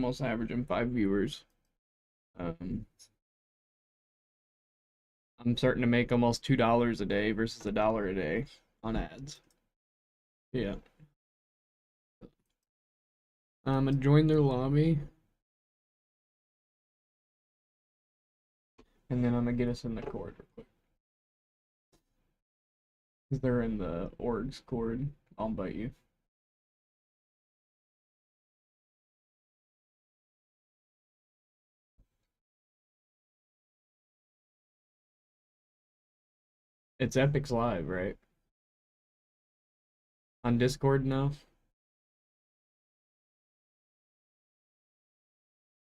almost averaging 5 viewers. I'm starting to make almost $2 a day versus $1 a day on ads. Yeah. I'm gonna join their lobby. And then I'm gonna get us in the cord real quick. Because they're in the orgs cord. I'll invite you. It's Epic's Live, right? On Discord now.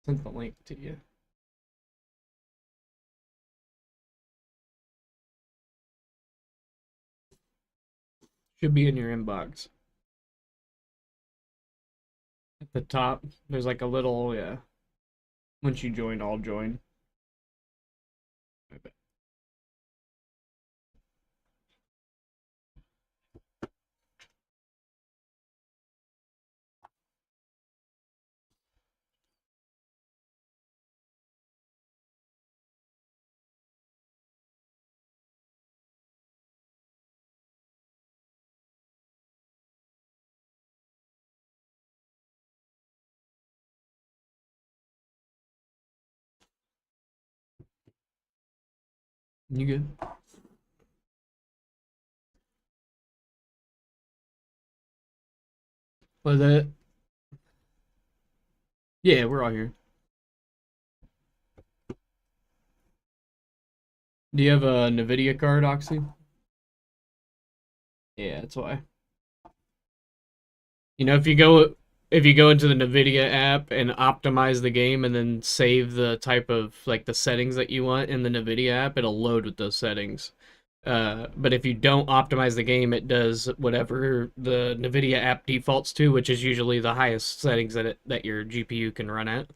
Sent the link to you. Should be in your inbox. At the top, there's like a little, yeah. Once you join, I'll join. You good? Was that? Yeah, we're all here. Do you have a NVIDIA card, Oxy? Yeah, that's why. You know, if you go into the NVIDIA app and optimize the game and then save the type of like the settings that you want in the NVIDIA app, it'll load with those settings. But if you don't optimize the game, it does whatever the NVIDIA app defaults to, which is usually the highest settings that your GPU can run at.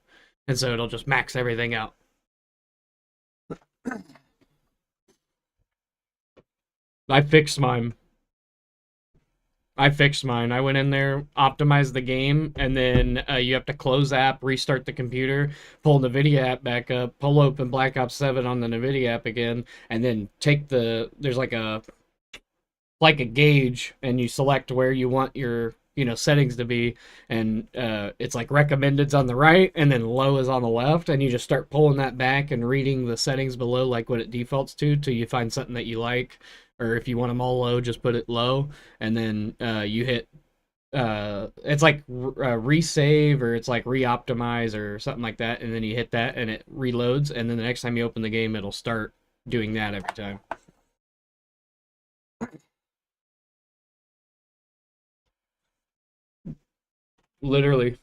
And so it'll just max everything out. I fixed mine. I fixed mine. I went in there, optimized the game, and then you have to close the app, restart the computer, pull the NVIDIA app back up, pull open Black Ops 7 on the NVIDIA app again, and then take there's like a gauge, and you select where you want your settings to be, and it's like recommended's on the right, and then low is on the left, and you just start pulling that back and reading the settings below, like what it defaults to, till you find something that you like. Or if you want them all low, just put it low, and then you hit it's like resave, or it's like reoptimize or something like that, and then you hit that and it reloads, and then the next time you open the game, it'll start doing that every time. Literally.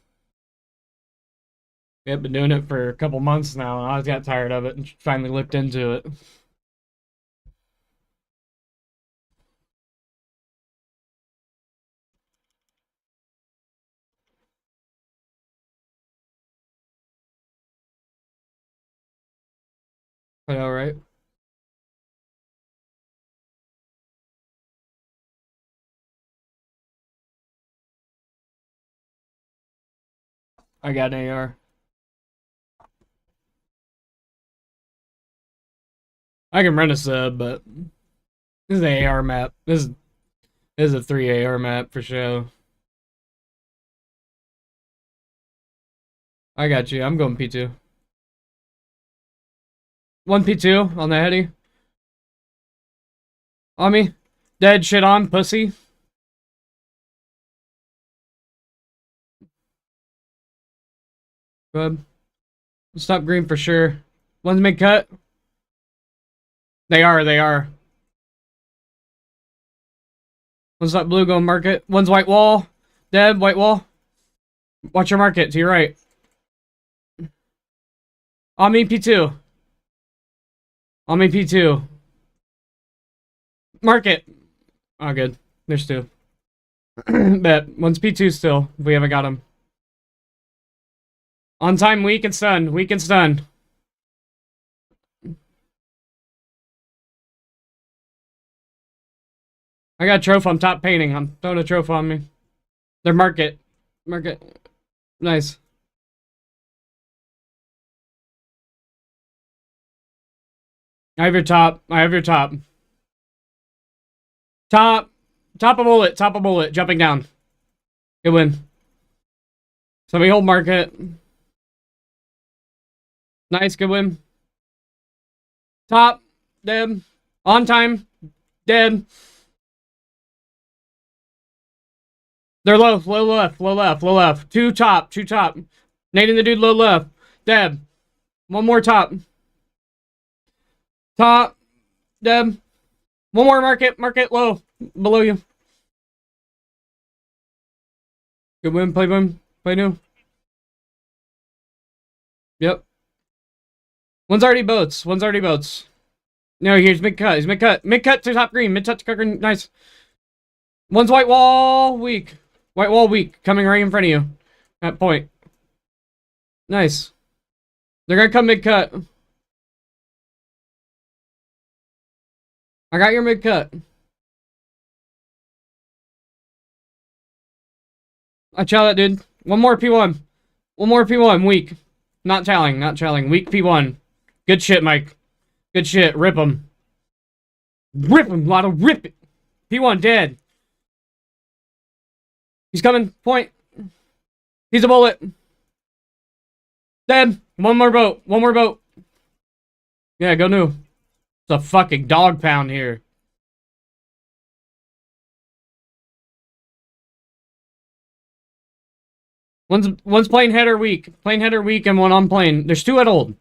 Yeah, been doing it for a couple months now, and I just got tired of it and finally looked into it. All right. I got an AR. I can run a sub, but this is an AR map. This is a 3 AR map for sure. I got you. I'm going P2. One P2 on the heady. On me. Dead shit on, pussy. Good. Stop green for sure. One's mid cut. They are. One's not blue, going market. One's white wall. Dead, white wall. Watch your market to your right. On me, P2. On me, P2. Market. Oh, good. There's two. Bet. One's P2 still. We haven't got him. On time, weak and stun. Weak and stun. I got a trophy. I'm top painting. I'm throwing a trophy on me. They're market. Market. Nice. I have your top. I have your top. Top. Top a bullet. Top a bullet. Jumping down. Good win. Somebody hold market. Nice. Good win. Top. Dead. On time. Dead. They're low. Low left. Low left. Low left. Two top. Two top. Nading the dude low left. Dead. One more top. Top. Dead. One more market. Market low. Below you. Good win. Play win. Play new. Yep. One's already boats. One's already boats. No, here's mid cut. He's mid cut. Mid cut to top green. Mid cut to cut green. Nice. One's white wall. Weak. White wall weak. Coming right in front of you. At point. Nice. They're gonna come mid cut. I got your mid cut. I chow that dude. One more P1. One more P1. Weak. Not chowing. Not chowing. Weak P1. Good shit, Mike. Good shit. Rip him. Rip him. A lot of rip it. P1 dead. He's coming. Point. He's a bullet. Dead. One more boat. One more boat. Yeah, go new. It's a fucking dog pound here. One's playing header weak. Playing header weak and one on plane. There's two at old.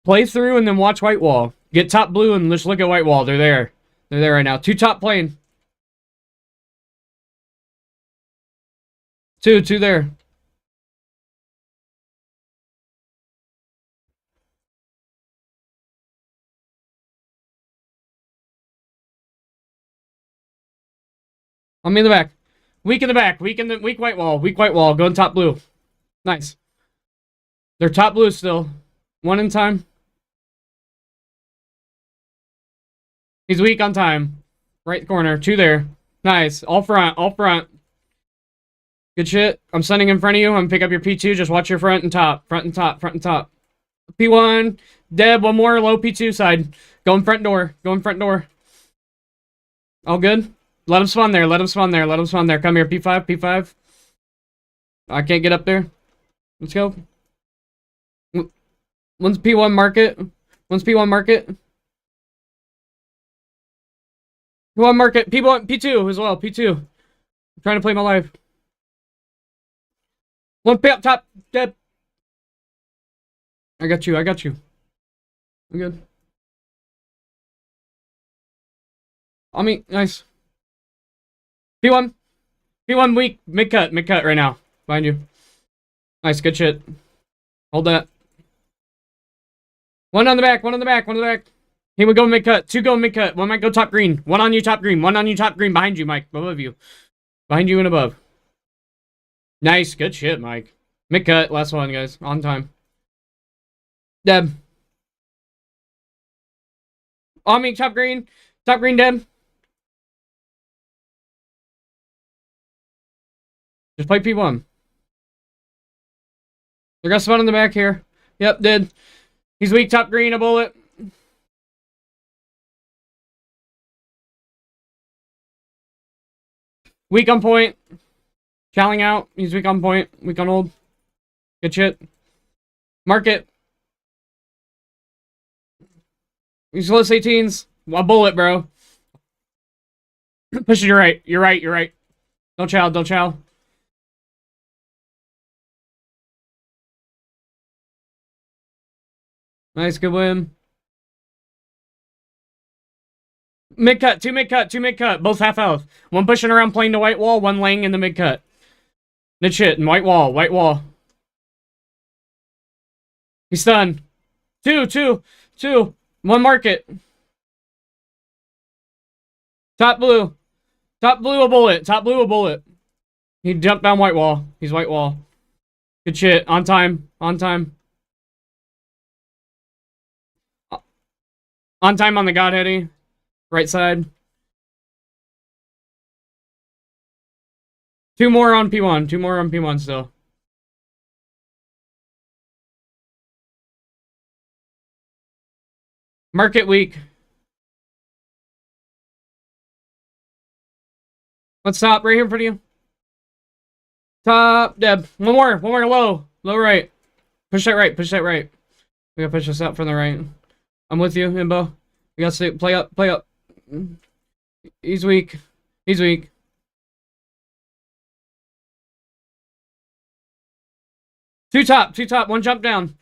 Play through and then watch white wall. Get top blue and just look at white wall. They're there. They're there right now. Two top plane. Two there. On me in the back. Weak in the back. Weak white wall. Weak white wall. Going top blue. Nice. They're top blue still. One in time. He's weak on time. Right corner. Two there. Nice. All front. All front. Good shit. I'm sending in front of you. I'm gonna pick up your P2. Just watch your front and top. Front and top. Front and top. P1. Deb. One more. Low P2 side. Going front door. Going front door. All good. Let him spawn there. Let him spawn there. Let him spawn there. Come here. P5. P5. I can't get up there. Let's go. One's P1 market. One's P1 market. P1 market. P1. P2 as well. P2. I'm trying to play my life. One P up top. Dead. I got you. I got you. I'm good. On me. Nice. P1. P1 weak. Mid cut. Mid cut right now. Behind you. Nice. Good shit. Hold that. One on the back. One on the back. One on the back. He would go mid cut. Two go mid cut. One might go top green. One on you top green. One on you top green. Behind you, Mike. Above you. Behind you and above. Nice. Good shit, Mike. Mid cut. Last one, guys. On time. Deb. On me. Top green. Top green, Deb. Just play P1. They're gonna spawn in the back here. Yep, did. He's weak, top green, a bullet. Weak on point. Chowing out. He's weak on point. Weak on hold. Good shit. Mark it. He's close 18s. A bullet, bro. Push it, you're right. You're right, you're right. Don't chow, don't chow. Nice, good win. Mid cut, two mid cut, two mid cut. Both half health. One pushing around playing the white wall, one laying in the mid cut. Good shit, and white wall, white wall. He's stunned. Two. One market. Top blue. Top blue a bullet. Top blue a bullet. He jumped down white wall. He's white wall. Good shit. On time. On time. On time on the Godheady. Right side. Two more on P1. Two more on P1 still. Market weak. Let's stop right here in front of you. Top, Deb. One more low. Low right. Push that right, push that right. We gotta push this out from the right. I'm with you, Imbo. We gotta stay, play up, play up. He's weak. He's weak. Two top, one jump down.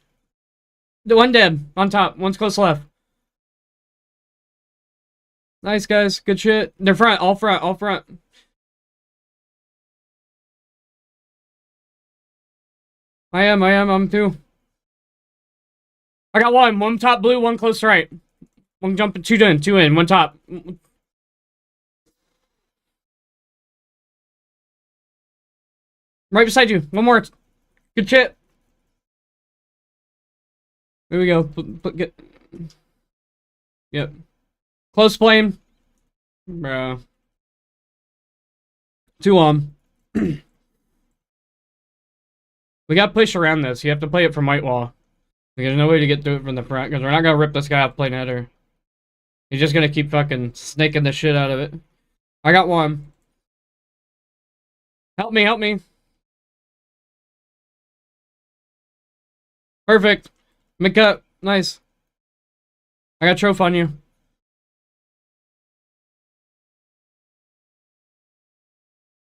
The one dead, on top, one's close left. Nice, guys, good shit. They're front, all front, all front. I'm too. I got one top blue, one close right. One jump, two in, one top. Right beside you, one more. Good shit. There we go. Get. Yep. Close flame. Bro. Two on. We got to push around this. You have to play it from white wall. There's no way to get through it from the front, because we're not going to rip this guy off playing header. He's just going to keep fucking snaking the shit out of it. I got one. Help me, help me. Perfect. Make up. Nice. I got trophy on you.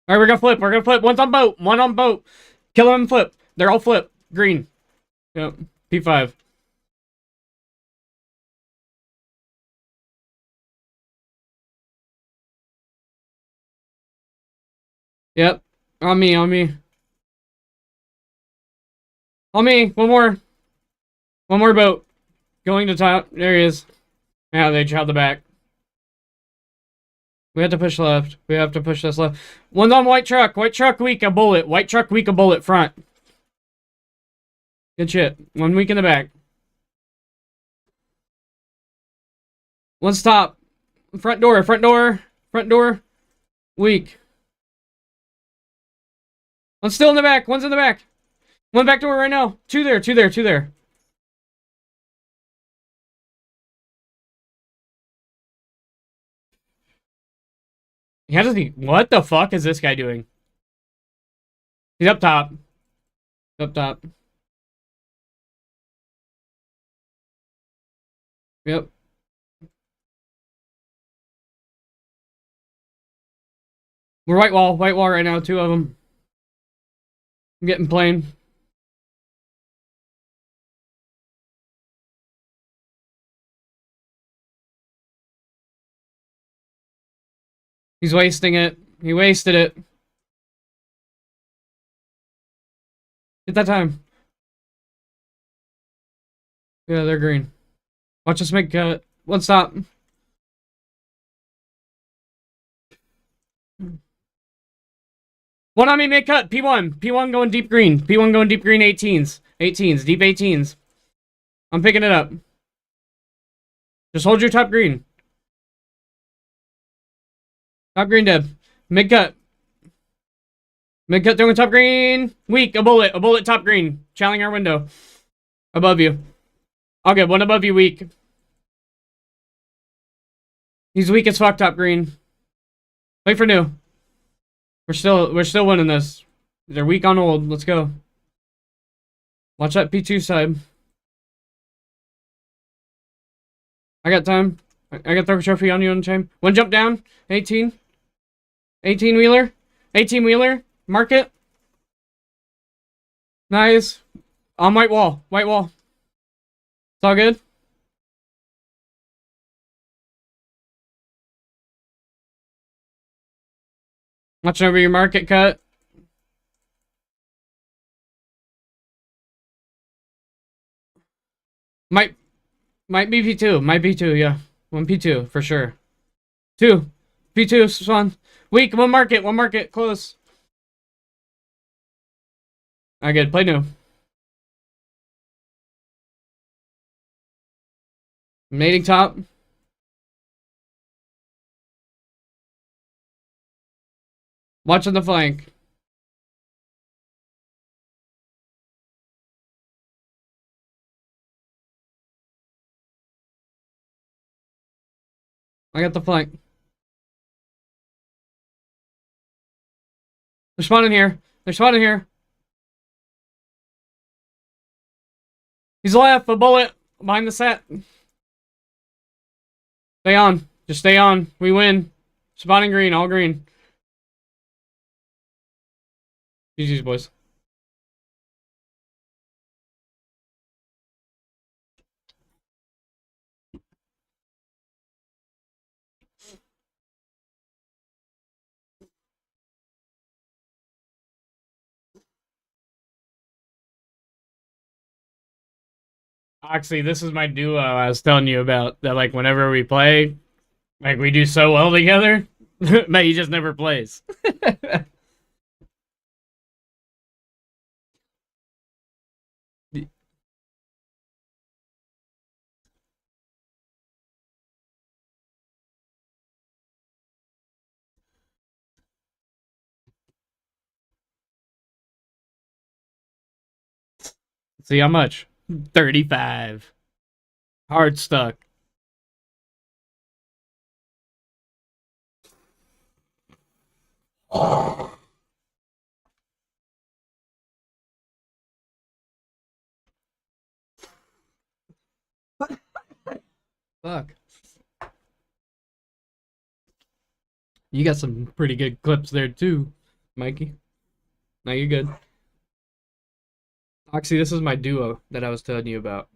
Alright, we're gonna flip. We're gonna flip. One's on boat. One on boat. Kill him and flip. They're all flip. Green. Yep. P5. Yep. On me, on me. On me. One more. One more boat. Going to top. There he is. Yeah, they shot the back. We have to push left. We have to push this left. One's on white truck. White truck weak, a bullet. White truck weak, a bullet. Front. Good shit. One weak in the back. One's top. Front door. Front door. Front door. Weak. One's still in the back. One's in the back. One back door right now. Two there. Two there. Two there. How does he? What the fuck is this guy doing? He's up top. Up top. Yep. We're white wall right now. Two of them. I'm getting plain. He's wasting it. He wasted it. Get that time. Yeah, they're green. Watch us make one stop. One on me, make cut. P1. P1 going deep green. P1 going deep green 18s. 18s. Deep 18s. I'm picking it up. Just hold your top green. Top green dead. Mid cut. Mid cut throwing top green. Weak. A bullet. A bullet top green. Challenging our window. Above you. Okay, one above you weak. He's weak as fuck top green. Wait for new. We're still winning this. They're weak on old. Let's go. Watch that P2 side. I got time. I got throw trophy on you on the chain. One jump down. 18. 18 wheeler. 18 wheeler. Mark it. Nice. On white wall. White wall. It's all good. Watching over your market cut. Might be P2. Might be P2, yeah. One P2, for sure. Two. P2, Swan. Weak, one market, close. Alright, good. Play new. Mating top. Watching the flank. I got the flank. They're spawning here. They're spawning here. He's left. A bullet behind the set. Stay on. Just stay on. We win. Spawning green. All green. GG's, boys. Oxy, this is my duo I was telling you about. That, like, whenever we play, like, we do so well together, but he just never plays. See how much? 35. Hard stuck. Fuck. You got some pretty good clips there too, Mikey. Now you're good. Oxy, this is my duo that I was telling you about.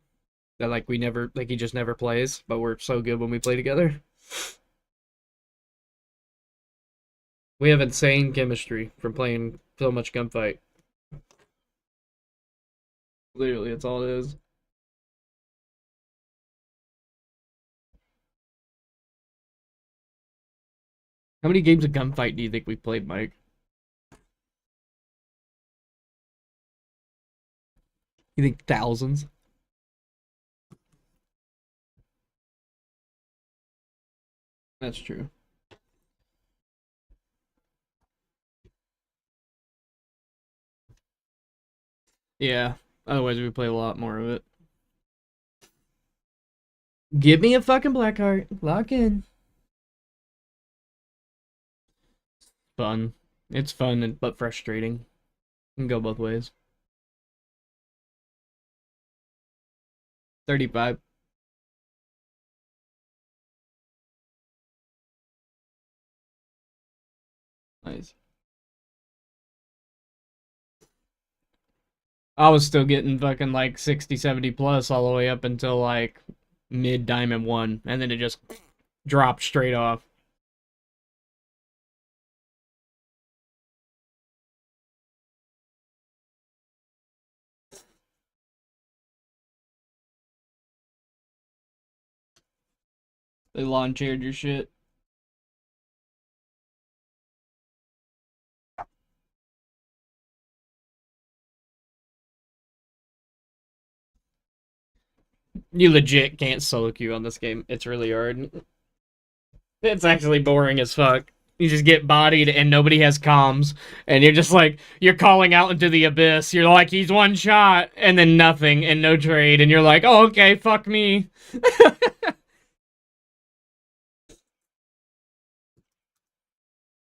That, like, we never, like, he just never plays, but we're so good when we play together. We have insane chemistry from playing so much gunfight. Literally, that's all it is. How many games of gunfight do you think we played, Mike? You think thousands? That's true. Yeah. Otherwise, we would play a lot more of it. Give me a fucking black heart. Lock in. Fun. It's fun, but frustrating. Can go both ways. 35. Nice. I was still getting fucking like 60, 70 plus all the way up until like mid Diamond 1, and then it just dropped straight off. They lawn chaired your shit. You legit can't solo queue on this game. It's really hard. It's actually boring as fuck. You just get bodied and nobody has comms, and you're just like, you're calling out into the abyss. You're like, he's one shot, and then nothing, and no trade, and you're like, oh, okay, fuck me.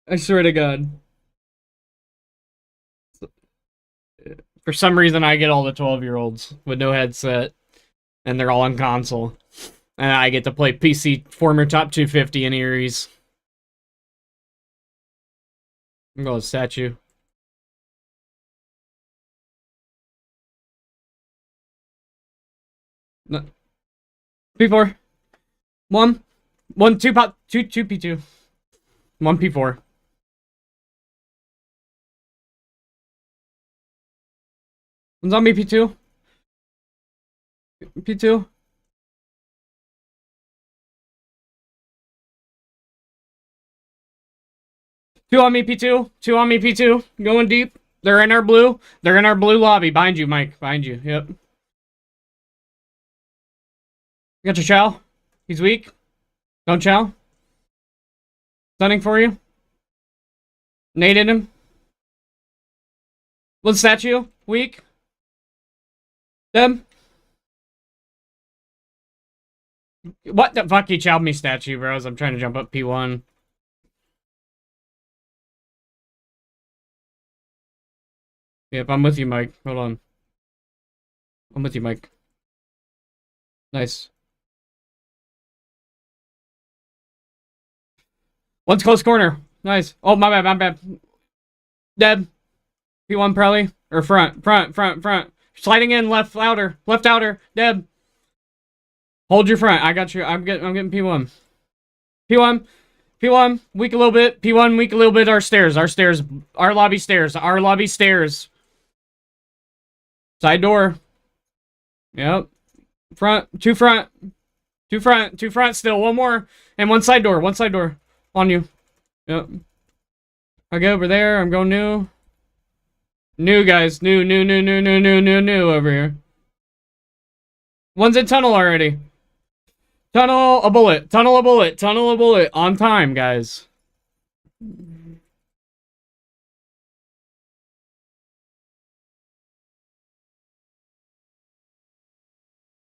I swear to God. For some reason, I get all the 12-year-olds with no headset, and they're all on console. And I get to play PC former top 250 in IRIs. I'm going statue. No. P4. One. One, two, pop, two, two P2. One P4. One's on me, P2. P2. Two on me, P2. Two on me, P2. Going deep. They're in our blue. They're in our blue lobby. Behind you, Mike. Behind you. Yep. Got your chow. He's weak. Don't chow. Stunning for you. Naded him. One statue. Weak. Them. What the fuck? He chowed me statue, bros. I'm trying to jump up P1. Yep, I'm with you, Mike. Hold on. I'm with you, Mike. Nice. One's close corner. Nice. Oh, my bad, my bad. Dead. P1 probably. Or front. Sliding in, left outer. Left outer. Dead. Hold your front. I got you. I'm getting P1. P1. Weak a little bit. P1, weak a little bit. Our stairs. Our lobby stairs. Side door. Yep. Two front still. One more. And one side door. On you. Yep. I go over there. I'm going new. New, guys. New over here. One's in tunnel already. Tunnel a bullet. On time, guys.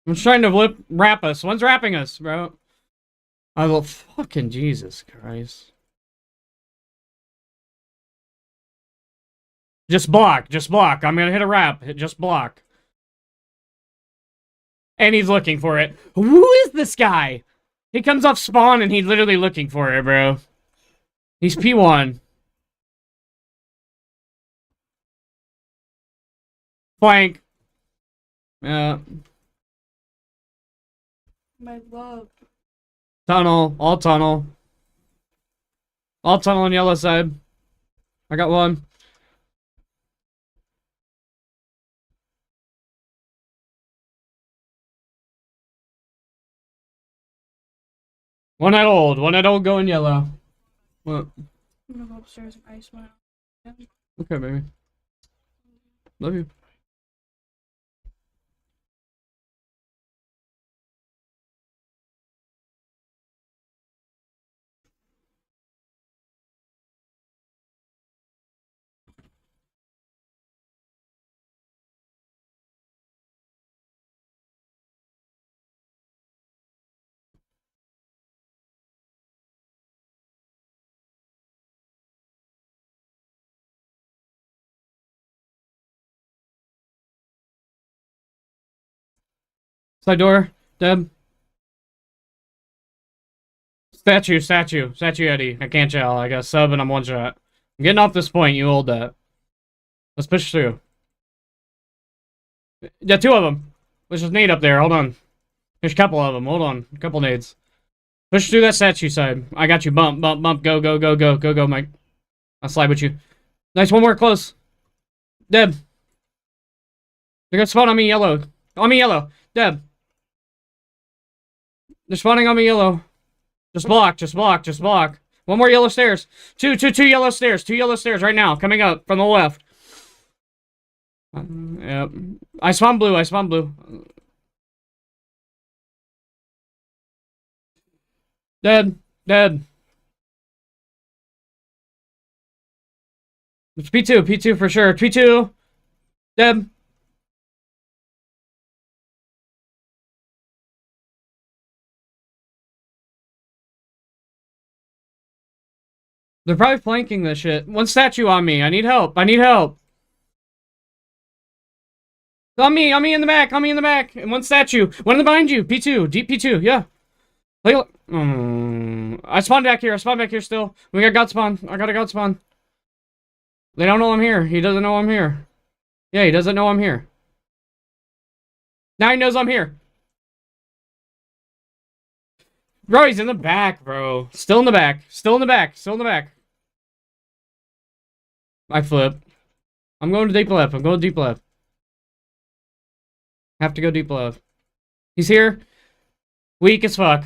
I'm trying to wrap us. One's wrapping us, bro. I love fucking Jesus Christ. Just block. I'm gonna hit a wrap. Just block. And he's looking for it. Who is this guy? He comes off spawn and he's literally looking for it, bro. He's P1. Flank. Yeah. My love. Tunnel. All tunnel on yellow side. I got one. One at old going yellow. What? I'm gonna go upstairs and ice my. Okay, baby. Love you. Side door. Deb. Statue, Eddie. I can't tell. I got a sub and I'm one shot. I'm getting off this point. You hold that. Let's push through. Yeah, two of them. Let's just nade up there. Hold on. There's a couple of them. Hold on. A couple nades. Push through that statue side. I got you. Bump. Go, Mike. I'll slide with you. Nice. One more close. Deb. They're gonna spawn on me yellow. Deb. They're spawning on me yellow. Just block. One more yellow stairs. Two yellow stairs. Two yellow stairs right now. Coming up from the left. Yep. I spawn blue. Dead. It's P2 for sure. P2. Dead. They're probably flanking this shit. One statue on me. I need help. On me in the back. And one statue. One in the behind you. P2. Deep P2. Yeah. I spawned back here. Still. We got God spawn. I got a God spawn. They don't know I'm here. He doesn't know I'm here. Yeah, he doesn't know I'm here. Now he knows I'm here. Bro, he's in the back, bro. Still in the back. I flip. I'm going to deep left. Have to go deep left. He's here. Weak as fuck.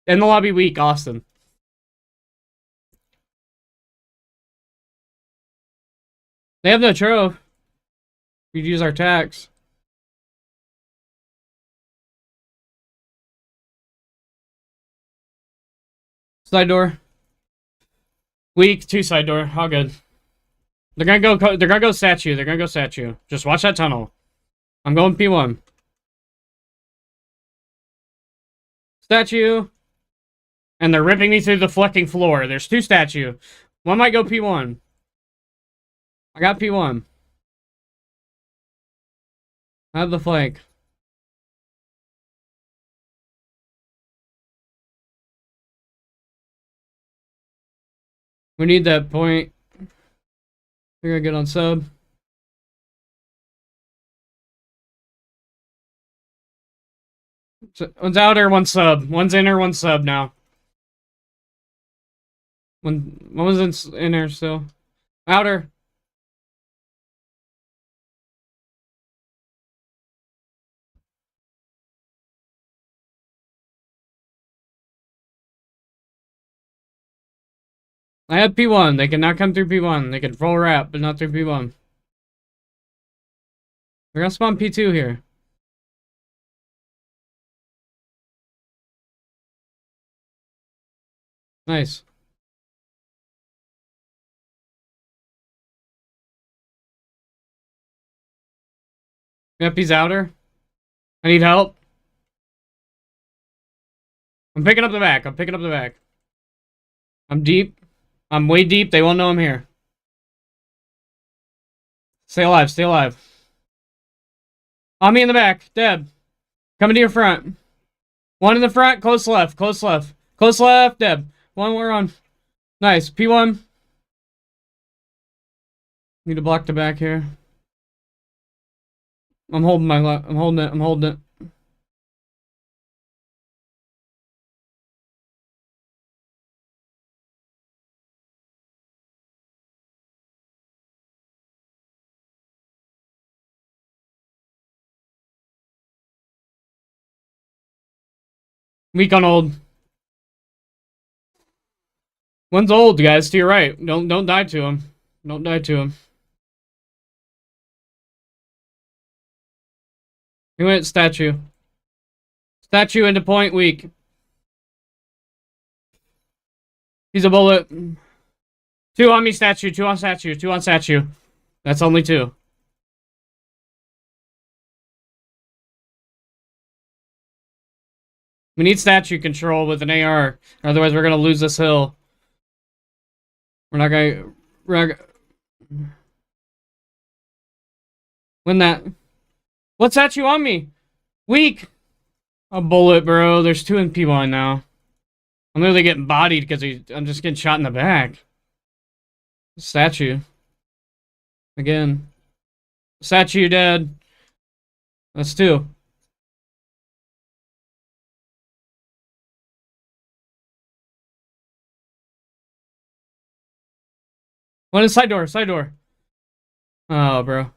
In the lobby, weak, Austin. They have no trove. We'd use our tax. Side door. Weak, two side door. All good. They're gonna go statue. Just watch that tunnel. I'm going P1. Statue. And they're ripping me through the fucking floor. There's 2 statue. One might go P1. I got P1. I have the flank. We need that point. We're gonna get on sub. So, one's outer, one sub. One's inner, one sub now. One was in inner still. Outer. I have P1. They cannot come through P1. They can full wrap, but not through P1. We're gonna spawn P2 here. Nice. Yep, he's outer. I need help. I'm picking up the back. I'm picking up the back. I'm deep. I'm way deep. They won't know I'm here. Stay alive. Stay alive. On me in the back. Deb. Coming to your front. One in the front. Close left. Close left. Close left. Deb. One more on. Nice. P1. Need to block the back here. I'm holding my left. I'm holding it. I'm holding it. Weak on old. One's old, guys. To your right. Don't die to him. Don't die to him. He went statue. Statue into point weak. He's a bullet. 2 on me statue. 2 on statue. 2 on statue. That's only 2. We need statue control with an AR. Otherwise we're gonna lose this hill. We're not gonna win that. What's statue on me? Weak. A bullet, bro. There's 2 in P1 now. I'm literally getting bodied because I'm just getting shot in the back. Statue. Again. Statue dead. That's 2. One in side door, side door. Oh, bro.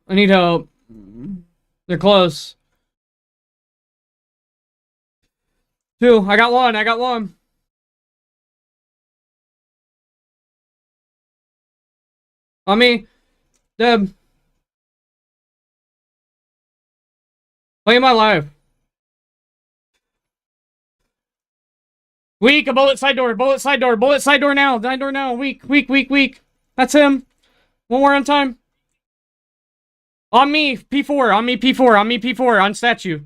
I need help. They're close. 2. I got 1. I got 1. On me. Deb. Play my life. Weak. A bullet side door. Bullet side door. Bullet side door now. Side door now. Weak. Weak. Weak. Weak. That's him. One more on time. On me. P4. On me. P4. On me. P4. On statue.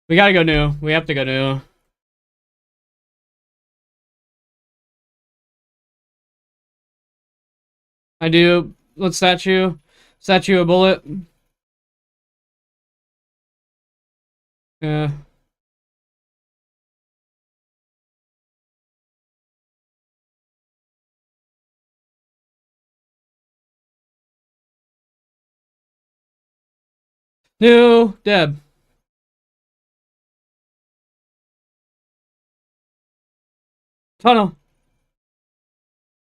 We gotta go new. We have to go new. I do. Let's statue. Statue a bullet. Yeah. New. Deb. Tunnel.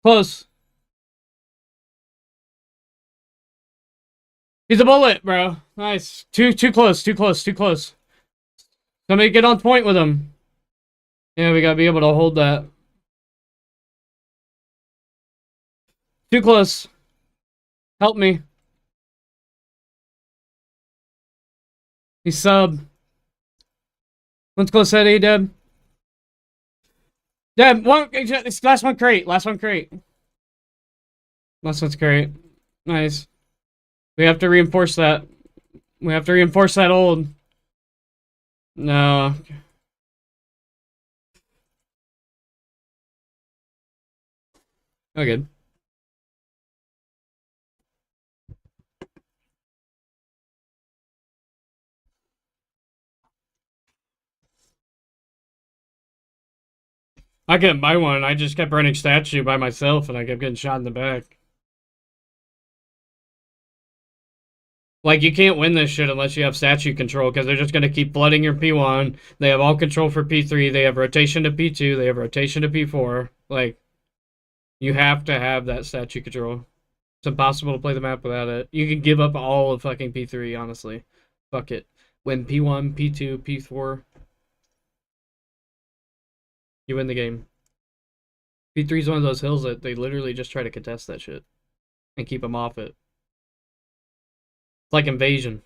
Close. He's a bullet, bro. Nice. Too close. Too close. Too close. Somebody get on point with him. Yeah, we gotta be able to hold that. Too close. Help me. He's sub. One's close at A, Deb. Deb, last one crate. Last one crate. Last one's crate. Nice. We have to reinforce that. We have to reinforce that old. No. Okay. I couldn't buy one. I just kept running statue by myself, and I kept getting shot in the back. Like, you can't win this shit unless you have statue control, because they're just going to keep flooding your P1. They have all control for P3. They have rotation to P2. They have rotation to P4. Like, you have to have that statue control. It's impossible to play the map without it. You can give up all of fucking P3, honestly. Fuck it. Win P1, P2, P4. You win the game. P3 is one of those hills that they literally just try to contest that shit. And keep them off it. It's like Invasion.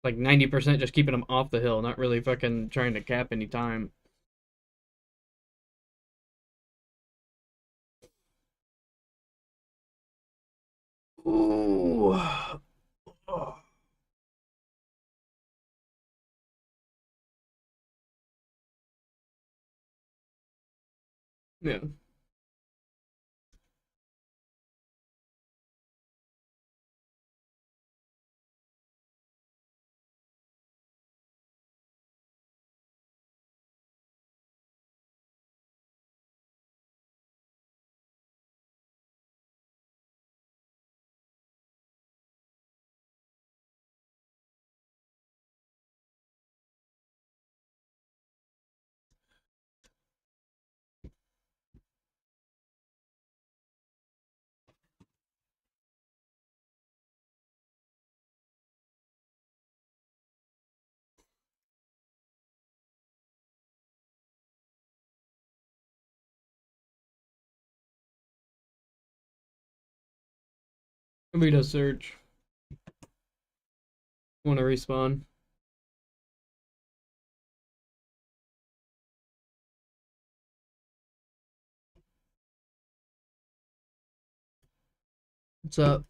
Like 90% just keeping them off the hill, not really fucking trying to cap any time. Ooh. Oh. Yeah. Let me just search. Want to respawn? What's up?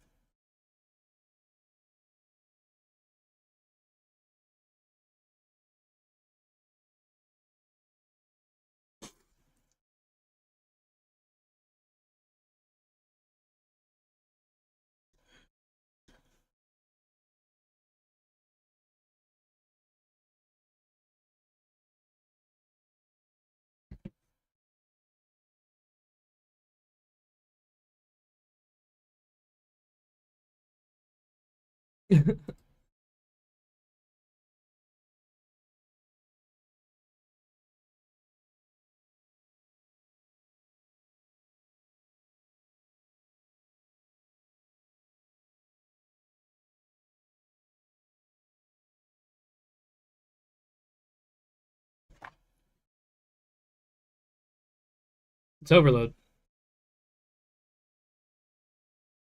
It's overload.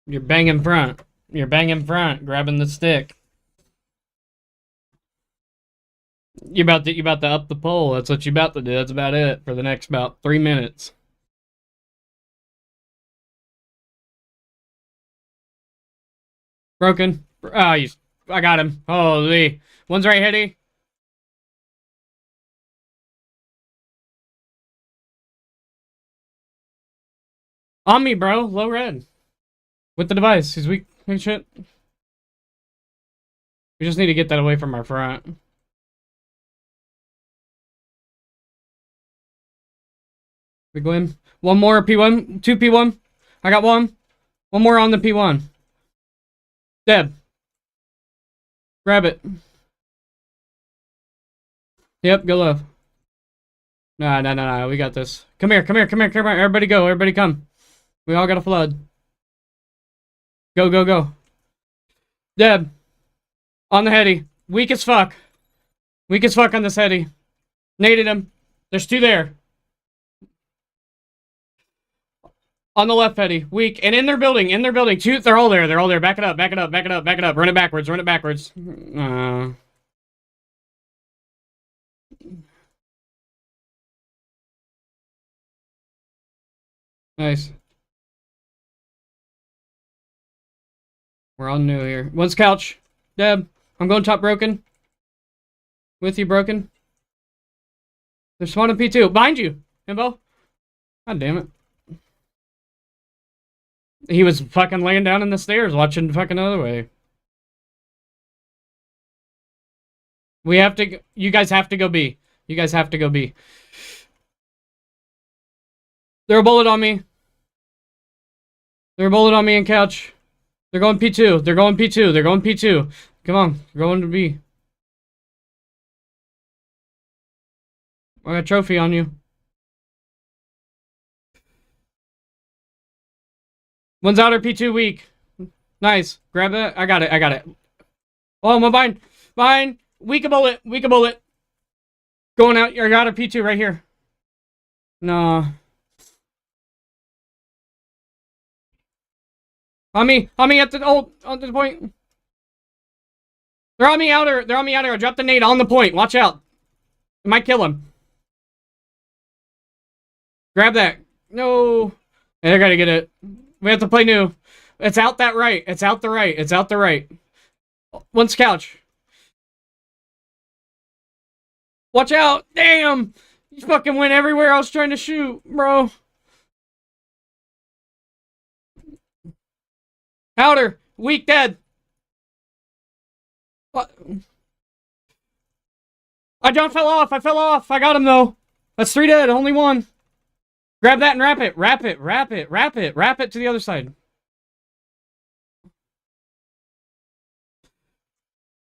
You're banging front. You're banging front, grabbing the stick. You about to up the pole. That's what you about to do. That's about it for the next about 3 minutes. Broken. Ah, you. I got him. Holy. One's right, Hitty. On me, bro. Low red. With the device. He's weak. Shit. We just need to get that away from our front. Big win. One more P1. Two P1. I got one. One more on the P1. Deb. Grab it. Yep, go left. No. We got this. Come here. Everybody go. Everybody come. We all got a flood. Go. Deb. On the heady. Weak as fuck. Weak as fuck on this heady. Naded him. There's two there. On the left, heady. Weak. And in their building. Two. They're all there. Back it up. Run it backwards. Nice. We're all new here. One's couch. Deb. I'm going top broken. With you, broken. They're spawning P2. Behind you, Himbo. God damn it. He was fucking laying down in the stairs watching fucking other way. We have to. You guys have to go B. You guys have to go B. They're a bullet on me. They're a bullet on me and couch. They're going P2. They're going P2. They're going P2. Come on. We're going to B. I got a trophy on you. One's outer P2 weak. Nice. Grab it. I got it. I got it. Oh, I'm behind. Behind. Weak a bullet. Weak a bullet. Going out. I got a P2 right here. No. On me at the on the point. They're on me outer. They're on me outer. I dropped the nade on the point. Watch out. I might kill him. Grab that. No. I gotta get it. We have to play new. It's out that right. It's out the right. It's out the right. One's couch. Watch out. Damn. You fucking went everywhere I was trying to shoot, bro. Outer. Weak dead. What? I don't fell off. I fell off. I got him though. That's 3 dead. Only 1. Grab that and wrap it. Wrap it. Wrap it. Wrap it. Wrap it to the other side.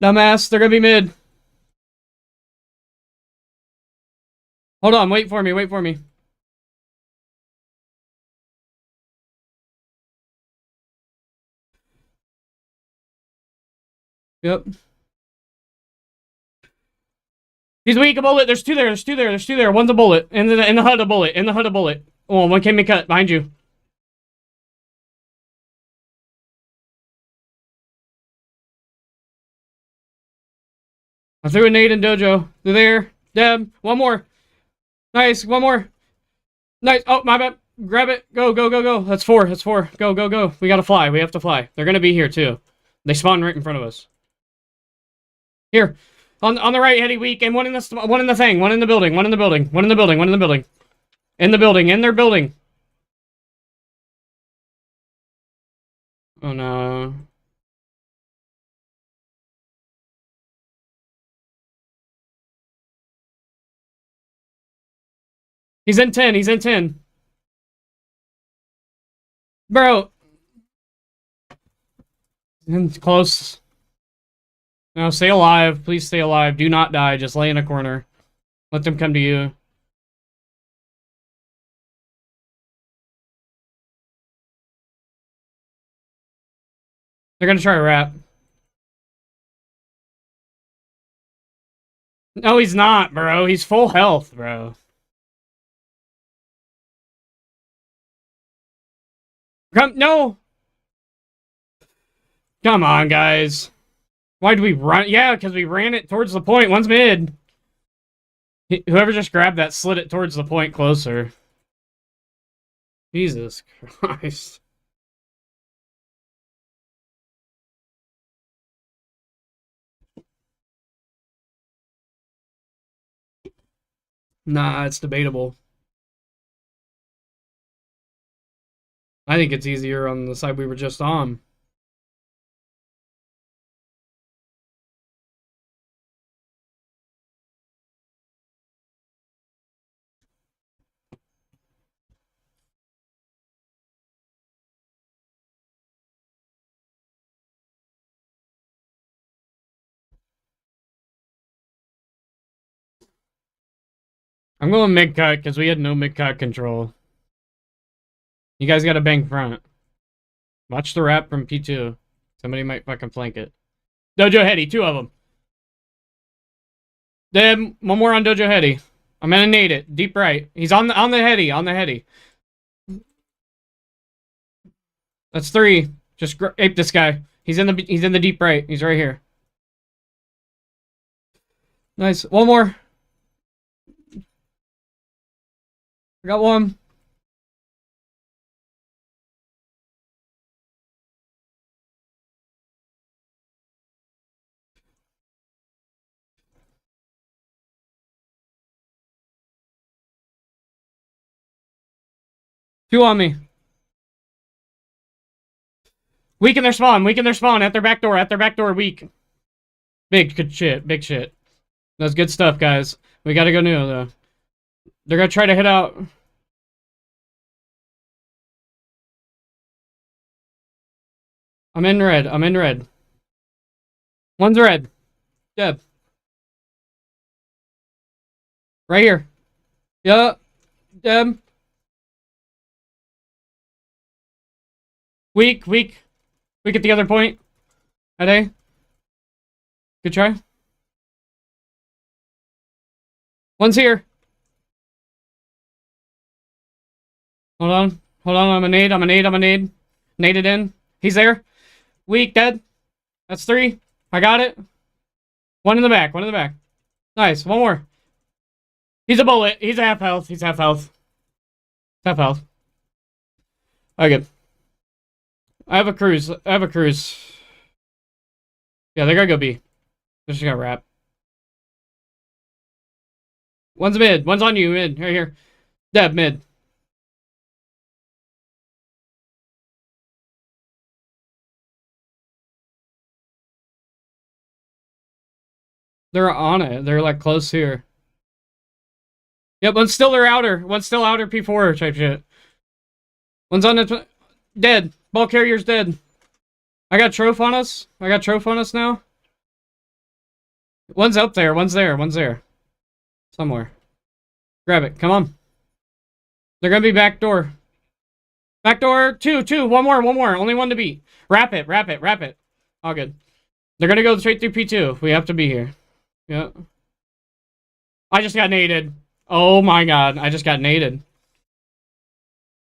Dumbass. They're gonna be mid. Hold on. Wait for me. Wait for me. Yep. He's weak. A bullet. There's 2 there. There's 2 there. There's 2 there. One's a bullet. In the HUD a bullet. In the HUD a bullet. Oh, one came in cut behind you. I threw a nade in dojo. They're there. Deb. One more. Nice. One more. Nice. Oh, my bad. Grab it. Go, go, go, go. That's 4. That's 4. Go, go, go. We gotta fly. We have to fly. They're gonna be here, too. They spawn right in front of us. Here. On the right, heady weak, and one in the thing. One in the building. One in the building. One in the building. One in the building. In the building. In their building. Oh, no. He's in 10. He's in 10. Bro. Close. No, stay alive. Please stay alive. Do not die. Just lay in a corner. Let them come to you. They're gonna try to wrap. No, he's not, bro. He's full health, bro. No! Come on, guys. Why'd we run? Yeah, because we ran it towards the point. One's mid. Whoever just grabbed that slid it towards the point closer. Jesus Christ. Nah, it's debatable. I think it's easier on the side we were just on. I'm going mid-cut because we had no mid-cut control. You guys got to bang front. Watch the wrap from P2. Somebody might fucking flank it. Dojo Heady, 2 of them. Then one more on Dojo Heady. I'm gonna nade it. Deep right. He's on the Heady. On the Heady. That's 3. Just ape this guy. He's in the deep right. He's right here. Nice. One more. I got one. Two on me. Weaken their spawn. Weaken their spawn at their back door. At their back door. Weak. Big good shit. Big shit. That's good stuff, guys. We gotta go new though. They're gonna try to hit out. I'm in red. I'm in red. One's red. Deb. Right here. Yeah. Deb. Weak. Weak. Weak at the other point. At A. Good try. One's here. Hold on. Hold on. I'm a nade. I'm a nade. I'm a nade. Naded in. He's there. Weak. Dead. That's three. I got it. One in the back. One in the back. Nice. One more. He's a bullet. He's a half health. He's half health. Half health. Okay. I have a cruise. I have a cruise. Yeah, they gotta go B. They're just gonna wrap. One's mid. One's on you. Mid. Right here. Deb, mid. They're on it. They're like close here. Yep, one's still their outer. One's still outer P4 type shit. One's on it. Dead. Ball carrier's dead. I got Troph on us. I got Troph on us now. One's up there. One's there. One's there. Somewhere. Grab it. Come on. They're gonna be back door. Back door. Two. One more. Only one to beat. Wrap it. Wrap it. Wrap it. All good. They're gonna go straight through P2. We have to be here. Yeah. I just got naded. Oh my god. I just got naded.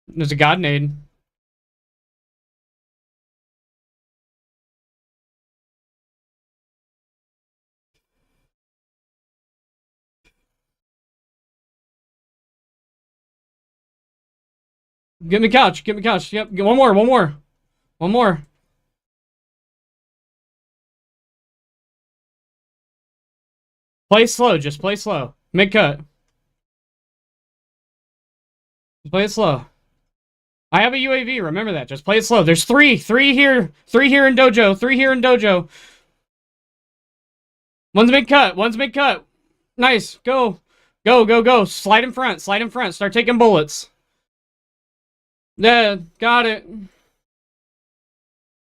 There's a god nade. Get me couch. Get me couch. Yep. One more. One more. One more. Play slow. Just play slow. Mid cut. Just play it slow. I have a UAV. Remember that. Just play it slow. There's three. Three here. Three here in dojo. Three here in dojo. One's mid cut. One's mid cut. Nice. Go. Go. Slide in front. Slide in front. Start taking bullets. Yeah, got it.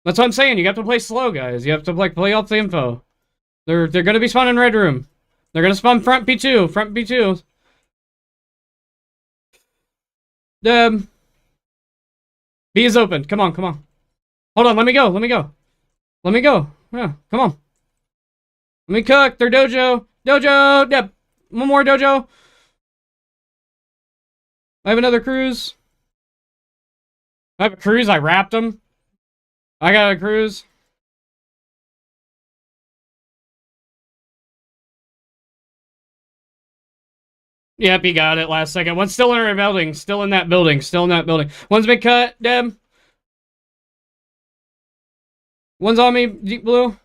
That's what I'm saying. You have to play slow, guys. You have to like play off the info. They're gonna be spawning red room. They're gonna spawn front B2. Front B2. B is open. Come on. Hold on. Let me go. Yeah, come on. Let me cook. They're dojo. Yep. One more dojo. I have another cruise. I have a cruise. I wrapped him. I got a cruise. Yep, he got it last second. One's still in our building. Still in that building. One's been cut. Deb. One's on me. Deep blue.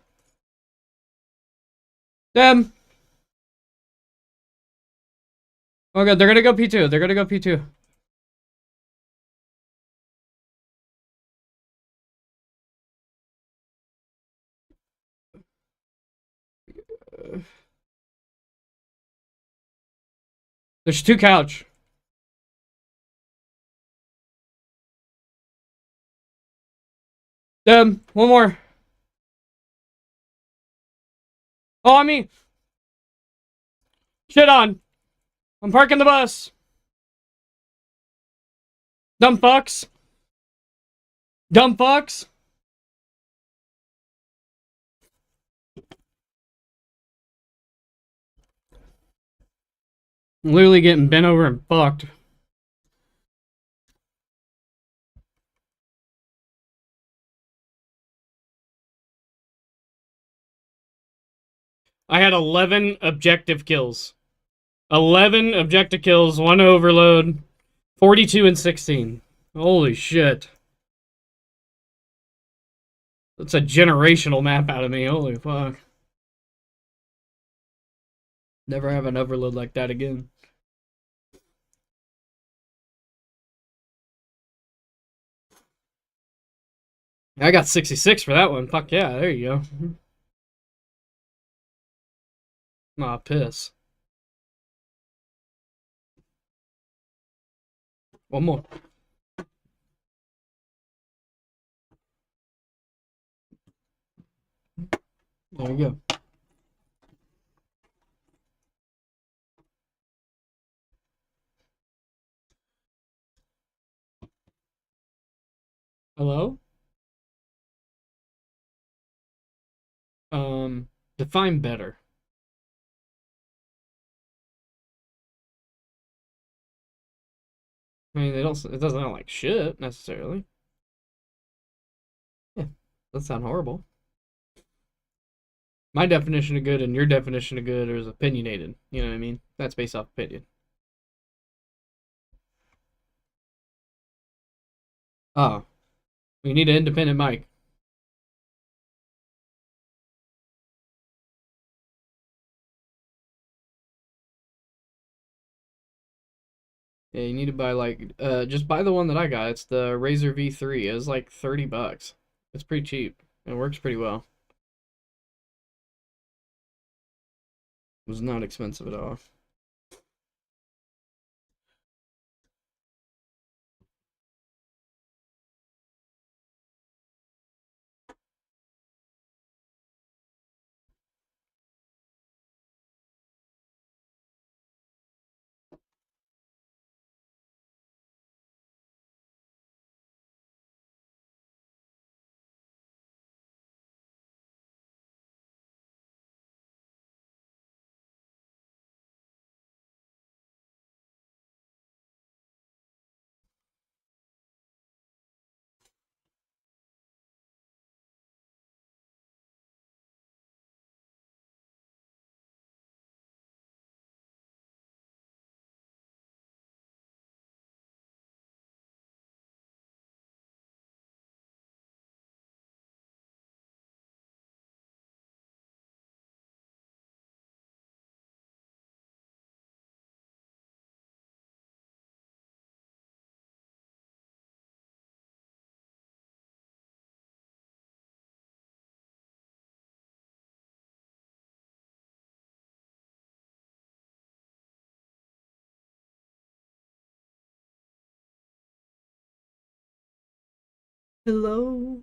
Deb. Oh god, they're gonna go P2. They're gonna go P2. There's two couch. One more. Oh, on me. Shit on. I'm parking the bus. Dumb fucks. Dumb fucks. I'm literally getting bent over and fucked. I had 11 objective kills. 11 objective kills, 1 overload, 42 and 16. Holy shit. That's a generational map out of me. Holy fuck. Never have an overload like that again. I got 66 for that one. Fuck yeah, there you go. Aw, piss. One more. There you go. Hello? Define better. I mean, they don't. It doesn't sound like shit necessarily. Yeah, doesn't sound horrible. My definition of good and your definition of good is opinionated. You know what I mean? That's based off opinion. Oh, we need an independent mic. Yeah, you need to buy like just buy the one that I got. It's the Razer V3. It was like $30. It's pretty cheap. It works pretty well. It was not expensive at all. Hello,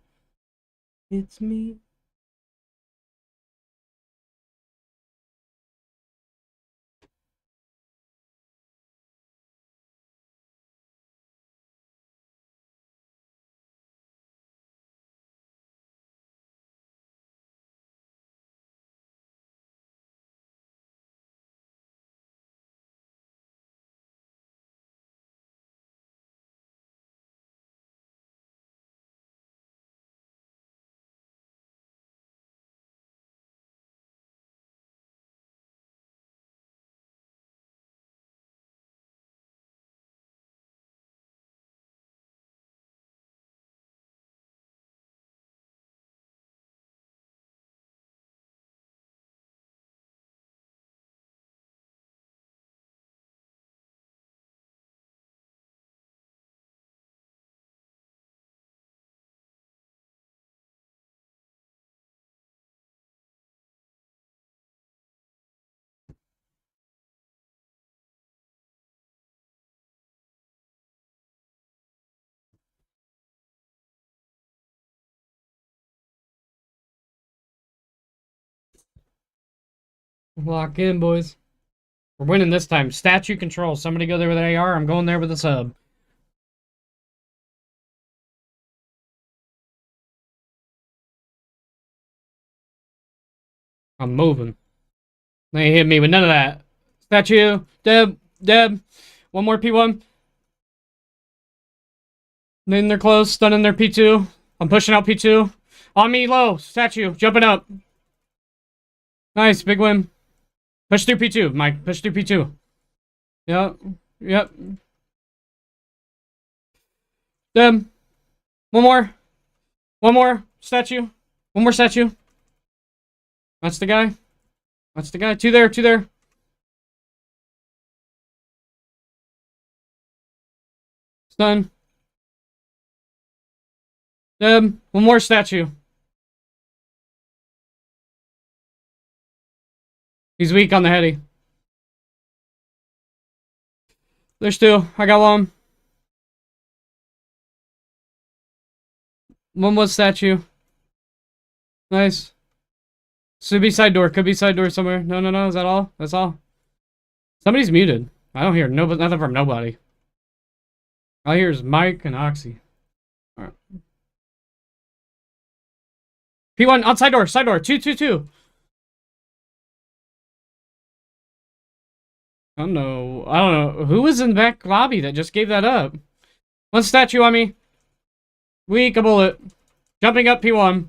it's me. Lock in, boys. We're winning this time. Statue control. Somebody go there with an AR. I'm going there with a sub. I'm moving. They ain't hit me with none of that. Statue. Deb. One more P1. Then they're close. Stunning their P2. I'm pushing out P2. On me, low. Statue. Jumping up. Nice. Big win. Push through P2, Mike. Push through P2. Yep. Deb. One more. One more. Statue. One more statue. That's the guy. That's the guy. Two there. Stun. One more statue. He's weak on the heady. There's two. I got one. One was statue. Nice. Should be side door. Could be side door somewhere. No, no, no. Is that all? That's all. Somebody's muted. I don't hear nothing from nobody. All I hear is Mike and Oxy. All right. P1 on side door. Side door. 222. I don't know. I don't know. Who was in the back lobby that just gave that up? One statue on me. Weak, a bullet. Jumping up P1.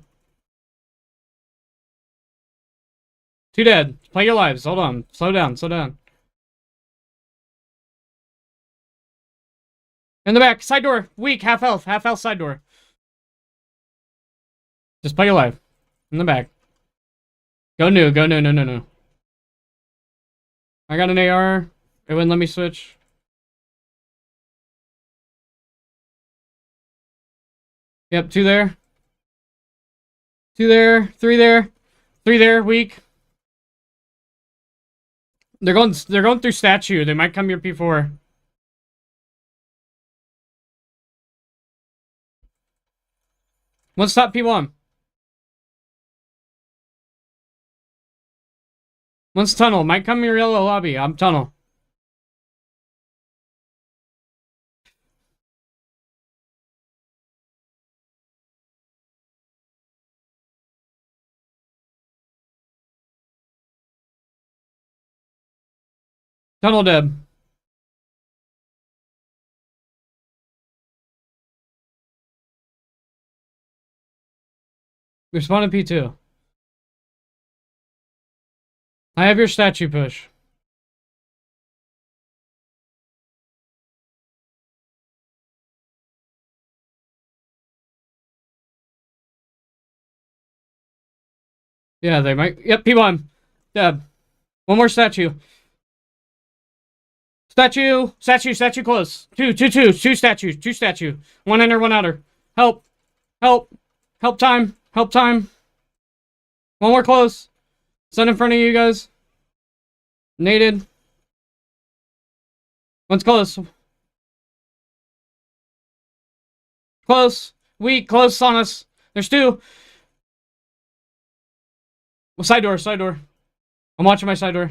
Two dead. Play your lives. Hold on. Slow down. Slow down. In the back. Side door. Weak. Half health. Half health side door. Just play your life. In the back. Go new. Go new. No, no, no. I got an AR. It wouldn't let me switch. Yep, two there. Two there. Three there. Three there. Weak. They're going through statue. They might come here P4. One stop P1. One's tunnel. Might come your yellow lobby. I'm tunnel. Tunnel dead. Respawn in P2. I have your statue push. Yeah, they might. Yep, P1. Dead. One more statue. Statue. Statue. Statue close. Two statue. Two statue. One inner, one outer. Help. Help. Help time. Help time. One more close. Sun in front of you guys. Naded. One's close. Close. Weak. Close on us. There's two. Well, side door. Side door. I'm watching my side door.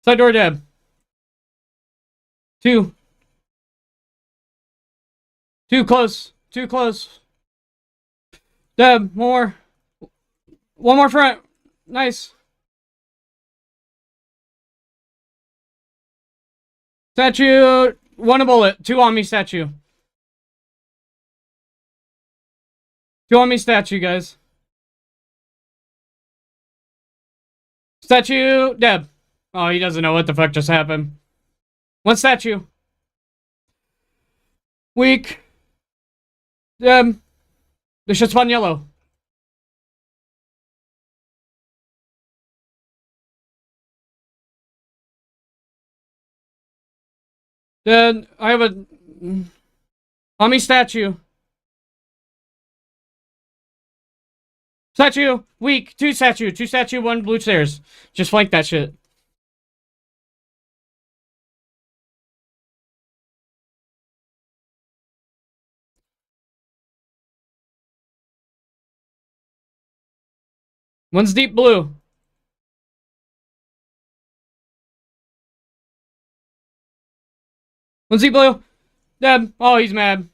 Side door dead. Two. Two close. Two close. Dead. More. One more front. Nice. Statue. One a bullet. Two on me statue. Two on me statue, guys. Statue. Dead. Oh, he doesn't know what the fuck just happened. One statue. Weak. There's just one yellow. Then I have a Ami statue. Statue. Weak. Two statue. Two statue. One blue stairs. Just flank that shit. One's deep blue. One's deep blue. Dead. Oh, he's mad.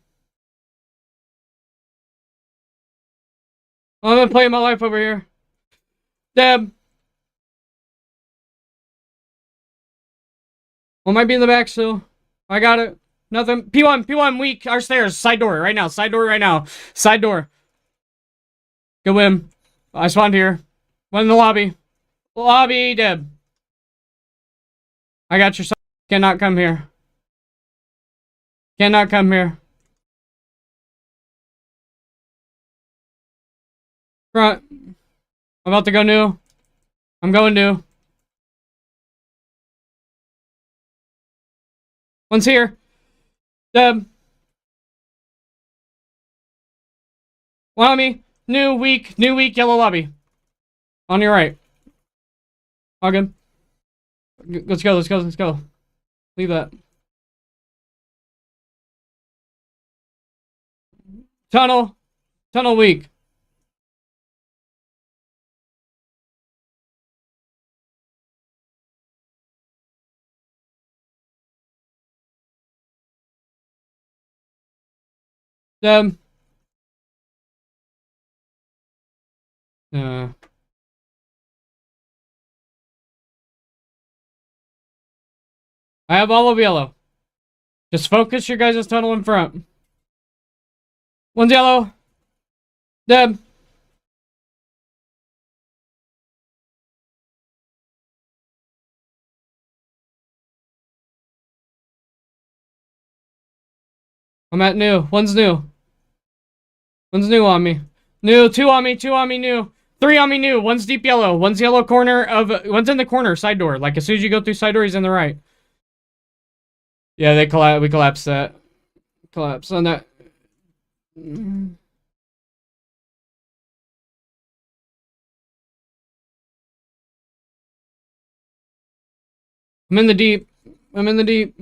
I'm gonna play my life over here. Deb. One might be in the back still. I got it. Nothing. P1, P1, weak. Our stairs. Side door right now. Side door right now. Side door. Go win. I spawned here. One in the lobby. Lobby, Deb. I got your side. Cannot come here. Cannot come here. Front. I'm about to go new. I'm going new. One's here. Deb. One on me. New weak, yellow lobby. On your right. All good. Let's go, let's go, let's go. Leave that. Tunnel. Tunnel weak. Them. Uh, I have all of yellow. Just focus your guys' tunnel in front. One's yellow. Them. I'm at new. One's new. One's new on me. New. Two on me. Two on me. New. Three on me. New. One's deep yellow. One's yellow corner of. One's in the corner. Side door. Like as soon as you go through side door, he's in the right. Yeah, they collapse. We collapsed that. Collapse on that. I'm in the deep. I'm in the deep.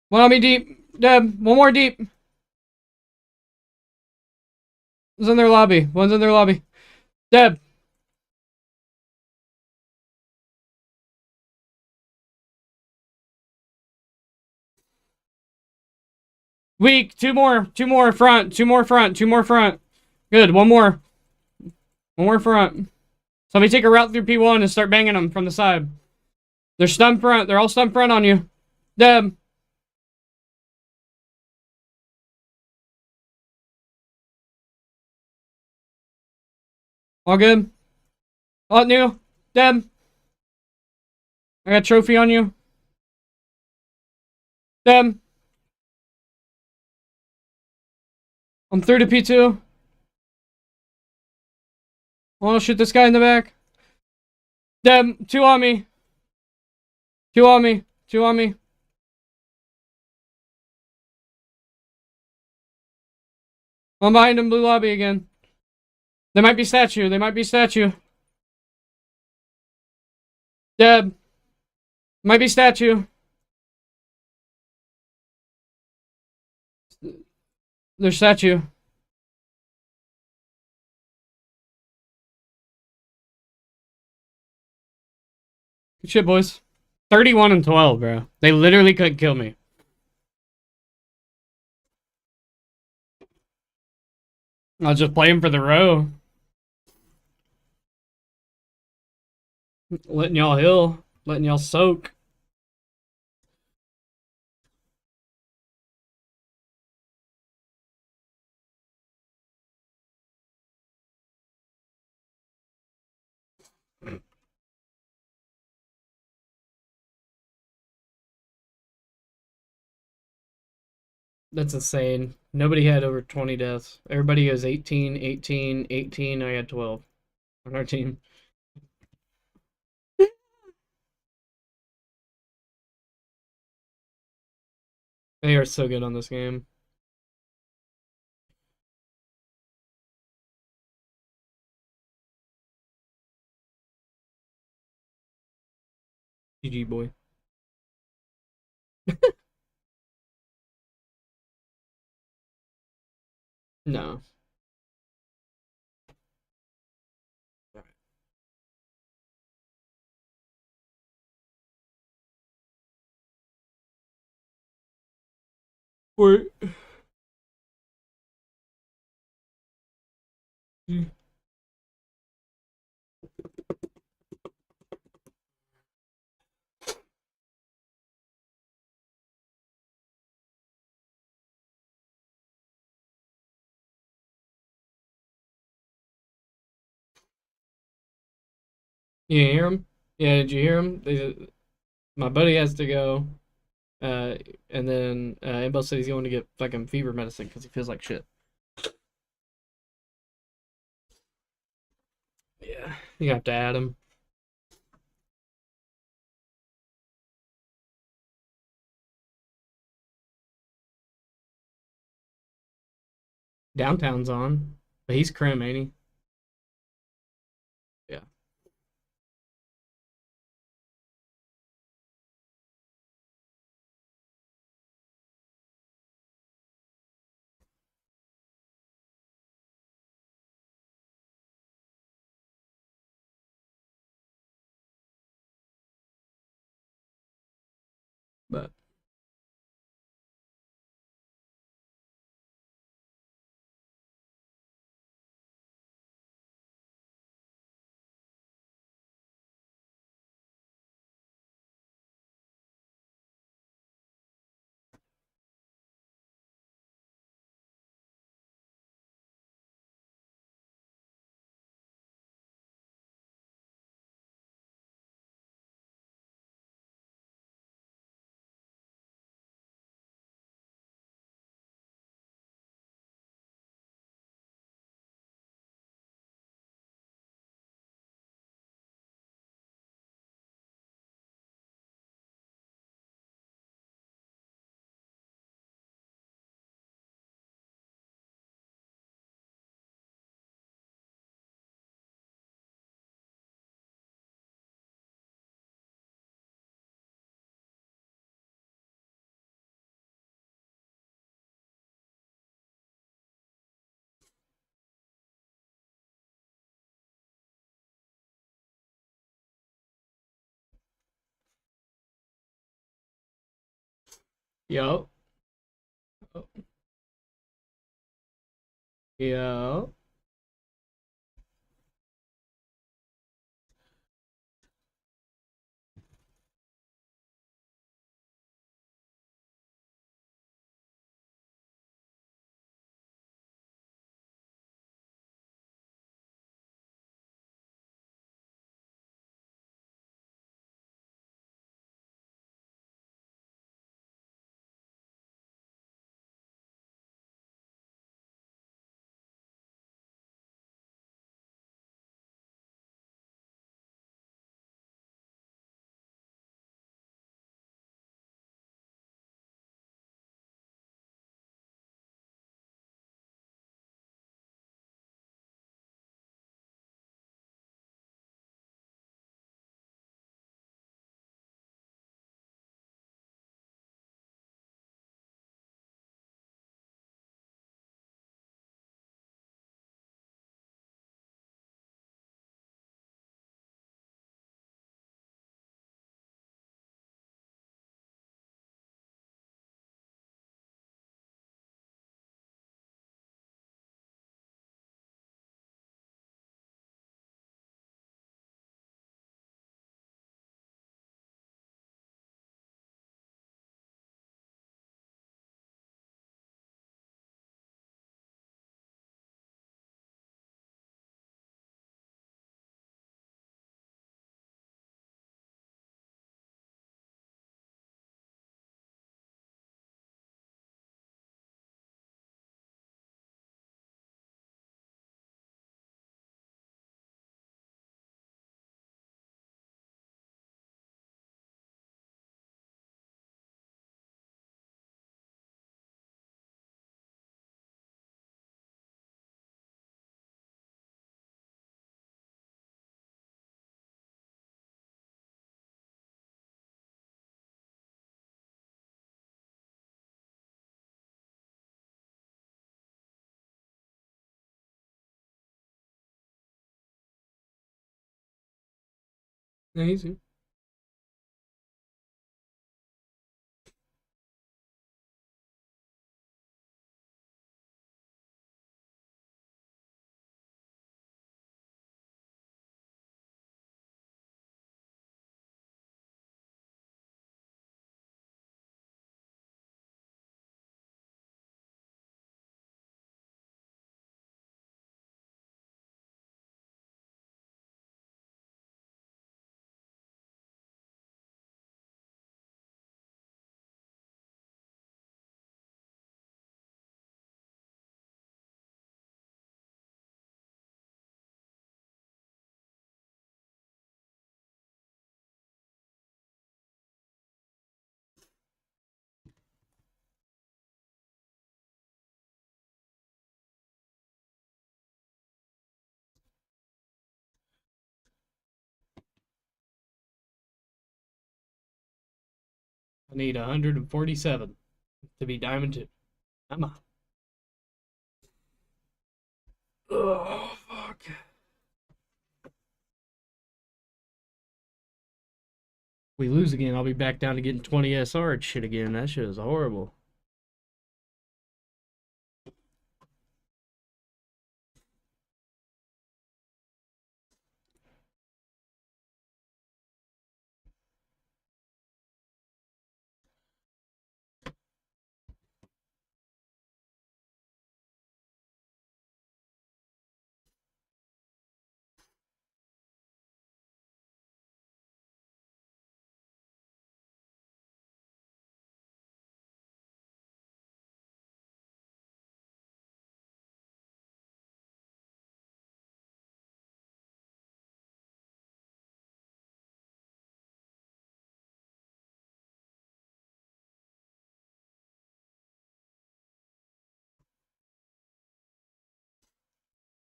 One on me deep. Deb. One more deep. One's in their lobby. One's in their lobby. Deb. Weak. Two more. Two more front. Two more front. Two more front. Good. One more. One more front. Somebody take a route through P1 and start banging them from the side. They're stunned front. They're all stunned front on you. Deb. All good. All new. Deb. I got a trophy on you. Deb. I'm through to P2. Oh, shoot this guy in the back. Deb. Two on me. Two on me. Two on me. I'm behind him, blue lobby again. They might be statue. They might be statue. Deb. Might be statue. There's statue. Good shit, boys. 31 and 12, bro. They literally couldn't kill me. I was just playing for the row. Letting y'all heal. Letting y'all soak. That's insane. Nobody had over 20 deaths. Everybody has 18, 18, 18. I had 12 on our team. They are so good on this game. GG, boy. No. Wait. You hear him? Yeah, did you hear him? My buddy has to go. And then Ambo said he's going to get fucking fever medicine because he feels like shit. Yeah, you have to add him. Downtown's on, but he's Crim, ain't he? Yeah. But yo, yo. Easy. need 147 to be Diamond 2. Come on. Oh, fuck. We lose again, I'll be back down to getting 20 SR shit again. That shit is horrible.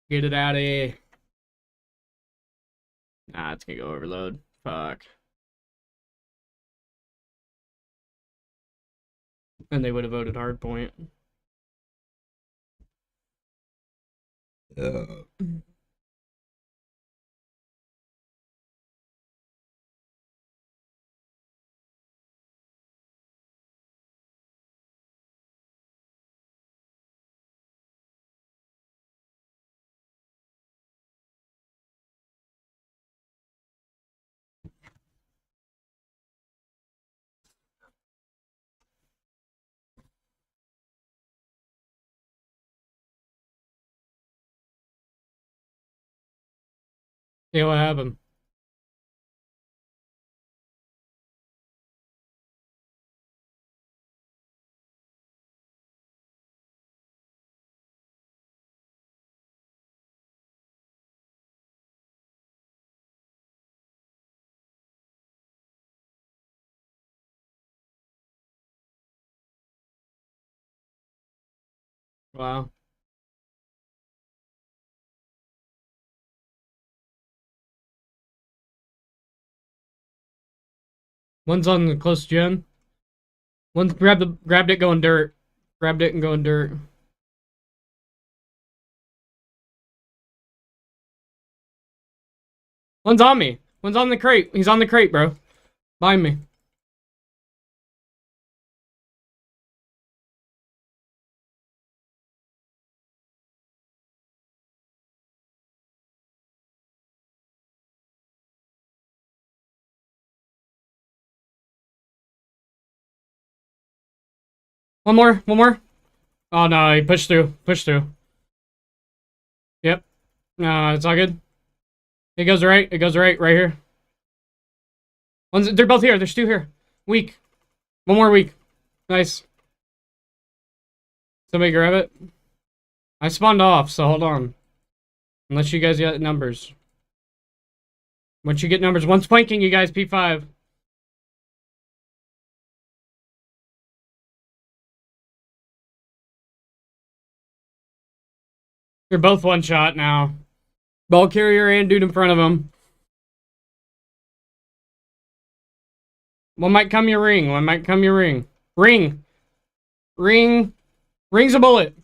Get it out of here. Nah, it's gonna go overload. Fuck. And they would have voted hardpoint. Yeah, what happened? Wow. One's on the close gen. One's grabbed it going dirt. Grabbed it and going dirt. One's on me. One's on the crate. He's on the crate, bro. Behind me. One more. One more. Oh no, he pushed through. Pushed through. Yep. No, it's all good. It goes right. It goes right here. They're both here. There's two here. Weak. One more weak. Nice. Somebody grab it. I spawned off, so hold on. Unless you guys get numbers. Once you get numbers, one's flanking you guys, P5. They're both one shot now. Ball carrier and dude in front of him. One might come your ring. One might come your ring. Ring. Ring. Ring's a bullet.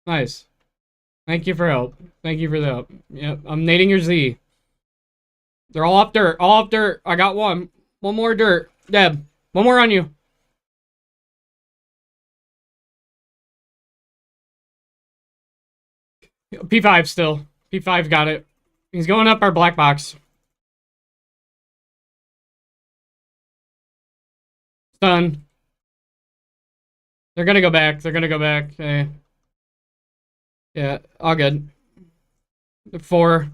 Nice. Thank you for help. Thank you for the help. Yep, I'm nading your Z. They're all up dirt. All up dirt. I got one. One more dirt. Deb. One more on you. P5 still. P5 got it. He's going up our black box. Stun. They're gonna go back. They're gonna go back. Okay. Yeah, all good. 4.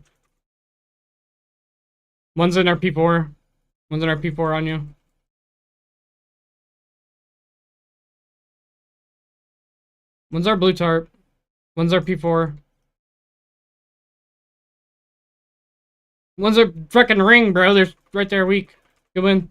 One's in our P4. One's in our P4 on you. One's our blue tarp. One's our P4. One's a freaking ring, bro. There's right there, weak. Good win.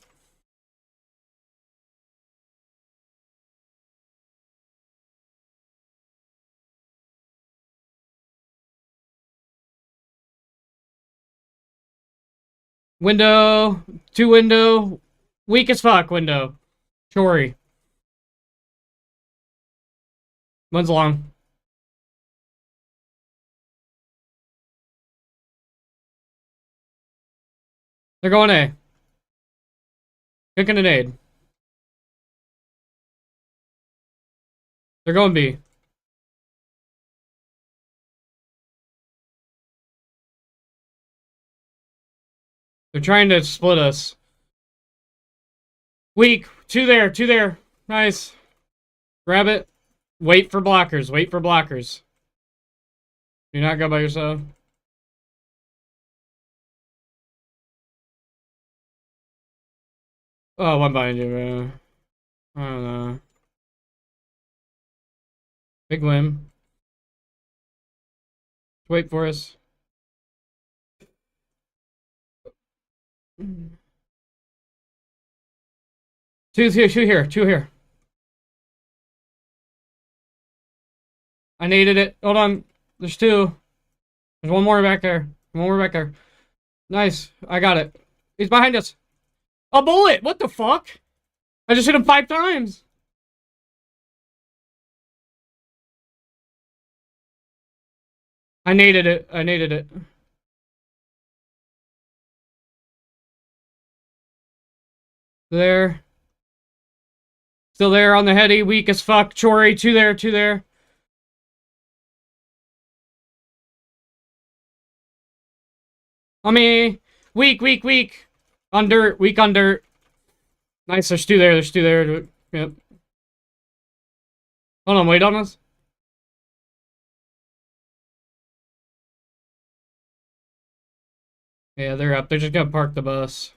Window. 2 window. Weak as fuck, window. Shory. One's long. They're going A. Kicking an aid. They're going B. They're trying to split us. Weak. Two there. Two there. Nice. Grab it. Wait for blockers. Wait for blockers. Do not go by yourself. Oh, one behind you, bro. I don't know. Big win. Wait for us. Two here, two here, two here. I needed it. Hold on. There's two. There's one more back there. One more back there. Nice. I got it. He's behind us. A bullet! What the fuck? I just hit him 5 times. I needed it. I needed it. There. Still there on the heady. Weak as fuck. Chory. Two there. Two there. On me. Weak, weak, weak. On dirt. Weak on dirt. Nice. There's two there. There's two there. Yep. Hold on. Wait on us. Yeah, they're up. They're just gonna park the bus.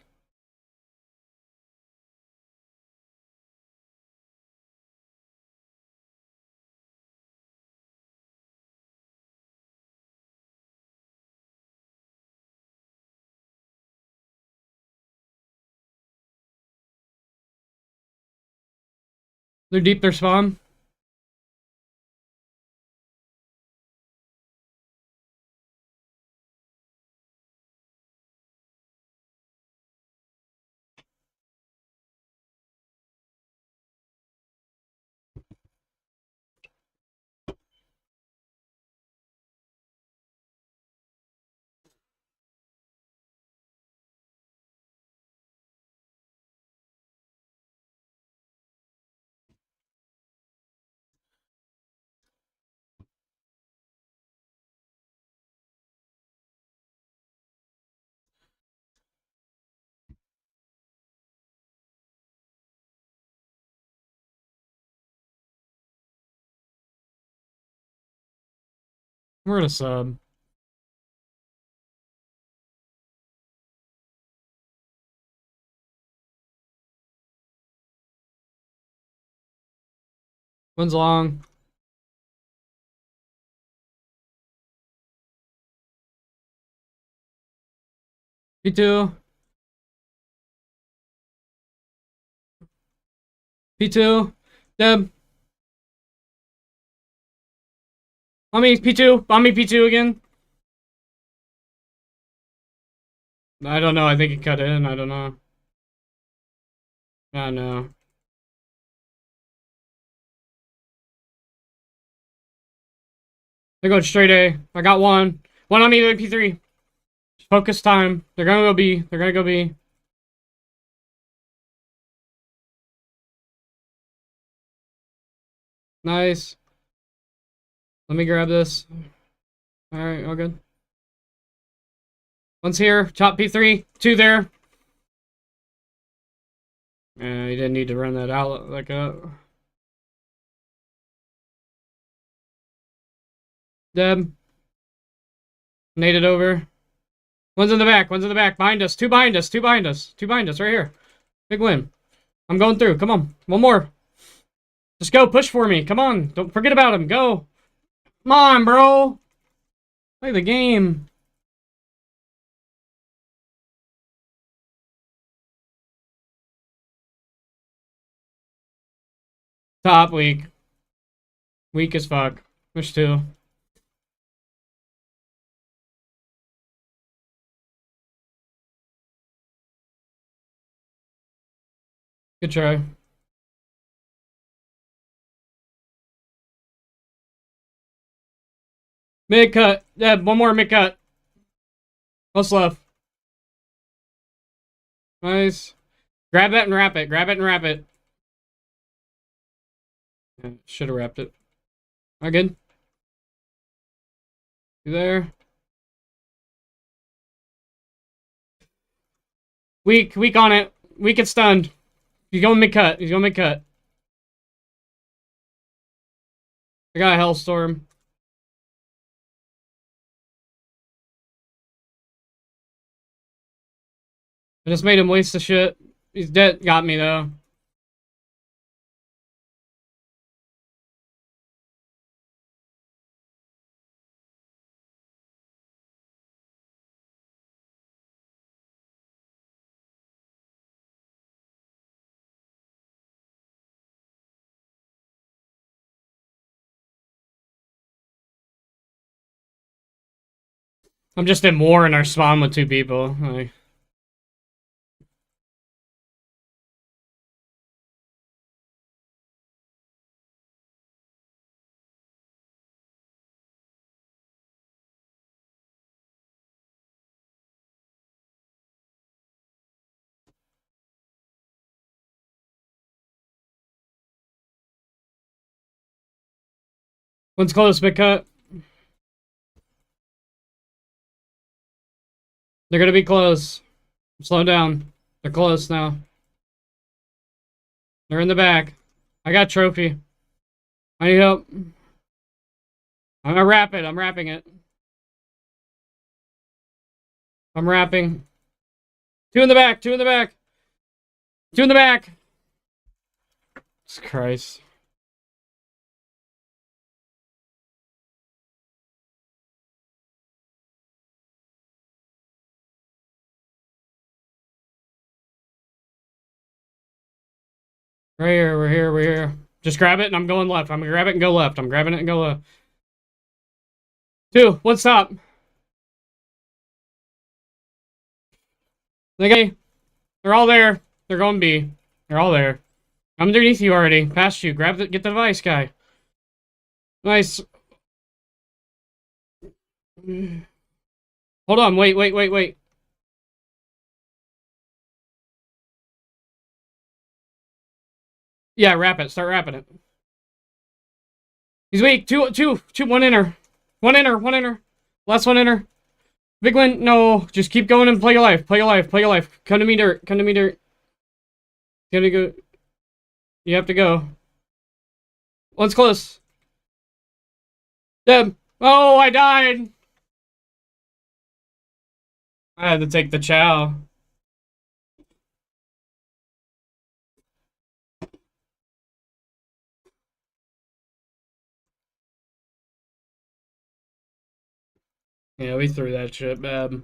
They're deep. Their spawn. We're gonna sub. One's long. P2. P2. Deb. On me, P2. On me, P2 again. I don't know. I think it cut in. I don't know. I don't know. They're going straight A. I got one. One on me, P3. Focus time. They're gonna go B. They're gonna go B. Nice. Let me grab this. Alright, all good. One's here. Top P3. Two there. You didn't need to run that out like a... Deb. Naded over. One's in the back. One's in the back. Behind us. Two behind us. Two behind us. Two behind us. Right here. Big win. I'm going through. Come on. One more. Just go. Push for me. Come on. Don't forget about him. Go. Come on, bro. Play the game. Top weak. Weak as fuck. There's two. Good try. Mid cut. Yeah, one more mid cut. What's left? Nice. Grab that and wrap it. Grab it and wrap it. Yeah, should have wrapped it. All right, good. You there? Weak on it. Weak and stunned. He's going mid cut. He's going mid cut. I got a Hellstorm. I just made him waste the shit. He's dead. Got me though. I'm just in war in our spawn with two people. Like, one's close, mid cut. They're gonna be close. Slow down. They're close now. They're in the back. I got trophy. I need help. I'm gonna wrap it. I'm wrapping it. I'm wrapping. Two in the back. Two in the back. Two in the back. Jesus Christ. Right here. We're here. We're here. Just grab it and I'm going left. I'm gonna grab it and go left. I'm grabbing it and go left. Two. One stop. Okay. They're all there. They're going B. They're all there. I'm underneath you already. Past you. Grab the. Get the device, guy. Nice. Hold on. Wait. Wait. Wait. Wait. Yeah. Wrap it. Start wrapping it. He's weak. Two. One inner. One inner. One inner. Last one inner. Big win. No. Just keep going and play your life. Play your life. Play your life. Come to me, dirt. Come to me, dirt. Gonna go. You have to go. One's close. Deb. Oh, I died. I had to take the chow. Yeah, we threw that shit bad.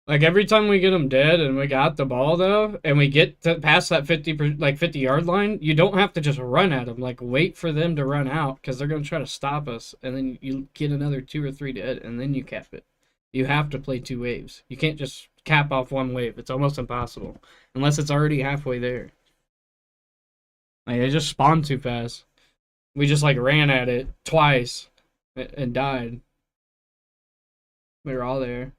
Like every time we get them dead and we got the ball though, and we get to past that 50 yard line, you don't have to just run at them. Like wait for them to run out because they're gonna try to stop us, and then you get another two or three dead, and then you cap it. You have to play two waves. You can't just cap off one wave. It's almost impossible unless it's already halfway there. Like they just spawned too fast. We just like ran at it twice and died. We were all there.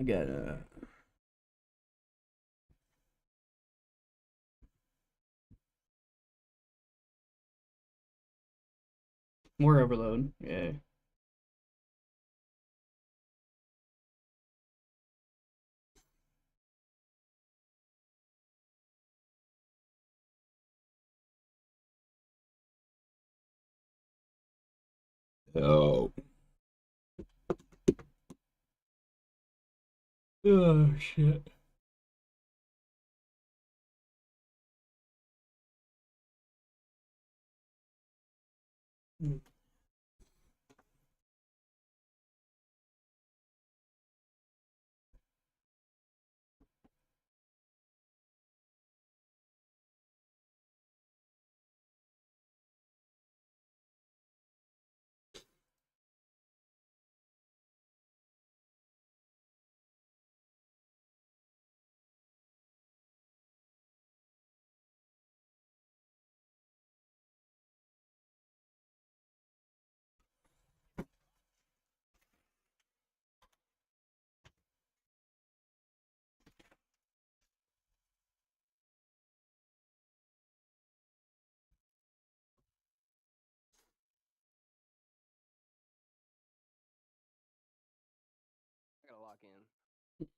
I got more overload. Yeah. Oh. Oh shit.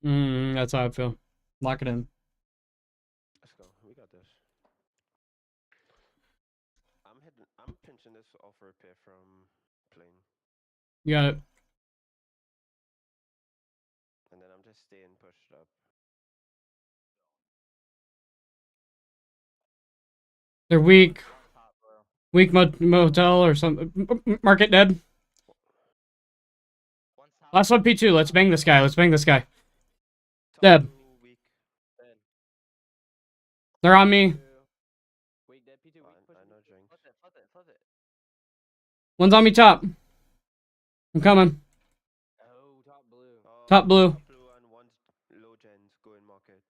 That's how I feel. Lock it in. Let's go. We got this. I'm pinching this off repair from plane. You got it. And then I'm just staying pushed up. They're weak. Top, bro. Weak motel or something. Market dead. One's top. Last one P2. Let's bang this guy. Let's bang this guy. Top Dead. blue, weak. Dead. They're on me. Weak, dead. P2, weak. Push I it. know drinks. Flip it, flip it, flip it. One's on me top. I'm coming. Oh, top blue. Top blue. Top blue and one's low gens going market.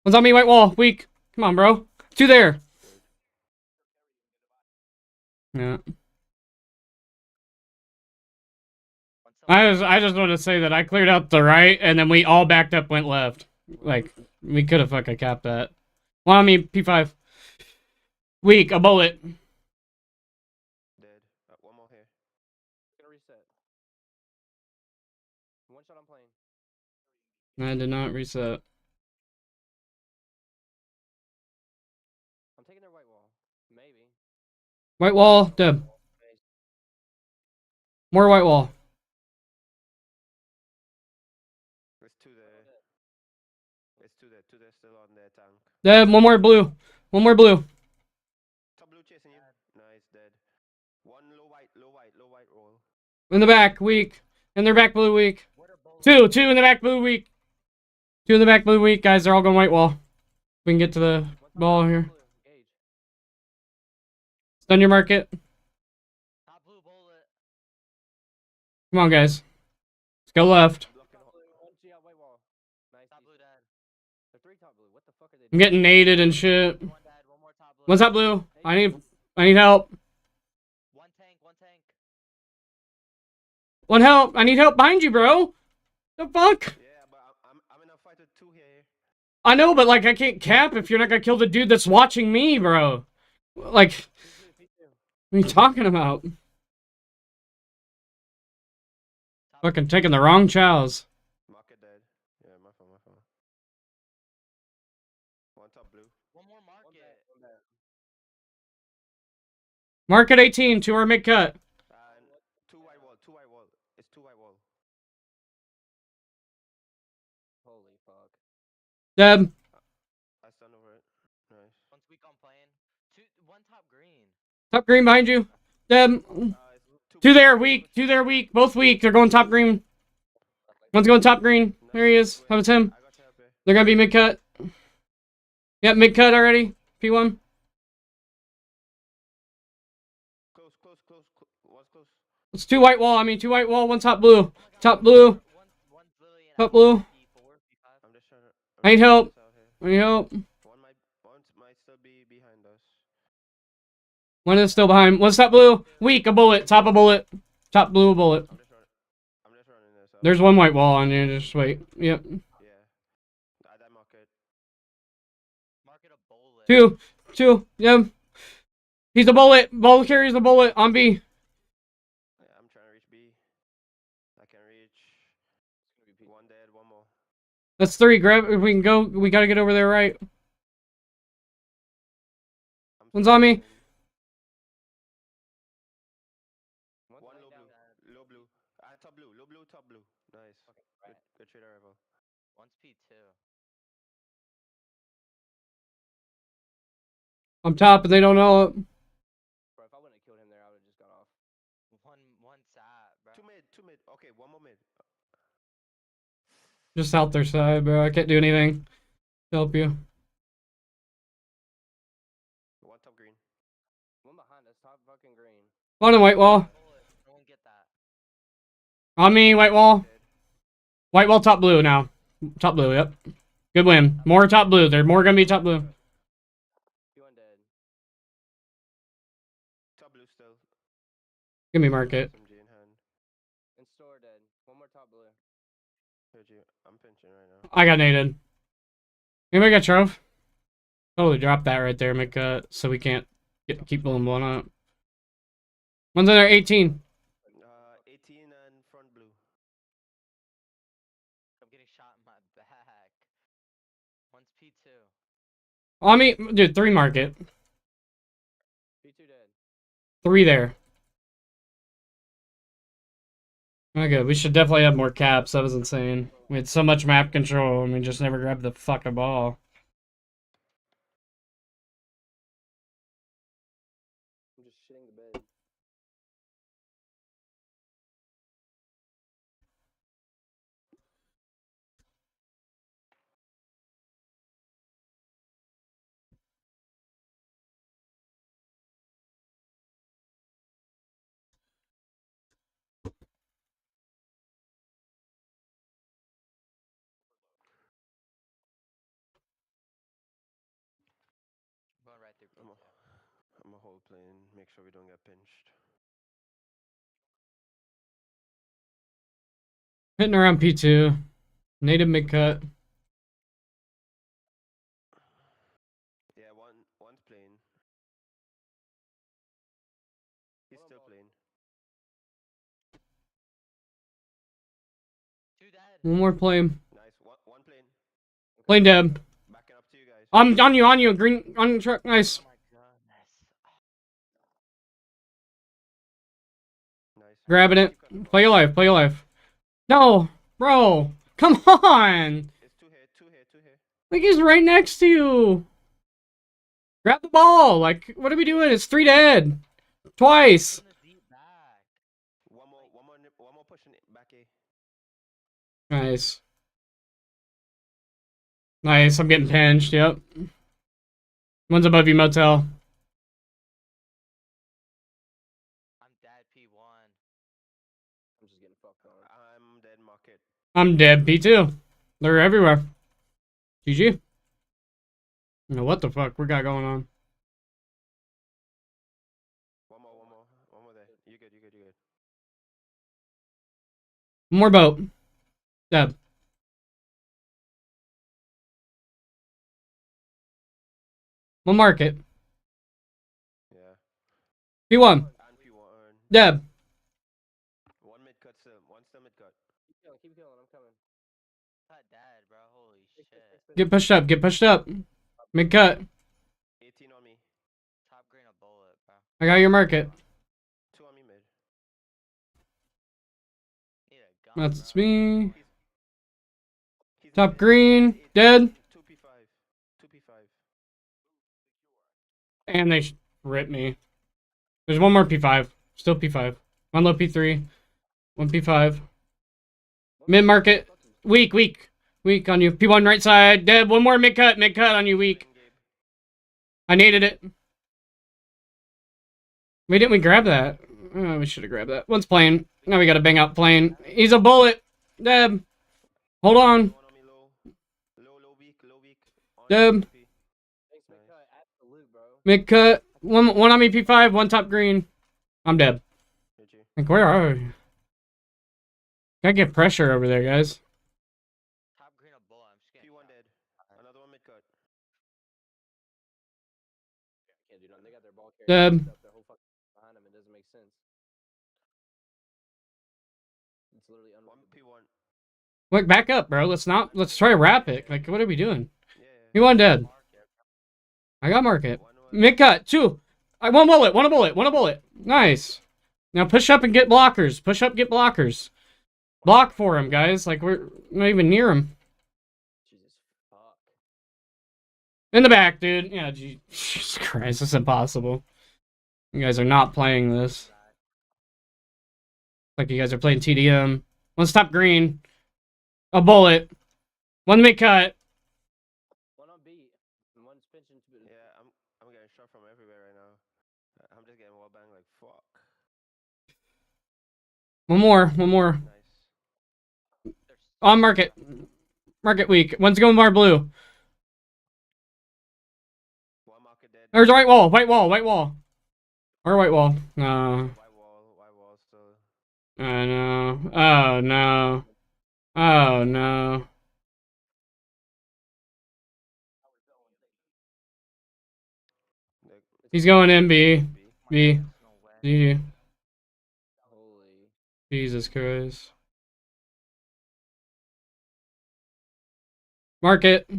One's on me, white wall. Weak. Come on, bro. Two there. Yeah. I just want to say that I cleared out the right, and then we all backed up, went left. Like, we could have fucking capped that. One on me, P5. Weak, a bullet. Dead. One more here. Gonna reset. One shot on plane. I did not reset. I'm taking their white wall. Maybe. White wall, dead. More white wall. There's two there. There's two there. Two there still on their tank. Dead, one more blue. One more blue. Top blue chasing you. Nice, dead. One low white roll. In the back, weak. In their back, blue, weak. Two in the back, blue, weak. Two in the back, blue, weak. Guys, they're all going white wall. We can get to the ball here. Stun your market. Top blue bullet. Come on, guys. Let's go left. Top blue. One G out white wall. Nice. Top blue dead. They're three top blue. What the fuck are they I'm doing? getting naded and shit. One dead. One more top blue. What's up, blue? I need help. One tank. One tank. One help. I need help behind you, bro. The fuck? Yeah, but I'm in a fight with two here. I know, but like I can't cap if you're not gonna kill the dude that's watching me, bro. Like, what are you talking about? Fucking taking the wrong chows. Market dead. Yeah, my phone. One top blue. One more market. Market 18 to our mid cut. And two white wall. It's two white wall. Holy fuck. Dead. I stun over it. Nice. One's weak on plane. One top green. Top green behind you. Dead. It's Two there, weak. Two there, weak. Both weak. They're going top green. One's going top green. There he is. How about him? I got you up here. They're gonna be mid cut. Yep, mid cut already. P1. Close. One's close. It's two white wall. Two white wall. One top blue. Top blue. One's literally Top blue. P4, P5. I'm just trying to. I need help. Out here. I need help. One might still be behind us. One is still behind. What's top blue? Weak. A bullet. Top a bullet. Top blue. A bullet. I'm just running this. There's one white wall on you. Just wait. Yep. Yeah. That market. Market a bullet. Two. Yep. He's a bullet. Ball carries the bullet on B. Yeah, I'm trying to reach B. I can reach. It's gonna be one dead, one more. That's three. Grab. If we can go. We gotta get over there, right? One's on me. One low blue. Top blue. Nice. Okay, Good trader rifle. One's P2. I'm top, and they don't know it. Bro, if I wouldn't have killed him there, I would have just got off. One side, bro. Two mid. Okay, one more mid. Just out their side, bro. I can't do anything to help you. One top green. One behind us, top fucking green. One on white wall. Bullet. No one get that. On me, white wall. Dead. White wall, top blue now. Top blue, yep. Good win. More top blue. They're more gonna be top blue. P1 dead. Top blue still. Give me market. SMG in hand. And store dead. One more top blue. Heard you. I'm pinching right now. I got naded. Anybody got Trove? Totally dropped that right there, make so we can't keep blowing one up. One's in there, 18. 18 and front blue. I mean, dude, 3 market. P2 dead. 3 there. Okay, we should definitely have more caps. That was insane. We had so much map control and we just never grabbed the fucking ball. I'm just shitting the bed. Going right through. I'm a whole plane. Make sure we don't get pinched. Hitting around P2. Native mid cut. Yeah, one's plane. He's still playing. 2 dead. One more plane. Nice. One plane. Plane dead. Backing up to you guys. I'm on you. Green on the truck. Nice. Oh my goodness. Nice. Grabbing it. Keep cutting. Play your life. Play your life. No, bro. Come on. It's two here. Like he's right next to you. Grab the ball. Like, what are we doing? It's 3 dead. Twice. In the deep back. One more pushing it back A. Nice. Nice. I'm getting pinched. Yep. One's above you, motel. I'm dead P1. I'm just getting fucked on. I'm dead market. I'm dead. P2. They're everywhere. GG. You know what the fuck we got going on? One more there. You good. One more boat. Deb. One market. Yeah. P1. And P1. Deb. One mid cut still. One still mid cut. Keep killing. I'm coming. Not dead, bro. Holy shit. Get pushed up. Get pushed up. Mid cut. 18 on me. Top green a bullet, bro. I got your market. 2 on me mid. Need a gun, That's bro. me. He's Top mid. green. 18. Dead. 2P5. 2P5. And they ripped me. There's one more P5. Still P5. One low P3. One P5. Mid market. Weak on you. P1 right side. Dead. One more mid cut on you. Weak. I needed it. Why didn't we grab that? Oh, we should have grabbed that. One's plane. Now we gotta bang out plane. He's a bullet. Deb. Hold on. One on me low weak. On Deb. HP. Thanks, mid cut. Absolute, bro. Mid cut. One on me P5. One top green. I'm dead. GG. Like, where are we? Gotta get pressure over there, guys. Top green a bullet. I'm just getting P1 dead. Another one mid cut. Can't do nothing. They got their ball Deb. up their whole fucking behind them. It doesn't make sense. It's literally One P1. Look, back up, bro. Let's try to wrap it. Like, what are we doing? Yeah. P1 dead. I got market. Mid cut. 2. One a bullet. Nice. Now push up and get blockers. Get blockers. Block for him, guys. Like, we're not even near him. Jesus fuck. In the back, dude. Yeah, Jesus Christ. This is impossible. You guys are not playing this. Like, you guys are playing TDM. One stop green. A bullet. One mid cut. One on B. And one's pinching to it. Yeah, I'm getting shot from everywhere right now. I'm just getting wall bang like fuck. One more. Nice. On market. Market weak. One's going bar blue. One market dead. There's a white wall. Or white wall. No. White wall still. Oh no. Oh no. Oh no. He's going in B. B. No way. GG. Holy. Jesus Christ. Market.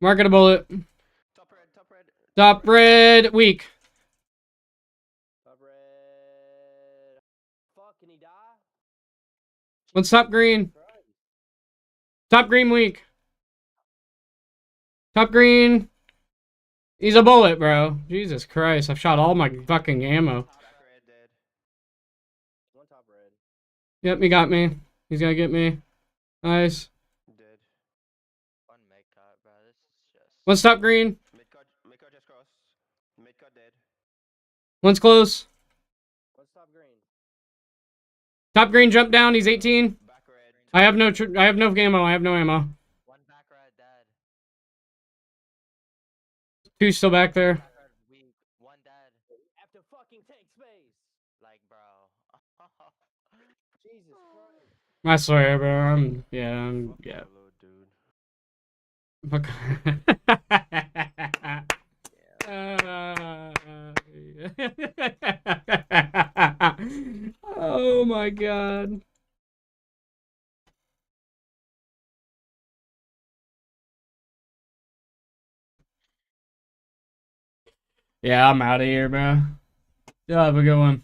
Market a bullet. red. Top red, weak. Top red. Fuck, can he die? What's top green? Christ. Top green, weak. Top green. He's a bullet, bro. Jesus Christ, I've shot all my fucking ammo. Back red dead. One top red. Yep, he got me. He's gonna get me. Nice. Dead. One med cut, bro. This is just. One's top green. Mid cut just cross. Mid cut dead. One's close. What's top green? Top green jumped down. He's 18. Back red. I have no ammo. I have no ammo. One back red dead. Two still back there. Back red weak. One dead. After fucking take space. Like, bro. Jesus Christ. I swear, bro. I'm yeah. Fuck overload, dude. Oh my god. Yeah, I'm out of here, bro. Y'all have a good one.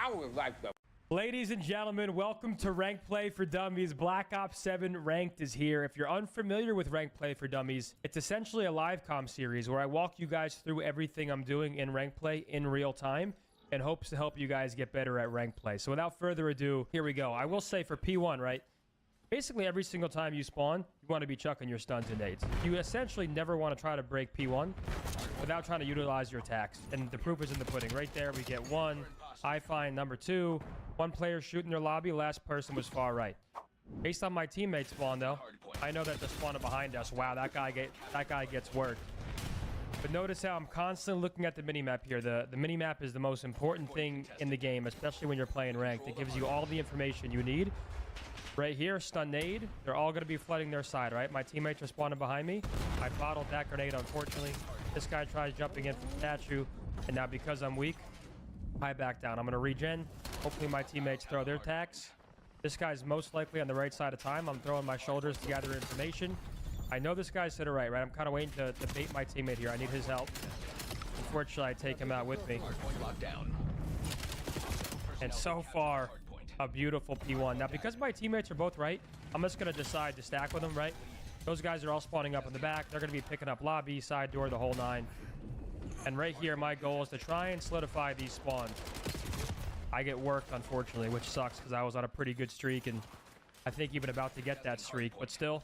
I would like the. Ladies and gentlemen, welcome to Rank Play for Dummies. Black Ops 7 Ranked is here. If you're unfamiliar with Rank Play for Dummies, it's essentially a live comm series where I walk you guys through everything I'm doing in Rank Play in real time in hopes to help you guys get better at Rank Play. So without further ado, here we go. I will say for P1, right? Basically, every single time you spawn, you want to be chucking your stuns and nades. You essentially never want to try to break P1 without trying to utilize your attacks. And the proof is in the pudding. Right there, we get one. I find number two. One player shooting their lobby. Last person was far right. Based on my teammate spawn, though, I know that the spawner behind us. Wow, that guy gets worked. But notice how I'm constantly looking at the minimap here. The minimap is the most important thing in the game, especially when you're playing ranked. It gives you all the information you need. Right here, stun nade. They're all going to be flooding their side, right? My teammates are spawning behind me. I bottled that grenade, unfortunately. This guy tries jumping in from statue, and now because I'm weak, I back down. I'm going to regen. Hopefully my teammates throw their tax. This guy's most likely on the right side of time. I'm throwing my shoulders to gather information. I know this guy's to the right? I'm kind of waiting to bait my teammate here. I need his help. Unfortunately, I take him out with me. And so far, a beautiful P1. Now, because my teammates are both right, I'm just going to decide to stack with them, right? Those guys are all spawning up in the back. They're going to be picking up lobby, side door, the whole nine. And right here, my goal is to try and solidify these spawns. I get worked, unfortunately, which sucks because I was on a pretty good streak and I think even about to get that streak. But still,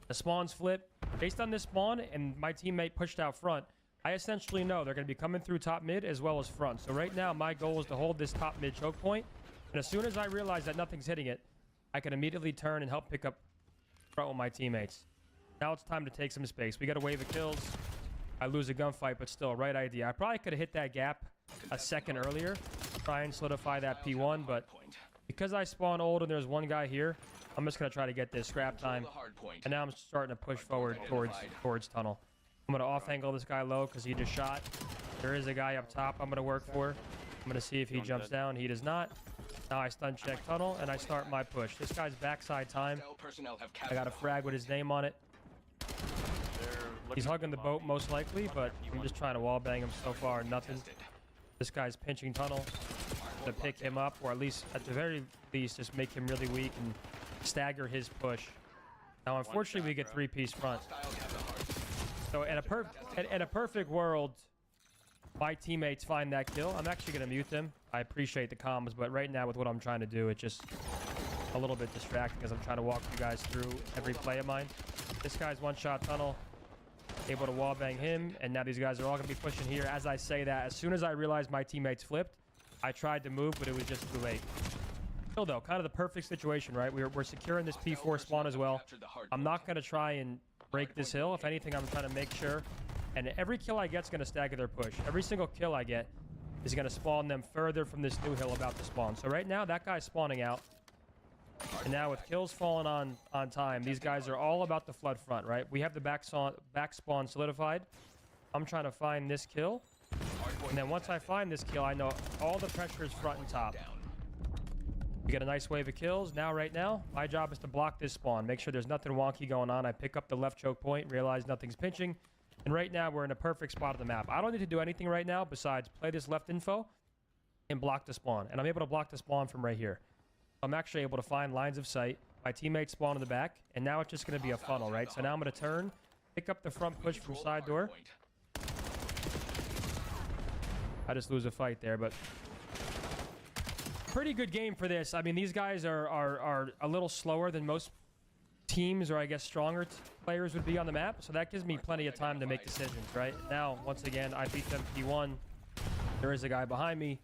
the spawns flip. Based on this spawn and my teammate pushed out front, I essentially know they're going to be coming through top mid as well as front. So right now, my goal is to hold this top mid choke point. And as soon as I realize that nothing's hitting it, I can immediately turn and help pick up front with my teammates. Now it's time to take some space. We got a wave of kills. I lose a gunfight, but still, right idea. I probably could have hit that gap a second earlier, try and solidify that P1, but because I spawn old and there's one guy here, I'm just going to try to get this scrap time. And now I'm starting to push forward towards tunnel. I'm going to off-angle this guy low because he just shot. There is a guy up top I'm going to work for. I'm going to see if he jumps down. He does not. Now I stun check tunnel, and I start my push. This guy's backside time. I got a frag with his name on it. He's hugging the boat, most likely, but I'm just trying to wallbang him so far. Nothing. This guy's pinching tunnel to pick him up, or at least, at the very least, just make him really weak and stagger his push. Now, unfortunately, we get three-piece front. So, in a perfect world, my teammates find that kill. I'm actually going to mute them. I appreciate the comms, but right now with what I'm trying to do, it's just a little bit distracting as I'm trying to walk you guys through every play of mine. This guy's one-shot tunnel. Able to wallbang him, and now these guys are all going to be pushing here. As I say that, as soon as I realized my teammates flipped, I tried to move, but it was just too late. Still, though, kind of the perfect situation, right? We're securing this P4 spawn as well. I'm not going to try and break this hill. If anything, I'm trying to make sure. And every kill I get is going to stagger their push. Every single kill I get is going to spawn them further from this new hill about to spawn. So right now, that guy's spawning out. And now with kills falling on time, these guys are all about the flood front, right? We have the back spawn solidified. I'm trying to find this kill. And then once I find this kill, I know all the pressure is front and top. We get a nice wave of kills. Now, right now, my job is to block this spawn. Make sure there's nothing wonky going on. I pick up the left choke point, realize nothing's pinching. And right now, we're in a perfect spot of the map. I don't need to do anything right now besides play this left info and block the spawn. And I'm able to block the spawn from right here. I'm actually able to find lines of sight. My teammates spawn in the back, and now it's just going to be a funnel, right? So now I'm going to turn, pick up the front push from side door. I just lose a fight there, but pretty good game for this. I mean, these guys are a little slower than most teams, or I guess stronger players would be on the map. So that gives me plenty of time to make decisions, right? Now, once again, I beat them P1. There is a guy behind me.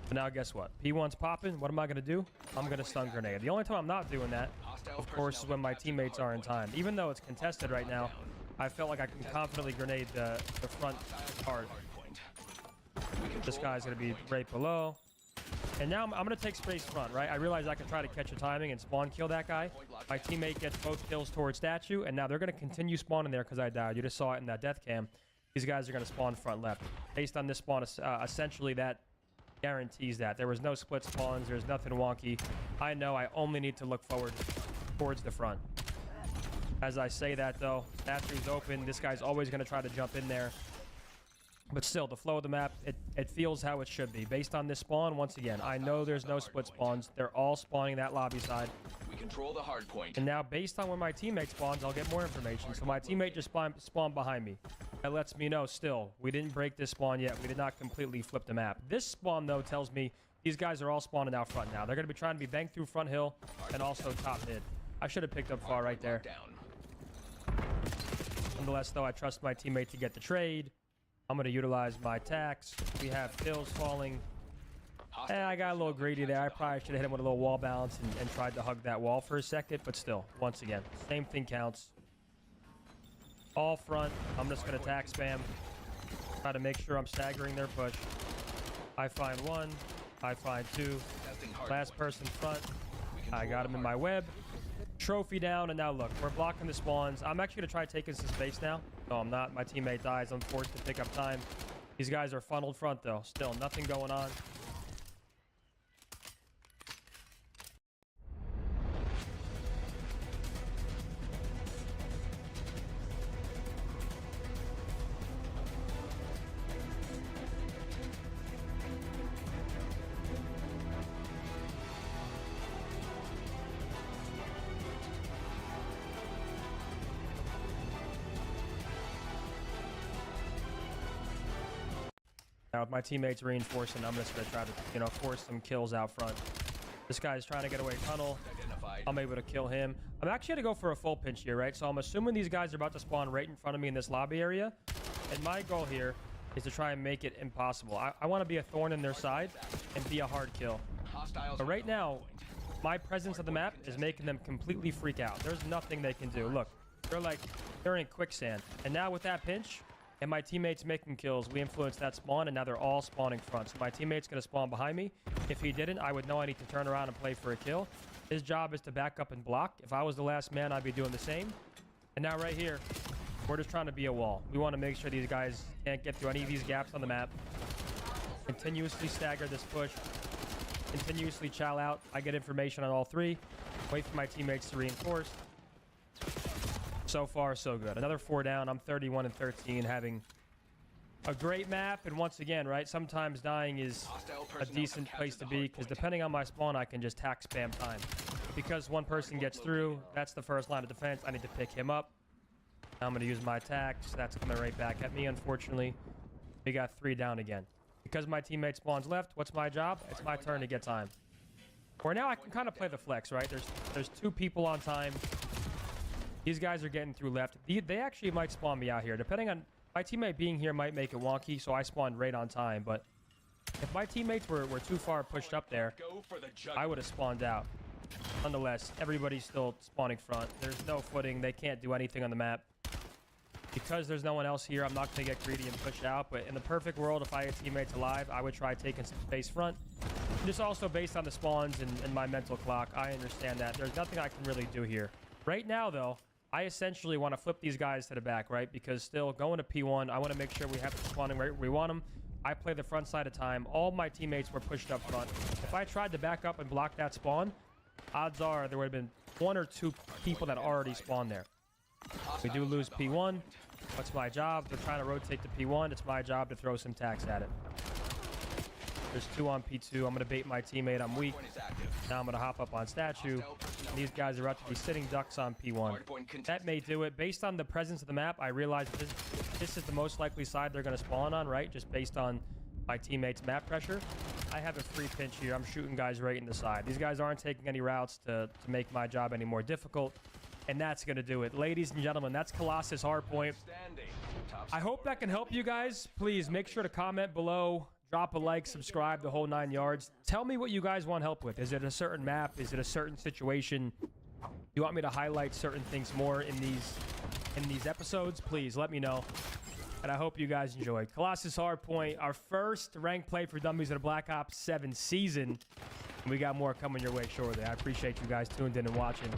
But now guess what? P1's popping. What am I going to do? I'm going to stun grenade. The only time I'm not doing that, of course, is when my teammates are in time. Even though it's contested right now, I felt like I can confidently grenade the front part. This guy's going to be right below. And now I'm going to take space front, right? I realize I can try to catch a timing and spawn kill that guy. My teammate gets both kills towards statue, and now they're going to continue spawning there because I died. You just saw it in that death cam. These guys are going to spawn front left. Based on this spawn, essentially that guarantees that. There was no split spawns. There's nothing wonky. I know I only need to look forward towards the front. As I say that, though, statue's open. This guy's always going to try to jump in there. But still, the flow of the map, it feels how it should be. Based on this spawn, once again, I know there's no split spawns. They're all spawning that lobby side. We control the hard point. And now, based on where my teammate spawns, I'll get more information. So my teammate just spawned behind me. That lets me know still, we didn't break this spawn yet. We did not completely flip the map. This spawn, though, tells me these guys are all spawning out front now. They're going to be trying to be banked through front hill and also top mid. I should have picked up far right there. Nonetheless, though, I trust my teammate to get the trade. I'm going to utilize my tax. We have kills falling. And I got a little greedy there. I probably should have hit him with a little wall balance and tried to hug that wall for a second. But still, once again, same thing counts. All front. I'm just going to tax spam. Try to make sure I'm staggering their push. I find one. I find two. Last person front. I got him in my web. Trophy down, and now look, we're blocking the spawns. I'm actually going to try taking some space now. No, I'm not. My teammate dies. I'm forced to pick up time. These guys are funneled front, though. Still, nothing going on. Now with my teammates reinforcing, I'm just going to try to, force some kills out front. This guy's trying to get away tunnel. I'm able to kill him. I'm actually going to go for a full pinch here, right? So I'm assuming these guys are about to spawn right in front of me in this lobby area. And my goal here is to try and make it impossible. I want to be a thorn in their side and be a hard kill. But right now, my presence of the map is making them completely freak out. There's nothing they can do. Look, they're in quicksand. And now with that pinch, and my teammates making kills, we influenced that spawn, and now they're all spawning front. So my teammate's going to spawn behind me. If he didn't, I would know I need to turn around and play for a kill. His job is to back up and block. If I was the last man, I'd be doing the same. And now right here, we're just trying to be a wall. We want to make sure these guys can't get through any of these gaps on the map. Continuously stagger this push. Continuously chow out. I get information on all three. Wait for my teammates to reinforce. So far, so good. Another 4 down. I'm 31 and 13, having a great map. And once again, right, sometimes dying is a decent place to be, because depending on my spawn, I can just tack spam time. Because one person gets through, that's the first line of defense. I need to pick him up. I'm going to use my tax. That's coming right back at me, unfortunately. We got 3 down again. Because my teammate spawns left, what's my job? It's my turn to get time. Or now I can kind of play the flex, right? There's 2 people on time. These guys are getting through left. They actually might spawn me out here. Depending on my teammate being here might make it wonky, so I spawned right on time. But if my teammates were too far pushed up there, I would have spawned out. Nonetheless, everybody's still spawning front. There's no footing. They can't do anything on the map. Because there's no one else here, I'm not going to get greedy and push out. But in the perfect world, if I had teammates alive, I would try taking some space front. Just also based on the spawns and my mental clock, I understand that. There's nothing I can really do here. Right now, though, I essentially want to flip these guys to the back, right? Because still going to P1, I want to make sure we have the spawning right where we want them. I play the front side of time. All my teammates were pushed up front. If I tried to back up and block that spawn, odds are there would have been 1 or 2 people that already spawned there. We do lose P1. What's my job? They're trying to rotate to P1. It's my job to throw some tax at it. There's 2 on P2. I'm going to bait my teammate. I'm weak. Now I'm going to hop up on statue. These guys are about to be sitting ducks on P1. That may do it. Based on the presence of the map, I realize this is the most likely side they're going to spawn on, right? Just based on my teammates' map pressure. I have a free pinch here. I'm shooting guys right in the side. These guys aren't taking any routes to make my job any more difficult. And that's going to do it. Ladies and gentlemen, that's Colossus Hardpoint. I hope that can help you guys. Please make sure to comment below. Drop a like, subscribe, the whole 9 yards. Tell me what you guys want help with. Is it a certain map? Is it a certain situation? You want me to highlight certain things more in these episodes? Please let me know. And I hope you guys enjoyed. Colossus Hardpoint, our first ranked play for dummies in the Black Ops 7 season. And we got more coming your way shortly. I appreciate you guys tuned in and watching.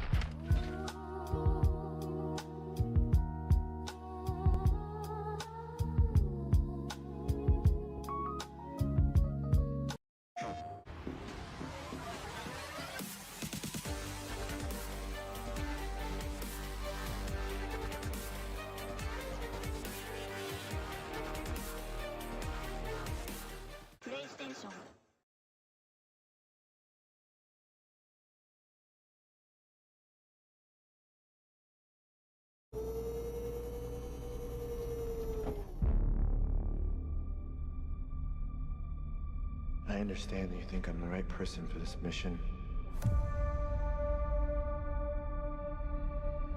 I understand that you think I'm the right person for this mission.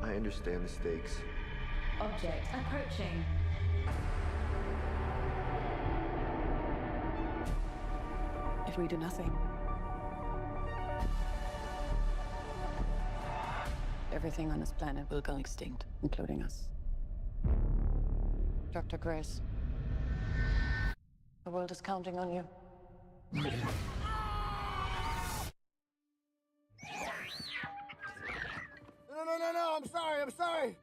I understand the stakes. Object approaching. If we do nothing, everything on this planet will go extinct, including us. Dr. Grace, the world is counting on you. No, I'm sorry.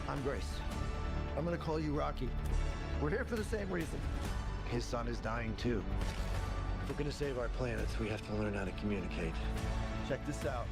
I'm Grace. I'm gonna call you Rocky. We're here for the same reason. His son is dying too. If we're gonna save our planets, we have to learn how to communicate. Check this out.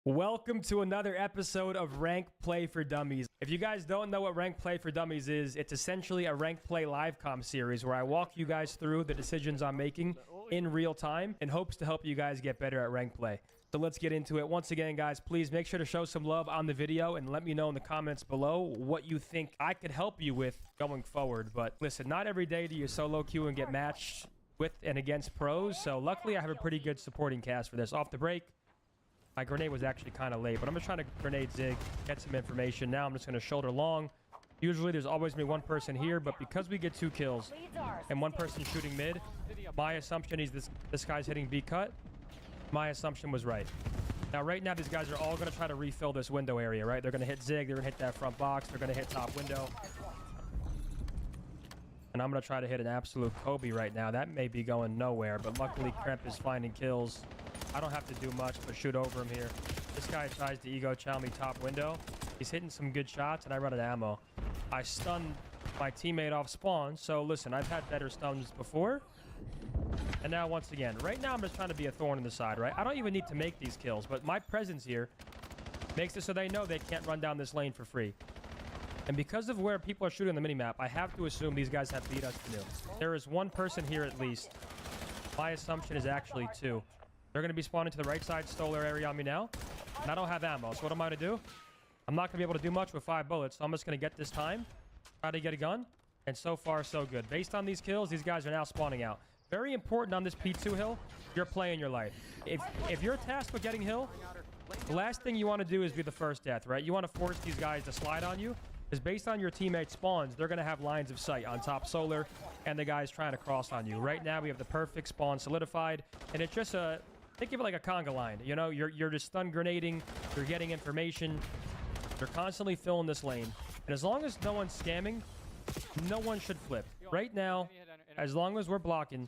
Welcome to another episode of Rank Play for Dummies. If you guys don't know what Rank Play for Dummies is, it's essentially a Rank Play live comm series where I walk you guys through the decisions I'm making in real time in hopes to help you guys get better at Rank Play. So let's get into it. Once again, guys, please make sure to show some love on the video and let me know in the comments below what you think I could help you with going forward. But listen, not every day do you solo queue and get matched with and against pros. So luckily, I have a pretty good supporting cast for this. Off the break, my grenade was actually kind of late, but I'm just trying to grenade zig, get some information. Now I'm just going to shoulder long. Usually there's always going to be one person here, but because we get 2 kills and one person shooting mid, my assumption is this guy's hitting B cut. My assumption was right. Now, right now, these guys are all going to try to refill this window area, right? They're going to hit zig. They're going to hit that front box. They're going to hit top window. And I'm going to try to hit an absolute Kobe right now. That may be going nowhere, but luckily, Kremp is finding kills. I don't have to do much but shoot over him here. This guy tries to ego chow me top window. He's hitting some good shots, and I run out of ammo. I stunned my teammate off spawn. So, listen, I've had better stuns before. And now, once again, right now, I'm just trying to be a thorn in the side, right? I don't even need to make these kills, but my presence here makes it so they know they can't run down this lane for free. And because of where people are shooting on the minimap, I have to assume these guys have beat us to new. There is one person here at least. My assumption is actually 2. They're going to be spawning to the right side Stolar area on me now. And I don't have ammo, so what am I to do? I'm not going to be able to do much with 5 bullets, so I'm just going to get this time, try to get a gun, and so far, so good. Based on these kills, these guys are now spawning out. Very important on this P2 hill, you're playing your life. If you're tasked with getting hill, the last thing you want to do is be the first death, right? You want to force these guys to slide on you, because based on your teammate spawns, they're going to have lines of sight on top Solar and the guys trying to cross on you. Right now, we have the perfect spawn solidified, and it's just a... Think of it like a conga line. You know, you're just stun grenading, you're getting information, you're constantly filling this lane. And as long as no one's scamming, no one should flip. Right now, as long as we're blocking,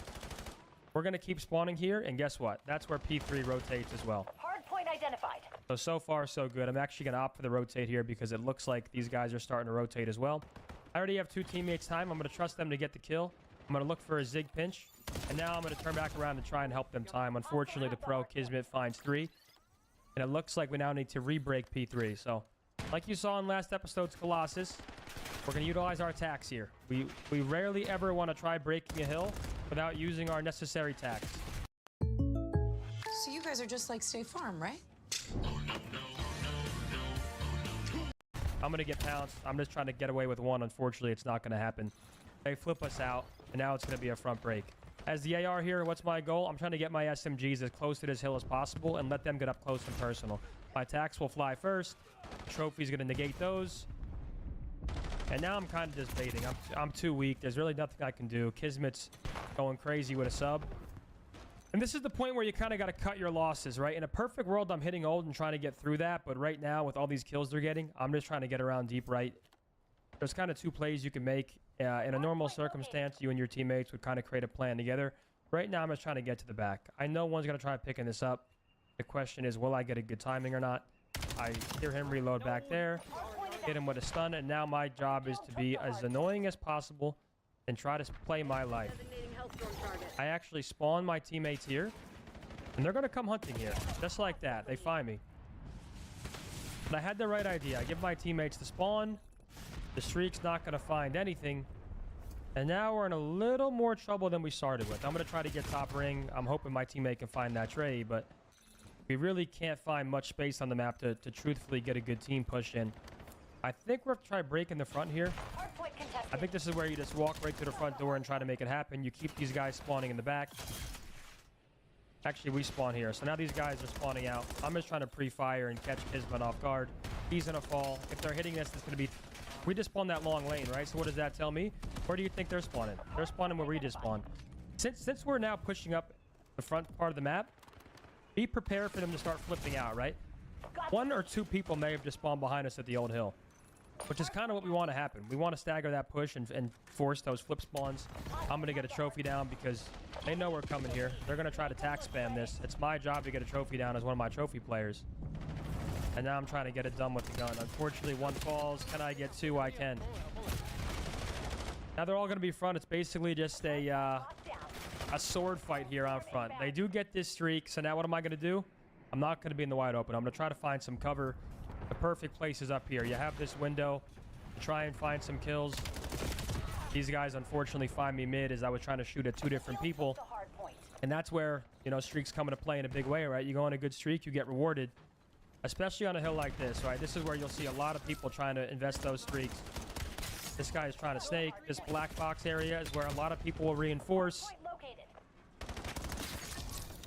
we're going to keep spawning here. And guess what? That's where P3 rotates as well. Hardpoint identified. So far, so good. I'm actually going to opt for the rotate here because it looks like these guys are starting to rotate as well. I already have 2 teammates time. I'm going to trust them to get the kill. I'm going to look for a zig pinch. And now I'm going to turn back around and try and help them time. Unfortunately, the pro Kismet finds 3. And it looks like we now need to re-break P3. So, like you saw in last episode's Colossus, we're going to utilize our attacks here. We rarely ever want to try breaking a hill without using our necessary tacks. So you guys are just like State Farm, right? I'm going to get pounced. I'm just trying to get away with 1. Unfortunately, it's not going to happen. They flip us out, and now it's going to be a front break. As the AR here, what's my goal? I'm trying to get my SMGs as close to this hill as possible and let them get up close and personal. My attacks will fly first. Trophy's going to negate those. And now I'm kind of just baiting. I'm too weak. There's really nothing I can do. Kismet's going crazy with a sub. And this is the point where you kind of got to cut your losses, right? In a perfect world, I'm hitting ult and trying to get through that. But right now, with all these kills they're getting, I'm just trying to get around deep right. There's kind of 2 plays you can make. In a normal circumstance, you and your teammates would kind of create a plan together. Right now, I'm just trying to get to the back. I know one's going to try picking this up. The question is, will I get a good timing or not? I hear him reload back there. Hit him with a stun, and now my job is to be as annoying as possible and try to play my life. I actually spawn my teammates here, and they're going to come hunting here. Just like that. They find me. But I had the right idea. I give my teammates the spawn. The streak's not going to find anything. And now we're in a little more trouble than we started with. I'm going to try to get top ring. I'm hoping my teammate can find that trade, but we really can't find much space on the map to truthfully get a good team push in. I think we're going to try breaking the front here. I think this is where you just walk right to the front door and try to make it happen. You keep these guys spawning in the back. Actually, we spawn here. So now these guys are spawning out. I'm just trying to pre-fire and catch Kismet off guard. He's going to fall. If they're hitting this, it's going to be... We just spawned that long lane, right? So what does that tell me? Where do you think they're spawning? They're spawning where we just spawned. Since we're now pushing up the front part of the map, be prepared for them to start flipping out, right? 1 or 2 people may have just spawned behind us at the old hill, which is kind of what we want to happen. We want to stagger that push and force those flip spawns. I'm going to get a trophy down because they know we're coming here. They're going to try to tack spam this. It's my job to get a trophy down as one of my trophy players. And now I'm trying to get it done with the gun. Unfortunately, 1 falls. Can I get 2? I can. Now they're all going to be front. It's basically just a sword fight here on front. They do get this streak. So now what am I going to do? I'm not going to be in the wide open. I'm going to try to find some cover. The perfect place is up here. You have this window to try and find some kills. These guys unfortunately find me mid as I was trying to shoot at 2 different people. And that's where, you know, streaks come into play in a big way, right? You go on a good streak, you get rewarded. Especially on a hill like this, right? This is where you'll see a lot of people trying to invest those streaks. This guy is trying to snake. This black box area is where a lot of people will reinforce.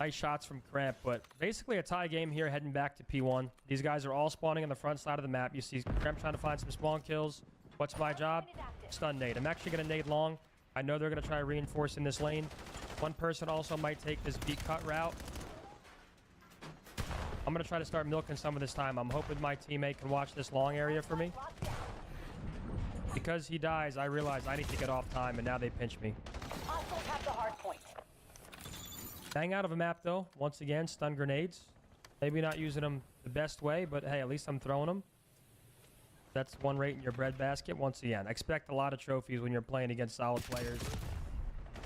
Nice shots from Cramp, but basically a tie game here heading back to P1. These guys are all spawning on the front side of the map. You see Cramp trying to find some spawn kills. What's my job? Stun nade. I'm actually going to nade long. I know they're going to try to reinforce in this lane. One person also might take this B cut route. I'm going to try to start milking some of this time. I'm hoping my teammate can watch this long area for me. Because he dies, I realize I need to get off time, and now they pinch me. Bang out of a map, though. Once again, stun grenades. Maybe not using them the best way, but hey, at least I'm throwing them. That's 1 rate in your breadbasket. Once again, expect a lot of trophies when you're playing against solid players.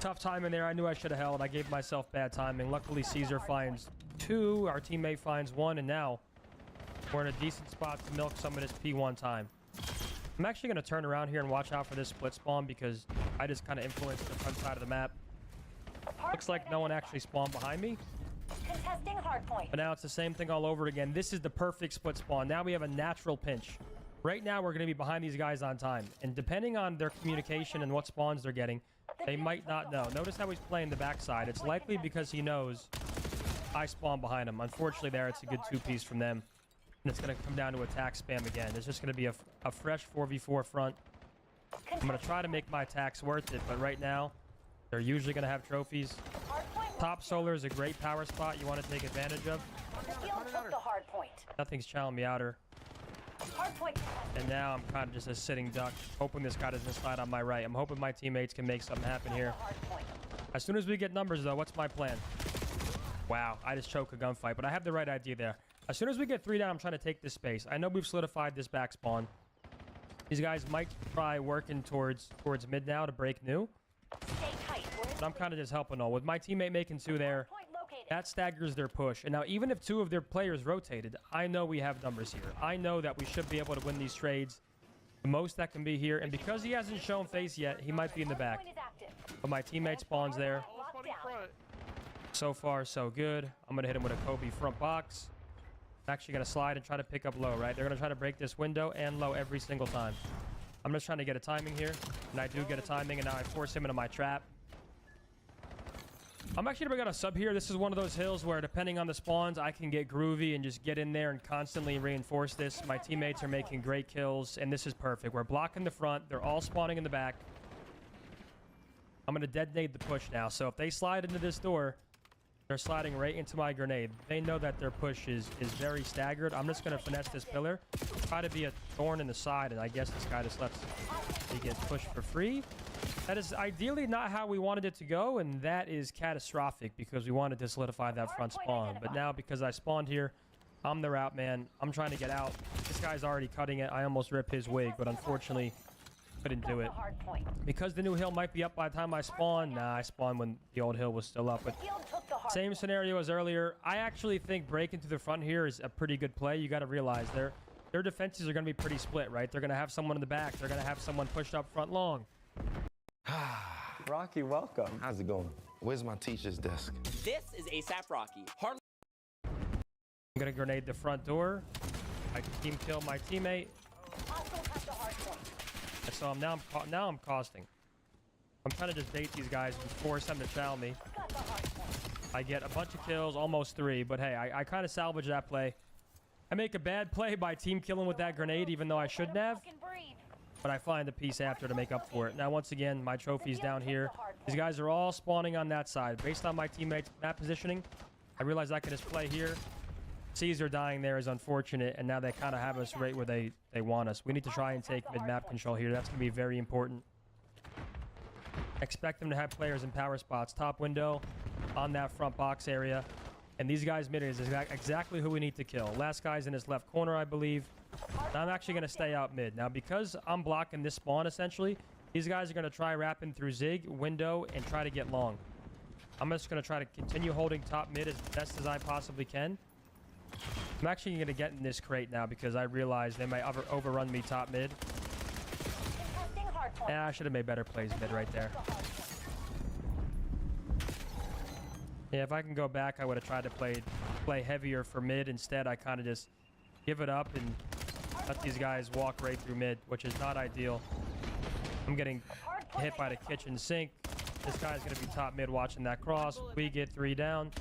Tough time in there. I knew I should have held. I gave myself bad timing. Luckily, Caesar finds 2. Our teammate finds 1, and now we're in a decent spot to milk some of this P1 time. I'm actually going to turn around here and watch out for this split spawn because I just kind of influenced the front side of the map. Looks like no one actually spawned behind me. Contesting hardpoint. But now it's the same thing all over again. This is the perfect split spawn. Now we have a natural pinch. Right now we're going to be behind these guys on time. And depending on their communication and what spawns they're getting, they might not know. Notice how he's playing the backside. It's likely because he knows I spawn behind him. Unfortunately there, it's a good 2-piece from them. And it's going to come down to attack spam again. It's just going to be a fresh 4v4 front. I'm going to try to make my attacks worth it, but right now, they're usually going to have trophies. Top solar is a great power spot you want to take advantage of. Nothing's challenging me outer. And now I'm kind of just a sitting duck, hoping this guy doesn't slide on my right. I'm hoping my teammates can make something happen here. As soon as we get numbers, though, what's my plan? Wow, I just choked a gunfight, but I have the right idea there. As soon as we get 3 down, I'm trying to take this space. I know we've solidified this back spawn. These guys might try working towards mid now to break new. But I'm kind of just helping all. With my teammate making 2 there, that staggers their push. And now even if 2 of their players rotated, I know we have numbers here. I know that we should be able to win these trades. The most that can be here. And because he hasn't shown face yet, he might be in the back. But my teammate spawns there. So far, so good. I'm going to hit him with a Kobe front box. I'm actually going to slide and try to pick up low, right? They're going to try to break this window and low every single time. I'm just trying to get a timing here. And I do get a timing, and now I force him into my trap. I'm actually going to bring out a sub here. This is one of those hills where, depending on the spawns, I can get groovy and just get in there and constantly reinforce this. My teammates are making great kills, and this is perfect. We're blocking the front. They're all spawning in the back. I'm going to detonate the push now. So if they slide into this door, they're sliding right into my grenade. They know that their push is very staggered. I'm just going to finesse this pillar, try to be a thorn in the side, and I guess this guy just lets me get pushed for free. That is ideally not how we wanted it to go, and that is catastrophic because we wanted to solidify that front spawn. But now, because I spawned here, I'm the route man. I'm trying to get out. This guy's already cutting it. I almost ripped his wig, but unfortunately, couldn't do it. Because the new hill might be up by the time I spawn. Nah, I spawned when the old hill was still up. But same scenario as earlier. I actually think breaking to the front here is a pretty good play. You got to realize their defenses are going to be pretty split, right? They're going to have someone in the back. They're going to have someone pushed up front long. Rocky, welcome. How's it going? Where's my teacher's desk? This is ASAP Rocky. I'm going to grenade the front door. I team kill my teammate. So now I'm costing. I'm trying to just bait these guys and force them to chow me. I get a bunch of kills, almost 3, but hey, I kind of salvage that play. I make a bad play by team killing with that grenade, even though I shouldn't have. But I find a piece after to make up for it. Now, once again, my trophy's down here. These guys are all spawning on that side. Based on my teammates' map positioning, I realize I can just play here. Caesar dying there is unfortunate, and now they kind of have us right where they want us. We need to try and take mid-map control here. That's going to be very important. Expect them to have players in power spots. Top window on that front box area. And these guys mid is exactly who we need to kill. Last guy's in his left corner, I believe. Now I'm actually going to stay out mid. Now, because I'm blocking this spawn, essentially, these guys are going to try wrapping through Zig, window, and try to get long. I'm just going to try to continue holding top mid as best as I possibly can. I'm actually going to get in this crate now because I realize they might overrun me top mid. Yeah, I should have made better plays mid right there. Yeah, if I can go back, I would have tried to play heavier for mid. Instead, I kind of just give it up and let these guys walk right through mid, which is not ideal. I'm getting hit by the kitchen sink. This guy's going to be top mid watching that cross. We get 3 down.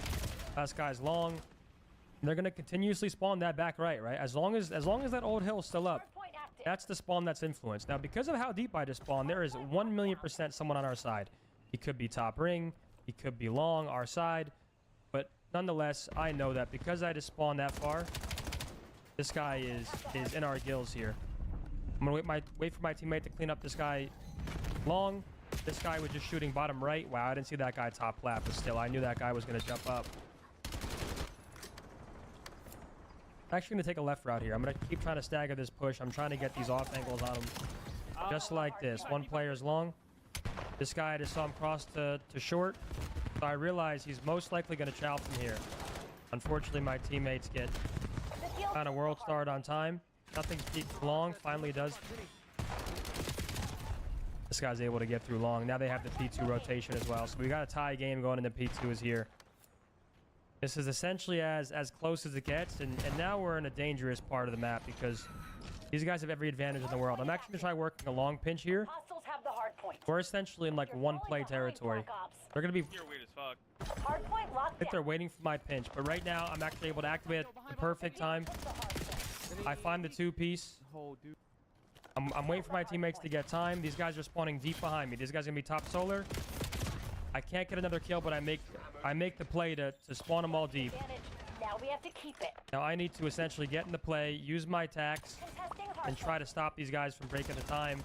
Last guy's long. And they're going to continuously spawn that back right? As long as that old hill is still up, that's the spawn that's influenced. Now, because of how deep I just spawned, there is 1,000,000% someone on our side. He could be top ring. He could be long, our side. But nonetheless, I know that because I just spawned that far, this guy is in our gills here. I'm going to wait for my teammate to clean up this guy long. This guy was just shooting bottom right. Wow, I didn't see that guy top lap, but still, I knew that guy was going to jump up. I'm actually going to take a left route here. I'm going to keep trying to stagger this push. I'm trying to get these off angles on him. Just like this. One player's long. This guy, I just saw him cross to short. So I realize he's most likely going to chow from here. Unfortunately, my teammates get kind of world starred on time. Nothing's peaked long. Finally does. This guy's able to get through long. Now they have the P2 rotation as well. So we got a tie game going into P2 is here. This is essentially as close as it gets, and now we're in a dangerous part of the map because these guys have every advantage in the world. I'm actually going to try working a long pinch here. We're essentially in like one play territory. They're going to be... You're weird as fuck. I think they're waiting for my pinch, but right now I'm actually able to activate at the perfect time. I find the 2-piece. I'm waiting for my teammates to get time. These guys are spawning deep behind me. This guy's going to be top solar. I can't get another kill, but I make the play to spawn them all deep. Now we have to keep it. Now I need to essentially get in the play, use my tax, and try to stop these guys from breaking the time.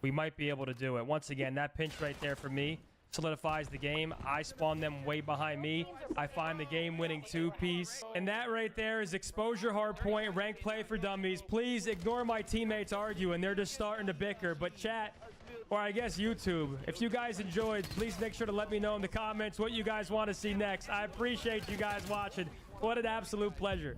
We might be able to do it. Once again, that pinch right there for me solidifies the game. I spawn them way behind me. I find the game-winning 2-piece. And that right there is exposure hardpoint, rank play for dummies. Please ignore my teammates arguing. They're just starting to bicker. But chat, or I guess YouTube, if you guys enjoyed, please make sure to let me know in the comments what you guys want to see next. I appreciate you guys watching. What an absolute pleasure.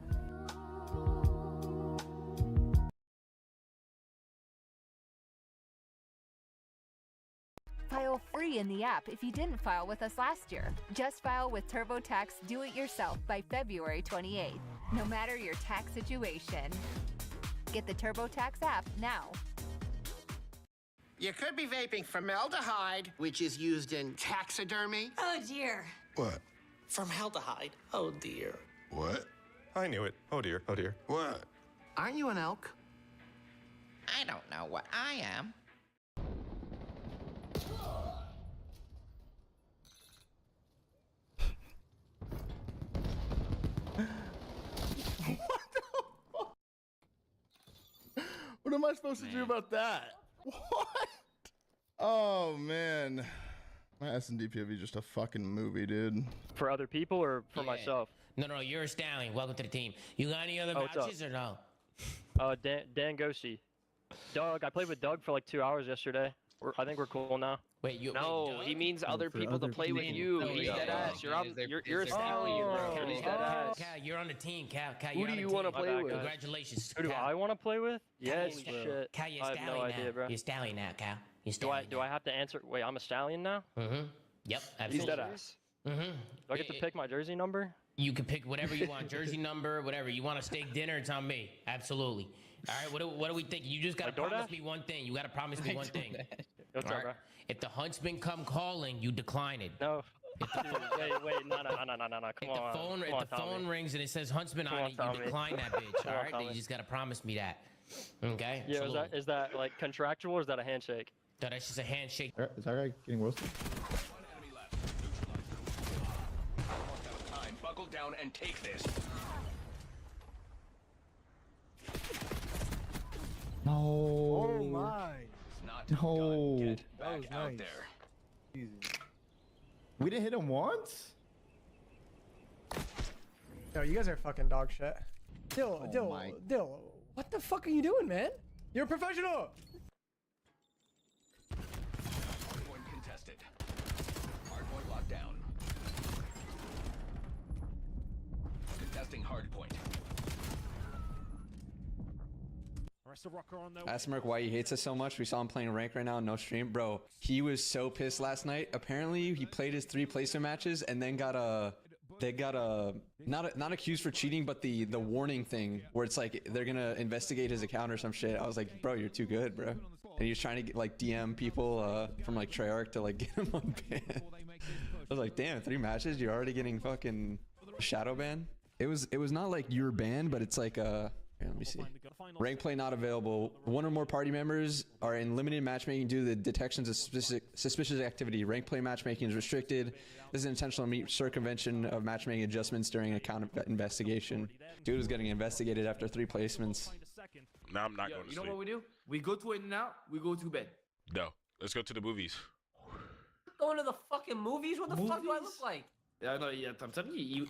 File free in the app if you didn't file with us last year. Just file with TurboTax Do-It-Yourself by February 28th, no matter your tax situation. Get the TurboTax app now. You could be vaping formaldehyde, which is used in taxidermy. Oh, dear. What? Formaldehyde. Oh, dear. What? I knew it. Oh dear. Oh dear. What? Aren't you an elk? I don't know what I am. What am I supposed to do about that? What? Oh man, my S&D POV just a fucking movie, dude. For other people or for myself? No, you're a stallion. Welcome to the team. You got any other matches or no? Dan Gosi. Doug, I played with Doug for like 2 hours yesterday. I think we're cool now. Wait, you? No, he means other people to play with you. He's dead ass. You're a stallion, bro. He's dead ass. Cal, you're on the team. Cal, Who do you want to play with? Congratulations. Who do I want to play with? Yes, shit. Cal, you're I have no stallion idea, now. bro. You're stallion now, Cal. You're Do stallion. I have to answer? Wait, I'm a stallion now. Mm-hmm. Yep. He's Absolutely. dead ass. Mm-hmm. Do I get to pick my jersey number? You can pick whatever you want, jersey number, whatever. You want a steak dinner, it's on me. Absolutely. All right, what do we think? You just got to Like promise DoorDash? me one thing. You got to promise me one thing. What's All up, right? bro? If the huntsman come calling, you decline it. No. Dude, wait, no. Come on. If the phone rings and it says huntsman Come on on, it, Tommy. you decline that bitch. Come All on, right, Tommy. you just got to promise me that. Okay? Yeah, Salute. is that like contractual or is that a handshake? No, that's just a handshake. Is that guy getting roasted? Buckle down and take this. No. Oh my. No. Get That back was out nice. there. Jesus. We didn't hit him once? Yo, you guys are fucking dog shit. Dill, what the fuck are you doing, man? You're a professional. Hardpoint contested. Hardpoint locked down. Contesting hardpoint. Ask Merc why he hates us so much. We saw him playing rank right now, no stream. Bro, he was so pissed last night. Apparently, he played his 3 placement matches and then got not accused for cheating, but the warning thing where it's like they're gonna investigate his account or some shit. I was like, bro, you're too good, bro. And he was trying to get, like, DM people from like Treyarch to like get him on ban. I was like, damn, 3 matches, you're already getting fucking shadow ban. It was not like you were banned, but it's like here, let me see. Rank play not available. 1 or more party members are in limited matchmaking due to the detections of suspicious activity. Rank play matchmaking is restricted. This is intentional circumvention of matchmaking adjustments during account investigation. Dude was getting investigated after 3 placements. No, I'm not going to sleep. You know what we do? We go to In-N-Out, we go to bed. No, let's go to the movies. Going to the fucking movies? What the fuck do I Movies? look like? Yeah, no, yeah, I'm telling you,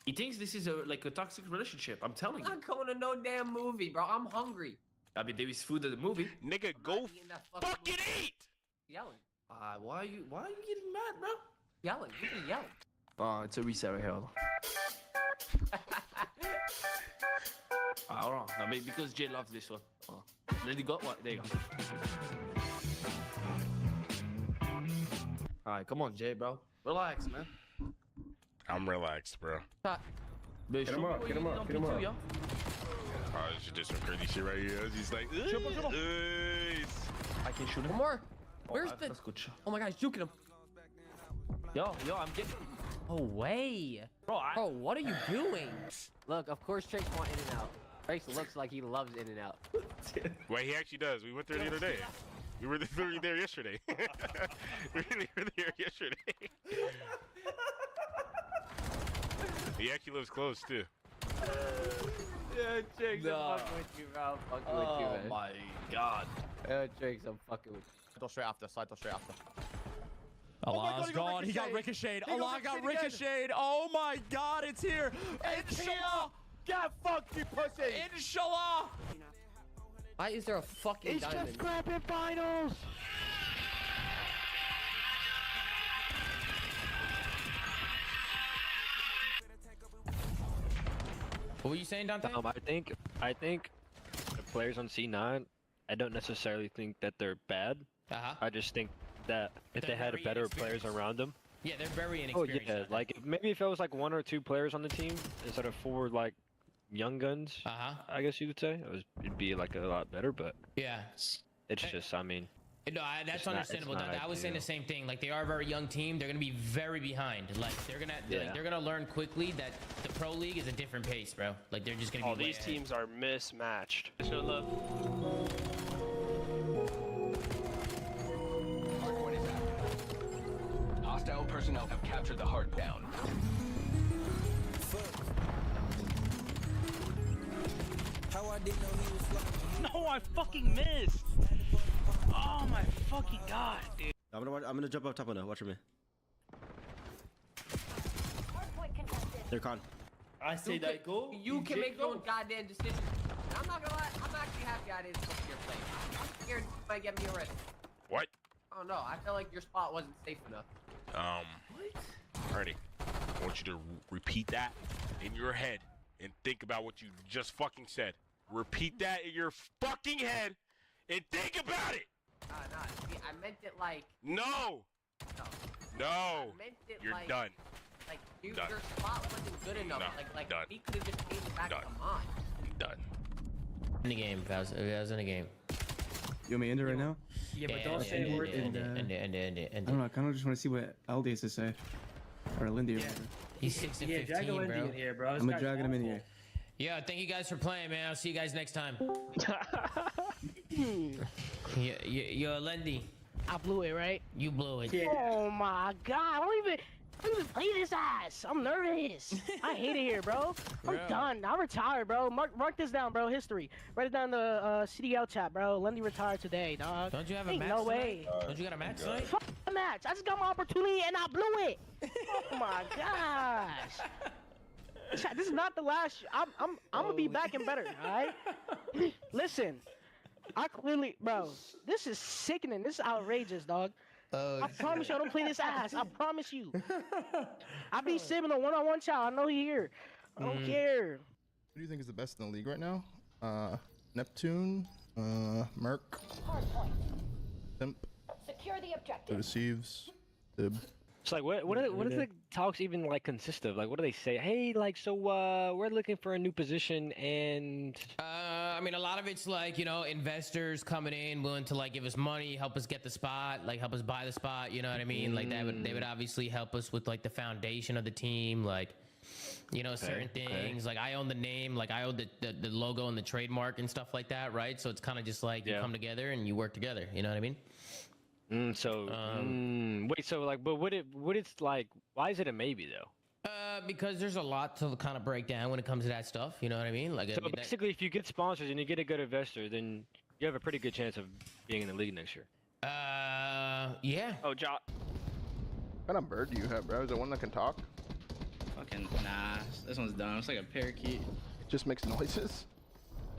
he thinks this is like a toxic relationship. I'm telling you. I'm not going to no damn movie, bro. I'm hungry. I mean, there is food at the movie. Nigga, go fucking eat! Yelling. Why are you getting mad, bro? Yelling. You can yell. Oh, it's a reset right here. Hold on. No, maybe because Jay loves this one. Oh. Let it go. What? There you go. Alright, come on, Jay, bro. Relax, man. I'm relaxed, bro. Get him up, get him up, get him up. Oh, you should do some crazy shit right here. He's like, I can shoot him. One more. Where's the... That's good shot. Oh my God, he's juking him. Yo, I'm getting. Oh, way. Bro, Bro, what are you doing? Look, of course Trace wants In-N-Out. Trace looks like he loves In-N-Out. Wait, he actually does. We went there the other day. We were literally there yesterday. We were there yesterday. He actually lives close too. Yeah, Jakes, I'm fucking with you, bro. I'm fucking with you, man. Oh my God. Yeah, Jakes, I'm fucking with you. Straight after. Allah's gone. He got ricocheted. Allah got ricocheted. Oh my God, it's here. Inshallah. Get fucked, you pussy! Inshallah. Why is there a fucking diamond? scrapping finals! What were you saying, Dante? I think the players on C9, I don't necessarily think that they're bad. I just think that if They're they had very better inexperienced. players around them. Yeah, they're very Oh inexperienced. yeah, Dante. like maybe if it was like 1 or 2 players on the team instead of 4 like young guns, I guess you could say it'd be like a lot better. But yeah, it's just, I mean, no, that's it's not- understandable. it's not Dante. I was saying the ideal. same thing. Like, they are a very young team. They're gonna be very behind. Like, they're gonna learn quickly that the pro league is a different pace, bro. Like, they're just gonna be. Oh, way these ahead. teams are mismatched. Show love. Hardpoint is active. Hostile personnel have captured the hard down. How I didn't know he was flying. No, I fucking missed. Oh my fucking God, dude. I'm gonna jump up top of now. Watch for me. They're con. I say that go. You can make your own goddamn decision. I'm not gonna lie, I'm actually happy I didn't switch your play. I'm scared you might get me arrested. What? Oh no, I feel like your spot wasn't safe enough. Alrighty. I want you to repeat that in your head and think about what you just fucking said. Repeat that in your fucking head and think about it. Nah. See, I meant it like. No. No. No. I meant it You're like, done. Like Done. your spot wasn't good enough. No, Like done. we could have just made it back Done. to mine. Done. In the game, if I was in the game. You want me to end it right now? Yeah, but don't say a word. End I don't know. I kind of just want to see what Aldi has to say, or Lindy. Or whatever. He's 6 and 15, drag a Lindy bro. in here, bro. This I'm guy's dragging him in here. Yeah, thank you guys for playing, man. I'll see you guys next time. Yo, Lindy. I blew it, right? You blew it. Oh my god, I don't even play this ass. I'm nervous. I hate it here, bro. I'm Bro. done. I retired, bro. Mark this down, bro. History. Write it down in the CDL chat, bro. Lendy retired today, dog. Don't you have a Ain't match no tonight? way. Don't you got a match tonight? Fuck the match. I just got my opportunity and I blew it. Oh my gosh. Chat, this is not the last. I'm gonna be back and better. All right. Listen, I clearly, bro. This is sickening. This is outrageous, dog. I promise you, I don't play this ass. I promise you. I be simming a one-on-one child. I know he here. I don't care. Who do you think is the best in the league right now? Neptune, Merc, Simp, Secure the objective. Deceives, Dib. It's like what does the talks even like consist of? Like what do they say? Hey, like so we're looking for a new position and I mean, a lot of it's like, you know, investors coming in, willing to like give us money, help us get the spot, like help us buy the spot. You know what I mean? Like they would obviously help us with like the foundation of the team, like, you know, certain things. Like I own the name, like I own the logo and the trademark and stuff like that, right? So it's kind of just like you come together and you work together. You know what I mean? wait, so like, but what it's like? Why is it a maybe though? Because there's a lot to kind of break down when it comes to that stuff. You know what I mean? Like, So I mean, basically, if you get sponsors and you get a good investor, then you have a pretty good chance of being in the league next year. Yeah. Oh, Ja. What kind of bird do you have, bro? Is it one that can talk? Fucking nah. This one's dumb. It's like a parakeet. It just makes noises.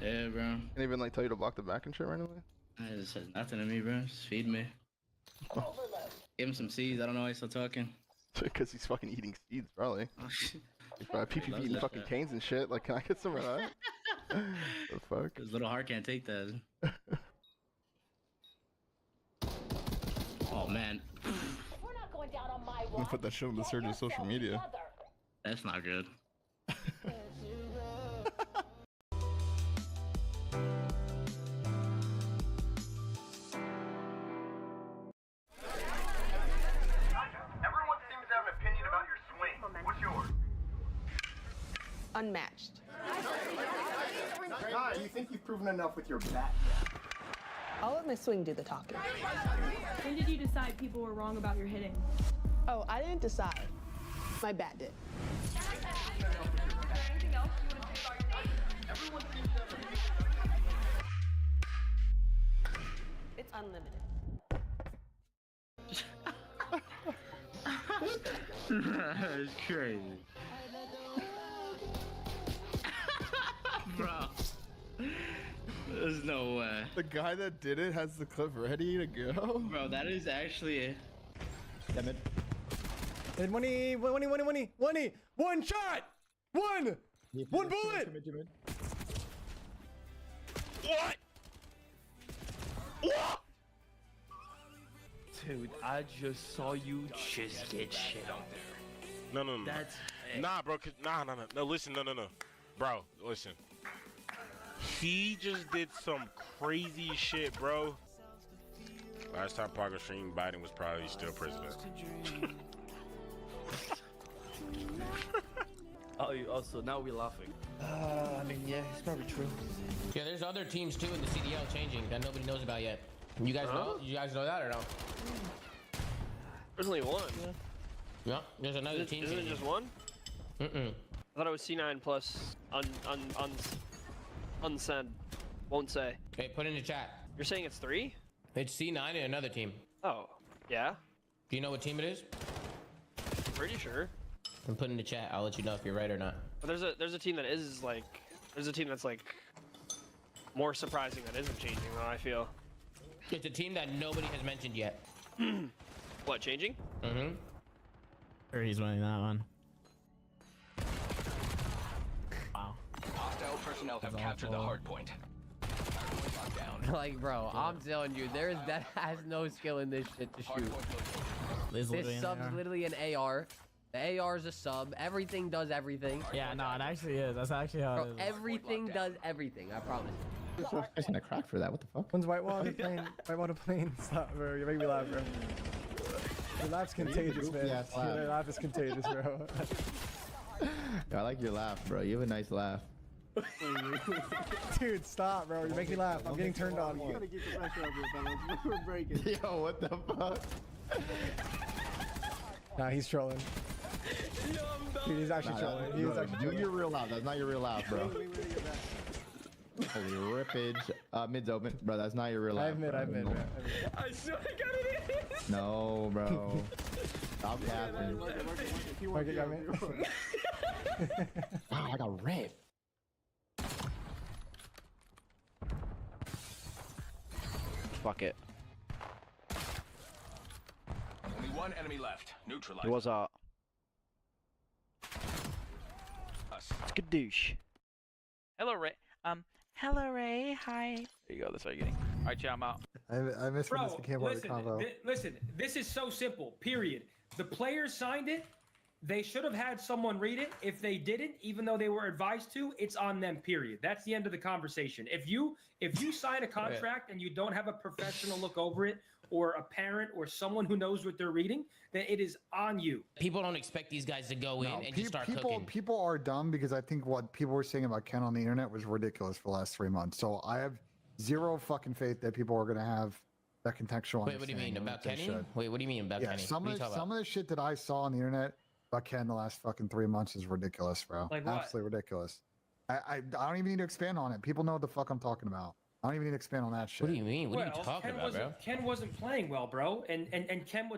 Yeah, bro. Can't even like tell you to block the back and shit randomly. It just says nothing to me, bro. Just feed me. Give him some seeds. I don't know why he's still talking. Because he's fucking eating seeds, probably. PPP Loves eating that fucking shit. canes and shit. Like, can I get some of that? The fuck? His little heart can't take that. Oh man. We're not going down on my I'm gonna put that shit on the surgeon's social media. That's not good. Everyone seems to have an opinion about your swing. What's yours? Unmatched. Do you think you've proven enough with your bat yet? I'll let my swing do the talking. When did you decide people were wrong about your hitting? Oh, I didn't decide. My bat did. Anything else you want to say about your game? Everyone seems to have an opinion. It's unlimited. That's crazy. Bro. There's no way. The guy that did it has the clip ready to go. Bro, that is actually Damn it. And one shot! One bullet! What? What? Dude, I just saw you just get shit on there. No. That's Nah, bro. No, listen, no. Bro, listen. He just did some crazy shit, bro. Last time Parker streamed, Biden was probably still president. Also, now we're laughing. I mean, yeah, it's probably true. Yeah, there's other teams too in the CDL changing that nobody knows about yet. You guys know? You guys know that or no? There's only one. Yeah, there's another team. Isn't it just one? I thought it was C9 plus unsend. Won't say. Hey, put in the chat. You're saying it's 3? It's C9 and another team. Oh, yeah. Do you know what team it is? Pretty sure. And put in the chat. I'll let you know if you're right or not. But there's a team that is like, there's a team that's like more surprising that isn't changing though, I feel. It's a team that nobody has mentioned yet. What, changing? Mm-hmm. Sure, he's winning that one. Wow. Hostile personnel have captured the hard point. Like, bro, I'm telling you, there is that has no skill in this shit to shoot. This sub's literally an AR. The AR is a sub. Everything does everything. Yeah, no, it actually is. That's actually how Bro, it is. everything does everything. I promise. I'm gonna crack for that. What the fuck? When's Whitewater playing? Whitewater playing? Stop, bro. You make me laugh, bro. Your laugh's contagious, man. Your laugh is contagious, bro. Yo, I like your laugh, bro. You have a nice laugh. Dude, stop, bro. You make me laugh. I'm getting turned on. You gotta keep the pressure up here, fellas. We're breaking. Yo, what the fuck? Nah, he's trolling. Dude, he's actually trolling. He is actually Do trolling. your real laugh. That's not your real laugh, bro. Holy rippage. Mid's open. Bro, that's not your real laugh. I admit, man. I swear I got it. No, bro. Stop capping. Mark got me. Wow, I got ripped. Fuck it. Only one enemy left. Neutralize. What's up? Us. It's Kadoosh. Hello, Ray. Hello, Ray. Hi. There you go. That's what you're getting. All right, yeah, I'm out. I missed when this became part of the combo. Listen, this is so simple, period. The players signed it. They should have had someone read it. If they didn't, even though they were advised to, it's on them, period. That's the end of the conversation. If you sign a contract and you don't have a professional look over it, or a parent or someone who knows what they're reading, then it is on you. People don't expect these guys to go in and just start cooking. People are dumb because I think what people were saying about Ken on the internet was ridiculous for the last 3 months. So I have zero fucking faith that people are going to have that contextual Wait, what do you mean about Kenny? Wait, what do you mean about Kenny? Some of the shit that I saw on the internet about Ken the last fucking 3 months is ridiculous, bro. Like what? Absolutely ridiculous. I don't even need to expand on it. People know what the fuck I'm talking about. I don't even need to expand on that shit. What do you mean? What are you talking about, bro? Ken wasn't playing well, bro, and Ken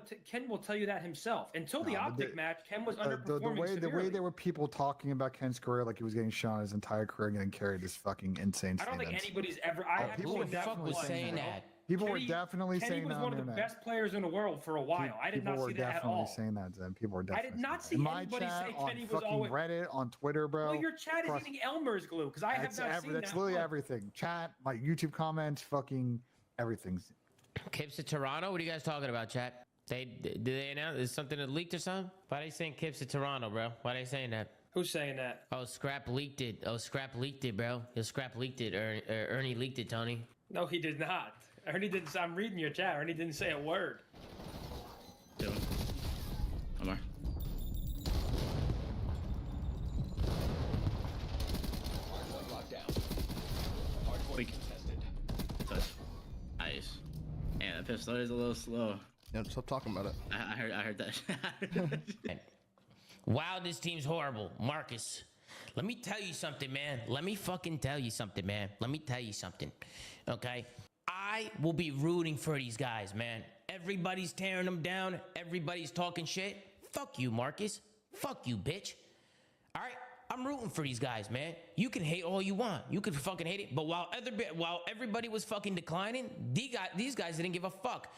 will tell you that himself. Until the optic match, Ken was underperforming the way there were people talking about Ken's career like he was getting shot his entire career getting carried is fucking insane. I don't think anybody's ever. People were definitely saying that. People were definitely saying that. Kenny was one of the best players in the world for a while. I did not see that at all. People were definitely saying that, Zen. People were definitely. I did not see anybody say Kenny was always. On fucking Reddit, on Twitter, bro. Well, your chat is eating Elmer's glue because I have not seen that. That's literally everything. Chat, my YouTube comments, fucking everything's. Kips to Toronto? What are you guys talking about, chat? Did they announce? Is something that leaked or something? Why are they saying Kips to Toronto, bro? Why are they saying that? Who's saying that? Oh, Scrap leaked it. Oh, Scrap leaked it, bro. Scrap leaked it. Ernie leaked it, Tony. No, he did not. Ernie didn't. I'm reading your chat. Ernie didn't say a word. One more. Weak. Touch. Nice. Man, that pistol is a little slow. Yeah, stop talking about it. I heard that. Wow, this team's horrible. Marcus, let me tell you something, man. Let me fucking tell you something, man. Let me tell you something. Okay? I will be rooting for these guys, man. Everybody's tearing them down. Everybody's talking shit. Fuck you, Marcus. Fuck you, bitch. All right? I'm rooting for these guys, man. You can hate all you want. You can fucking hate it. But while everybody was fucking declining, these guys didn't give a fuck.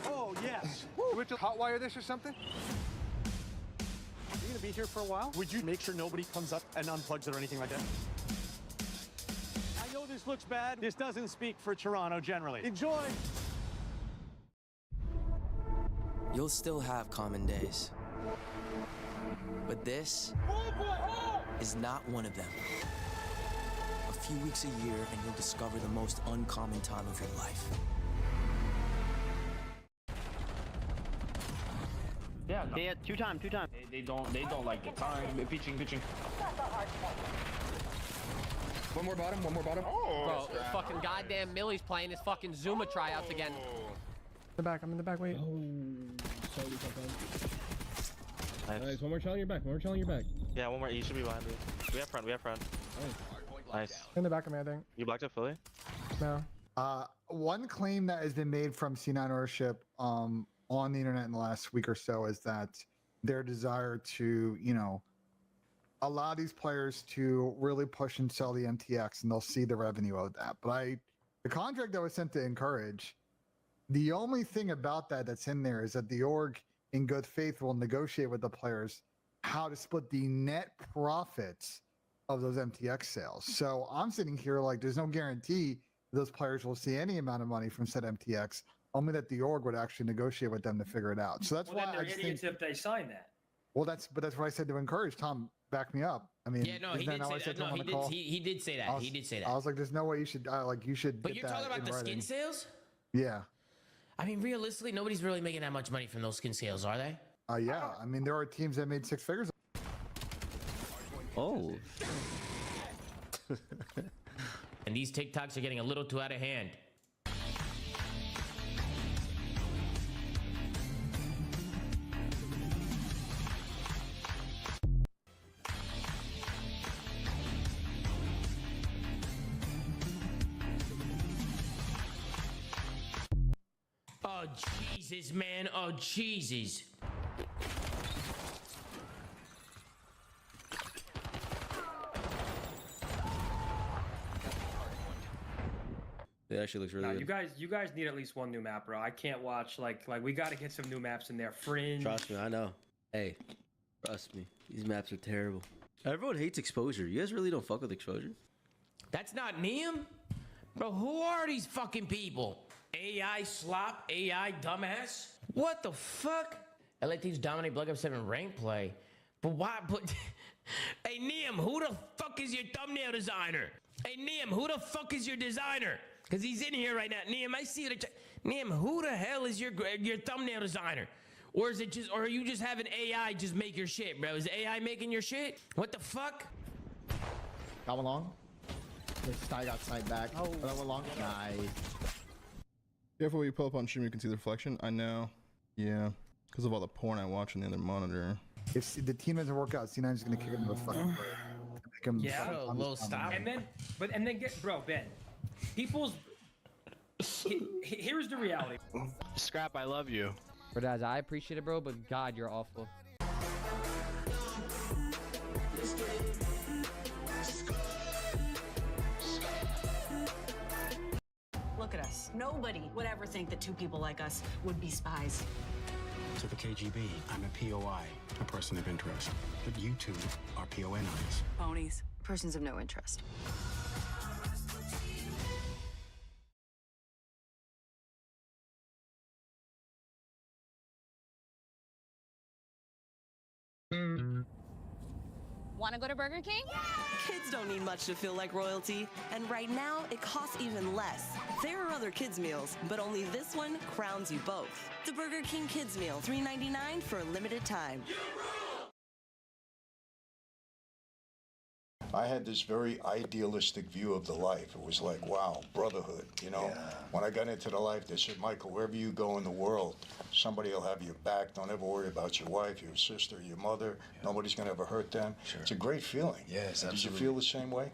Oh, yes. Do we have to hotwire this or something? Are you going to be here for a while? Would you make sure nobody comes up and unplugs it or anything like that? I know this looks bad. This doesn't speak for Toronto generally. Enjoy. You'll still have common days. But this is not one of them. A few weeks a year and you'll discover the most uncommon time of your life. Yeah, they had two time. They don't like the time. Pitching. One more bottom. Bro, fucking goddamn Millie's playing his fucking Zuma tryouts again. I'm in the back, wait. Nice, one more shot on your back, Yeah, one more. You should be behind me. We have front. Nice. In the back of me, I think. You blocked it fully? No. One claim that has been made from C9 ownership on the internet in the last week or so is that their desire to, allow these players to really push and sell the MTX, and they'll see the revenue of that. But the contract that was sent to Encourage The only thing about that that's in there is that the org, in good faith, will negotiate with the players how to split the net profits of those MTX sales. So I'm sitting here like there's no guarantee those players will see any amount of money from said MTX, only that the org would actually negotiate with them to figure it out. So that's Well, why then they're I just idiots think, if they sign that. well, that's what I said to encourage Tom. Back me up. I mean, Yeah, no, he did say that. No, he did say that. He did say that. I was like, there's no way you should you should. But get you're talking that about the writing. skin sales? Yeah. I mean, realistically, nobody's really making that much money from those skin sales, are they? Yeah. I mean, there are teams that made 6 figures. Oh. And these TikToks are getting a little too out of hand. Oh, Jesus, man. Oh, Jesus. It actually looks really good. You guys need at least one new map, bro. I can't watch like we got to get some new maps in there. Fringe. Trust me, I know. Hey, trust me. These maps are terrible. Everyone hates exposure. You guys really don't fuck with exposure? That's not Neum? Bro, who are these fucking people? AI slop? AI dumbass? What the fuck? LA teams dominate Black Ops 7 rank play. But why? But hey, Neum, who the fuck is your thumbnail designer? Hey, Neum, who the fuck is your designer? Because he's in here right now. Neum, I see it. Neum, who the hell is your thumbnail designer? Or is it just, or are you just having AI just make your shit, bro? Is AI making your shit? What the fuck? Got one long. I got side back. Oh, that one long. Nice. Careful when you pull up on stream, you can see the reflection. I know. Yeah. Because of all the porn I watch on the other monitor. If the team doesn't work out, C9's going to kick him to the fucking bird. Yeah, a little stop. And then get, bro, Ben. People's. Here's the reality. Scrap, I love you. But guys, I appreciate it, bro, but God, you're awful. Look at us. Nobody would ever think that 2 people like us would be spies. To the KGB, I'm a POI, a person of interest. But you two are PONIs. Ponies. Persons of no interest. Want to go to Burger King? Kids don't need much to feel like royalty, and right now it costs even less. There are other kids meals, but only this one crowns you both. The Burger King Kids Meal, $3.99 for a limited time. I had this very idealistic view of the life. It was like, wow, brotherhood, you know? Yeah. When I got into the life, they said, Michael, wherever you go in the world, somebody will have your back. Don't ever worry about your wife, your sister, your mother. Yeah. Nobody's going to ever hurt them. Sure. It's a great feeling. Yes, absolutely. Did you feel the same way?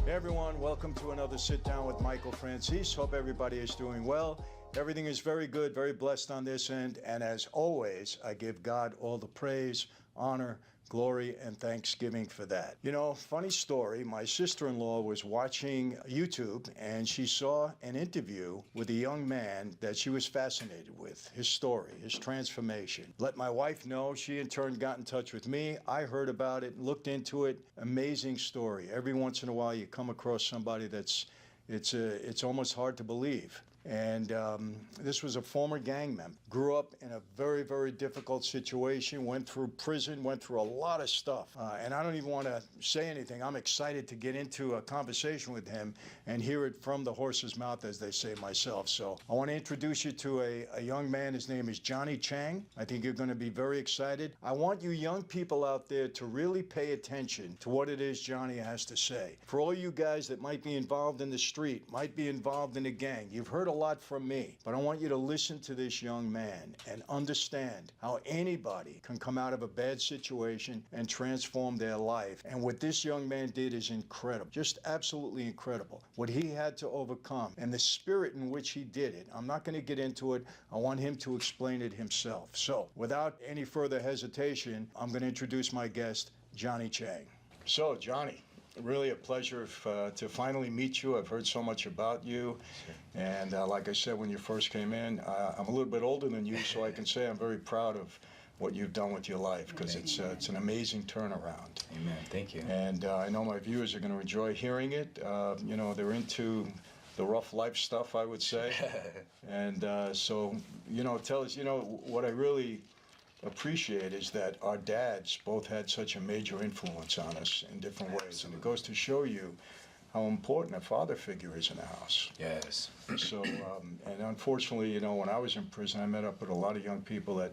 Hey everyone, welcome to another sit down with Michael Francis. Hope everybody is doing well. Everything is very good, very blessed on this end. And as always, I give God all the praise, honor, glory, and thanksgiving for that. You know, funny story, my sister-in-law was watching YouTube and she saw an interview with a young man that she was fascinated with, his story, his transformation. Let my wife know, she in turn got in touch with me. I heard about it, looked into it, amazing story. Every once in a while you come across somebody that's, it's almost hard to believe. And this was a former gang member. Grew up in a very, very difficult situation, went through prison, went through a lot of stuff. And I don't even want to say anything. I'm excited to get into a conversation with him and hear it from the horse's mouth, as they say, myself. So I want to introduce you to a young man. His name is Johnny Chang. I think you're going to be very excited. I want you young people out there to really pay attention to what it is Johnny has to say. For all you guys that might be involved in the street, might be involved in a gang, you've heard a lot from me, but I want you to listen to this young man and understand how anybody can come out of a bad situation and transform their life. And what this young man did is incredible, just absolutely incredible. What he had to overcome and the spirit in which he did it. I'm not going to get into it. I want him to explain it himself. So without any further hesitation, I'm going to introduce my guest, Johnny Chang. So, Johnny, really a pleasure to finally meet you. I've heard so much about you. And like I said, when you first came in, I'm a little bit older than you, so I can say I'm very proud of what you've done with your life, because it's an amazing turnaround. Amen. Thank you. And I know my viewers are going to enjoy hearing it. You know, they're into the rough life stuff, I would say. And so, you know, tell us, you know, what I really appreciate is that our dads both had such a major influence on us in different ways. And it goes to show you how important a father figure is in the house. Yes. So, and unfortunately, you know, when I was in prison, I met up with a lot of young people that,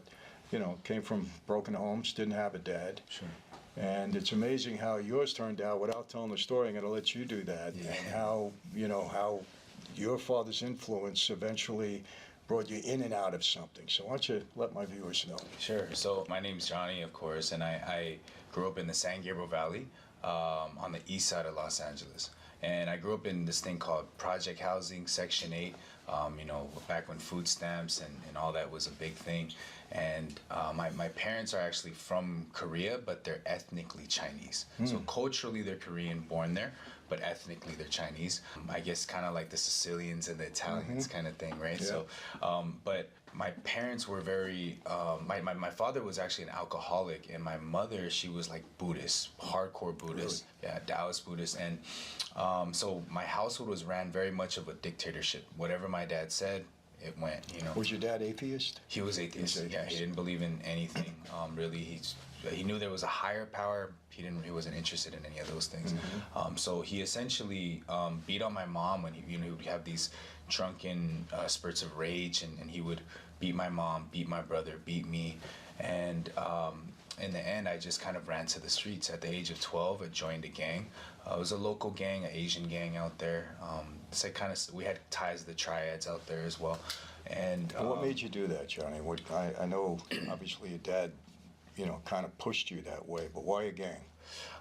you know, came from broken homes, didn't have a dad. Sure. And it's amazing how yours turned out. Without telling the story, I'm going to let you do that. Yeah. And how, you know, how your father's influence eventually brought you in and out of something. So why don't you let my viewers know? Sure. So my name's Johnny, of course, and I grew up in the San Gabriel Valley on the east side of Los Angeles. And I grew up in this thing called project housing, Section 8, you know, back when food stamps and all that was a big thing. And my parents are actually from Korea, but they're ethnically Chinese. So culturally, they're Korean, born there, but ethnically, they're Chinese. I guess kind of like the Sicilians and the Italians kind of thing, right? Yeah. So, but my parents were very, my father was actually an alcoholic, and my mother, she was like Buddhist, hardcore Buddhist, yeah, Taoist Buddhist. And so my household was ran very much of a dictatorship. Whatever my dad said, it went, you know. Was your dad atheist? He was atheist. Yeah, he didn't believe in anything. Really, he knew there was a higher power. He wasn't interested in any of those things. So he essentially beat on my mom when he would have these drunken spurts of rage, and he would beat my mom, beat my brother, beat me, and in the end, I just kind of ran to the streets. At the age of 12, I joined a gang. It was a local gang, an Asian gang out there. It's like we had ties to the triads out there as well. And what made you do that, Johnny? I know, obviously, your dad, you know, kind of pushed you that way, but why a gang?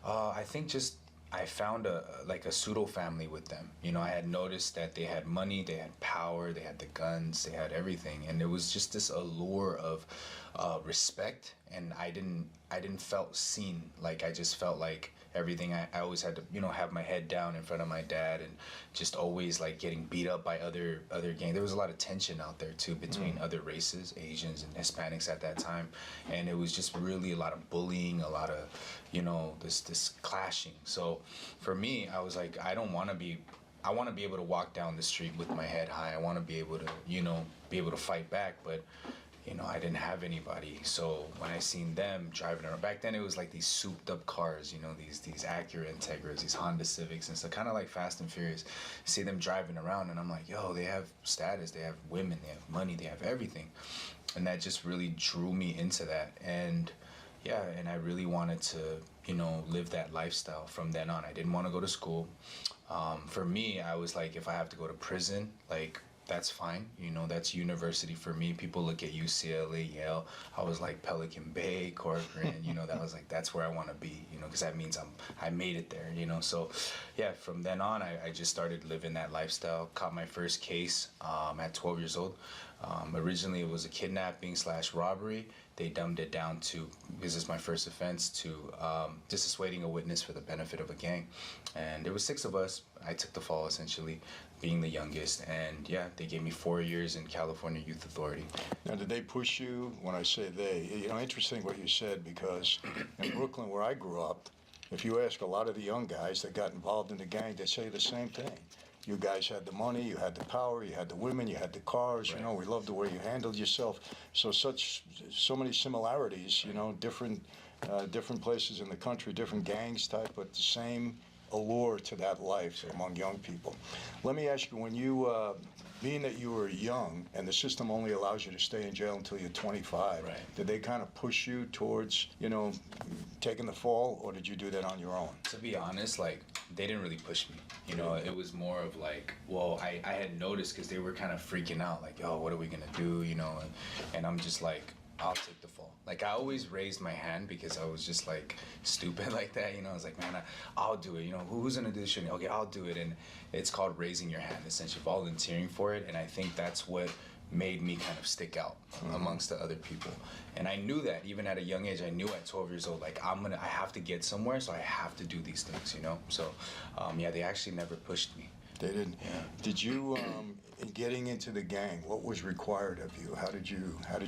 I think just I found a pseudo family with them. You know, I had noticed that they had money, they had power, they had the guns, they had everything, and there was just this allure of respect, and I didn't felt seen. Like I just felt like everything. I always had to, you know, have my head down in front of my dad, and just always like getting beat up by other gangs. There was a lot of tension out there too between other races, Asians and Hispanics at that time, and it was just really a lot of bullying, a lot of, you know, this clashing. So for me, I was like, I want to be able to walk down the street with my head high. I want to be able to, you know, fight back, but you know, I didn't have anybody. So when I seen them driving around, back then it was like these souped up cars, you know, these Acura Integras, these Honda Civics, and so kind of like Fast and Furious. See them driving around, and I'm like, yo, they have status, they have women, they have money, they have everything. And that just really drew me into that. And yeah, and I really wanted to, you know, live that lifestyle from then on. I didn't want to go to school. For me, I was like, if I have to go to prison, like, that's fine. You know, that's university for me. People look at UCLA, Yale. I was like Pelican Bay, Corcoran, you know, that was like, that's where I want to be, you know, because that means I made it there, you know. So yeah, from then on, I just started living that lifestyle. Caught my first case at 12 years old. Originally it was a kidnapping / robbery. They dumbed it down to, this is my first offense, to just dissuading a witness for the benefit of a gang. And there was 6 of us. I took the fall, essentially, being the youngest. And yeah, they gave me 4 years in California Youth Authority. Now, did they push you? When I say they, you know, interesting what you said, because in Brooklyn, where I grew up, if you ask a lot of the young guys that got involved in the gang, they say the same thing. You guys had the money, you had the power, you had the women, you had the cars. You know, we loved the way you handled yourself. So so many similarities. You know, different places in the country, different gangs type, but the same allure to that life among young people. Let me ask you, when you, being that you were young and the system only allows you to stay in jail until you're 25, did they kind of push you towards, you know, taking the fall, or did you do that on your own? To be honest, like, they didn't really push me. You know, it was more of like, well, I had noticed because they were kind of freaking out, like, oh, what are we gonna do, you know? And I'm just like, I'll take the fall. Like, I always raised my hand because I was just like stupid like that, you know. I was like, man, I'll do it. You know, who's gonna do this shit? Okay, I'll do it. And it's called raising your hand, essentially volunteering for it. And I think that's what made me kind of stick out amongst the other people. And I knew that even at a young age. I knew at 12 years old, like, I have to get somewhere, so I have to do these things, you know. So yeah, they actually never pushed me. They didn't. Yeah. Did you, in getting into the gang, what was required of you? How did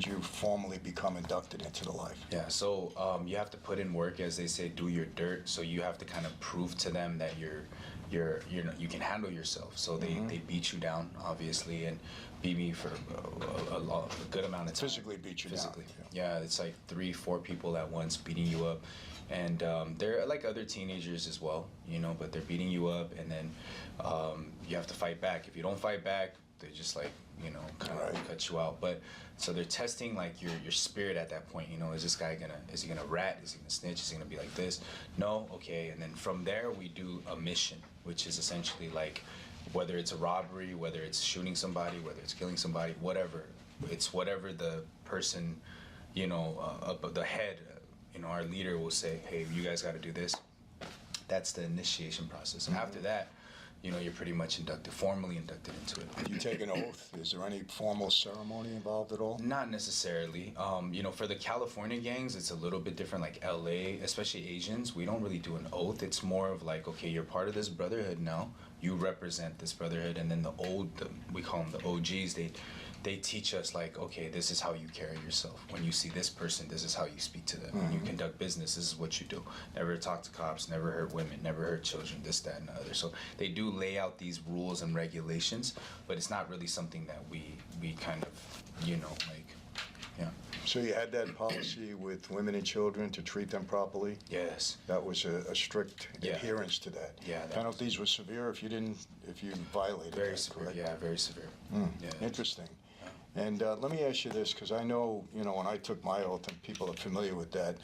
you formally become inducted into the life? Yeah. So you have to put in work, as they say, do your dirt. So you have to kind of prove to them that you can handle yourself. So they beat you down, obviously, and beat me for a good amount of time. Physically beat you Physically. down. Yeah, it's like 3-4 people at once beating you up. And they're like other teenagers as well, you know, but they're beating you up, and then you have to fight back. If you don't fight back, they just like, you know, kind of cut you out. But so they're testing like your spirit at that point. You know, is he gonna rat? Is he gonna snitch? Is he gonna be like this? No, okay. And then from there we do a mission, which is essentially like, whether it's a robbery, whether it's shooting somebody, whether it's killing somebody, whatever. It's whatever the person, you know, the head, you know, our leader will say, hey, you guys got to do this. That's the initiation process. And after that, you know, you're pretty much formally inducted into it. You take an oath. Is there any formal ceremony involved at all? Not necessarily. You know, for the California gangs, it's a little bit different. Like LA, especially Asians, we don't really do an oath. It's more of like, okay, you're part of this brotherhood now. You represent this brotherhood. And then we call them the OGs, they teach us like, okay, this is how you carry yourself. When you see this person, this is how you speak to them. When you conduct business, this is what you do. Never talk to cops, never hurt women, never hurt children, this, that, and the other. So they do lay out these rules and regulations, but it's not really something that we kind of, you know, like, yeah. So you had that policy with women and children to treat them properly? Yes. That was a strict adherence to that. Yeah. Penalties were severe if you violated very that, severe. correct? Yeah, very severe. Yeah. Interesting. And let me ask you this, because I know, you know, when I took my oath, and people are familiar with that,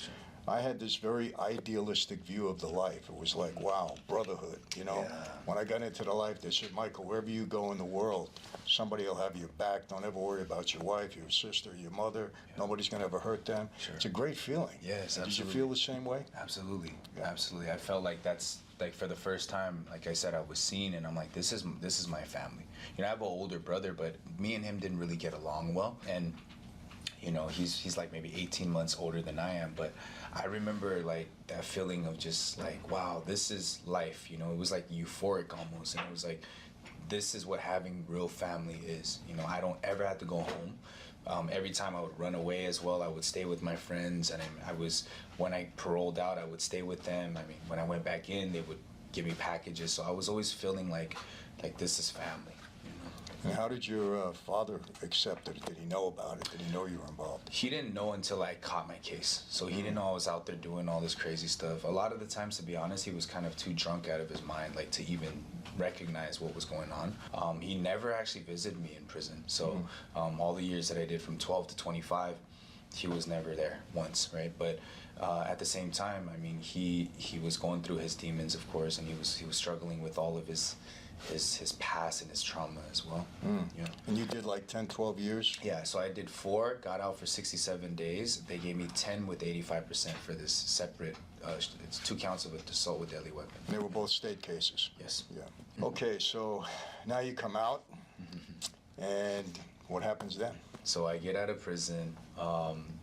I had this very idealistic view of the life. It was like, wow, brotherhood, you know? Yeah. When I got into the life, they said, Michael, wherever you go in the world, somebody will have your back. Don't ever worry about your wife, your sister, your mother. Yeah. Nobody's going to ever hurt them. Sure. It's a great feeling. Yes, absolutely. Did you feel the same way? Absolutely. Yeah. Absolutely. I felt like that's, like, for the first time, like I said, I was seen, and I'm like, this is my family. You know, I have an older brother, but me and him didn't really get along well. And, you know, he's like maybe 18 months older than I am, but I remember like that feeling of just like, wow, this is life. You know, it was like euphoric almost, and it was like, this is what having real family is. You know, I don't ever have to go home. Every time I would run away as well, I would stay with my friends, and when I paroled out, I would stay with them. I mean, when I went back in, they would give me packages, so I was always feeling like this is family. And how did your father accept it? Did he know about it? Did he know you were involved? He didn't know until I caught my case. So he didn't know I was out there doing all this crazy stuff. A lot of the times, to be honest, he was kind of too drunk out of his mind, like, to even recognize what was going on. He never actually visited me in prison. So all the years that I did from 12 to 25, he was never there once, right? But at the same time, I mean, he was going through his demons, of course, and he was struggling with all of his past and his trauma as well. Yeah. And you did like 10, 12 years? Yeah, so I did 4, got out for 67 days. They gave me 10 with 85% for this separate, it's 2 counts of assault with deadly weapon. And they were both state cases? Yes. Yeah. Okay, so now you come out, and what happens then? So I get out of prison,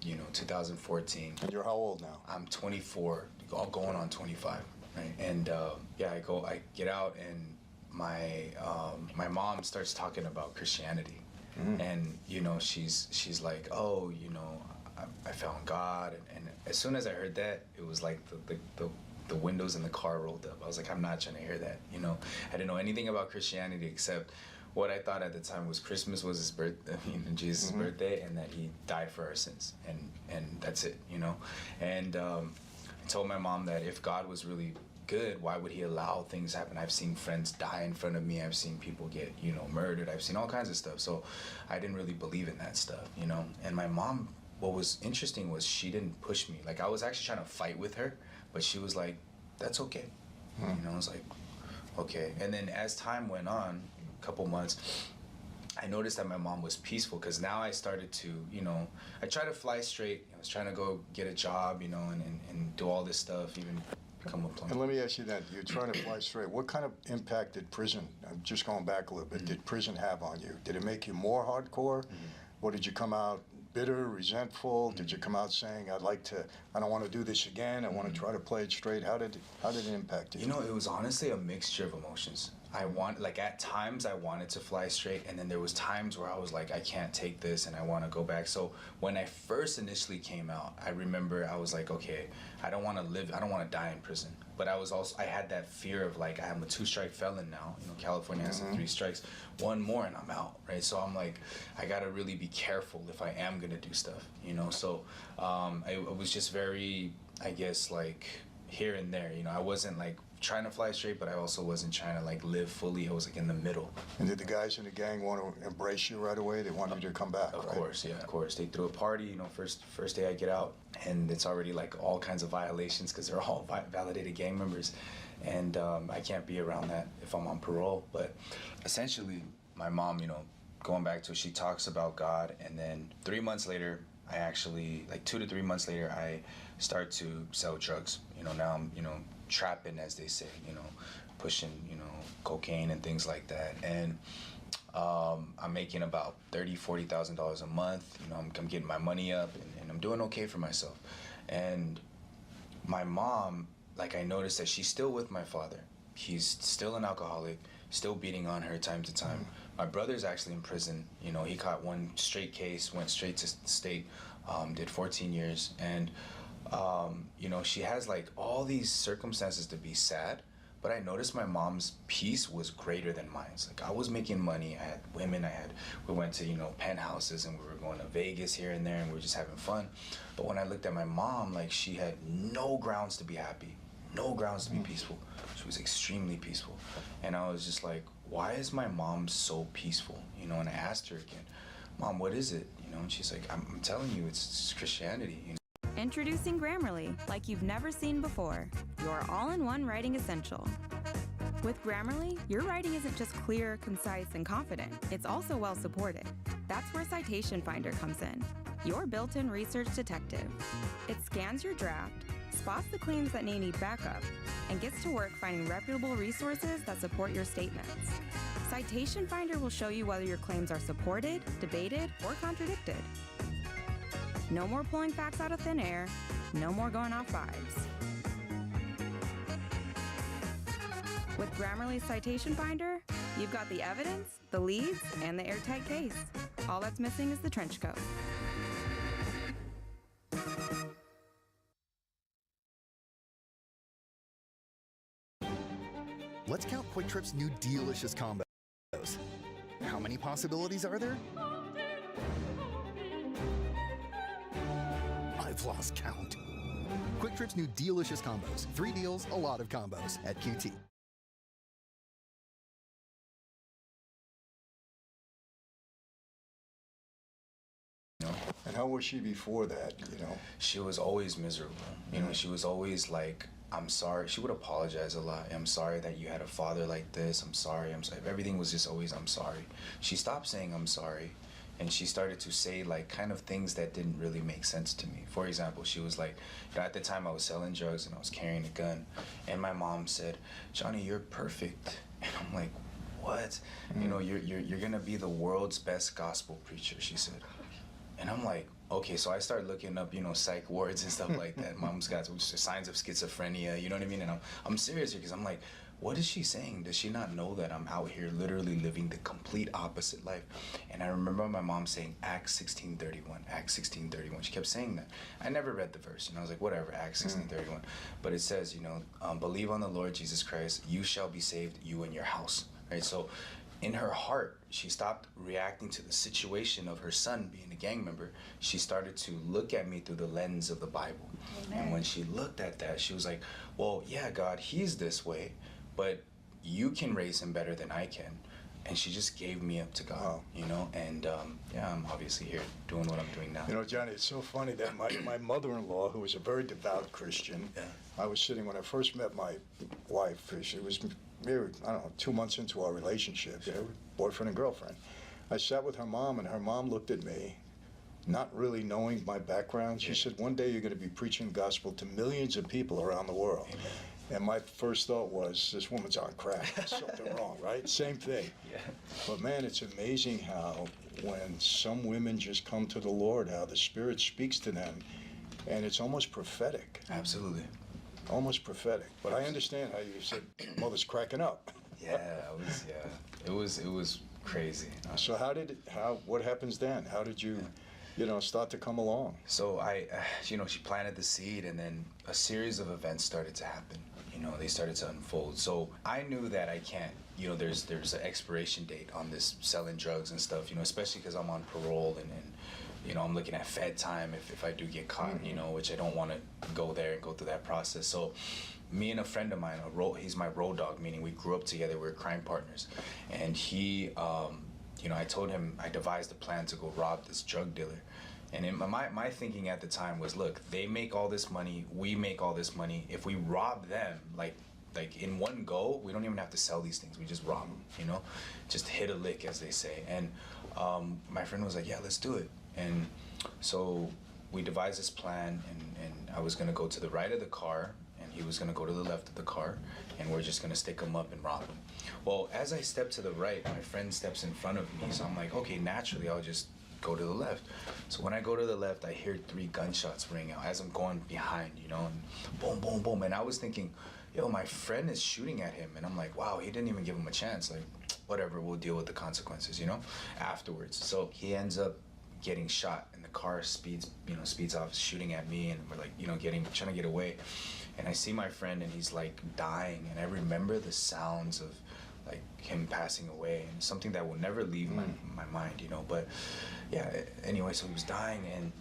you know, 2014. And you're how old now? I'm 24, going on 25, right? And yeah, I get out, and my mom starts talking about Christianity, and you know, she's like, oh, you know, I found God, and as soon as I heard that, it was like the the windows in the car rolled up. I was like, I'm not trying to hear that, you know. I didn't know anything about Christianity except what I thought at the time was Christmas was his birthday, Jesus' birthday, and that he died for our sins, and that's it, you know. And I told my mom that if God was really good, why would he allow things to happen? I've seen friends die in front of me. I've seen people get, you know, murdered. I've seen all kinds of stuff. So I didn't really believe in that stuff, you know. And my mom, what was interesting was she didn't push me. Like, I was actually trying to fight with her, but she was like, that's okay. You know, I was like, okay. And then as time went on, a couple months, I noticed that my mom was peaceful, because now I started to, you know, I tried to fly straight. I was trying to go get a job, you know, and do all this stuff, even become a plumber. And let me ask you that. You're trying to fly straight. What kind of impact did prison, I'm just going back a little bit, did prison have on you? Did it make you more hardcore? Or did you come out bitter, resentful? Did you come out saying, I don't want to do this again, I want to try to play it straight? How did it impact you? You know, it was honestly a mixture of emotions. At times I wanted to fly straight, and then there was times where I was like, I can't take this and I want to go back. So when I first initially came out, I remember I was like, okay, I don't want to die in prison. But I had that fear of, like, I'm a 2-strike felon now. You know, California has 3 strikes, 1 more and I'm out, right? So I'm like, I gotta really be careful if I am gonna do stuff, you know? So I was just very, I guess, like, here and there, you know? I wasn't like trying to fly straight, but I also wasn't trying to like live fully. I was like in the middle. And did the guys in the gang want to embrace you right away? They wanted you to come back, Of right? course, yeah, of course. They threw a party, you know, first day I get out, and it's already like all kinds of violations because they're all validated gang members, and I can't be around that if I'm on parole. But essentially, my mom, you know, going back to it, she talks about God, and then 3 months later, I actually, like 2 to 3 months later, I start to sell drugs. You know, now I'm, you know, trapping, as they say, you know, pushing, you know, cocaine and things like that. And I'm making about $30,000-$40,000 a month. You know, I'm getting my money up, and I'm doing okay for myself. And my mom, like, I noticed that she's still with my father. He's still an alcoholic, still beating on her time to time. My brother's actually in prison. You know, he caught one straight case, went straight to state, did 14 years. And you know, she has like all these circumstances to be sad, but I noticed my mom's peace was greater than mine. It's like, I was making money, I had women, we went to, you know, penthouses, and we were going to Vegas here and there, and we were just having fun. But when I looked at my mom, like, she had no grounds to be happy, no grounds to be peaceful. She was extremely peaceful. And I was just like, why is my mom so peaceful? You know, and I asked her again, Mom, what is it? You know, and she's like, I'm telling you, it's Christianity, you know? Introducing Grammarly, like you've never seen before. Your all-in-one writing essential. With Grammarly, your writing isn't just clear, concise, and confident. It's also well supported. That's where Citation Finder comes in, your built-in research detective. It scans your draft, spots the claims that need backup, and gets to work finding reputable resources that support your statements. Citation Finder will show you whether your claims are supported, debated, or contradicted. No more pulling facts out of thin air. No more going off vibes. With Grammarly's Citation Finder, you've got the evidence, the leads, and the airtight case. All that's missing is the trench coat. Let's count Quick Trip's new delicious combos. How many possibilities are there? I've lost count. Quick Trip's new delicious combos. 3 deals, a lot of combos at QT. And how was she before that, you know? She was always miserable. You know, she was always like, I'm sorry. She would apologize a lot. I'm sorry that you had a father like this. I'm sorry. Everything was just always, I'm sorry. She stopped saying I'm sorry, and she started to say like kind of things that didn't really make sense to me. For example, she was like, you know, at the time I was selling drugs and I was carrying a gun, and my mom said, Johnny, you're perfect. And I'm like, what? You know, you're gonna be the world's best gospel preacher, she said. And I'm like, okay, so I started looking up, you know, psych wards and stuff like that. Mom's got signs of schizophrenia, you know what I mean? And I'm serious here, because I'm like, what is she saying? Does she not know that I'm out here literally living the complete opposite life? And I remember my mom saying Acts 16:31, Acts 16:31. She kept saying that. I never read the verse, and I was like, whatever, Acts 16:31. But it says, you know, believe on the Lord Jesus Christ, you shall be saved, you and your house, right? So in her heart, she stopped reacting to the situation of her son being a gang member. She started to look at me through the lens of the Bible. Amen. And when she looked at that, she was like, well, yeah, God, he's this way, but you can raise him better than I can. And she just gave me up to God, you know? And yeah, I'm obviously here doing what I'm doing now. You know, Johnny, it's so funny that my mother-in-law, who was a very devout Christian, I was sitting, when I first met my wife, she was married, I don't know, 2 months into our relationship, you know, boyfriend and girlfriend. I sat with her mom, and her mom looked at me, not really knowing my background. She said, one day you're going to be preaching the gospel to millions of people around the world. Amen. And my first thought was, this woman's on crack. There's something wrong, right? Same thing. Yeah. But man, it's amazing how when some women just come to the Lord, how the Spirit speaks to them, and it's almost prophetic. Absolutely. Almost prophetic. But I understand how you said mother's cracking up. Yeah, it was crazy. So what happens then? How did you, you know, start to come along? So you know, she planted the seed, and then a series of events started to happen. You know, they started to unfold. So I knew that I can't, you know, there's an expiration date on this selling drugs and stuff, you know, especially because I'm on parole and you know, I'm looking at Fed time if I do get caught, you know, which I don't want to go there and go through that process. So me and a friend of mine, he's my road dog, meaning we grew up together, we were crime partners. And he, you know, I told him, I devised a plan to go rob this drug dealer. And in my thinking at the time was, look, they make all this money, we make all this money. If we rob them, like in one go, we don't even have to sell these things. We just rob them, you know, just hit a lick, as they say. And my friend was like, yeah, let's do it. And so we devised this plan, and I was gonna go to the right of the car, and he was gonna go to the left of the car, and we're just gonna stick him up and rob him. Well, as I step to the right, my friend steps in front of me, so I'm like, okay, naturally, I'll just go to the left. So when I go to the left, I hear 3 gunshots ring out as I'm going behind, you know, and boom, boom, boom. And I was thinking, yo, my friend is shooting at him. And I'm like, wow, he didn't even give him a chance. Like, whatever, we'll deal with the consequences, you know, afterwards. So he ends up getting shot, and the car speeds off, shooting at me, and we're like, you know, trying to get away. And I see my friend, and he's like dying, and I remember the sounds of like him passing away, and something that will never leave my mind, you know. But yeah, anyway, so he was dying, and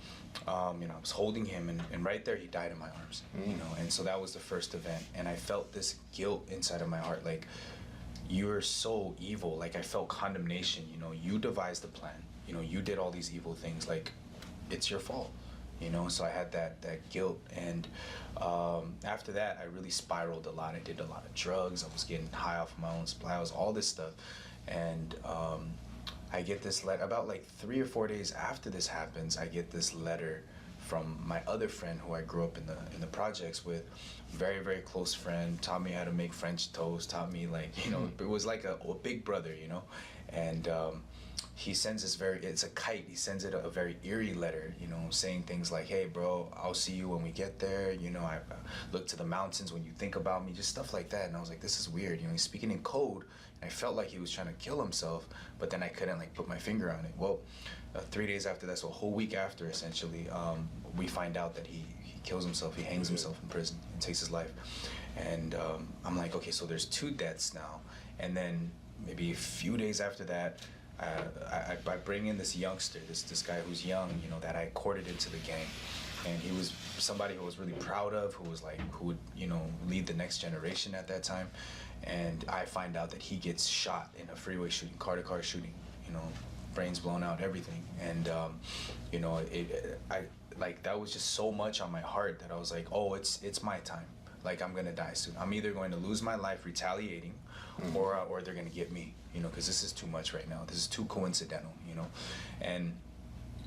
you know, I was holding him, and right there he died in my arms, you know. And so that was the first event, and I felt this guilt inside of my heart, like, you're so evil. Like, I felt condemnation, you know. You devised the plan, you know, you did all these evil things, like, it's your fault, you know. So I had that guilt, and after that I really spiraled a lot. I did a lot of drugs, I was getting high off my own supply, I was all this stuff. And I get this letter about like 3 or 4 days after this happens. I get this letter from my other friend who I grew up in the projects with, very, very close friend, taught me how to make French toast, taught me, like, you know, it was like a big brother, you know. And he sends this it's a kite, he sends it a very eerie letter, you know, saying things like, hey bro, I'll see you when we get there, you know, I look to the mountains when you think about me, just stuff like that. And I was like, this is weird, you know, he's speaking in code, and I felt like he was trying to kill himself, but then I couldn't like put my finger on it. Well, 3 days after that, so a whole week after, essentially, we find out that he kills himself, he hangs himself in prison and takes his life. And I'm like, okay, so there's 2 deaths now. And then maybe a few days after that, I bring in this youngster, this guy who's young, you know, that I courted into the gang. And he was somebody who I was really proud of, who would, you know, lead the next generation at that time. And I find out that he gets shot in a freeway shooting, car-to-car shooting, you know, brains blown out, everything. And, you know, that was just so much on my heart that I was like, oh, it's my time. Like, I'm gonna die soon. I'm either going to lose my life retaliating, or they're gonna get me, you know, because this is too much right now. This is too coincidental, you know. And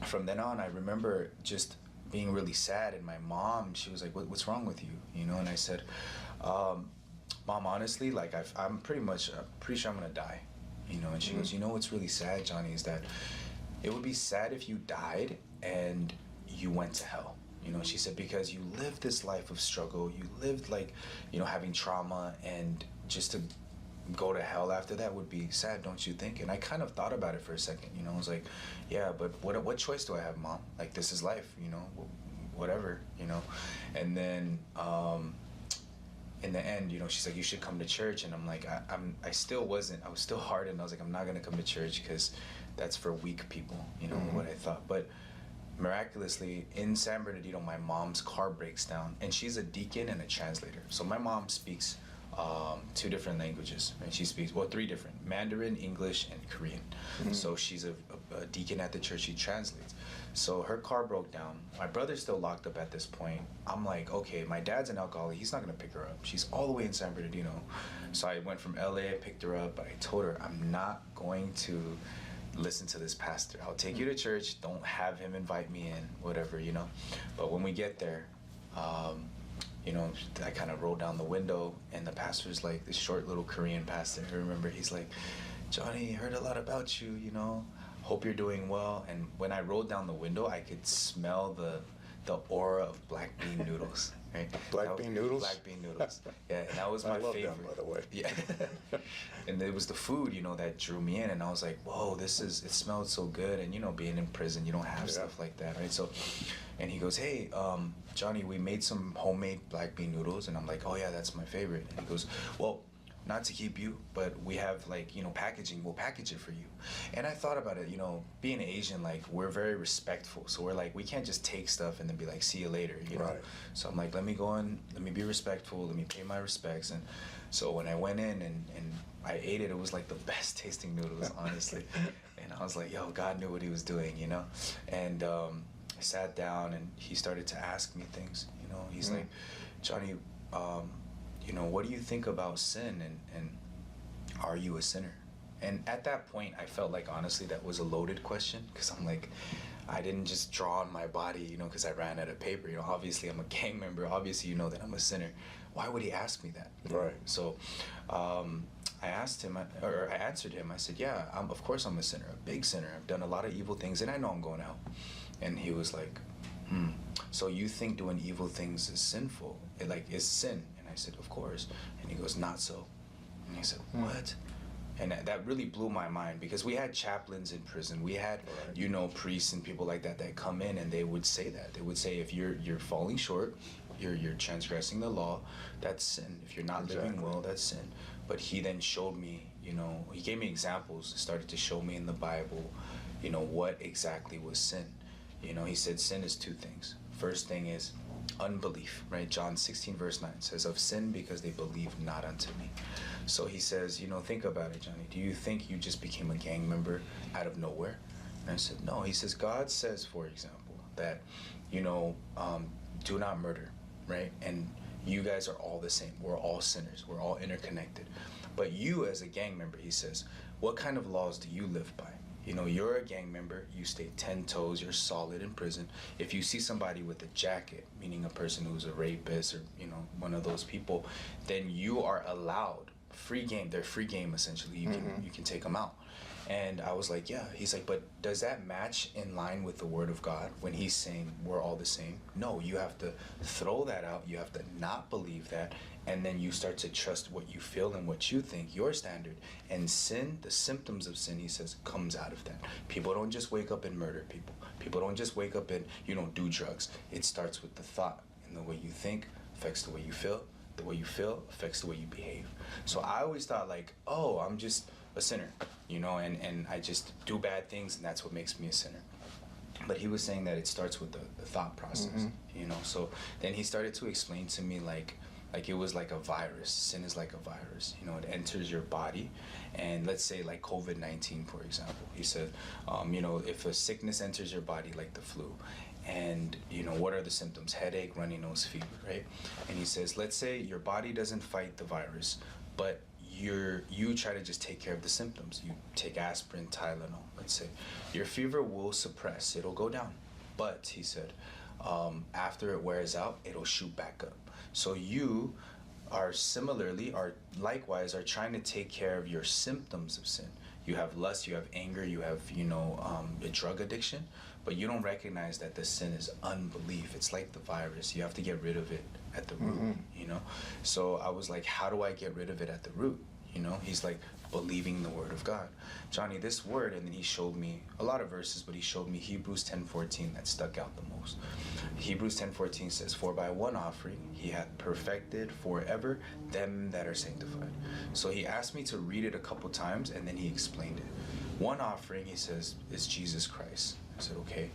from then on, I remember just being really sad, and my mom, she was like, what's wrong with you, you know? And I said, Mom, honestly, like, I'm pretty sure I'm gonna die, you know. And she goes, you know what's really sad, Johnny, is that it would be sad if you died and you went to hell. You know, she said, because you lived this life of struggle, you lived like, you know, having trauma, and just to go to hell after that would be sad, don't you think? And I kind of thought about it for a second, you know. I was like, yeah, but what choice do I have, Mom? Like, this is life, you know, whatever, you know. And then in the end, you know, she's like, you should come to church. And I'm like, I was still hardened. I was like, I'm not gonna come to church because that's for weak people, you know, what I thought. But miraculously, in San Bernardino, my mom's car breaks down, and she's a deacon and a translator. So my mom speaks 2 different languages, right? She speaks, well, 3 different: Mandarin, English, and Korean. So she's a deacon at the church. She translates. So her car broke down. My brother's still locked up at this point. I'm like, okay, my dad's an alcoholic. He's not gonna pick her up. She's all the way in San Bernardino. So I went from LA, I picked her up, but I told her, I'm not going to listen to this pastor. I'll take you to church. Don't have him invite me in, whatever, you know. But when we get there, you know, I kind of rolled down the window, and the pastor's like, this short little Korean pastor, I remember, he's like, Johnny, heard a lot about you, you know, hope you're doing well. And when I rolled down the window, I could smell the aura of black bean noodles, right? Black bean noodles? Black bean noodles. Yeah, and that was my I love favorite. them, by the way. Yeah. And it was the food, you know, that drew me in, and I was like, whoa, it smelled so good. And, you know, being in prison, you don't have stuff like that, right? So, and he goes, hey, Johnny, we made some homemade black bean noodles. And I'm like, oh yeah, that's my favorite. And he goes, well, not to keep you, but we have, like, you know, packaging, we'll package it for you. And I thought about it, you know, being Asian, like, we're very respectful. So we're like, we can't just take stuff and then be like, see you later, you know? So I'm like, let me go in, let me be respectful, let me pay my respects. And so when I went in and I ate it, it was like the best tasting noodles, honestly. And I was like, yo, God knew what he was doing, you know? And I sat down, and he started to ask me things, you know? He's like, Johnny, you know, what do you think about sin, and are you a sinner? And at that point, I felt like, honestly, that was a loaded question, because I'm like, I didn't just draw on my body, you know, because I ran out of paper. You know, obviously I'm a gang member. Obviously, you know that I'm a sinner. Why would he ask me that? Right. So I asked him, or I answered him. I said, yeah, of course I'm a sinner, a big sinner. I've done a lot of evil things, and I know I'm going to hell. And he was like, so you think doing evil things is sinful? Is sin? I said, of course. And he goes, not so. And he said, what? And that really blew my mind, because we had chaplains in prison. We had, you know, priests and people like that come in, and they would say that. They would say, if you're falling short, you're transgressing the law, that's sin. If you're not living well, that's sin. But he then showed me, you know, he gave me examples, started to show me in the Bible, you know, what exactly was sin. You know, he said sin is 2 things. First thing is unbelief, right? John 16 verse 9 says, of sin because they believe not unto me. So he says, you know, think about it, Johnny. Do you think you just became a gang member out of nowhere? And I said, no. He says, God says, for example, that, you know, do not murder, right? And you guys are all the same. We're all sinners. We're all interconnected. But you, as a gang member, he says, what kind of laws do you live by? You know, you're a gang member, you stay 10 toes, you're solid in prison. If you see somebody with a jacket, meaning a person who's a rapist or, you know, one of those people, then you are allowed free game. They're free game, essentially. You can take them out. And I was like, yeah. He's like, but does that match in line with the word of God when he's saying we're all the same? No, you have to throw that out. You have to not believe that. And then you start to trust what you feel and what you think, your standard. And sin, the symptoms of sin, he says, comes out of that. People don't just wake up and murder people. People don't just wake up and, you know, do drugs. It starts with the thought, and the way you think affects the way you feel. The way you feel affects the way you behave. So I always thought, like, oh, I'm just a sinner, you know, and I just do bad things, and that's what makes me a sinner. But he was saying that it starts with the thought process, you know. So then he started to explain to me, like it was like a virus. Sin is like a virus, you know. It enters your body, and let's say like COVID-19, for example. He said, you know, if a sickness enters your body, like the flu, and, you know, what are the symptoms? Headache, runny nose, fever, right? And he says, let's say your body doesn't fight the virus, but you try to just take care of the symptoms. You take aspirin, Tylenol, let's say. Your fever will suppress, it'll go down. But, he said, after it wears out, it'll shoot back up. So you are likewise trying to take care of your symptoms of sin. You have lust, you have anger, you have, you know, a drug addiction. but you don't recognize that the sin is unbelief. It's like the virus. You have to get rid of it at the root, you know? So I was like, how do I get rid of it at the root? You know, he's like, believing the word of God. Johnny, this word, and then he showed me a lot of verses, but he showed me Hebrews 10:14 that stuck out the most. Hebrews 10:14 says, for by one offering he hath perfected forever them that are sanctified. So he asked me to read it a couple times, and then he explained it. One offering, he says, is Jesus Christ. I said, okay.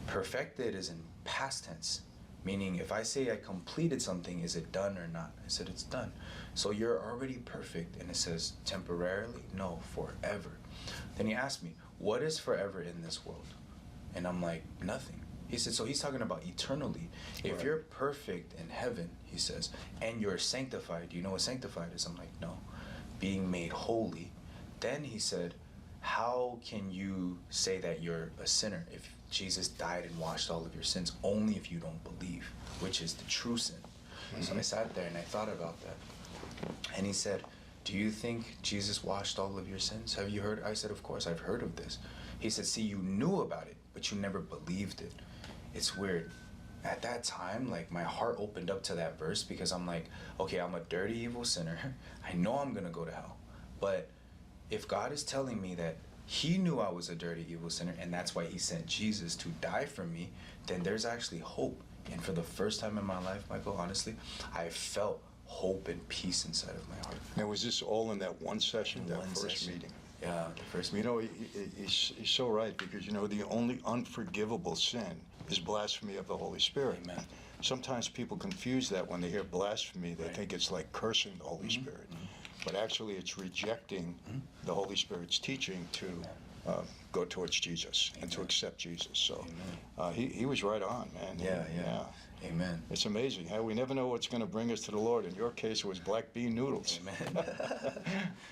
Perfected is in past tense. Meaning, if I say I completed something, is it done or not? I said, it's done. So you're already perfect. And it says, temporarily? No, forever. Then he asked me, what is forever in this world? And I'm like, nothing. He said, so he's talking about eternally. If you're perfect in heaven, he says, and you're sanctified, do you know what sanctified is? I'm like, no. Being made holy. Then he said, how can you say that you're a sinner if Jesus died and washed all of your sins? Only if you don't believe, which is the true sin. So I sat there and I thought about that. And he said, do you think Jesus washed all of your sins? Have you heard? I said, of course, I've heard of this. He said, see, you knew about it, but you never believed it. It's weird. At that time, like, my heart opened up to that verse because I'm like, okay, I'm a dirty, evil sinner. I know I'm going to go to hell. But if God is telling me that he knew I was a dirty, evil sinner, and that's why he sent Jesus to die for me, then there's actually hope. And for the first time in my life, Michael, honestly, I felt hope and peace inside of my heart. Now, was this all in that one session, that first meeting? Yeah, the first meeting. You know, he's so right, because, you know, the only unforgivable sin is blasphemy of the Holy Spirit. Amen. Sometimes people confuse that when they hear blasphemy. They think it's like cursing the Holy Spirit. But actually, it's rejecting the Holy Spirit's teaching to go towards Jesus and to accept Jesus. So he was right on, man. Yeah. Amen. It's amazing how we never know what's going to bring us to the Lord. In your case, it was black bean noodles. Amen.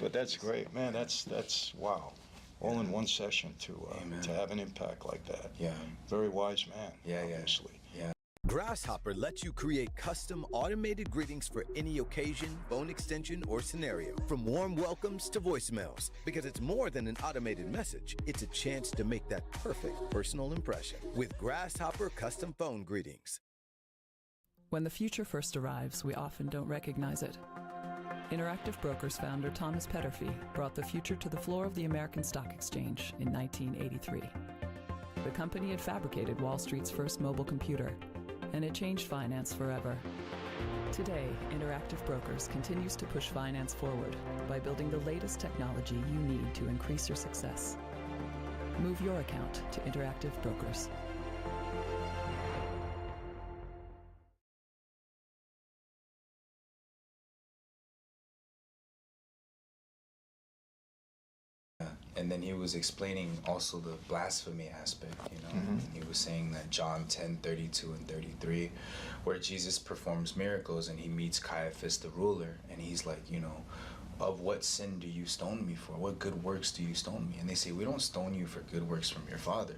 But that's great, man. That's wow. All in one session to have an impact like that. Yeah. Very wise man. Obviously. Yeah. Grasshopper lets you create custom automated greetings for any occasion, phone extension, or scenario. From warm welcomes to voicemails. Because it's more than an automated message. It's a chance to make that perfect personal impression with Grasshopper custom phone greetings. When the future first arrives, we often don't recognize it. Interactive Brokers founder Thomas Petterfy brought the future to the floor of the American Stock Exchange in 1983. The company had fabricated Wall Street's first mobile computer, and it changed finance forever. Today, Interactive Brokers continues to push finance forward by building the latest technology you need to increase your success. Move your account to Interactive Brokers. And then he was explaining also the blasphemy aspect, you know. And he was saying that John 10:32 and 33, where Jesus performs miracles and he meets Caiaphas the ruler, and he's like, you know, of what sin do you stone me for? What good works do you stone me? And they say, we don't stone you for good works from your father.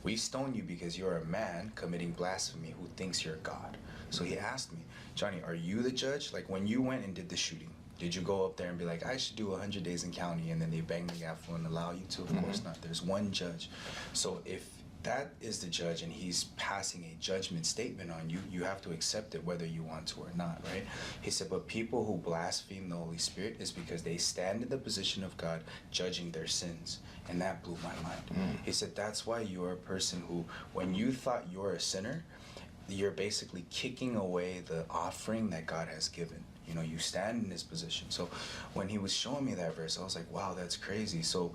We stone you because you're a man committing blasphemy who thinks you're God. So he asked me, Johnny, are you the judge? Like, when you went and did the shooting, did you go up there and be like, I should do 100 days in county, and then they bang the gavel and allow you to? Of course not. There's one judge. So if that is the judge and he's passing a judgment statement on you, you have to accept it whether you want to or not, right? He said, but people who blaspheme the Holy Spirit is because they stand in the position of God judging their sins. And that blew my mind. He said, that's why you're a person who, when you thought you're a sinner, you're basically kicking away the offering that God has given. You know, you stand in this position. So when he was showing me that verse, I was like, wow, that's crazy. So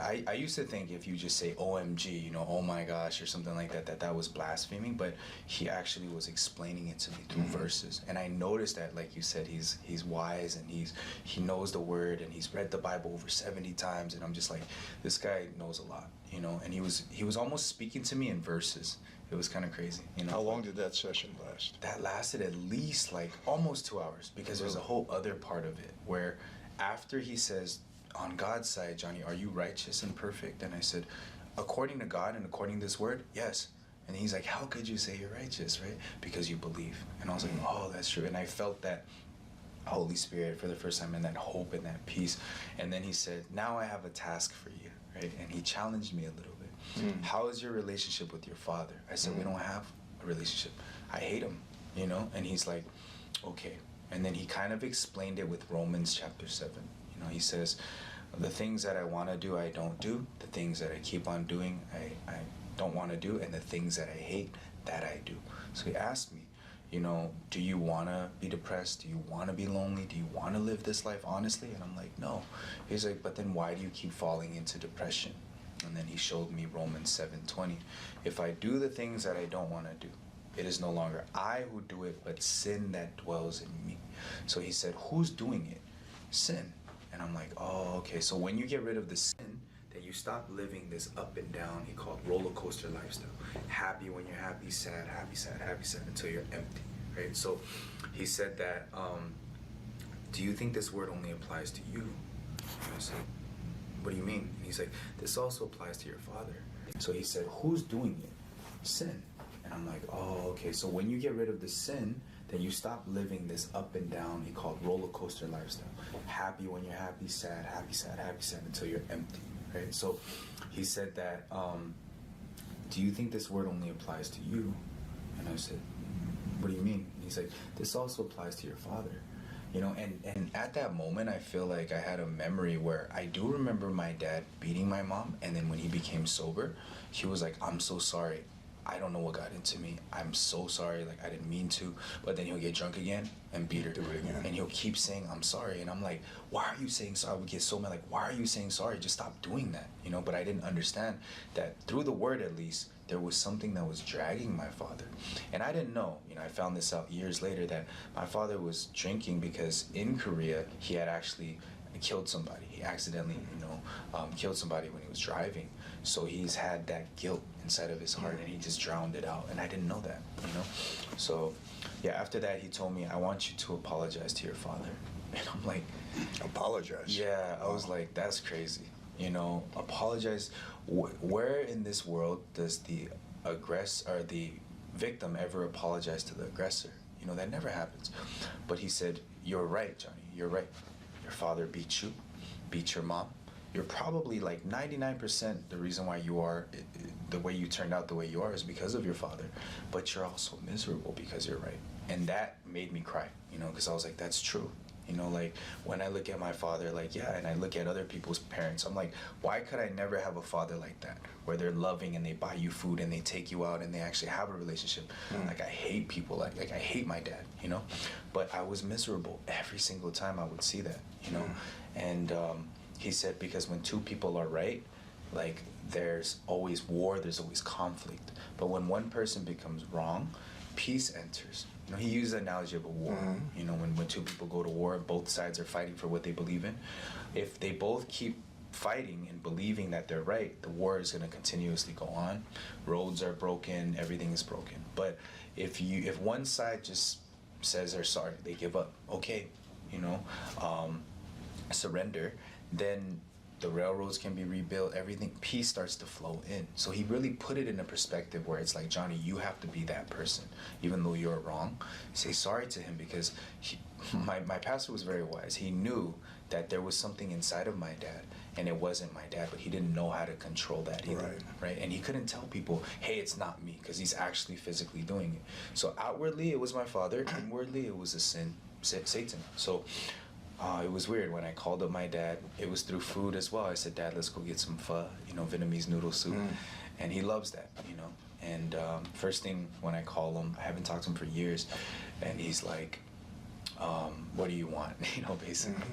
I used to think if you just say OMG, you know, oh my gosh, or something like that, that was blaspheming. But he actually was explaining it to me through verses. And I noticed that, like you said, he's wise, and he knows the word, and he's read the Bible over 70 times. And I'm just like, this guy knows a lot, you know. And he was almost speaking to me in verses. It was kind of crazy, you know. How long did that session last? That lasted at least like almost 2 hours, because there's a whole other part of it where after he says, on God's side, Johnny, are you righteous and perfect? And I said, according to God and according to this word, yes. And he's like, how could you say you're righteous, right? Because you believe. And I was like, oh, that's true. And I felt that Holy Spirit for the first time, and that hope and that peace. And then he said, now I have a task for you, right? And he challenged me a little bit. How is your relationship with your father? I said, we don't have a relationship. I hate him, you know? And he's like, okay. And then he kind of explained it with Romans chapter 7. You know, he says, the things that I want to do, I don't do. The things that I keep on doing, I don't want to do. And the things that I hate, that I do. So he asked me, you know, do you want to be depressed? Do you want to be lonely? Do you want to live this life honestly? And I'm like, no. He's like, but then why do you keep falling into depression? And then he showed me Romans 7:20. If I do the things that I don't want to do, it is no longer I who do it, but sin that dwells in me. So he said, who's doing it? Sin. And I'm like, oh, okay. So when you get rid of the sin, then you stop living this up and down, he called roller coaster lifestyle. Happy when you're happy, sad, until you're empty, right? So he said that, do you think this word only applies to you? And I said, what do you mean? And he's like, this also applies to your father. So he said, who's doing it? Sin. And I'm like, oh, okay. So when you get rid of the sin, then you stop living this up and down, he called roller coaster lifestyle. Happy when you're happy, sad, until you're empty, right? So he said that, do you think this word only applies to you? And I said, what do you mean? And he's like, this also applies to your father. You know, and at that moment, I feel like I had a memory where I do remember my dad beating my mom, and then when he became sober, he was like, I'm so sorry. I don't know what got into me. I'm so sorry. Like, I didn't mean to. But then he'll get drunk again and beat her. Do it again. And he'll keep saying, I'm sorry. And I'm like, why are you saying sorry? I would get so mad. Like, why are you saying sorry? Just stop doing that. You know, but I didn't understand that through the word, at least, there was something that was dragging my father. And I didn't know. You know, I found this out years later that my father was drinking because in Korea, he had actually killed somebody. He accidentally, killed somebody when he was driving. So he's had that guilt inside of his heart, and he just drowned it out. And I didn't know that, you know. So, yeah. After that, he told me, "I want you to apologize to your father." And I'm like, apologize? Yeah. I was like, that's crazy. You know, apologize. Where in this world does the the victim ever apologize to the aggressor? You know, that never happens. But he said, "You're right, Johnny. You're right. Your father beat you, beat your mom. You're probably like 99% the reason why you are the way you turned out the way you are is because of your father, but you're also miserable because you're right." And that made me cry, you know, because I was like, that's true. You know, like when I look at my father, like, yeah, and I look at other people's parents, I'm like, why could I never have a father like that, where they're loving and they buy you food and they take you out and they actually have a relationship? Like, I hate people like I hate my dad, you know, but I was miserable every single time I would see that, you know. And he said, because when two people are right, like, there's always war, there's always conflict. But when one person becomes wrong, peace enters. You know, he used the analogy of a war. You know, when two people go to war, both sides are fighting for what they believe in. If they both keep fighting and believing that they're right, the war is going to continuously go on. Roads are broken, everything is broken. But if one side just says they're sorry, they give up, okay, you know, surrender, then the railroads can be rebuilt, everything, peace starts to flow in. So he really put it in a perspective where it's like, Johnny, you have to be that person. Even though you're wrong, say sorry to him, because my pastor was very wise. He knew that there was something inside of my dad, and it wasn't my dad, but he didn't know how to control that either, right? And he couldn't tell people, hey, it's not me, because he's actually physically doing it. So outwardly, it was my father. Inwardly, it was a sin, Satan. So it was weird when I called up my dad. It was through food as well. I said, Dad, let's go get some pho, you know, Vietnamese noodle soup. And he loves that, you know. And first thing when I call him, I haven't talked to him for years, and he's like, what do you want? You know, basically.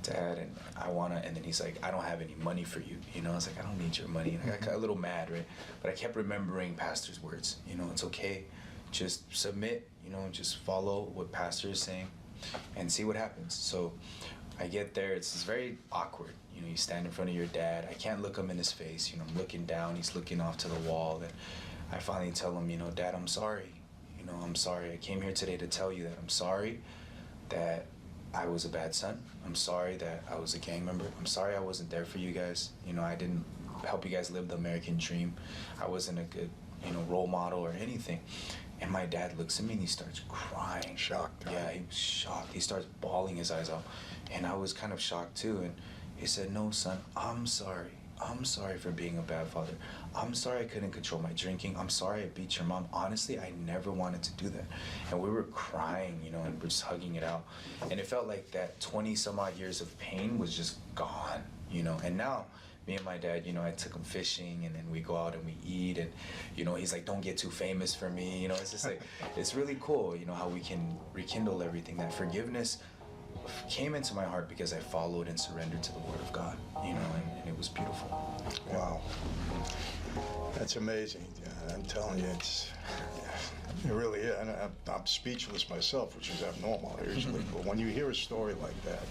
Dad, and I wanna, and then he's like, I don't have any money for you. You know, I was like, I don't need your money. And I got a little mad, right? But I kept remembering Pastor's words. You know, it's okay. Just submit, you know, just follow what Pastor is saying and see what happens. So I get there, it's very awkward. You know, you stand in front of your dad. I can't look him in his face. You know, I'm looking down, he's looking off to the wall. And I finally tell him, you know, Dad, I'm sorry. You know, I'm sorry. I came here today to tell you that I'm sorry that I was a bad son. I'm sorry that I was a gang member. I'm sorry I wasn't there for you guys. You know, I didn't help you guys live the American dream. I wasn't a good, you know, role model or anything. And my dad looks at me and he starts crying. Shocked. Yeah, he was shocked. He starts bawling his eyes out. And I was kind of shocked too. And he said, no, son, I'm sorry. I'm sorry for being a bad father. I'm sorry I couldn't control my drinking. I'm sorry I beat your mom. Honestly, I never wanted to do that. And we were crying, you know, and we're just hugging it out. And it felt like that 20 some odd years of pain was just gone, you know. And now, me and my dad, you know, I took him fishing, and then we go out and we eat, and, you know, he's like, don't get too famous for me. You know, it's just like, it's really cool, you know, how we can rekindle everything. That forgiveness came into my heart because I followed and surrendered to the Word of God, you know, and it was beautiful. Wow. That's amazing. Yeah, I'm telling you, it really is. And I'm speechless myself, which is abnormal usually. But when you hear a story like that,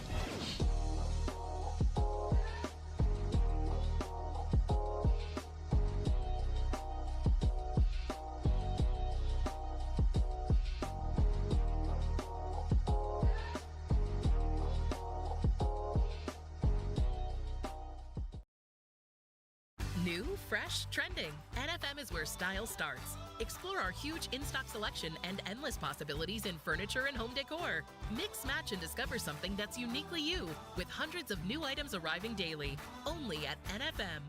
New, fresh, trending. NFM is where style starts. Explore our huge in-stock selection and endless possibilities in furniture and home decor. Mix, match, and discover something that's uniquely you, with hundreds of new items arriving daily. Only at NFM.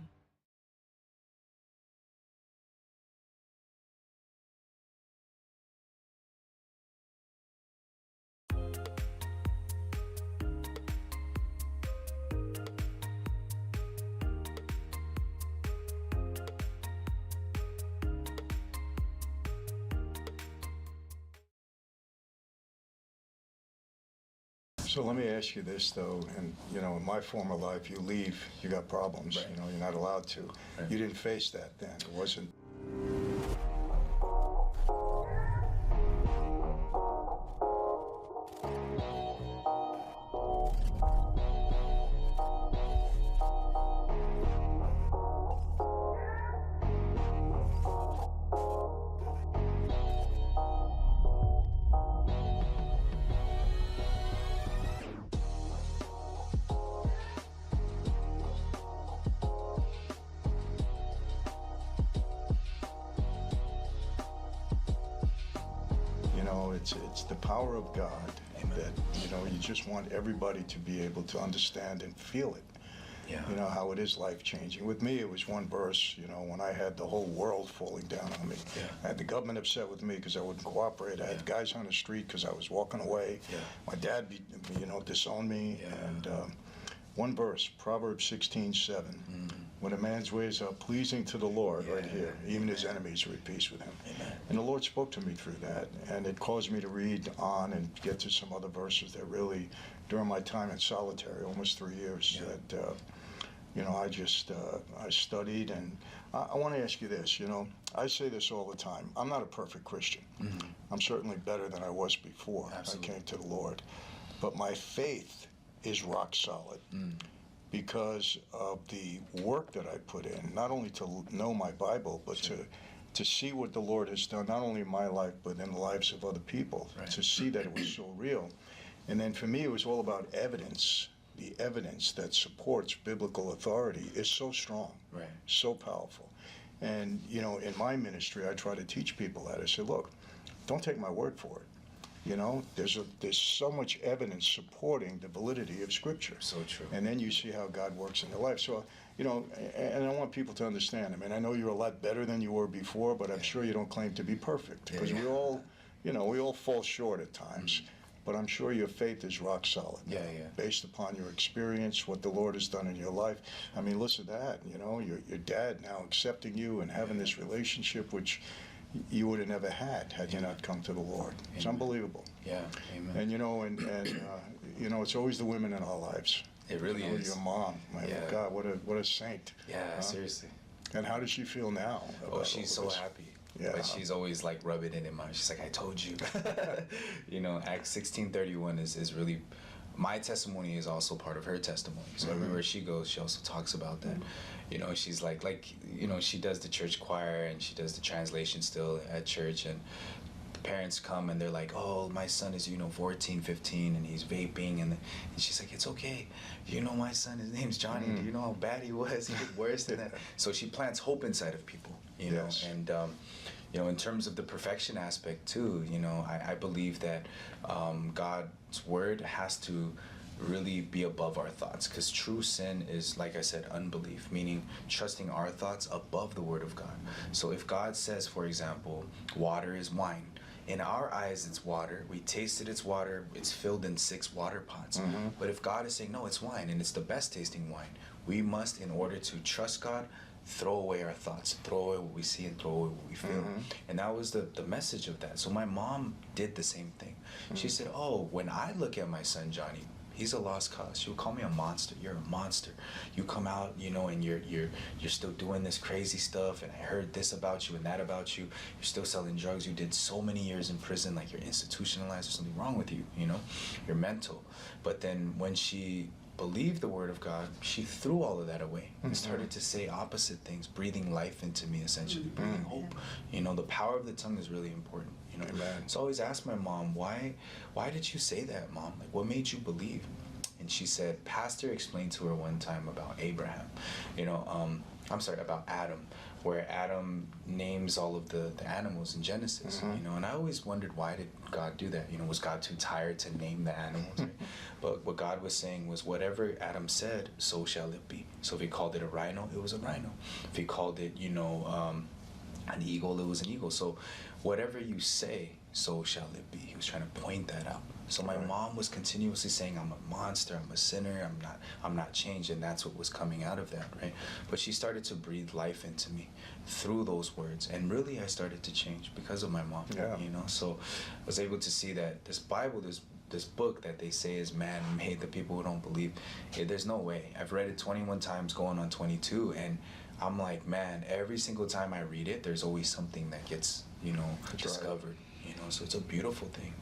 so let me ask you this, though, and, you know, in my former life, you leave, you got problems, you know, you're not allowed to. You didn't face that then. It wasn't... It's the power of God that, you know, you just want everybody to be able to understand and feel it. Yeah. You know, how it is life-changing. With me, it was one verse, you know, when I had the whole world falling down on me. Yeah. I had the government upset with me because I wouldn't cooperate. I had guys on the street because I was walking away. Yeah. My dad, you know, disowned me. Yeah. And one verse, Proverbs 16:7. When a man's ways are pleasing to the Lord, right here, even his enemies are at peace with him. Amen. And the Lord spoke to me through that, and it caused me to read on and get to some other verses that really, during my time in solitary, almost 3 years, that, you know, I studied. And I want to ask you this, you know, I say this all the time. I'm not a perfect Christian. I'm certainly better than I was before I came to the Lord. But my faith is rock solid. Because of the work that I put in, not only to know my Bible, but to see what the Lord has done, not only in my life, but in the lives of other people, to see that it was so real. And then for me, it was all about evidence. The evidence that supports biblical authority is so strong, so powerful. And, you know, in my ministry, I try to teach people that. I say, look, don't take my word for it. You know, there's so much evidence supporting the validity of Scripture. So true. And then you see how God works in their life. So, you know, and I want people to understand. I mean, I know you're a lot better than you were before, but I'm sure you don't claim to be perfect, because we all, you know, we all fall short at times. But I'm sure your faith is rock solid. Based upon your experience, what the Lord has done in your life. I mean, listen to that. You know, your dad now accepting you and having this relationship, which you would have never had you not come to the Lord. Amen. It's unbelievable. Yeah, amen. And you know, and you know, it's always the women in our lives. It really is. Your mom, my God, what a saint. Yeah, seriously. And how does she feel now? Oh, she's so happy. Yeah. But she's always like rubbing it in my. She's like, I told you. You know, Acts 16:31 is really. My testimony is also part of her testimony. So everywhere she goes, she also talks about that. You know, she's like, you know, she does the church choir and she does the translation still at church. And the parents come and they're like, oh, my son is, you know, 14, 15, and he's vaping. And she's like, it's okay. You know, my son, his name's Johnny. Do you know how bad he was? He did worse than that. So she plants hope inside of people, you know. And, you know, in terms of the perfection aspect too, you know, I believe that God's word has to really be above our thoughts, because true sin is, like I said, unbelief, meaning trusting our thoughts above the word of God. So if God says, for example, water is wine, in our eyes it's water, we tasted it's water, it's filled in 6 water pots. But if God is saying, no, it's wine, and it's the best tasting wine, we must, in order to trust God, throw away our thoughts, throw away what we see, and throw away what we feel. And that was the message of that. So my mom did the same thing. She said, oh, when I look at my son Johnny, he's a lost cause. She would call me a monster. You're a monster. You come out, you know, and you're still doing this crazy stuff, and I heard this about you and that about you. You're still selling drugs. You did so many years in prison, like you're institutionalized. There's something wrong with you, you know? You're mental. But then when she believed the word of God, she threw all of that away and started to say opposite things, breathing life into me, essentially, breathing hope. You know, the power of the tongue is really important, you know. So I always asked my mom, why did you say that, Mom? Like, what made you believe? And she said, Pastor explained to her one time about Abraham, you know, about Adam, where Adam names all of the animals in Genesis, you know, and I always wondered, why did God do that? You know, was God too tired to name the animals? Right? But what God was saying was, whatever Adam said, so shall it be. So if he called it a rhino, it was a rhino. If he called it, you know, an eagle, it was an eagle. So whatever you say, so shall it be. He was trying to point that out. So my mom was continuously saying, I'm a monster, I'm a sinner, I'm not changed, and that's what was coming out of that, right? But she started to breathe life into me through those words, and really I started to change because of my mom. You know, so I was able to see that this Bible, this book that they say is man-made, the people who don't believe, there's no way. I've read it 21 times, going on 22, and I'm like, man, every single time I read it, there's always something that gets, you know, discovered. You know, so it's a beautiful thing.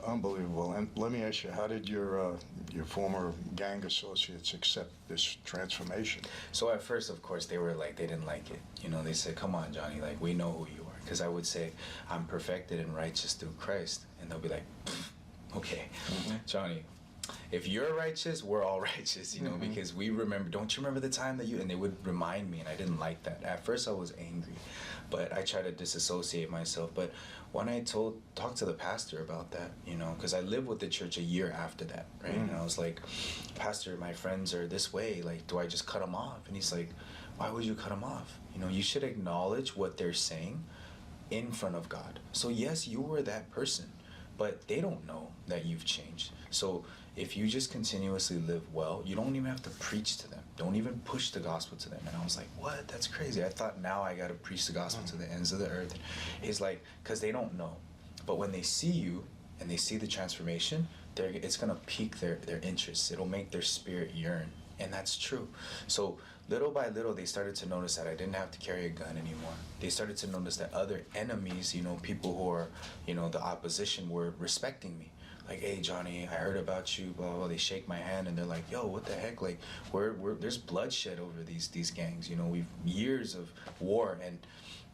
Unbelievable. And let me ask you, how did your former gang associates accept this transformation? So at first, of course, they didn't like it. You know, they said, come on, Johnny, like, we know who you are. Because I would say, I'm perfected and righteous through Christ. And they'll be like, okay, Johnny, if you're righteous, we're all righteous, you know, because we remember, don't you remember the time that and they would remind me, and I didn't like that. At first I was angry, but I tried to disassociate myself. But when I talked to the pastor about that, you know, because I lived with the church a year after that, right? And I was like, Pastor, my friends are this way, like, do I just cut them off? And he's like, why would you cut them off? You know, you should acknowledge what they're saying in front of God. So yes, you were that person, but they don't know that you've changed. So if you just continuously live well, you don't even have to preach to them. Don't even push the gospel to them. And I was like, what? That's crazy. I thought now I got to preach the gospel to the ends of the earth. He's like, because they don't know. But when they see you and they see the transformation, it's going to pique their interest. It'll make their spirit yearn. And that's true. So little by little, they started to notice that I didn't have to carry a gun anymore. They started to notice that other enemies, you know, people who are, you know, the opposition, were respecting me. Like, hey, Johnny, I heard about you, blah, blah. They shake my hand and they're like, yo, what the heck? Like, there's bloodshed over these gangs. You know, we've years of war, and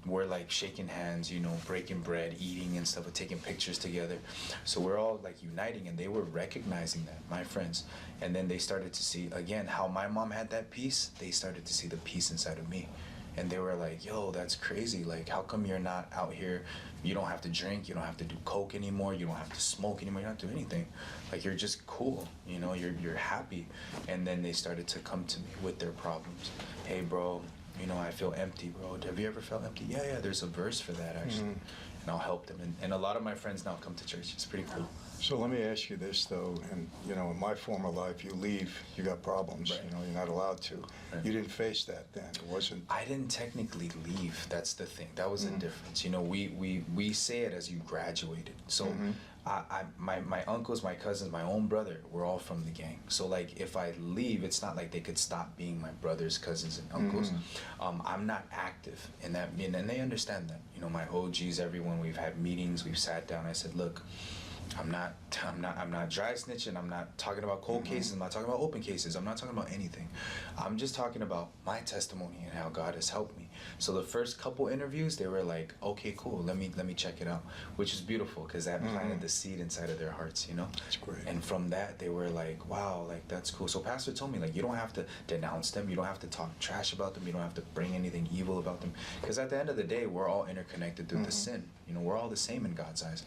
we're like shaking hands, you know, breaking bread, eating and stuff, taking pictures together. So we're all like uniting, and they were recognizing that, my friends. And then they started to see, again, how my mom had that peace. They started to see the peace inside of me. And they were like, yo, that's crazy. Like, how come you're not out here? You don't have to drink. You don't have to do coke anymore. You don't have to smoke anymore. You don't have to do anything. Like, you're just cool. You know, you're happy. And then they started to come to me with their problems. Hey, bro, you know, I feel empty, bro. Have you ever felt empty? Yeah, there's a verse for that, actually. And I'll help them. And a lot of my friends now come to church. It's pretty cool. So let me ask you this, though, and, you know, in my former life, you leave, you got problems, you know, you're not allowed to. You didn't face that then, it wasn't... I didn't technically leave, that's the thing. That was the difference. You know, we say it as you graduated. So my uncles, my cousins, my own brother, we're all from the gang. So like if I leave, it's not like they could stop being my brothers, cousins, and uncles. I'm not active in that, and they understand that. You know, my OGs, everyone, we've had meetings, we've sat down. I said, look, I'm not dry snitching. I'm not talking about cold cases. I'm not talking about open cases. I'm not talking about anything. I'm just talking about my testimony and how God has helped me. So the first couple interviews, they were like, okay, cool. Let me check it out, which is beautiful because that planted the seed inside of their hearts, you know. That's great. And from that, they were like, wow, like that's cool. So Pastor told me, like, you don't have to denounce them. You don't have to talk trash about them. You don't have to bring anything evil about them, because at the end of the day, we're all interconnected through the sin. You know, we're all the same in God's eyes.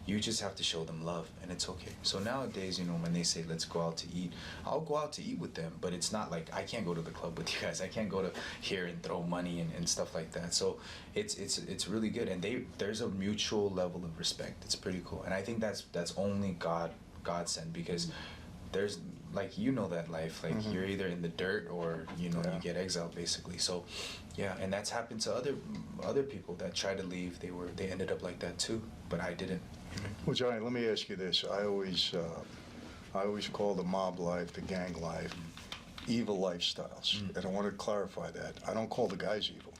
You just have to show them love, and it's okay. So nowadays, you know, when they say, let's go out to eat, I'll go out to eat with them, but it's not like I can't go to the club with you guys. I can't go to here and throw money and stuff like that. So it's really good, and there's a mutual level of respect. It's pretty cool, and I think that's only God sent, because there's, like, you know, that life, like you're either in the dirt or, you know, you get exiled basically. So yeah, and that's happened to other people that tried to leave. They ended up like that too, but I didn't. Well, Johnny, let me ask you this. I always call the mob life, the gang life, evil lifestyles. And I want to clarify that. I don't call the guys evil.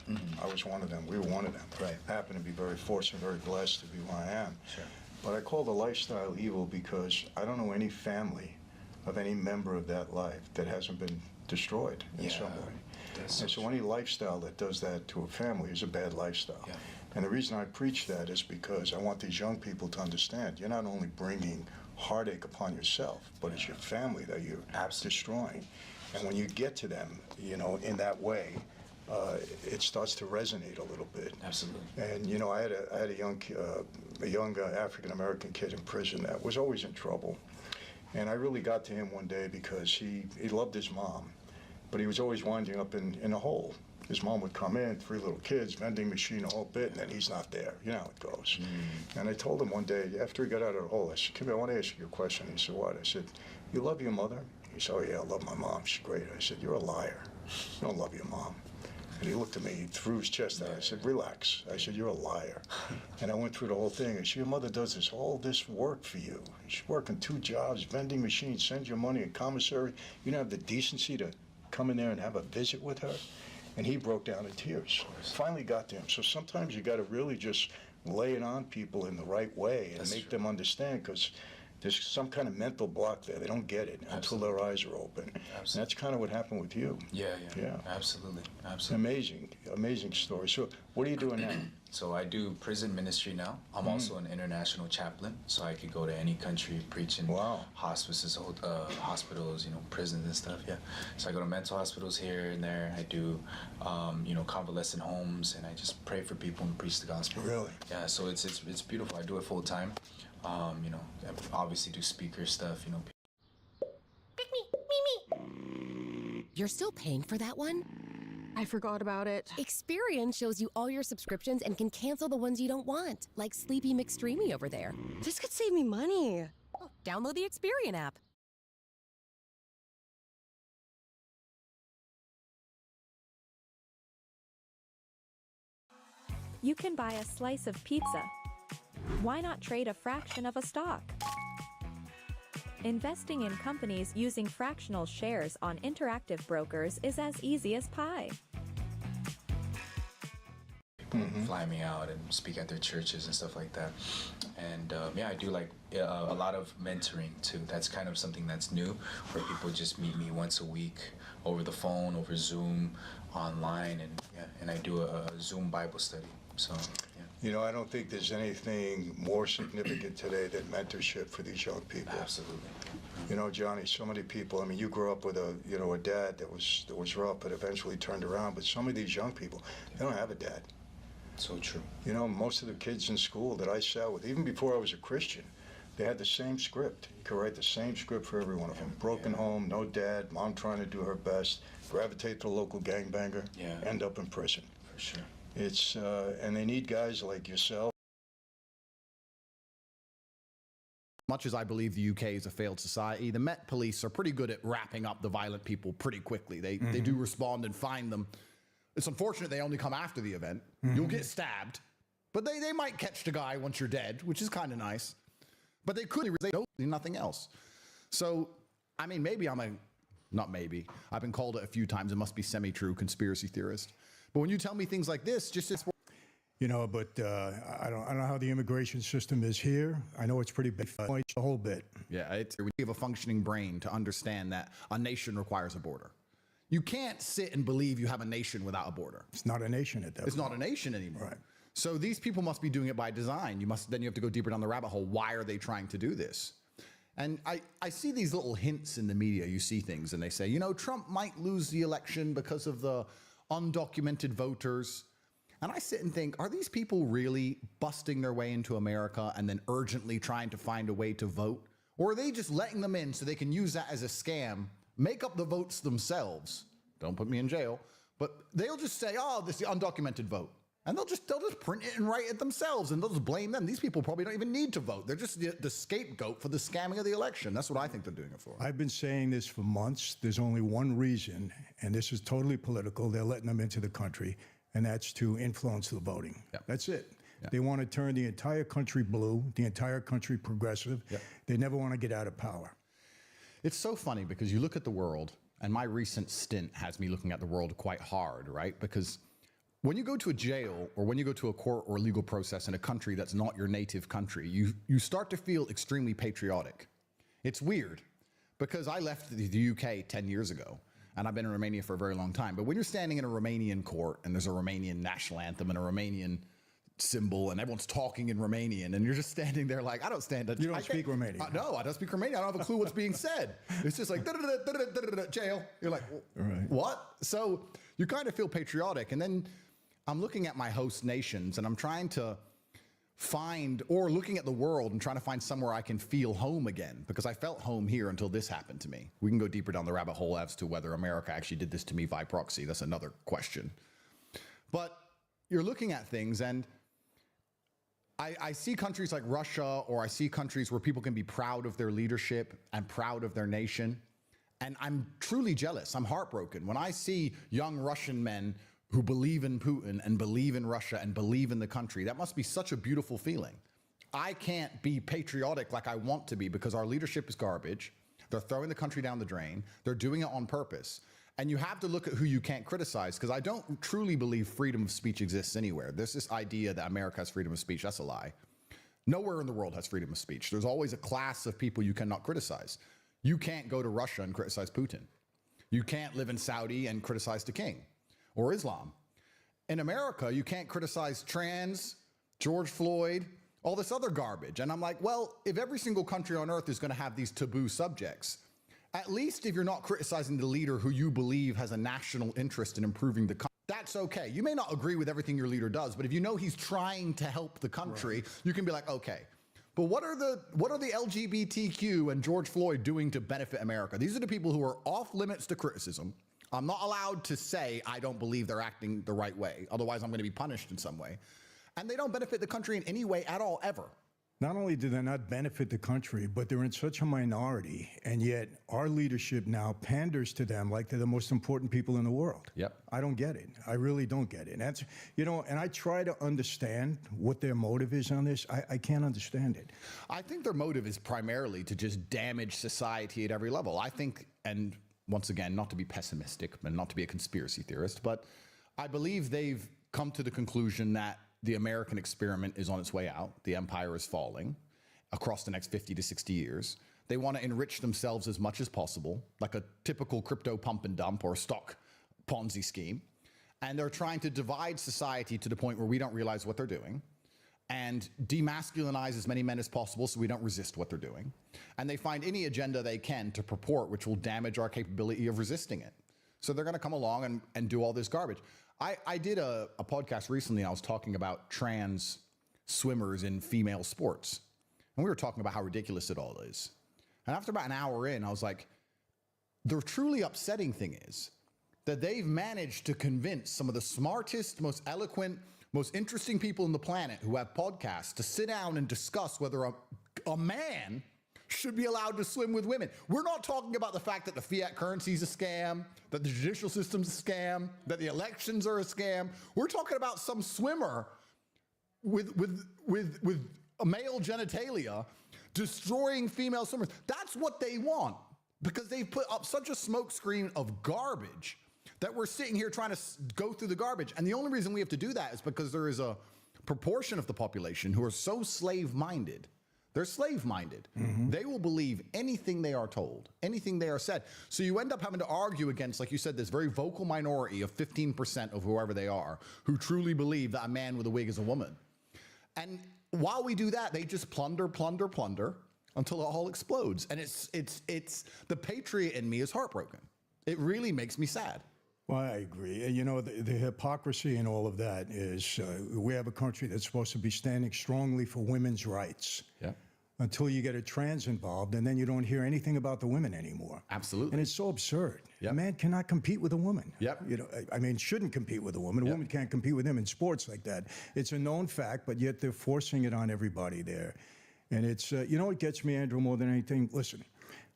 I was one of them. We were one of them. Right. I happen to be very fortunate, very blessed to be where I am. Sure. But I call the lifestyle evil because I don't know any family of any member of that life that hasn't been destroyed in some way. And so any lifestyle that does that to a family is a bad lifestyle. Yeah. And the reason I preach that is because I want these young people to understand you're not only bringing heartache upon yourself, but it's your family that you're destroying. And when you get to them, you know, in that way, it starts to resonate a little bit. Absolutely. And you know, I had a young African American kid in prison that was always in trouble. And I really got to him one day because he loved his mom, but he was always winding up in a hole. His mom would come in, 3 little kids, vending machine, a whole bit, and then he's not there. You know how it goes. And I told him one day, after he got out of the hole, I said, Kimmy, I want to ask you a question. He said, what? I said, you love your mother? He said, oh yeah, I love my mom. She's great. I said, you're a liar. You don't love your mom. And he looked at me, he threw his chest out. I said, relax. I said, you're a liar. And I went through the whole thing. I said, your mother does all this work for you. She's working 2 jobs, vending machines, sends your money in commissary. You don't have the decency to come in there and have a visit with her? And he broke down in tears. Finally got to him. So sometimes you got to really just lay it on people in the right way and make them understand, because there's some kind of mental block there. They don't get it until their eyes are open. And that's kind of what happened with you. Yeah. Absolutely. Amazing story. So what are you doing now? So I do prison ministry now. I'm also an international chaplain, so I could go to any country preaching hospices, hospitals, you know, prisons and stuff. Yeah. So I go to mental hospitals here and there. I do, you know, convalescent homes, and I just pray for people and preach the gospel. Really? Yeah. So it's beautiful. I do it full time. You know, I obviously do speaker stuff. You know. You're still paying for that one? I forgot about it. Experian shows you all your subscriptions and can cancel the ones you don't want, like Sleepy McStreamy over there. This could save me money. Oh, download the Experian app. You can buy a slice of pizza. Why not trade a fraction of a stock? Investing in companies using fractional shares on Interactive Brokers is as easy as pie. Fly me out and speak at their churches and stuff like that. And I do like a lot of mentoring too. That's kind of something that's new, where people just meet me once a week over the phone, over Zoom, online, and I do a Zoom Bible study. So you know, I don't think there's anything more significant today than mentorship for these young people. Absolutely. You know, Johnny, so many people, I mean, you grew up with a dad that was rough, but eventually turned around. But some of these young people, they don't have a dad. So true. You know, most of the kids in school that I sat with, even before I was a Christian, they had the same script. You could write the same script for every one of them. Broken home, no dad, mom trying to do her best, gravitate to the local gangbanger, end up in prison. For sure. It's, and they need guys like yourself. Much as I believe the UK is a failed society, the Met Police are pretty good at wrapping up the violent people pretty quickly. They do respond and find them. It's unfortunate they only come after the event. You'll get stabbed, but they might catch the guy once you're dead, which is kind of nice. But they couldn't. They know nothing else. So, I mean, not maybe. I've been called it a few times. It must be semi-true conspiracy theorist. But when you tell me things like this, But I don't know how the immigration system is here. I know it's pretty big, a whole bit. Yeah, we have a functioning brain to understand that a nation requires a border. You can't sit and believe you have a nation without a border. It's not a nation at that point. It's not a nation anymore. Right. So these people must be doing it by design. Then you have to go deeper down the rabbit hole. Why are they trying to do this? And I see these little hints in the media. You see things and they say, Trump might lose the election because of the undocumented voters. And I sit and think, are these people really busting their way into America and then urgently trying to find a way to vote? Or are they just letting them in so they can use that as a scam, make up the votes themselves? Don't put me in jail. But they'll just say, oh, this is the undocumented vote. And they'll just print it and write it themselves, and they'll just blame them. These people probably don't even need to vote. They're just the scapegoat for the scamming of the election. That's what I think they're doing it for. I've been saying this for months. There's only one reason, and this is totally political. They're letting them into the country, and that's to influence the voting. Yep. That's it. Yep. They want to turn the entire country blue, the entire country progressive. Yep. They never want to get out of power. It's so funny because you look at the world, and my recent stint has me looking at the world quite hard, right? Because when you go to a jail or when you go to a court or legal process in a country that's not your native country, you start to feel extremely patriotic. It's weird because I left the UK 10 years ago and I've been in Romania for a very long time. But when you're standing in a Romanian court and there's a Romanian national anthem and a Romanian symbol and everyone's talking in Romanian and you're just standing there like, I don't stand up. You don't speak Romanian. No, I don't speak Romanian. I don't have a clue what's being said. It's just like, jail. You're like, what? So you kind of feel patriotic. And then I'm looking at my host nations and I'm trying to find, or looking at the world and trying to find somewhere I can feel home again, because I felt home here until this happened to me. We can go deeper down the rabbit hole as to whether America actually did this to me by proxy. That's another question. But you're looking at things and I see countries like Russia, or I see countries where people can be proud of their leadership and proud of their nation. And I'm truly jealous. I'm heartbroken when I see young Russian men who believe in Putin and believe in Russia and believe in the country. That must be such a beautiful feeling. I can't be patriotic like I want to be because our leadership is garbage. They're throwing the country down the drain. They're doing it on purpose. And you have to look at who you can't criticize, because I don't truly believe freedom of speech exists anywhere. There's this idea that America has freedom of speech. That's a lie. Nowhere in the world has freedom of speech. There's always a class of people you cannot criticize. You can't go to Russia and criticize Putin. You can't live in Saudi and criticize the king or Islam. In America, you can't criticize trans, George Floyd, all this other garbage. And I'm like, well, if every single country on earth is going to have these taboo subjects, at least if you're not criticizing the leader who you believe has a national interest in improving the country, that's okay. You may not agree with everything your leader does, but if you know he's trying to help the country, you can be like, okay. But what are the LGBTQ and George Floyd doing to benefit America? These are the people who are off limits to criticism. I'm not allowed to say I don't believe they're acting the right way. Otherwise, I'm going to be punished in some way. And they don't benefit the country in any way at all, ever. Not only do they not benefit the country, but they're in such a minority, and yet our leadership now panders to them like they're the most important people in the world. Yep. I don't get it. I really don't get it. And that's, and I try to understand what their motive is on this. I can't understand it. I think their motive is primarily to just damage society at every level. I think, and once again, not to be pessimistic and not to be a conspiracy theorist, but I believe they've come to the conclusion that the American experiment is on its way out. The empire is falling across the next 50 to 60 years. They want to enrich themselves as much as possible, like a typical crypto pump and dump or stock Ponzi scheme. And they're trying to divide society to the point where we don't realize what they're doing and demasculinize as many men as possible so we don't resist what they're doing. And they find any agenda they can to purport which will damage our capability of resisting it. So they're going to come along and do all this garbage. I did a podcast recently. I was talking about trans swimmers in female sports. And we were talking about how ridiculous it all is. And after about an hour in, I was like, the truly upsetting thing is that they've managed to convince some of the smartest, most eloquent, most interesting people on the planet who have podcasts to sit down and discuss whether a man should be allowed to swim with women. We're not talking about the fact that the fiat currency is a scam, that the judicial system's a scam, that the elections are a scam. We're talking about some swimmer with a male genitalia destroying female swimmers. That's what they want because they've put up such a smokescreen of garbage that we're sitting here trying to go through the garbage. And the only reason we have to do that is because there is a proportion of the population who are so slave-minded. They're slave-minded. They will believe anything they are told, anything they are said. So you end up having to argue against, like you said, this very vocal minority of 15% of whoever they are who truly believe that a man with a wig is a woman. And while we do that, they just plunder, plunder, plunder until it all explodes. And it's the patriot in me is heartbroken. It really makes me sad. Well, I agree. You know, the hypocrisy in all of that is we have a country that's supposed to be standing strongly for women's rights. Yeah. Until you get a trans involved, and then you don't hear anything about the women anymore. Absolutely. And it's so absurd. Yep. A man cannot compete with a woman. Yep. You know, I mean, shouldn't compete with a woman. A woman can't compete with him in sports like that. It's a known fact, but yet they're forcing it on everybody there. And it's, you know what gets me, Andrew, more than anything? Listen,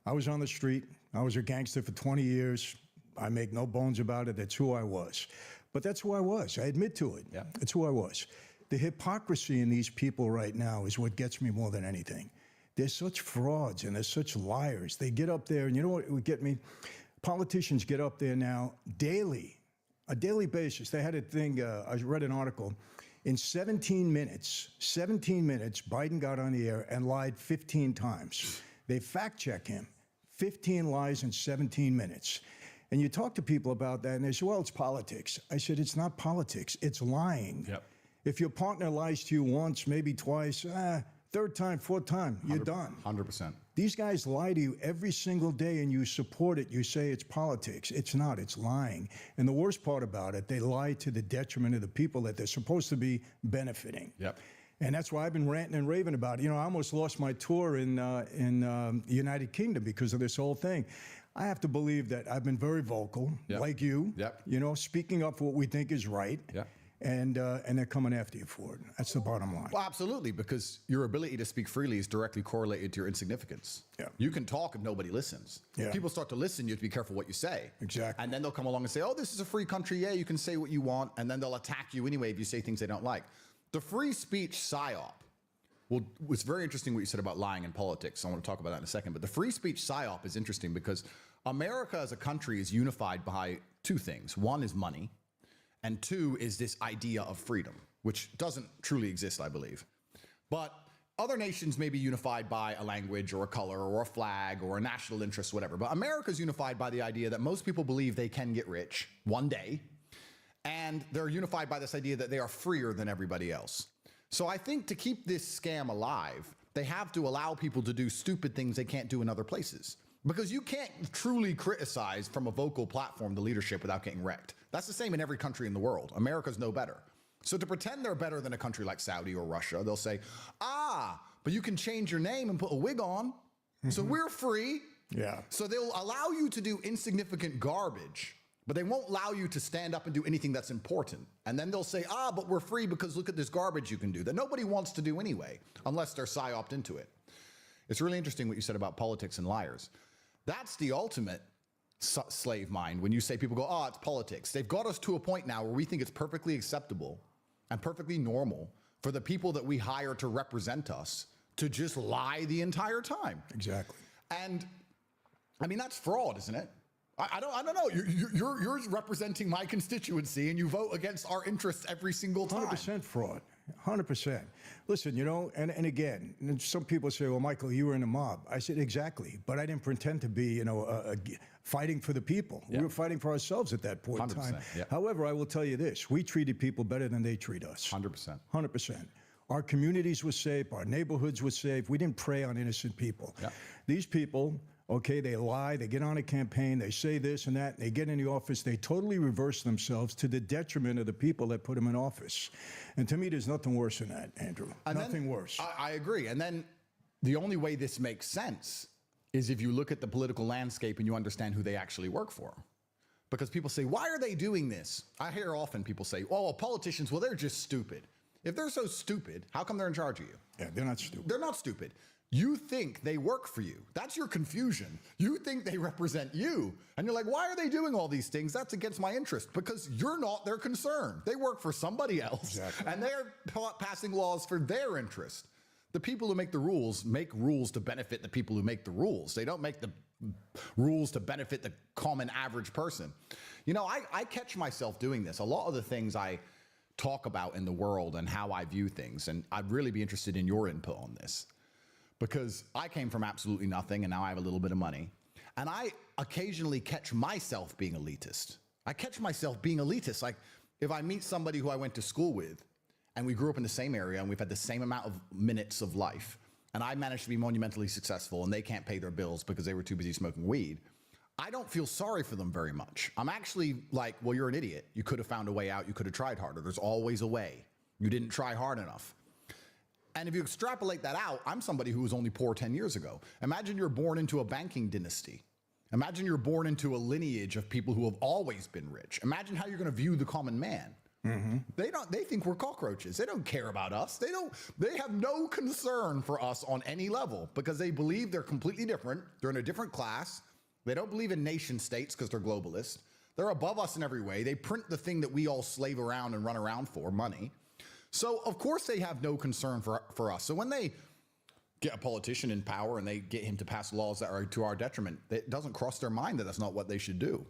I was on the street. I was a gangster for 20 years. I make no bones about it. That's who I was. But that's who I was. I admit to it. Yeah. That's who I was. The hypocrisy in these people right now is what gets me more than anything. They're such frauds and they're such liars. They get up there, and you know what would get me? Politicians get up there now daily, a daily basis. They had a thing, I read an article. In 17 minutes, Biden got on the air and lied 15 times. They fact-check him. 15 lies in 17 minutes. And you talk to people about that, and they say, well, it's politics. I said, it's not politics. It's lying. Yep. If your partner lies to you once, maybe twice, third time, fourth time, you're done. 100%. These guys lie to you every single day, and you support it. You say it's politics. It's not. It's lying. And the worst part about it, they lie to the detriment of the people that they're supposed to be benefiting. Yep. And that's why I've been ranting and raving about it. You know, I almost lost my tour in the United Kingdom because of this whole thing. I have to believe that I've been very vocal, like you. Yep. You know, speaking up for what we think is right. Yep. And they're coming after you for it. That's the bottom line. Well, absolutely, because your ability to speak freely is directly correlated to your insignificance. Yeah. You can talk if nobody listens. Yeah. If people start to listen, you have to be careful what you say. Exactly. And then they'll come along and say, oh, this is a free country. Yeah, you can say what you want. And then they'll attack you anyway if you say things they don't like. The free speech psyop. Well, it's very interesting what you said about lying in politics. I want to talk about that in a second. But the free speech psyop is interesting because America as a country is unified by two things. One is money. And two is this idea of freedom, which doesn't truly exist, I believe. But other nations may be unified by a language or a color or a flag or a national interest, whatever. But America's unified by the idea that most people believe they can get rich one day. And they're unified by this idea that they are freer than everybody else. So I think to keep this scam alive, they have to allow people to do stupid things they can't do in other places. Because you can't truly criticize from a vocal platform the leadership without getting wrecked. That's the same in every country in the world. America's no better. So to pretend they're better than a country like Saudi or Russia, they'll say, but you can change your name and put a wig on. So we're free. Yeah. So they'll allow you to do insignificant garbage, but they won't allow you to stand up and do anything that's important. And then they'll say, but we're free because look at this garbage you can do that nobody wants to do anyway, unless they're psyoped into it. It's really interesting what you said about politics and liars. That's the ultimate slave mind when you say people go, it's politics. They've got us to a point now where we think it's perfectly acceptable and perfectly normal for the people that we hire to represent us to just lie the entire time. Exactly. And I mean, that's fraud, isn't it? I don't know. You're representing my constituency and you vote against our interests every single time. 100% fraud. 100%. Listen, you know, and again, some people say, well, Michael, you were in a mob. I said, exactly. But I didn't pretend to be, you know, fighting for the people. Yeah. We were fighting for ourselves at that point in time. Yeah. However, I will tell you this. We treated people better than they treat us. 100%. 100%. Our communities were safe. Our neighborhoods were safe. We didn't prey on innocent people. Yeah. These people... Okay, they lie, they get on a campaign, they say this and that, and they get in the office, they totally reverse themselves to the detriment of the people that put them in office. And to me, there's nothing worse than that, Andrew. And nothing worse. I agree. And then the only way this makes sense is if you look at the political landscape and you understand who they actually work for. Because people say, why are they doing this? I hear often people say, politicians, they're just stupid. If they're so stupid, how come they're in charge of you? Yeah, they're not stupid. They're not stupid. You think they work for you. That's your confusion. You think they represent you. And you're like, why are they doing all these things? That's against my interest. Because you're not their concern. They work for somebody else. Exactly. And they're passing laws for their interest. The people who make rules to benefit the people who make the rules. They don't make the rules to benefit the common average person. You know, I catch myself doing this. A lot of the things I talk about in the world and how I view things, and I'd really be interested in your input on this, because I came from absolutely nothing and now I have a little bit of money. And I occasionally catch myself being elitist. I catch myself being elitist. Like if I meet somebody who I went to school with and we grew up in the same area and we've had the same amount of minutes of life, and I managed to be monumentally successful and they can't pay their bills because they were too busy smoking weed, I don't feel sorry for them very much. I'm actually like, well, you're an idiot. You could have found a way out. You could have tried harder. There's always a way. You didn't try hard enough. And if you extrapolate that out, I'm somebody who was only poor 10 years ago. Imagine you're born into a banking dynasty. Imagine you're born into a lineage of people who have always been rich. Imagine how you're going to view the common man. Mm-hmm. They think we're cockroaches. They don't care about us. They have no concern for us on any level because they believe they're completely different. They're in a different class. They don't believe in nation states because they're globalists. They're above us in every way. They print the thing that we all slave around and run around for, money. So of course they have no concern for us. So when they get a politician in power and they get him to pass laws that are to our detriment, it doesn't cross their mind that that's not what they should do.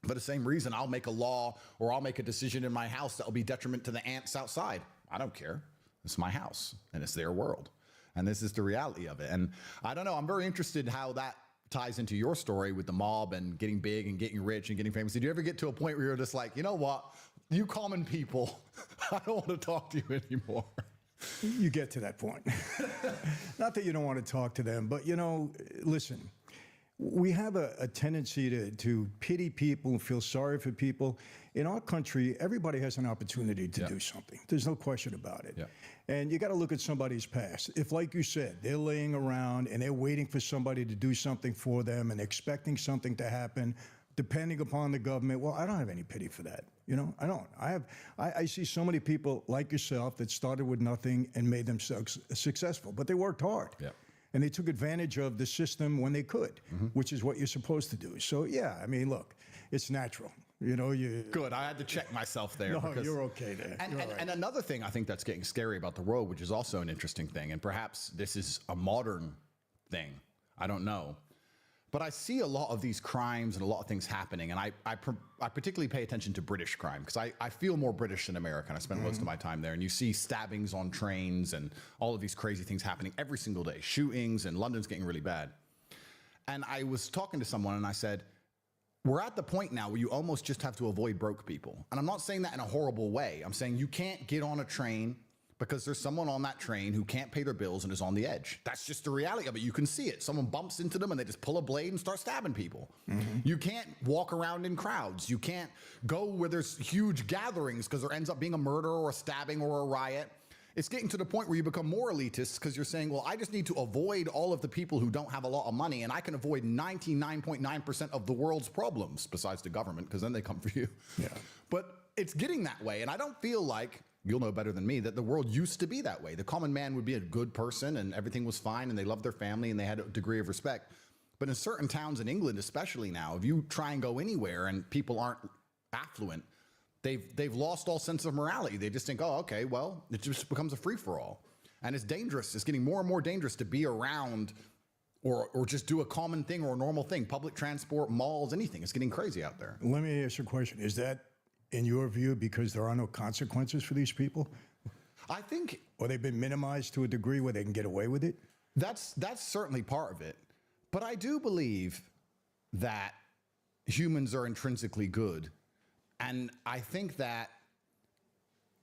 For the same reason, I'll make a law or I'll make a decision in my house that will be detriment to the ants outside. I don't care. It's my house and it's their world. And this is the reality of it. And I don't know, I'm very interested how that ties into your story with the mob and getting big and getting rich and getting famous. Did you ever get to a point where you're just like, you know what, you common people, I don't want to talk to you anymore? You get to that point. Not that you don't want to talk to them, but, you know, listen, we have a tendency to pity people and feel sorry for people. In our country, everybody has an opportunity to do something. There's no question about it. Yeah. And you got to look at somebody's past. If, like you said, they're laying around and they're waiting for somebody to do something for them and expecting something to happen, depending upon the government, well, I don't have any pity for that. You know, I don't. I see so many people like yourself that started with nothing and made themselves successful, but they worked hard. Yeah. And they took advantage of the system when they could, which is what you're supposed to do. So, yeah, I mean, look, it's natural. You know, Good. I had to check myself there. No, you're okay there. And another thing I think that's getting scary about the world, which is also an interesting thing, and perhaps this is a modern thing, I don't know, but I see a lot of these crimes and a lot of things happening, and I particularly pay attention to British crime because I feel more British than American. I spend most of my time there, and you see stabbings on trains and all of these crazy things happening every single day, shootings, and London's getting really bad. And I was talking to someone, and I said, we're at the point now where you almost just have to avoid broke people. And I'm not saying that in a horrible way. I'm saying you can't get on a train because there's someone on that train who can't pay their bills and is on the edge. That's just the reality of it. You can see it. Someone bumps into them and they just pull a blade and start stabbing people. You can't walk around in crowds. You can't go where there's huge gatherings because there ends up being a murder or a stabbing or a riot. It's getting to the point where you become more elitist because you're saying, well, I just need to avoid all of the people who don't have a lot of money, and I can avoid 99.9% of the world's problems, besides the government, because then they come for you. Yeah. But it's getting that way, and I don't feel like, you'll know better than me, that the world used to be that way. The common man would be a good person, and everything was fine, and they loved their family, and they had a degree of respect. But in certain towns in England, especially now, if you try and go anywhere and people aren't affluent, they've lost all sense of morality. They just think, oh, okay, well, it just becomes a free-for-all. And it's dangerous. It's getting more and more dangerous to be around or just do a common thing or a normal thing. Public transport, malls, anything. It's getting crazy out there. Let me ask you a question. Is that, in your view, because there are no consequences for these people? I think... Or they've been minimized to a degree where they can get away with it? That's certainly part of it. But I do believe that humans are intrinsically good. And I think that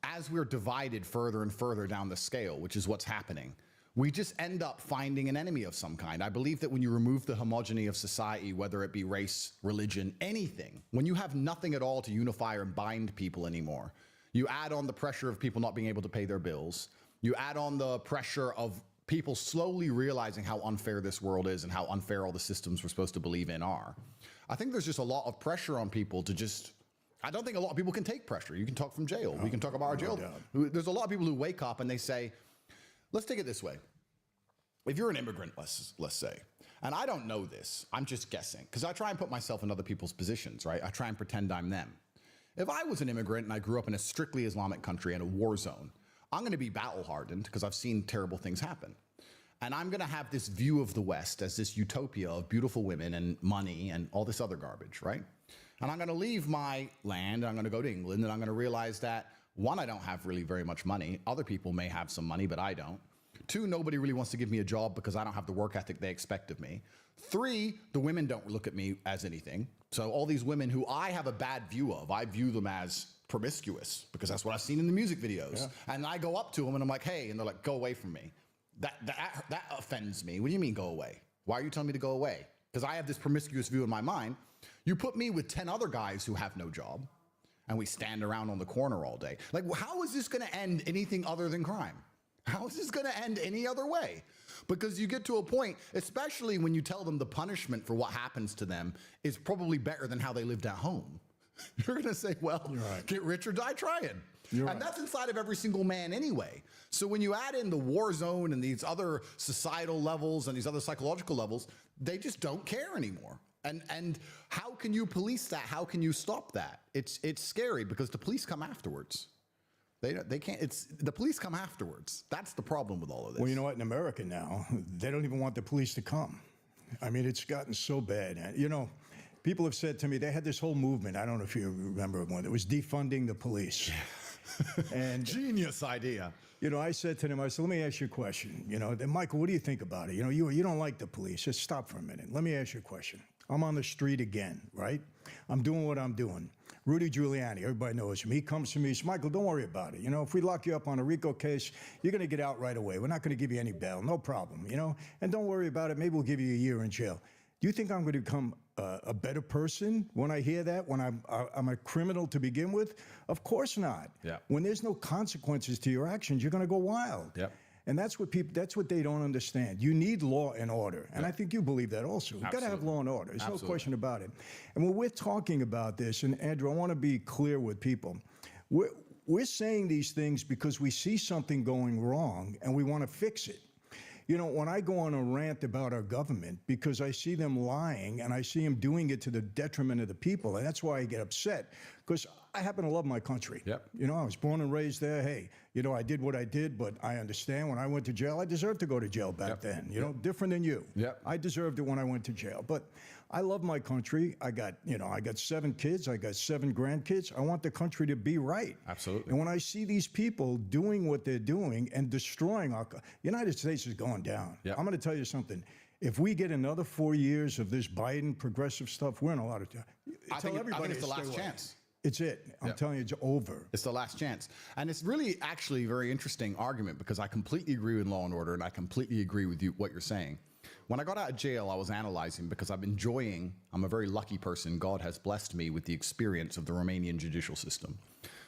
as we're divided further and further down the scale, which is what's happening, we just end up finding an enemy of some kind. I believe that when you remove the homogeny of society, whether it be race, religion, anything, when you have nothing at all to unify or bind people anymore, you add on the pressure of people not being able to pay their bills, you add on the pressure of people slowly realizing how unfair this world is and how unfair all the systems we're supposed to believe in are. I think there's just a lot of pressure on people to just... I don't think a lot of people can take pressure. You can talk from jail. We can talk about our jail. There's a lot of people who wake up and they say, let's take it this way. If you're an immigrant, let's say, and I don't know this, I'm just guessing, because I try and put myself in other people's positions, right? I try and pretend I'm them. If I was an immigrant and I grew up in a strictly Islamic country in a war zone, I'm going to be battle hardened because I've seen terrible things happen. And I'm going to have this view of the West as this utopia of beautiful women and money and all this other garbage, right? And I'm going to leave my land, and I'm going to go to England, and I'm going to realize that, one, I don't have really very much money. Other people may have some money, but I don't. 2, nobody really wants to give me a job because I don't have the work ethic they expect of me. 3, the women don't look at me as anything. So all these women who I have a bad view of, I view them as promiscuous because that's what I've seen in the music videos. Yeah. And I go up to them and I'm like, hey, and they're like, go away from me. That offends me. What do you mean go away? Why are you telling me to go away? Because I have this promiscuous view in my mind. You put me with 10 other guys who have no job, and we stand around on the corner all day. Like, how is this going to end anything other than crime? How is this going to end any other way? Because you get to a point, especially when you tell them the punishment for what happens to them is probably better than how they lived at home. You're going to say, well, get rich or die trying. And that's inside of every single man anyway. So when you add in the war zone and these other societal levels and these other psychological levels, they just don't care anymore. And how can you police that? How can you stop that? It's scary because the police come afterwards. They can't. The police come afterwards. That's the problem with all of this. Well, you know what? In America now, they don't even want the police to come. I mean, it's gotten so bad. You know, people have said to me, they had this whole movement. I don't know if you remember one. It was defunding the police. And genius idea. You know, I said to them, I said, let me ask you a question. You know, Michael, what do you think about it? You know, you don't like the police. Just stop for a minute. Let me ask you a question. I'm on the street again, right? I'm doing what I'm doing. Rudy Giuliani, everybody knows him. He comes to me, he says, Michael, don't worry about it. You know, if we lock you up on a RICO case, you're going to get out right away. We're not going to give you any bail, no problem, you know? And don't worry about it. Maybe we'll give you a year in jail. Do you think I'm going to become a better person when I hear that, when I'm a criminal to begin with? Of course not. Yeah. When there's no consequences to your actions, you're going to go wild. Yep. And that's what they don't understand. You need law and order. And I think you believe that also. You've got to have law and order. There's no question about it. And when we're talking about this, and Andrew, I want to be clear with people. We're saying these things because we see something going wrong and we want to fix it. You know, when I go on a rant about our government, because I see them lying and I see them doing it to the detriment of the people, and that's why I get upset, because I happen to love my country. Yep. You know, I was born and raised there. Hey, you know, I did what I did, but I understand when I went to jail, I deserved to go to jail back then. You know, different than you. Yep. I deserved it when I went to jail. But I love my country. I got 7 kids. I got 7 grandkids. I want the country to be right. Absolutely. And when I see these people doing what they're doing and destroying the United States is going down. Yep. I'm going to tell you something. If we get another 4 years of this Biden progressive stuff, we're in a lot of time. I think it's the last chance. It's it. I'm telling you, it's over. It's the last chance. And it's really actually a very interesting argument because I completely agree with law and order and I completely agree with what you're saying. When I got out of jail, I was analyzing because I'm a very lucky person. God has blessed me with the experience of the Romanian judicial system.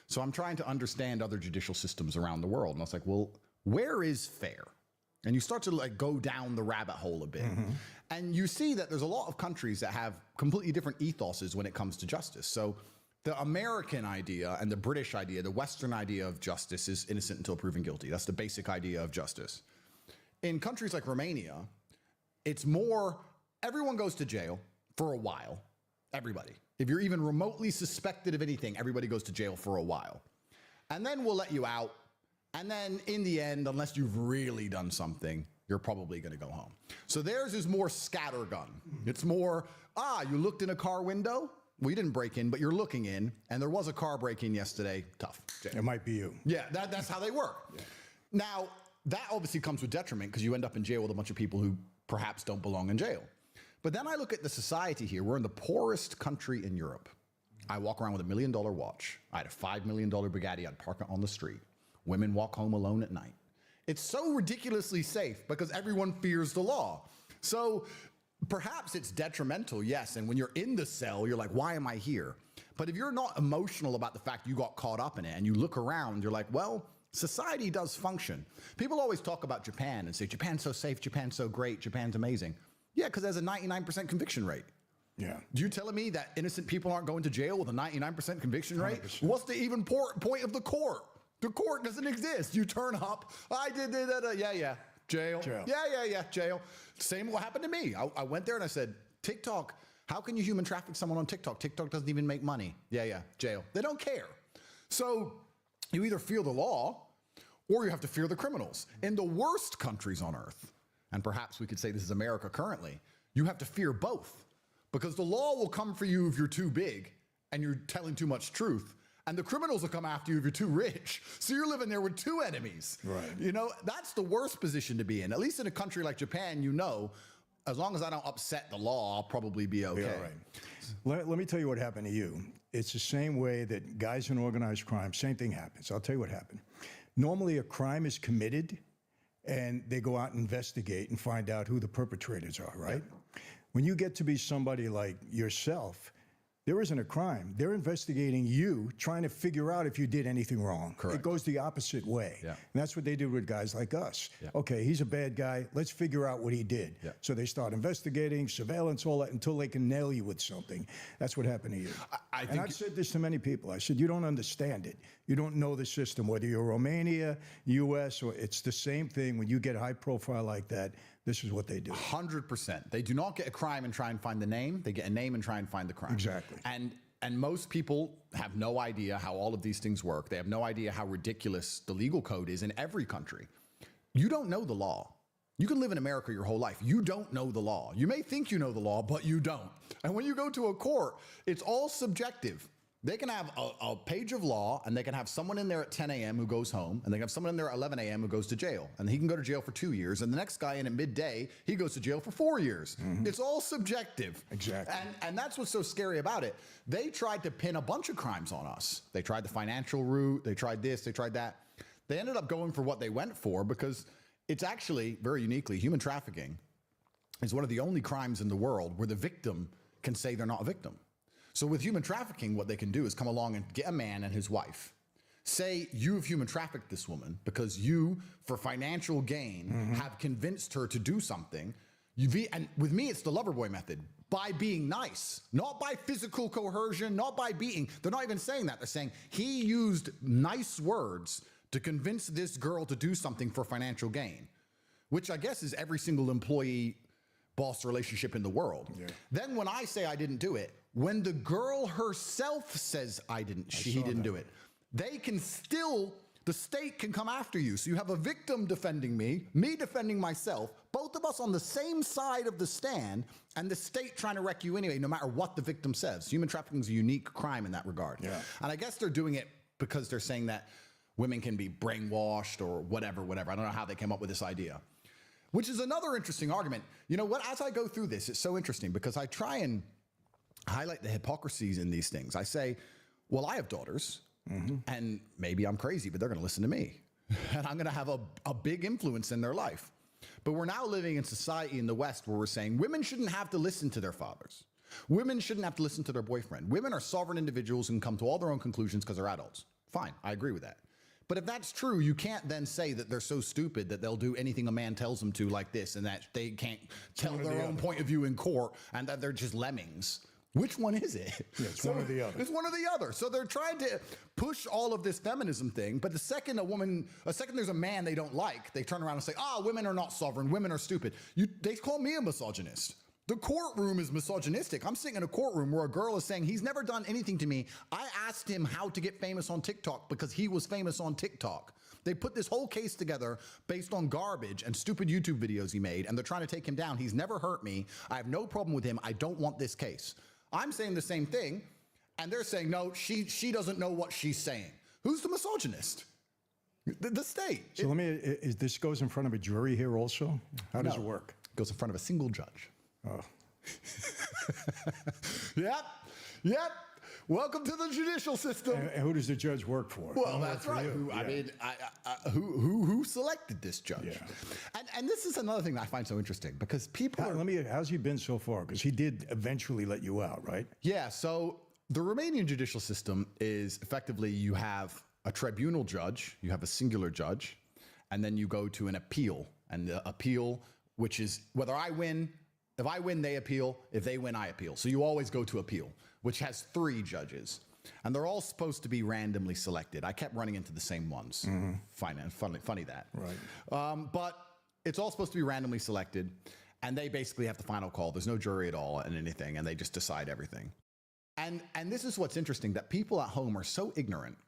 So I'm trying to understand other judicial systems around the world. And I was like, well, where is fair? And you start to go down the rabbit hole a bit. Mm-hmm. And you see that there's a lot of countries that have completely different ethoses when it comes to justice. So the American idea and the British idea, the Western idea of justice is innocent until proven guilty. That's the basic idea of justice. In countries like Romania, it's more, everyone goes to jail for a while. Everybody. If you're even remotely suspected of anything, everybody goes to jail for a while. And then we'll let you out. And then in the end, unless you've really done something, you're probably going to go home. So theirs is more scattergun. It's more, you looked in a car window? Well, you didn't break in, but you're looking in, and there was a car break-in yesterday. Tough. Jail. It might be you. Yeah, that's how they work. Yeah. Now, that obviously comes with detriment because you end up in jail with a bunch of people who perhaps don't belong in jail. But then I look at the society here. We're in the poorest country in Europe. I walk around with $1 million watch. I had a $5 million Bugatti. I'd park it on the street. Women walk home alone at night. It's so ridiculously safe because everyone fears the law. So perhaps it's detrimental, yes, and when you're in the cell, you're like, why am I here? But if you're not emotional about the fact you got caught up in it and you look around, you're like, well, society does function. People always talk about Japan and say, Japan's so safe, Japan's so great, Japan's amazing. Yeah, because there's a 99% conviction rate. Yeah. You telling me that innocent people aren't going to jail with a 99% conviction rate? 100%. What's the even point of the court? The court doesn't exist. You turn up, I did that, yeah. Jail. Yeah, jail. Same what happened to me. I went there and I said, TikTok, how can you human traffic someone on TikTok? TikTok doesn't even make money. Yeah, jail. They don't care. So you either feel the law or you have to fear the criminals. In the worst countries on earth, and perhaps we could say this is America currently, you have to fear both, because the law will come for you if you're too big and you're telling too much truth, and the criminals will come after you if you're too rich. So you're living there with two enemies. Right. You know, that's the worst position to be in. At least in a country like Japan, you know, as long as I don't upset the law, I'll probably be okay. All right. Let me tell you what happened to you. It's the same way that guys in organized crime, same thing happens. I'll tell you what happened. Normally a crime is committed and they go out and investigate and find out who the perpetrators are, right? Yeah. When you get to be somebody like yourself, there isn't a crime. They're investigating you, trying to figure out if you did anything wrong. Correct. It goes the opposite way. Yeah. And that's what they do with guys like us. Yeah. Okay, he's a bad guy. Let's figure out what he did. Yeah. So they start investigating, surveillance, all that, until they can nail you with something. That's what happened to you. And I've said this to many people. I said, you don't understand it. You don't know the system, whether you're Romania, U.S., or it's the same thing. When you get high profile like that, this is what they do. 100%. They do not get a crime and try and find the name. They get a name and try and find the crime. Exactly. And most people have no idea how all of these things work. They have no idea how ridiculous the legal code is in every country. You don't know the law. You can live in America your whole life. You don't know the law. You may think you know the law, but you don't. And when you go to a court, it's all subjective. They can have a page of law, and they can have someone in there at 10 a.m. who goes home, and they can have someone in there at 11 a.m. who goes to jail. And he can go to jail for 2 years, and the next guy in at midday, he goes to jail for 4 years. Mm-hmm. It's all subjective. Exactly. And that's what's so scary about it. They tried to pin a bunch of crimes on us. They tried the financial route. They tried this. They tried that. They ended up going for what they went for, because it's actually, very uniquely, human trafficking is one of the only crimes in the world where the victim can say they're not a victim. So with human trafficking, what they can do is come along and get a man and his wife. Say you have human trafficked this woman because you, for financial gain, have convinced her to do something. And with me, it's the lover boy method. By being nice, not by physical coercion, not by beating. They're not even saying that. They're saying he used nice words to convince this girl to do something for financial gain, which I guess is every single employee boss relationship in the world. Yeah. Then when I say I didn't do it, when the girl herself says he didn't do it, they can still, the state can come after you. So you have a victim defending me defending myself, both of us on the same side of the stand, and the state trying to wreck you anyway, no matter what the victim says. Human trafficking is a unique crime in that regard. Yeah. And I guess they're doing it because they're saying that women can be brainwashed or whatever. I don't know how they came up with this idea. Which is another interesting argument. You know what, as I go through this, it's so interesting because I try and highlight the hypocrisies in these things. I say, well, I have daughters, and maybe I'm crazy, but they're going to listen to me. And I'm going to have a big influence in their life. But we're now living in society in the West where we're saying women shouldn't have to listen to their fathers. Women shouldn't have to listen to their boyfriend. Women are sovereign individuals and come to all their own conclusions because they're adults. Fine, I agree with that. But if that's true, you can't then say that they're so stupid that they'll do anything a man tells them to like this, and that they can't tell their own point of view in court, and that they're just lemmings. Which one is it? Yeah, it's one or the other. It's one or the other. So they're trying to push all of this feminism thing, but the second there's a man they don't like, they turn around and say, women are not sovereign, women are stupid. They call me a misogynist. The courtroom is misogynistic. I'm sitting in a courtroom where a girl is saying, he's never done anything to me. I asked him how to get famous on TikTok because he was famous on TikTok. They put this whole case together based on garbage and stupid YouTube videos he made, and they're trying to take him down. He's never hurt me. I have no problem with him. I don't want this case. I'm saying the same thing, and they're saying, no, she doesn't know what she's saying. Who's the misogynist? The state. So this goes in front of a jury here also? How does it work? It goes in front of a single judge. Oh. Yep. Welcome to the judicial system. And who does the judge work for? Well, that's right. Who selected this judge? Yeah. And this is another thing that I find so interesting because people how's he been so far? Because he did eventually let you out, right? Yeah. So the Romanian judicial system is effectively you have a tribunal judge, you have a singular judge, and then you go to an appeal. And the appeal, which is whether I win. If I win, they appeal. If they win, I appeal. So you always go to appeal, which has 3 judges. And they're all supposed to be randomly selected. I kept running into the same ones. Funny that. Right. But it's all supposed to be randomly selected. And they basically have the final call. There's no jury at all and anything. And they just decide everything. And this is what's interesting, that people at home are so ignorant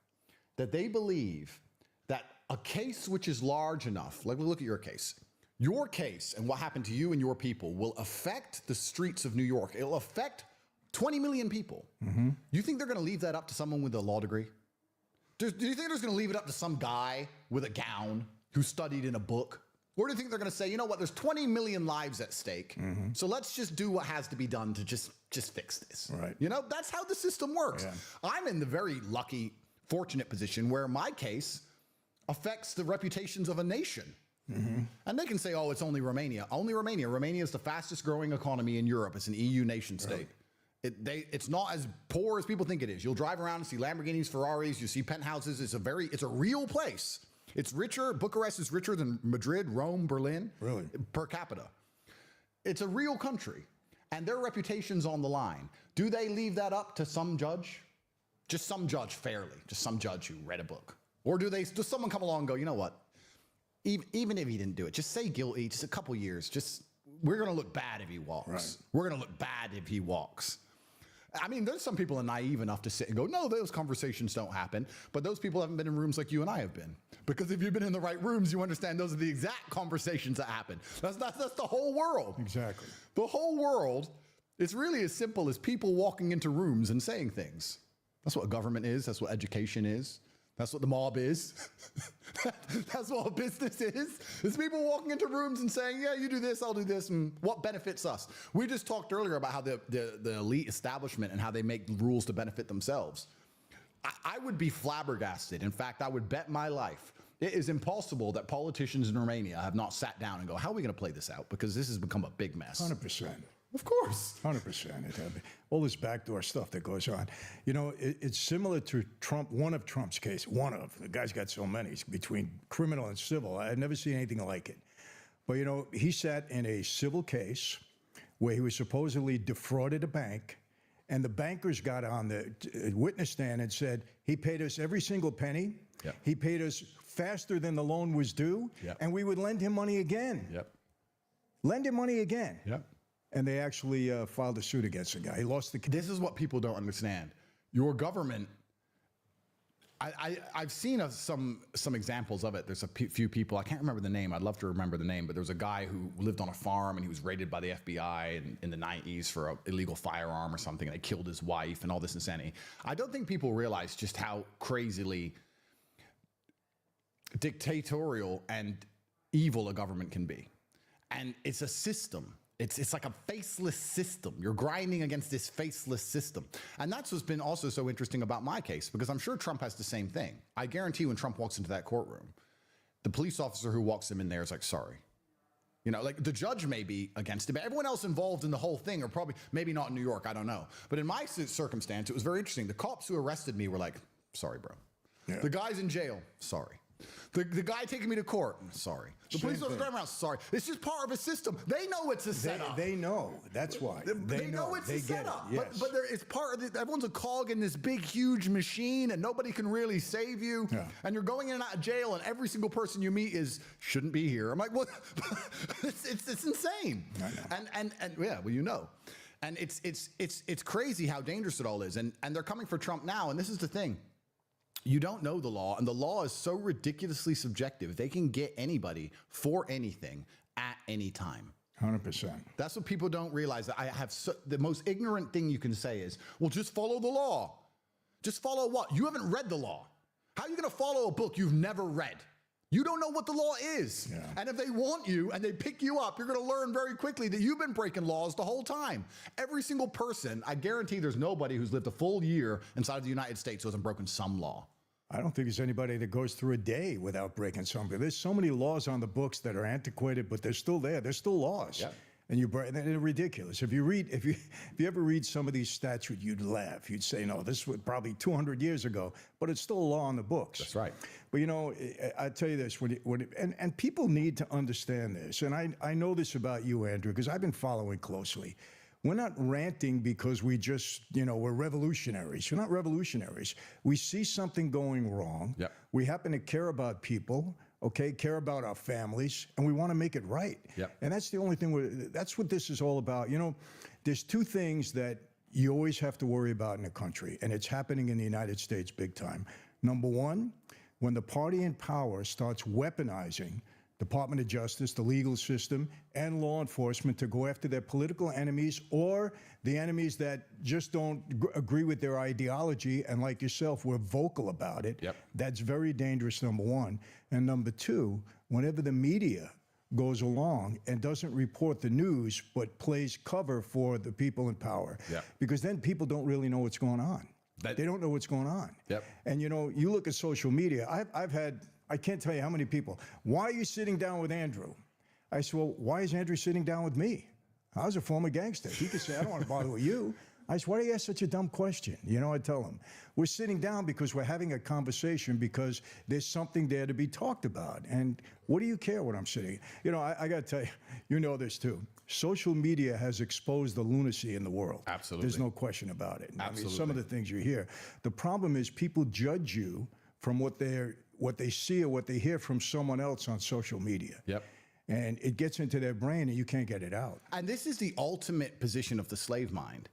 that they believe that a case which is large enough, like look at your case. Your case and what happened to you and your people will affect the streets of New York. It'll affect 20 million people. You think they're going to leave that up to someone with a law degree? Do you think they're just going to leave it up to some guy with a gown who studied in a book? Or do you think they're going to say, you know what, there's 20 million lives at stake, so let's just do what has to be done to just fix this. Right. You know, that's how the system works. Yeah. I'm in the very lucky, fortunate position where my case affects the reputations of a nation. And they can say, oh, it's only Romania. Only Romania. Romania is the fastest growing economy in Europe. It's an EU nation state. It's not as poor as people think it is. You'll drive around and see Lamborghinis, Ferraris, you see penthouses. It's a real place. It's richer. Bucharest is richer than Madrid, Rome, Berlin. Really? Per capita. It's a real country. And their reputation's on the line. Do they leave that up to some judge? Just some judge fairly. Just some judge who read a book. Or does someone come along and go, you know what? Even if he didn't do it, just say guilty, just a couple years. We're going to look bad if he walks. Right. We're going to look bad if he walks. I mean, there's some people are naive enough to sit and go, no, those conversations don't happen. But those people haven't been in rooms like you and I have been. Because if you've been in the right rooms, you understand those are the exact conversations that happen. That's the whole world. Exactly. The whole world is really as simple as people walking into rooms and saying things. That's what a government is. That's what education is. That's what the mob is. That's what a business is. It's people walking into rooms and saying, yeah, you do this, I'll do this, and what benefits us? We just talked earlier about how the elite establishment and how they make rules to benefit themselves. I would be flabbergasted. In fact, I would bet my life. It is impossible that politicians in Romania have not sat down and go, how are we going to play this out? Because this has become a big mess. 100%. Of course. 100%. All this backdoor stuff that goes on. You know, it's similar to Trump, one of Trump's case. The guy's got so many between criminal and civil. I've never seen anything like it. But, you know, he sat in a civil case where he was supposedly defrauded a bank. And the bankers got on the witness stand and said, he paid us every single penny. Yep. He paid us faster than the loan was due. Yep. And we would lend him money again. Yep. Lend him money again. Yep. And they actually filed a suit against the guy. He lost the case. This is what people don't understand. Your government, I've seen some examples of it. There's a few people, I can't remember the name. I'd love to remember the name, but there was a guy who lived on a farm and he was raided by the FBI in the 90s for an illegal firearm or something. And they killed his wife and all this insanity. I don't think people realize just how crazily dictatorial and evil a government can be. And it's a system. It's like a faceless system. You're grinding against this faceless system. And that's what's been also so interesting about my case, because I'm sure Trump has the same thing. I guarantee when Trump walks into that courtroom, the police officer who walks him in there is like, sorry. You know, like the judge may be against him, but everyone else involved in the whole thing are probably, maybe not in New York, I don't know. But in my circumstance, it was very interesting. The cops who arrested me were like, sorry, bro. Yeah. The guy's in jail, sorry. The guy taking me to court, sorry. The police officer driving around, sorry. It's just part of a system. They know it's a setup. They know. That's why. They know it's a setup. Yes. But it's part of it. Everyone's a cog in this big, huge machine, and nobody can really save you. Yeah. And you're going in and out of jail, and every single person you meet shouldn't be here. I'm like, what? it's insane. I know. And yeah, well, you know. And it's crazy how dangerous it all is. And they're coming for Trump now, and this is the thing. You don't know the law, and the law is so ridiculously subjective. They can get anybody for anything at any time. 100%. That's what people don't realize. The most ignorant thing you can say is, well, just follow the law. Just follow what? You haven't read the law. How are you going to follow a book you've never read? You don't know what the law is. Yeah. And if they want you and they pick you up, you're going to learn very quickly that you've been breaking laws the whole time. Every single person, I guarantee there's nobody who's lived a full year inside of the United States who hasn't broken some law. I don't think there's anybody that goes through a day without breaking something. There's so many laws on the books that are antiquated, but they're still there. They're still laws. Yeah. And they're ridiculous. If you ever read some of these statutes, you'd laugh. You'd say, no, this was probably 200 years ago, but it's still a law on the books. That's right. But you know, I tell you this, and people need to understand this. And I know this about you, Andrew, because I've been following closely. We're not ranting because we just, we're revolutionaries. We're not revolutionaries. We see something going wrong. Yep. We happen to care about people, care about our families, and we want to make it right. Yep. And that's the only thing, that's what this is all about. There's two things that you always have to worry about in a country, and it's happening in the United States big time. Number one, when the party in power starts weaponizing Department of Justice, the legal system, and law enforcement to go after their political enemies or the enemies that just don't agree with their ideology, and like yourself, we're vocal about it. That's very dangerous, number one. And number two, whenever the media goes along and doesn't report the news but plays cover for the people in power, because then people don't really know what's going on. They don't know what's going on. And you know, you look at social media, I've had, I can't tell you how many people, why are you sitting down with Andrew? I said, well, why is Andrew sitting down with me? I was a former gangster. He could say, I don't want to bother with you. I said, why do you ask such a dumb question? You know, I tell him, we're sitting down because we're having a conversation because there's something there to be talked about. And what do you care what I'm sitting? You know, I got to tell you, you know this too. Social media has exposed the lunacy in the world. Absolutely. There's no question about it. Absolutely. I mean, some of the things you hear. The problem is people judge you from what they see or what they hear from someone else on social media. And it gets into their brain and you can't get it out. And this is the ultimate position of the slave mind,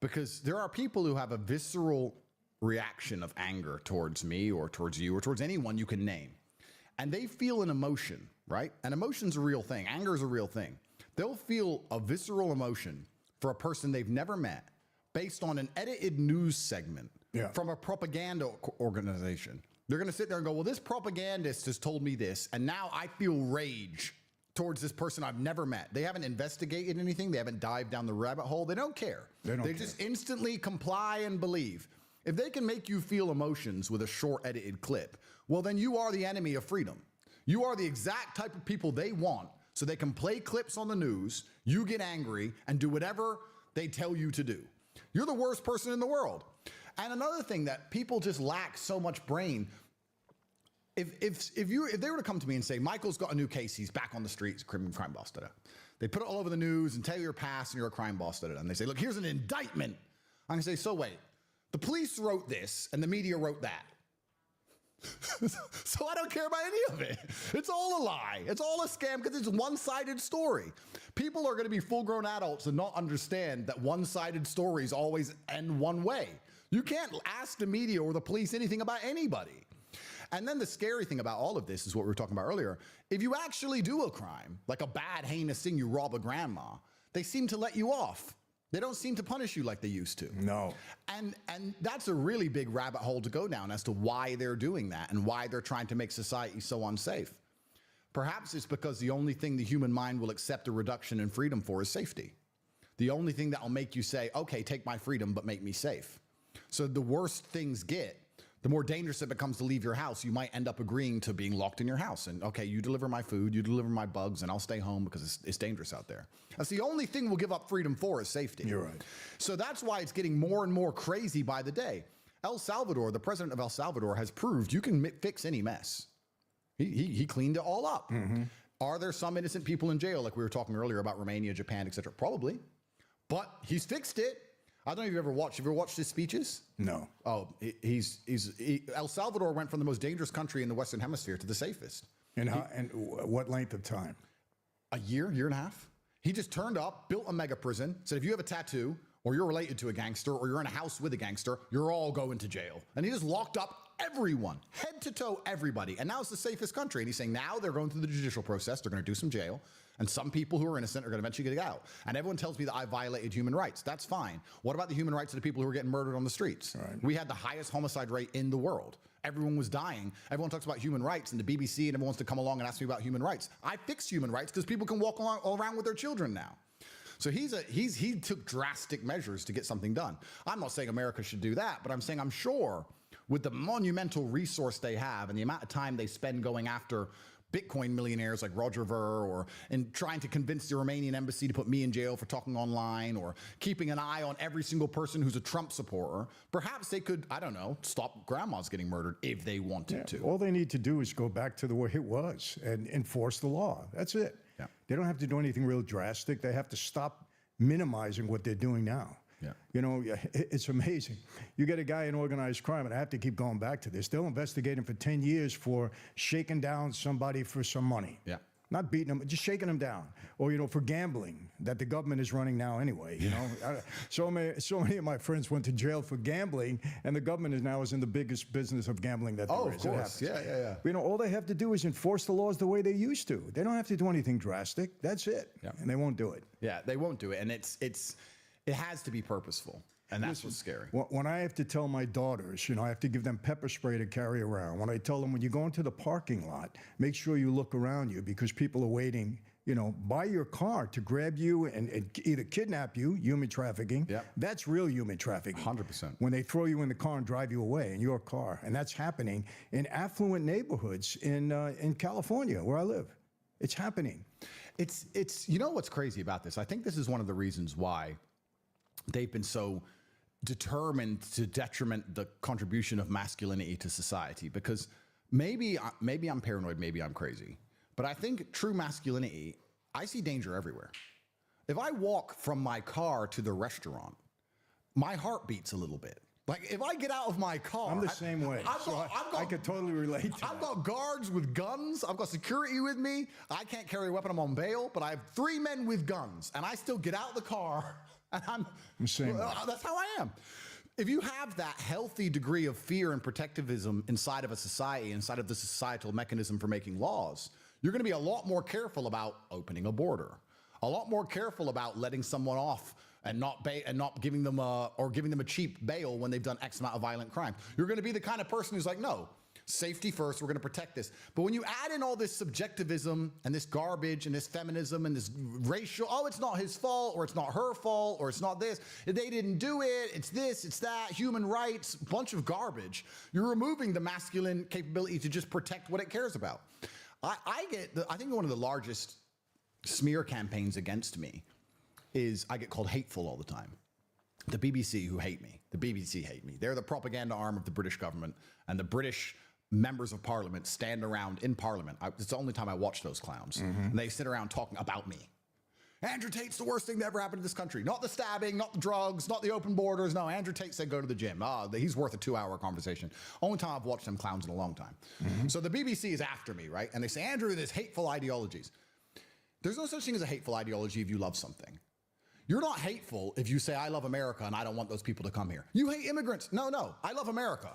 because there are people who have a visceral reaction of anger towards me or towards you or towards anyone you can name. And they feel an emotion, right? And emotion's a real thing. Anger is a real thing. They'll feel a visceral emotion for a person they've never met based on an edited news segment from a propaganda organization. They're going to sit there and go, well, this propagandist has told me this, and now I feel rage towards this person I've never met. They haven't investigated anything. They haven't dived down the rabbit hole. They don't care. They just instantly comply and believe. If they can make you feel emotions with a short edited clip, well, then you are the enemy of freedom. You are the exact type of people they want, so they can play clips on the news, you get angry, and do whatever they tell you to do. You're the worst person in the world. And another thing that people just lack so much brain, if they were to come to me and say, Michael's got a new case, he's back on the streets, crime boss, they put it all over the news and tell you your past and you're a crime boss, and they say, look, here's an indictment. I'm gonna say, so wait, the police wrote this and the media wrote that. So I don't care about any of it. It's all a lie. It's all a scam because it's a one-sided story. People are going to be full-grown adults and not understand that one-sided stories always end one way. You can't ask the media or the police anything about anybody. And then the scary thing about all of this is what we were talking about earlier. If you actually do a crime, like a bad, heinous thing, you rob a grandma, they seem to let you off. They don't seem to punish you like they used to. No. And that's a really big rabbit hole to go down as to why they're doing that and why they're trying to make society so unsafe. Perhaps it's because the only thing the human mind will accept a reduction in freedom for is safety. The only thing that will make you say, okay, take my freedom, but make me safe. So the worse things get, the more dangerous it becomes to leave your house, you might end up agreeing to being locked in your house. And okay, you deliver my food, you deliver my bugs, and I'll stay home because it's dangerous out there. That's the only thing we'll give up freedom for is safety. You're right. So that's why it's getting more and more crazy by the day. El Salvador, the president of El Salvador, has proved you can fix any mess. He cleaned it all up. Are there some innocent people in jail, like we were talking earlier about Romania, Japan, etc.? Probably. But he's fixed it. I don't know if you've ever watched his speeches? No. Oh, El Salvador went from the most dangerous country in the Western Hemisphere to the safest. And what length of time? A year and a half. He just turned up, built a mega prison, said if you have a tattoo, or you're related to a gangster, or you're in a house with a gangster, you're all going to jail. And he just locked up everyone, head to toe, everybody. And now it's the safest country. And he's saying now they're going through the judicial process. They're going to do some jail. And some people who are innocent are going to eventually get out. And everyone tells me that I violated human rights. That's fine. What about the human rights of the people who are getting murdered on the streets? Right. We had the highest homicide rate in the world. Everyone was dying. Everyone talks about human rights, and the BBC and everyone wants to come along and ask me about human rights. I fix human rights because people can walk all around with their children now. So he took drastic measures to get something done. I'm not saying America should do that, but I'm saying I'm sure with the monumental resource they have and the amount of time they spend going after Bitcoin millionaires like Roger Ver, or in trying to convince the Romanian embassy to put me in jail for talking online, or keeping an eye on every single person who's a Trump supporter, perhaps they could, I don't know, stop grandmas getting murdered if they wanted to. All they need to do is go back to the way it was and enforce the law. That's it. Yeah. They don't have to do anything real drastic. They have to stop minimizing what they're doing now. Yeah. You know, it's amazing. You get a guy in organized crime, and I have to keep going back to this. They'll investigate him for 10 years for shaking down somebody for some money. Yeah. Not beating them, just shaking them down. Or, for gambling that the government is running now anyway, so many of my friends went to jail for gambling, and the government is in the biggest business of gambling that there is. Of course. Yeah. All they have to do is enforce the laws the way they used to. They don't have to do anything drastic. That's it. Yeah. And they won't do it. Yeah, they won't do it. And it has to be purposeful. And that's what's scary. When I have to tell my daughters, I have to give them pepper spray to carry around. When I tell them, when you go into the parking lot, make sure you look around you because people are waiting, by your car to grab you and either kidnap you, human trafficking. Yeah. That's real human trafficking. 100%. When they throw you in the car and drive you away in your car. And that's happening in affluent neighborhoods in California, where I live. It's happening. It's what's crazy about this? I think this is one of the reasons why they've been so determined to detriment the contribution of masculinity to society, because maybe I'm paranoid, maybe I'm crazy, but I think true masculinity, I see danger everywhere. If I walk from my car to the restaurant, my heart beats a little bit. Like if I get out of my car, I'm the same way. I could totally relate to that. I've got guards with guns. I've got security with me. I can't carry a weapon. I'm on bail, but I have 3 men with guns, and I still get out of the car. And I'm the same way. That's how I am. If you have that healthy degree of fear and protectivism inside of a society, inside of the societal mechanism for making laws, you're going to be a lot more careful about opening a border, a lot more careful about letting someone off and not giving them a cheap bail when they've done X amount of violent crime. You're going to be the kind of person who's like, no, safety first, we're going to protect this. But when you add in all this subjectivism and this garbage and this feminism and this racial, it's not his fault, or it's not her fault, or it's not this, they didn't do it, it's this, it's that, human rights, bunch of garbage, you're removing the masculine capability to just protect what it cares about. I think one of the largest smear campaigns against me is I get called hateful all the time. The BBC who hate me. The BBC hate me. They're the propaganda arm of the British government, and the British members of parliament stand around in parliament. It's the only time I watch those clowns. And they sit around talking about me. Andrew Tate's the worst thing that ever happened to this country. Not the stabbing, not the drugs, not the open borders. No, Andrew Tate said go to the gym. He's worth a 2-hour conversation. Only time I've watched them clowns in a long time. So the BBC is after me, right? And they say, Andrew, there's hateful ideologies. There's no such thing as a hateful ideology if you love something. You're not hateful if you say, I love America and I don't want those people to come here. You hate immigrants. No, I love America.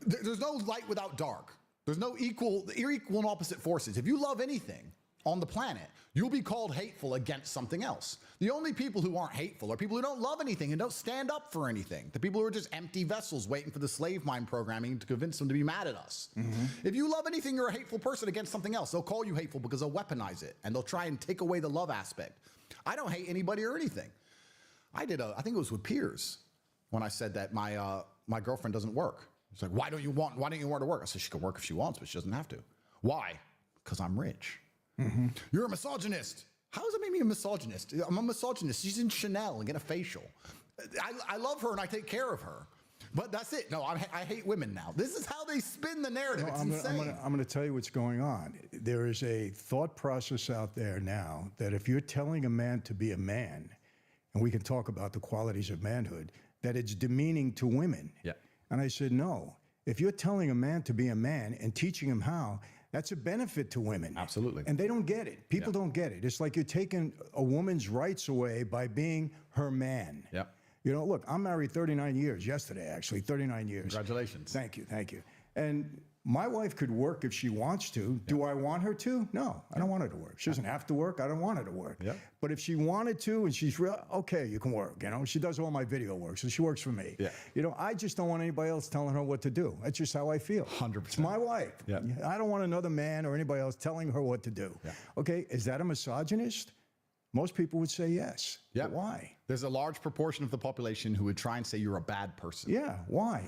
There's no light without dark. There's no equal and opposite forces. If you love anything on the planet, you'll be called hateful against something else. The only people who aren't hateful are people who don't love anything and don't stand up for anything. The people who are just empty vessels waiting for the slave mine programming to convince them to be mad at us. If you love anything, you're a hateful person against something else. They'll call you hateful because they'll weaponize it, and they'll try and take away the love aspect. I don't hate anybody or anything. I think it was with Piers when I said that my girlfriend doesn't work. She's like, why don't you want her to work? I said, she can work if she wants, but she doesn't have to. Why? Because I'm rich. You're a misogynist. How does that make me a misogynist? I'm a misogynist. She's in Chanel and get a facial. I love her and I take care of her. But that's it. No, I hate women now. This is how they spin the narrative. It's insane. I'm going to tell you what's going on. There is a thought process out there now that if you're telling a man to be a man, and we can talk about the qualities of manhood, that it's demeaning to women. Yeah. And I said, no. If you're telling a man to be a man and teaching him how, that's a benefit to women. Absolutely. And they don't get it. People don't get it. It's like you're taking a woman's rights away by being her man. Yeah. Look, I'm married 39 years, yesterday actually, 39 years. Congratulations. Thank you. And my wife could work if she wants to. Do I want her to? No, I don't want her to work. She doesn't have to work. I don't want her to work. Yeah. But if she wanted to and she's real, okay, you can work. She does all my video work, so she works for me. Yeah. I just don't want anybody else telling her what to do. That's just how I feel. 100%. It's my wife. Yeah. I don't want another man or anybody else telling her what to do. Yeah. Okay, is that a misogynist? Most people would say yes. Yeah. But why? There's a large proportion of the population who would try and say you're a bad person. Yeah, why?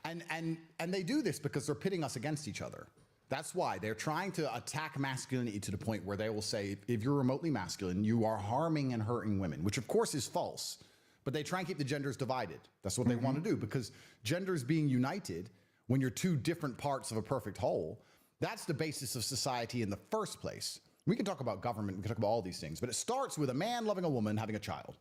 And they do this because they're pitting us against each other. That's why they're trying to attack masculinity to the point where they will say, if you're remotely masculine, you are harming and hurting women, which of course is false. But they try and keep the genders divided. That's what they want to do, because genders being united, when you're two different parts of a perfect whole, that's the basis of society in the first place. We can talk about government, we can talk about all these things, but it starts with a man loving a woman, having a child.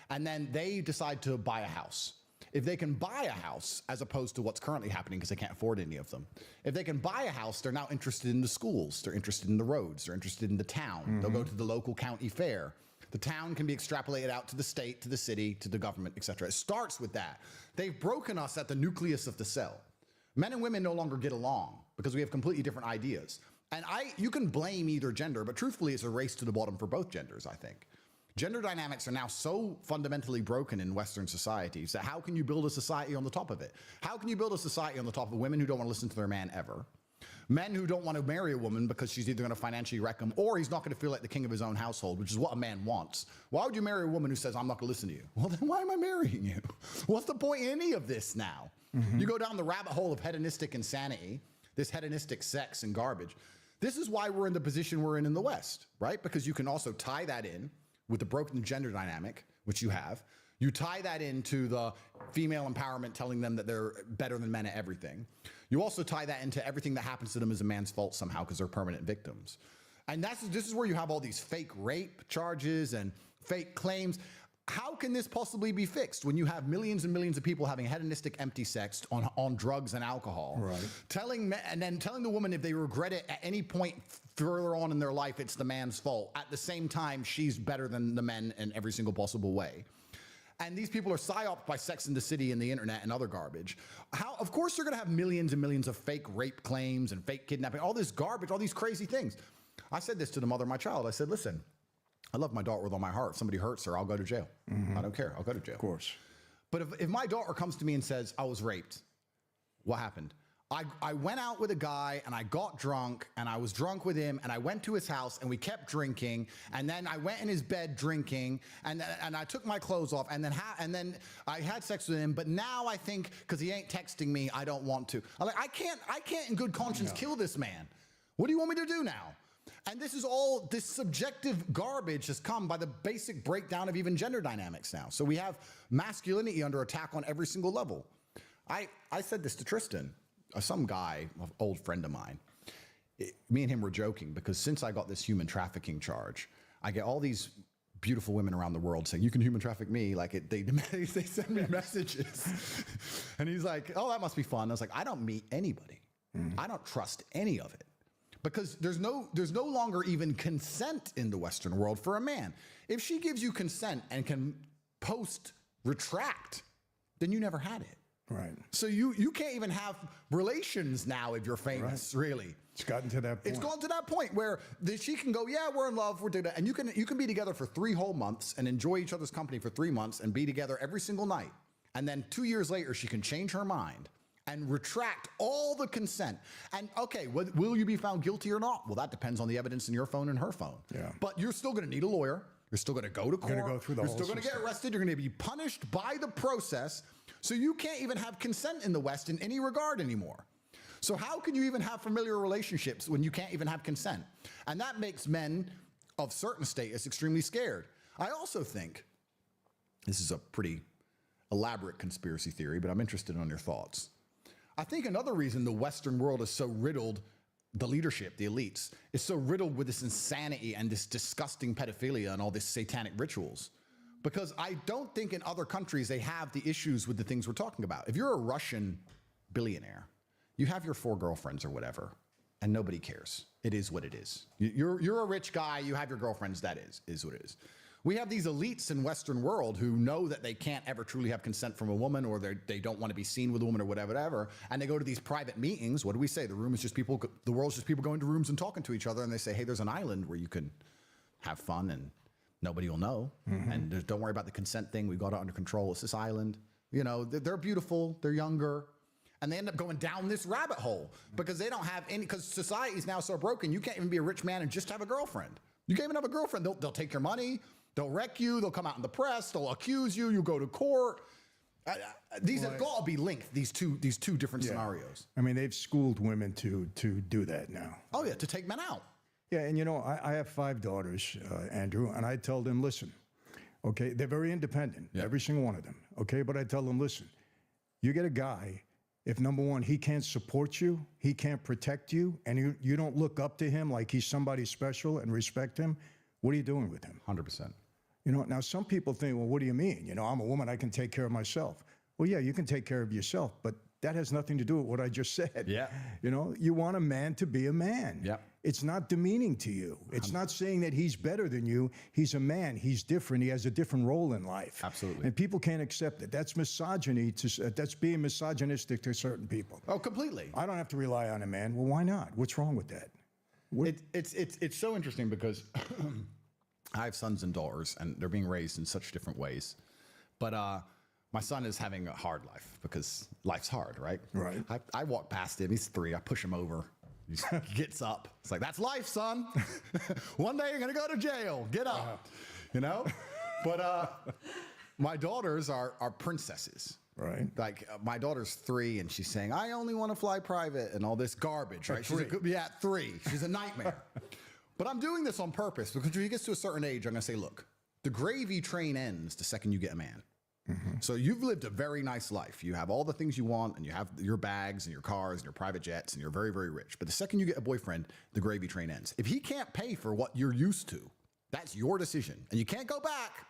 And then they decide to buy a house. if they can buy a house, as opposed to what's currently happening because they can't afford any of them, if they can buy a house, they're now interested in the schools, they're interested in the roads, they're interested in the town. They'll go to the local county fair. The town can be extrapolated out to the state, to the city, to the government, etc. It starts with that. They've broken us at the nucleus of the cell. Men and women no longer get along because we have completely different ideas. And you can blame either gender, but truthfully, it's a race to the bottom for both genders, I think. Gender dynamics are now so fundamentally broken in Western societies that how can you build a society on the top of it? How can you build a society on the top of women who don't want to listen to their man ever? Men who don't want to marry a woman because she's either going to financially wreck him or he's not going to feel like the king of his own household, which is what a man wants. Why would you marry a woman who says, I'm not going to listen to you? Well, then why am I marrying you? What's the point in any of this now? You go down the rabbit hole of hedonistic insanity, this hedonistic sex and garbage. This is why we're in the position we're in the West, right? Because you can also tie that in with the broken gender dynamic, which you have. You tie that into the female empowerment, telling them that they're better than men at everything. You also tie that into everything that happens to them as a man's fault somehow because they're permanent victims. And this is where you have all these fake rape charges and fake claims. How can this possibly be fixed when you have millions and millions of people having hedonistic empty sex on drugs and alcohol? Right. Telling the woman if they regret it at any point further on in their life, it's the man's fault. At the same time, she's better than the men in every single possible way. And these people are psyoped by Sex and the City and the internet and other garbage. Of course, they're going to have millions and millions of fake rape claims and fake kidnapping, all this garbage, all these crazy things. I said this to the mother of my child. I said, listen, I love my daughter with all my heart. If somebody hurts her, I'll go to jail. I don't care. I'll go to jail. Of course. But if my daughter comes to me and says, I was raped, what happened? I went out with a guy and I got drunk and I was drunk with him and I went to his house and we kept drinking and then I went in his bed drinking and I took my clothes off and then I had sex with him, but now I think because he ain't texting me, I don't want to. I'm like, I can't in good conscience kill this man. What do you want me to do now? And this subjective garbage has come by the basic breakdown of even gender dynamics now. So we have masculinity under attack on every single level. I said this to Tristan, some guy, an old friend of mine. Me and him were joking because since I got this human trafficking charge, I get all these beautiful women around the world saying, you can human traffic me. Like they send me messages. And he's like, oh, that must be fun. I was like, I don't meet anybody. I don't trust any of it. Because there's no longer even consent in the Western world for a man. If she gives you consent and can retract, then you never had it. Right. So you can't even have relations now if you're famous, really. It's gotten to that point. It's gone to that point where she can go, yeah, we're in love, we're doing that. And you can be together for 3 whole months and enjoy each other's company for 3 months and be together every single night. And then 2 years later, she can change her mind and retract all the consent. And okay, will you be found guilty or not? Well, that depends on the evidence in your phone and her phone. Yeah. But you're still going to need a lawyer. You're still going to go to court. You're going to go through the whole You're still going to get arrested. You're going to be punished by the process. So you can't even have consent in the West in any regard anymore. So how can you even have familiar relationships when you can't even have consent? And that makes men of certain status extremely scared. I also think, this is a pretty elaborate conspiracy theory, but I'm interested in your thoughts. I think another reason the Western world is so riddled, the leadership, the elites, is so riddled with this insanity and this disgusting pedophilia and all this satanic rituals. Because I don't think in other countries they have the issues with the things we're talking about. If you're a Russian billionaire, you have your 4 girlfriends or whatever, and nobody cares. It is what it is. You're a rich guy, you have your girlfriends, that is what it is. We have these elites in Western world who know that they can't ever truly have consent from a woman, or they don't want to be seen with a woman or whatever, and they go to these private meetings. What do we say? The world's just people going to rooms and talking to each other, and they say, hey, there's an island where you can have fun and nobody will know. And don't worry about the consent thing. We've got it under control. It's this island. You know, they're beautiful, they're younger, and they end up going down this rabbit hole because they don't have any, because society is now so broken, you can't even be a rich man and just have a girlfriend. You can't even have a girlfriend. They'll take your money. They'll wreck you. They'll come out in the press. They'll accuse you. You go to court. These have got to be linked. These two different scenarios. I mean, they've schooled women to do that now. Oh yeah, to take men out. Yeah, and you know, I have 5 daughters, Andrew, and I tell them, listen, okay, they're very independent, every single one of them. Okay, but I tell them, listen, you get a guy. If number one, he can't support you, he can't protect you, and you don't look up to him like he's somebody special and respect him, what are you doing with him? 100%. You know, now some people think, well, what do you mean? You know, I'm a woman, I can take care of myself. Well, yeah, you can take care of yourself, but that has nothing to do with what I just said. Yeah. You know, you want a man to be a man. Yeah. It's not demeaning to you. It's not saying that he's better than you. He's a man. He's different. He has a different role in life. Absolutely. And people can't accept it. That's misogyny. That's being misogynistic to certain people. Oh, completely. I don't have to rely on a man. Well, why not? What's wrong with that? It's so interesting because I have sons and daughters, and they're being raised in such different ways. But my son is having a hard life because life's hard, right? Right. I walk past him. He's 3. I push him over. He gets up. It's like, that's life, son. One day you're going to go to jail. Get up. You know? But my daughters are princesses. Right. Like my daughter's 3 and she's saying, I only want to fly private and all this garbage, right? She's at 3. She's a nightmare. But I'm doing this on purpose because when he gets to a certain age, I'm going to say, look, the gravy train ends the second you get a man. So you've lived a very nice life. You have all the things you want, and you have your bags and your cars and your private jets, and you're very, very rich. But the second you get a boyfriend, the gravy train ends. If he can't pay for what you're used to, that's your decision. And you can't go back.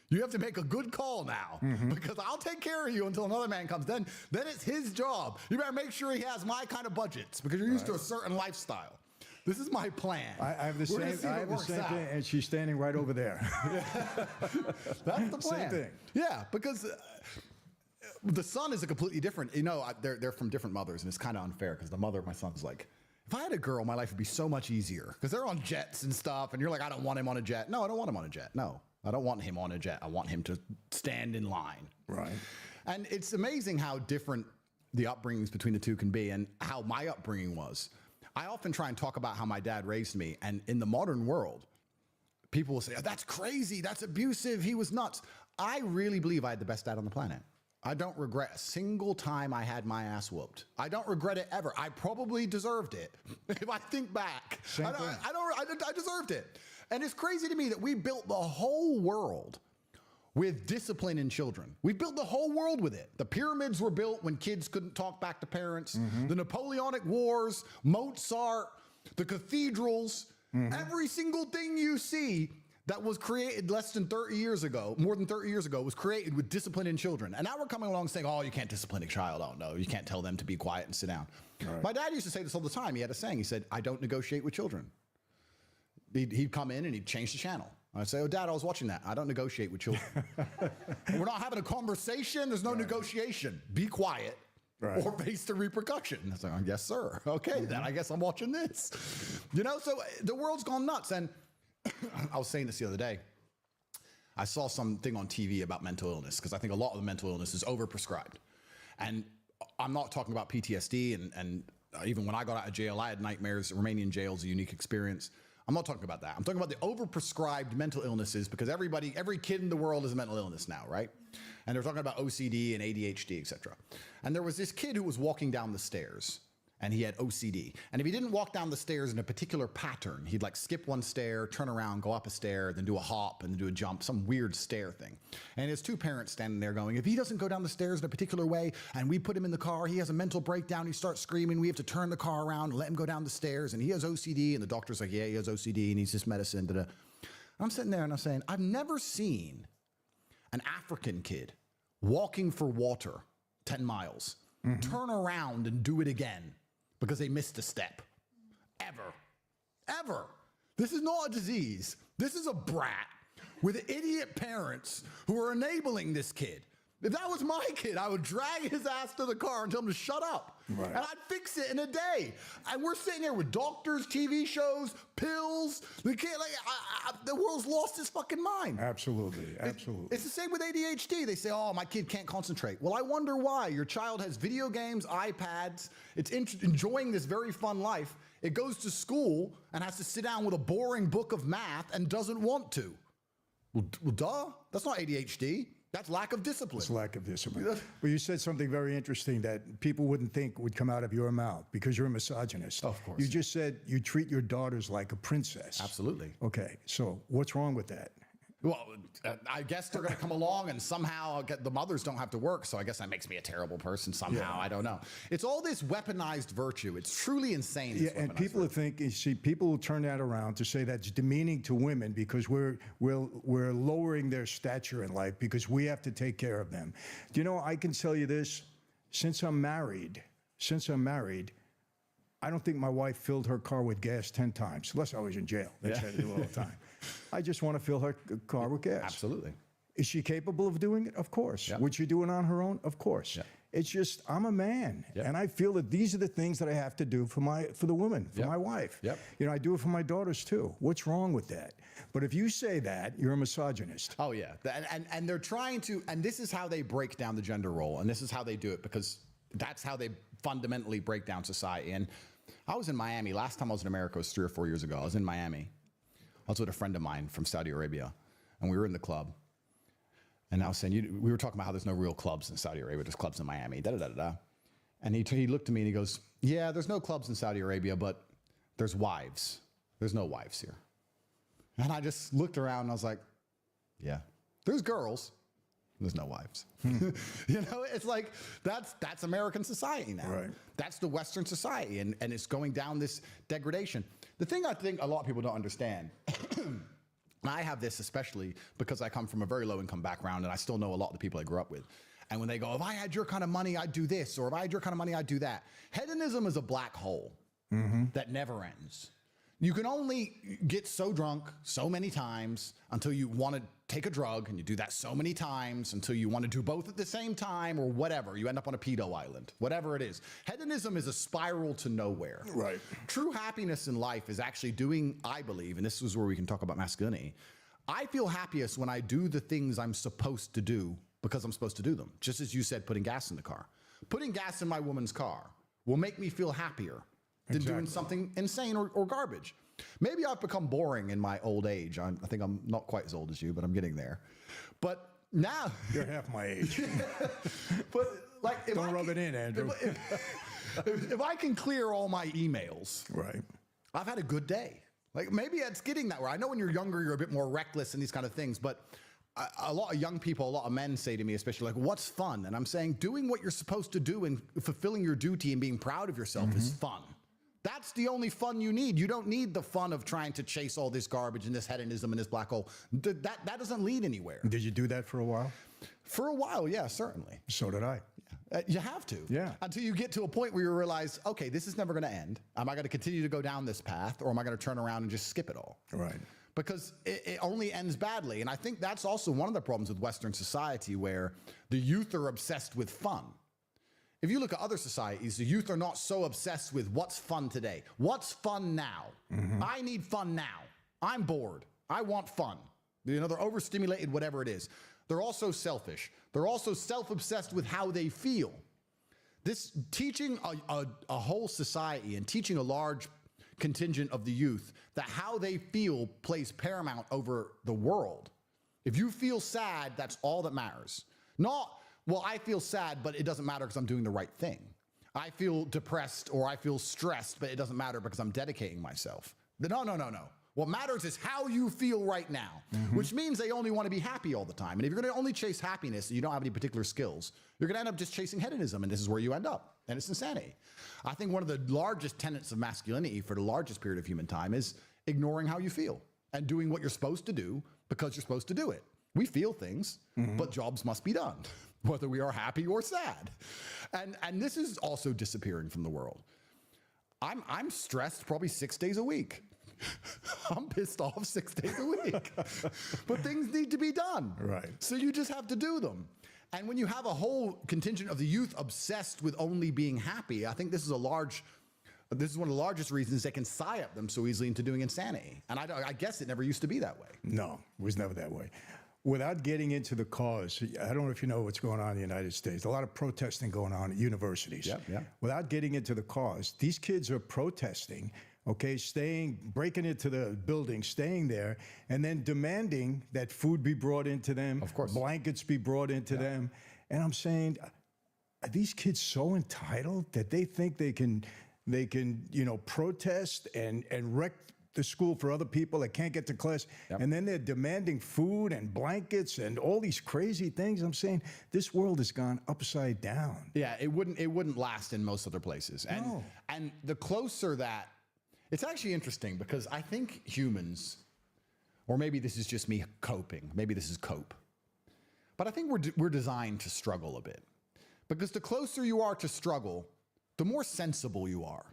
You have to make a good call now because I'll take care of you until another man comes. Then it's his job. You better make sure he has my kind of budgets because you're used to a certain lifestyle. This is my plan. I have the same, thing, and she's standing right over there. That's the plan. Same thing. Yeah, because the son is a completely different. You know, they're from different mothers, and it's kind of unfair because the mother of my son's like, if I had a girl, my life would be so much easier because they're on jets and stuff, and you're like, I don't want him on a jet. No, I don't want him on a jet. No, I don't want him on a jet. I want him to stand in line. Right. And it's amazing how different the upbringings between the two can be, and how my upbringing was. I often try and talk about how my dad raised me, and in the modern world, people will say, oh, that's crazy, that's abusive, he was nuts. I really believe I had the best dad on the planet. I don't regret a single time I had my ass whooped. I don't regret it ever. I probably deserved it. If I think back, I deserved it. And it's crazy to me that we built the whole world with discipline in children. We built the whole world with it. The pyramids were built when kids couldn't talk back to parents. The Napoleonic Wars, Mozart, the cathedrals, every single thing you see that was created less than 30 years ago, more than 30 years ago, was created with discipline in children. And now we're coming along saying, oh, you can't discipline a child. Oh, no, you can't tell them to be quiet and sit down. Right. My dad used to say this all the time. He had a saying. He said, I don't negotiate with children. He'd come in and he'd change the channel. I'd say, oh, Dad, I was watching that. I don't negotiate with children. We're not having a conversation. There's no negotiation. Be quiet or face the repercussion. I was like, yes, sir. Okay, then I guess I'm watching this. You know, so the world's gone nuts. And I was saying this the other day. I saw something on TV about mental illness because I think a lot of the mental illness is overprescribed. And I'm not talking about PTSD. And even when I got out of jail, I had nightmares. Romanian jail is a unique experience. I'm not talking about that. I'm talking about the overprescribed mental illnesses because every kid in the world has a mental illness now, right? And they're talking about OCD and ADHD, etc. And there was this kid who was walking down the stairs and he had OCD. And if he didn't walk down the stairs in a particular pattern, he'd like skip one stair, turn around, go up a stair, then do a hop and then do a jump, some weird stair thing. And his 2 parents standing there going, if he doesn't go down the stairs in a particular way and we put him in the car, he has a mental breakdown, he starts screaming, we have to turn the car around and let him go down the stairs and he has OCD. And the doctor's like, yeah, he has OCD and needs this medicine. Da-da. I'm sitting there and I'm saying, I've never seen an African kid walking for water 10 miles, turn around and do it again because they missed a step. Ever. This is not a disease. This is a brat with idiot parents who are enabling this kid. If that was my kid, I would drag his ass to the car and tell him to shut up. Right. And I'd fix it in a day. And we're sitting here with doctors, TV shows, pills. The kid, the world's lost its fucking mind. Absolutely. It's the same with ADHD. They say, oh, my kid can't concentrate. Well, I wonder why. Your child has video games, iPads. It's enjoying this very fun life. It goes to school and has to sit down with a boring book of math and doesn't want to. Well, duh. That's not ADHD. That's lack of discipline. It's lack of discipline. Well, you said something very interesting that people wouldn't think would come out of your mouth because you're a misogynist. Of course. You just said you treat your daughters like a princess. Absolutely. Okay, so what's wrong with that? Well, I guess they're going to come along and somehow the mothers don't have to work. So I guess that makes me a terrible person somehow. Yeah. I don't know. It's all this weaponized virtue. It's truly insane. Yeah, and people think, you see, people will turn that around to say that's demeaning to women because we're lowering their stature in life because we have to take care of them. Do you know, I can tell you this, since I'm married, I don't think my wife filled her car with gas 10 times, unless I was in jail. That's what I do all the time. I just want to fill her car with gas. Absolutely. Is she capable of doing it? Of course. Yep. Would she do it on her own? Of course. Yep. It's just, I'm a man, and I feel that these are the things that I have to do for the woman, for my wife. Yep. You know, I do it for my daughters too. What's wrong with that? But if you say that, you're a misogynist. Oh yeah, and they're trying to, and this is how they break down the gender role, and this is how they do it because that's how they fundamentally break down society. And I was in Miami last time I was in America was 3 or 4 years ago. I was in Miami. I was with a friend of mine from Saudi Arabia, and we were in the club. And I was saying, we were talking about how there's no real clubs in Saudi Arabia. There's clubs in Miami, da-da-da-da-da. And he looked at me and he goes, yeah, there's no clubs in Saudi Arabia, but there's wives. There's no wives here. And I just looked around and I was like, yeah, there's girls. There's no wives. You know, it's like, that's American society now. Right. That's the Western society, and it's going down this degradation. The thing I think a lot of people don't understand, and I have this especially because I come from a very low-income background, and I still know a lot of the people I grew up with. And when they go, if I had your kind of money, I'd do this, or if I had your kind of money, I'd do that. Hedonism is a black hole that never ends. You can only get so drunk so many times until you want to take a drug, and you do that so many times until you want to do both at the same time or whatever. You end up on a pedo island, whatever it is. Hedonism is a spiral to nowhere. Right. True happiness in life is actually doing, I believe, and this is where we can talk about masculinity, I feel happiest when I do the things I'm supposed to do because I'm supposed to do them. Just as you said, putting gas in the car. Putting gas in my woman's car will make me feel happier than doing something insane or garbage. Maybe I've become boring in my old age. I think I'm not quite as old as you, but I'm getting there. But now... You're half my age. But like... Don't rub it in, Andrew. If I can clear all my emails, right, I've had a good day. Like maybe it's getting that way. I know when you're younger, you're a bit more reckless and these kind of things, but a lot of young people, a lot of men say to me, especially like, what's fun? And I'm saying doing what you're supposed to do and fulfilling your duty and being proud of yourself is fun. That's the only fun you need. You don't need the fun of trying to chase all this garbage and this hedonism and this black hole. That doesn't lead anywhere. Did you do that for a while? For a while, yeah, certainly. So did I. You have to. Yeah. Until you get to a point where you realize, okay, this is never going to end. Am I going to continue to go down this path, or am I going to turn around and just skip it all? Right. Because it only ends badly. And I think that's also one of the problems with Western society, where the youth are obsessed with fun. If you look at other societies, the youth are not so obsessed with what's fun today. What's fun now? I need fun now. I'm bored. I want fun. You know, they're overstimulated, whatever it is. They're also selfish. They're also self-obsessed with how they feel. This teaching a whole society and teaching a large contingent of the youth that how they feel plays paramount over the world. If you feel sad, that's all that matters. Not, well, I feel sad, but it doesn't matter because I'm doing the right thing. I feel depressed or I feel stressed, but it doesn't matter because I'm dedicating myself. No. What matters is how you feel right now, which means they only want to be happy all the time. And if you're going to only chase happiness and you don't have any particular skills, you're going to end up just chasing hedonism, and this is where you end up. And it's insanity. I think one of the largest tenets of masculinity for the largest period of human time is ignoring how you feel and doing what you're supposed to do because you're supposed to do it. We feel things, but jobs must be done, whether we are happy or sad. And this is also disappearing from the world. I'm stressed probably 6 days a week. I'm pissed off 6 days a week. But things need to be done. Right. So you just have to do them. And when you have a whole contingent of the youth obsessed with only being happy, I think this is one of the largest reasons they can psyop them so easily into doing insanity. And I guess it never used to be that way. No, it was never that way. Without getting into the cause, I don't know if you know what's going on in the United States. A lot of protesting going on at universities. Yeah. Without getting into the cause, these kids are protesting, okay, breaking into the building, staying there, and then demanding that food be brought into them, of course, blankets be brought into them. And I'm saying, are these kids so entitled that they think they can protest and wreck the school for other people that can't get to class, and then they're demanding food and blankets and all these crazy things. I'm saying this world has gone upside down. Yeah, it wouldn't last in most other places. And the closer that, it's actually interesting because I think humans, or maybe this is just me coping, maybe this is cope, but I think we're designed to struggle a bit, because the closer you are to struggle, the more sensible you are.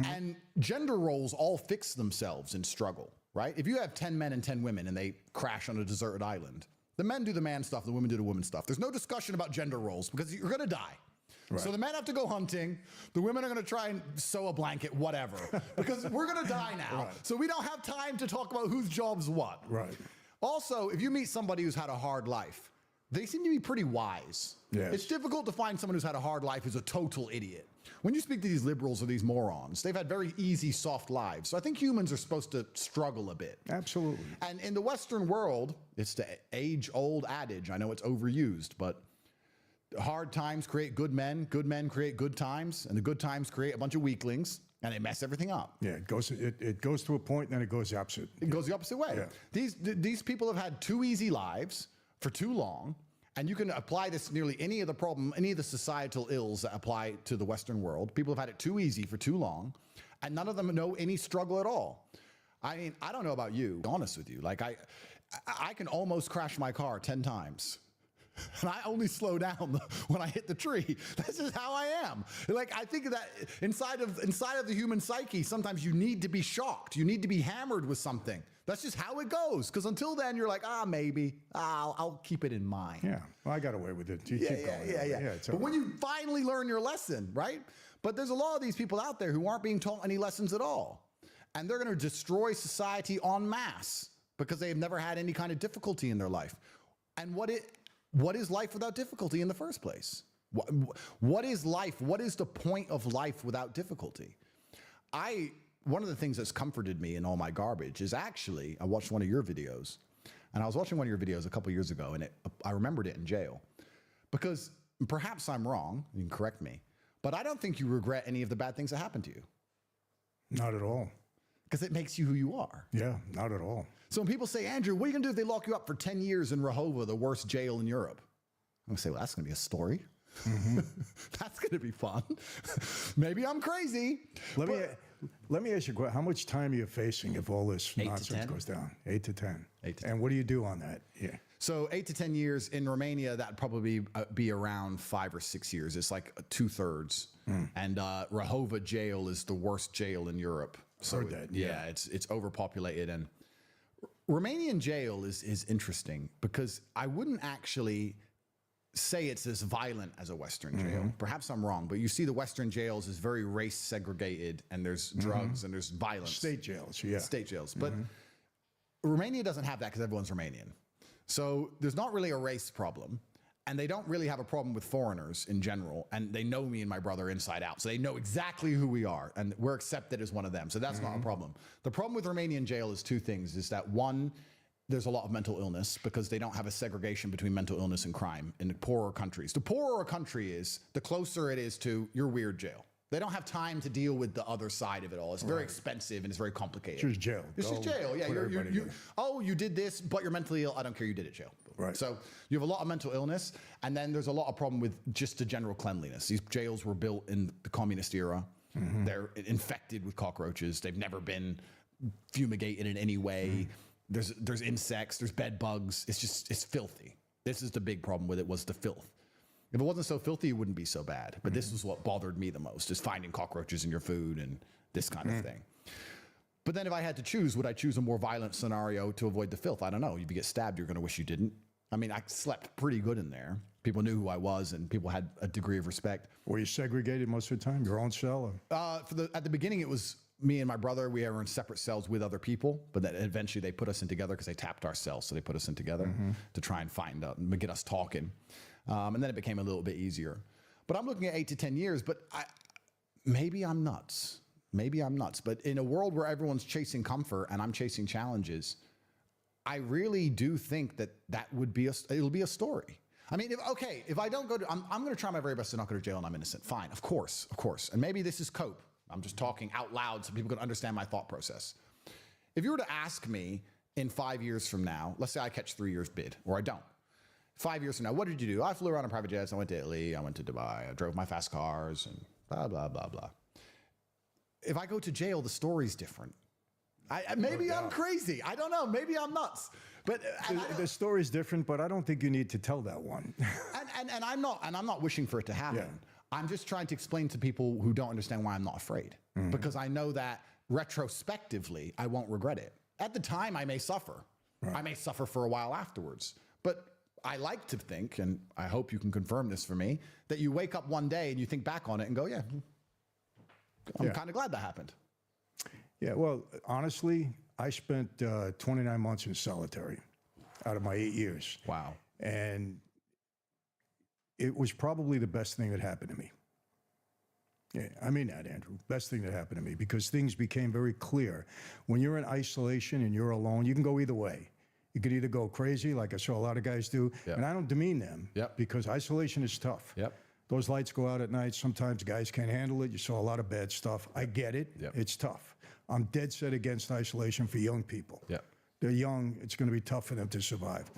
And gender roles all fix themselves in struggle, right? If you have 10 men and 10 women and they crash on a deserted island, the men do the man stuff, the women do the woman stuff. There's no discussion about gender roles because you're going to die. Right. So the men have to go hunting. The women are going to try and sew a blanket, whatever, because we're going to die now. Right. So we don't have time to talk about whose job's what. Right. Also, if you meet somebody who's had a hard life, they seem to be pretty wise. Yes. It's difficult to find someone who's had a hard life who's a total idiot. When you speak to these liberals or these morons, they've had very easy, soft lives. So I think humans are supposed to struggle a bit. Absolutely. And in the Western world, it's the age-old adage. I know it's overused, but hard times create good men create good times, and the good times create a bunch of weaklings, and they mess everything up. Yeah, it goes to a point, and then it goes the opposite. It goes the opposite way. Yeah. These people have had too easy lives for too long. And you can apply this to nearly any of the societal ills that apply to the Western world. People have had it too easy for too long, and none of them know any struggle at all. I mean, I don't know about you, to be honest with you. Like, I can almost crash my car 10 times. And I only slow down when I hit the tree. This is how I am. Like, I think that inside of the human psyche, sometimes you need to be shocked. You need to be hammered with something. That's just how it goes. Because until then, you're like, maybe I'll keep it in mind. Yeah, well, I got away with it. You keep going. Yeah. But when you finally learn your lesson, right? But there's a lot of these people out there who aren't being taught any lessons at all. And they're going to destroy society en masse because they've never had any kind of difficulty in their life. And what is life without difficulty in the first place? What is life? What is the point of life without difficulty? One of the things that's comforted me in all my garbage is actually, I watched one of your videos, and I was watching one of your videos a couple years ago, and I remembered it in jail. Because perhaps I'm wrong, you can correct me, but I don't think you regret any of the bad things that happened to you. Not at all. Because it makes you who you are. Yeah, not at all. So when people say, Andrew, what are you going to do if they lock you up for 10 years in Rehovot, the worst jail in Europe? I'm going to say, well, that's going to be a story. That's going to be fun. Maybe I'm crazy. Let me ask you a question. How much time are you facing if all this nonsense goes down? 8 to 10. 8 to 10. And what do you do on that? Yeah. So 8 to 10 years in Romania, that'd probably be around 5 or 6 years. It's like 2/3. And Rehovot jail is the worst jail in Europe. So Heard that, yeah. It's overpopulated. And Romanian jail is interesting because I wouldn't actually say it's as violent as a Western jail. Perhaps I'm wrong, but you see the Western jails is very race segregated, and there's drugs and there's violence. State jails, yeah. State jails. But Romania doesn't have that because everyone's Romanian. So there's not really a race problem, and they don't really have a problem with foreigners in general, and they know me and my brother inside out, so they know exactly who we are, and we're accepted as one of them, so that's not a problem. The problem with Romanian jail is two things, is that one, there's a lot of mental illness because they don't have a segregation between mental illness and crime in the poorer countries. The poorer a country is, the closer it is to your weird jail. They don't have time to deal with the other side of it all. It's very expensive and it's very complicated. It's just jail. It's just jail. Yeah, you did this, but you're mentally ill. I don't care. You did it, jail. Right. So you have a lot of mental illness, and then there's a lot of problem with just the general cleanliness. These jails were built in the communist era. They're infected with cockroaches. They've never been fumigated in any way. There's insects, there's bed bugs. It's filthy. This is the big problem with it, was the filth. If it wasn't so filthy, it wouldn't be so bad. But this was what bothered me the most, is finding cockroaches in your food and this kind of thing. But then if I had to choose, would I choose a more violent scenario to avoid the filth? I don't know. If you get stabbed, you're going to wish you didn't. I mean, I slept pretty good in there. People knew who I was, and people had a degree of respect. Were you segregated most of the time? Your own cell? At the beginning, it was me and my brother. We were in separate cells with other people, but then eventually they put us in together because they tapped our cells, so they put us in together to try and find out and get us talking. And then it became a little bit easier. But I'm looking at 8 to 10 years, but maybe I'm nuts. Maybe I'm nuts. But in a world where everyone's chasing comfort and I'm chasing challenges, I really do think that would be it'll be a story. I mean, if I don't go to, I'm going to try my very best to not go to jail and I'm innocent. Fine, of course. And maybe this is cope. I'm just talking out loud so people can understand my thought process. If you were to ask me in 5 years from now, let's say I catch 3 years bid, or I don't. 5 years from now, what did you do? I flew around in private jets. I went to Italy. I went to Dubai. I drove my fast cars and blah, blah, blah, blah. If I go to jail, the story's different. Maybe I'm crazy. I don't know. Maybe I'm nuts. But the story's different, but I don't think you need to tell that one. and I'm not wishing for it to happen. Yeah. I'm just trying to explain to people who don't understand why I'm not afraid. Mm-hmm. Because I know that retrospectively, I won't regret it. At the time, I may suffer. Right. I may suffer for a while afterwards. But I like to think, and I hope you can confirm this for me, that you wake up one day and you think back on it and go, yeah, I'm kind of glad that happened. Yeah, well, honestly, I spent 29 months in solitary out of my 8 years. Wow. And it was probably the best thing that happened to me. Yeah, I mean that, Andrew. Best thing that happened to me, because things became very clear. When you're in isolation and you're alone, you can go either way. You could either go crazy, like I saw a lot of guys do, and I don't demean them, because isolation is tough. Those lights go out at night. Sometimes guys can't handle it. You saw a lot of bad stuff. I get it. It's tough. I'm dead set against isolation for young people. They're young. It's going to be tough for them to survive.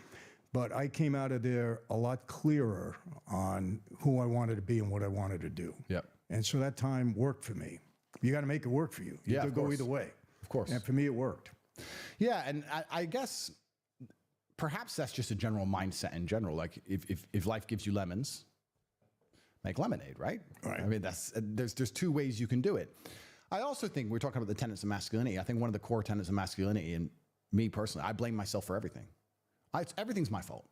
But I came out of there a lot clearer on who I wanted to be and what I wanted to do. And so that time worked for me. You got to make it work for you. You could go either way. Of course. And for me, it worked. Yeah, and I guess perhaps that's just a general mindset in general. Like if life gives you lemons, make lemonade, right? I mean, there's two ways you can do it. I also think we're talking about the tenets of masculinity. I think one of the core tenets of masculinity, and me personally, I blame myself for everything. Everything's my fault.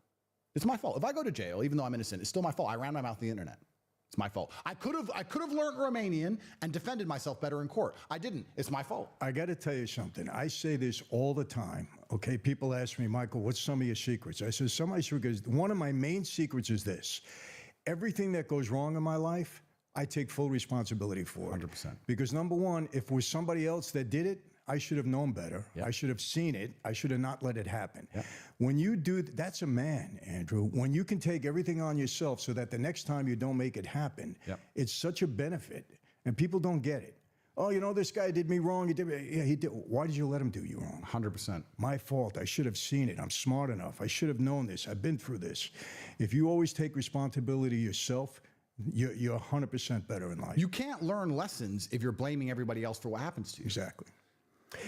It's my fault. If I go to jail, even though I'm innocent, it's still my fault. I ran my mouth on the internet. It's my fault. I could have learned Romanian and defended myself better in court. I didn't. It's my fault. I got to tell you something. I say this all the time. Okay, people ask me, Michael, what's some of your secrets? I said, some of my secrets. One of my main secrets is this: everything that goes wrong in my life, I take full responsibility for. 100%. Because number one, if it was somebody else that did it, I should have known better. I should have seen it. I should have not let it happen. When you do, that's a man, Andrew. When you can take everything on yourself so that the next time you don't make it happen, it's such a benefit. And people don't get it. Oh, you know, this guy did me wrong. He did. Why did you let him do you wrong? 100%. My fault. I should have seen it. I'm smart enough. I should have known this. I've been through this. If you always take responsibility yourself, you're 100% better in life. You can't learn lessons if you're blaming everybody else for what happens to you. Exactly.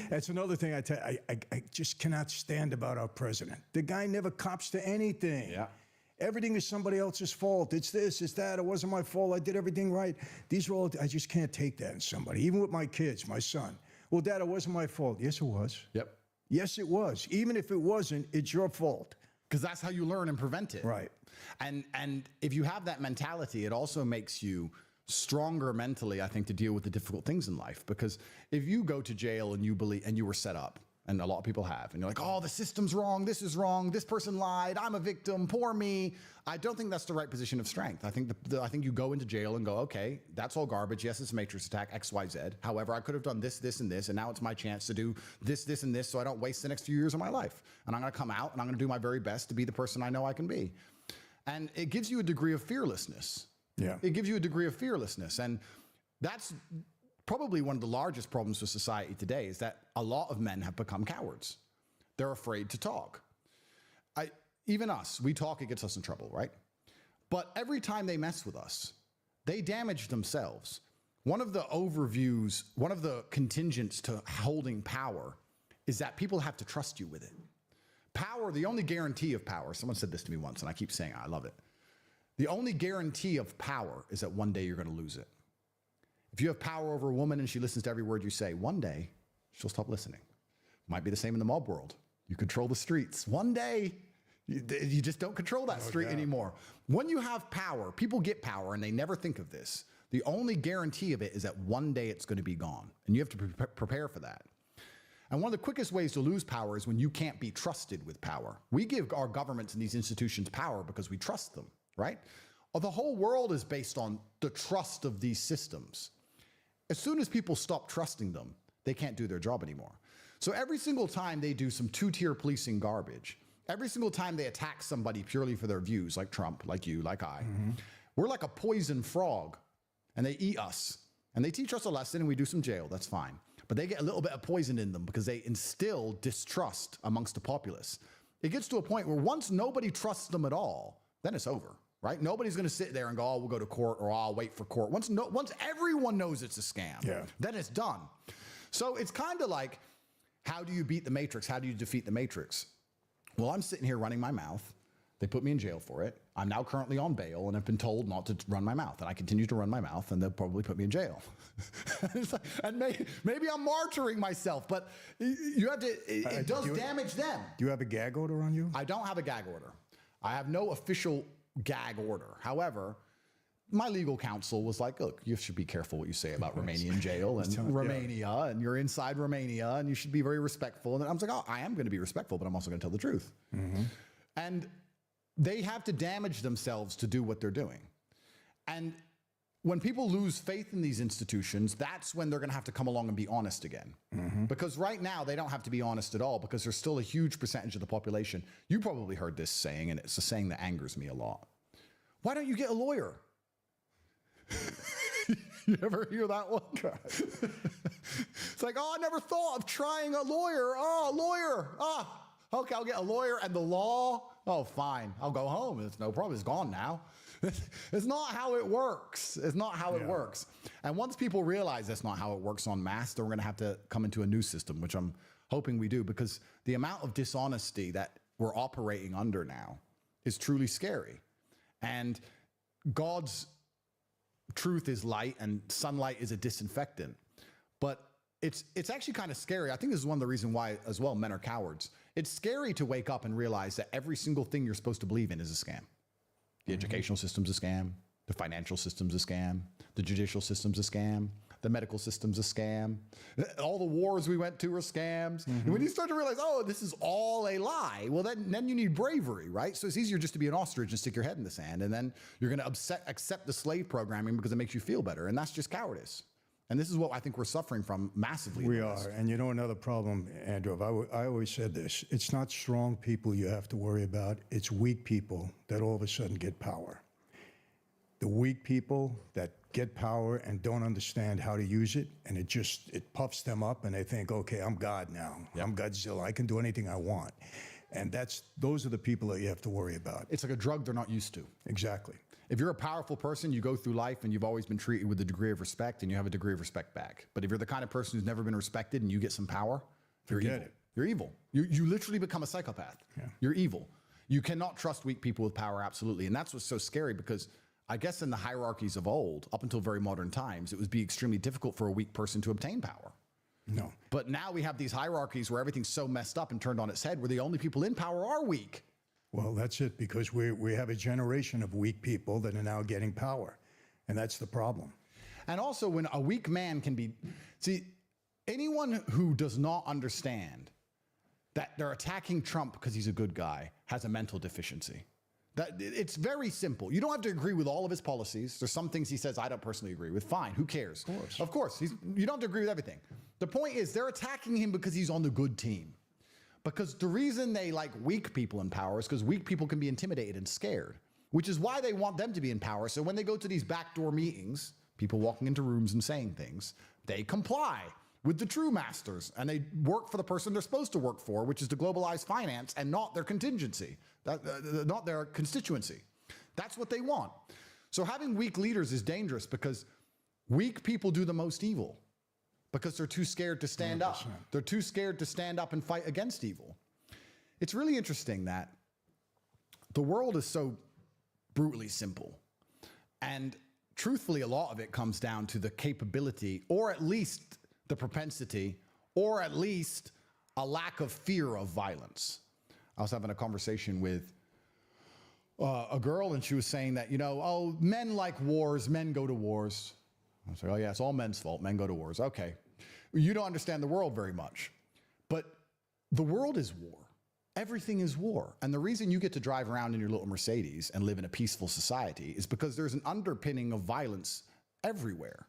That's another thing I just cannot stand about our president. The guy never cops to anything. Everything is somebody else's fault. It's this, it's that. It wasn't my fault. I did everything right. These are all, I just can't take that in somebody. Even with my kids, my son. Well, Dad, it wasn't my fault. Yes, it was. Yes, it was. Even if it wasn't, it's your fault. Because that's how you learn and prevent it. Right. And if you have that mentality, it also makes you stronger mentally, I think, to deal with the difficult things in life. Because if you go to jail and you believe, and you were set up, and a lot of people have, and you're like, oh, the system's wrong, this is wrong, this person lied, I'm a victim, poor me. I don't think that's the right position of strength. I think I think you go into jail and go, okay, that's all garbage. Yes, it's a matrix attack, X, Y, Z. However, I could have done this, this, and this, and now it's my chance to do this, this, and this, so I don't waste the next few years of my life. And I'm going to come out and I'm going to do my very best to be the person I know I can be. And it gives you a degree of fearlessness. It gives you a degree of fearlessness. And that's probably one of the largest problems with society today, is that a lot of men have become cowards. They're afraid to talk. Even us, we talk, it gets us in trouble, right? But every time they mess with us, they damage themselves. One of the overviews, one of the contingents to holding power is that people have to trust you with it. Power, the only guarantee of power, someone said this to me once and I keep saying it, I love it. The only guarantee of power is that one day you're going to lose it. If you have power over a woman and she listens to every word you say, one day she'll stop listening. Might be the same in the mob world. You control the streets. One day you just don't control that street anymore. When you have power, people get power and they never think of this. The only guarantee of it is that one day it's going to be gone. And you have to prepare for that. And one of the quickest ways to lose power is when you can't be trusted with power. We give our governments and these institutions power because we trust them, right? The whole world is based on the trust of these systems. As soon as people stop trusting them, they can't do their job anymore. So every single time they do some two-tier policing garbage, every single time they attack somebody purely for their views, like Trump, like you, like I, we're like a poison frog, and they eat us. And they teach us a lesson, and we do some jail. That's fine. but they get a little bit of poison in them because they instill distrust amongst the populace. It gets to a point where once nobody trusts them at all, then it's over, right? Nobody's going to sit there and go, oh, we'll go to court, or I'll wait for court. Once everyone knows it's a scam, then it's done. So it's kind of like, how do you beat the Matrix? How do you defeat the Matrix? Well, I'm sitting here running my mouth. They put me in jail for it. I'm now currently on bail and have been told not to run my mouth. And I continue to run my mouth, and they'll probably put me in jail. And maybe I'm martyring myself, but you have to, it does damage them. Do you have a gag order on you? I don't have a gag order. I have no official gag order. However, my legal counsel was like, look, you should be careful what you say about Romanian jail and Romania, and you're inside Romania, and you should be very respectful. And I was like, oh, I am going to be respectful, but I'm also going to tell the truth. And they have to damage themselves to do what they're doing. And when people lose faith in these institutions, that's when they're going to have to come along and be honest again. Because right now, they don't have to be honest at all, because there's still a huge percentage of the population. You probably heard this saying, and it's a saying that angers me a lot. Why don't you get a lawyer? You ever hear that one? It's like, oh, I never thought of trying a lawyer. Oh, a lawyer. Oh, okay, I'll get a lawyer and the law. Oh, fine. I'll go home. It's no problem. It's gone now. It's not how it works. It's not how it works. And once people realize that's not how it works en masse, then we're going to have to come into a new system, which I'm hoping we do, because the amount of dishonesty that we're operating under now is truly scary. And God's truth is light, and sunlight is a disinfectant. But it's actually kind of scary. I think this is one of the reasons why, as well, men are cowards. It's scary to wake up and realize that every single thing you're supposed to believe in is a scam. The educational system's a scam. The financial system's a scam. The judicial system's a scam. The medical system's a scam. All the wars we went to are scams. And when you start to realize, oh, this is all a lie, well, then you need bravery, right? So it's easier just to be an ostrich and stick your head in the sand, and then you're going to accept the slave programming because it makes you feel better, and that's just cowardice. And this is what I think we're suffering from massively. We are. And you know another problem, Andrew, I always said this, it's not strong people you have to worry about, it's weak people that all of a sudden get power. The weak people that get power and don't understand how to use it, and it puffs them up, and they think, okay, I'm God now. I'm Godzilla. I can do anything I want. And those are the people that you have to worry about. It's like a drug they're not used to. Exactly. If you're a powerful person, you go through life and you've always been treated with a degree of respect, and you have a degree of respect back. But if you're the kind of person who's never been respected and you get some power, you're evil. You're evil. You literally become a psychopath. You're evil. You cannot trust weak people with power, absolutely. And that's what's so scary, because I guess in the hierarchies of old, up until very modern times, it would be extremely difficult for a weak person to obtain power. No. But now we have these hierarchies where everything's so messed up and turned on its head, where the only people in power are weak. Well, that's it, because we have a generation of weak people that are now getting power, and that's the problem. And also, when a weak man can be... See, anyone who does not understand that they're attacking Trump because he's a good guy has a mental deficiency. It's very simple. You don't have to agree with all of his policies. There's some things he says I don't personally agree with. Fine, who cares? Of course. You don't have to agree with everything. The point is, they're attacking him because he's on the good team. Because the reason they like weak people in power is because weak people can be intimidated and scared, which is why they want them to be in power. So when they go to these backdoor meetings, people walking into rooms and saying things, they comply with the true masters, and they work for the person they're supposed to work for, which is to globalize finance, and not their contingency, not their constituency. That's what they want. So having weak leaders is dangerous, because weak people do the most evil. Because they're too scared to stand 100%. Up. They're too scared to stand up and fight against evil. It's really interesting that the world is so brutally simple. And truthfully, a lot of it comes down to the capability, or at least the propensity, or at least a lack of fear of violence. I was having a conversation with a girl, and she was saying that, oh, men like wars, men go to wars. I was like, oh yeah, it's all men's fault. Men go to wars. Okay. You don't understand the world very much. But the world is war. Everything is war. And the reason you get to drive around in your little Mercedes and live in a peaceful society is because there's an underpinning of violence everywhere.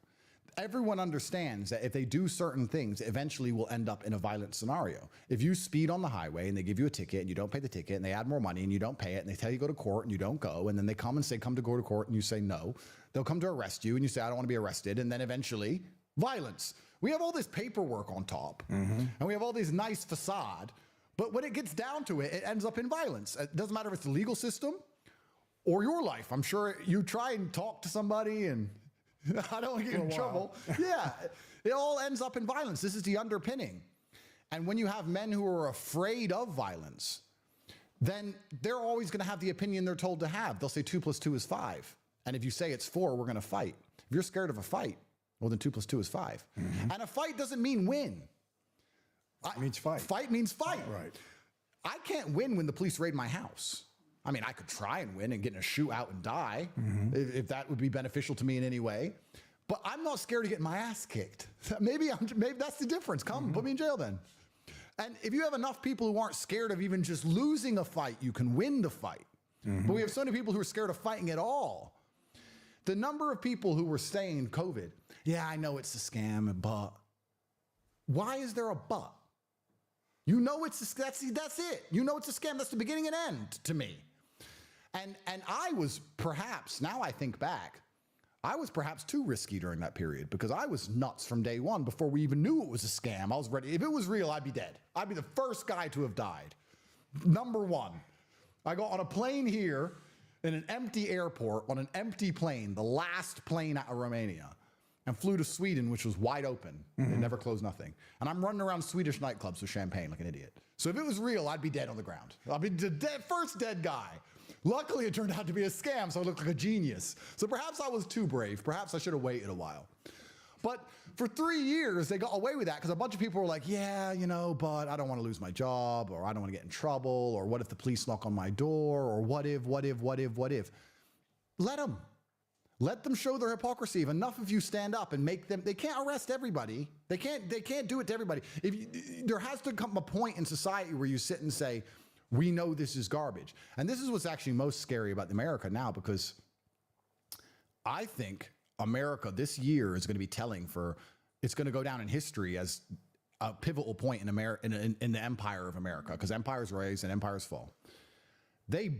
Everyone understands that if they do certain things, eventually will end up in a violent scenario. If you speed on the highway and they give you a ticket and you don't pay the ticket, and they add more money and you don't pay it, and they tell you to go to court and you don't go, and then they come and say, come to go to court, and you say no, they'll come to arrest you and you say, I don't want to be arrested, and then eventually violence. We have all this paperwork on top, and we have all this nice facade, but when it gets down to it, it ends up in violence. It doesn't matter if it's the legal system or your life. I'm sure you try and talk to somebody and I don't want to get in trouble. Yeah, it all ends up in violence. This is the underpinning. And when you have men who are afraid of violence, then they're always going to have the opinion they're told to have. They'll say 2 + 2 is 5. And if you say it's 4, we're going to fight. If you're scared of a fight, well, then 2 + 2 is 5. And a fight doesn't mean win. It means fight. Fight means fight. Right. I can't win when the police raid my house. I mean, I could try and win and get in a shootout and die if that would be beneficial to me in any way. But I'm not scared of getting my ass kicked. Maybe that's the difference. Come, put me in jail then. And if you have enough people who aren't scared of even just losing a fight, you can win the fight. But we have so many people who are scared of fighting at all. The number of people who were saying COVID, yeah, I know it's a scam, but why is there a but? You know that's it. You know it's a scam. That's the beginning and end to me. And I was perhaps, now I think back, I was perhaps too risky during that period because I was nuts from day one before we even knew it was a scam. I was ready. If it was real, I'd be dead. I'd be the first guy to have died. Number one, I got on a plane here in an empty airport on an empty plane, the last plane out of Romania, and flew to Sweden, which was wide open. They never closed nothing. And I'm running around Swedish nightclubs with champagne like an idiot. So if it was real, I'd be dead on the ground. I'd be the first dead guy. Luckily, it turned out to be a scam, so I looked like a genius. So perhaps I was too brave. Perhaps I should have waited a while. But for 3 years, they got away with that because a bunch of people were like, yeah, you know, but I don't want to lose my job, or I don't want to get in trouble, or what if the police knock on my door, or what if? Let them. Let them show their hypocrisy. If enough of you stand up and make them, they can't arrest everybody. They can't do it to everybody. There has to come a point in society where you sit and say, we know this is garbage. And this is what's actually most scary about America now, because I think America this year is going to be telling it's going to go down in history as a pivotal point in in the empire of America, because empires rise and empires fall. They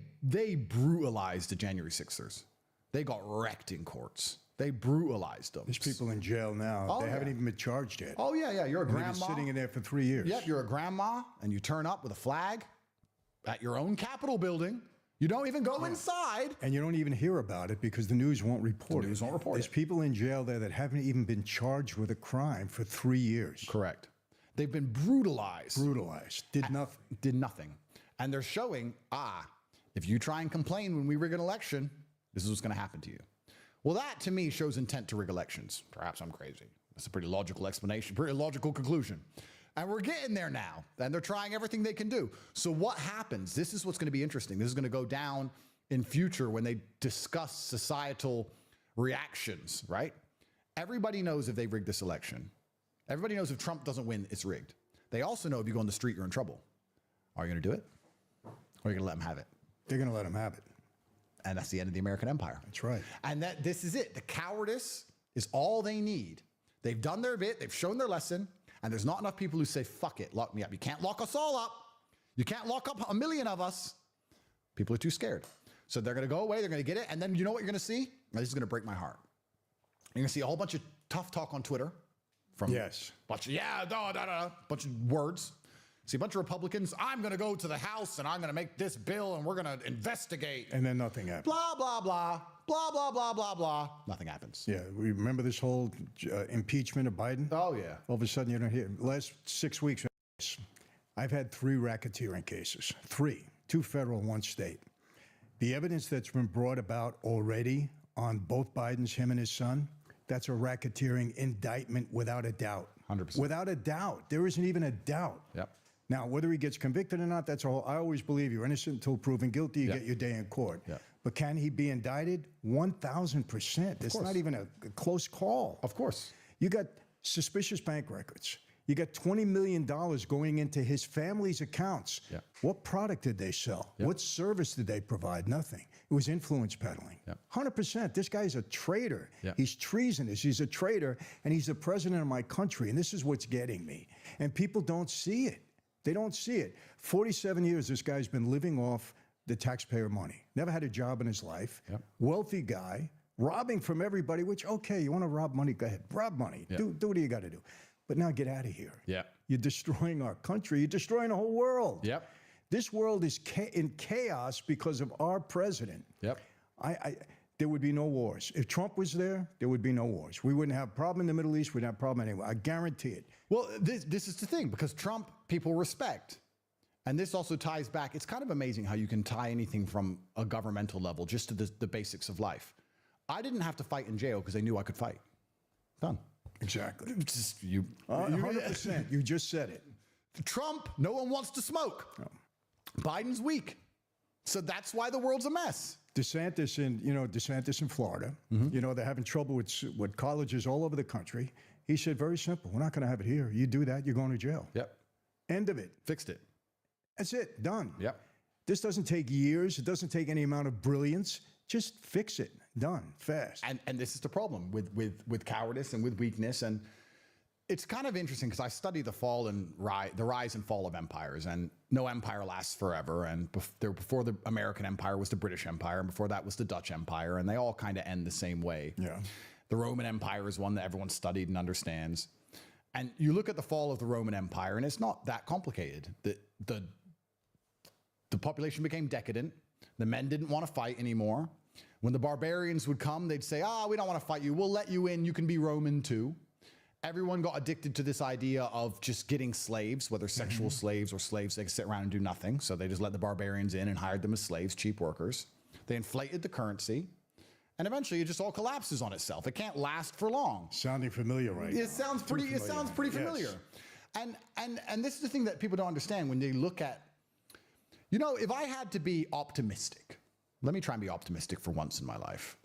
brutalized the January 6ers. They got wrecked in courts. They brutalized them. There's people in jail now. Oh, they haven't even been charged yet. Oh, yeah. You're a grandma. They've been sitting in there for 3 years. Yep, you're a grandma, and you turn up with a flag at your own Capitol building. You don't even go inside. And you don't even hear about it because the news won't report it. There's people in jail there that haven't even been charged with a crime for 3 years. Correct. They've been brutalized. Did nothing. Did nothing. And they're showing, if you try and complain when we rig an election, this is what's going to happen to you. Well, that to me shows intent to rig elections. Perhaps I'm crazy. That's a pretty logical explanation, pretty logical conclusion. And we're getting there now, and they're trying everything they can do. So what happens? This is what's going to be interesting. This is going to go down in future when they discuss societal reactions, right? Everybody knows if they rigged this election. Everybody knows if Trump doesn't win, it's rigged. They also know if you go on the street, you're in trouble. Are you going to do it? Or are you going to let them have it? They're going to let them have it. And that's the end of the American empire. That's right. And this is it. The cowardice is all they need. They've done their bit. They've shown their lesson. And there's not enough people who say, fuck it, lock me up. You can't lock us all up. You can't lock up 1 million of us. People are too scared. So they're going to go away. They're going to get it. And then you know what you're going to see? Now, this is going to break my heart. You're going to see a whole bunch of tough talk on Twitter. From bunch of words. See a bunch of Republicans, I'm going to go to the House and I'm going to make this bill and we're going to investigate. And then nothing happens. Blah, blah, blah. Blah, blah, blah, blah, blah. Nothing happens. Yeah, we remember this whole impeachment of Biden? Oh, yeah. All of a sudden, you don't hear. Last 6 weeks, I've had 3 racketeering cases. 3. 2 federal, 1 state. The evidence that's been brought about already on both Bidens, him and his son, that's a racketeering indictment without a doubt. 100%. Without a doubt. There isn't even a doubt. Yep. Now, whether he gets convicted or not, that's all. I always believe you're innocent until proven guilty. You get your day in court. Yep. But can he be indicted? 1,000%. It's not even a close call. Of course. You got suspicious bank records. You got $20 million going into his family's accounts. Yep. What product did they sell? Yep. What service did they provide? Nothing. It was influence peddling. Yep. 100%. This guy's a traitor. Yep. He's treasonous. He's a traitor, and he's the president of my country. And this is what's getting me. And people don't see it. They don't see it. 47 years, this guy's been living off the taxpayer money. Never had a job in his life. Yep. Wealthy guy, robbing from everybody, which, okay, you want to rob money? Go ahead. Rob money. Yep. Do what you got to do. But now get out of here. Yeah. You're destroying our country. You're destroying the whole world. Yep. This world is in chaos because of our president. Yep. There would be no wars. If Trump was there, there would be no wars. We wouldn't have a problem in the Middle East. We'd have a problem anywhere. I guarantee it. Well, this is the thing, because Trump, people respect. And this also ties back. It's kind of amazing how you can tie anything from a governmental level just to the basics of life. I didn't have to fight in jail because they knew I could fight. Done. Exactly. Just you. 100%. You just said it. Trump, no one wants to smoke. No. Biden's weak. So that's why the world's a mess. DeSantis in Florida, they're having trouble with colleges all over the country. He said, very simple, we're not going to have it here. You do that, you're going to jail. Yep. End of it. Fixed it. That's it. Done. Yep. This doesn't take years. It doesn't take any amount of brilliance. Just fix it. Done. Fast. And this is the problem with cowardice and with weakness. And it's kind of interesting because I study the rise and fall of empires, and no empire lasts forever. And before the American Empire was the British Empire, and before that was the Dutch Empire, and they all kind of end the same way. Yeah. The Roman Empire is one that everyone studied and understands. And you look at the fall of the Roman Empire, and it's not that complicated. The population became decadent. The men didn't want to fight anymore. When the barbarians would come, they'd say, we don't want to fight you. We'll let you in. You can be Roman too. Everyone got addicted to this idea of just getting slaves, whether sexual slaves or slaves they could sit around and do nothing. So they just let the barbarians in and hired them as slaves, cheap workers. They inflated the currency. And eventually it just all collapses on itself. It can't last for long. Sounding familiar, right? It sounds pretty familiar. Yes. And this is the thing that people don't understand when they look at, if I had to be optimistic, let me try and be optimistic for once in my life.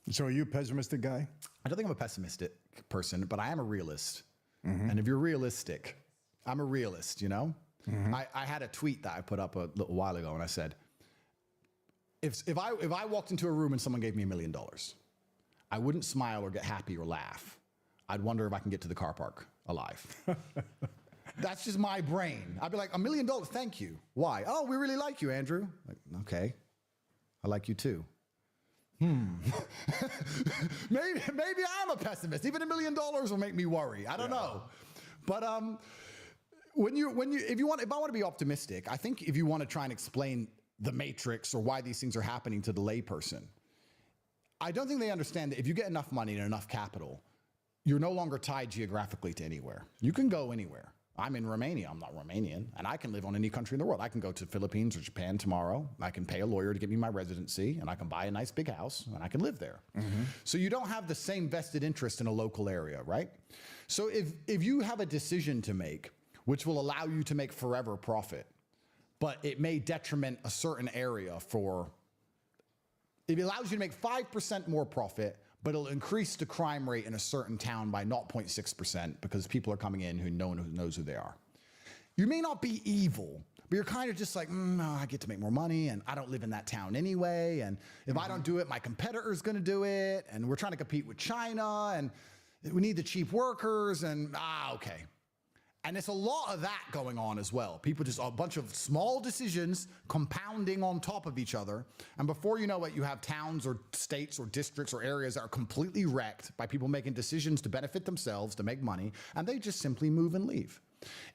So are you a pessimistic guy? I don't think I'm a pessimistic person, but I am a realist. And if you're realistic, I'm a realist, I had a tweet that I put up a little while ago, and I said, if I walked into a room and someone gave me $1 million, I wouldn't smile or get happy or laugh. I'd wonder if I can get to the car park alive. That's just my brain. I'd be like, $1 million, thank you. Why? Oh, we really like you, Andrew. Like, okay, I like you too. Maybe I'm a pessimist. Even $1 million will make me worry. I don't know. But if I want to be optimistic, I think if you want to try and explain the matrix or why these things are happening to the layperson, I don't think they understand that if you get enough money and enough capital, you're no longer tied geographically to anywhere. You can go anywhere. I'm in Romania. I'm not Romanian. And I can live on any country in the world. I can go to Philippines or Japan tomorrow. I can pay a lawyer to get me my residency, and I can buy a nice big house, and I can live there. So you don't have the same vested interest in a local area, right? So if you have a decision to make, which will allow you to make forever profit, but it may detriment a certain area it allows you to make 5% more profit, but it'll increase the crime rate in a certain town by 0.6% because people are coming in who knows who they are. You may not be evil, but you're kind of just like, no, I get to make more money, and I don't live in that town anyway, and if I don't do it, my competitor's going to do it, and we're trying to compete with China, and we need the cheap workers, and okay. And it's a lot of that going on as well. People just a bunch of small decisions compounding on top of each other. And before you know it, you have towns or states or districts or areas that are completely wrecked by people making decisions to benefit themselves, to make money, and they just simply move and leave.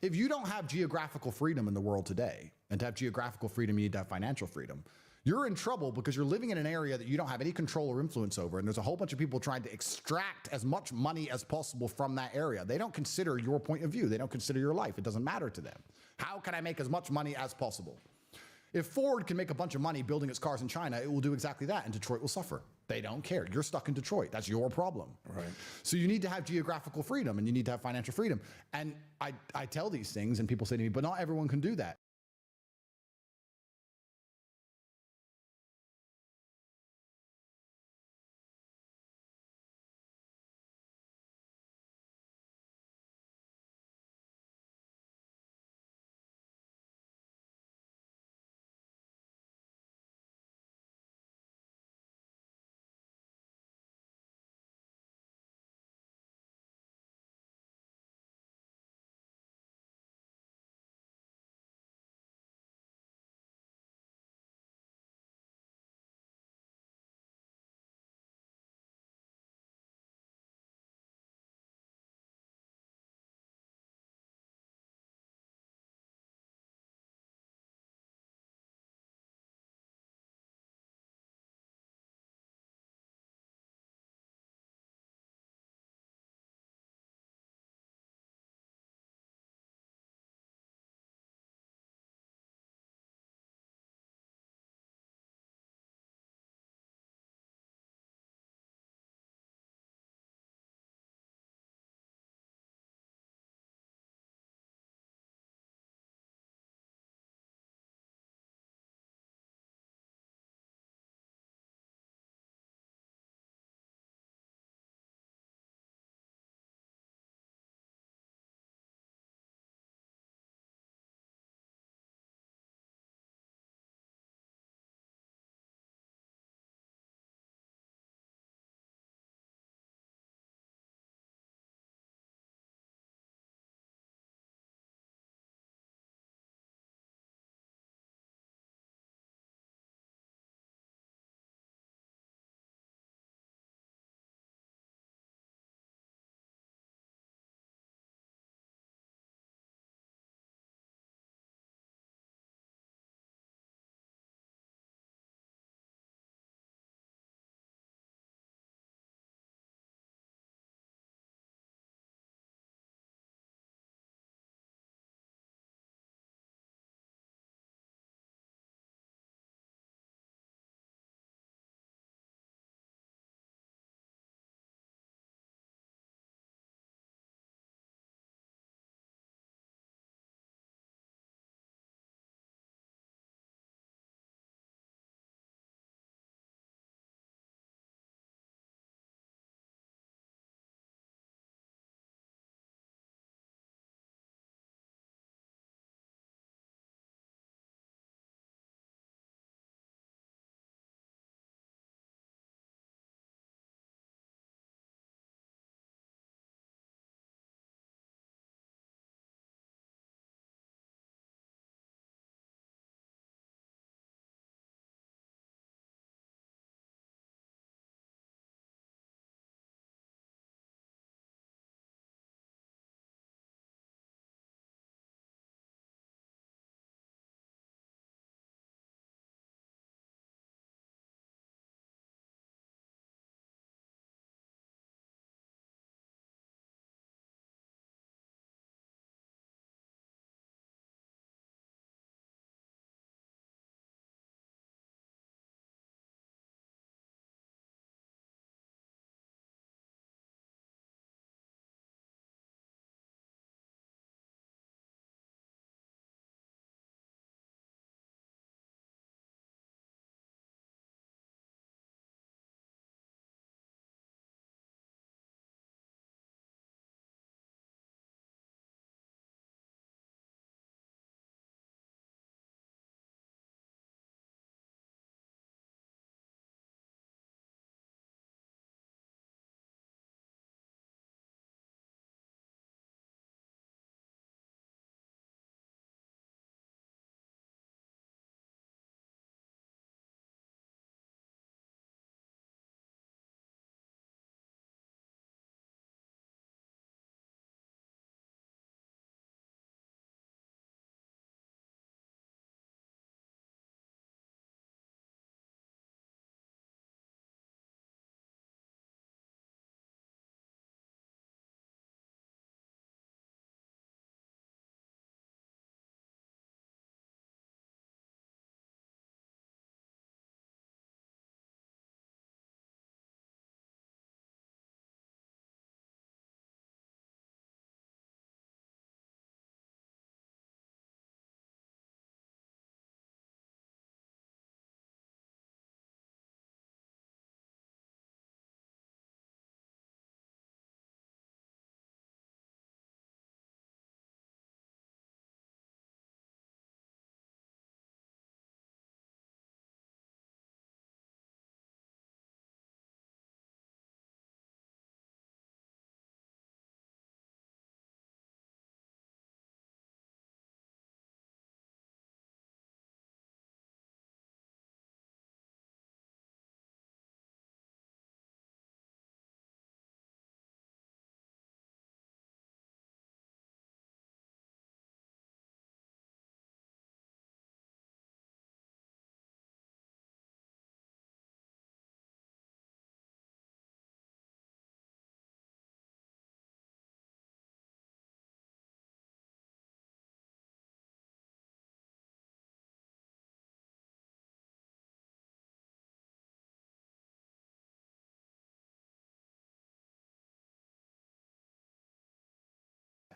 If you don't have geographical freedom in the world today, and to have geographical freedom, you need to have financial freedom. You're in trouble because you're living in an area that you don't have any control or influence over, and there's a whole bunch of people trying to extract as much money as possible from that area. They don't consider your point of view. They don't consider your life. It doesn't matter to them. How can I make as much money as possible? If Ford can make a bunch of money building its cars in China, it will do exactly that, and Detroit will suffer. They don't care. You're stuck in Detroit. That's your problem. Right. So you need to have geographical freedom, and you need to have financial freedom. And I tell these things, and people say to me, but not everyone can do that.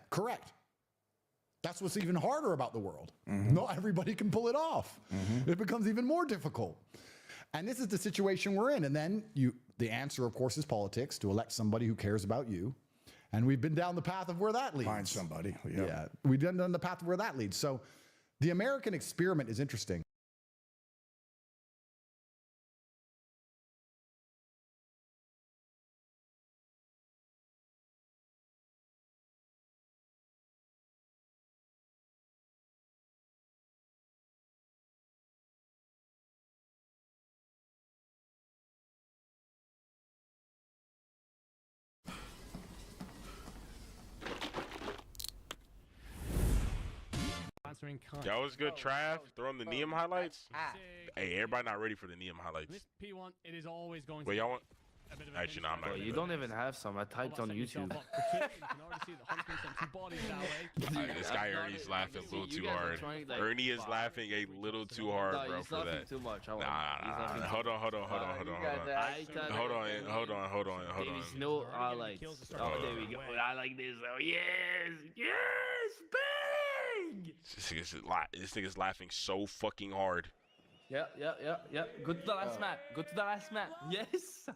Correct. That's what's even harder about the world. Not everybody can pull it off. It becomes even more difficult. And this is the situation we're in. And then the answer, of course, is politics, to elect somebody who cares about you. And we've been down the path of where that leads. Find somebody. Yeah. We've been down the path of where that leads. So the American experiment is interesting. That was good, Trav. Throwing the Neum highlights. Hey, everybody not ready for the Neum highlights. P1, it is always going to Wait, y'all want? Actually, no, I'm not. You don't even have some. I typed on YouTube. This guy Ernie's laughing a little too hard. Ernie is laughing a little too hard, bro, for that. Too much. Nah. Hold on. Hold on. No highlights. Oh, there we go. I like this. Oh, yes, bang! This nigga's laughing so fucking hard. Yeah. Go to the last map. Yes.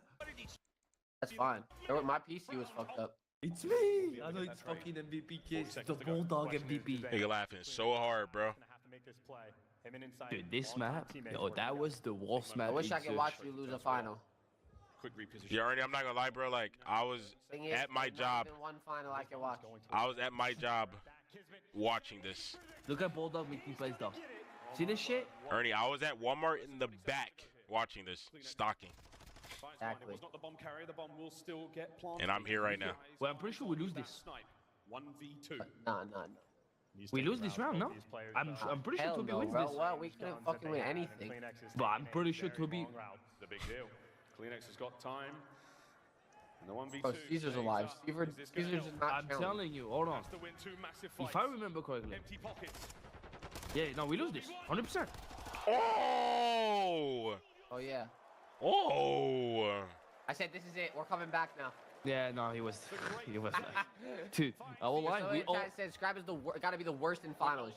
That's fine. My PC was fucked up. It's me. I know it's fucking MVP case. The Bulldog MVP. Nigga laughing so hard, bro. Dude, this map, that was the worst map. I wish I could watch you lose a final. Yeah, Ernie, I'm not gonna lie, bro. Like, I was at my job. One final I can watch. I was at my job watching this. Look at Bulldog making plays, though. See this shit? Ernie, I was at Walmart in the back watching this, stocking. Exactly. And I'm here right now. Well, I'm pretty sure we lose this. 1v2. Nah. We lose this round, no? I'm pretty sure Toby wins this. Well, we couldn't fucking win anything. But I'm pretty sure Toby. The big deal. Kleenex has got time. And the 1v2. Oh, Caesar's alive. Caesar's just not. I'm telling you, hold on. If I remember correctly. Yeah, no, we lose this. 100%. Oh! Oh, yeah. Oh! I said, this is it. We're coming back now. Yeah, no, he was like, dude, I will lie. So We all said Scrap is gotta be the worst in finals.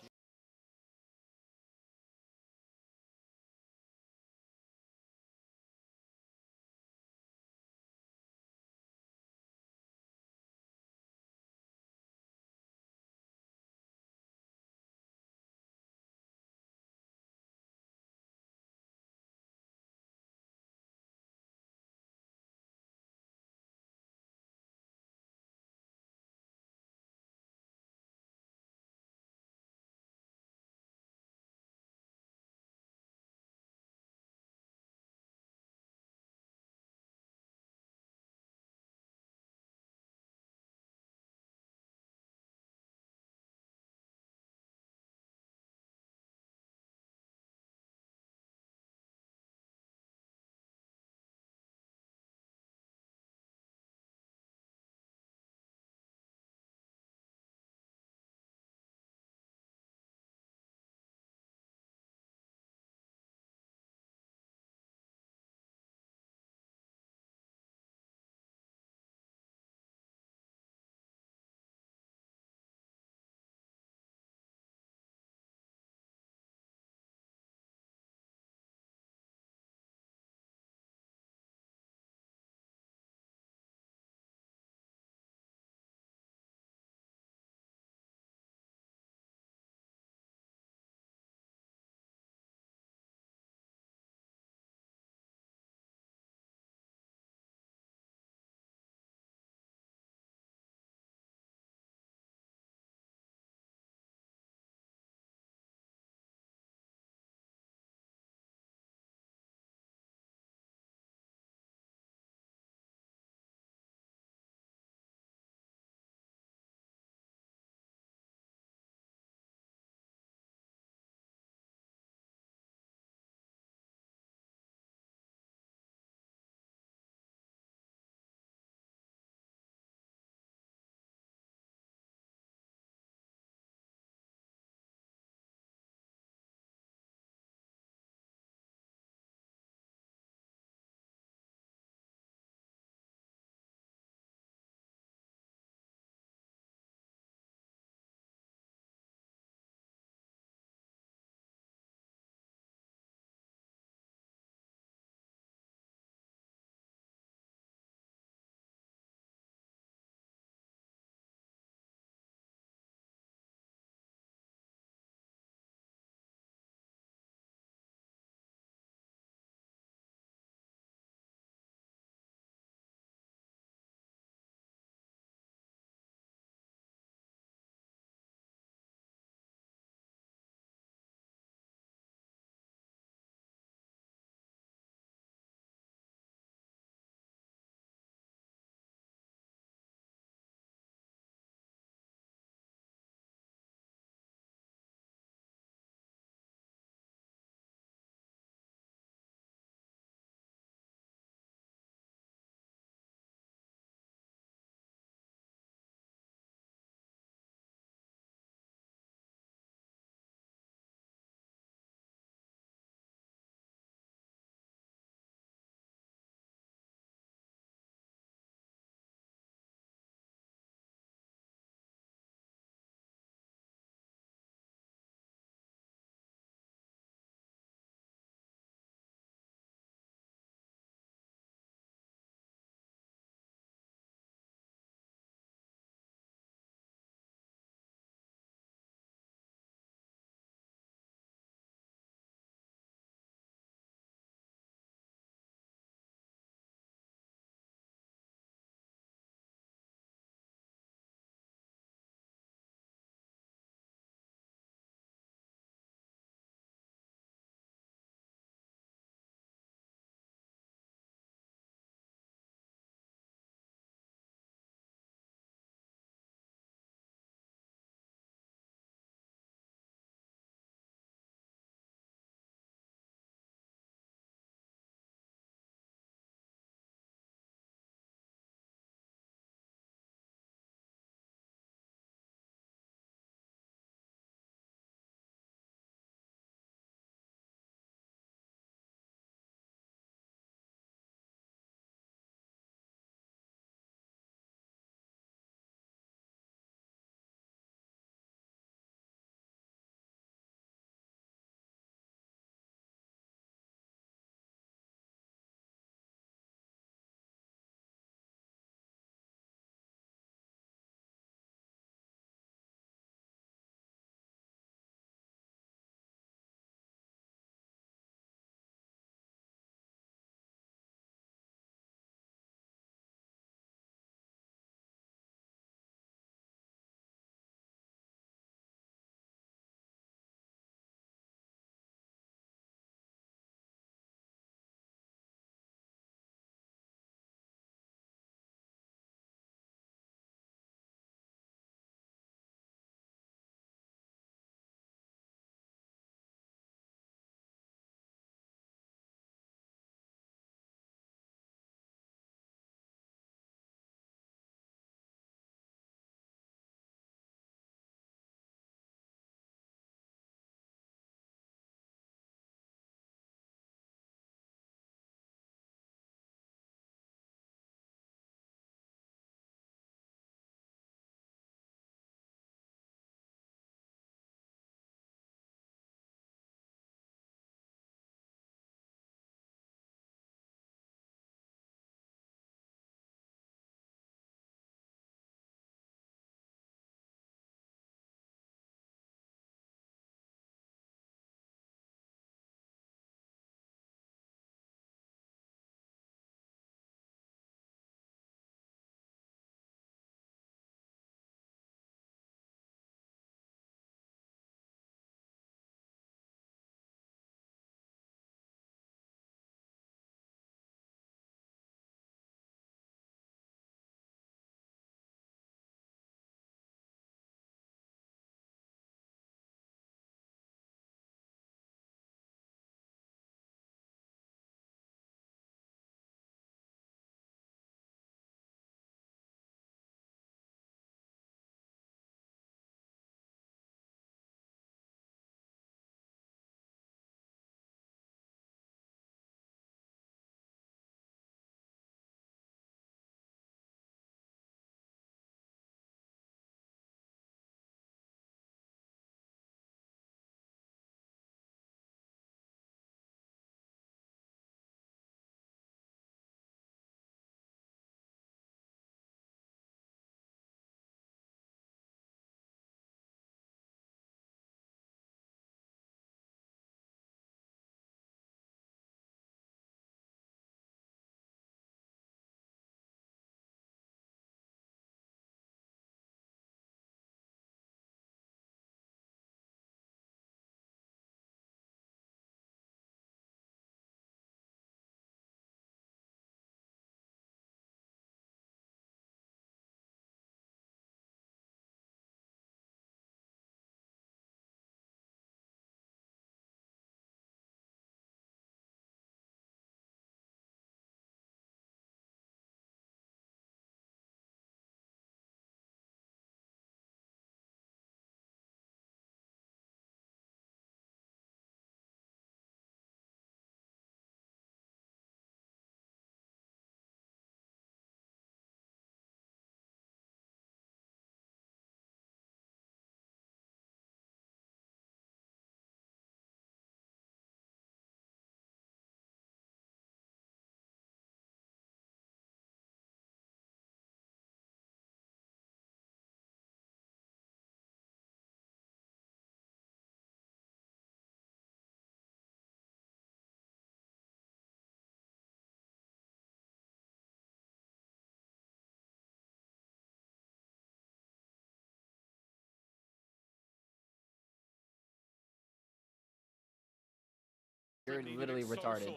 You're literally retarded.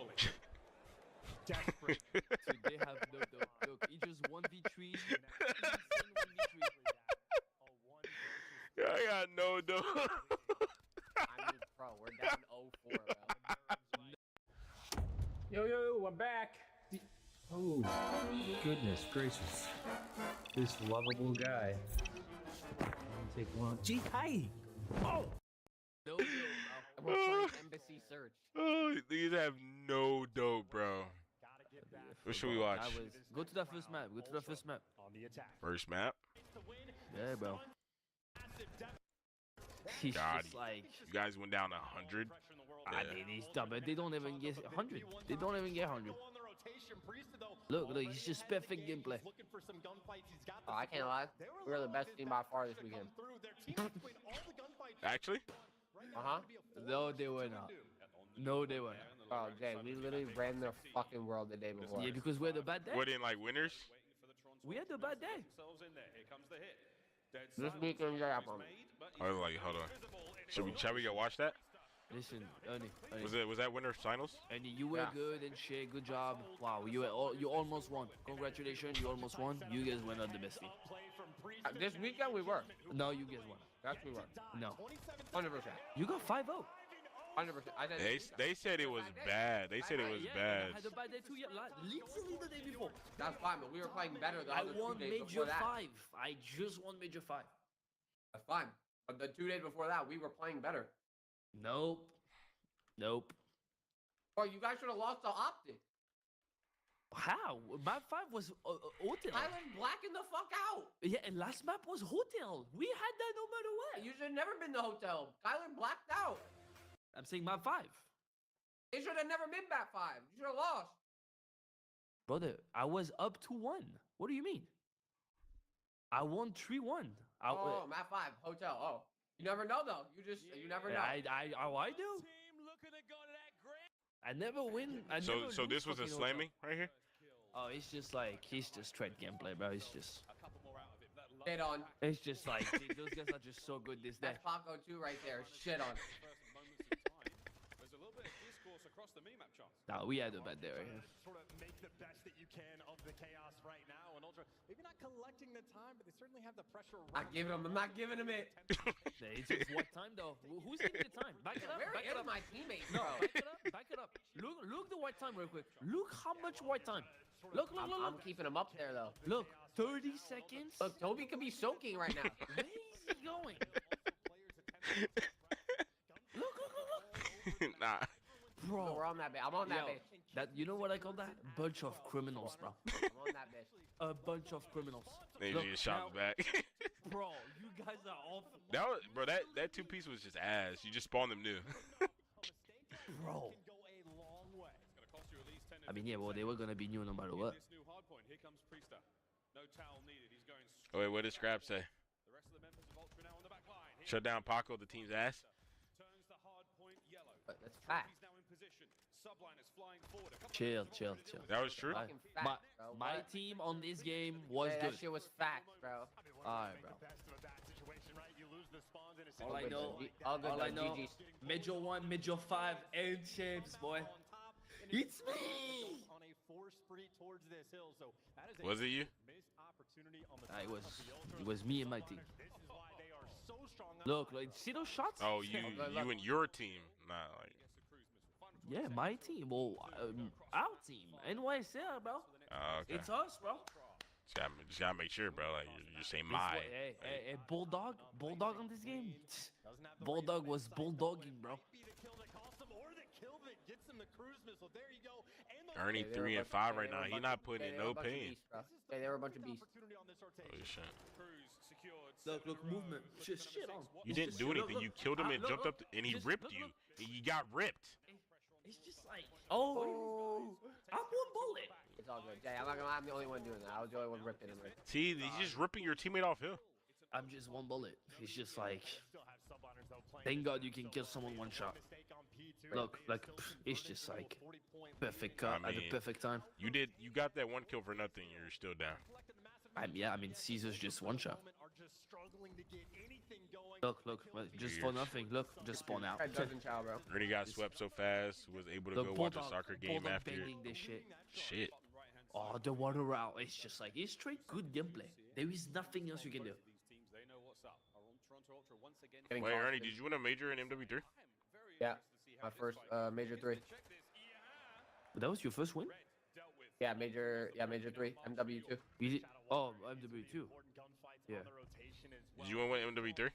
Desperate. Dude, they have no dope. Look, he just 1v3. I got no dough. I mean, bro, we're down 0-4, bro. Yo, I'm back. Oh, goodness gracious. This lovable guy. Take one. Gee, hi. Oh! No, bro. We're playing Embassy Search. Oh, these have no dope, bro. What should we watch? Go to that first map. Go to that first map. First map? Yeah, bro. He's God, just like... You guys went down 100? I mean, he's dumb, but they don't even get 100. They don't even get 100. Look, he's just perfect gameplay. Oh, I can't lie. We were the best team by far this weekend. Actually? Uh-huh. No, they were not. No, they were not. Oh, Jay, we literally ran the fucking world the day before. Yeah, because we had a bad day. What, in like winners? We had a bad day. This weekend, yeah, bro. I was like, hold on. Shall we go watch that? Listen, Ernie. Was that winners finals? Ernie, you were good and shit. Good job. Wow, you almost won. Congratulations, you almost won. You guys were not the best team. This weekend we were. No, you guys won. Yes, we were. No. 100%. You got 5-0. 100%. They said it was bad. They said it was bad. I had a bad day too. Literally the day before. That's fine, but we were playing better the other 2 won days Major before that. 5. I just won Major 5. That's fine. But the 2 days before that, we were playing better. Nope. Bro, you guys should have lost to Optic. How? Map 5 was hotel. Kylan blacking the fuck out. Yeah, and last map was hotel. We had that no matter what. You should have never been to hotel. Kylan blacked out. I'm saying map 5. It should have never been map 5. You should have lost. Brother, I was up 2-1. What do you mean? I won 3-1. Map 5, hotel. Oh. You never know though. You never know. I do. I never win. So this was a slamming right here? Oh, it's just like he's just straight gameplay, bro. It's just shit on. It's just like dude, those guys are just so good this day. That's Paco 2 right there. Shit on. Nah, we had a bad day right here. Sort of make the best that you can of the chaos right now, and Ultra maybe not collecting the time, but they certainly have the pressure. I'm not giving him it. It's just what time though? Who's giving the time? Back it up. Where back it is up. my teammate, No, bro? back it up. Look the white time real quick. Look how much white time. Look. I'm keeping him up there though. Look, 30 seconds. Look, Toby could be soaking right now. Where is he going? Look. Nah. Bro, no, we're on that base. I'm on that base. You know what I call that? Bunch of criminals, bro. I'm on that base. A bunch of criminals. They just shot back. Bro, you guys are awful. That 2-piece was just ass. You just spawned them new. Bro. I mean, yeah, well, they were gonna be new no matter what. Oh wait, what did Scrap say? Shut down Paco, the team's ass. That's fact. Chill. That was true. My team on this game was good. That shit was facts, bro. Alright, bro. All I know, GG's. Major 1, Major 5, and champs, boy. It's me. On a force spree towards this hill, so that is was it you? It was me and my team. Look, see those shots? Oh, you and your team, not like. Yeah, my team. Well, our team. NYSL, bro. Okay. It's us, bro. Just gotta make sure, bro. Like you're saying my. Hey, Bulldog on this game. Bulldog was bulldogging, bro. Ernie 3 and 5 right now. He not putting in no pain. Yeah, they were a bunch of beasts. Holy shit. Look, movement. Shit on. You didn't do anything. You killed him and jumped up, and he ripped you. You got ripped. It's just like, I'm one bullet. It's all good. Jay, I'm the only one doing that. I was the only one ripping him. See, he's just ripping your teammate off hill. I'm just one bullet. It's just like, thank God you can kill someone one shot. Look, like, it's just like, perfect cut at the perfect time. You got that one kill for nothing. You're still down. Yeah, I mean, Caesar's just one shot. Look, just for nothing. Look, just spawn out. That doesn't chow, bro. Ernie got swept so fast, was able to go watch a soccer game after it. This shit. Shit. Oh, the water route. It's just like, it's straight good gameplay. There is nothing else you can do. Wait, Ernie, did you win a major in MW3? Yeah, my first major 3. That was your first win? Yeah, major 3, MW2. You did? Oh, MW2. Yeah. Did you win MW3?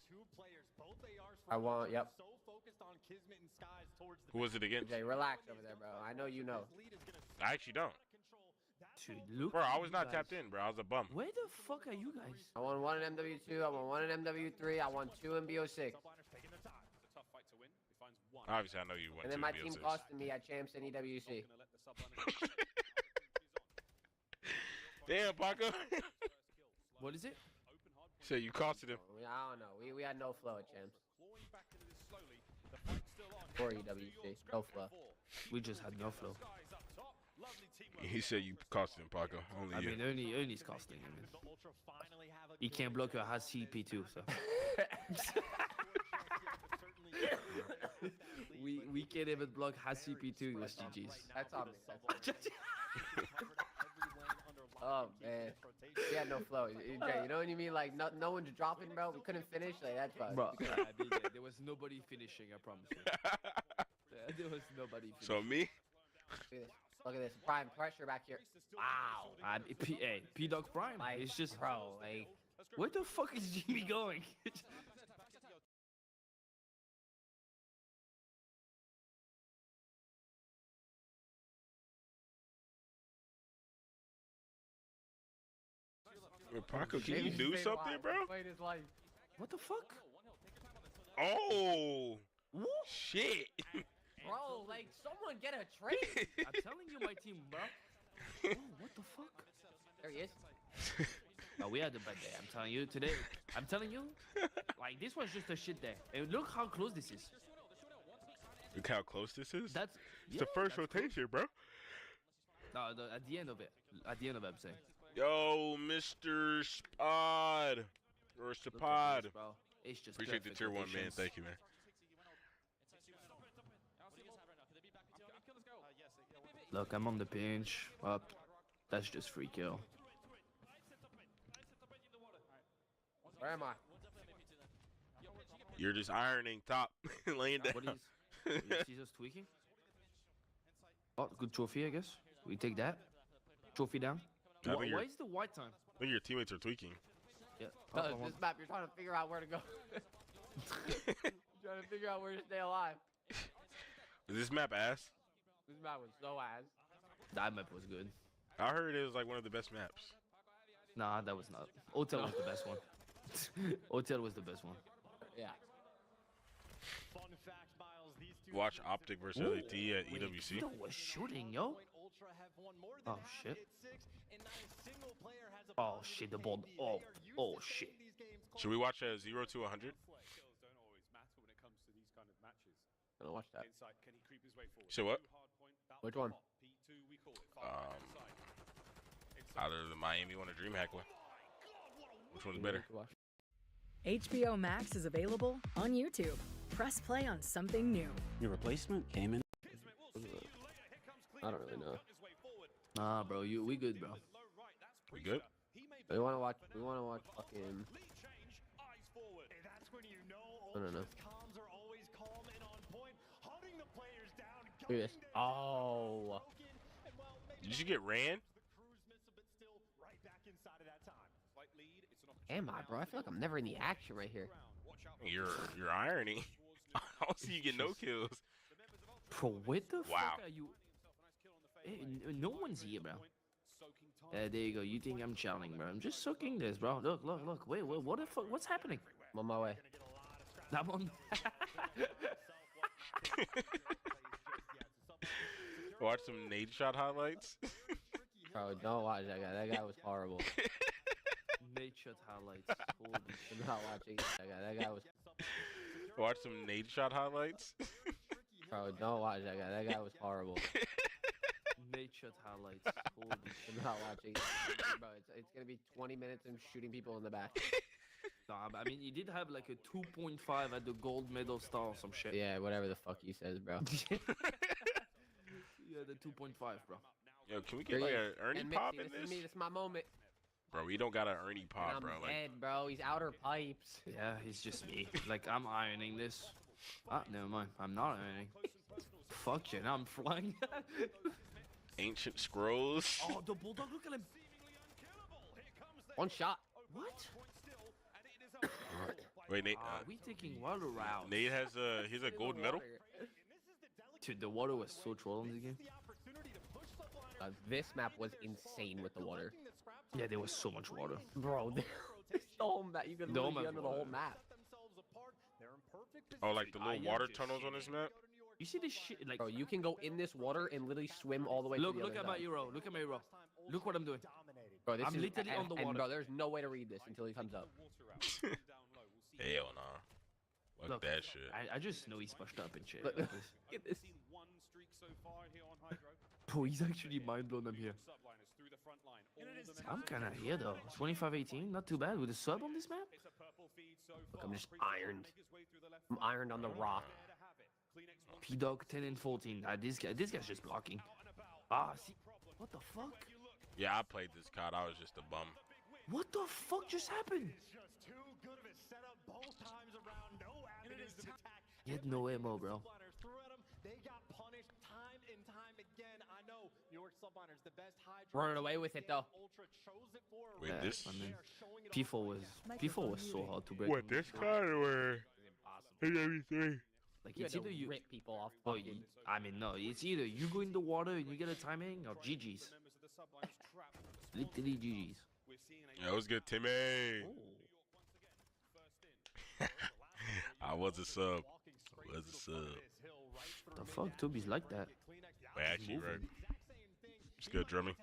I won, yep. Who was it against? Jay, relax over there, bro. I know you know. I actually don't. Dude, look. Bro, I was not tapped in, bro. I was a bum. Where the fuck are you guys? I won 1 in MW2, I won 1 in MW3, I won 2 in BO6. Obviously, I know you won. And then my team costed me at Champs and EWC. Damn, Paco. What is it? So you costed him. I don't know. We had no flow at Champs. Or EWC. No flow. We just had no flow. He said you costed him, Paco. Only you. I mean, only's costing him. He can't block your has CP2, so. we can't even block has CP2 with GG's. That's on me. Oh man, he had no flow. Jay, you know what you mean? Like no one's dropping, bro. We couldn't finish. Like that's fine. Bro, there was nobody finishing. I promise you. There was nobody finishing. So me? Look at this. Prime pressure back here. Wow. P-Dog Prime. Like, it's just bro. Like, where the fuck is Jimmy going? Paco, can you do something, bro? What the fuck? Oh, shit. Bro, like, someone get a trade. I'm telling you, my team, bro. Oh, what the fuck? There he is. No, we had a bad day. I'm telling you today. I'm telling you, like this was just a shit day. And look how close this is. Look how close this is. That's it's the first rotation, bro. No, at the end of it. At the end of it, I'm saying. Yo, Mr. Spod. Or Spod. It's just appreciate the tier 1, man. Thank you, man. Look, I'm on the pinch. Up. That's just free kill. Where am I? You're just ironing top, laying down. What is Caesar's tweaking? Oh, good trophy, I guess. We take that. Trophy down. Why is the white time? I think your teammates are tweaking. Yeah. This map, you're trying to figure out where to go. Trying to figure out where to stay alive. Is this map ass? This map was so ass. That map was good. I heard it was like one of the best maps. Nah, that was not. Hotel was the best one. Hotel was the best one. Yeah. Watch Optic versus LAT at EWC. That was shooting, yo. Oh shit. Oh shit, the ball. Oh shit. Should we watch 0 to 100? I'm gonna watch that. So what? Which one? Either the Miami one or DreamHack one. Which one's better? HBO Max is available on YouTube. Press play on something new. Your replacement came in. I don't really know. Nah, bro, we good, bro. We good? We wanna watch fucking. I don't know. Look at this. Oh. Did you get ran? Am I, bro? I feel like I'm never in the action right here. You're irony. I don't see you get no kills. Bro, what the wow. fuck are you? Hey, no one's here, bro. There you go. You think I'm challenging, bro? I'm just soaking this, bro. Look. Wait. What the fuck? What's happening? I'm on my way. I'm on. Watch some nade shot highlights. Bro, don't watch that guy. That guy was horrible. Nade shot highlights. Holy shit. I'm not watching that guy. That guy was. Watch some nade shot highlights. Bro, don't watch that guy. That guy was horrible. Nature highlights. Holy I'm not watching. Bro, it's gonna be 20 minutes of shooting people in the back. Nah, I mean, he did have like a 2.5 at the gold medal star or some shit. Yeah, whatever the fuck he says, bro. Yeah, the 2.5, bro. Yo, can we get like an Ernie pop in this? this? Is me. This is my moment. Bro, we don't got an Ernie pop, And bro. I'm Like, dead, bro. He's outer pipes. Yeah, he's just me. Like, I'm ironing this. Ah, never mind. I'm not ironing. Fuck it, I'm flying. ancient scrolls. Oh, the bulldog, look at him. One shot. What? Wait, Nate. Are we taking water out? Nate has he's a gold medal. Dude, the water was so troll in this game. This map was insane with the water. Yeah, there was so much water. Bro, the whole map. You could literally be under the whole map. Oh, like the little water tunnels on this map? You see this shit? Like, bro, you can go in this water and literally swim all the way to the other Look at my hero. Look at my hero. Look what I'm doing. Bro, this I'm is, literally on the water. And bro, there's no way to read this until he comes up. Hell nah. Fuck Look, that shit. I just know he's pushed up and shit. Look at this. Bro, he's actually mind blown. I'm here. I'm kind of here though. 25-18, not too bad with a sub on this map. Look, I'm just ironed. I'm ironed on the rock. P-Dog 10 and 14. This guy's just blocking. Ah, see, what the fuck? Yeah, I played this COD. I was just a bum. What the fuck just happened? He had no ammo, bro. They got punished time and time again. I know New York Subliners, the best high running away with it though. Ultra chose it for Wait, this? I mean, P4 was so hard to break. What, this COD or AW3? Like, it's either you rip people off. Oh, I mean, no, it's either you go in the water and you get a timing or GG's. Literally GG's. Yeah, it was good, Timmy. I was a sub. The fuck, Toby's like that. Wait, actually, right. It's good drumming.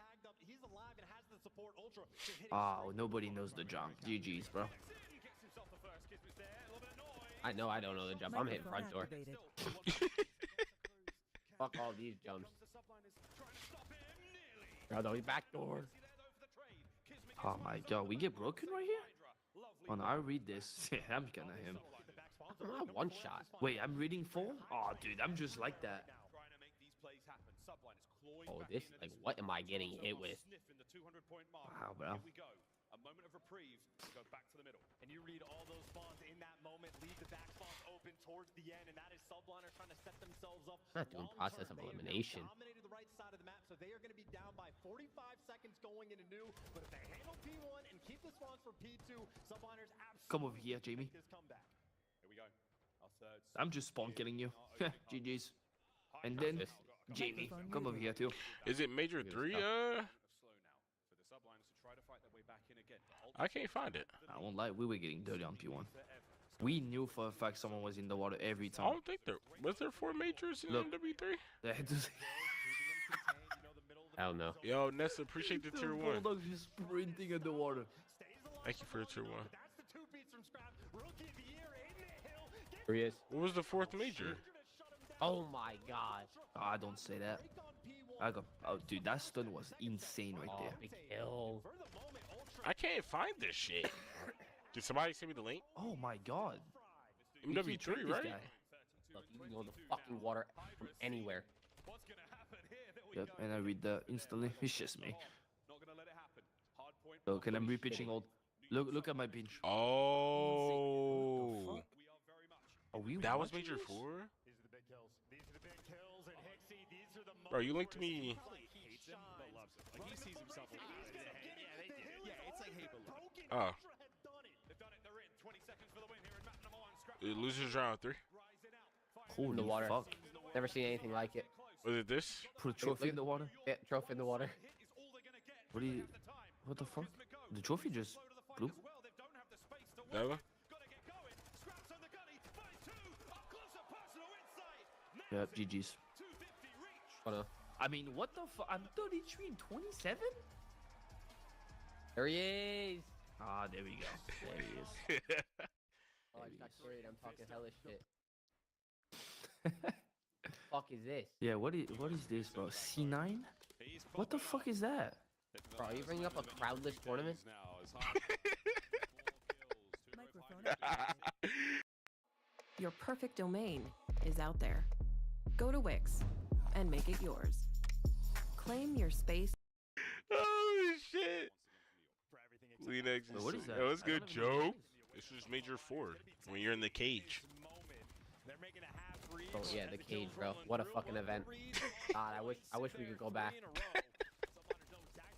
Oh, nobody knows the jump. GG's, bro. I know I don't know the jump. I'm hitting front door. Fuck all these jumps. Bro, no, back door. Oh my god, we get broken right here? Oh no, I read this. Yeah, I'm gonna him. One shot. Wait, I'm reading 4? Oh, dude, I'm just like that. Oh, this, like, what am I getting hit with? Wow, bro. A moment of reprieve, go back to the middle. And you read all those spawns in that moment, leave the back spawns open towards the end, and that is Subliners trying to set themselves up. Not doing process of elimination. Dominated the right side of the map, so they are going to be down by 45 seconds going into new. But if they handle P1 and keep the spawns for P2, Subliners absolutely come over here, Jamie. this comeback. Here we go. Our third. I'm just spawn killing you. GG's. And then Jamie, come over here too. Is it Major 3? I can't find it. I won't lie, we were getting dirty on P1. We knew for a fact someone was in the water every time. I don't think there was there 4 majors in MW3. Hell no. Yo, Nessa, appreciate the tier 1. Bulldog is sprinting at the water. Thank you for the tier 1. Here he is. What was the 4th major? Oh my god. Oh, I don't say that. I got. Oh, dude, that stun was insane right there. Big kill. I can't find this shit. Did somebody send me the link? Oh my god. MW3, right? Look, you can go in the fucking water from anywhere. Yep, and I read that instantly. It's just me. So can I be pitching old? Look at my pinch. Oh. That was major 4? Bro, you linked me. Oh. It loses round 3. Holy the water. Fuck. Never seen anything like it. Was it this? Put a trophy in the water? Yeah, trophy in the water. What the fuck? The trophy just blew. That one? Yep, GG's. Oh no. I mean, what the fuck? I'm 33 and 27? There he is. Ah, there we go. There he is. Oh, I got worried. I'm talking hellish shit. Fuck is this? Yeah, what is this, bro? C9? What the fuck is that? Bro, are you bringing up a crowdless tournament? Your perfect domain is out there. Go to Wix and make it yours. Claim your space. Oh shit! Kleenex. What is that? That was good, Joe. This was Major 4 when you're in the cage. Oh yeah, the cage, bro. What a fucking event. God, I wish we could go back.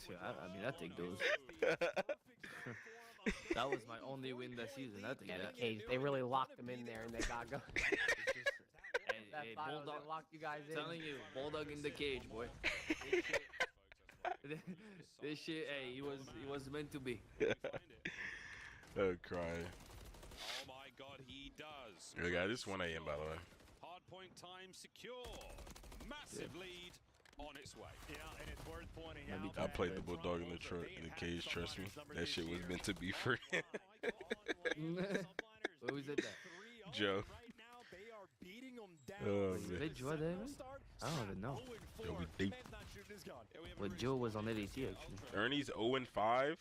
I mean, that thing goes. That was my only win that season. That thing. Yeah, the cage. They really locked them in there, and they got going. Hey, Bulldog, they locked you guys in. Telling you, Bulldog in the cage, boy. This shit, hey, he was meant to be. Oh, crying. Oh my God, he does. Yeah, guy, this 1 a.m. by the way. Hard point time secure. Massive lead on its way. Yeah, and it's worth pointing I played the Bulldog in the truck in the cage. Trust me, that shit was meant to be for him. Where was it at? Joe. Oh, Is man. it Joe there? I don't even know. Joe, we deep. Well, Joe was on LAT actually. Ernie's 0-5. I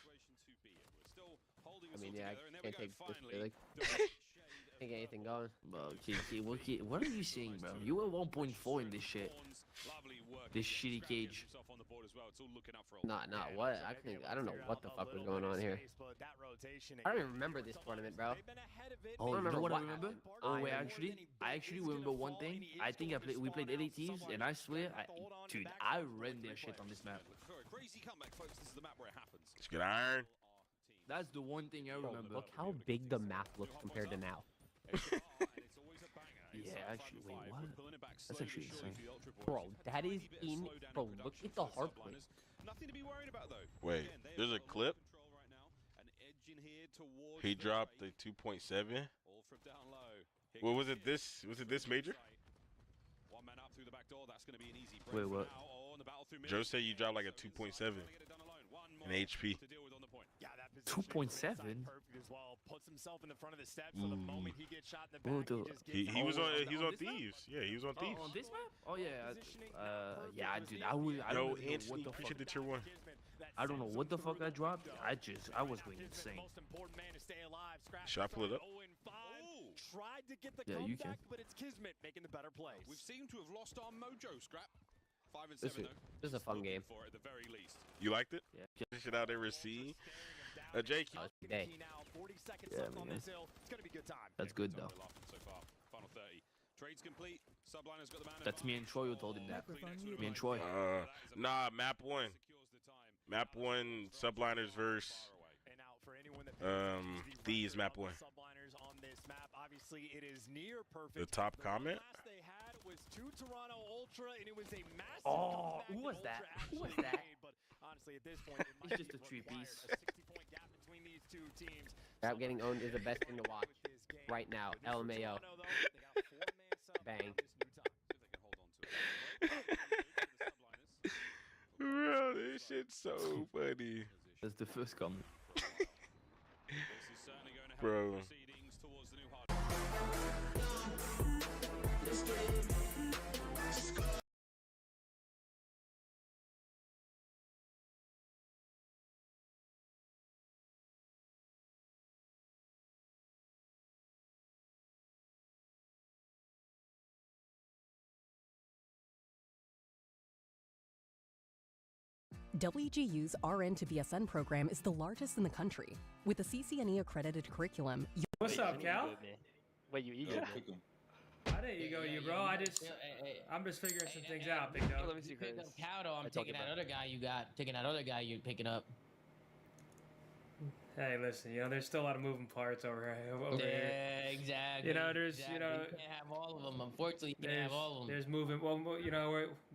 mean, yeah, I can't take this really. Can't get anything going. Bro, what are you saying, bro? You were 1.4 in this shit. This shitty cage. Nah, what? I don't know what the fuck was going on here. I don't even remember this tournament, bro. Oh, you know what I happened. remember? Oh, wait, I actually remember one thing. I think we played LATs, and I swear, dude, I ran their shit on this map. Let's get iron. That's the one thing I remember. Look how big the map looks compared to now. Yeah, actually, wait, what? That's actually insane. Bro, that is in. Bro, look at the hard point. Nothing to be worried about though. Wait, there's a clip. He dropped the 2.7. What was it? This was it? This major? One man up through the back door. That's going to be an easy Wait, what? Joe said you dropped like a 2.7 in HP. 2.7. Puts himself in the front of the steps so the moment he gets shot in the back, He was on Thieves. Yeah, he was on Thieves. On this map? Oh yeah. Yeah, dude. I don't Yo, know Anthony, what the appreciate fuck. the tier 1. I don't know what the fuck I dropped. I was going insane. Should I pull it up? Tried to get the Yeah, you comeback, can. but it's Kismet making the better plays. We've seemed to have lost our mojo, Scrap. 5 and 7 though. This is a fun game. For at the very least. You liked it? Yeah. Shit out there, see. Jake. Day. 40 seconds Yeah, left on man. this hill. It's gonna be good time. That's good though. So far. Final 30. Trades complete. Subliner's got the man. That's me and Troy who told him that. Me and Troy. Nah, map 1. Map 1, Subliners verse. Thieves map 1. Subliners on this map. Obviously, it is near perfect. The top comment. Last they had was 2 Toronto Ultra, and it was a massive. Oh, who was that? Who was that? But honestly, at this point, it might It's just a be 3-piece. a 60-point gap between these two teams. Rap getting owned is the best thing to watch right now. LMAO. Bang. Bro, this shit's so funny. That's the first comment. Bro. WGU's RN to BSN program is the largest in the country. With a CCNE accredited curriculum, What's up, Cal? Wait, you ego? I didn't ego you, bro. I'm just figuring some things out, big dog. Let me see, Chris. Powder, I'm taking that other guy you got. Taking that other guy you're picking up. Hey, listen, there's still a lot of moving parts over here. Yeah, exactly. There's, you can't have all of them. Unfortunately, you can't have all of them. There's movement. Well,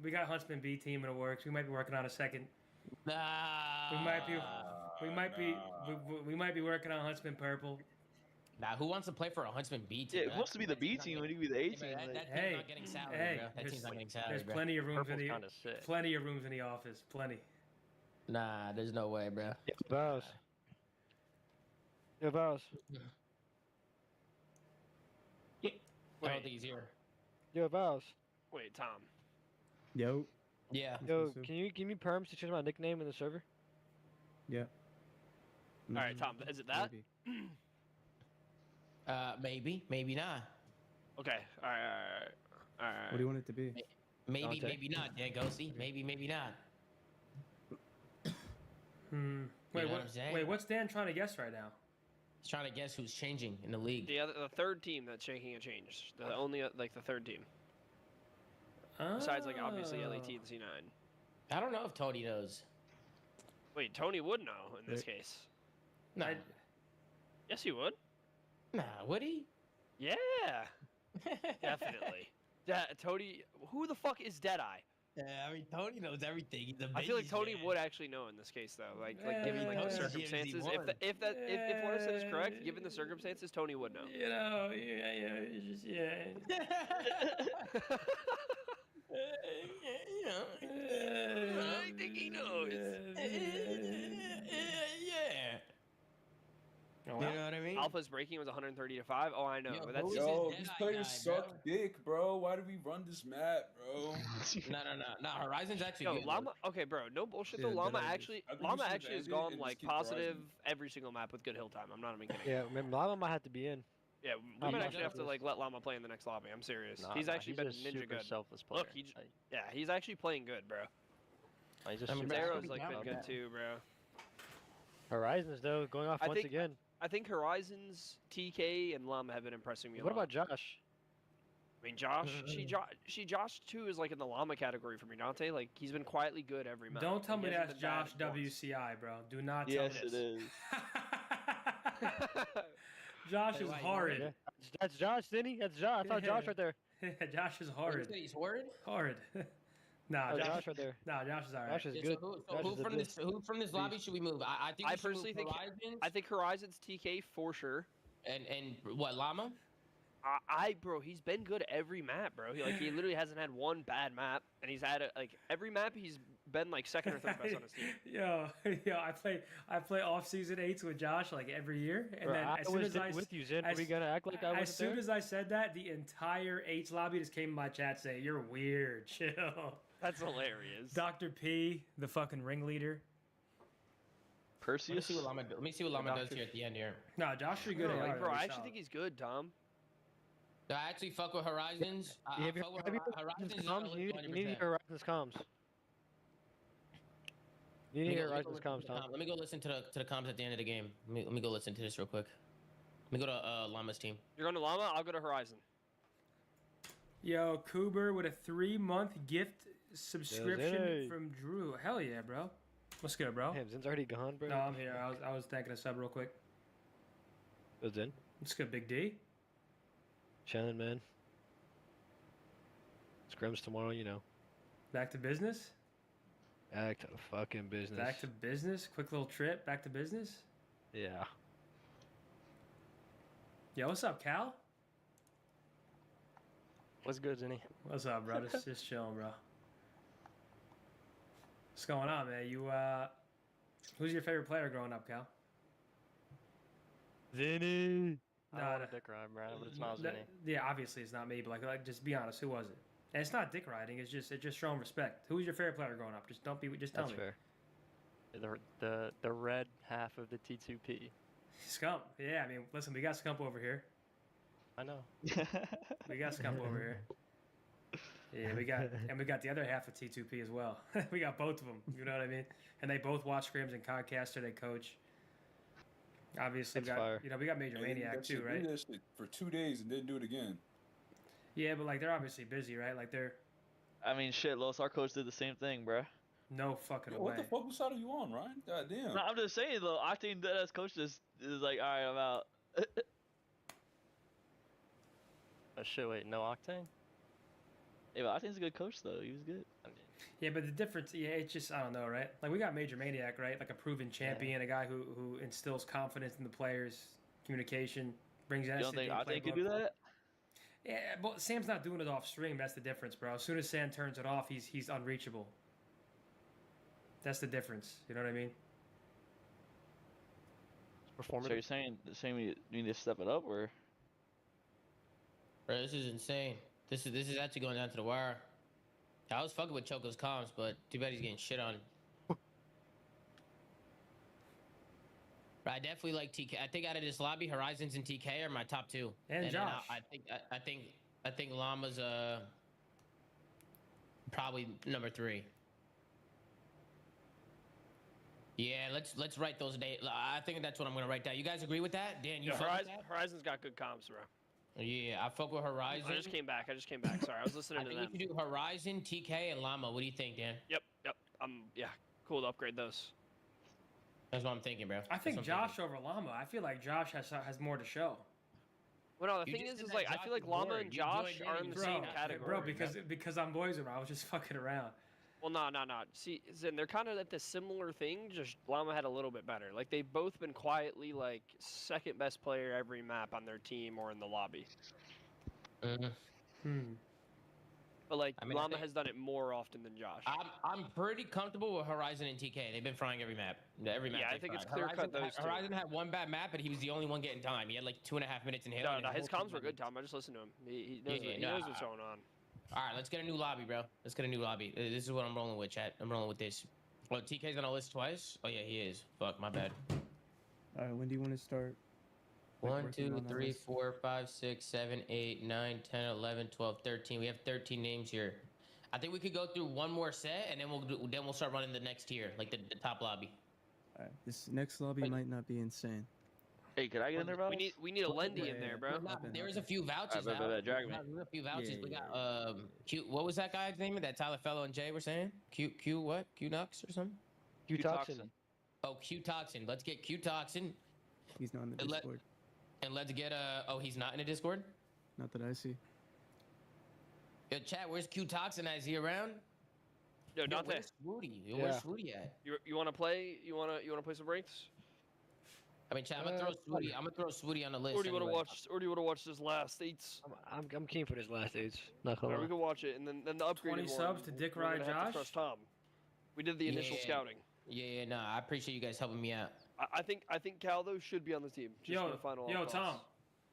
we got Huntsman B team in the works. We might be working on a second. Nah. We might be working on Huntsman Purple. Nah, who wants to play for a Huntsman B team? Yeah, who wants to be the B team when you be the A team? That team's not getting salary, bro. That team's not getting salary, There's bro. plenty of rooms Purple's plenty of rooms in the office. Plenty. Nah, there's no way, bro. Bows. Yeah, Bows. I don't think he's here. Yo, Bows. Wait, Tom. Yo. Yeah. Yo, can you give me perms to change my nickname in the server? Yeah. All right, Tom. Is it that? Maybe, maybe not. Okay. All right. What do you want it to be? Maybe, Dante? maybe not. Yeah, Ghosty. Maybe, maybe not. Wait, You know what I'm saying? wait, what's Dan trying to guess right now? He's trying to guess who's changing in the league. The third team that's shaking a change. The only the third team. Besides like obviously LAT and C9. I don't know if Tony knows. Wait, Tony would know in this case. No. Yes, he would. Nah, would he? Yeah. Definitely. Tony. Who the fuck is Deadeye? Yeah, I mean Tony knows everything. He's a I feel like Tony would actually know in this case, though. Like given like the circumstances. If what I said is correct, given the circumstances, Tony would know. You know, it's just I think he knows. Yeah. Oh, You know what I mean? Alpha's breaking was 130 to 5. Oh, I know. Yo, but that's Yo, These players suck dick, bro. Why do we run this map, bro? No. Horizon's actually Yo, good. Llama. Okay, bro. No bullshit though. Yeah, Llama Deadeye is- actually, I think we Llama should've actually has ended gone and like just keep positive rising. every single map with good hill time. I'm not even kidding. Yeah, Llama might have to be in. Yeah, we I'm might not actually have to sure. like let Llama play in the next lobby. I'm serious. Nah, he's actually been a ninja super good. selfless player. Look, he's actually playing good, bro. He's just I mean, super Zero's pretty like down, been good man. too, bro. Horizons though, going off I once think- again. I think Horizons, TK, and Llama have been impressing me a What lot. about Josh? I mean, Josh, Josh too is like in the Llama category for me, Dante. Like he's been quietly good every match. Don't tell Like, me he hasn't that's been bad Josh once. WCI, bro. Do not tell Yes, me it this. is. Josh is why, you horrid. Yeah. That's Josh, Denny. That's Josh. I saw Josh right there. Josh is What, you horrid. say he's horrid? Horrid. Nah, Oh, Josh. Josh right there. Nah, Josh is alright. Josh is Yeah, good. So Josh who is a from beast. who from this lobby should we move? I think we I should personally move think Horizons I think Horizons TK for sure. and what Llama? Bro, he's been good every map, bro. He literally hasn't had one bad map, and he's had like every map he's been like second or third best on his team. Yo, I play off-season 8s with Josh like every year, and Bro, then I as soon was as there I with you, Zen. as- Are we gonna act like I wasn't as soon there? as I said that, the entire 8s lobby just came in my chat saying, "You're weird." Chill. That's hilarious. Dr. P, the fucking ringleader. Let me Perseus. see what Llama. Let me see what Llama does here at the end here. Nah, Josh pretty good. Bro, at like, bro, AR, I solid. actually think he's good, Tom. I actually fuck with Horizons. I Have you fuck with have you Horizons. Horizons is comms? always You need to 100%. hear Horizons comms. You need to hear Horizons comms, Tom. Let me go listen to the comms at the end of the game. Let me go listen to this real quick. Let me go to Llama's team. You're going to Llama. I'll go to Horizon. Yo, Kuber with a 3-month gift subscription Zenny. from Drew. Hell yeah, bro. What's good, bro? Damn, Zen's already gone, bro. No, I'm here. I was thanking a sub real quick. Yo, Zen. What's good, Big D? Chilling, man. Scrims tomorrow, you know. Back to business? Back to the fucking business. Back to business? Quick little trip back to business? Yeah. Yo, what's up, Cal? What's good, Zenny? What's up, bro? Just chilling, bro. What's going on, man? You, who's your favorite player growing up, Cal? Zenny. I Nah, don't want nah. to dick ride, bro, but it's not N- Zenny. Yeah, obviously it's not me, but like, just be honest. Who was it? And it's not dick riding. It's just showing respect. Who was your favorite player growing up? Just don't be. Just tell That's me. fair. The red half of the T2P. Scump. Yeah, I mean, listen, we got Scump over here. I know. We got Scump over here. Yeah, we got the other half of T2P as well. We got both of them. You know what I mean? And they both watch scrims and Concaster. They coach. Obviously, That's fire. we got Major Maniac too, right? Did that shit for 2 days and didn't do it again. Yeah, but like they're obviously busy, right? Like they're I mean, shit, Los, our coach did the same thing, bro. no fucking Yo, way. what the fuck side are you on, Ryan? God damn. No, I'm just saying, though, I think that as coach is like, all right, I'm out. Oh, shit, wait, no Octane? Yeah, but Octane's a good coach, though. He was good. I mean, Yeah, but the difference, yeah, it's just I don't know, right? Like we got Major Maniac, right? Like a proven champion, a guy who instills confidence in the players, communication, brings you don't think Octane could do that? Yeah, but Sam's not doing it off stream. That's the difference, bro. As soon as Sam turns it off, he's unreachable. That's the difference. You know what I mean? So you're saying we need to step it up, or? Bro, this is insane. This is actually going down to the wire. I was fucking with Choco's comms, but too bad he's getting shit on. But I definitely like TK. I think out of this lobby, Horizons and TK are my top two. And Josh. I think Llama's probably number 3. Yeah, let's write those days. I think that's what I'm gonna write down. You guys agree with that? Dan, you fuck with that? Horizon's got good comps, bro. Yeah, I fuck with Horizon. I just came back. Sorry, I was listening to them. I think you should do Horizon, TK, and Llama. What do you think, Dan? Yep. Yeah, cool to upgrade those. That's what I'm thinking, bro. I think Josh over Llama. I feel like Josh has more to show. Well, no, the thing is like I feel like Llama and Josh are in the same category. Bro, because I'm boys around. I was just fucking around. Well, no. See, Zin, they're kind of at the similar thing. Just Llama had a little bit better. Like they've both been quietly like second best player every map on their team or in the lobby. But like Llama has done it more often than Josh. I'm pretty comfortable with Horizon and TK. They've been frying every map. Yeah, I think it's clear cut those two. Horizon had one bad map, but he was the only one getting time. He had like 2.5 minutes in Halo. No, his comms were good, Tom. I just listened to him. He knows what's going on. All right, let's get a new lobby, bro. Let's get a new lobby. This is what I'm rolling with, chat. I'm rolling with this. Oh, TK's on a list twice? Oh, yeah, he is. Fuck, my bad. All right, when do you want to start? 1, 2, 3, 4, 5, 6, 7, 8, 9, 10, 11, 12, 13. We have 13 names here. I think we could go through one more set, and then we'll start running the next tier, like the top lobby. All right, this next lobby might not be insane. Hey, could I get in there, bro? We need a Lendy in there, bro. There's a few vouchers now. Drag me. There's a few vouchers. We got Q. What was that guy's name that Tyler Fellow and Jay were saying? Q what? Q Nux or something? Q Toxin. Oh, Q Toxin. Let's get Q Toxin. He's not in the Discord. And let's get oh, he's not in the Discord? Not that I see. Yo, chat, where's Q Toxin? Is he around? Yo, Dante. Where's Swooty? Where's Swooty at? You want to play? You want to play some ranks? I mean, chat, I'm gonna throw Swooty on the list. Or do you want to watch this last eights? I'm keen for this last eights. Not gonna lie. We can watch it, and then the upgraded 20 subs to Dick Ride Josh. Trust Tom. We did the initial scouting. Yeah, no, I appreciate you guys helping me out. I think Cal though should be on the team. Just for the final. Tom.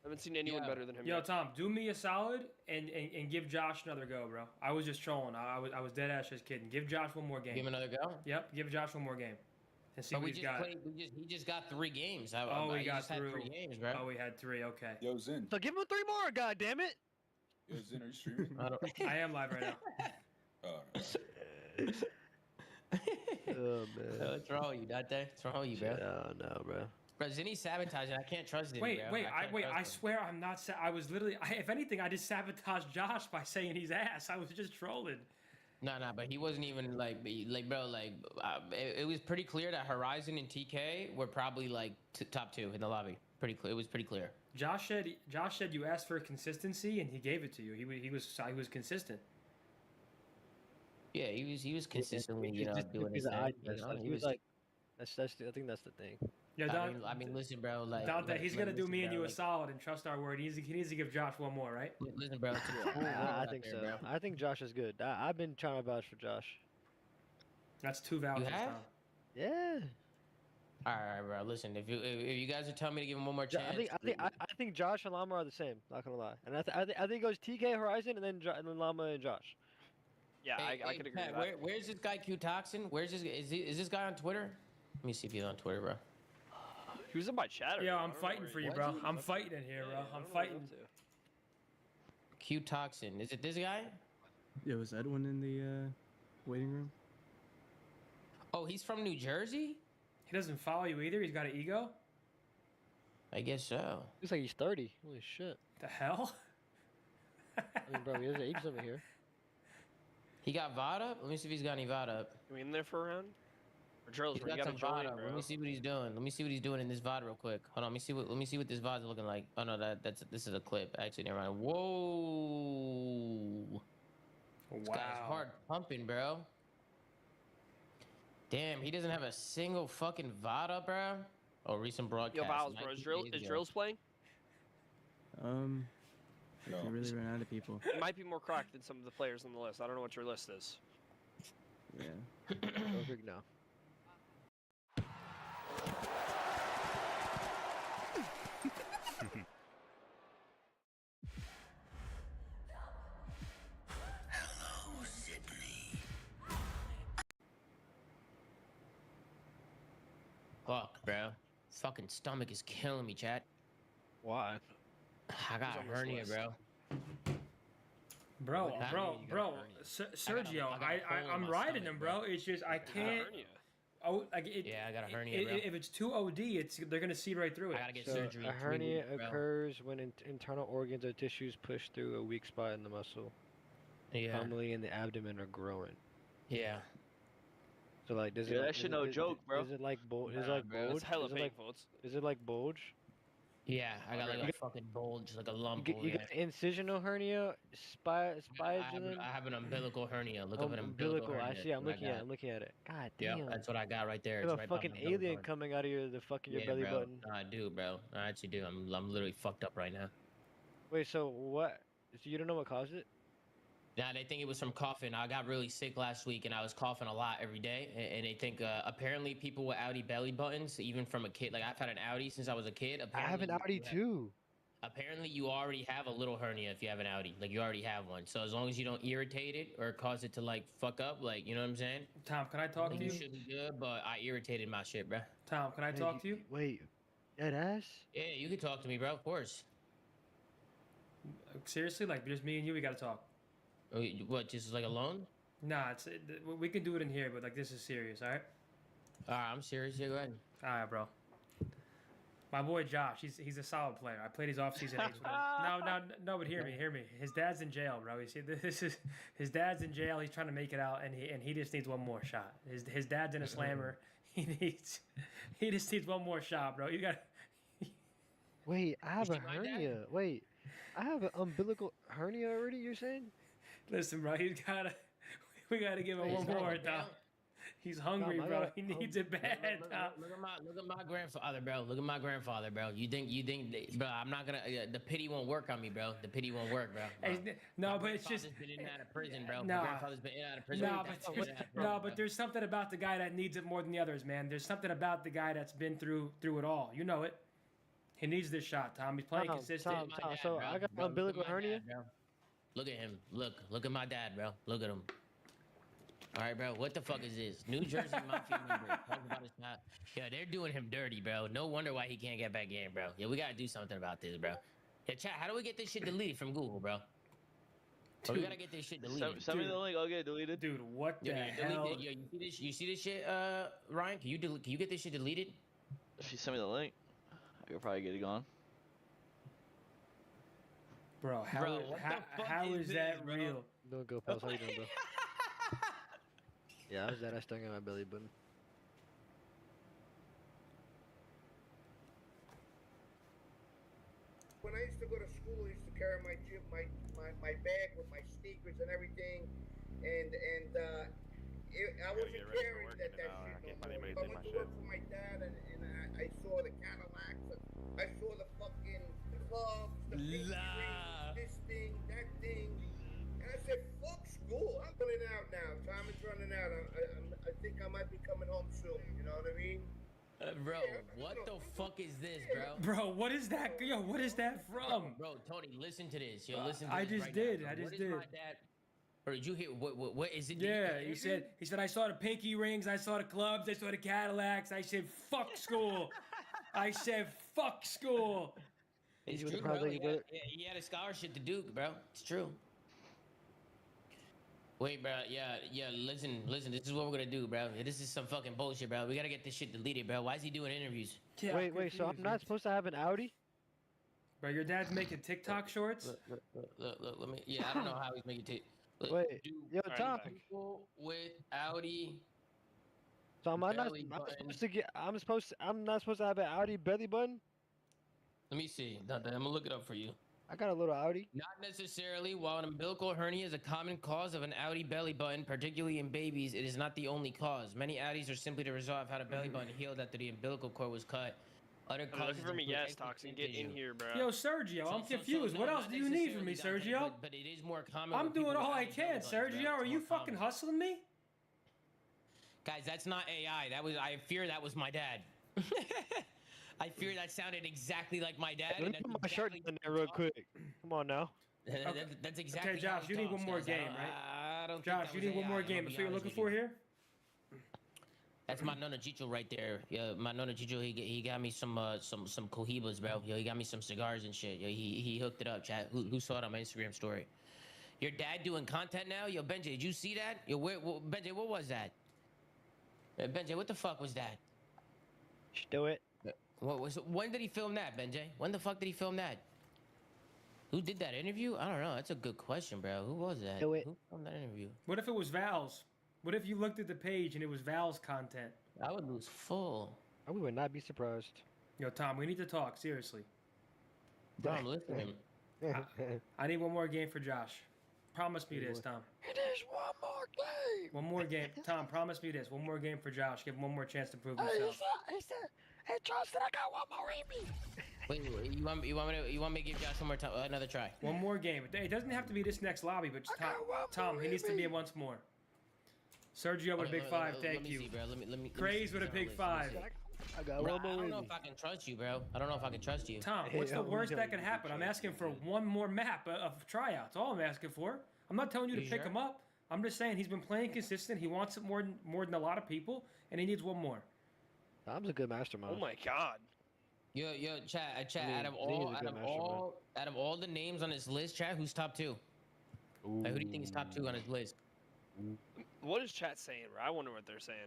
I haven't seen anyone better than him. Yo, Tom, do me a solid and give Josh another go, bro. I was just trolling. I was dead ass just kidding. Give Josh one more game. Give him another go. Yep, give Josh one more game. And see what he's got. He just got 3 games. We got through 3 games, bro. Oh, we had 3. Okay. Yo, Zin. So give him 3 more. God damn it. Yo, Zin, are you streaming? I am live right now. Oh man. What's wrong with you, Dante? What's wrong with you, bro? No, bro. Bro, Zinni sabotaging. I can't trust him. Wait. I swear I'm not. I was literally. If anything, I just sabotaged Josh by saying he's ass. I was just trolling. No, but he wasn't even like bro, it was pretty clear that Horizon and TK were probably like top 2 in the lobby. Pretty clear. It was pretty clear. Josh said you asked for consistency and he gave it to you. He was consistent. Yeah, he was consistently doing his thing. He was like, I think that's the thing. Yeah, I mean, listen, bro. Like, Dante, he's gonna do me and you a solid and trust our word. He needs to give Josh one more, right? Listen, bro. I think so. Bro. I think Josh is good. I've been trying to vouch for Josh. That's 2 vouchers. You have? Yeah. All right, bro. Listen, if you guys are telling me to give him one more chance, I think Josh and Llama are the same. Not gonna lie, and I think it goes TK, Horizon, and then Llama and Josh. Yeah, I could agree Pat, with that. Where's this guy Q Toxin? Is this guy on Twitter? Let me see if he's on Twitter, bro. He was in my chat. Yeah, I'm fighting for you, bro. I'm fighting in here, bro. I'm fighting. Q Toxin. Is it this guy? Yeah, was Edwin in the waiting room? Oh, he's from New Jersey? He doesn't follow you either. He's got an ego. I guess so. Looks like he's 30. Holy shit. The hell? I mean, bro, he has age over here. He got VOD up? Let me see if he's got any VOD up. Are we in there for a round? He's got some VOD up. Let me see what he's doing. Let me see what he's doing in this VOD real quick. Hold on, let me see what this VOD's looking like. Oh no, this is a clip. Actually, never mind. Whoa. This guy's hard pumping, bro. Damn, he doesn't have a single fucking VOD up, bro. Oh, recent broadcast. Yo, Viles, bro, is Drills playing? I really ran out of people. He might be more cracked than some of the players on the list. I don't know what your list is. Yeah. Perfect now. Hello, Sydney. fucking stomach is killing me, chat. Why? I got a hernia, bro. Bro, Sergio, I'm riding him, bro. It's just I can't. Oh, like it, yeah, I got a hernia, bro. If it's too OD, they're gonna see right through it. I gotta get surgery. A hernia occurs when internal organs or tissues push through a weak spot in the muscle. Yeah. Commonly in the abdomen or groin. Yeah. So like, does it? That shit no joke, bro. Is it like bulge? Is it like bulge? It's hella painful. Is it like bulge? Yeah, I got like a fucking bulge, like a lump. You got incisional hernia, spinal. I have an umbilical hernia. Look up an umbilical hernia. I see. I'm looking at it. God damn. Yeah, that's what I got right there. You have it's a right fucking alien coming out of your belly bro. button. I do, bro. I actually do. I'm literally fucked up right now. Wait, so what? So you don't know what caused it? Nah, they think it was from coughing. I got really sick last week, and I was coughing a lot every day. And they think apparently people with outie belly buttons, even from a kid, like I've had an outie since I was a kid. I have an outie too. Apparently, you already have a little hernia if you have an outie. Like you already have one. So as long as you don't irritate it or cause it to like fuck up, like you know what I'm saying? Tom, can I talk to you? You should be good, but I irritated my shit, bro. Tom, can I talk to you? Wait, dead ass? Yeah, you can talk to me, bro. Of course. Seriously, like just me and you, we gotta talk. What, just like alone? Nah, we can do it in here, but like this is serious, all right? All right, I'm serious. Yeah, go ahead. All right, bro. My boy Josh, he's a solid player. I played his off-season A's with him. No, but hear me. His dad's in jail, bro. You see, his dad's in jail. He's trying to make it out, and he just needs one more shot. His dad's in a slammer. He just needs one more shot, bro. You got. Wait, I have a hernia. Wait, I have an umbilical hernia already. You're saying? Listen, bro, we gotta give him one more, Tom. He's hungry, bro. He needs it bad. Look at my grandfather, bro. Look at my grandfather, bro. You think, bro? I'm not gonna. The pity won't work on me, bro. The pity won't work, bro. No, but it's just. Been in and out of prison, bro. Nah. My grandfather's been in and out of prison. But there's something about the guy that needs it more than the others, man. There's something about the guy that's been through it all. You know it. He needs this shot, Tom. He's playing consistent. Tom, so I got an umbilical hernia. Look at him. Look at my dad, bro. Look at him. All right, bro. What the fuck is this? New Jersey Mafia member. Talking about his shot. Yeah, they're doing him dirty, bro. No wonder why he can't get back in, bro. Yeah, we gotta do something about this, bro. Yeah, chat. How do we get this shit deleted from Google, bro? Dude, we gotta get this shit deleted. Send me the link. I'll get it deleted. Dude, what the hell? You see this shit, Ryan? Can you get this shit deleted? If you send me the link, I could probably get it gone. Bro, how is that real? Don't go, pals. How you doing, bro? Yeah, I was that. I stuck in my belly button. When I used to go to school, I used to carry my bag with my sneakers and everything, and I wasn't carrying that shit no more. I went to work for my dad, and I saw the Cadillacs, I saw the fucking clubs, the this thing, that thing. And I said, fuck school. I'm running out now. Time is running out. I think I might be coming home soon. You know what I mean? Bro, what the fuck is this, bro? Bro, what is that? Yo, what is that from? Bro, Tony, listen to this. Yo, listen to I this just right did. now. I just What is did. my dad? Or did you hear what is it? Yeah, he said I saw the pinky rings, I saw the clubs, I saw the Cadillacs. I said fuck school. I said fuck school. It's true, bro. He had a scholarship to Duke, bro. It's true. Wait, bro. Yeah. Listen. This is what we're gonna do, bro. This is some fucking bullshit, bro. We gotta get this shit deleted, bro. Why is he doing interviews? Yeah, wait. So I'm not supposed to have an Audi? Bro, your dad's making TikTok shorts? Look, let me. Yeah, I don't know how he's making TikTok. Wait, yo, Tom. People with Audi. So I'm not supposed to have an Audi belly button? Let me see. I'm gonna look it up for you. I got a little Audi. Not necessarily. While an umbilical hernia is a common cause of an Audi belly button, particularly in babies, it is not the only cause. Many Audis are simply the result of how the belly button healed after the umbilical cord was cut. Other causes looking for me, yes, Toxin. Get in here, bro. Yo, Sergio, I'm confused. What else do you need from me, Sergio? But it is more common. I'm doing all I can, Sergio. Are you fucking hustling me? Guys, that's not AI. I fear that was my dad. I fear that sounded exactly like my dad. Let me put my shirt in there real quick. Come on now. That's exactly. Okay, Josh, you need one more game, right? I don't. Josh, you need one more game. That's what you're looking for here. That's my Nona Chicho right there. Yeah, my Nona Chicho, he got me some cohibas, bro. Yo, he got me some cigars and shit. Yo, he hooked it up, chat. Who saw it on my Instagram story? Your dad doing content now? Yo, Benji, did you see that? Yo, Benji, what was that? Benji, what the fuck was that? Just do it. When did he film that, Benji? When the fuck did he film that? Who did that interview? I don't know. That's a good question, bro. Who was that? Do it. Who filmed that interview? What if it was Val's? What if you looked at the page and it was Val's content? I would lose full. We would not be surprised. Yo, Tom, we need to talk, seriously. Bro, I'm listening. I need one more game for Josh. Promise me this, Tom. It is one more game. One more game. Tom, promise me this. One more game for Josh. Give him one more chance to prove himself. Hey, Josh said I got one more in me. Wait, you want me to give Josh another try? One more game. It doesn't have to be this next lobby, but just Tom, he needs to be in once more. Sergio with a big 5, thank you. Craze with a big 5. I don't know if I can trust you, bro. I don't know if I can trust you. Tom, what's the worst that could happen? I'm asking for one more map of tryouts. All I'm asking for. I'm not telling you to pick him up. I'm just saying he's been playing consistent. He wants it more than a lot of people, and he needs one more. Tom's a good mastermind. Oh my god. Yo, chat. Out of all the names on this list, chat, who's top 2? Like, who do you think is top 2 on his list? What is chat saying, bro? I wonder what they're saying.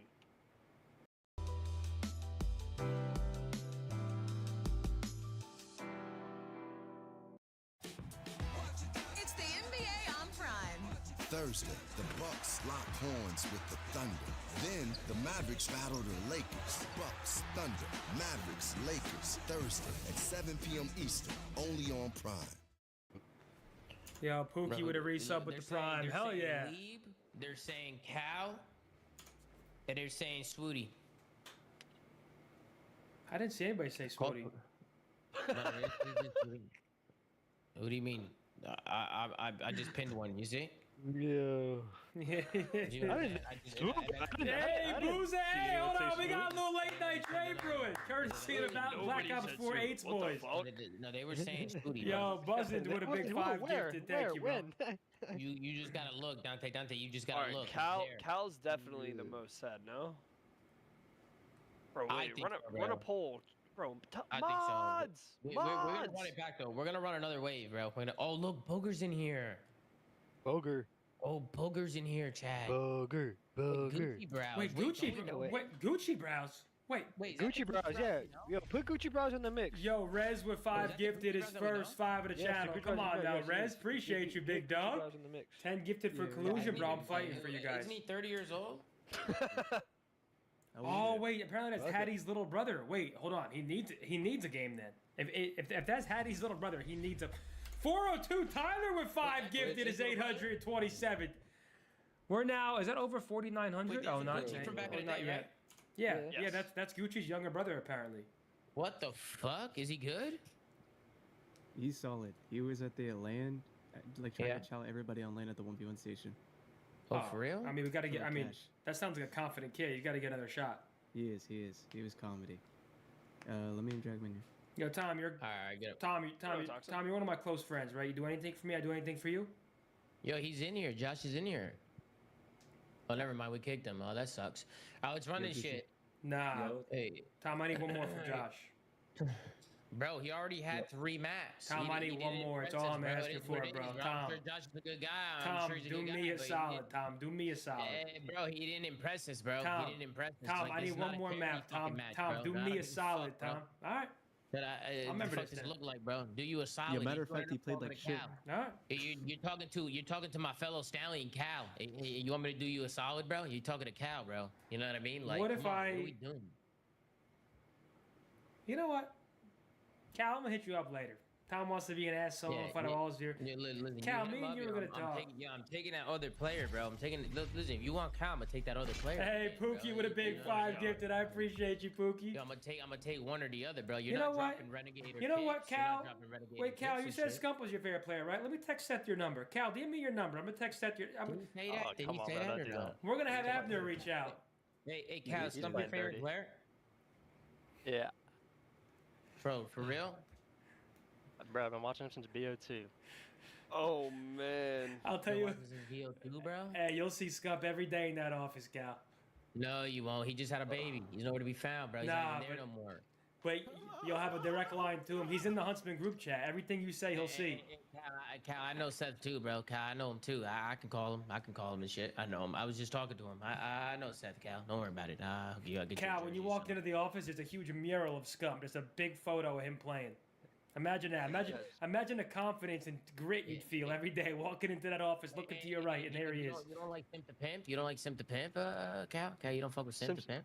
It's the NBA on Prime. Thursday, the Bucks lock horns with the Thunder. Then the Mavericks battle the Lakers. Bucks, Thunder, Mavericks, Lakers. Thursday at 7 p.m. Eastern, only on Prime. Yo, Pookie with a resub with the Prime. Hell yeah. Lieb, they're saying Cal, and they're saying Swooty. I didn't see anybody say Swooty. What do you mean? I just pinned one. You see? Yeah. Hey, Booze! Hey, hold on. We got a little late night trade brewing. Courtesy of Black Ops 4 8's boys. No, they were saying Scooty. Yo, Buzzin' with a big 5 gifted. Thank you, bro. You just gotta look, Dante. You just gotta look. Cal's definitely the most sad, no? Bro, wait, run a poll. Bro, mods! We're gonna run it back, though. We're gonna run another wave, bro. Oh, look, Booger's in here. Booger. Oh, Booger's in here, Chad. Booger. Gucci brows. Wait, Gucci brows. Wait, Gucci brows, yeah. Yo, put Gucci brows in the mix. Yo, Rez with 5 gifted his first 5 of the channel. Come on now, Rez. Appreciate you, big dog. 10 gifted for collusion, bro. I'm fighting for you guys. Isn't he 30 years old? Oh wait, apparently that's Hattie's little brother. Wait, hold on. He needs a game then. If that's Hattie's little brother, he needs a 402. Tyler with 5 gifted is 827. We're now, is that over 4,900? Oh, not yet. Yeah, that's Gucci's younger brother apparently. What the fuck? Is he good? He's solid. He was at the LAN, like trying to chow everybody on LAN at the 1v1 station. Oh, for real? I mean, we got to get. I mean, that sounds like a confident kid. You got to get another shot. He is. He was comedy. Let me drag him in here. Yo, Tom, you're. All right, get up. Tom, you're one of my close friends, right? You do anything for me, I do anything for you. Yo, he's in here. Josh is in here. Oh, never mind. We kicked him. Oh, that sucks. Let's run this shit. Nah. Hey. Tom, I need one more for Josh. Bro, he already had 3 maps. Tom, I need one more. It's all I'm asking for, bro. Tom. Josh is a good guy. Tom, do me a solid. Tom, do me a solid. Hey, bro, he didn't impress us, bro. Tom, he didn't impress us. Tom, I need one more map. Tom, do me a solid, Tom. All right. I remember what this look like, bro. Do you a solid? Yeah, matter of fact, he played like shit. All right. You're talking to my fellow Stallion, Cal. You want me to do you a solid, bro? You're talking to Cal, bro. You know what I mean? Like, what if what are we doing? You know what? Cal, I'm gonna hit you up later. Tom wants to be an asshole in front of all his viewers. Cal, me and you were gonna talk. I'm taking that other player, bro. Listen, if you want Cal, I'm gonna take that other player. Hey, Pookie with a big 5 gifted. I appreciate you, Pookie. Yo, I'm gonna take one or the other, bro. You're not dropping Renegade or You know what, Cal? Wait, Cal, you said shit. Scump was your favorite player, right? Let me text Seth your number. Cal, give me your number. I'm gonna text Seth your. Did he say that? Did he say that or no? We're gonna have Abner reach out. Hey, Cal, Scump your favorite player? Yeah. Bro, for real? Bro, I've been watching him since BO2. Oh man. I'll tell you. BO2, bro? Hey, you'll see Scump every day in that office, Cal. No, you won't. He just had a baby. He's nowhere to be found, bro. He's not even there no more. But you'll have a direct line to him. He's in the Huntsman group chat. Everything you say, he'll see. Cal, I know Seth too, bro. Cal, I know him too. I can call him. I can call him and shit. I know him. I was just talking to him. I know Seth, Cal. Don't worry about it. Cal, when you walked into the office, there's a huge mural of scum. There's a big photo of him playing. Imagine that. Imagine the confidence and grit you'd feel every day walking into that office, looking to your right, and there he is. You don't like Simp the Pimp? You don't like Simp the Pimp, Cal? Cal, you don't fuck with Simp the Pimp?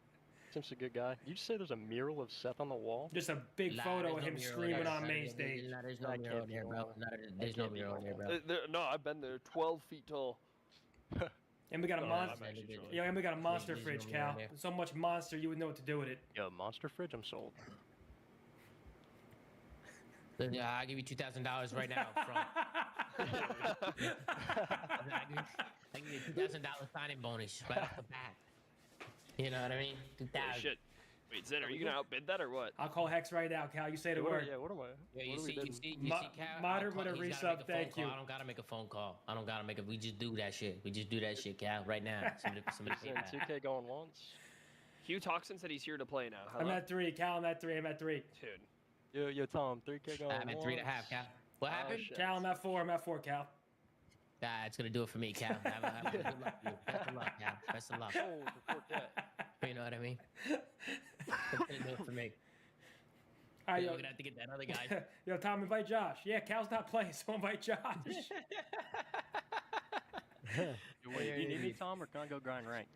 Simp's a good guy. You just say there's a mural of Seth on the wall? Just a big photo of him screaming on main stage. There's no mural there, bro. There's no mural there, bro. No, I've been there. 12 feet tall. And we got a monster. Yeah, and we got a monster fridge, Cal. So much monster, you would know what to do with it. Yo, monster fridge, I'm sold. Yeah, I'll give you $2,000 right now. I give you $2,000 signing bonus right off the bat. You know what I mean? 2,000. Shit. Wait, Zen, are you gonna outbid that or what? I'll call Hex right now, Cal. You say the word. Yeah, what am I? Yeah, you see, Cal. Modern with a resub. Thank you. I don't gotta make a phone call. I don't gotta make a. We just do that shit. We just do that shit, Cal. Right now. Somebody Zen, 2K going once. Q Toxin said he's here to play now. Hello? I'm at 3. Cal, I'm at 3. I'm at 3. Dude. Yo, Tom, 3K going I'm at 3.5, Cal. What happened? Cal, I'm at 4. I'm at 4, Cal. It's gonna do it for me, Cal. Have good luck, you. Best of luck, Cal. Best of luck. You know what I mean? That's gonna do it for me. All right, we're gonna have to get that other guy. Yo, Tom, invite Josh. Yeah, Cal's not playing, so invite Josh. Wait, you need me, Tom, or can I go grind rank?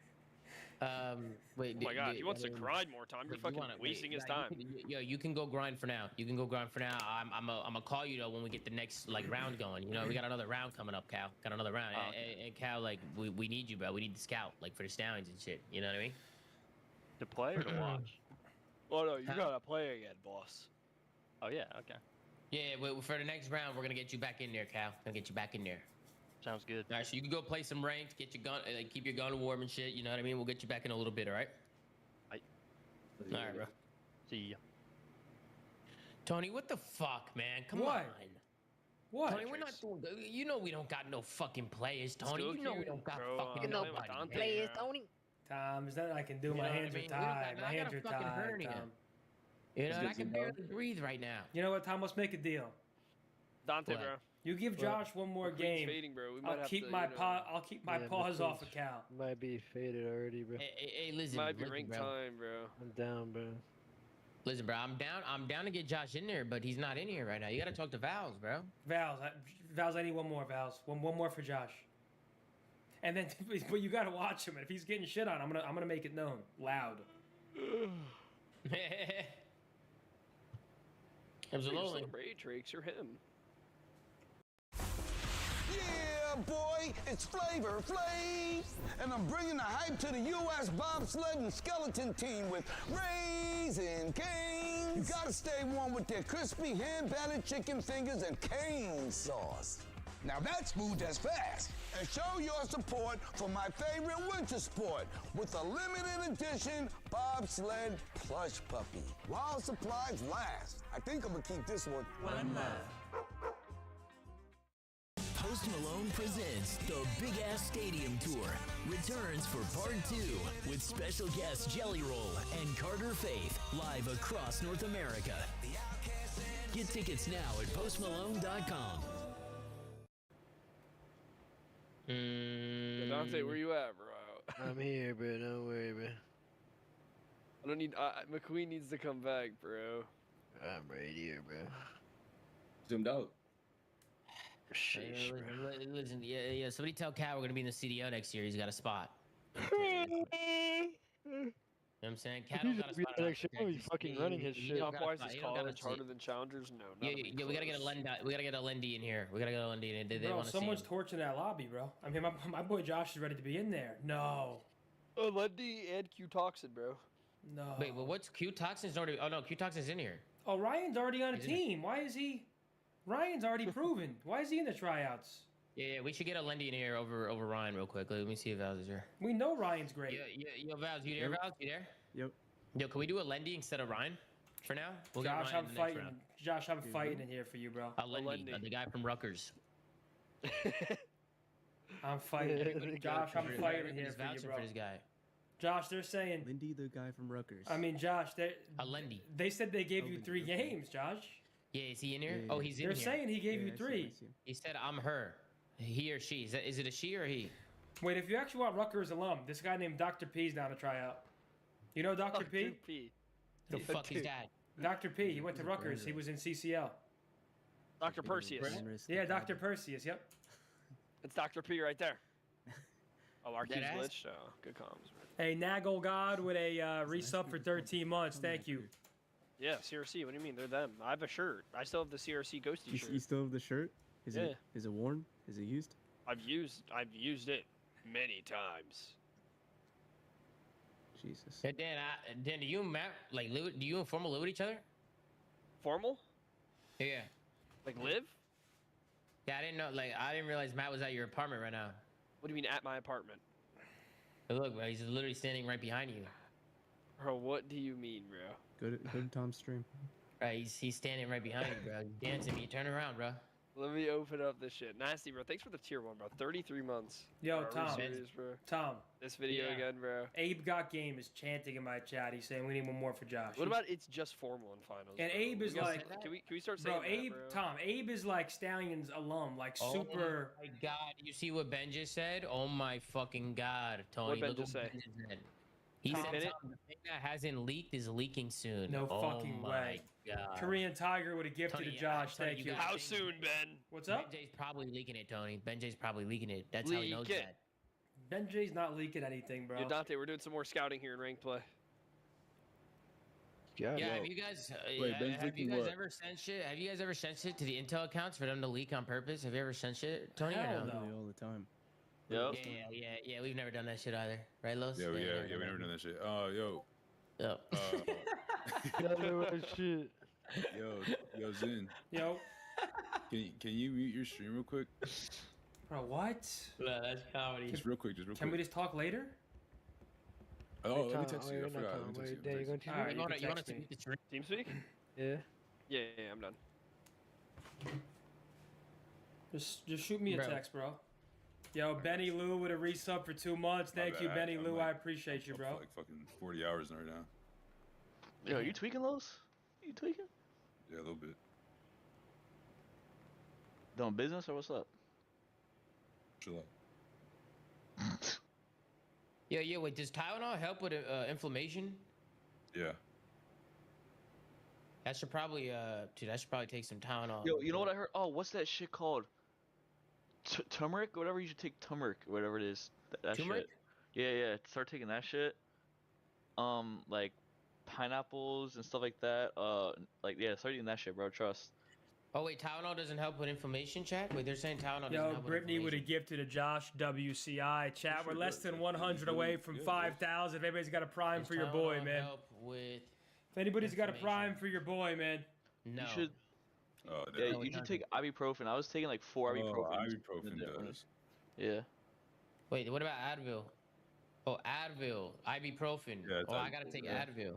Wait. Oh my God, he wants to grind more time. You're fucking wasting his time. You can go grind for now. You can go grind for now. I'm gonna call you though when we get the next round going. You know, we got another round coming up, Cal. Got another round. And Cal, we need you, bro. We need the scout, for the stallions and shit. You know what I mean? To play or to watch? Oh no, you gotta play again, boss. Oh yeah, okay. Yeah, for the next round, we're gonna get you back in there, Cal. Gonna get you back in there. Sounds good. All right, so you can go play some ranked, get your gun, keep your gun warm and shit. You know what I mean? We'll get you back in a little bit, all right? All right, bro. See ya. Tony, what the fuck, man? Come on. What? Tony, we're not doing good. You know we don't got no fucking players, Tony. You know we don't got fucking nobody. Players, Tony. Tom, there's nothing I can do. My hands are tied. My hands are tied, Tom. You know, I can barely breathe right now. You know what, Tom? Let's make a deal. Dante, bro. You give Josh one more game. Fading, bro. I'll keep my paws off of Cal. Might be faded already, bro. Hey, listen. Might be ring time, bro. I'm down, bro. Listen, bro. I'm down to get Josh in there, but he's not in here right now. You gotta talk to Vals, bro. Vals, I need one more, Vals. One more for Josh. And then, but you gotta watch him. And if he's getting shit on, I'm gonna make it known, loud. Absolutely. Ray Drakes or him. Yeah, boy, it's Flavor Flav, and I'm bringing the hype to the U.S. bobsled and skeleton team with Raising Cane's. You gotta stay warm with their crispy hand-battered chicken fingers and cane sauce. Now that's moved as fast. And show your support for my favorite winter sport with a limited edition bobsled plush puppy. While supplies last. I think I'm gonna keep this one. One love. Post Malone presents the Big Ass Stadium Tour. Returns for part 2 with special guests Jelly Roll and Carter Faith live across North America. Get tickets now at postmalone.com. Dante, where you at, bro? I'm here, bro. Don't worry, bro. I don't need. McQueen needs to come back, bro. I'm right here, bro. Zoomed out. Sheesh, listen, yeah. Somebody tell Cal we're gonna be in the CDO next year. He's got a spot. You know what I'm saying? Cal got a spot. He's fucking running his shit. Why is this college harder than Challengers? No. Yeah, we gotta get a Lendy in here. We gotta get a Lendy in. They bro, want to someone's torching that lobby, bro. I mean, my boy Josh is ready to be in there. No. Lendy and Q Toxin, bro. No. Wait, well, what's Q Toxin's already? Oh no, Q Toxin's in here. Oh, Ryan's already on a team. Why is he? Ryan's already proven. Why is he in the tryouts? Yeah, we should get a Lendy in here over Ryan real quick. Let me see if Val's is here. We know Ryan's great. Yo, Val, you there? Val, you there? Yep. Yo, can we do a Lendy instead of Ryan for now? We'll Josh, I'm fighting. Josh, I'm fighting in here for you, bro. Lendy, the guy from Rutgers. I'm fighting. Josh, I'm fighting in here for you, bro. For this guy. Josh, they're saying Lindy, the guy from Rutgers. I mean, Josh, Lindy. They said they gave you 3 games, Josh. Yeah, is he in here? Yeah, Oh, he's in They're here. saying he gave you I 3. see him. He said I'm her. He or she. Is it a she or he? Wait, if you actually want Rutgers alum, this guy named Dr. P's down to try out. You know Dr. P? The fuck is that? Dr. P. He went to Rutgers. He was in CCL. Dr. Perseus. Yeah, Dr. Perseus. Yep. It's Dr. P right there. Oh, Arceus Deadass? glitched. Oh, good comms. Hey, Nagel God with a resub for 13 months. Thank you. Yeah, CRC. What do you mean? They're them. I have a shirt. I still have the CRC Ghosty shirt. You still have the shirt? Is Yeah. it worn? Is it used? I've used it many times. Jesus. Hey, Dan, do you and Matt like live? Do you and Formal live with each other? Formal? Yeah. Like live? Yeah, I didn't know. Like, I didn't realize Matt was at your apartment right now. What do you mean at my apartment? Hey, look, bro, he's literally standing right behind you. Bro, what do you mean, bro? Go to Tom's stream. Right, he's standing right behind you, bro. He's dancing. You turn around, bro. Let me open up this shit. Nasty, bro. Thanks for the tier 1, bro. 33 months. Yo, Bro, are we Tom. serious, bro? Tom. This video again, bro. Abe Got Game is chanting in my chat. He's saying we need one more for Josh. What about it's just formal in finals? And bro? Abe is like, Can we start saying bro, Abe, that, bro? Tom, Abe is like Stallions alum, like super. Oh my God! You see what Ben just said? Oh my fucking God, Tony! Ben Look just what say? Ben just said. He Tom, said Tom, the thing that hasn't leaked is leaking soon. No oh fucking my way. God. Korean Tiger would have gifted Tony, to Josh. Tony, Thank you. gotta How change soon, it. Ben? What's up? Ben J's probably leaking it, Tony. Ben J's probably leaking it. That's how he knows Leak it. that. Ben J's not leaking anything, bro. Yo, Dante, we're doing some more scouting here in ranked play. Yeah, have you guys ever sent shit? Have you guys ever sent shit to the Intel accounts for them to leak on purpose? Have you ever sent shit, Tony? Hell or no. All the time. Yep. Yeah. We've never done that shit either, right, Los? Yeah, we never done that shit. Yo. Yep. Shit. Yo, Zen. Yo. Can you mute your stream real quick? Bro, what? No, that's comedy. Just real quick. Can we just talk later? Oh, let me text you. I forgot. Let me text you. All right, You want text to me. mute the stream? TeamSpeak? Yeah. Yeah, I'm done. Just shoot me a Bro. text, bro. Yo, Benny Lou with a resub for 2 months. My Thank you, bad. Benny I'm Lou. like- I appreciate you, I'm bro. like fucking 40 hours right now. Yo, you tweaking, Los? You tweaking? Yeah, a little bit. Doing business or what's up? Chill out. Yeah. Wait, does Tylenol help with inflammation? Yeah. That should probably, dude. I should probably take some Tylenol. Yo, you know what I heard? Oh, what's that shit called? Turmeric? Whatever, you should take turmeric, whatever it is. That Turmeric? shit. Yeah. Start taking that shit. Like pineapples and stuff like that. Start eating that shit, bro. Trust. Oh wait, Tylenol doesn't help with inflammation, chat? Wait, they're saying Tylenol doesn't Yo, help Brittany with would inflammation. have gifted to Josh WCI. Chat, we're less than 100 away from 5,000. If anybody's got a prime Does for your boy, Tylenol man. help with If anybody's got a inflammation? prime for your boy, man. No. You should. Oh, Yeah, damn. you should take ibuprofen. I was taking like 4 ibuprofen. Ibuprofen does. Yeah. Wait, what about Advil? Oh, Advil, ibuprofen. Yeah, it's I gotta Advil, take yeah. Advil.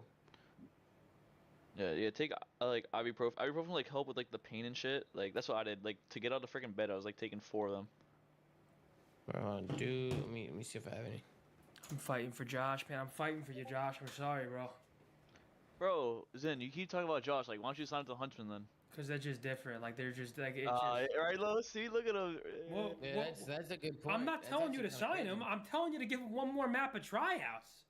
Yeah, take like ibuprofen. Ibuprofen like help with like the pain and shit. Like that's what I did. Like to get out of the freaking bed, I was like taking 4 of them. Dude, let me see if I have any. I'm fighting for Josh, man. I'm fighting for you, Josh. I'm sorry, bro. Bro, Zen, you keep talking about Josh. Like, why don't you sign up to Huntsman then? Because they're just different. Like, they're just, like, it's just... Right, Lo? See, look at him. Well, Yeah, that's a good point. I'm not That's telling you to actually sign crazy. him. I'm telling you to give him one more map of tryouts.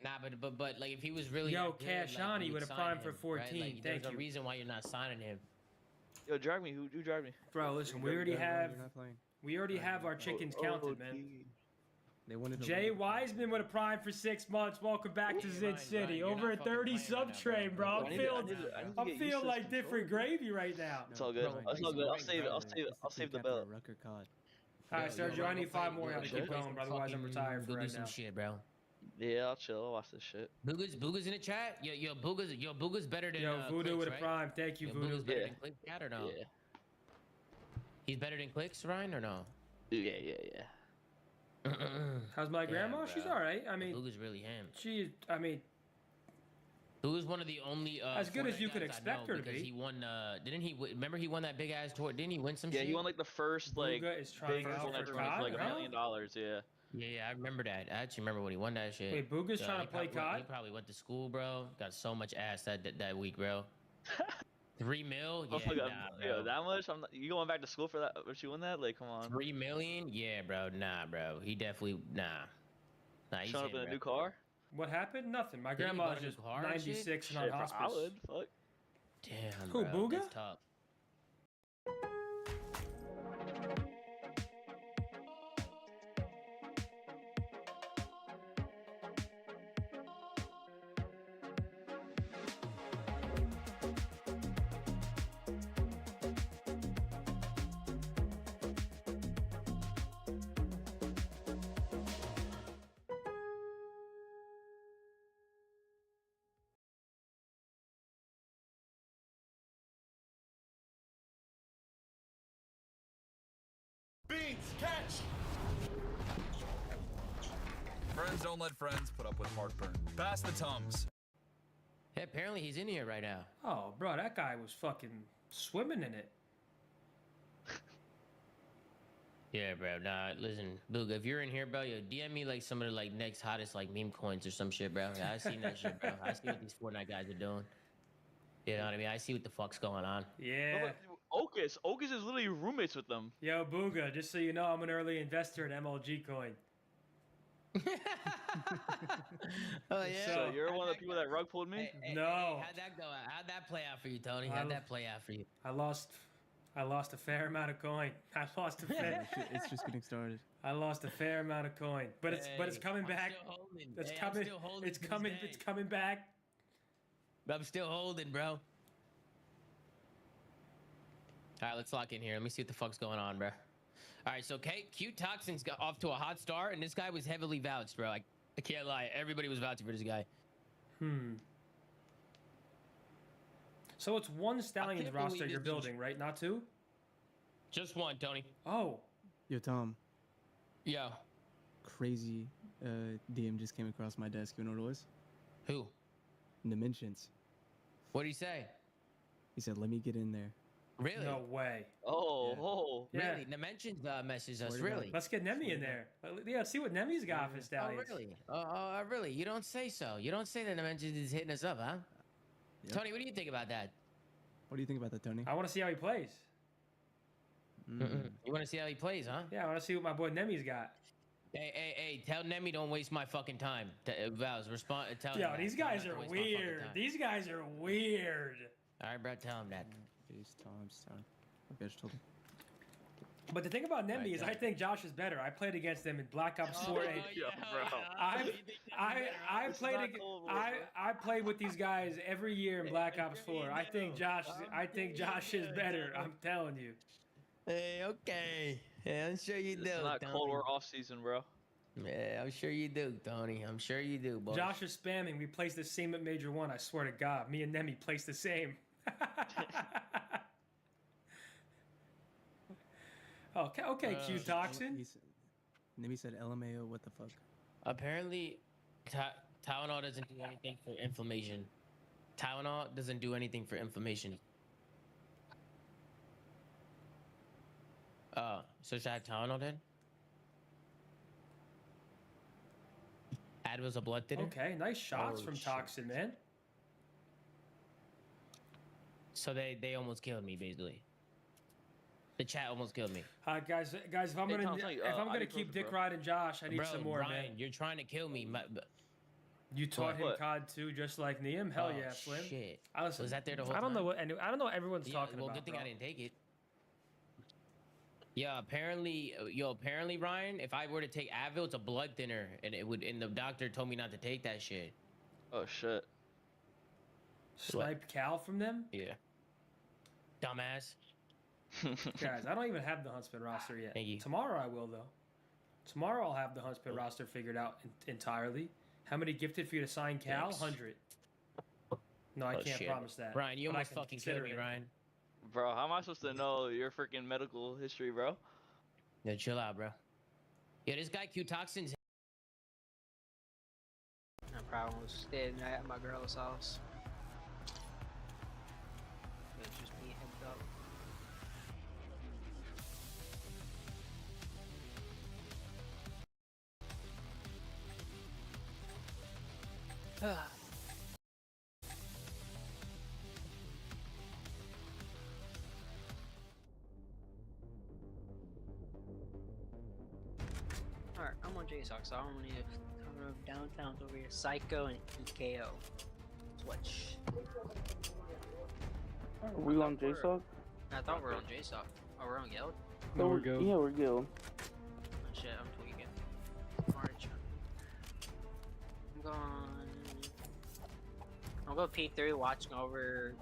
Nah, but like if he was really Yo, that good, Kashani like, you would have sign primed for him, 14. Right? Like, Thank there's you. a reason why you're not signing him. Yo, drag me. Who drag me? Bro, listen, we already have our chickens counted, man. They wanted to Jay leave. Wiseman with a prime for 6 months. Welcome back to Zid City. you're Over not a fucking 30 playing sub right now, train, bro. I I'm need to- feeling, I need to I'm get used feeling to like this different gravy right now. It's all good. Bro, It's all good. I'll save it. I'll It's save it. I'll the save the team belt. captain of Rucker Cod. All right, Sergio, I need 5 more. I gotta keep play going, some bro. Otherwise, I'm fucking- retired for go do right some now. shit, bro. Yeah, I'll chill. I'll watch this shit. Booga's in the chat. Yo, Booga's better than Yo, Voodoo Clicks, with a right? prime. Thank you, Yo, Voodoo. Booga's better Yeah. than Clicks, chat, or no? Yeah. He's better than Clicks, Ryan, or no? Yeah. How's my grandma? She's all right. I mean, Booga's really him. Booga's one of the only as good as Fortnite you could guys I expect know her to because be. He won. Didn't he? Remember he won that big ass tour? Didn't he win some Yeah, shit? he won like the first like Booga is trying big out Fortnite for tournament for COD, like $1 huh? million. Yeah. Yeah, I remember that. I actually remember when he won that shit. Wait, Booga's trying to play COD? He probably went to school, bro. Got so much ass that week, bro. 3 mil? Yeah, Yo, bro. that much? You going back to school for that? If you win that? Like, come on. 3 million? Yeah, bro. Nah, bro. He definitely he's showing up in a new car. What happened? Nothing. My grandma's just 96 and on hospice. I would. Fuck. Damn, Who, bro. Booga? That's tough. Beans, catch! Friends don't let friends put up with heartburn. Pass the Tums. Yeah, apparently he's in here right now. Oh, bro, that guy was fucking swimming in it. Yeah, bro. Nah, listen, Booga, if you're in here, bro, yo, DM me like some of the like next hottest like meme coins or some shit, bro. Yeah, I seen that shit, bro. I see what these Fortnite guys are doing. You know what I mean? I see what the fuck's going on. Yeah. Okus is literally roommates with them. Yo, Booga, just so you know, I'm an early investor in MLG coin. Oh yeah. So you're one of the people that rug pulled me? No. How'd that go? How'd that play out for you, Tony? How'd that play out for you? I lost a fair amount of coin. I lost a fair. It's just getting started. I lost a fair amount of coin, but it's coming back. It's coming. It's coming. It's coming back. I'm still holding, bro. All right, let's lock in here. Let me see what the fuck's going on, bro. All right, so Q Toxin's got off to a hot start, and this guy was heavily vouched, bro. I can't lie. Everybody was vouching for this guy. So it's one Stallions roster you're building, right? Not two? Just one, Tony. Oh. Yo, Tom. Yo. Crazy DM just came across my desk. You know what it was? Who? Dimensions. What did he say? He said, let me get in there. Really? No way. Oh. Yeah. Really? Dimensions messaged us, really? Let's get Nemi in there. Yeah, let's see what Nemi's got for Stallions. Oh, really? Really? You don't say so. You don't say that Dimensions is hitting us up, huh? Yep. Tony, what do you think about that? What do you think about that, Tony? I want to see how he plays. You want to see how he plays, huh? Yeah, I want to see what my boy Nemi's got. Hey, tell Nemi don't waste my fucking time. Vals, respond. Tell Yo, him these guys are weird. These guys are weird. All right, bro, tell him that. Okay, I just told him. But the thing about Nemi is I think Josh is better. I played against him in Black Ops 4. I played with these guys every year in Black Ops 4. I think Josh is better. I'm telling you. Hey, okay. Yeah, I'm sure you do. It's not Tony. Cold War off season, bro. Yeah, I'm sure you do, Tony. I'm sure you do, boy. Josh is spamming. We placed the same at Major 1. I swear to God. Me and Nemi placed the same. Okay, Q Toxin. Nemi said LMAO, what the fuck? Apparently, Tylenol doesn't do anything for inflammation. Tylenol doesn't do anything for inflammation. So should I have Tylenol then? Ad was a blood thinner? Okay, nice shots from Toxin, man. So they almost killed me, basically. The chat almost killed me. Guys, if I'm gonna keep dick riding Josh, I need some more, Ryan, man. You're trying to kill me. You taught him COD too, just like Neem. Hell yeah, Slim. Shit. Was that there the whole I don't time? know I don't know what everyone's talking about. Well, good thing bro. I didn't take it. Yeah, apparently, Ryan, if I were to take Advil, it's a blood thinner, and the doctor told me not to take that shit. Oh shit. Sniped Cal from them? Yeah. Dumbass. Guys, I don't even have the Huntsman roster yet. Thank you. Tomorrow I will, though. Tomorrow I'll have the Huntsman roster figured out entirely. How many gifted for you to sign Cal? 100. No, I can't promise that. Ryan, you almost fucking killed me, Ryan. Bro, how am I supposed to know your freaking medical history, bro? Yeah, chill out, bro. Yeah, this guy Q Toxin's. No problem. Staying at my girl's house. It's just me heads up. Alright, I'm on JSOC, so I don't need to cover up downtowns over here. Psycho and EKO. Switch. Are we on JSOC? I thought we were on JSOC. Oh, we're on Guild? No, we're Guild. Yeah, we're Guild. Oh shit, I'm tweaking. March. I'm going P3, watching over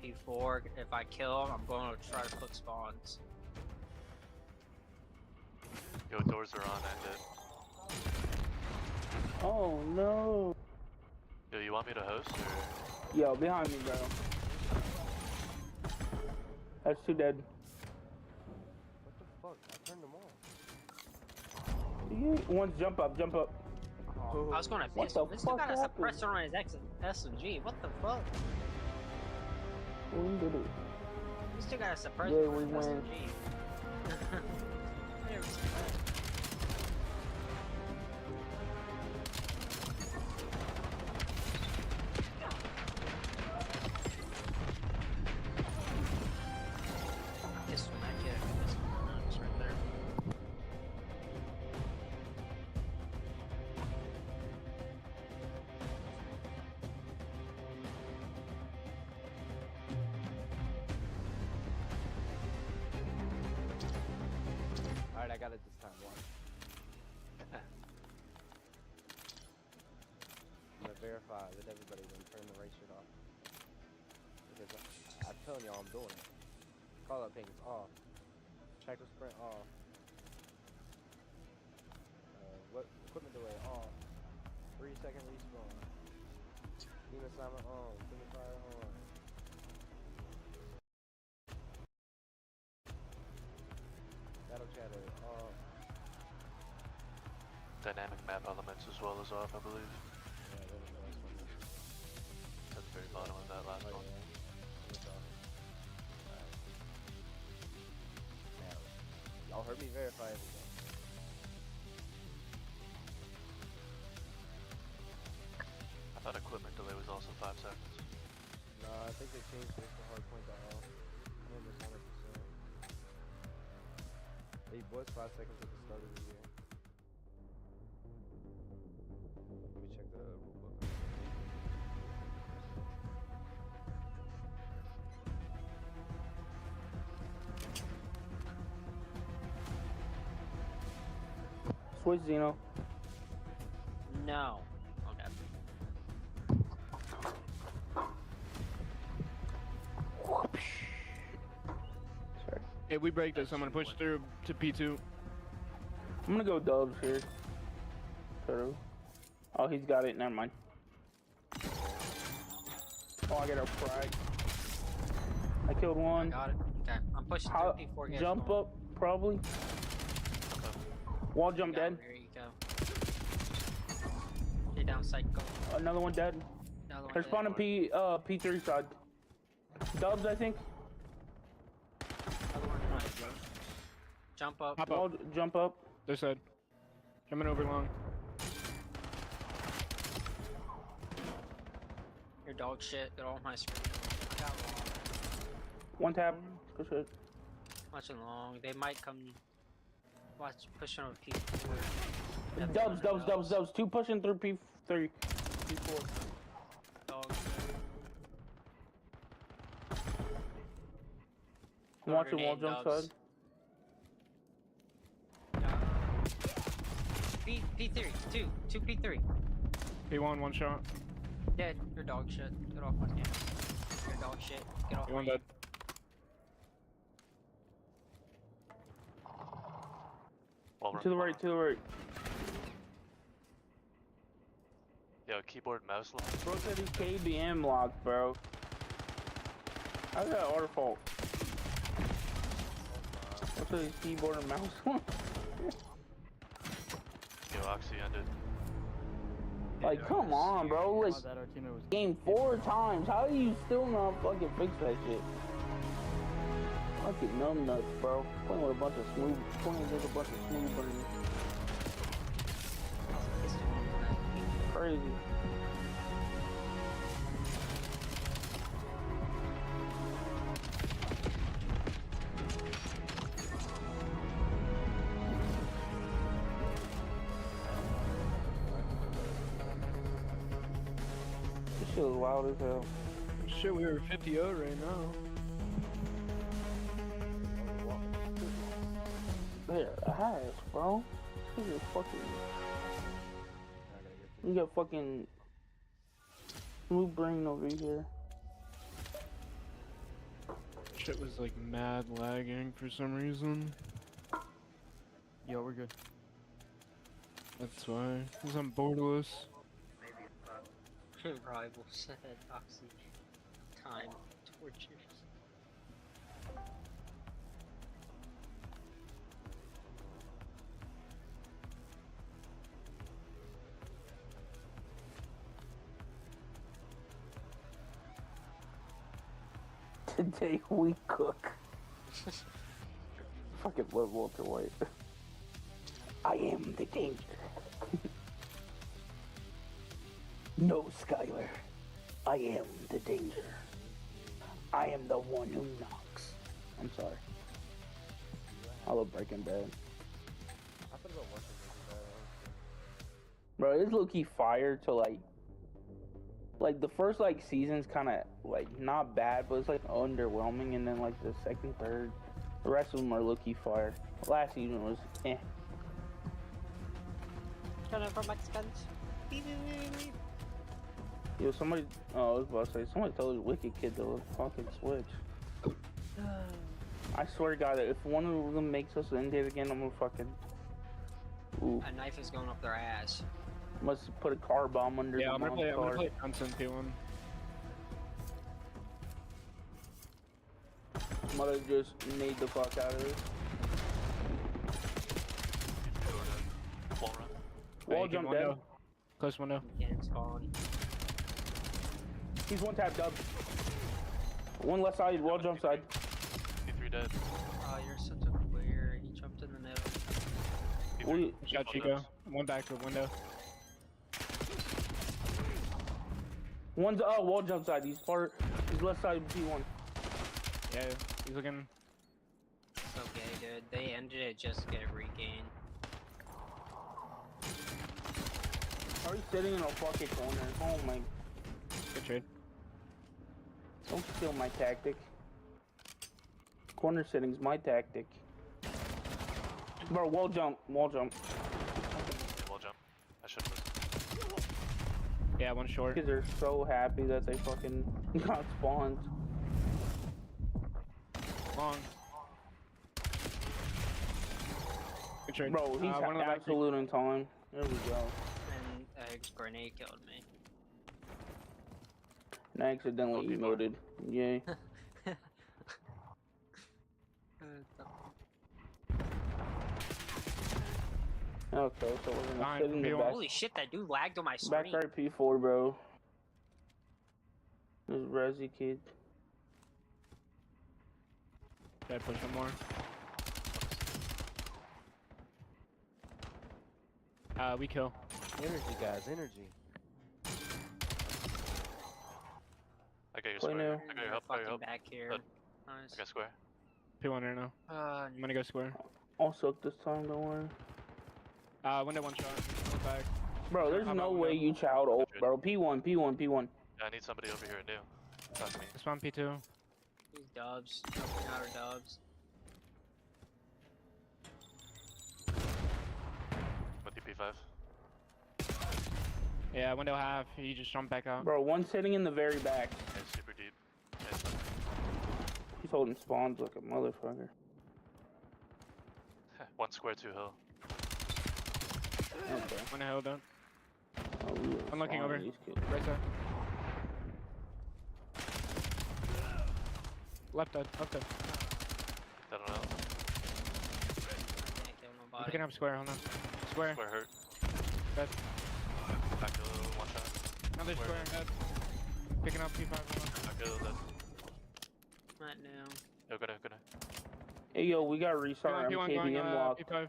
P4. If I kill him, I'm going to try to put spawns. Yo, doors are on, end it. Oh no. Yo, you want me to host or? Yo, behind me, bro. That's two dead. What the fuck? I turned them off. One's jump up, jump up. Oh, I was going to pistol. This dude got a suppressor on his SMG. What the fuck? We did it. This dude got a suppressor on his SMG. Alright, I got it this time. Watch. I'm gonna verify with everybody then turn the race shit off. Because I'm telling y'all I'm doing it. Call up pings off. Tractor sprint off. What equipment delay off. 3-second respawn. Team assignment on. Team fire on. Battle chatter off. Dynamic map elements as well as off, I believe. Yeah, that was the last one. At the very bottom of that last one. Y'all heard me verify everything. I thought equipment delay was also 5 seconds. No, I think they changed it to hardpoint to all. I'm almost 100%. It was 5 seconds at the start of the year. Let me check the rule book. Switch Xeno. No. Okay. Sorry. If we break this, I'm gonna push through to P2. I'm gonna go Dubs here. True. Oh, he's got it. Never mind. Oh, I got a frag. I killed one. Got it. Okay. I'm pushing through P4 again. Jump up, probably. Wall jump dead. Here you go. Stay down, Psycho. Another one dead. They're spawning P3 side. Dubs, I think. Another one right. Jump up. Hop Wall, up. jump up. This side. Coming over long. Your dog shit. Get all my screen. I got long. One tap. Good shit. Watching long. They might come. Watch pushing over P4. Dubs. Two pushing through P3. P4. Dog. I'm watching wall jump side. P3. Two P3. P1, one shot. Dead. Your dog shit. Get off my camera. Your dog shit. Get off my P1 dead. To the right, to the right. Yo, keyboard mouse lock. Bro said he's KBM locked, bro. How's that our fault? What's his keyboard and mouse locked? Yo, Oxy ended. Like, come on, bro. It's game 4 times. How do you still not fucking fix that shit? Fucking numbnuts, bro. Playing with a bunch of smooth brains. Crazy. shit was loud as hell. Shit, we were 50-0 right now. There, ass, bro. This is fucking. You got fucking blue brain over here. Shit was like mad lagging for some reason. Yo, we're good. That's why. Because I'm borderless. Rivals at Oxy. Time tortures. Today we cook. Fucking love Walter White. I am the danger. No, Skylar. I am the danger. I am the one who knocks. I'm sorry. I love Breaking Bad. I thought about watching Breaking Bad. Bro, it's low-key fire to like the first like season's kind of like not bad, but it's like underwhelming, and then like the second, third, the rest of them are low-key fire. Last season was eh. Turn for Mexicans. Yo, somebody, oh, I was about to say, somebody told the Wicked Kid to fucking switch. I swear to God, if one of them makes us end it again, I'm gonna fucking. Ooh. A knife is going up their ass. Must put a car bomb under the I'm gonna car. play Johnson P1. Mother just nade the fuck out of it. Wall run. Wall jump dead. Close window. Can't spawn. He's one tap dub. One left side, wall jump side. P3 dead. Oh, you're such a queer. He jumped in the middle. Shot Chico. One back to window. One's wall jump side. He's left side P1. Yeah, he's looking. It's okay, dude. They ended it just to get a regain. Are you sitting in a fucking corner? Oh my. Good trade. Don't steal my tactic. Corner sitting's my tactic. Bro, wall jump, wall jump. Yeah, wall jump. I should have. Yeah, one short. Kids are so happy that they fucking got spawned. Long. Good trade. Bro, he's absolute in time. There we go. And a grenade killed me. And I accidentally emoted. Yay. Okay, so we're gonna sit in the back. Holy shit, that dude lagged on my screen. Back right P4, bro. This Resi kid. Gotta push him more. We kill. Energy, guys, energy. I got your Play square. now. I got your help. I got your help. Back here. Good. Nice. I got square. P1 right now. I'm gonna go square. I'll soak this time, don't worry. Window one shot. One back. Bro, there's no way you child old, bro. P1, P1, P1. I need somebody over here new. Talk to me. Spawn P2. These dubs. Jumping out of dubs. With you P5. Yeah, window half. He just jumped back out. Bro, one sitting in the very back. Yeah, super deep. Yeah, He's holding spawns like a motherfucker. one square, two hill. Okay. One hill down. Oh, I'm looking over. these kids. Right side. Left side. Left side. I don't know. Can't kill I'm nobody. picking up square. Hold on. Square. Square hurt. Dead. Back to one shot. Another square. Dead. Picking up P5. Hold on. Back to dead. Not now. Yo, go to. Hey, yo, we got restart P1 going, MKBM lock. P5.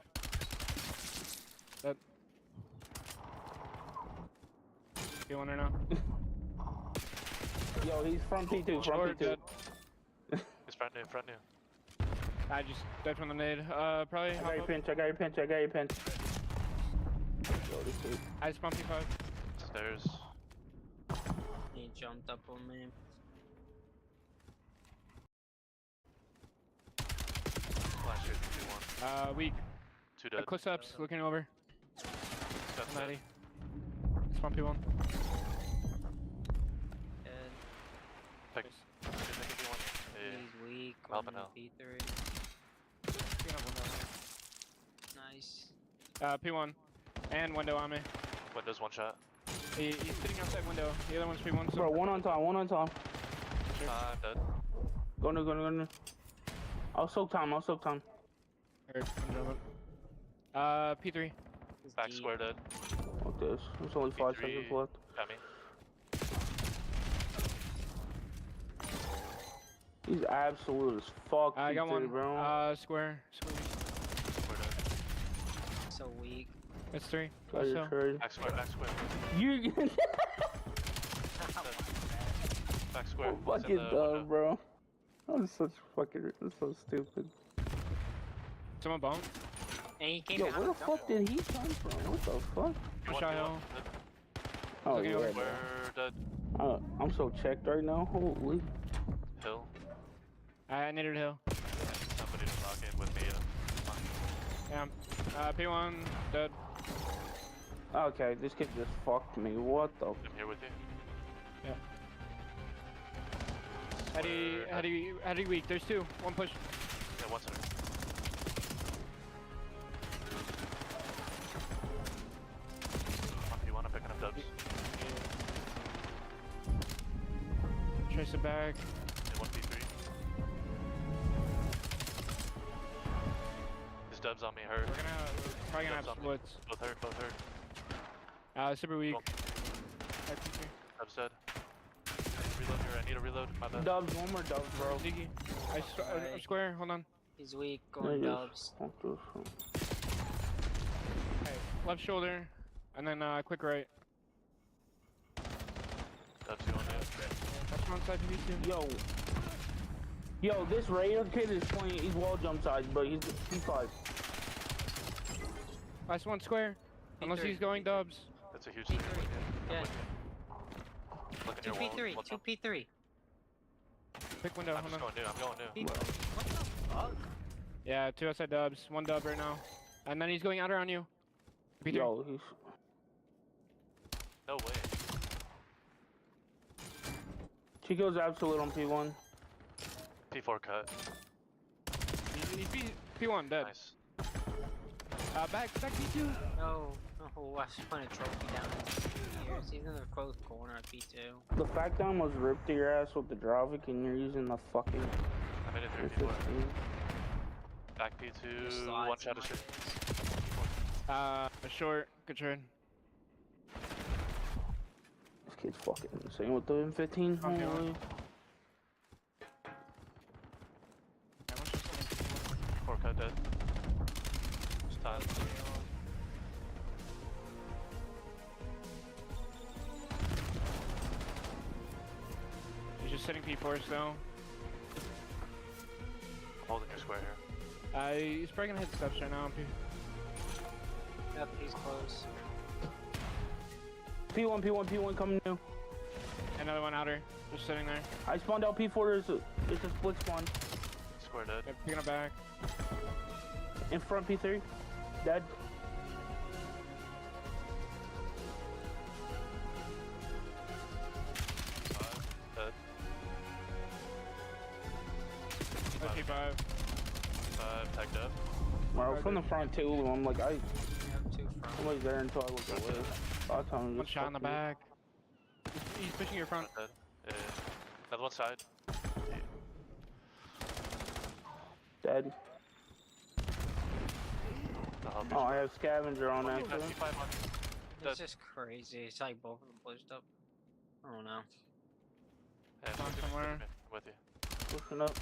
Dead. P1 right now. Yo, he's from P2, Short, from P2. dead. He's front new, front new. I just dead from the nade. Probably. I got your pinch, I got your pinch, I got your pinch. Yo, this dude. I spawned P5. Stairs. Need jumped up on me. Flash here, 2-1. Weak. 2 dead. Close ups, looking over. Steps dead. 90. Spawn P1. Dead. Pick. Yeah. He's weak. I'm helping out. P3. Nice. P1. And window on me. Windows 1 shot. He's sitting outside window. The other one's P1. So Bro, one on time. I'm dead. Go no. I'll soak time. Alright, I'm jumping. P3. Back square dead. Fuck this. There's only 5 seconds left. Got me. He's absolute as fuck. I got P3, one. bro. Square. Square dead. So weak. That's 3. Try your trade. Back square. You Back square. I'm fucking dumb, bro. I'm such fucking. I'm so stupid. Someone bomb? And he came Yo, out where the of fuck did he come from? What the fuck? Push out hill. Oh, Looking yeah. over. Square dead. I'm so checked right now. Holy. Hill. I needed hill. Somebody to lock in with me. Yeah. P1 dead. Okay, this kid just fucked me. What the? I'm here with you. Yeah. How do you weak? There's 2. One push. Yeah, 1 second. You wanna pick up dubs? Trace it back. Yeah, 1v3. His dubs on me hurt. We're probably gonna have Dubs on me. splits. Both hurt. Super weak. Dubs dead. Reload here. I need a reload. My bad. Dubs, one more dubs, bro. Ziggy. I'm square. Hold on. He's weak. Going dubs. Hey, left shoulder, and then quick right. Dubs going in. That's one side to V2. Yo, this Raider kid is playing. He's wall jump side, but he's P5. Last one square. Unless he's going dubs. That's a huge P3. thing. Yeah. Look at 2 your wall. P3. 2 P3. Pick window. I'm Hold just on. going new. I'm going new. What the fuck? Yeah, 2 outside dubs. 1 dub right now. And then he's going outer on you. P3. Yo, he's. No way. Chico's absolute on P1. P4 cut. He's P1 dead. Nice. Back P2. No. Oh, I just put a trophy down here. He's in the close corner at P2. The fact that I almost ripped your ass with the Dravik and you're using the fucking. I made it 3 P4. Back P2. 1 shot of shit. Short. Good trade. This kid's fucking insane with the M15. Holy. 4 cut dead. It's time. He's just sitting P4 still. I'm holding your square here. He's probably gonna hit steps right now on P. Yep, he's close. P1 coming new. Another one outer. Just sitting there. I spawned out P4. It's a split spawn. Square dead. Yeah, picking it back. In front P3. Dead. Dead. P5. 5 tagged up. Well, from the front too. I'm like, Yep, 2 front. I'm like there until I look away. One shot in the back. He's pushing your front. Dead. Yeah. Another one side. Dead. Oh, I have scavenger on that. It's just crazy. It's like both of them pushed up. I don't know. Yeah, Down somewhere. I'm with you. Pushing up.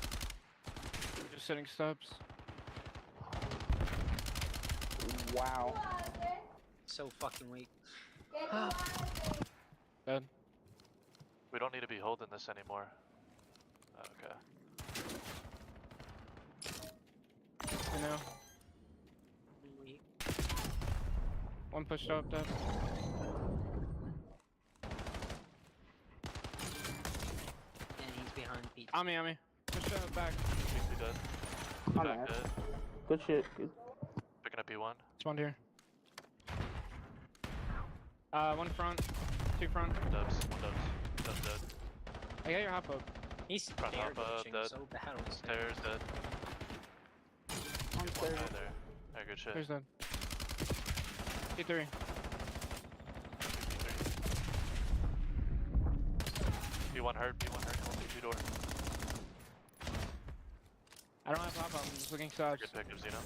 Just sitting steps. Wow. So fucking weak. Dead. We don't need to be holding this anymore. Okay. You know. Weak. One pushed up, dead. On me. Push back. PC dead. I'm Back out. dead. Good shit. Good. Picking up P1. Spawned here. One front, two front. Dubs. One dubs. Dubs dead. I got your hop up. He's Front stair hop up, glitching dead. so bad on this. Stairs dead. I'm One stairs. guy there. Alright, good shit. There's dead. P3. P1 hurt. P1 hurt. Only 2 door. I don't have hop up. I'm just looking subs. Good pick of Xeno.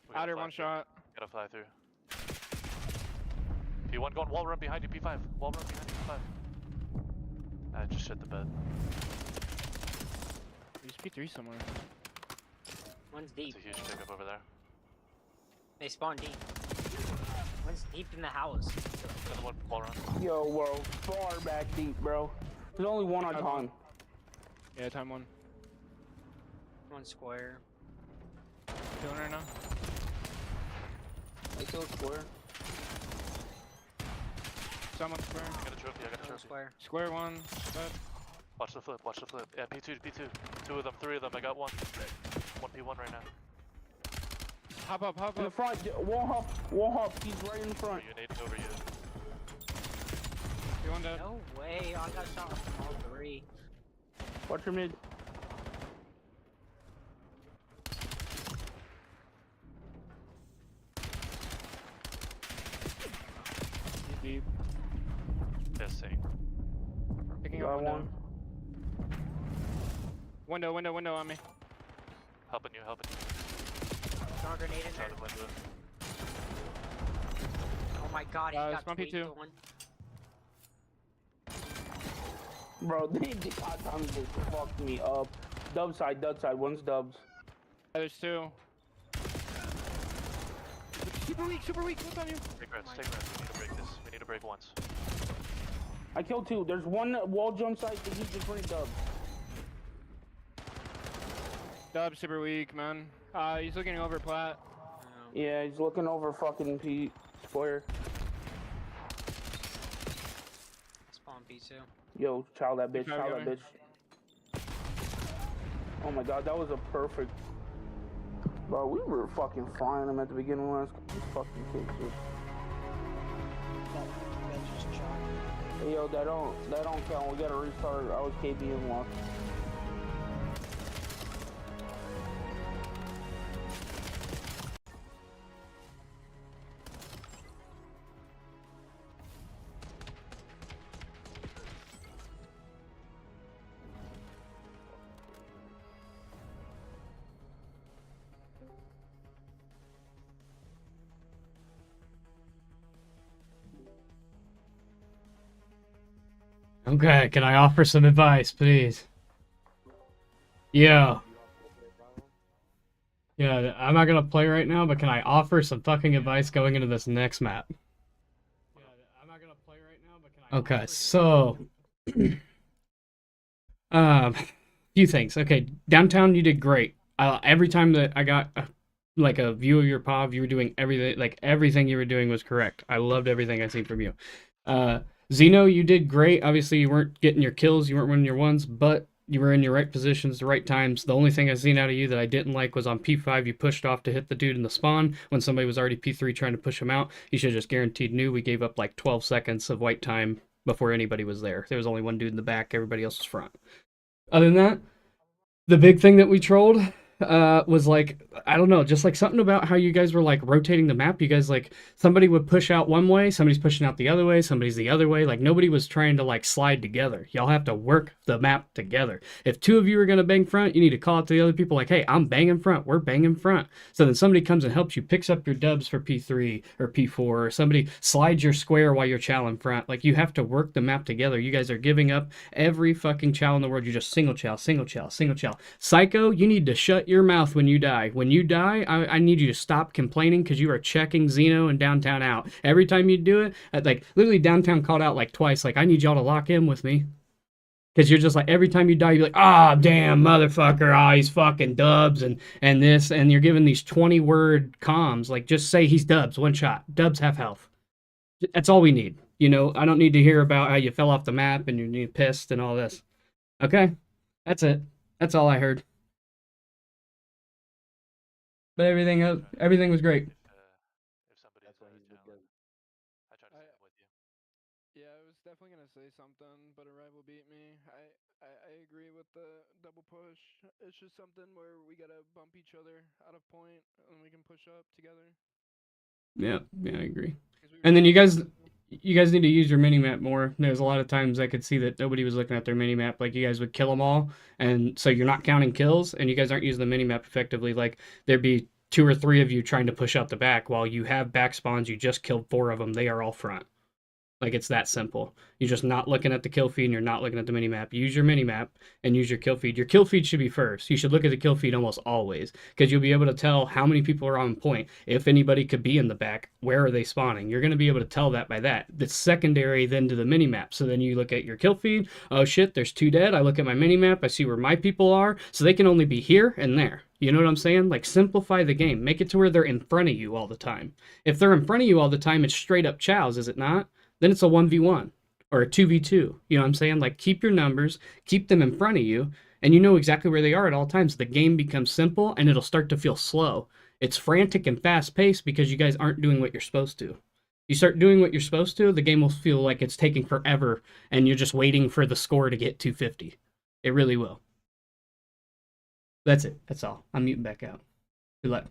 We Outer gotta one fly shot. through. Gotta fly through. P1 going wall run behind you. P5. Wall run behind you. P5. I just shit the bed. There's P3 somewhere. One's deep. It's a huge pickup over there. They spawn deep. One's deep in the house. Another one wall run. Yo, bro, far back deep, bro. There's only one on time. Yeah, time one. One square. Killing right now. I killed square. Someone square. I got a trophy. I got a trophy. Square. Square one. Dead. Watch the flip. Watch the flip. Yeah, P2 to P2. 2 of them. 3 of them. I got one. One P1 right now. Hop up. In the front, wall hop. He's right in front. Over you, Nate. Over you. You one dead. No way. I got shot from all 3. Watch your mid. Deep. Pissing. Picking Got up window. Window on me. Helping you. Saw a grenade in there. Out the window. Oh my god, he got spawn tweaked P2. one. Bro, they got time to fuck me up. Dub side. One's dubs. There's 2. Super weak. What's on you? Take rest. We need to break this. We need to break once. I killed 2. There's one wall jump side. He's just running dubs. Dub super weak, man. He's looking over plat. Yeah, he's looking over fucking P square. Spawn P2. Yo, chow that bitch. Oh my god, that was a perfect. Bro, we were fucking flying him at the beginning last. These fucking kids. Hey, yo, that don't count. We gotta restart. I was KBM locked. Okay, can I offer some advice, please? Yeah. Yeah, I'm not gonna play right now, but can I offer some fucking advice going into this next map? Yeah, I'm not gonna play right now, but can I? Okay, so, few things. Okay, downtown, you did great. Every time that I got like a view of your POV, you were doing everything. Like everything you were doing was correct. I loved everything I seen from you. Xeno, you did great. Obviously, you weren't getting your kills, you weren't winning your ones, but you were in your right positions, the right times. The only thing I seen out of you that I didn't like was on P5, you pushed off to hit the dude in the spawn when somebody was already P3 trying to push him out. You should have just guaranteed knew. We gave up like 12 seconds of white time before anybody was there. There was only one dude in the back, everybody else was front. Other than that, the big thing that we trolled was like, I don't know, just like something about how you guys were like rotating the map. You guys like, somebody would push out one way, somebody's pushing out the other way, somebody's the other way. Like nobody was trying to like slide together. Y'all have to work the map together. If 2 of you are going to bang front, you need to call out to the other people like, hey, I'm banging front, we're banging front. So then somebody comes and helps you, picks up your dubs for P3 or P4, or somebody slides your square while you're chow in front. Like you have to work the map together. You guys are giving up every fucking chow in the world. You just single chow. Psycho, you need to shut your mouth when you die. When you die, I need you to stop complaining because you are checking Xeno and Downtown out. Every time you do it, like literally Downtown called out like twice, like I need y'all to lock in with me. Because you're just like, every time you die, you're like, ah, damn, motherfucker, ah, he's fucking dubs and this, and you're giving these 20-word comms, like just say he's dubs, one shot, dubs have health. That's all we need. You know, I don't need to hear about how you fell off the map and you're pissed and all this. Okay, that's it. That's all I heard. But everything was great. Yeah, I was definitely gonna say something, but a rival beat me. I agree with the double push. It's just something where we gotta bump each other out of point, and we can push up together. Yeah, I agree. And then you guys need to use your mini map more. There's a lot of times I could see that nobody was looking at their mini map. Like you guys would kill them all, and so you're not counting kills, and you guys aren't using the mini map effectively. Like there'd be 2 or 3 of you trying to push out the back while you have back spawns. You just killed 4 of them. They are all front. Like it's that simple. You're just not looking at the kill feed and you're not looking at the mini map. Use your mini map and use your kill feed. Your kill feed should be first. You should look at the kill feed almost always because you'll be able to tell how many people are on point. If anybody could be in the back, where are they spawning? You're going to be able to tell that by that. That's secondary then to the mini map. So then you look at your kill feed. Oh shit, there's 2 dead. I look at my mini map. I see where my people are. So they can only be here and there. You know what I'm saying? Like simplify the game. Make it to where they're in front of you all the time. If they're in front of you all the time, it's straight up chows, is it not? Then it's a 1v1 or a 2v2. You know what I'm saying? Like keep your numbers, keep them in front of you, and you know exactly where they are at all times. The game becomes simple and it'll start to feel slow. It's frantic and fast paced because you guys aren't doing what you're supposed to. You start doing what you're supposed to, the game will feel like it's taking forever and you're just waiting for the score to get 250. It really will. That's it. That's all. I'm muting back out. Good luck.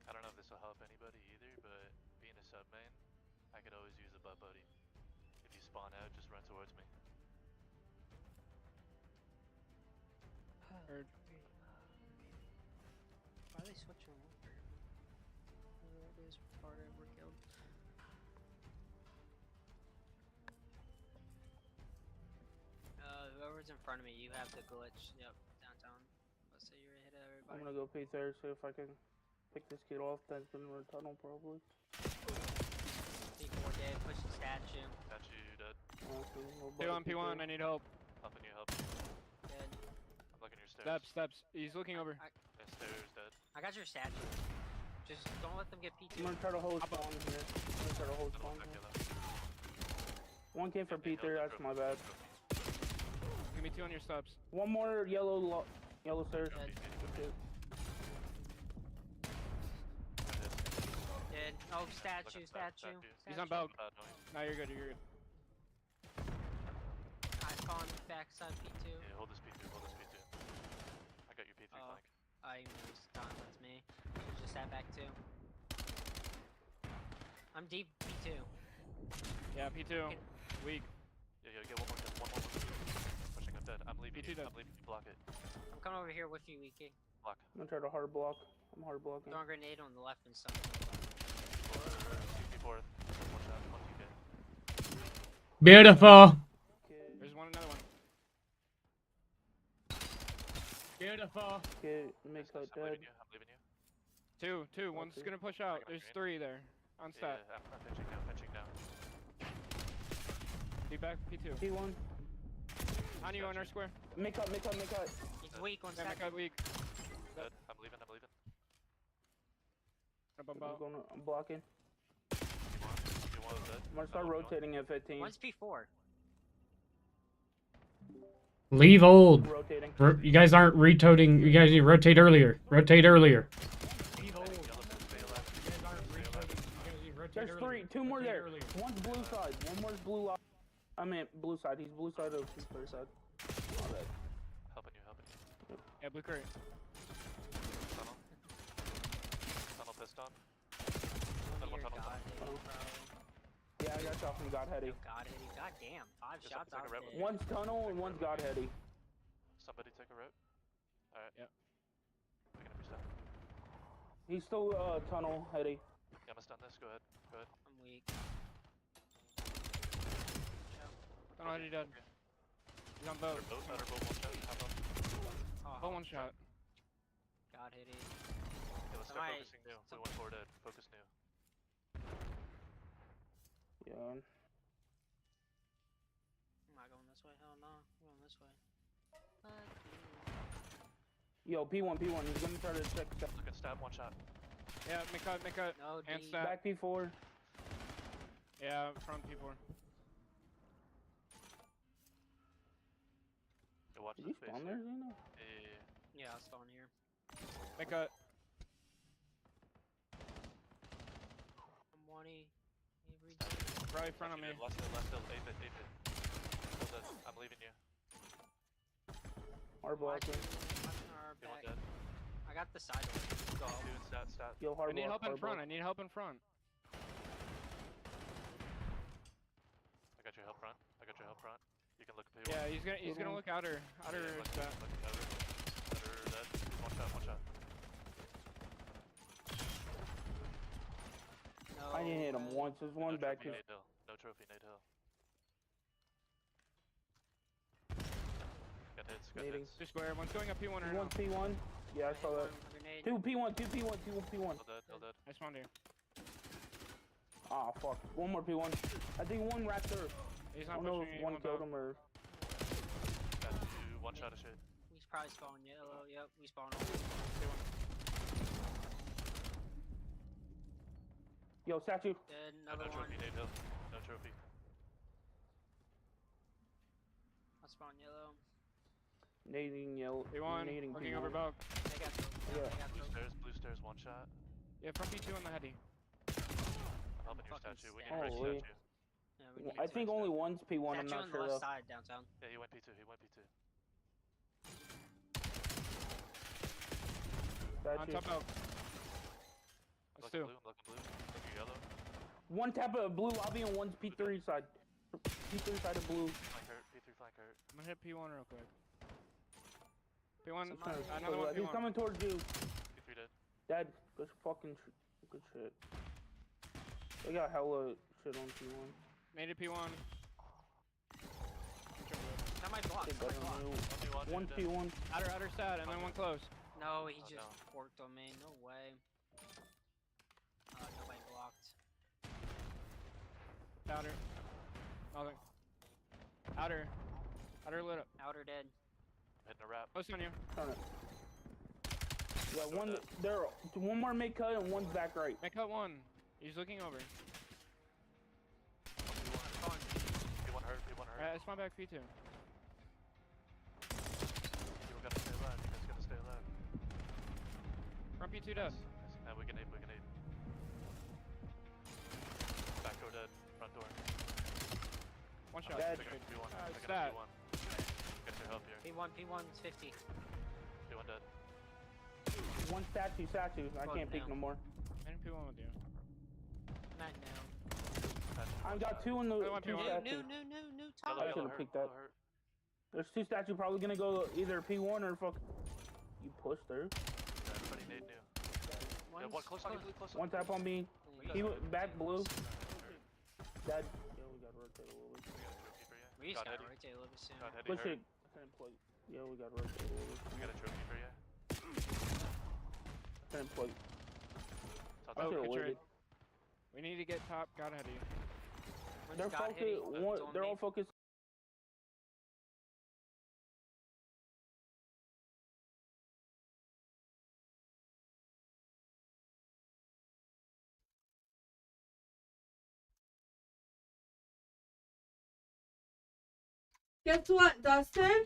I don't know if this will help anybody either, but being a sub main, I could always use a butt buddy. If you spawn out, just run towards me. Heard. Why are they switching over? That is retarded. We're killed. Whoever's in front of me, you have the glitch. Yep, downtown. Let's say you're ahead of everybody. I'm gonna go P3, see if I can pick this kid off that's been in the tunnel probably. P4 dead, push the statue. Statue dead. P1, P1, I need help. Helping you, help. Dead. I'm looking your stairs. Steps. He's looking over. Yeah, stairs dead. I got your statue. Just don't let them get P2. I'm gonna try to hold spawn here. I'm gonna try to hold spawn here. One came for P3, that's my bad. Give me 2 on your steps. One more yellow stairs. Dead. Oh, statue. He's on Belk. No, you're good. I've gone backside P2. Yeah, hold this P2. I got your P3 flank. I was done, that's me. Just sat back 2. I'm deep P2. Yeah, P2. Weak. Yeah, get one more. Pushing, I'm dead. I'm leaving you. Block it. I'm coming over here with you, Wiki. Block. I'm gonna try to hard block. I'm hard blocking. Throwing a grenade on the left and some. P4. Beautiful. There's another one. Beautiful. Okay, make that dead. I'm leaving you. 2. One's gonna push out. There's 3 there. On stat. Yeah, I'm pitching down. Be back P2. P1. On you on our square. Make up. He's weak on stat. Make weak. Dead. I'm leaving. I'm blocking. P1 is dead. I'm gonna start rotating at 15. One's P4. Leave old. Rotating. You guys aren't rotating. You guys need to rotate earlier. There's 3. 2 more there. One's blue side. One more's blue. I mean blue side. He's blue side of his first side. My bad. Helping you. Yeah, blue crate. Tunnel pissed on. Yeah, I got shot from God Heady. God damn, 5 shots out there. One's tunnel and one's God Heady. Somebody take a route. Alright. Yep. Picking up your stuff. He's still tunnel Heady. Yeah, I'm gonna stun this. Go ahead. I'm weak. Don't know he dead. He's on boat. Boat, better boat, one shot. Hop up. Boat one shot. God hit it. Okay, let's start Alright, focusing new. We went forward dead. Focus new. Yeah. I'm not going this way. Hell no. I'm going this way. Yo, P1, he's gonna try to check. Look at stab, one shot. Yeah, make cut. No, And D. stab. Back P4. Yeah, front P4. Yeah, watch Did the you space. spawn there, Zeno? Yeah. Yeah, I'll spawn here. Make cut. I'm 1E. Right in front of me. Last hill, 8 bit. Still dead. I'm leaving you. Hard block. You want dead? I got the side door. Go. Dude, stat. Yo, hard I need block, help in hard front. block. I need help in front. I got your help front. You can look at Yeah, he's gonna look outer. Outer stat. Outer dead. One shot. No. I didn't hit him once. There's one No back trophy, here. Nate Hill. No trophy, Nate Hill. Got hits. Nading. Two square. One's going up P1 right now. One P1. Yeah, I saw that. Two P1. Hill dead. I spawned here. Ah, fuck. One more P1. I think one right there. He's I not don't know pushing if me. one killed him or. Got two, one shot of shit. We probably spawn yellow. Yep, we spawn. Yo, statue. Dead, No another one. trophy, Nate Hill. No trophy. I'll spawn yellow. Nading yellow. P1. Nading Looking P1. They over boat. got Yeah. Blue stairs, one shot. Yeah, front P2 on the heady. Helping your statue. We need Holy. your statue. Yeah, we need I think only one's P1. I'm statue not on the sure left though. side downtown. Yeah, he went P2. On Statue. top out. I'm Let's looking do. blue. Looking yellow. One tap of blue lobby and one's P3 side. P3 side of blue. Flank hurt. P3 flank hurt. I'm gonna hit P1 real quick. P1. Somebody- Another one. He's P1. coming towards you. P3 dead. Dad, good fucking good shit. They got hella shit on P1. Made it P1. That might block. Shit That better might than block. you. One P1. Outer stat, and then one close. No, he just worked on me. No way. Nobody blocked. Outer. Nothing. Outer. Outer lit up. Outer dead. Hitting a wrap. Close on you. Turn it. Yeah, one there. One more make cut and one's back right. Make cut one. He's looking over. P1 hurt. Alright, it's my back P2. You gotta stay alive. You guys gotta stay alive. Front P2 dead. Now we can aid. Back door dead. Front door. One shot. Dead. Pick up P1. Pick Stat. up P1. Get your help here. P1's 50. P1 dead. One statue. I Close can't pick now. no more. I need P1 with you. Not now. I got two in the I want two P1. statues. New I top. should have picked that. There's two statues probably gonna go either P1 or fuck. You push there. Everybody need new. Yeah, one close on you, blue, close on One tap on me. He went back blue. Dad. Yeah, we gotta rotate a little bit. We just Got gotta Eddie. rotate a little bit soon. Got Eddie Push hurt. it. Couldn't play. Yeah, we gotta rotate a little bit. We got a trophy for you. Couldn't play. Top I Oh, should've good waited. trade. We need to get top. God ahead of you. They're focused. They're all focused. Guess what, Dustin?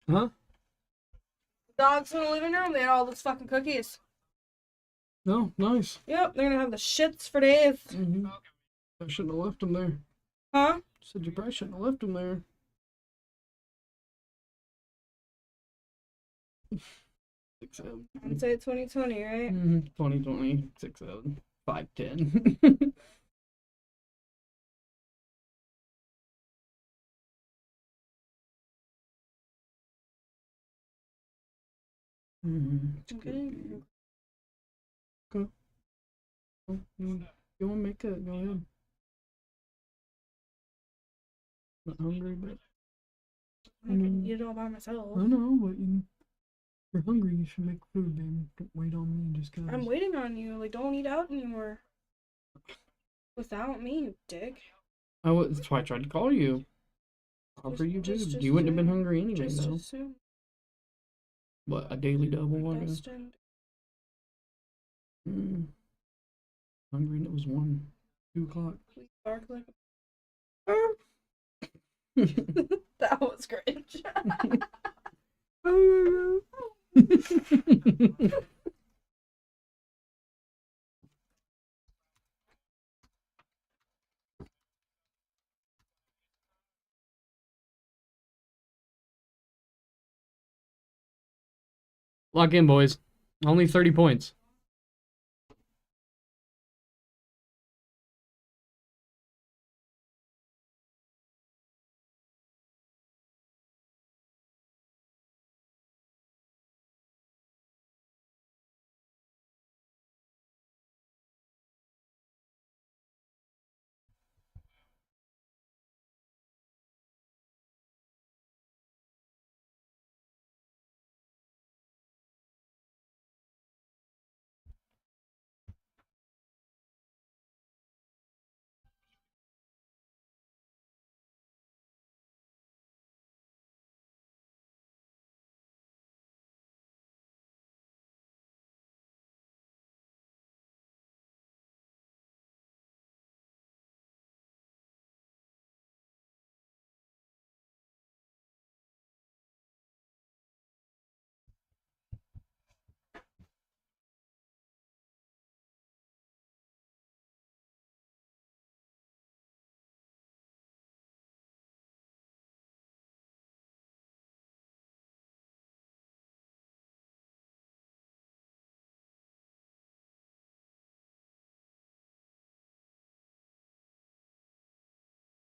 Huh? Dogs in the living room, they had all those fucking cookies. No, nice. Yep, they're gonna have the shits for days. I shouldn't have left them there. Huh? Said you probably shouldn't have left them there. 6-7. I'd say 2020, right? 2020, 6-7, 5-10. Okay. Go. You want to make it? Go ahead. Not hungry, but I can eat it all by myself. I know, but if you're hungry, you should make food, baby. Don't wait on me just cause. I'm waiting on you. Like, don't eat out anymore. Without me, you dick. That's why I tried to call you. Offer you food. You wouldn't have been hungry anyway, Just though. assume. What, a daily double one? Destined. Hungry and it was 2 o'clock. Please bark like that was cringe. Lock in, boys. Only 30 points.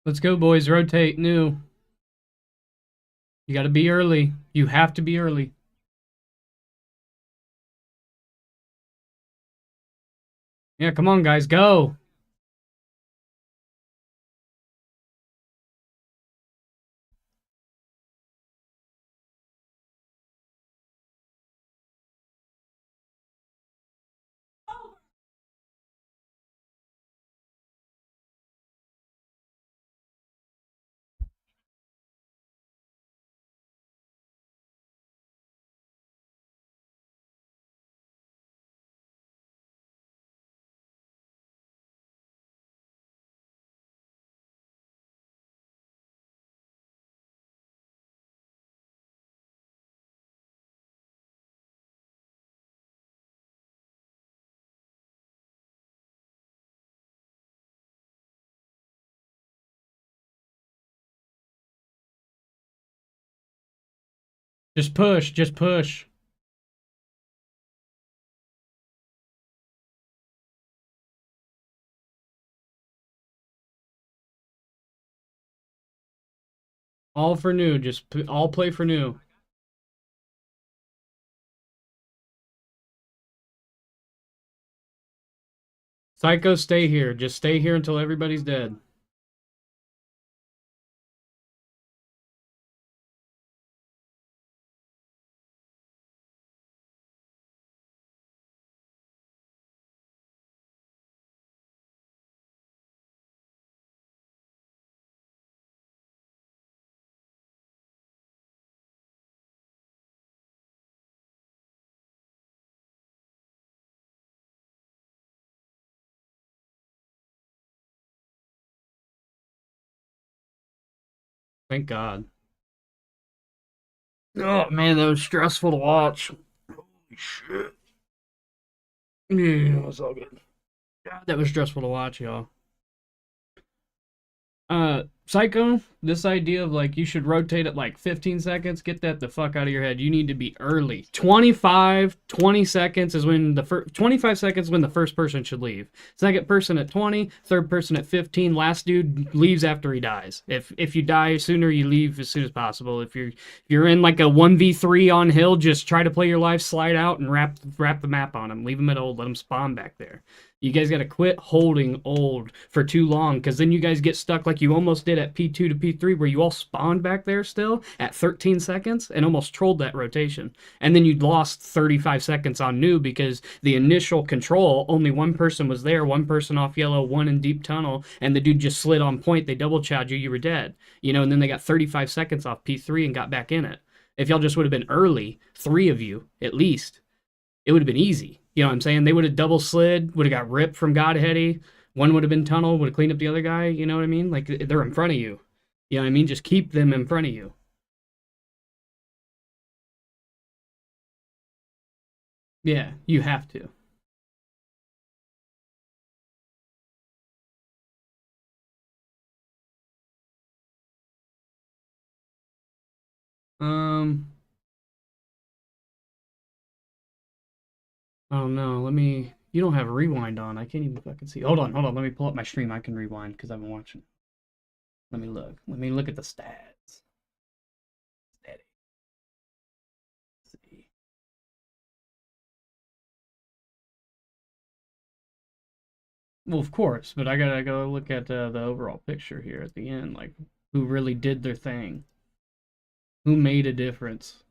Let's go, boys. Rotate. New. You gotta be early. You have to be early. Yeah, come on, guys. Go. Just push. Just push. All for new. Just all play for new. Psycho, stay here. Just stay here until everybody's dead. Thank God. Oh, man, that was stressful to watch. Holy shit. Yeah, it was all good. God, that was stressful to watch, y'all. Psycho, this idea of like you should rotate at like 15 seconds, get that the fuck out of your head. You need to be early. 20 seconds is when the first 25 seconds when the first person should leave. Second person at 20, third person at 15, last dude leaves after he dies. If you die sooner, you leave as soon as possible. If you're in like a 1v3 on hill, just try to play your life, slide out and wrap the map on him. Leave him at old, let him spawn back there. You guys got to quit holding old for too long, because then you guys get stuck like you almost did at P2 to P3, where you all spawned back there still at 13 seconds and almost trolled that rotation. And then you lost 35 seconds on new because the initial control, only one person was there, one person off yellow, one in deep tunnel, and the dude just slid on point. They double chowed you, you were dead. You know, and then they got 35 seconds off P3 and got back in it. If y'all just would have been early, 3 of you at least, it would have been easy. You know what I'm saying? They would have double slid, would have got ripped from Godheady. One would have been tunnel, would have cleaned up the other guy. You know what I mean? Like, they're in front of you. You know what I mean? Just keep them in front of you. Yeah, you have to. Oh no, let me... You don't have rewind on. I can't even fucking see. Hold on. Let me pull up my stream. I can rewind because I've been watching. Let me look. Let me look at the stats. Steady. Let's see. Well, of course, but I gotta go look at the overall picture here at the end. Like, who really did their thing? Who made a difference?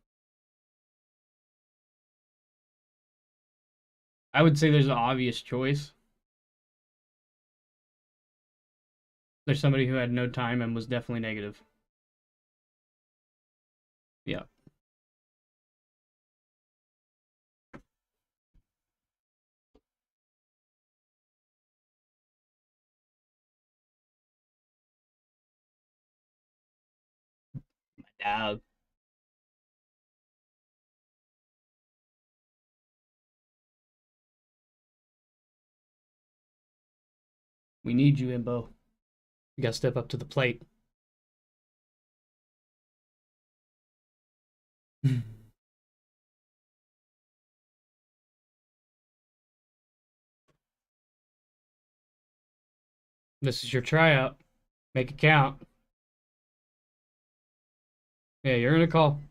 I would say there's an obvious choice. There's somebody who had no time and was definitely negative. Yeah. My dad. We need you, Imbo. You gotta step up to the plate. This is your tryout. Make it count. Yeah, you're in a call.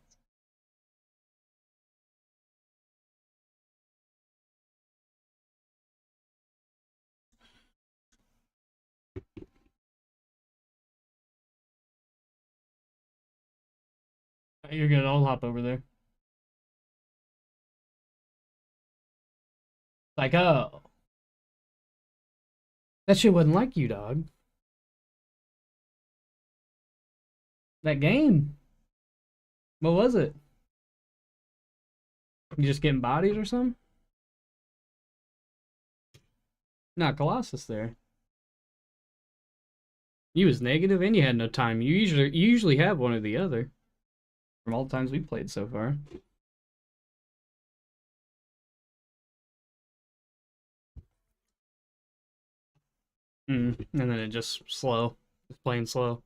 You're good. I'll hop over there. Like, oh. That shit wasn't like you, dog. That game. What was it? You just getting bodied or something? Not Colossus there. You was negative and you had no time. You usually have one or the other. From all the times we played so far. And then it just slow. It's playing slow.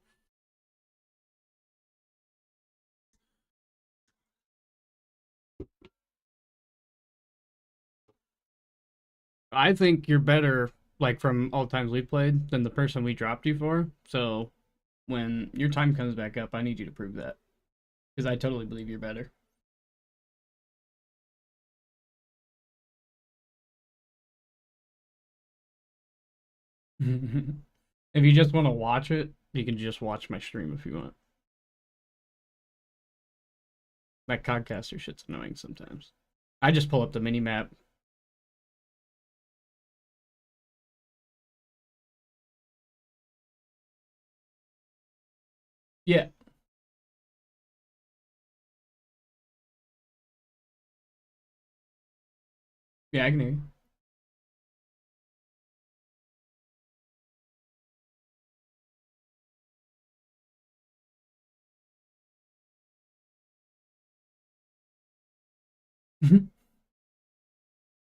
I think you're better, like, from all the times we played, than the person we dropped you for. So, when your time comes back up, I need you to prove that. Because I totally believe you're better. If you just want to watch it, you can just watch my stream if you want. That Codcaster shit's annoying sometimes. I just pull up the mini map. Yeah. Yeah, I can hear you.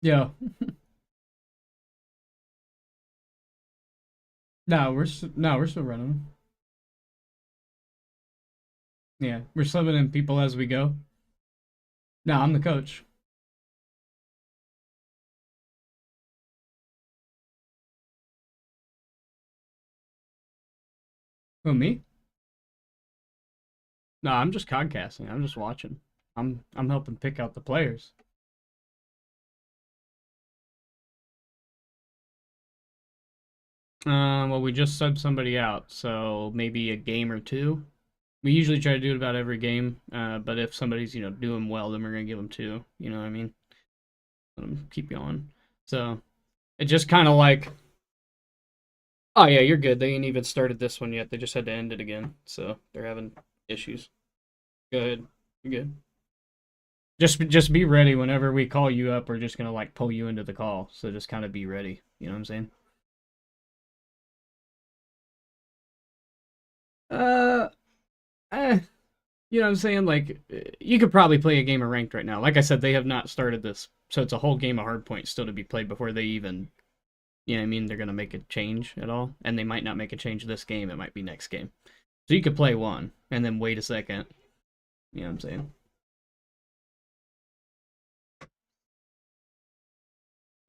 Yeah. No, we're still running. Yeah, we're subbing in people as we go. No, I'm the coach. Who, me? No, I'm just codcasting. I'm just watching. I'm helping pick out the players. Well, we just subbed somebody out, so maybe a game or two. We usually try to do it about every game, but if somebody's, doing well, then we're gonna give them 2. You know what I mean? Let them keep going. So, it just kind of like, oh yeah, you're good. They ain't even started this one yet. They just had to end it again, so they're having issues. Go ahead. You're good. Just be ready whenever we call you up. We're just gonna like pull you into the call, so just kind of be ready. You know what I'm saying? You know what I'm saying? Like, you could probably play a game of ranked right now. Like I said, they have not started this, so it's a whole game of hardpoint still to be played before they even, you know what I mean, they're gonna make a change at all, and they might not make a change this game. It might be next game. So you could play one and then wait a second. You know what I'm saying?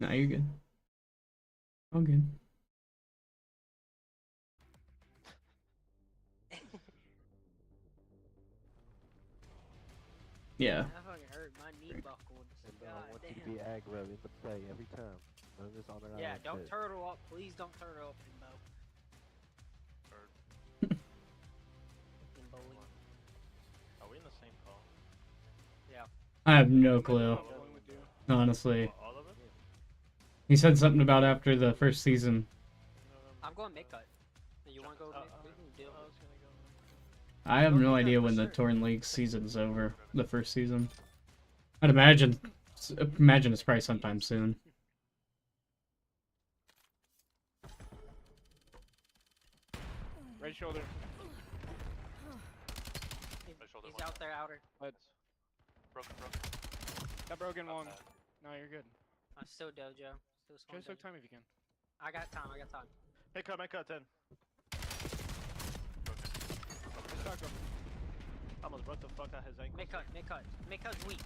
No, you're good. All good. Yeah. That fucking hurt. My knee buckled. God I want you to be aggro in the play every time. None of this on and Yeah, on don't shit. turtle up. Please don't turtle up, Bimbo. Are we in the same call? Yeah. I have no clue. Honestly. He said something about after the first season. I'm going mid-cut. You want to go mid? We can deal. I have no idea when the Torn League season's over. The first season. I'd imagine it's probably sometime soon. Right shoulder. He's out there, outer. Broken. Got broken one. No, you're good. I'm still dojo. Still Try spawn to soak dojo. time if you can. I got time. Make cut 10. Almost broke the fuck out his ankle. Mid-cut's weak.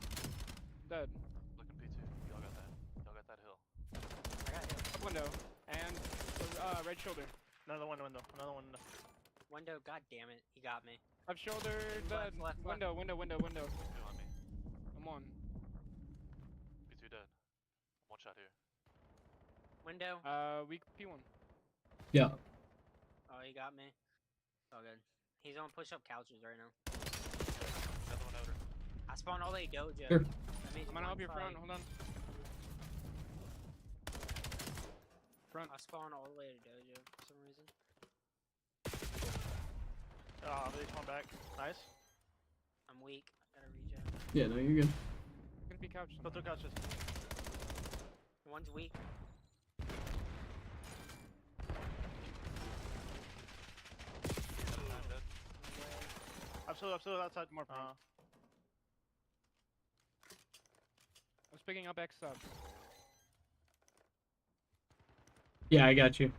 Dead. Looking P2. Y'all got that. Y'all got that hill. I got him. Up window. And right shoulder. Another window. Window, god damn it. He got me. Up shoulder, dead. Left. Window. Two on me. I'm on. P2 dead. One shot here. Window. Weak P1. Yeah. Oh, he got me. It's all good. He's on push-up couches right now. Another one outer. I spawned all day dojo. Sure. That means I'm gonna help your one front. fight. Hold on. Front. I spawned all the way to dojo for some reason. They spawn back. Nice. I'm weak. I gotta regen. Yeah, no, you're good. Gonna be couch. Go through couches. One's weak. Absolutely outside. More front. I was picking up X subs. Yeah, I got you.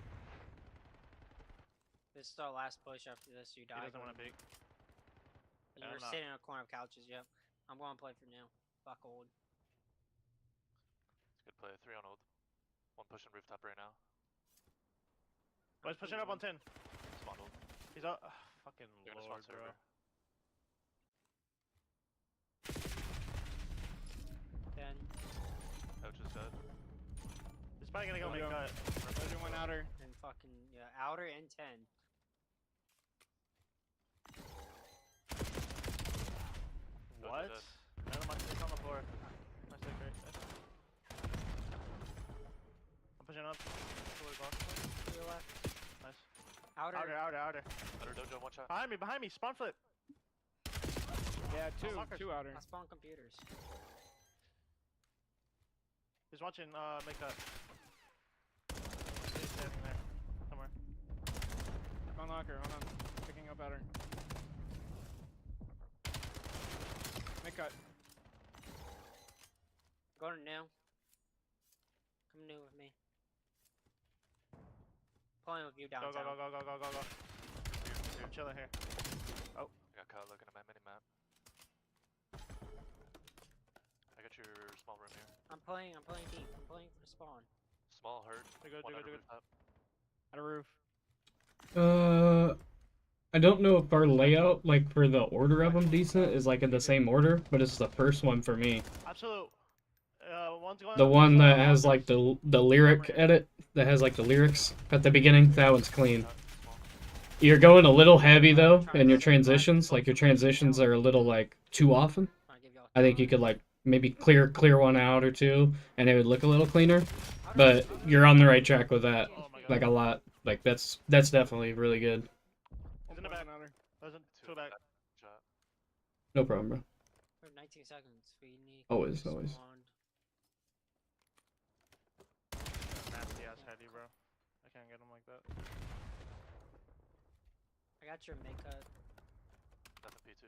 This is our last push after this. You die. He doesn't want to peek. You were sitting in a corner of couches, yep. I'm going to play for now. Fuck old. It's a good play. 3 on old. One pushing rooftop right now. Oh, he's pushing up on 10. Spawn old. He's out. Fucking lord, bro. 10. Coach is dead. He's probably gonna go make cut. Dojo one outer. And fucking, yeah, outer and 10. What? Another my stick on the floor. My stick right. I'm pushing up. To your left. Nice. Outer. Outer dojo, one shot. Behind me, spawn flip. Yeah, two outer. I spawned computers. He's watching, make cut. He's standing there. Somewhere. Spawn locker, hold on. Picking up outer. Make cut. Go to new. Come new with me. Pulling with you downtown. Go. I'm chilling here. Oh. I got caught looking at my mini-map. I got your small room here. I'm playing deep. I'm playing for spawn. Small hurt. One on the rooftop. At a roof. I don't know if our layout, like for the order of them decent, is like in the same order, but it's the first one for me. Absolute. One's going The up one this, that has like the lyric edit, that has like the lyrics at the beginning, that one's clean. You're going a little heavy though in your transitions. Like your transitions are a little like too often. I think you could like maybe clear one out or two, and it would look a little cleaner. But you're on the right track with that, like a lot. Like that's definitely really good. He's in the back. Doesn't two back. No problem, bro. For 19 seconds, we need. Always. Nasty ass heady, bro. I can't get him like that. I got your makeup. Nothing P2.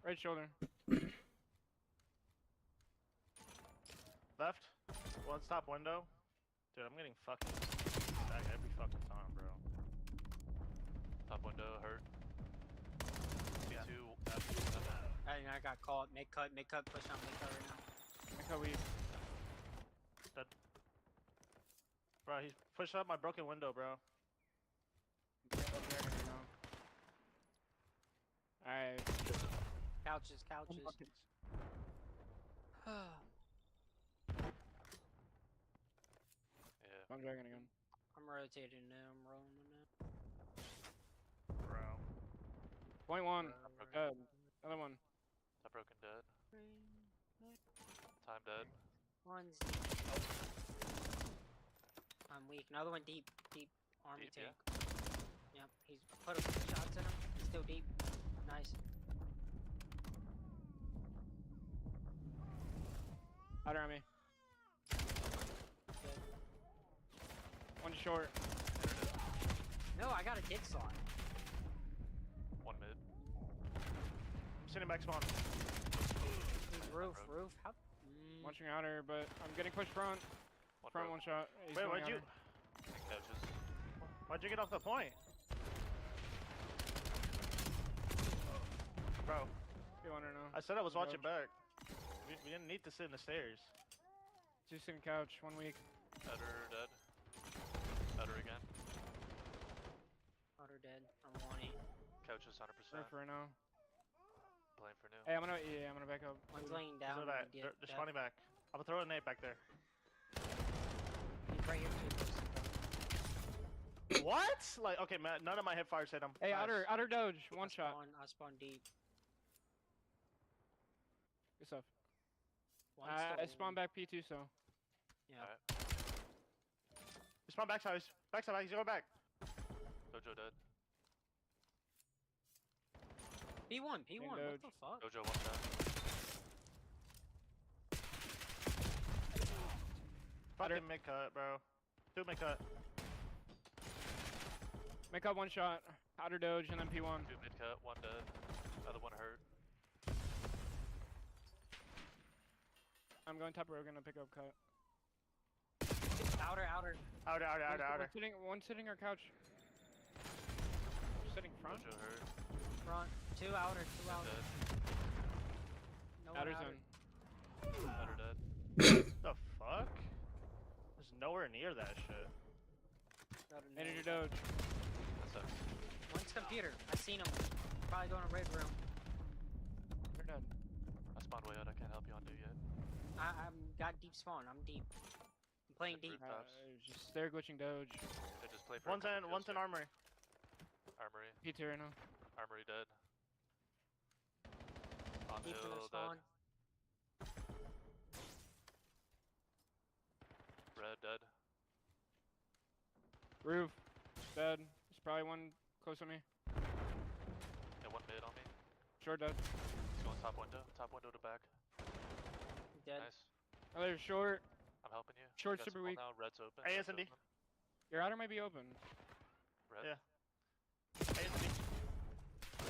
Right shoulder. Left. One stop window. Dude, I'm getting fucking back every fucking time, bro. Top window hurt. P2. I got caught. Make cut, push on make cut right now. Make cut weave. Dead. Bro, he's pushed up my broken window, bro. Alright. Couches. Yeah. I'm dragging again. I'm rotating now. I'm rolling now. Bro. Point one. Dead. Another one. Top broken dead. Time dead. One's I'm weak. Another one deep army tank. Yeah. Yep. He's put a couple shots in him. He's still deep. Nice. Outer on me. Good. One short. No, I got a dick slot. One mid. I'm sitting back spawn. He's roof. How? Watching outer, but I'm getting pushed front. Front one shot. He's wait, why'd you? Why'd you get off the point? Bro. You want to know? I said I was watching back. We didn't need to sit in the stairs. Just sitting couch, 1 week. Outer dead. Outer again. Outer dead. I'm 1-8. Couch is 100%. For now. Playing for new. Hey, I'm gonna back up. One's laying down. They're spawning back. I'm gonna throw a nade back there. He's right here too. What? Like, okay, man, none of my hip fires hit him. Hey, Nice. outer doge, one shot. I spawn deep. Good stuff. I spawn back P2, so. Yeah. Alright. You spawn backside, he's going back. Dojo dead. P1, what the fuck? Dojo one shot. Fucking mid cut, bro. Two mid cut. Mid cut one shot. Outer doge and then P1. Two mid cut, one dead. Other one hurt. I'm going top row, gonna pick up cut. Outer. One sitting our couch. Sitting front. Dojo hurt. Front. Two outer. Dead. No Outer outer. zone. Outer dead. The fuck? There's nowhere near that shit. Manager doge. That sucks. One's computer. I seen him. Probably going to red room. They're dead. I spawned way out. I can't help you on new yet. I'm got deep spawn. I'm deep. I'm playing deep. Just they're glitching doge. They just play for one's in armory. Armory. P2 right now. Armory dead. On Deep in the hill spawn. dead. Red dead. Roof dead. There's probably one close on me. Yeah, one mid on me. Short dead. He's going top window to back. Dead. Nice. Another short. I'm helping you. Short super weak. Now red's open. Hey, S&D. Your outer might be open. Red. Yeah. Hey, S&D.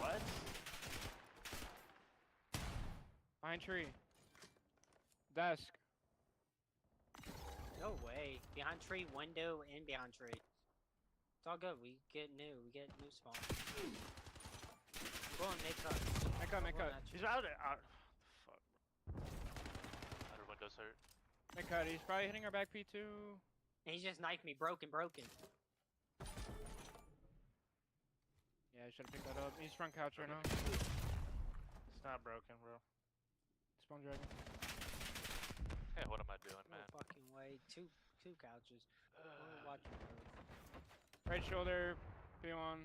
What? Behind tree. Desk. No way. Behind tree, window, and behind tree. It's all good. We get new spawn. I'm going make cut. Make cut. He's out there. Fuck. Outer window's hurt. Make cut. He's probably hitting our back P2. And he just knifed me. Broken. Yeah, I should have picked that up. He's front couch right now. It's not broken, bro. Spawn dragon. What am I doing, No man? fucking way. Two couches. Watch me move. Right shoulder, P1.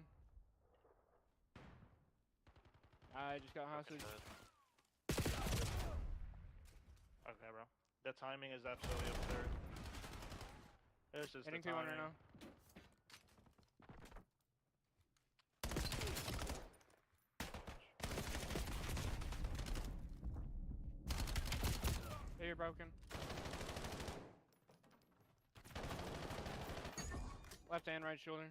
I just got hostage. Okay, bro. The timing is absolutely absurd. It's just Hitting the P1 timing. right now. Hey, you're broken. Left and right shoulder. I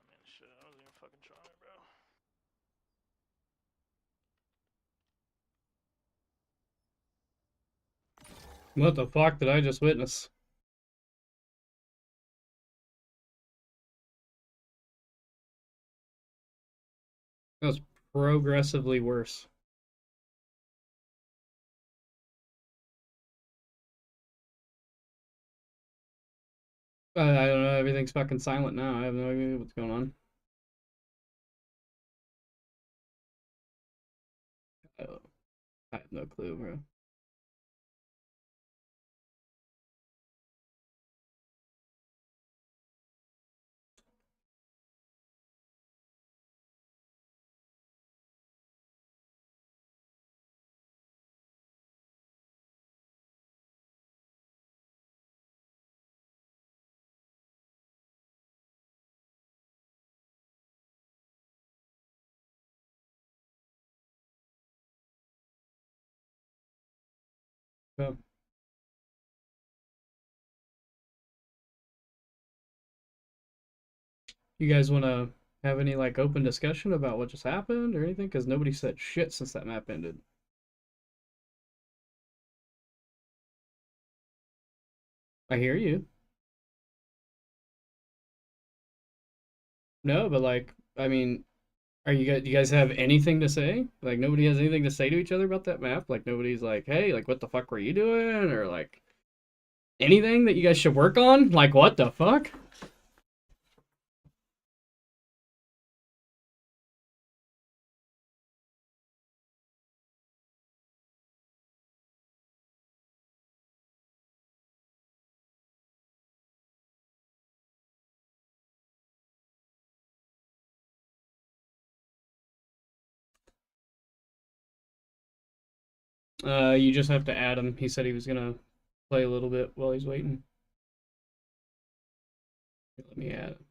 mean, shit, I wasn't even fucking trying, bro. What the fuck did I just witness? That was progressively worse. I don't know, everything's fucking silent now. I have no idea what's going on. I have no clue, bro. So, you guys want to have any like open discussion about what just happened or anything? Because nobody said shit since that map ended. I hear you. No, but like, I mean, do you guys have anything to say? Like, nobody has anything to say to each other about that map? Like, nobody's like, hey, like, what the fuck were you doing? Or like, anything that you guys should work on? Like, what the fuck? You just have to add him. He said he was gonna play a little bit while he's waiting. Let me add him.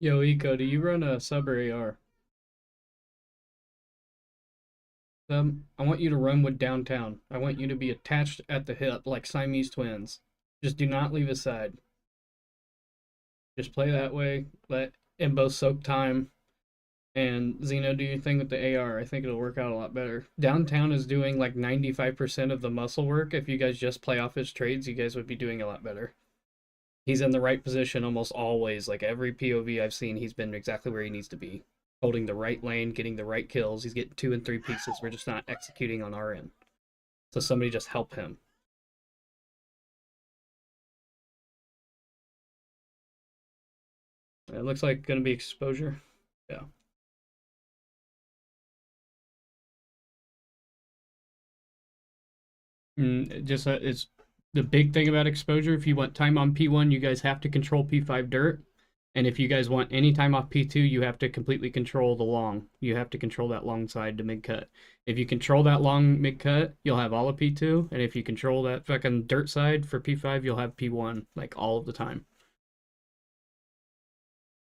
Yo, Eco, do you run a sub or AR? I want you to run with downtown. I want you to be attached at the hip like Siamese twins. Just do not leave his side. Just play that way. Let Imbo soak time. And Zeno, do your thing with the AR. I think it'll work out a lot better. Downtown is doing like 95% of the muscle work. If you guys just play off his trades, you guys would be doing a lot better. He's in the right position almost always. Like every POV I've seen, he's been exactly where he needs to be. Holding the right lane, getting the right kills. He's getting 2 and 3 pieces. We're just not executing on our end. So somebody just help him. It looks like going to be exposure. Yeah. Just it's the big thing about exposure. If you want time on P1, you guys have to control P5 dirt. And if you guys want any time off P2, you have to completely control the long. You have to control that long side to mid cut. If you control that long mid cut, you'll have all of P2. And if you control that fucking dirt side for P5, you'll have P1 like all of the time.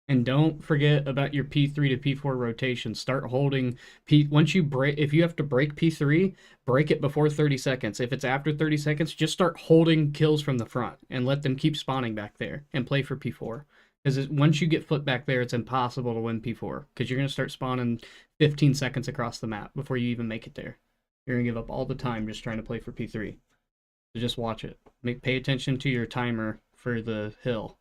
And don't forget about your P3 to P4 rotation. Start holding P once you break. If you have to break P3, break it before 30 seconds. If it's after 30 seconds, just start holding kills from the front and let them keep spawning back there and play for P4. Because once you get foot back there, it's impossible to win P4 because you're gonna start spawning 15 seconds across the map before you even make it there. You're gonna give up all the time just trying to play for P3. So just watch it. Pay attention to your timer for the hill.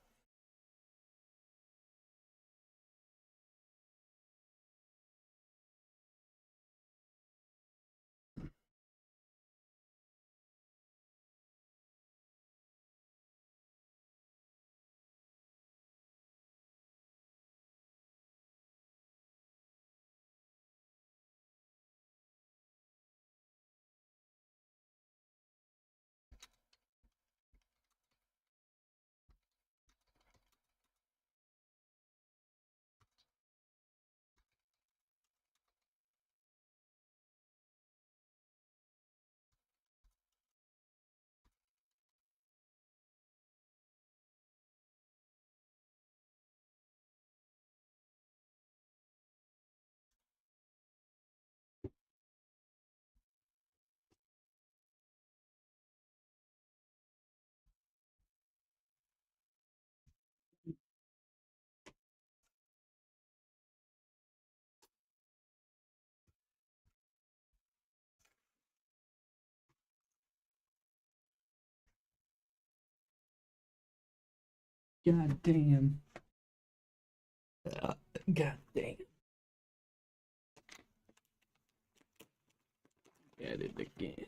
God damn. God damn. At it again.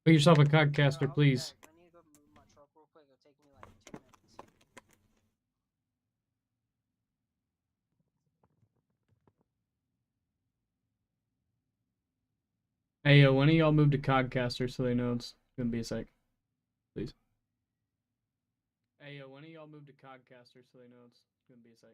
Put yourself a codcaster, please. I need to go move my truck real quick. It'll take me like 2 minutes. Hey, when of y'all move to codcaster so they know it's gonna be a sec, please. Hey, when of y'all move to codcaster so they know it's gonna be a sec.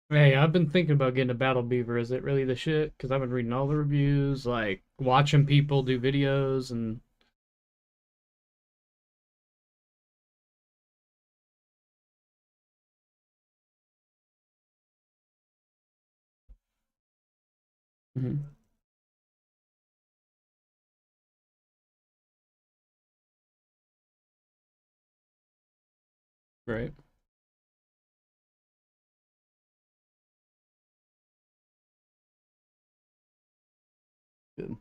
Hey, I've been thinking about getting a Battle Beaver. Is it really the shit? Because I've been reading all the reviews, like watching people do videos, and right. Good.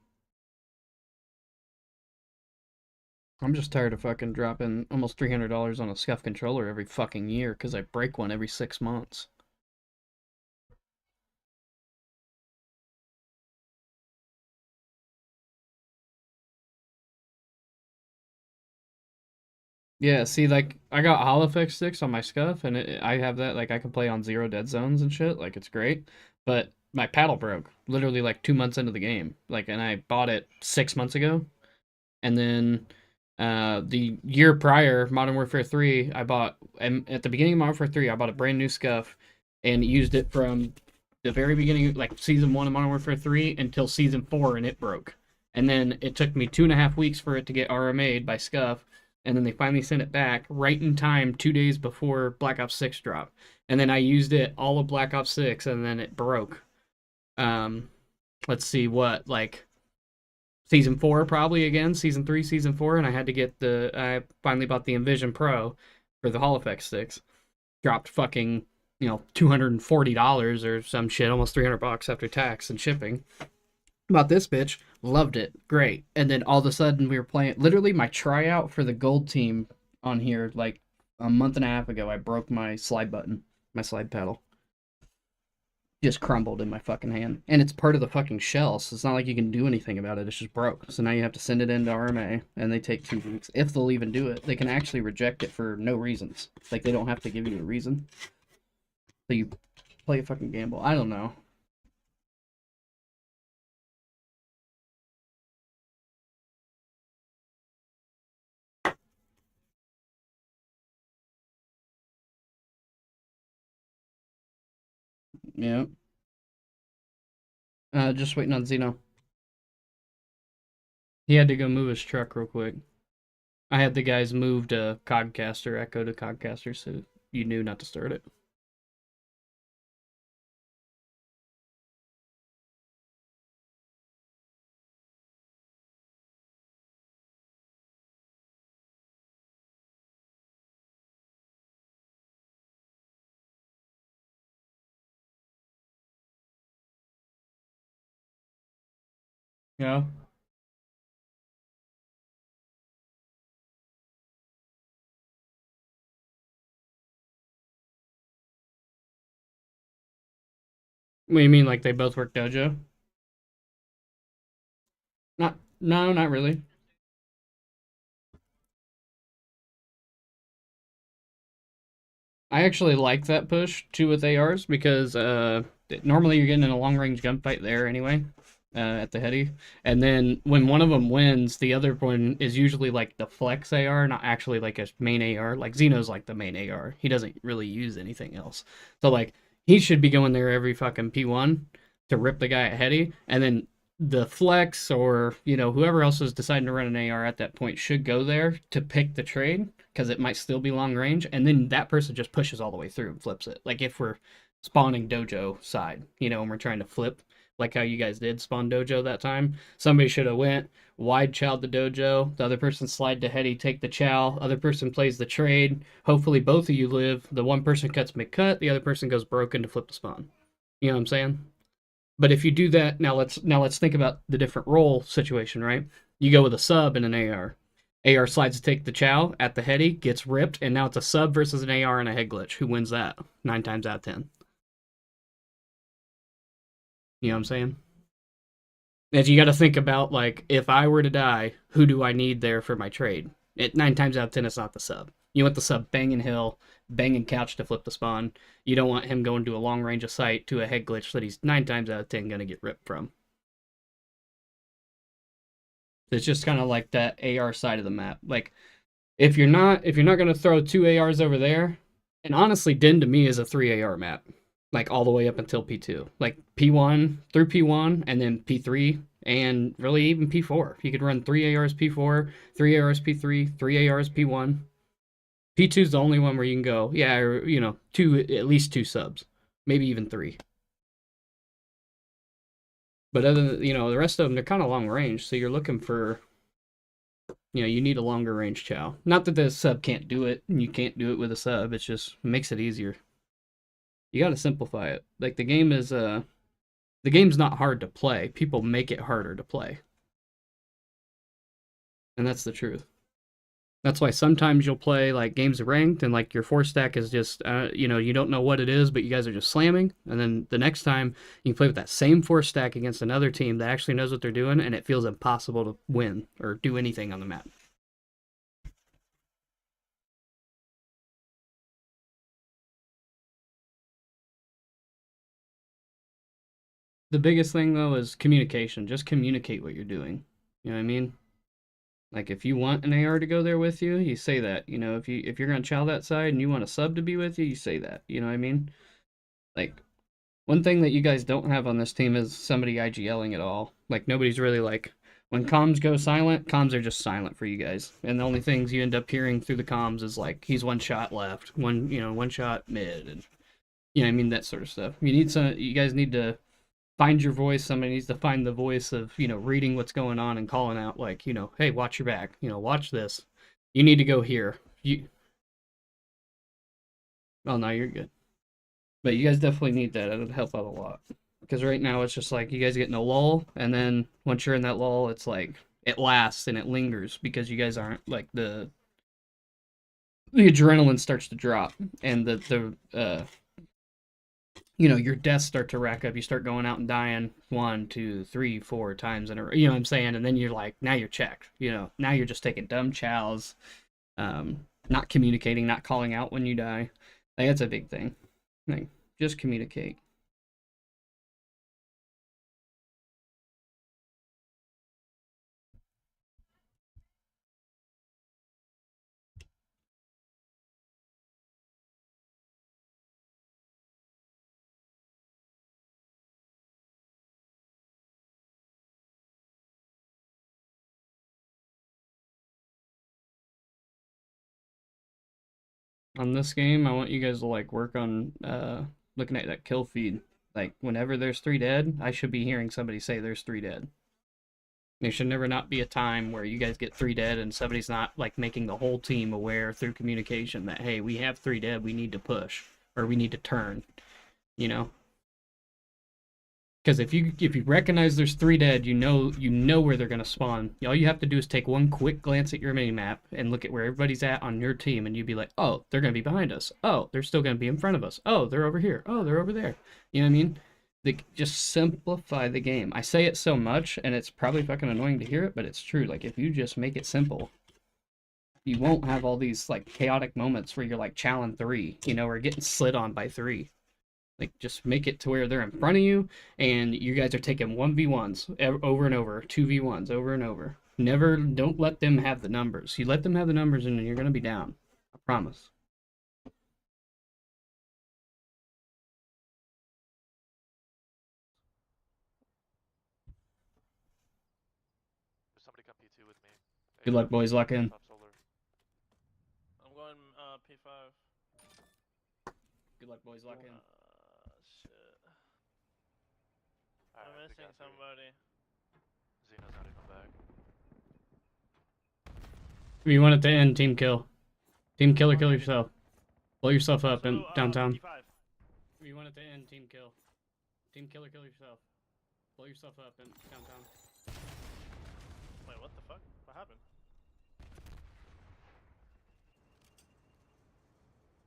I'm just tired of fucking dropping almost $300 on a scuff controller every fucking year because I break one every 6 months. Yeah, see, like, I got Holofix sticks on my Scuff, and I have that, like, I can play on 0 dead zones and shit, like, it's great. But my paddle broke, literally, like, 2 months into the game. Like, and I bought it 6 months ago. And then, the year prior, Modern Warfare 3, I bought, and at the beginning of Modern Warfare 3, I bought a brand new Scuff, and used it from the very beginning, like, Season 1 of Modern Warfare 3, until Season 4, and it broke. And then it took me 2.5 weeks for it to get RMA'd by Scuff, and then they finally sent it back right in time 2 days before Black Ops 6 dropped. And then I used it all of Black Ops 6, and then it broke. Let's see what, like, Season 4 probably again, Season 3, Season 4, and I had to get I finally bought the Envision Pro for the Hall Effect sticks. Dropped fucking, $240 or some shit, almost $300 after tax and shipping. About this bitch, loved it, great. And then all of a sudden we were playing, literally my tryout for the gold team on here, like a month and a half ago, I broke my slide button, my slide paddle. Just crumbled in my fucking hand. And it's part of the fucking shell, so it's not like you can do anything about it, it's just broke. So now you have to send it into RMA, and they take 2 weeks. If they'll even do it, they can actually reject it for no reasons. Like, they don't have to give you a reason. So you play a fucking gamble. I don't know. Yeah. Just waiting on Zeno. He had to go move his truck real quick. I had the guys move to Codcaster, Echo to Codcaster, so you knew not to start it. Yeah. What do you mean, like they both work dojo? No, not really. I actually like that push too with ARs because normally you're getting in a long range gunfight there anyway, at the heady, and then when one of them wins, the other one is usually like the flex AR, not actually like a main AR. Like Xeno's like the main AR. He doesn't really use anything else. So like he should be going there every fucking P1 to rip the guy at heady, and then the flex or whoever else is deciding to run an AR at that point should go there to pick the trade because it might still be long range, and then that person just pushes all the way through and flips it. Like if we're spawning dojo side, and we're trying to flip, like how you guys did spawn dojo that time, somebody should have went wide chowed the dojo, the other person slide to heady, take the chow, other person plays the trade, hopefully both of you live, the one person cuts mid-cut, the other person goes broken to flip the spawn. You know what I'm saying? But if you do that, now let's think about the different role situation, right? You go with a sub and an AR. AR slides to take the chow at the heady, gets ripped, and now it's a sub versus an AR and a head glitch. Who wins that? 9 times out of 10. You know what I'm saying? As you got to think about, like, if I were to die, who do I need there for my trade? 9 times out of 10, it's not the sub. You want the sub banging hill, banging couch to flip the spawn. You don't want him going to a long range of sight to a head glitch that he's 9 times out of 10 going to get ripped from. It's just kind of like that AR side of the map. Like, if you're not going to throw 2 ARs over there, and honestly, Den to me is a 3 AR map. Like, all the way up until P2. Like, P1 through P1, and then P3, and really even P4. You could run 3 ARs P4, 3 ARs P3, 3 ARs P1. P2 is the only one where you can go, yeah, or, at least 2 subs. Maybe even 3. But other than, the rest of them, they're kind of long range, so you're looking for, you need a longer range chow. Not that the sub can't do it, and you can't do it with a sub, it just makes it easier. You gotta simplify it. Like, the game's not hard to play. People make it harder to play. And that's the truth. That's why sometimes you'll play, like, games of ranked, and, like, your 4-stack is just, you don't know what it is, but you guys are just slamming. And then the next time, you can play with that same 4-stack against another team that actually knows what they're doing, and it feels impossible to win or do anything on the map. The biggest thing though is communication. Just communicate what you're doing. You know what I mean? Like if you want an AR to go there with you, you say that. You know, if you're gonna chow that side and you want a sub to be with you, you say that. You know what I mean? Like one thing that you guys don't have on this team is somebody IGLing at all. Like nobody's really like when comms go silent, comms are just silent for you guys. And the only things you end up hearing through the comms is like he's one shot left, one shot mid, and you know what I mean, that sort of stuff. You guys need to find your voice. Somebody needs to find the voice of, reading what's going on and calling out like, hey, watch your back, watch this. You need to go here. Oh no, you're good. But you guys definitely need that. It'll help out a lot. Because right now it's just like you guys get in a lull, and then once you're in that lull, it's like it lasts and it lingers because you guys aren't like the adrenaline starts to drop and your deaths start to rack up. You start going out and dying 1, 2, 3, 4 times in a row. You know what I'm saying? And then you're like, now you're checked. Now you're just taking dumb chows, not communicating, not calling out when you die. Like, that's a big thing. Like, just communicate. On this game, I want you guys to like work on looking at that kill feed. Like whenever there's 3 dead, I should be hearing somebody say there's 3 dead. There should never not be a time where you guys get 3 dead and somebody's not like making the whole team aware through communication that hey, we have 3 dead, we need to push or we need to turn. Because if you recognize there's 3 dead, you know where they're gonna spawn. All you have to do is take one quick glance at your mini map and look at where everybody's at on your team, and you'd be like, oh, they're gonna be behind us. Oh, they're still gonna be in front of us. Oh, they're over here. Oh, they're over there. You know what I mean? Just simplify the game. I say it so much, and it's probably fucking annoying to hear it, but it's true. Like if you just make it simple, you won't have all these like chaotic moments where you're like challenging 3, or getting slid on by 3. Like, just make it to where they're in front of you, and you guys are taking 1v1s over and over, 2v1s over and over. Don't let them have the numbers. You let them have the numbers, and you're going to be down. I promise. Somebody come P2 with me. Good luck, boys. Lock in. I'm going P5. Good luck, boys. Lock in. Shit. I'm missing somebody. Xeno's not even back. If you want it to end, team kill. Team kill or kill yourself. Blow yourself up in downtown. If you want it to end, team kill. Team kill or kill yourself. Blow yourself up in downtown. Wait, what the fuck? What happened?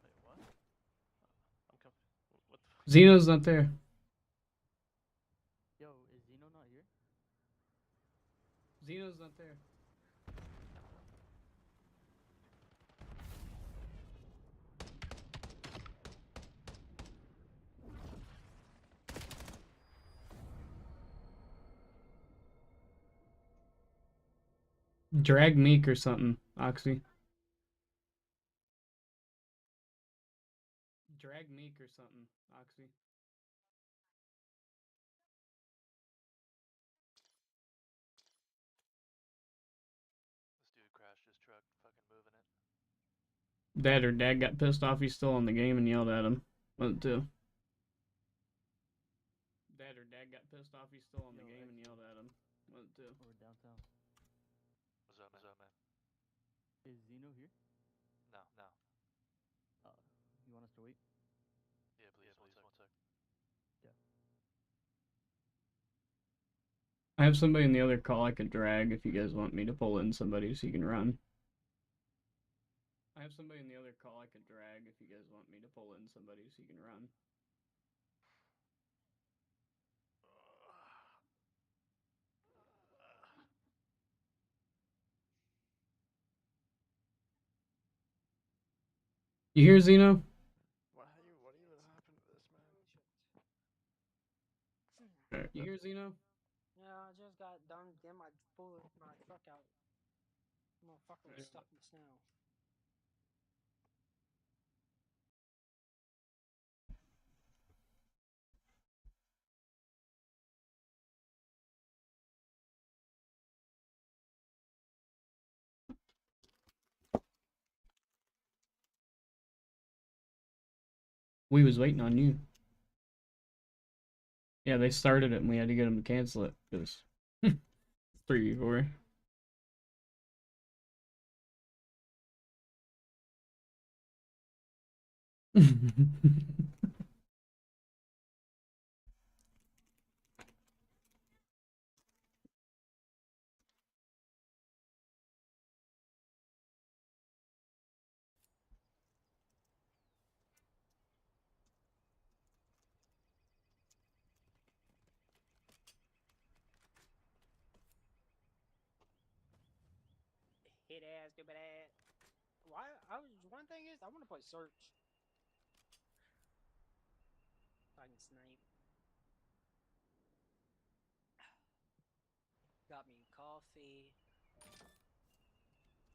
Wait, what? I'm confused. What the fuck? Xeno's not there. Yo, is Xeno not here? Xeno's not there. Drag Meek or something, Oxy. Drag Meek or something, Oxy. This dude crashed his truck, fucking moving it. Dad or Dad got pissed off he's still in the game and yelled at him. What too? Dad or Dad got pissed off he's still in the game and yelled at him. What too? We're downtown. What's up, man? Is Xeno here? No. You want us to wait? Yeah, please, one sec. Yeah. I have somebody in the other call I could drag if you guys want me to pull in somebody so you can run. I have somebody in the other call I could drag if you guys want me to pull in somebody so you can run. You hear Xeno? What even happened to this man? You hear Zeno? Yeah, I just got done getting my truck out. Motherfucker was stuck in the snow. We was waiting on you. Yeah, they started it and we had to get them to cancel it because 3v4. Hit ass, stupid ass. Why? One thing is, I want to play search. I can snipe. Got me coffee.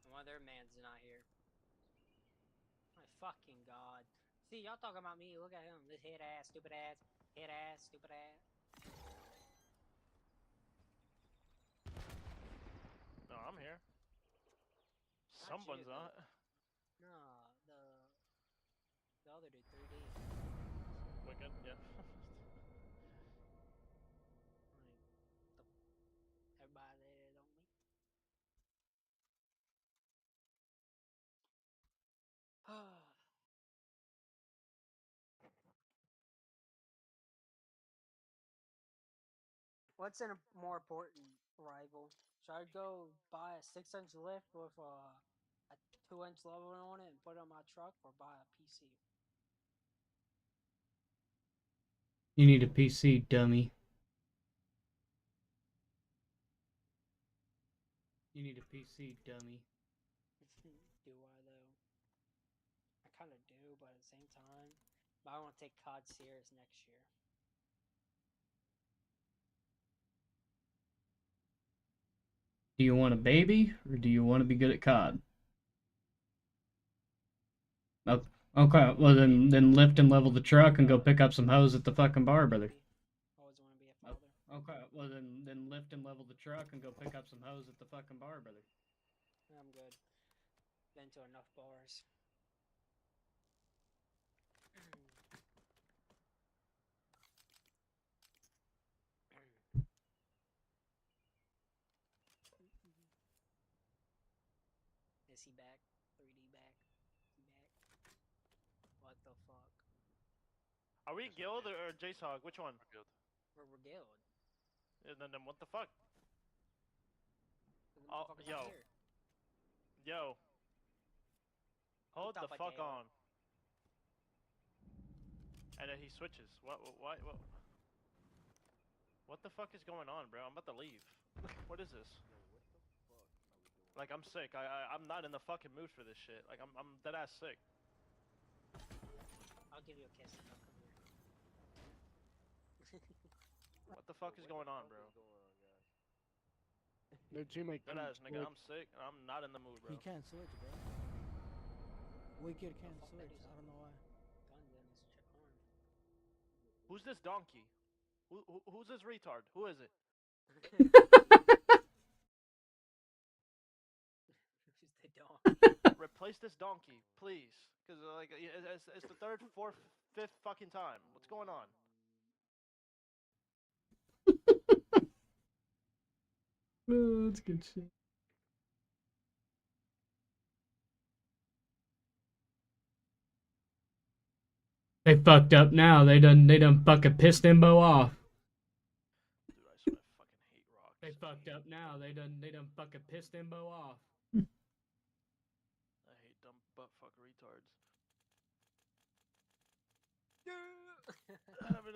One of their man's not here. My fucking god. See, y'all talking about me. Look at him. This hit ass, stupid ass. Hit ass, stupid ass. No, I'm here. Someone's not. No, the other dude, 3D. Wicked, yeah. Everybody there don't me. What's a more important rival? Should I go buy a 6-inch lift with a 2-inch leveler on it and put it on my truck, or buy a PC? You need a PC, dummy. You need a PC, dummy. Do I though? I kind of do, but at the same time, I want to take COD serious next year. Do you want a baby or do you want to be good at COD? Okay, well then lift and level the truck and go pick up some hose at the fucking bar, brother. Always want to be a father. Okay, well then lift and level the truck and go pick up some hose at the fucking bar, brother. I'm good. Been to enough bars. Is he back? 3D back? Is he back? What the fuck? Are we Guild or JSOG? Which one? We're Guild. And then what the fuck? Oh, yo. Yo. Hold the fuck on. And then he switches. What? What the fuck is going on, bro? I'm about to leave. What is this? Like, I'm sick. I'm not in the fucking mood for this shit. Like, I'm dead ass sick. I'll give you a kiss. I'll come here. What the fuck is going on, bro? Their teammate Dead ass, nigga. I'm sick and I'm not in the mood, bro. He can't switch, bro. Wicked can't switch. I don't know why. Who's this donkey? Who's this retard? Who is it? The donkey. Replace this donkey, please. Because like it's the third, fourth, fifth fucking time. What's going on? Oh, that's good shit. They fucked up now. They done fucking pissed Imbo off. Dude, I swear I fucking hate rocks. They fucked up now. They done fucking pissed Imbo off. I hate dumb buttfuck retards. I mean,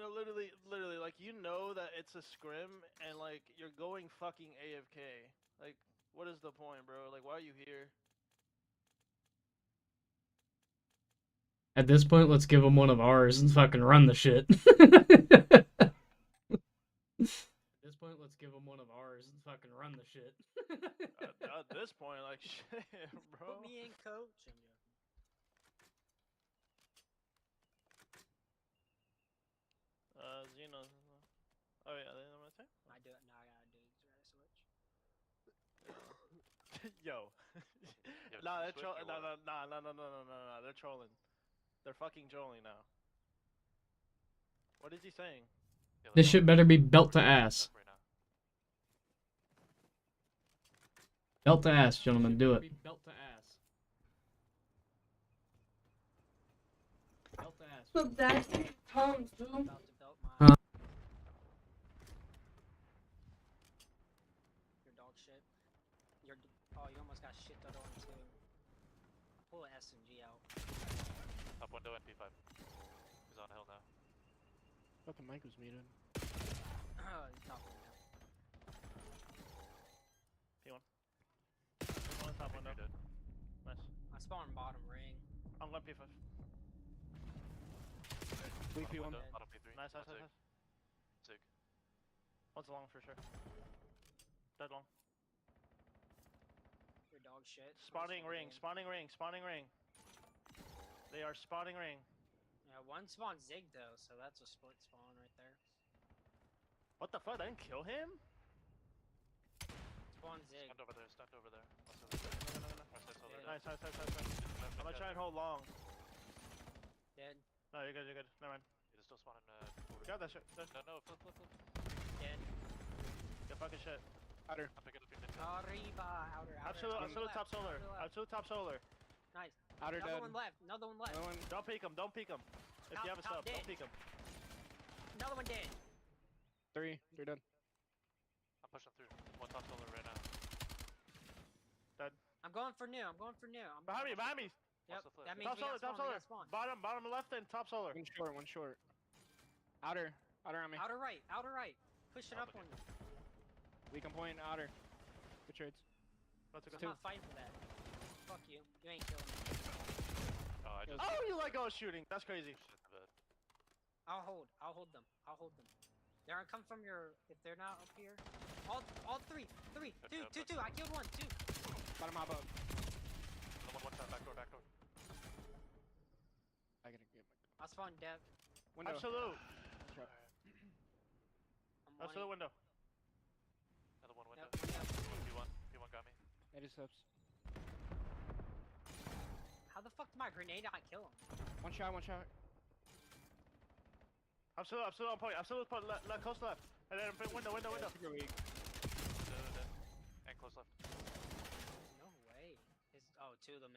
literally, like, you know that it's a scrim, and, like, you're going fucking AFK. Like, what is the point, bro? Like, why are you here? At this point, let's give them one of ours and fucking run the shit. fucking run the shit. At this point, like shit, bro. Put me in, coach. I'm joking. Xeno. Oh yeah, they know what I'm I do it now. I gotta do it. I gotta switch. Yo. Nah, they're trolling. No. They're trolling. They're fucking trolling now. What is he saying? This shit better be belt to ass. Belt to ass, gentlemen. Do it. Belt to ass. Belt to ass. Look, that's Tom's, dude. About to belt my. Huh? Your dog shit. Oh, you almost got shit that on too. Pull an SMG out. Top window and P5. He's on hill now. Thought the mic was muted. He's top window. P1. One top window. Nice. I spawned bottom ring. I'm going P5. P1. Bottom P3. Nice. Sig. One's long for sure. Dead long. Your dog shit. Spawning ring. They are spawning ring. Yeah, one spawn zig though, so that's a split spawn right there. What the fuck? I didn't kill him? Spawn zig. Stand over there. No. There. Nice. I'm gonna try and hold long. Dead. No, you're good. Never mind. He's still spawning. Got that shit. No, flip. Dead. Good fucking shit. Outer. I'm picking up your mid. Arriba. Outer. Absolute top solar. Absolute top solar. Nice. Outer Another dead. one left. Another one left. Another one. Don't peek him. If you have a sub, don't peek him. Another one dead. Three dead. I'm pushing through. One top solar right now. Dead. I'm going for new. Behind me. Yep. Flip? That means Top we got solar. spawn. Bottom left and top solar. One short. Outer on me. Outer right. Push it up on you. Weak on point. Outer. Good trades. Let's go. I'm not fighting for that. Fuck you. You ain't killing me. Oh, you like ghost shooting. That's crazy. I'll hold them. They're gonna come from your. If they're not up here, all three. Two. I killed one. Two. Bottom hop up. One shot. Back door. I gotta get I spawned dev. window. Absolute. I'm Absolute window. Another one window. Yep. P1 got me. 80 steps. How the fuck did my grenade not kill him? One shot. Absolute on point. Close left. And then window. Super weak. And close left. No way. Two of them.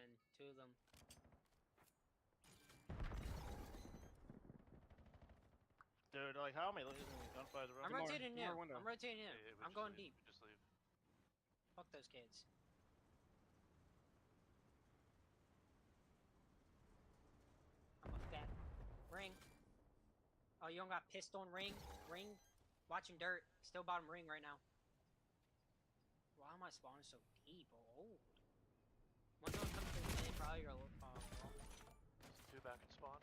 Dude, like, how am I losing these gunfires, bro? I'm rotating in. window. I'm going deep. Just leave. Fuck those kids. I'm a fat ring. Oh, you don't got pissed on ring? Watching dirt. Still bottom ring right now. Why am I spawning so deep? Oh. One's gonna come through the mid, probably your Two back and spawn.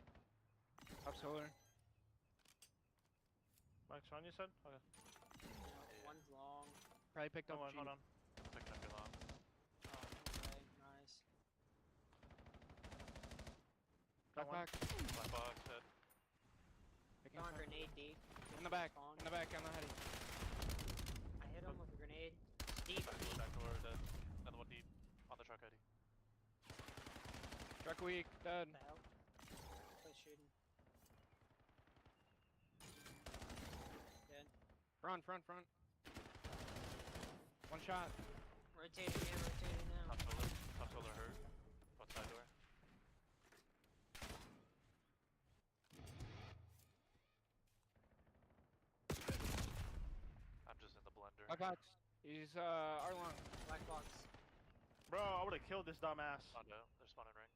Top solar. Max on, you said? Okay. One's long. Probably picked up. Hold on. Picking up your long. Oh, okay, nice. Got one. Back. Black box head. Throwing grenade deep. In the back. Spawn. On the head. I hit him with a grenade. Deep. Back door dead. Another one deep. On the truck ID. Truck weak. Dead. What the hell? Play shooting. Dead. Front. One shot. Rotating in. Top solar hurt. One side door. I'm just in the blender. Black box. He's R-long. Black box. Bro, I would've killed this dumbass. Mondo. They're spawning ring.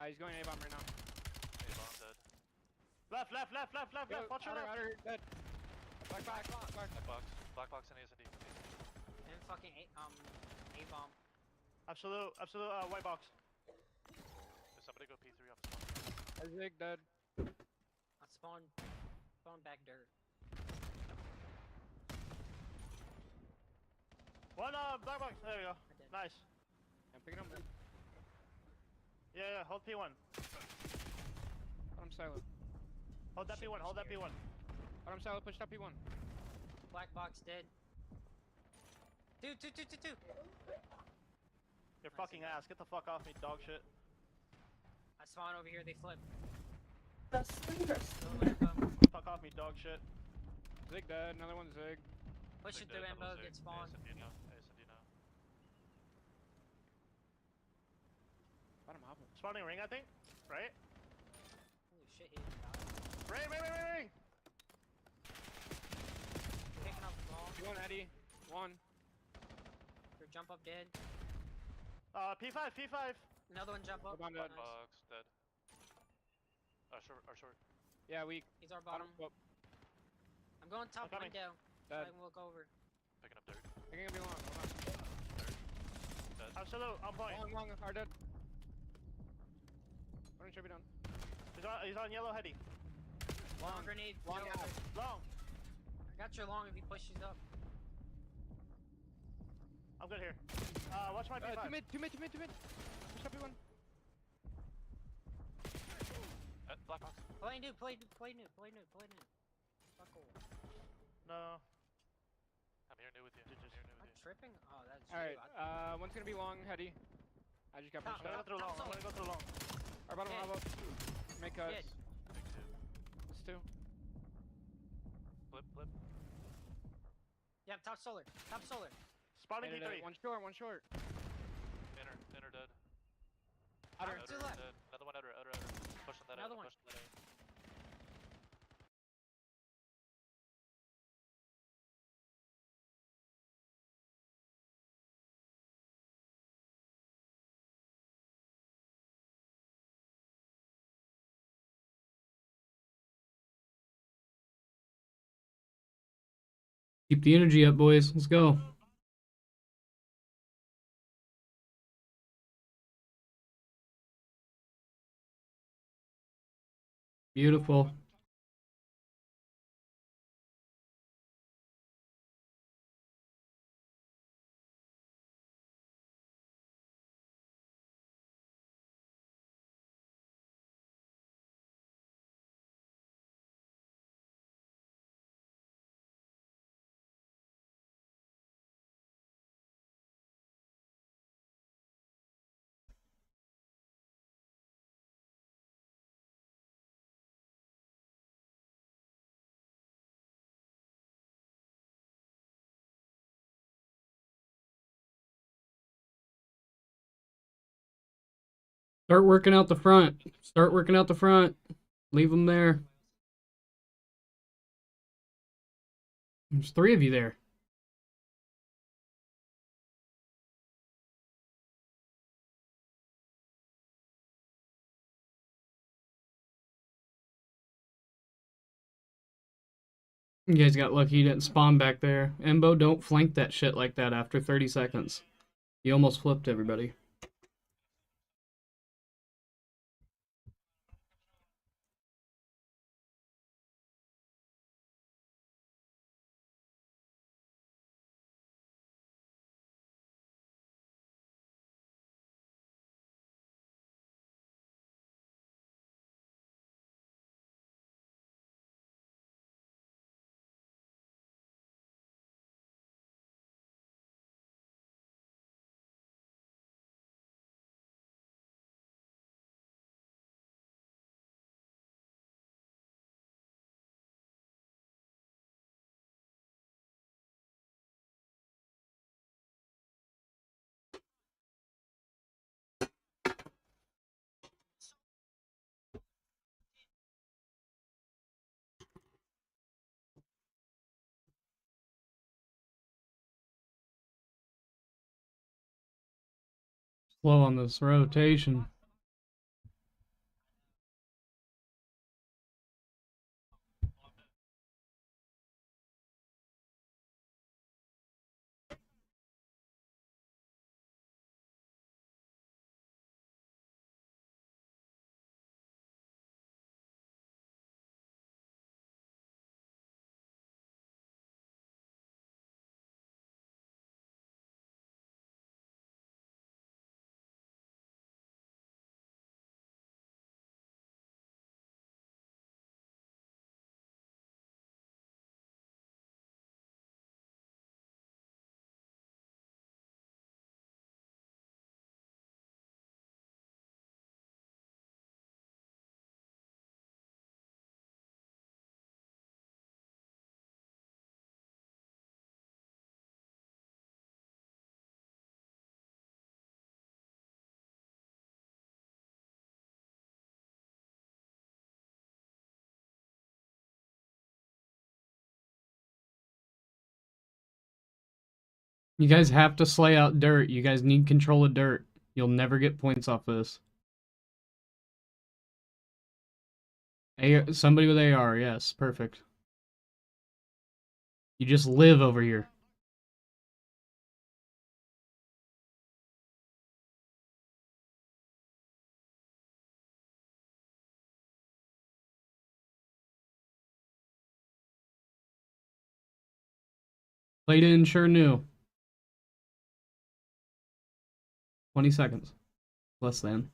He's going A-bomb right now. A-bomb dead. Left. Watch your left. Outer, dead. Black box. Black box and ASD. And fucking A-bomb. Absolute, white box. Did somebody go P3 on the spawn? Isaac dead. I spawned. Spawn back dirt. One black box. There we go. Nice. I'm picking up. Yeah, hold P1. I'm silent. Hold that P1. Hold that P1. I'm silent. Push that P1. Black box dead. Two. Your fucking ass. Get the fuck off me, dog shit. I spawn over here. They flip. Fuck off me, dog shit. Zig dead. Another one Zig. Push it through Embo. Get spawned. Bottom hop. Spawning ring, I think. Right? Holy shit, he didn't die. Ring! Picking up long. One Eddie. One. Your jump up dead. P5. Another one jump up. Box dead. Short. Yeah, weak. He's our bottom. I'm going top coming. window. So I can look over. Picking up dirt. They're gonna be long. Hold on. Dead. Absolute. On point. Long. Hard dead. Running should be done. He's on yellow heady. Long grenade. Long yellow. out. Long. I got your long if he pushes up. I'm good here. Watch my P5. Two mid. Push up P1. Black box. Play new. Fuck all. No. I'm here new with you. Am I tripping? Oh, that's Alright, one's gonna be long, heady. I just got pushed I'm up. gonna go through long. Our bottom Dead. hop up. Make cuts. Dead. It's two. Flip. Yeah, top solar. Spawning Made it D3. One short. Inner dead. Outer Outer to the left. dead. Another one outer. Pushing that Another out. one. Pushing that out. Keep the energy up, boys. Let's go. Beautiful. Start working out the front. Leave them there. There's 3 of you there. You guys got lucky you didn't spawn back there. Embo, don't flank that shit like that after 30 seconds. You almost flipped everybody. Slow on this rotation. You guys have to slay out dirt. You guys need control of dirt. You'll never get points off this. Somebody with AR, yes, perfect. You just live over here. Played in, sure knew. 20 seconds. Less than.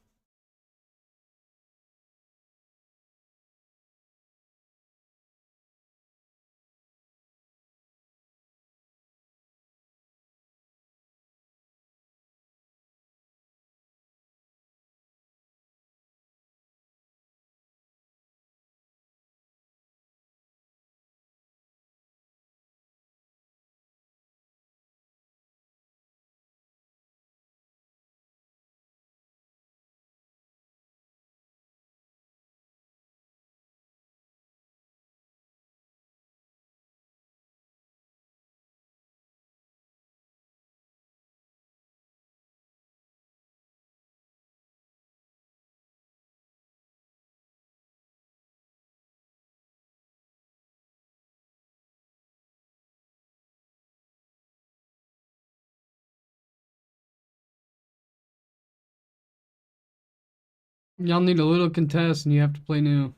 Y'all need a little contest and you have to play new.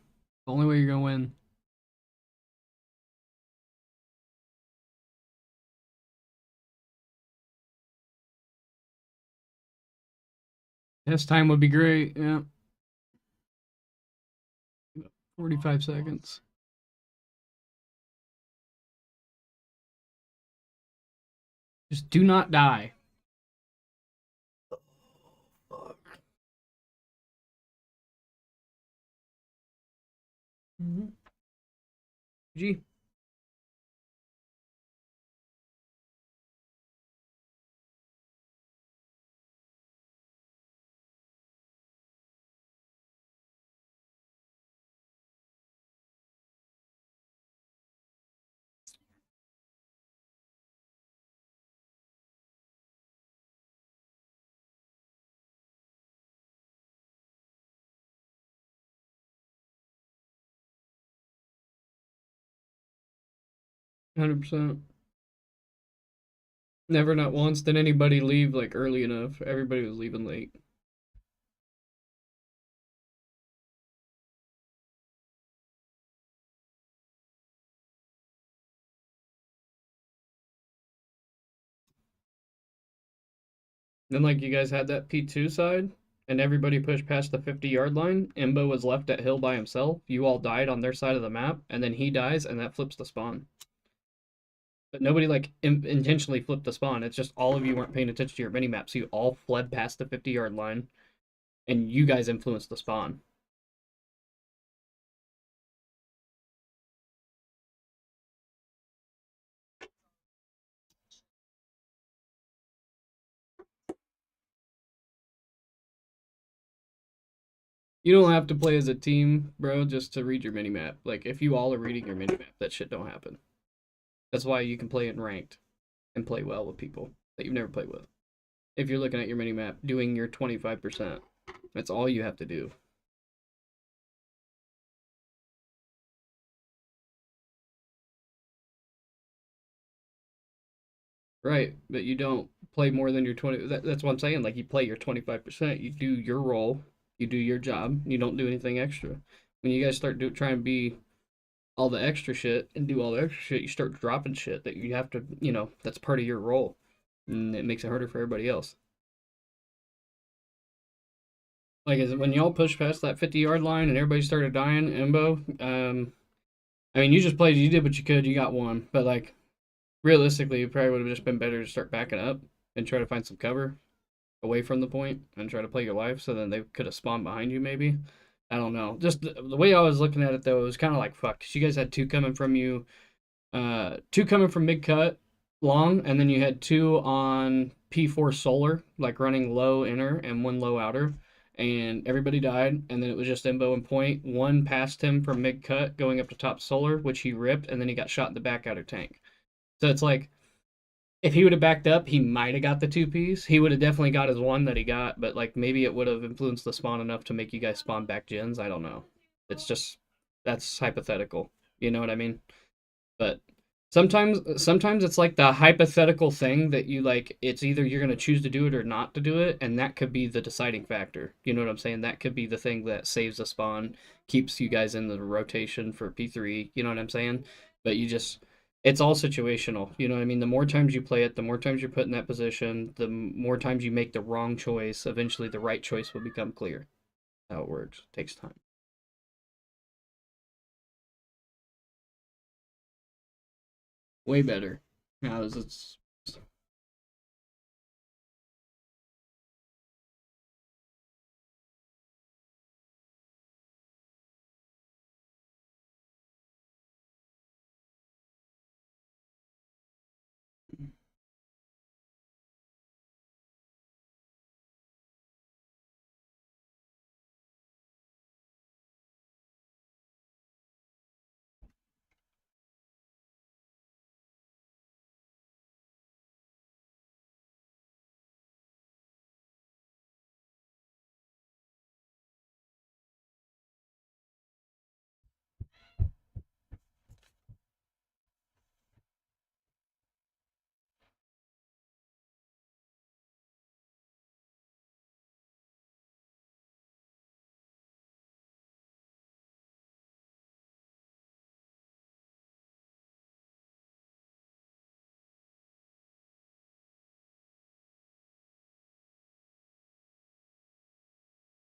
The only way you're gonna win. Test time would be great, yeah. 45 seconds. Just do not die. G. 100%. Never not once did anybody leave like early enough. Everybody was leaving late. Then like you guys had that P2 side and everybody pushed past the 50-yard line. Imbo was left at hill by himself. You all died on their side of the map and then he dies and that flips the spawn. But nobody like intentionally flipped the spawn. It's just all of you weren't paying attention to your minimap, so you all fled past the 50-yard line and you guys influenced the spawn. You don't have to play as a team, bro, just to read your minimap. Like, if you all are reading your minimap, that shit don't happen. That's why you can play in ranked and play well with people that you've never played with. If you're looking at your minimap, doing your 25%, that's all you have to do. Right, but you don't play more than your 20. That's what I'm saying. Like, you play your 25%, you do your role, you do your job, you don't do anything extra. When you guys start trying to be all the extra shit and do all the extra shit, you start dropping shit that you have to, that's part of your role. And it makes it harder for everybody else. Like, when y'all pushed past that 50-yard line and everybody started dying, Embo, I mean, you just played, you did what you could, you got one. But, like, realistically, it probably would have just been better to start backing up and try to find some cover away from the point and try to play your life so then they could have spawned behind you, maybe. I don't know. Just the way I was looking at it, though, it was kind of like, fuck, 'cause you guys had two coming from you, two coming from mid-cut, long, and then you had two on P4 solar, like running low inner and one low outer. And everybody died, and then it was just Imbo and Point. One passed him from mid-cut going up to top solar, which he ripped, and then he got shot in the back outer tank. So it's like, if he would have backed up, he might have got the 2-piece. He would have definitely got his 1 that he got, but like maybe it would have influenced the spawn enough to make you guys spawn back gens. I don't know. It's just that's hypothetical. You know what I mean? But sometimes it's like the hypothetical thing that you like. It's either you're gonna choose to do it or not to do it, and that could be the deciding factor. You know what I'm saying? That could be the thing that saves the spawn, keeps you guys in the rotation for P3. You know what I'm saying? But it's all situational. You know what I mean? The more times you play it, the more times you're put in that position, the more times you make the wrong choice, eventually the right choice will become clear. How it works. It takes time. Way better. Now it's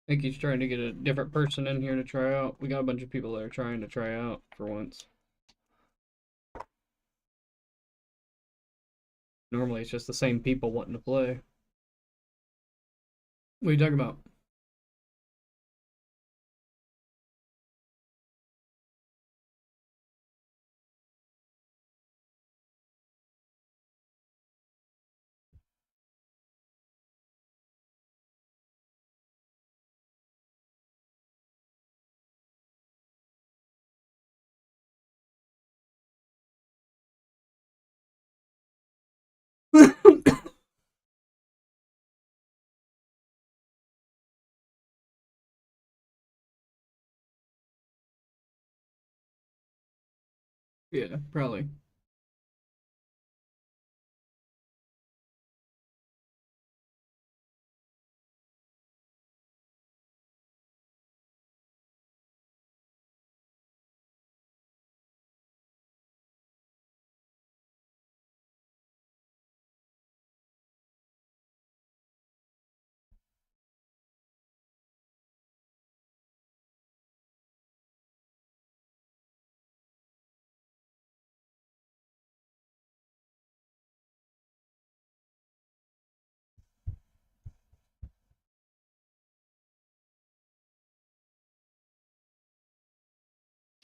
I think he's trying to get a different person in here to try out. We got a bunch of people that are trying to try out for once. Normally it's just the same people wanting to play. What are you talking about? Yeah, probably.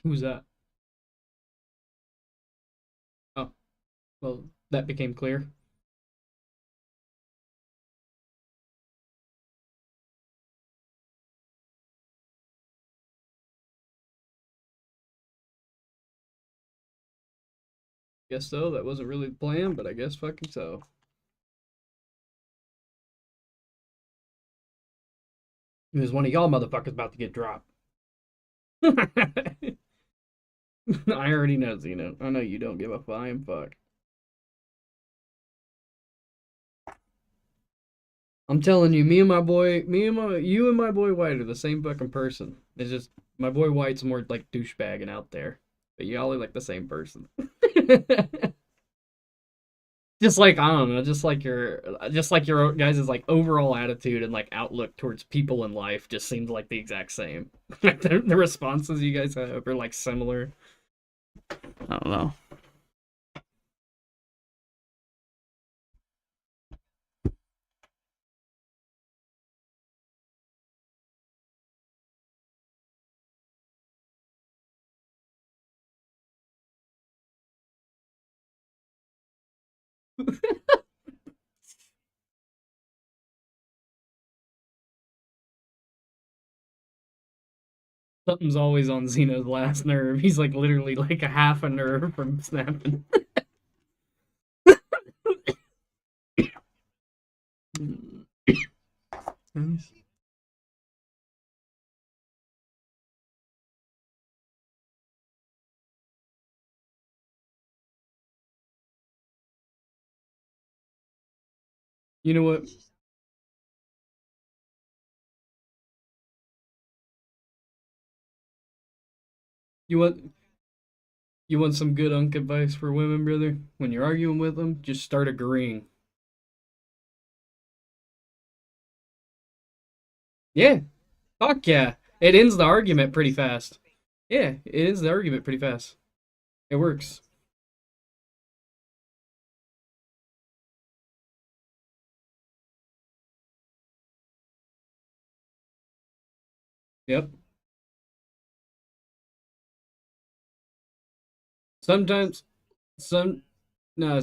Who's that? Oh, well, that became clear. Guess so. That wasn't really the plan, but I guess fucking so. There's one of y'all motherfuckers about to get dropped. I already know, Zeno. I know you don't give a flying fuck. I'm telling you, you and my boy White are the same fucking person. It's just my boy White's more like douchebag and out there, but y'all are like the same person. Just like I don't know, just like your guys' like overall attitude and like outlook towards people in life just seems like the exact same. The responses you guys have are like similar. I don't know. Something's always on Xeno's last nerve. He's like literally like a half a nerve from snapping. Nice. You know what? You want you want some good unk advice for women, brother? When you're arguing with them, just start agreeing. Yeah. Fuck yeah. It ends the argument pretty fast. Yeah, it ends the argument pretty fast. It works. Yep. Sometimes some no,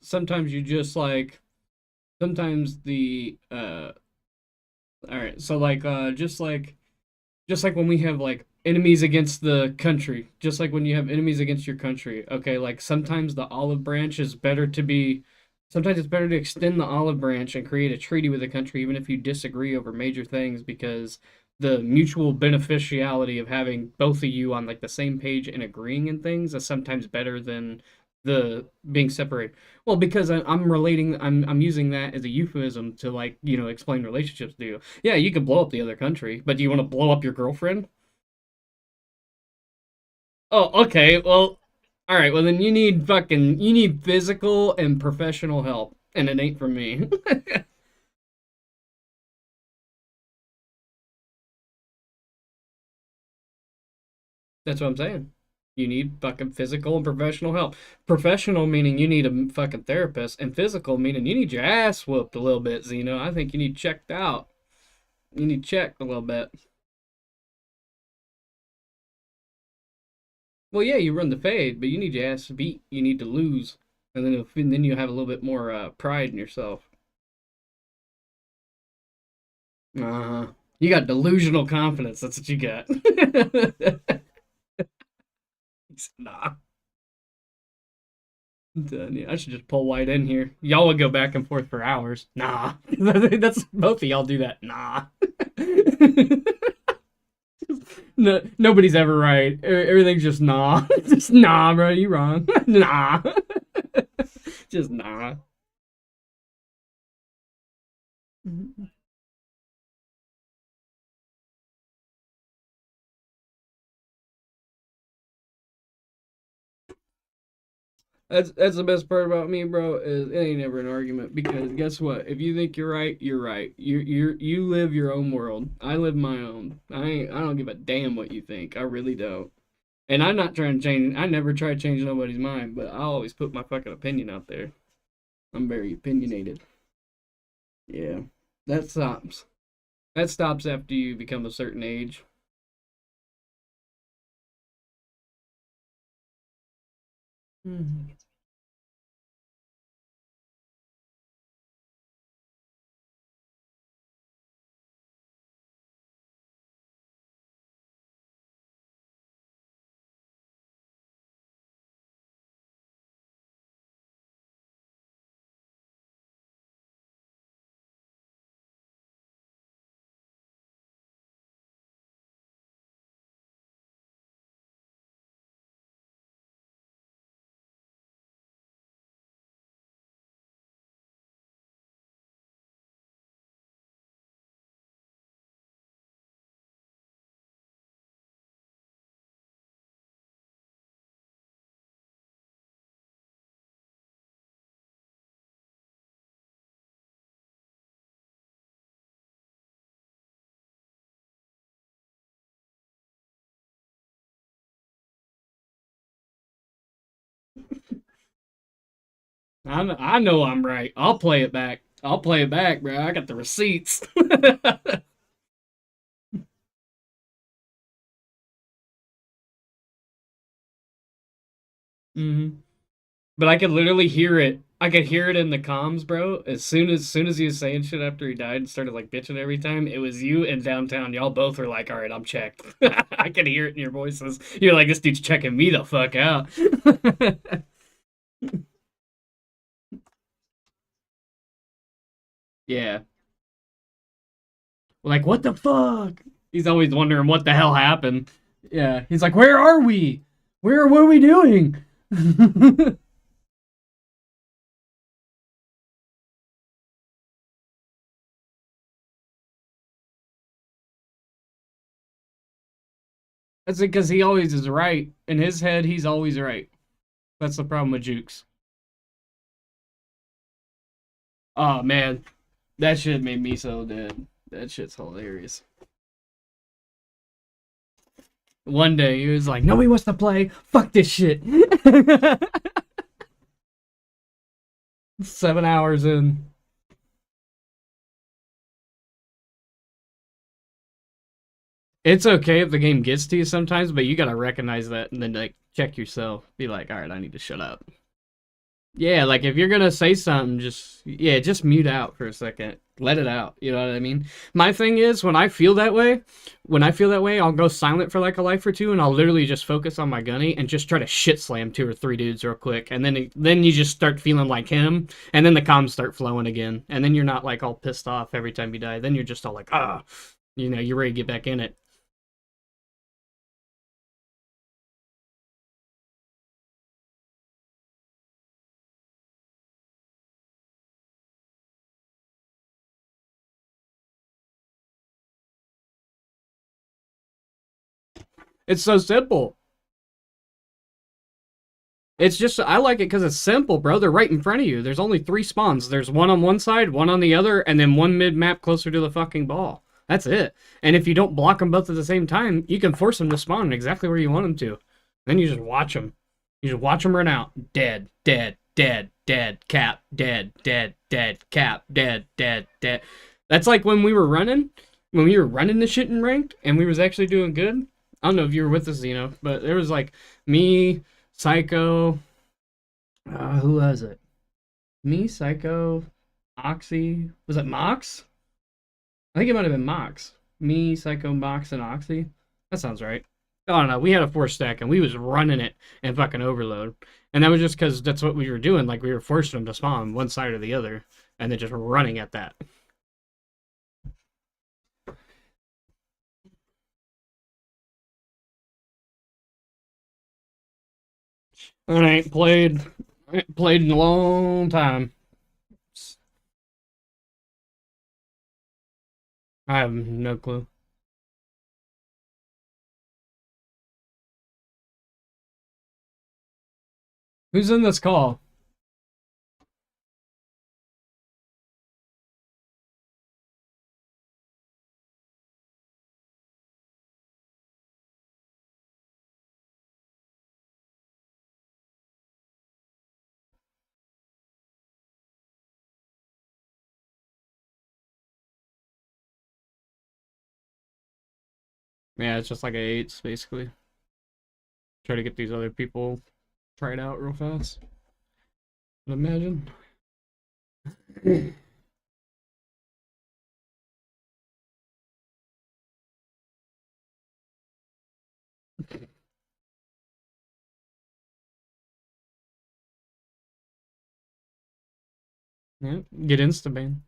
sometimes you just like sometimes the all right, so like just like when we have like enemies against the country, just like when you have enemies against your country, okay, like sometimes the olive branch is better to be, sometimes it's better to extend the olive branch and create a treaty with a country, even if you disagree over major things, because the mutual beneficiality of having both of you on like the same page and agreeing in things is sometimes better than the being separated. Well, because I'm relating, I'm using that as a euphemism to like explain relationships to you. Yeah, you could blow up the other country, but do you want to blow up your girlfriend? Oh, okay. Well, all right. Well, then you need physical and professional help, and it ain't for me. That's what I'm saying. You need fucking physical and professional help. Professional meaning you need a fucking therapist, and physical meaning you need your ass whooped a little bit, Zeno. I think you need checked out. You need checked a little bit. Well, yeah, you run the fade, but you need your ass beat. You need to lose, and then you have a little bit more pride in yourself. Uh-huh. You got delusional confidence. That's what you got. Nah. Yeah, I should just pull White in here. Y'all would go back and forth for hours. Nah. That's both of y'all do that. Nah. No, nobody's ever right. Everything's just nah. Just nah, bro. You wrong. Nah. Just nah. That's the best part about me, bro. Is it ain't never an argument because guess what? If you think you're right, you're right. You live your own world. I live my own. I don't give a damn what you think. I really don't. And I'm not trying to change. I never try to change nobody's mind, but I always put my fucking opinion out there. I'm very opinionated. Yeah, that stops. That stops after you become a certain age. Mhm. I know I'm right. I'll play it back. I'll play it back, bro. I got the receipts. hmm But I could literally hear it. I could hear it in the comms, bro. As soon as he was saying shit after he died and started like bitching every time, it was you and downtown. Y'all both were like, "All right, I'm checked." I could hear it in your voices. You're like, "This dude's checking me the fuck out." Yeah. Like, what the fuck? He's always wondering what the hell happened. Yeah, he's like, where are we? What are we doing? That's because he always is right. In his head, he's always right. That's the problem with Jukes. Oh, man. That shit made me so dead. That shit's hilarious. One day, he was like, nobody wants to play. Fuck this shit. 7 hours in. It's okay if the game gets to you sometimes, but you gotta recognize that and then like check yourself. Be like, all right, I need to shut up. Yeah, like if you're gonna say something, just mute out for a second. Let it out. You know what I mean? My thing is when I feel that way, I'll go silent for like a life or two, and I'll literally just focus on my gunny and just try to shit slam 2 or 3 dudes real quick, and then you just start feeling like him, and then the comms start flowing again, and then you're not like all pissed off every time you die. Then you're just all like, you're ready to get back in it. It's so simple. It's just, I like it because it's simple, bro. They're right in front of you. There's only 3 spawns. There's one on one side, one on the other, and then one mid-map closer to the fucking ball. That's it. And if you don't block them both at the same time, you can force them to spawn exactly where you want them to. Then you just watch them. You just watch them run out. Dead, dead, dead, dead, cap, dead, dead, dead, cap, dead, dead, dead. That's like when we were running the shit in ranked, and we was actually doing good. I don't know if you were with us, Zeno, but there was like me, Psycho, who was it? Me, Psycho, Oxy. Was it Mox? I think it might have been Mox. Me, Psycho, Mox, and Oxy. That sounds right. I don't know. We had a 4 stack and we was running it and fucking overload. And that was just because that's what we were doing. Like we were forcing them to spawn one side or the other and then just running at that. And I ain't played in a long time. I have no clue. Who's in this call? Yeah, it's just like a 8s, basically. Try to get these other people tried out real fast. Imagine. Yeah, get Instabane.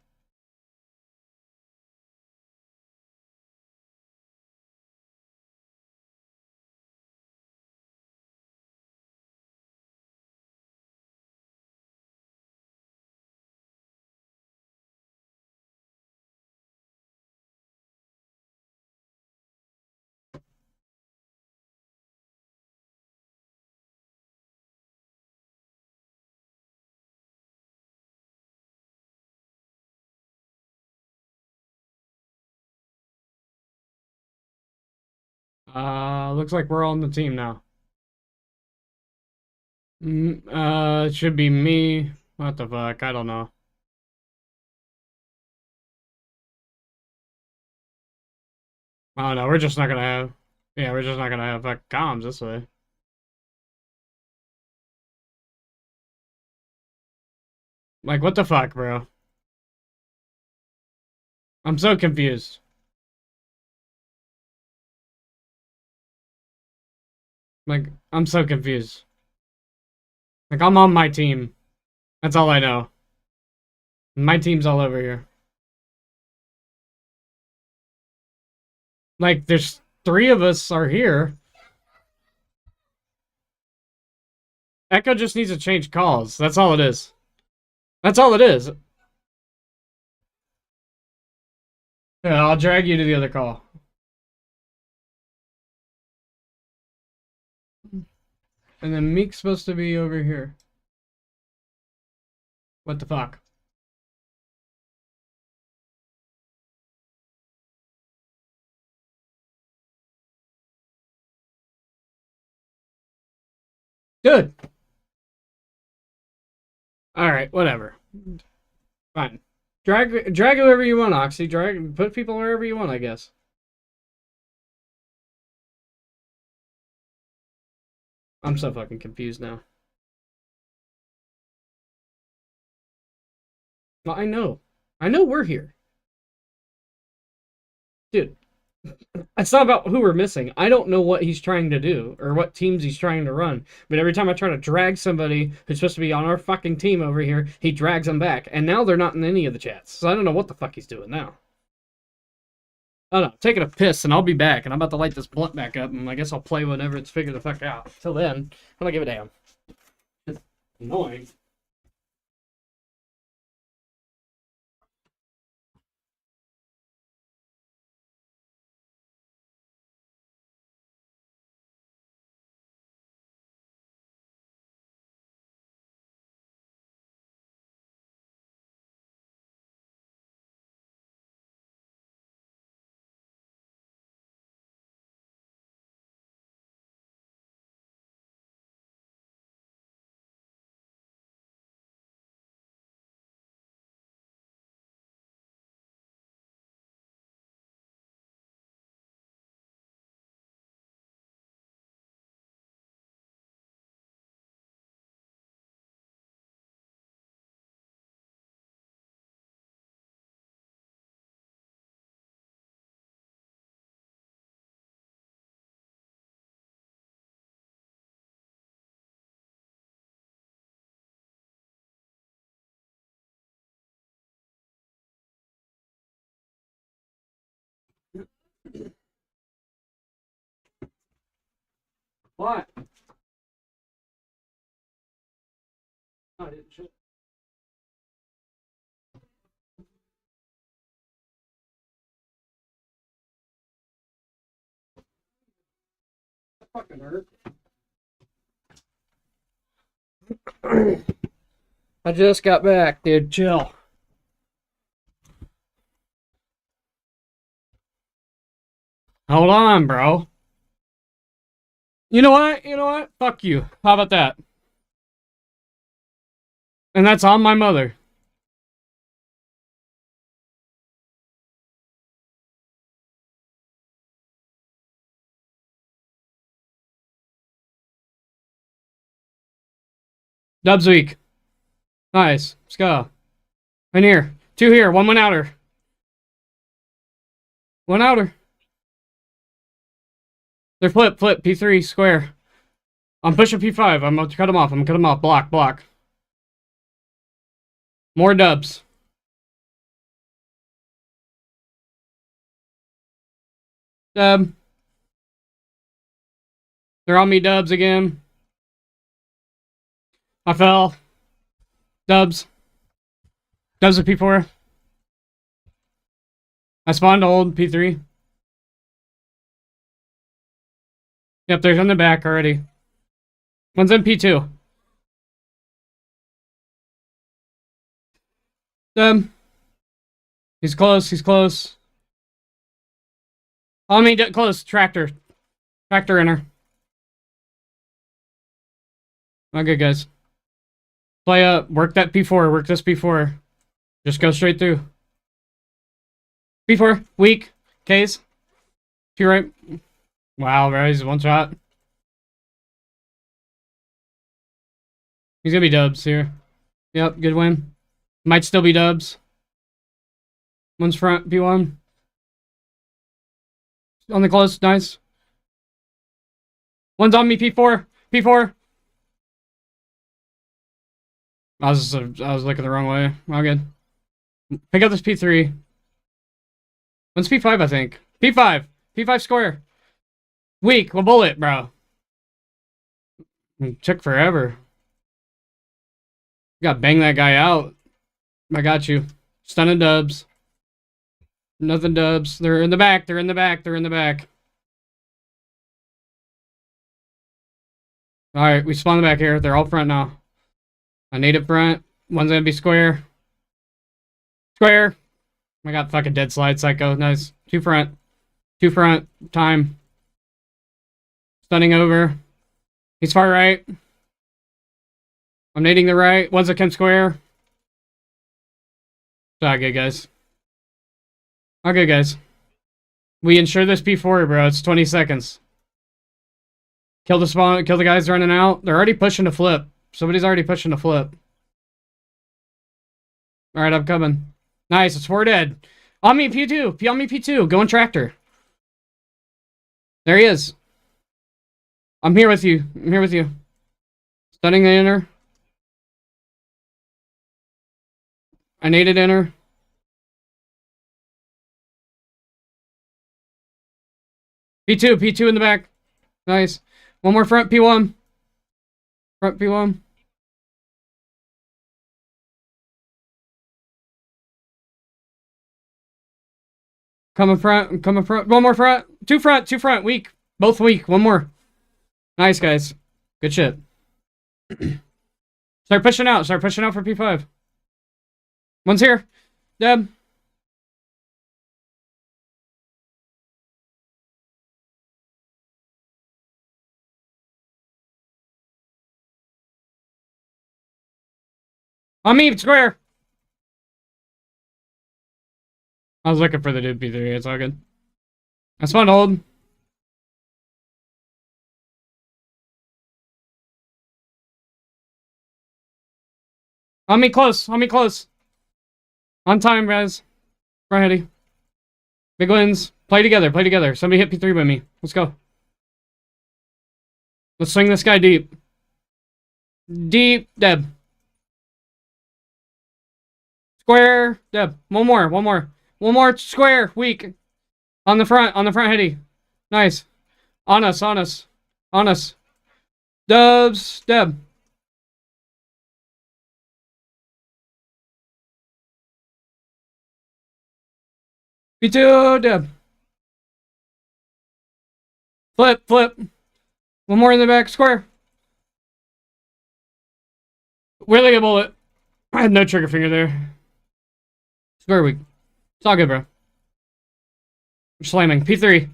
Looks like we're all on the team now. It should be me. What the fuck? I don't know. Oh no, we're just not gonna have. Yeah, we're just not gonna have comms this way. Like, what the fuck, bro? I'm so confused. Like, I'm so confused. Like, I'm on my team. That's all I know. My team's all over here. Like, there's 3 of us are here. Echo just needs to change calls. That's all it is. That's all it is. Yeah, I'll drag you to the other call. And then Meek's supposed to be over here. What the fuck? Good. Alright, whatever. Fine. Drag whoever you want, Oxy. Put people wherever you want, I guess. I'm so fucking confused now. Well, I know. I know we're here. Dude. It's not about who we're missing. I don't know what he's trying to do or what teams he's trying to run. But every time I try to drag somebody who's supposed to be on our fucking team over here, he drags them back. And now they're not in any of the chats. So I don't know what the fuck he's doing now. I don't know. Taking a piss and I'll be back. And I'm about to light this blunt back up. And I guess I'll play whenever it's figured the fuck out. Till then, I don't give a damn. It's annoying. What? I didn't shit. That fucking hurt. I just got back, dude. Chill. Hold on, bro. You know what? You know what? Fuck you. How about that? And that's on my mother. Dubs week. Nice. Let's go. In here. 2 here. 1 outer. 1 outer. They're flip. P3 square. I'm pushing P5. I'm about to cut him off. Block. More dubs. They're on me, dubs again. I fell. Dubs with P4. I spawned to hold P3. Yep, they're on the back already. One's in P2. He's close. On me, close. Tractor inner. Not good, guys. Play up. Work that P4. Work this P4. Just go straight through. P4. Weak. K's. P right. Wow, bro. He's 1 shot. He's gonna be dubs here. Yep, good win. Might still be dubs. One's front. P1. On the close. Nice. One's on me. P4. I was looking the wrong way. All good. Pick up this P3. One's P5, I think. P5. P5 square. Weak. A bullet, bro. It took forever. Got to bang that guy out. I got you. Stunning dubs. Nothing dubs. They're in the back. They're in the back. They're in the back. Alright, we spawned back here. They're all front now. I need it front. One's gonna be square. Square. I got fucking dead slide, psycho. Nice. Two front. Two front. Time. Stunning over. He's far right. I'm nading the right. One's a Kim square. It's all good, guys. All good, guys. We ensure this P4, bro. It's 20 seconds. Kill the spawn. Kill the guys running out. They're already pushing to flip. Somebody's already pushing to flip. All right, I'm coming. Nice. It's 4 dead. On me, P2. On me, P2. Going tractor. There he is. I'm here with you. I'm here with you. Stunning the inner. I naded inner. P2 in the back. Nice. One more front, P1. Front, P1. Coming front, coming front. One more front. Two front. Weak. Both weak. One more. Nice, guys. Good shit. Start pushing out for P5. One's here. Deb. On me, square. I was looking for the dude P3. It's all good. I spawned hold. On me close. On me close. On time, guys. Front heady. Big wins. Play together. Play together. Somebody hit P3 with me. Let's go. Let's swing this guy deep. Deep. Deb. Square. Deb. One more. One more. One more. Square. Weak. On the front. On the front heady. Nice. On us. On us. On us. Dubs. Deb. P2, Deb. Flip, flip. One more in the back, square. Really a bullet. I had no trigger finger there. It's very weak. It's all good, bro. I'm slamming. P3.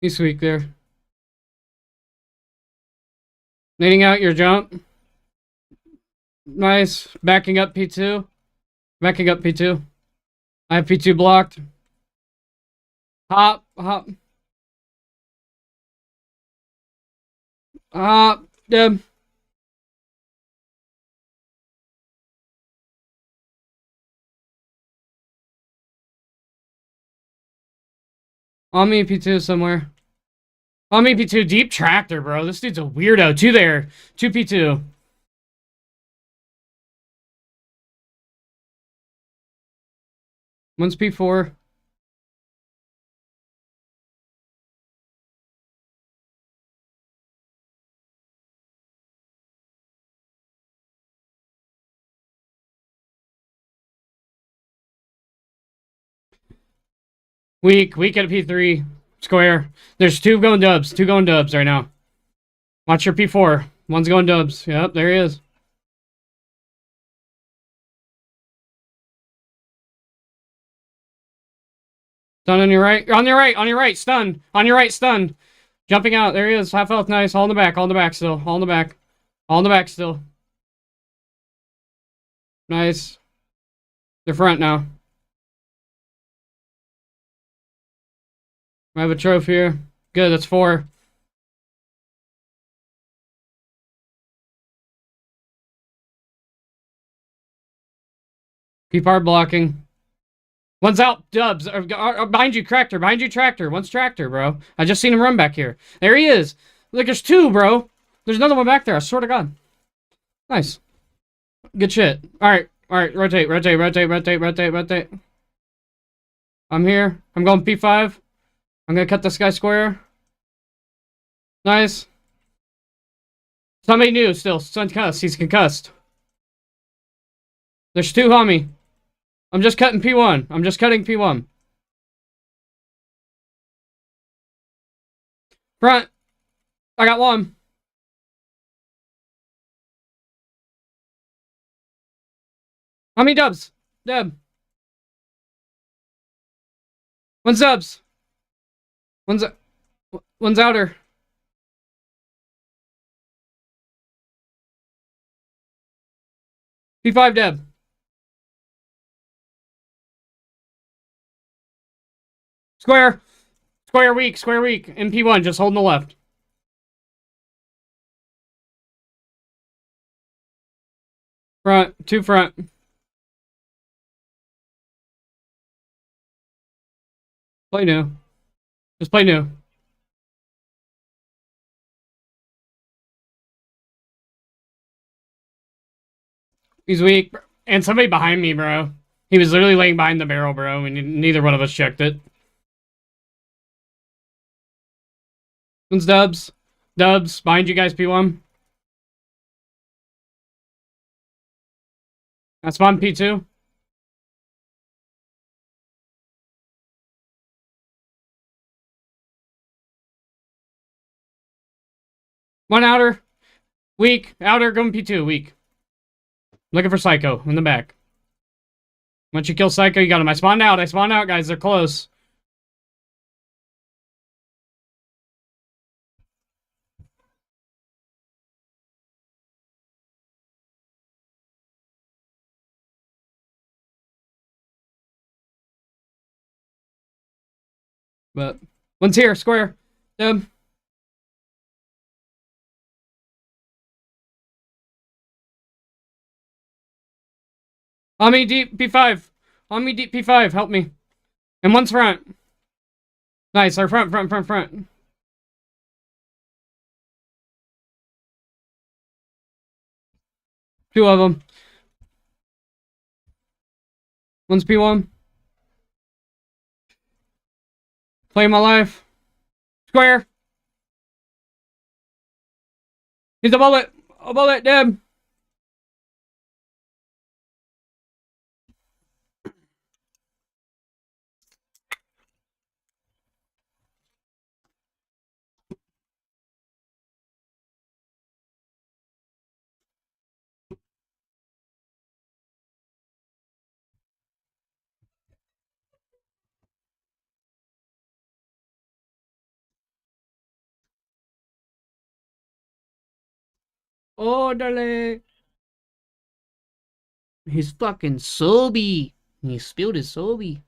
He's weak there. Nading out your jump. Nice. Backing up P2. Backing up P2. I have P2 blocked. Hop, hop. Hop, Deb. On me, P2 somewhere. On me, P2. Deep tractor, bro. This dude's a weirdo. Two there. Two P2. One's P4. Weak at P3. Square. There's two going dubs. Two going dubs right now. Watch your P4. One's going dubs. Yep, there he is. Stun on your right. On your right. On your right. Stun. On your right. Stun. Jumping out. There he is. Half health. Nice. All in the back. All in the back still. All in the back. All in the back still. Nice. They're front now. I have a trophy here. Good. That's 4. Keep hard blocking. One's out, dubs. Behind you, tractor. Behind you, tractor. One's tractor, bro. I just seen him run back here. There he is. Look, there's 2, bro. There's another one back there. I swear to God. Nice. Good shit. All right. Alright, rotate, rotate, rotate, rotate, rotate, rotate. I'm here. I'm going P5. I'm gonna cut this guy square. Nice. Somebody new still. Concussed. He's concussed. There's two on me. I'm just cutting P1. I'm just cutting P1. Front. I got one. How many dubs? Dub. One's dubs. One's outer. P5 deb. Square. Square weak. Square weak. MP1 just holding the left. Front. Two front. Play new. Just play new. He's weak. And somebody behind me, bro. He was literally laying behind the barrel, bro, and neither one of us checked it. One's dubs. Dubs. Behind you guys, P1. That's spawn P2. One outer. Weak. Outer going P2. Weak. Looking for Psycho in the back. Once you kill Psycho, you got him. I spawned out. I spawned out, guys. They're close. But one's here. Square. On me deep P5. On me deep P5. Help me. And one's front. Nice. Our front. Two of them. One's P1. Play my life. Square. He's a bullet. A bullet. Dead. Orderly. He's fucking soby. He spilled his soby.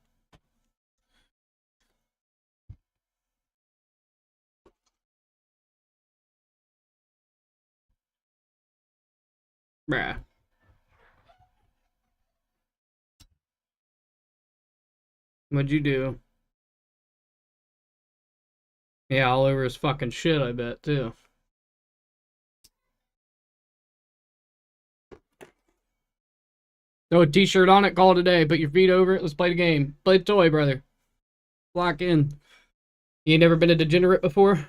Bruh. What'd you do? Yeah, all over his fucking shit, I bet, too. Throw a t-shirt on it, call it a day. Put your feet over it, let's play the game. Play the toy, brother. Lock in. You ain't never been a degenerate before?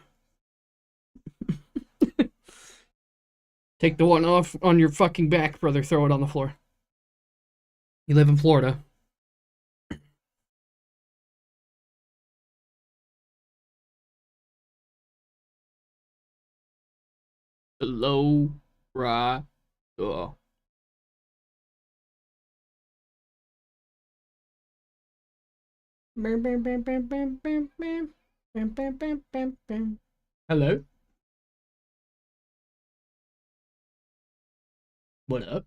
Take the one off on your fucking back, brother. Throw it on the floor. You live in Florida. Hello, right? Oh. Bam, bam, bam, bam, bam, bam, bam, bam, bam, bam, bam, bam. Hello. What up?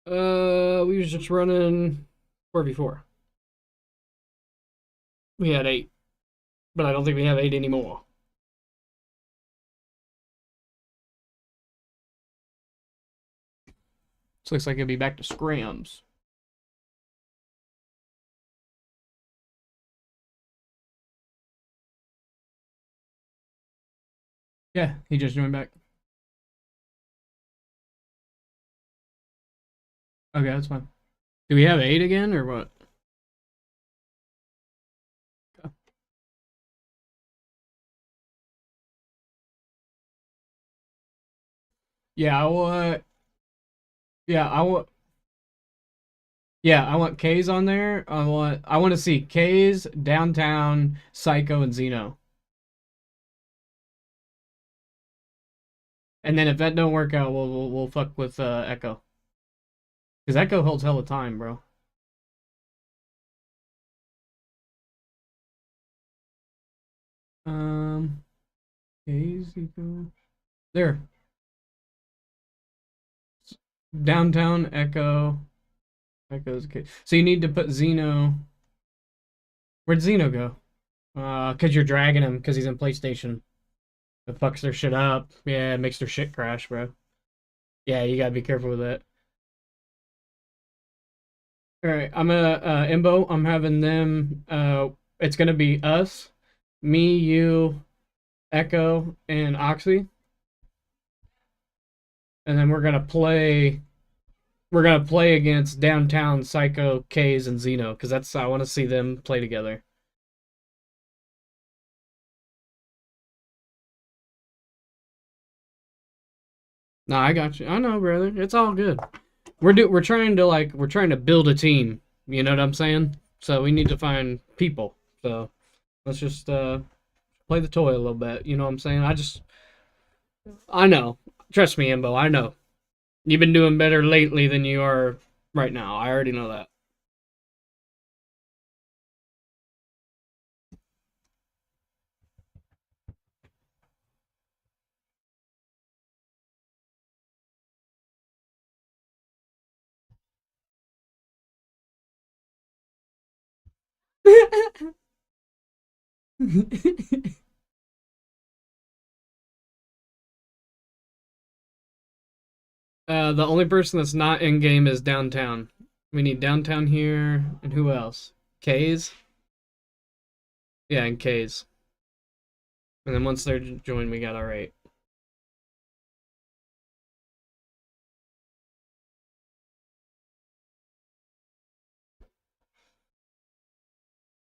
We was just running 4v4. We had 8, but I don't think we have 8 anymore. This looks like it'll be back to scrams. Yeah, he just joined back. Okay, that's fine. Do we have 8 again or what? Yeah, I want. Yeah, I want. Yeah, I want K's on there. I want to see K's, Downtown, Psycho, and Xeno. And then if that don't work out, we'll fuck with Echo. Cause Echo holds hella time, bro. K's Echo. There. Downtown Echo. Echo's K. So you need to put Xeno. Where'd Xeno go? Cause you're dragging him because he's in PlayStation. It fucks their shit up. Yeah, it makes their shit crash, bro. Yeah, you gotta be careful with that. All right, I'm gonna Imbo. I'm having them. It's gonna be us, me, you, Echo, and Oxy, and then we're gonna play. We're gonna play against Downtown, Psycho, K's, and Xeno because that's I want to see them play together. No, I got you. I know, brother. It's all good. We're trying to build a team. You know what I'm saying? So we need to find people. So let's just play the toy a little bit. You know what I'm saying? I know. Trust me, Imbo. I know. You've been doing better lately than you are right now. I already know that. The only person that's not in game is Downtown. We need Downtown here, and who else? K's? Yeah, and K's. And then once they're joined, we got our 8.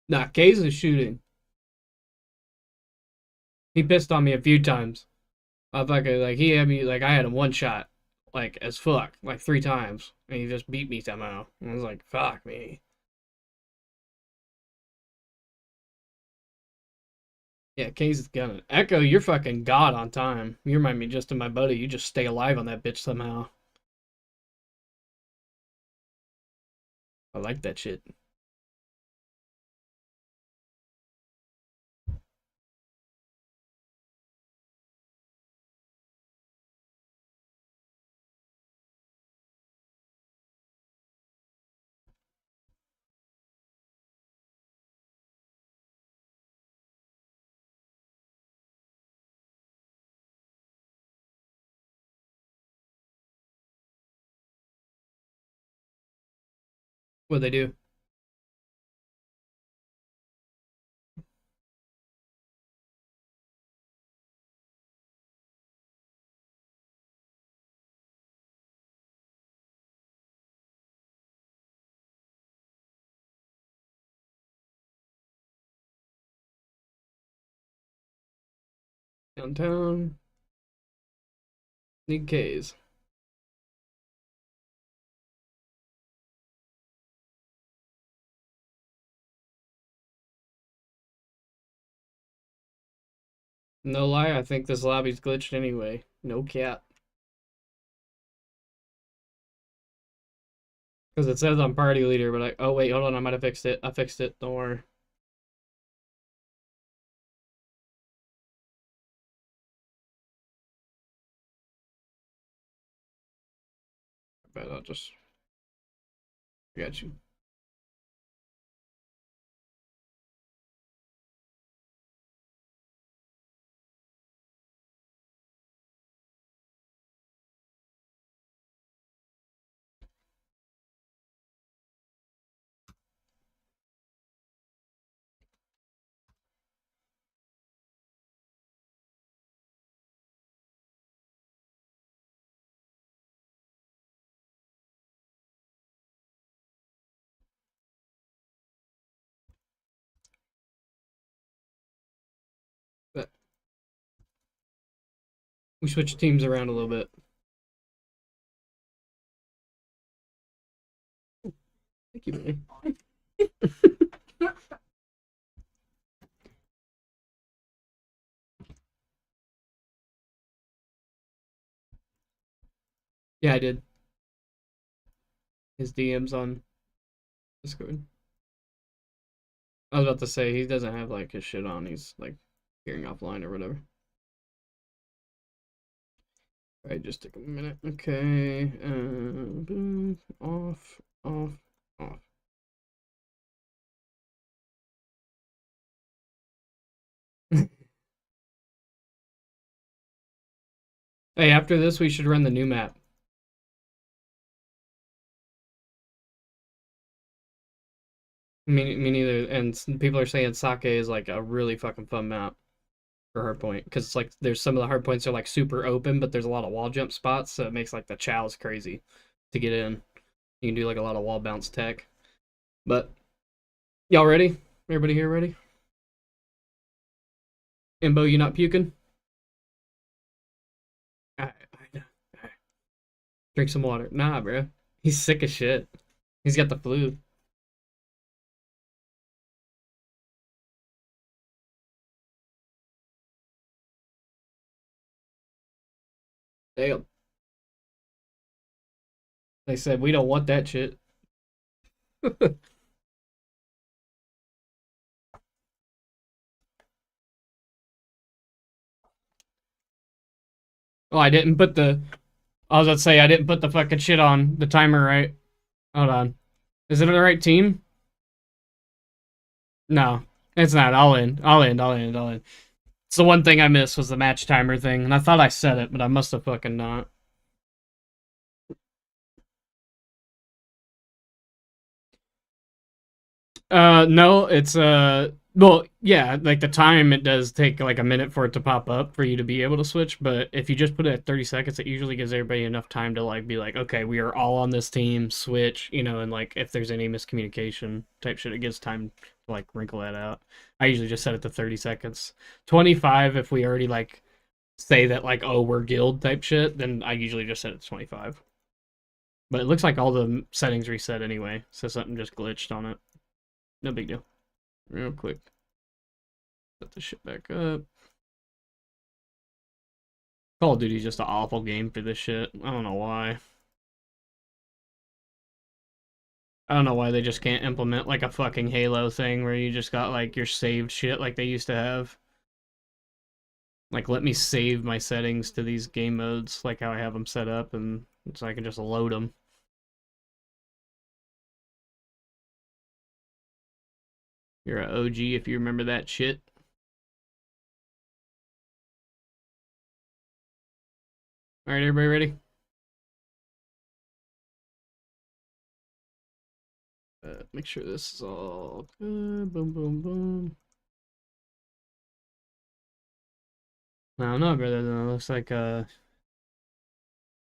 Nah, K's is shooting. He pissed on me a few times. He had me I had him one shot, as fuck, 3 times, and he just beat me somehow. And I was like, fuck me. Yeah, K's is gunning. Echo, you're fucking god on time. You remind me just of my buddy. You just stay alive on that bitch somehow. I like that shit. What they do? Downtown. Need K's. No lie, I think this lobby's glitched anyway. No cap. Because it says I'm party leader, but oh wait, hold on, I might have fixed it. I fixed it, don't worry. But I'll just... I got you. We switch teams around a little bit. Thank you, buddy. Yeah, I did. His DM's on Discord. I was about to say, he doesn't have, like, his shit on. He's, like, hearing offline or whatever. Alright, just take a minute. Okay. Boom. Off. Hey, after this, we should run the new map. Me neither. And people are saying Sake is like a really fucking fun map for hardpoint because it's like there's some of the hardpoints are like super open, but there's a lot of wall jump spots, so it makes like the chows crazy to get in. You can do like a lot of wall bounce tech. But y'all ready? Everybody here ready? Imbo, you not puking? Alright. Drink some water. Nah, bro. He's sick as shit. He's got the flu. Damn. They said we don't want that shit. Oh, I didn't put the... I was about to say, I didn't put the fucking shit on the timer right. Hold on. Is it the right team? No, it's not. I'll end. It's the one thing I missed was the match timer thing, and I thought I said it, but I must have fucking not. No, it's, well, yeah, like the time, it does take like a minute for it to pop up for you to be able to switch, but if you just put it at 30 seconds, it usually gives everybody enough time to like be like, okay, we are all on this team, switch, you know, and like if there's any miscommunication type shit, it gives time to like wrinkle that out. I usually just set it to 30 seconds. 25 if we already like say that like, oh, we're guild type shit, then I usually just set it to 25. But it looks like all the settings reset anyway, so something just glitched on it. No big deal. Real quick. Set the shit back up. Call of Duty's just an awful game for this shit. I don't know why. I don't know why they just can't implement like a fucking Halo thing where you just got like your saved shit like they used to have. Like, let me save my settings to these game modes like how I have them set up, and so I can just load them. You're an OG if you remember that shit. Alright, everybody ready? Make sure this is all good. Boom, boom, boom. I don't know, brother. It looks like, you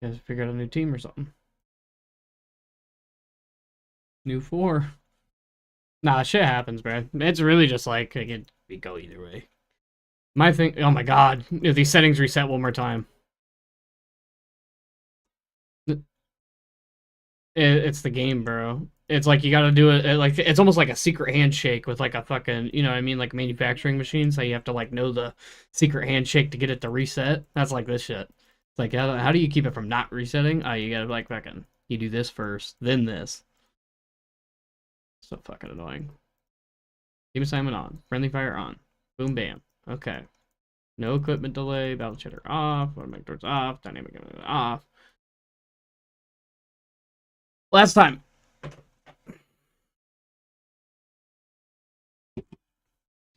guys figured out a new team or something. New 4. Nah, shit happens, bro. It's really just like, it could go either way. My thing, oh my god. If these settings reset one more time. It's the game, bro. It's like you gotta do it, like, it's almost like a secret handshake with like a fucking, you know what I mean, like manufacturing machines. So you have to like know the secret handshake to get it to reset. That's like this shit. It's like, how do you keep it from not resetting? Oh, you gotta like fucking, you do this first, then this. So fucking annoying. Team assignment on. Friendly fire on. Boom, bam. Okay. No equipment delay. Battle chatter off. Automatic doors off. Dynamic off. Last time.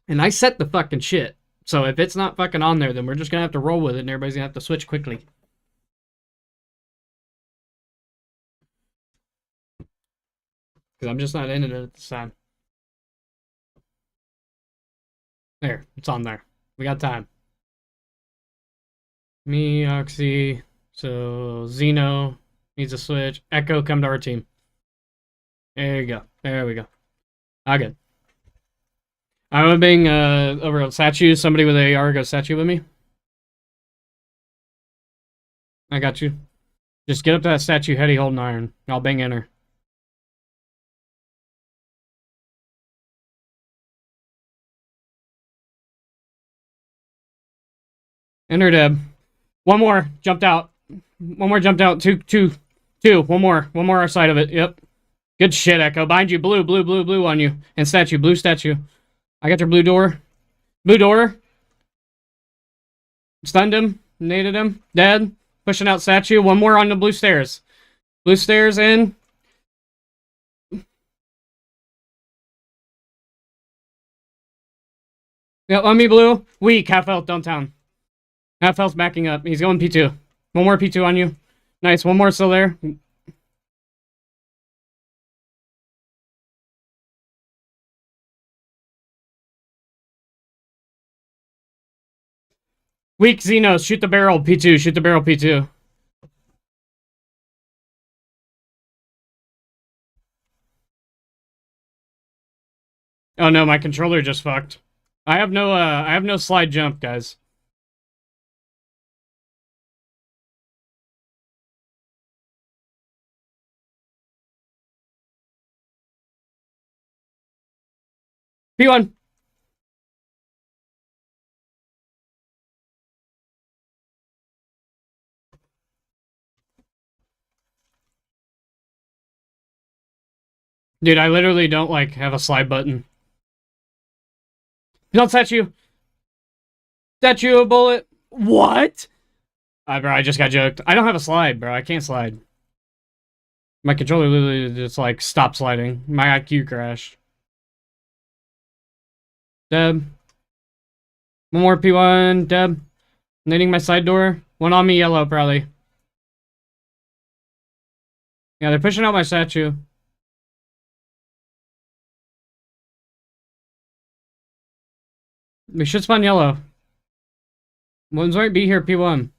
And I set the fucking shit. So if it's not fucking on there, then we're just gonna have to roll with it and everybody's gonna have to switch quickly. Because I'm just not in it at this time. There, it's on there. We got time. Me, Oxy, so Xeno needs a switch. Echo, come to our team. There you go. There we go. Okay. I'm being over at Statue. Somebody with AR go Statue with me. I got you. Just get up to that statue, heady holding iron. I'll bang enter. Enter Deb. One more jumped out. One more jumped out. Two. One more our side of it. Yep. Good shit, Echo. Behind you. Blue on you. And statue. Blue statue. I got your blue door. Blue door. Stunned him. Naded him. Dead. Pushing out statue. One more on the blue stairs. Blue stairs in. Yep, on me, blue. Weak. Half health downtown. Half health backing up. He's going P2. One more P2 on you. Nice. One more still there. Weak Xenos. Shoot the barrel. P2. Shoot the barrel. P2. Oh no, my controller just fucked. I have no slide jump, guys. P1. Dude, I literally don't, like, have a slide button. Don't statue. Statue a bullet. What? Bro, I just got joked. I don't have a slide, bro. I can't slide. My controller literally just, like, stopped sliding. My IQ crashed. Deb. One more P1. Deb. Nading my side door. One on me, yellow, probably. Yeah, they're pushing out my statue. We should spawn yellow. One's right be here, P1.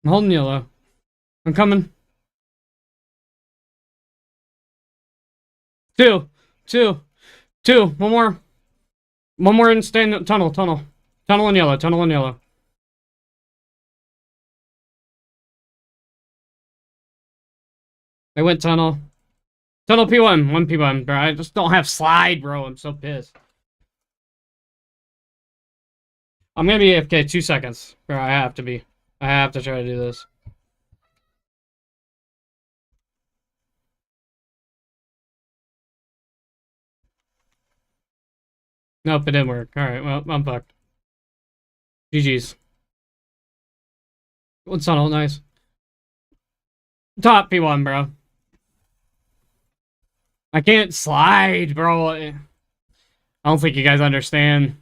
I'm holding yellow. I'm coming. Two. One more. One more and stay in the tunnel. Tunnel and yellow. They went tunnel. Tunnel P1. One P1, bro. I just don't have slide, bro. I'm so pissed. I'm gonna be AFK 2 seconds. Bro, I have to be. I have to try to do this. Nope, it didn't work. Alright, well, I'm fucked. GG's. What's tunnel? Nice. Top P1, bro. I can't slide, bro. I don't think you guys understand.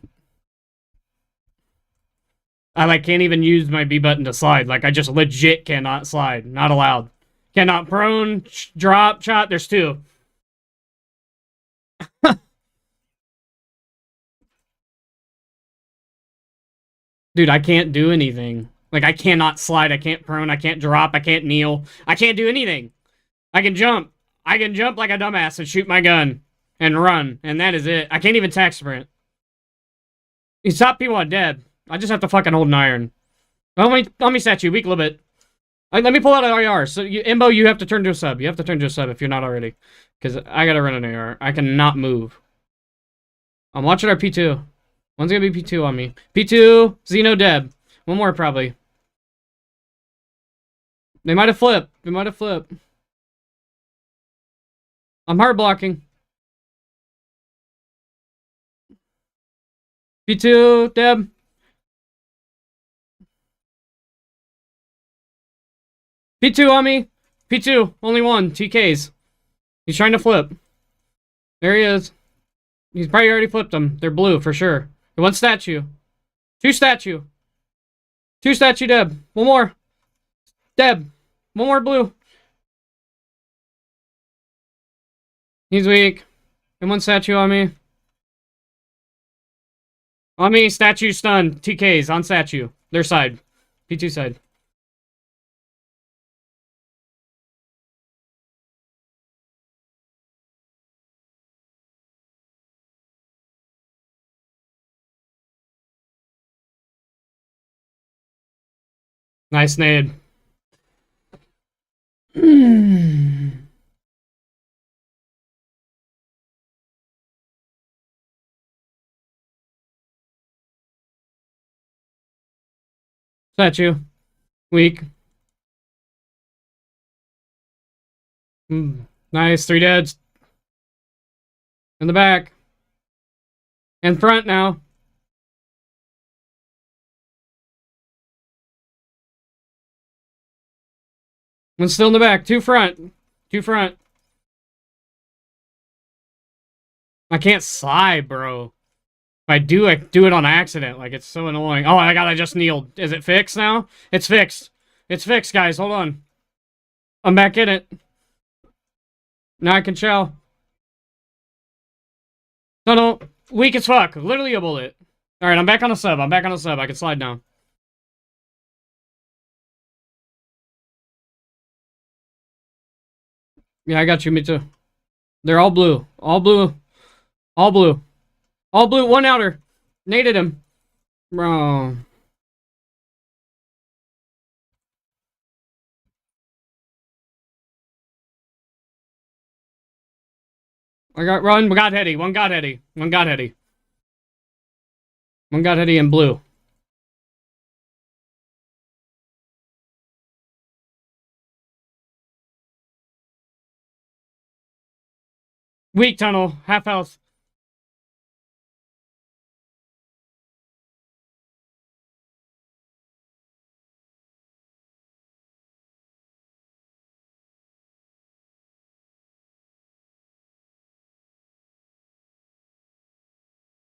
I, like, can't even use my B button to slide. Like, I just legit cannot slide. Not allowed. Cannot prone, drop, shot. There's 2. Dude, I can't do anything. Like, I cannot slide. I can't prone. I can't drop. I can't kneel. I can't do anything. I can jump. I can jump like a dumbass and shoot my gun and run. And that is it. I can't even tack sprint. He's top P1 dead. I just have to fucking hold an iron. Let me statue. Weak a little bit. Let me pull out an IR. So, Imbo, you have to turn to a sub. You have to turn to a sub if you're not already. Because I gotta run an AR. I cannot move. I'm watching our P2. One's gonna be P2 on me. P2, Xeno Deb. One more, probably. They might have flipped. I'm hard blocking. P2, Deb. P2 on me. P2, only one. TKs. He's trying to flip. There he is. He's probably already flipped them. They're blue, for sure. One statue. 2 statue. 2 statue, Deb. One more. Deb. One more blue. He's weak. And 1 statue on me. On me, statue stunned. TKs on statue. Their side. P2 side. Nice nade. Statue. Weak. Nice. 3 deads. In the back. In front now. One's still in the back. 2 front. 2 front. I can't slide, bro. If I do it on accident. Like, it's so annoying. Oh my god, I just kneeled. Is it fixed now? It's fixed. It's fixed, guys. Hold on. I'm back in it. Now I can shell. No. Weak as fuck. Literally a bullet. Alright, I'm back on a sub. I can slide now. Yeah, I got you. Me too. They're all blue. All blue. All blue. All blue. 1 outer. Naded him. Bro. I got run. Got heady. One got heady. One got heady. One got heady in blue. Weak tunnel. Half health.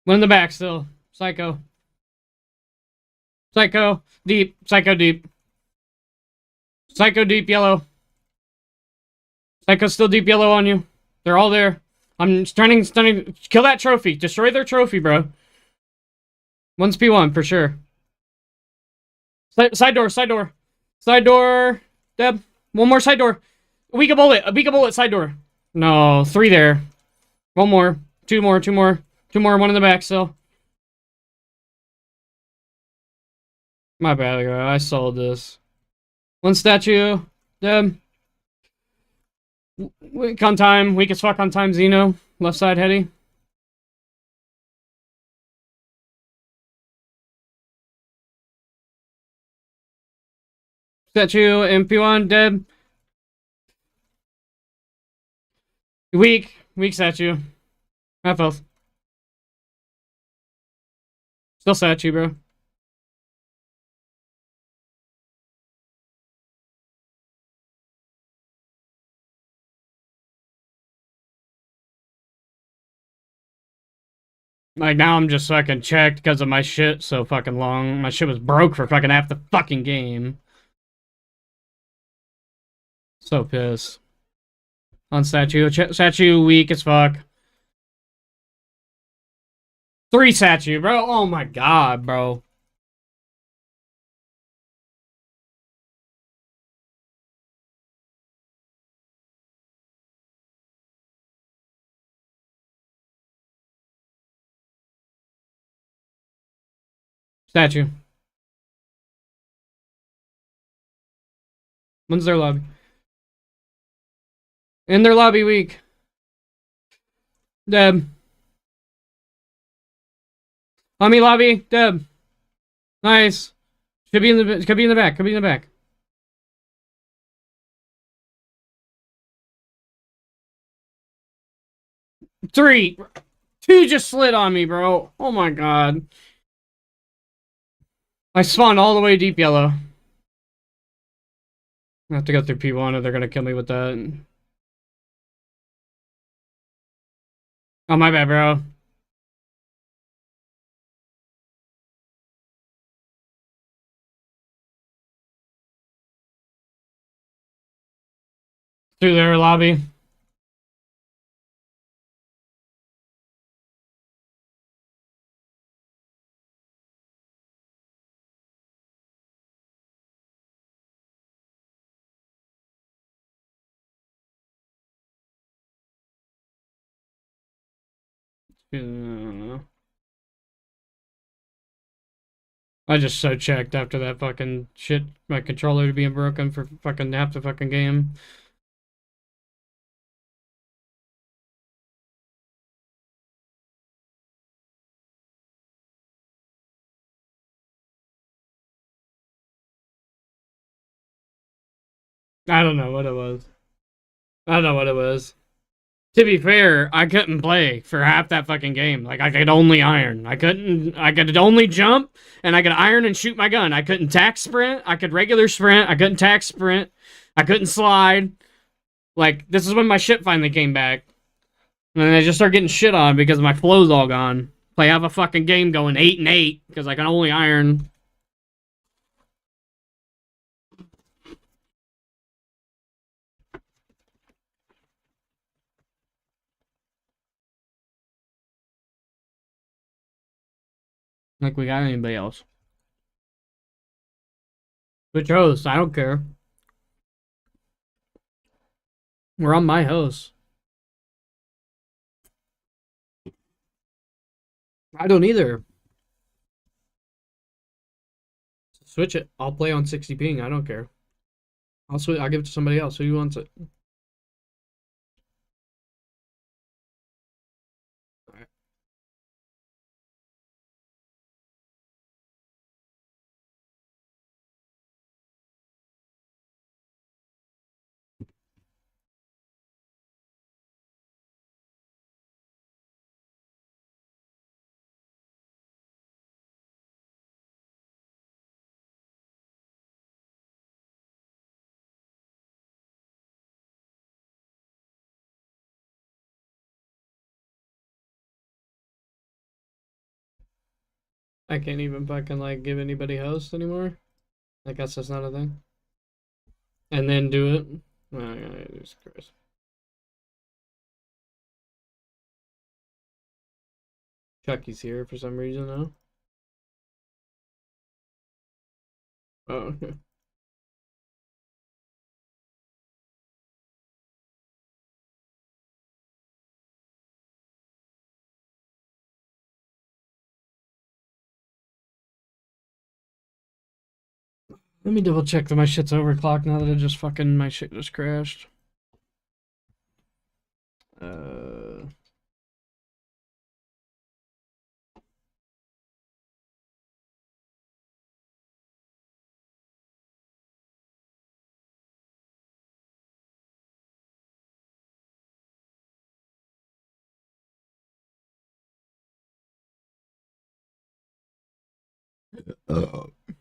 One in the back still. Psycho. Psycho. Deep. Psycho deep. Psycho deep yellow. Psycho still deep yellow on you. They're all there. I'm stunning. Kill that trophy. Destroy their trophy, bro. One's P1 for sure. Side door. Side door. Deb. One more side door. A weak bullet. Side door. No. 3 there. One more. Two more. One in the back still. My bad, guy. I sold this. One statue. Deb. Weak on time. Weak as fuck on time, Xeno. Left side, heady. Statue, MP1, Deb. Weak statue. Half health. Still statue, bro. Like, now I'm just fucking checked because of my shit so fucking long. My shit was broke for fucking half the fucking game. So pissed. On statue. Statue weak as fuck. 3 statue, bro. Oh my god, bro. Statue. When's their lobby? In their lobby weak. Deb. Lobby lobby. Deb. Nice. Could be in the back. 3. 2 just slid on me, bro. Oh my god. I spawned all the way deep yellow. I have to go through P1 or they're gonna kill me with that. Oh, my bad, bro. Through their lobby. I just so checked after that fucking shit. My controller being broken for fucking half the fucking game. I don't know what it was. I don't know what it was. To be fair, I couldn't play for half that fucking game. Like, I could only iron. I could only jump, and I could iron and shoot my gun. I couldn't tack sprint. I could regular sprint. I couldn't tack sprint. I couldn't slide. Like, this is when my shit finally came back. And then I just start getting shit on because my flow's all gone. Play have a fucking game going 8-8 because I can only iron. Like we got anybody else. Which host? I don't care. We're on my host. I don't either. Switch it. I'll play on 60 ping. I don't care. I'll switch. I'll give it to somebody else. Who wants it? I can't even fucking like give anybody host anymore. I guess that's not a thing. And then do it. Oh, yeah, Jesus Christ. Chucky's here for some reason now. Oh, okay. Let me double check that my shit's overclocked now that it just fucking my shit just crashed.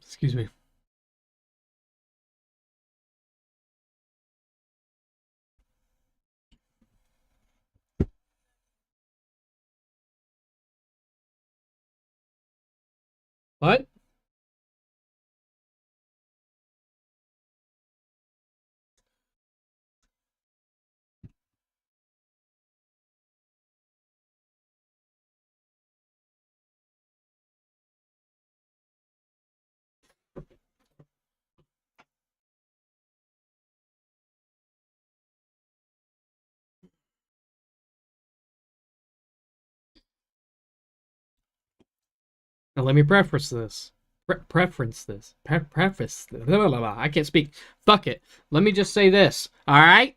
Excuse me. What? Now let me preface this. Preface this. Blah, blah, blah. I can't speak. Fuck it. Let me just say this. All right?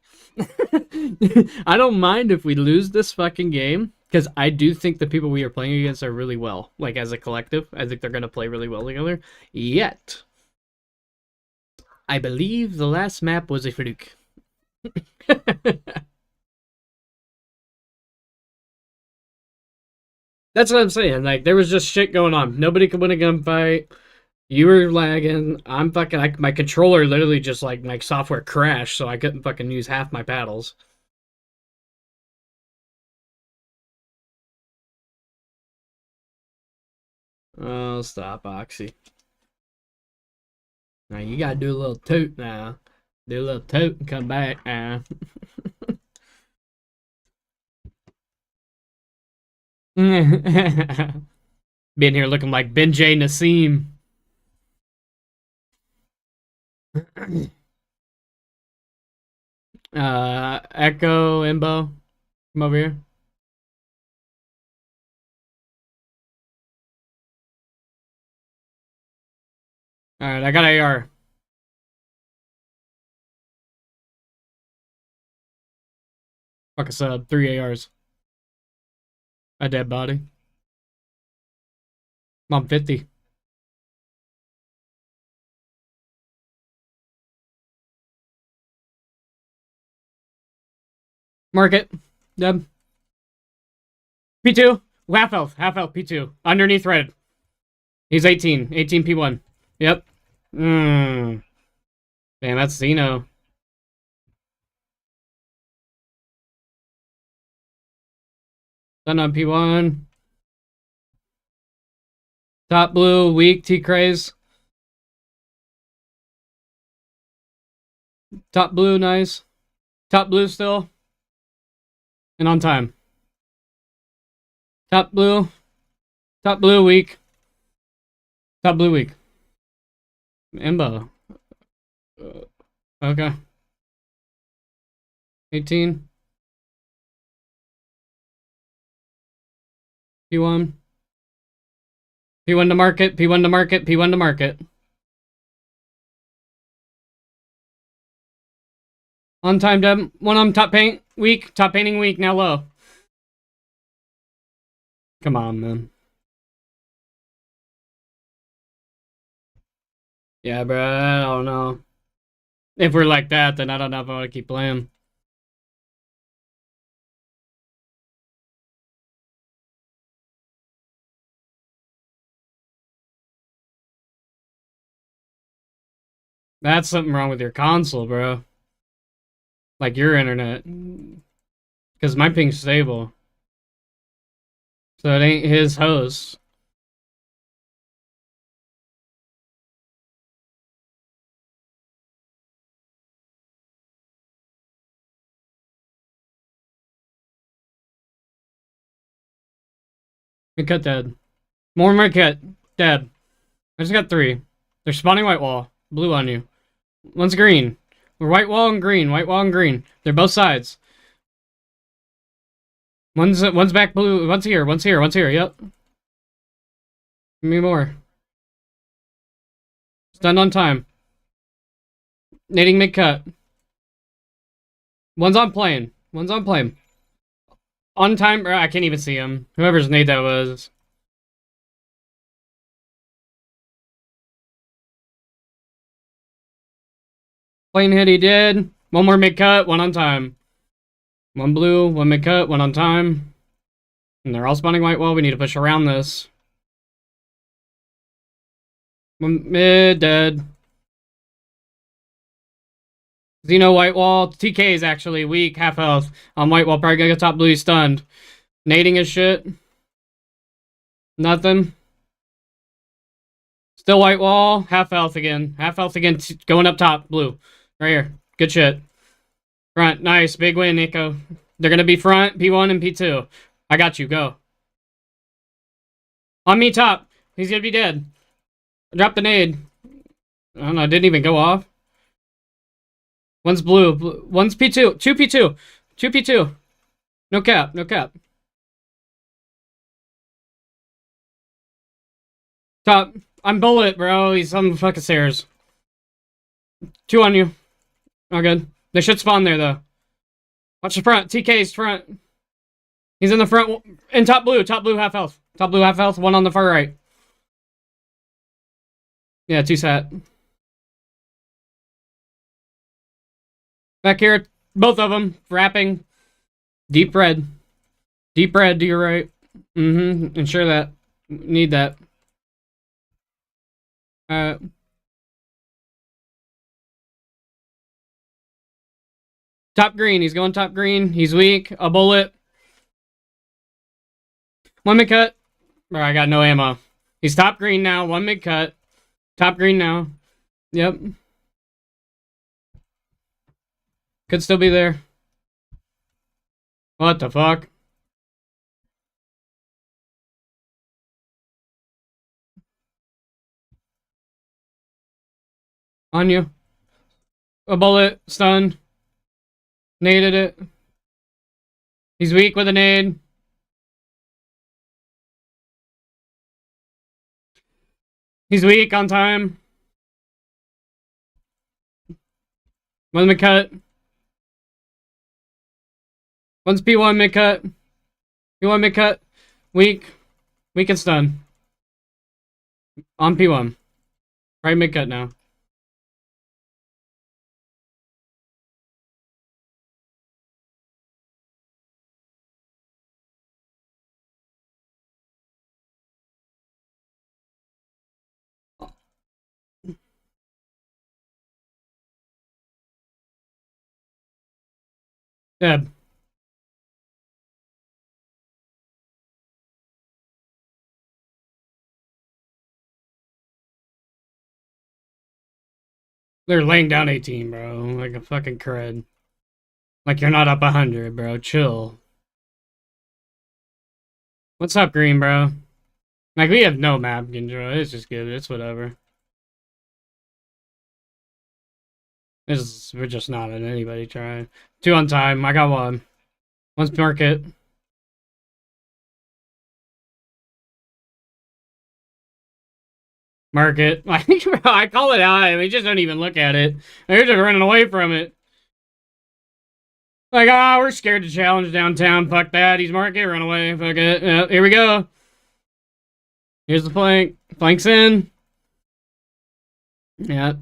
I don't mind if we lose this fucking game because I do think the people we are playing against are really well. Like as a collective, I think they're going to play really well together. Yet, I believe the last map was a fluke. That's what I'm saying. Like, there was just shit going on. Nobody could win a gunfight. You were lagging. I'm fucking... my controller literally just, like, my software crashed, so I couldn't fucking use half my paddles. Oh, stop, Oxy. Now, you gotta do a little toot now. Do a little toot and come back now. Being here looking like Ben J. Nassim. Echo, Imbo, come over here. Alright, I got AR. Fuck a sub. 3 ARs. A dead body. I'm 50. Market. Deb. P2. Half health. Half health. P2. Underneath red. He's 18. 18 P1. Yep. Damn, that's Zeno. Done on P1. Top blue. Weak. T-Craze. Top blue. Nice. Top blue still. And on time. Top blue. Top blue. Weak. Top blue. Weak. Imbo. Okay. 18. P1. P1 to market. P1 to market. P1 to market. On time, Deb. One on top paint. Weak. Top painting weak. Now low. Come on, man. Yeah, bro. I don't know. If we're like that, then I don't know if I want to keep playing. That's something wrong with your console, bro. Like your internet. Because my ping's stable. So it ain't his host. Cut dead. More Marquette. Dead. I just got 3. They're spawning white wall. Blue on you. One's green. We're white wall and green. White wall and green. They're both sides. One's back blue. One's here. One's here. One's here. Yep. Give me more. Stunned on time. Nading mid cut. One's on plane. One's on plane. On time. I can't even see him. Whoever's nade that was. Plane hit, he did. One more mid cut, one on time. One blue, one mid cut, one on time. And they're all spawning white wall. We need to push around this. One mid, dead. Xeno white wall. TK is actually weak, half health. On white wall, probably gonna get top blue, he's stunned. Nading his shit. Nothing. Still white wall, half health again. Half health again, going up top, blue. Right here. Good shit. Front. Nice. Big win, Nico. They're going to be front, P1 and P2. I got you. Go. On me, top. He's going to be dead. Drop the nade. I don't know. It didn't even go off. One's blue. One's P2. 2 P2. 2 P2. No cap. No cap. Top. I'm bullet, bro. He's on the fucking stairs. 2 on you. Oh, good. They should spawn there, though. Watch the front. TK's front. He's in the front. In top blue. Top blue, half health. Top blue, half health. One on the far right. Yeah, 2 sat. Back here. Both of them. Wrapping. Deep red. Deep red to your right. Ensure that. Need that. Top green. He's going top green. He's weak. A bullet. One mid cut. Bro, I got no ammo. He's top green now. One mid cut. Top green now. Yep. Could still be there. What the fuck? On you. A bullet. Stunned. Naded it. He's weak with a nade. He's weak on time. One mid cut. One's P1 mid cut. P1 mid cut. Weak. Weak and stun. On P1. Right mid cut now. Deb. They're laying down 18, bro. Like a fucking cred. Like you're not up 100, bro. Chill. What's up, Green, bro? Like, we have no map control. It's just good. It's whatever. We're just not in anybody trying. 2 on time. I got one. One's market. Market. I call it out. We just don't even look at it. They're just running away from it. Like, we're scared to challenge downtown. Fuck that. He's market. Run away. Fuck it. Yeah, here we go. Here's the flank. Flank's in. Yeah.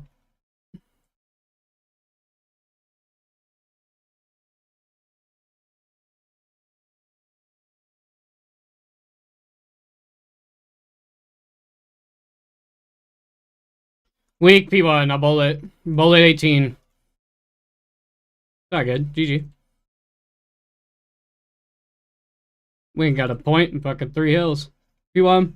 Weak P1. I'll bullet. Bullet 18. Not good. GG. We ain't got a point in fucking 3 hills. P1.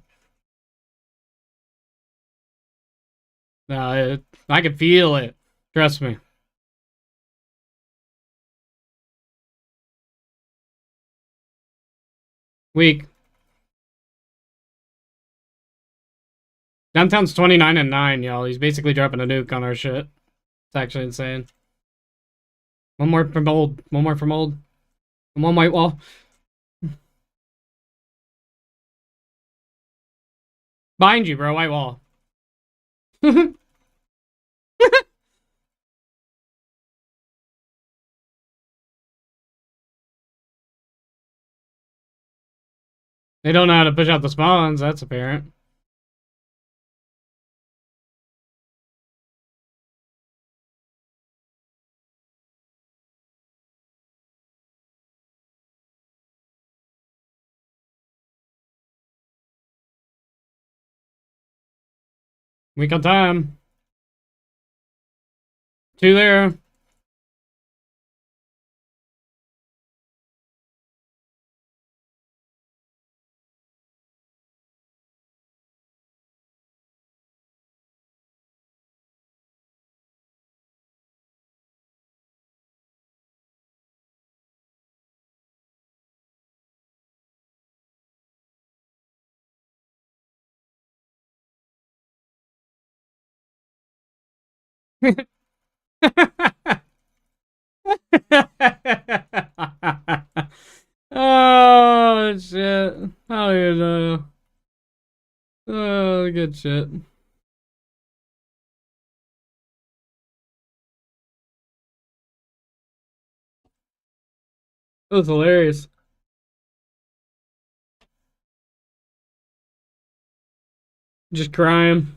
I can feel it. Trust me. Weak. Downtown's 29 and 9, y'all. He's basically dropping a nuke on our shit. It's actually insane. One more from old. One more from old. And one white wall. Behind you, bro. White wall. They don't know how to push out the spawns. That's apparent. Weak on time. 2 there. Oh, shit. How do you know? Oh, good shit. That was hilarious. Just crying.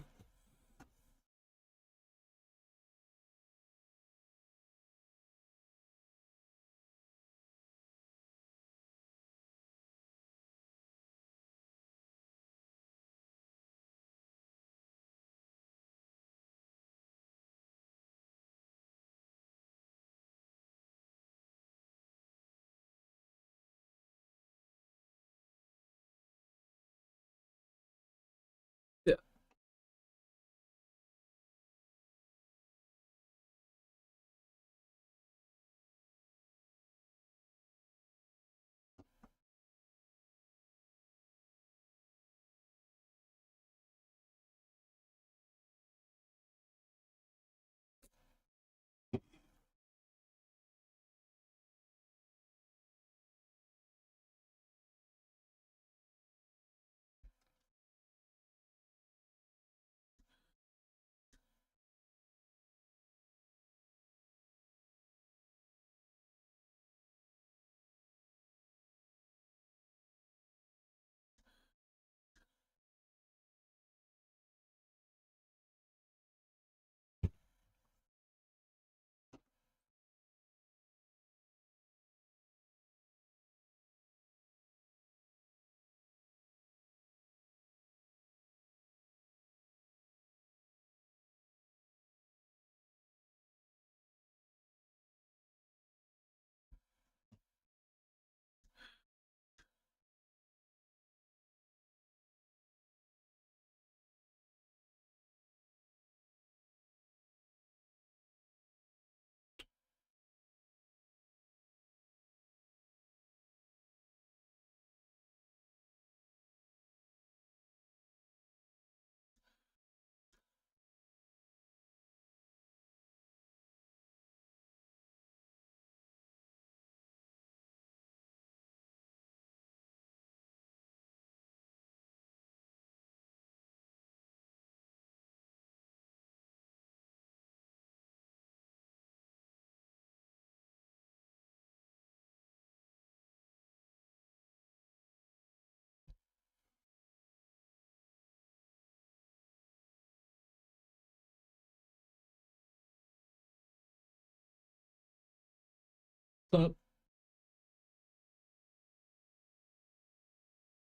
What's up?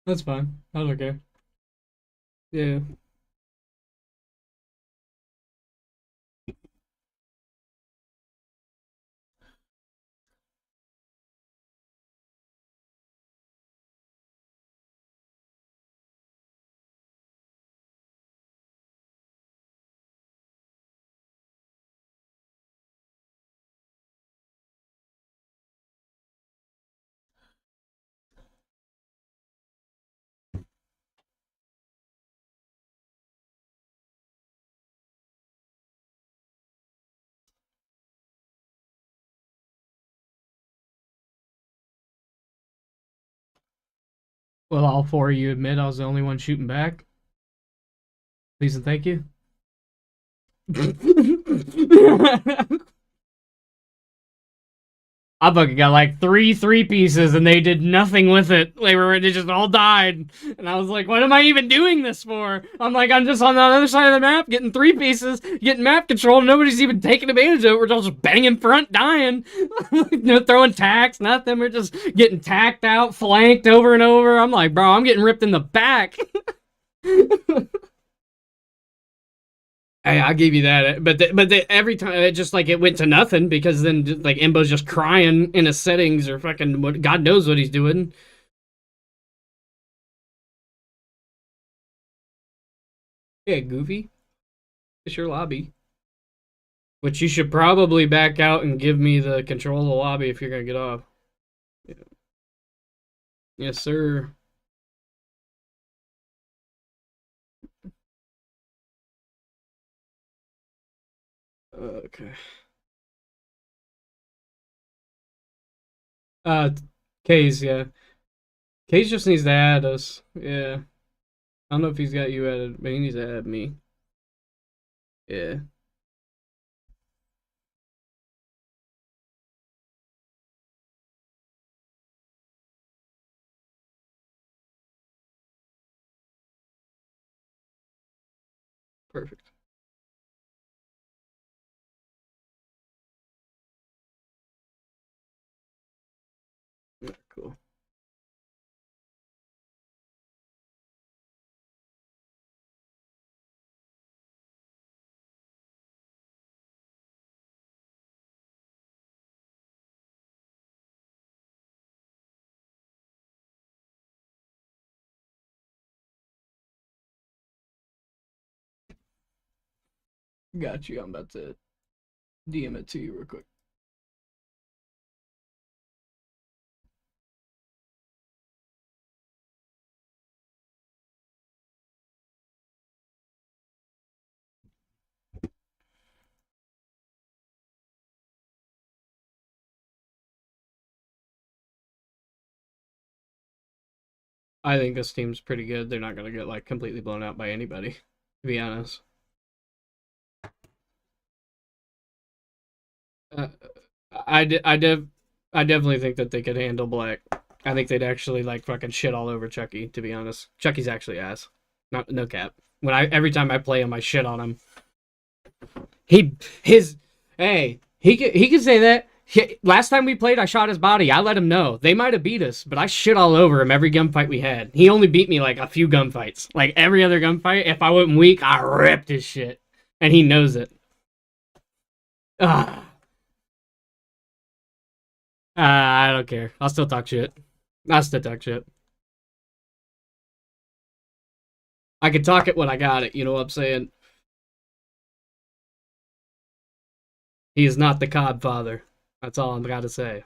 That's fine. I don't care. Yeah. Well, all four of you admit I was the only one shooting back. Please and thank you. I fucking got like three pieces and they did nothing with it. They just all died. And I was like, what am I even doing this for? I'm like, I'm just on the other side of the map getting 3 pieces, getting map control. Nobody's even taking advantage of it. We're all just banging front, dying. No throwing tacks, nothing. We're just getting tacked out, flanked over and over. I'm like, bro, I'm getting ripped in the back. I'll give you that, but every time it just like it went to nothing because then like Imbo's just crying in his settings or fucking God knows what he's doing. Yeah, Goofy, it's your lobby, which you should probably back out and give me the control of the lobby if you're gonna get off. Yeah. Yes, sir. Okay. K's, yeah. K's just needs to add us. Yeah. I don't know if he's got you added, but he needs to add me. Yeah. Perfect. Yeah, cool. Got you. I'm about to DM it to you real quick. I think this team's pretty good. They're not gonna get like completely blown out by anybody, to be honest. I definitely think that they could handle Black. I think they'd actually like fucking shit all over Chucky. To be honest, Chucky's actually ass. No cap. Every time I play him, I shit on him. He could say that. Last time we played, I shot his body. I let him know. They might have beat us, but I shit all over him every gunfight we had. He only beat me like a few gunfights. Like every other gunfight, if I wasn't weak, I ripped his shit. And he knows it. I don't care. I'll still talk shit. I can talk it when I got it, you know what I'm saying? He is not the COD father. That's all I'm gotta say.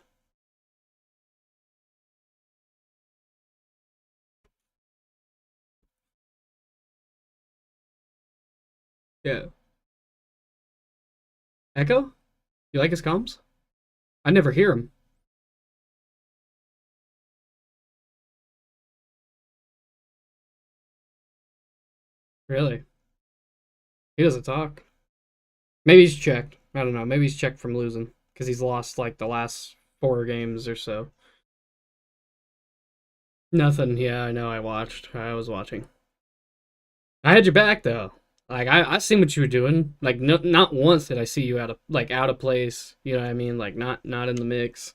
Yeah. Echo? You like his comms? I never hear him. Really? He doesn't talk. Maybe he's checked. I don't know. Maybe he's checked from losing. Because he's lost like the last 4 games or so. Nothing. Yeah, I know. I was watching. I had your back though. Like I seen what you were doing. Like not once did I see you out of place. You know what I mean? Like not in the mix.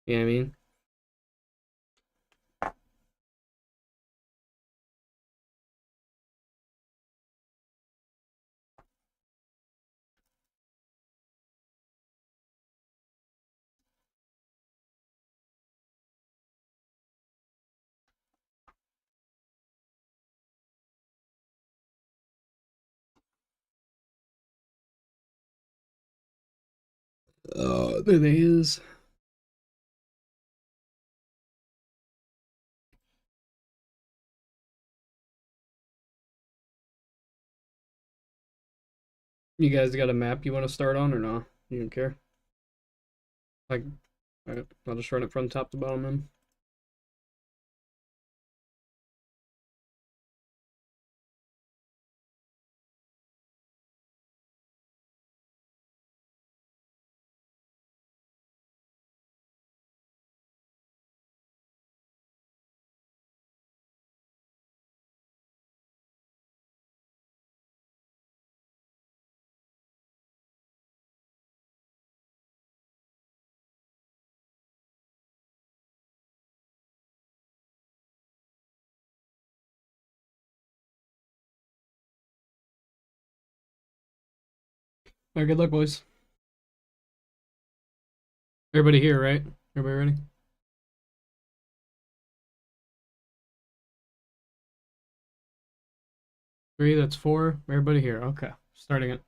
You know what I mean? There they is. You guys got a map you want to start on or no? You don't care? Like, alright, I'll just run it from top to bottom then. Alright, good luck, boys. Everybody here, right? Everybody ready? 3, that's 4. Everybody here. Okay, starting it.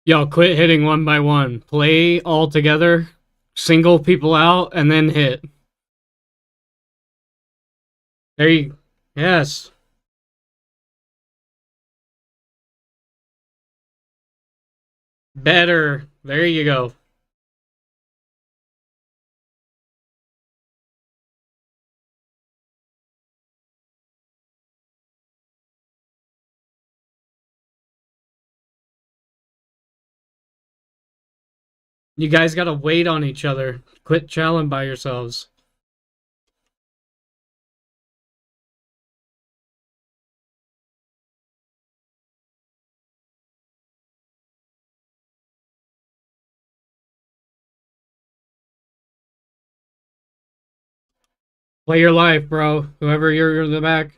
Y'all quit hitting one by one. Play all together, single people out, and then hit. There you... Yes. Better. There you go. You guys gotta wait on each other. Quit challenging by yourselves. Play your life, bro. Whoever you're in the back.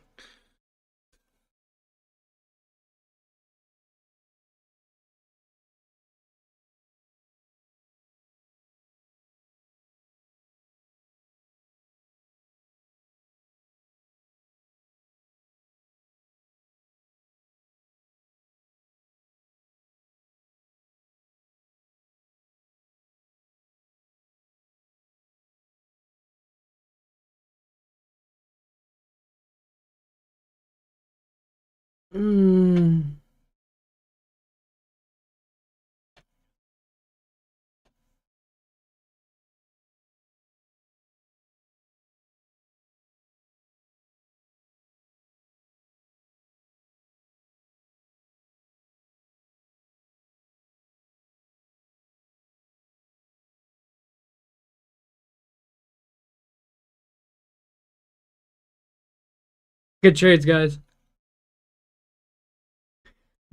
Good trades, guys.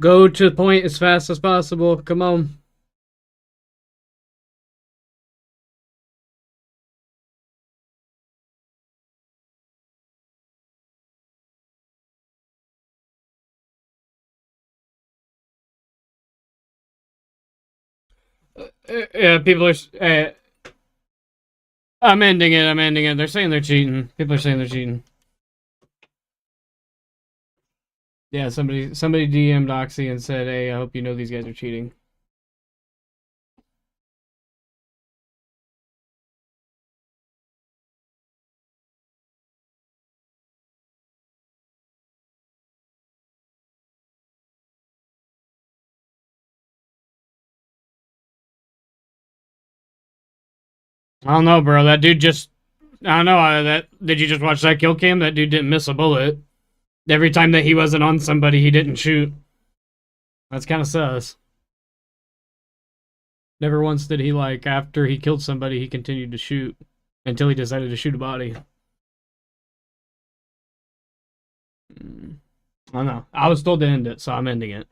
Go to the point as fast as possible. Come on. Yeah, people are. I'm ending it. I'm ending it. They're saying they're cheating. People are saying they're cheating. Yeah, somebody DM'd Oxy and said, "Hey, I hope you know these guys are cheating." I don't know, bro. That dude just. I don't know. Did you just watch that kill cam? That dude didn't miss a bullet. Every time that he wasn't on somebody, he didn't shoot. That's kind of sus. Never once did he, like, after he killed somebody, he continued to shoot until he decided to shoot a body. I don't know. I was told to end it, so I'm ending it.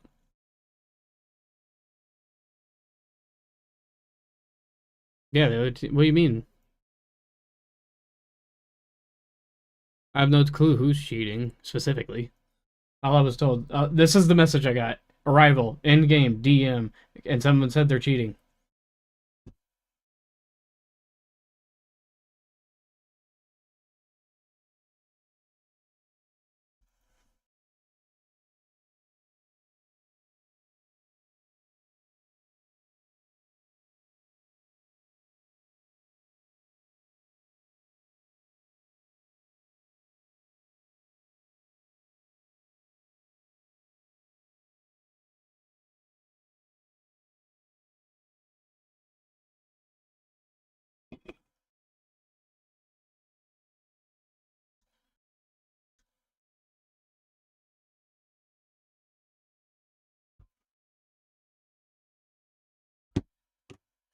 Yeah, what do you mean? I have no clue who's cheating, specifically. All I was told, this is the message I got. Arrival, end game, DM, and someone said they're cheating.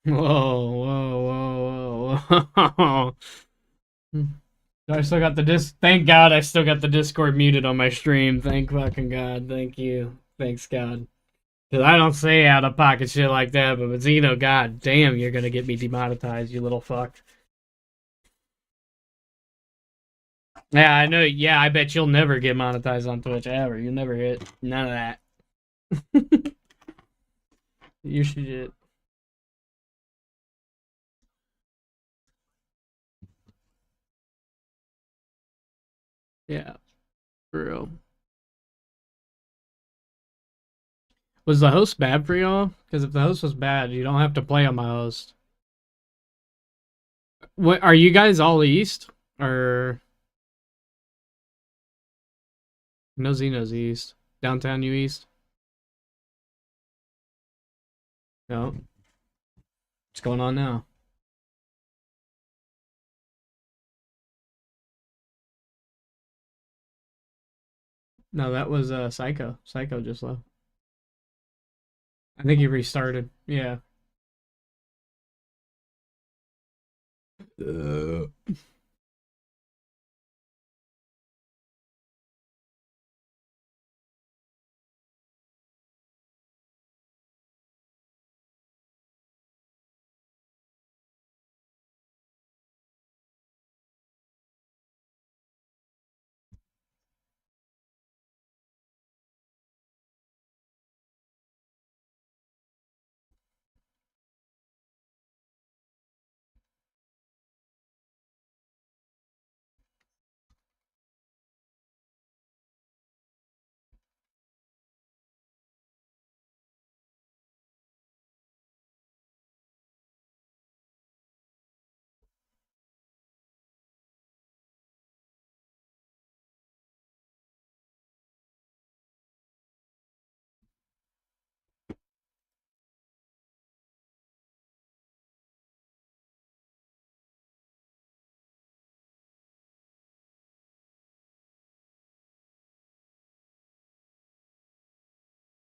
Whoa. I still got the Thank God I still got the Discord muted on my stream. Thank fucking God. Thank you. Thanks, God. Because I don't say out of pocket shit like that, but with Zeno, God damn, you're gonna get me demonetized, you little fuck. Yeah, I know. Yeah, I bet you'll never get monetized on Twitch ever. You'll never hit none of that. You should. Yeah, for real. Was the host bad for y'all? Because if the host was bad, you don't have to play on my host. What are you guys all east or? No, Xeno's east. Downtown, you east. No. What's going on now? No, that was Psycho. Psycho just left. I think he restarted. Yeah.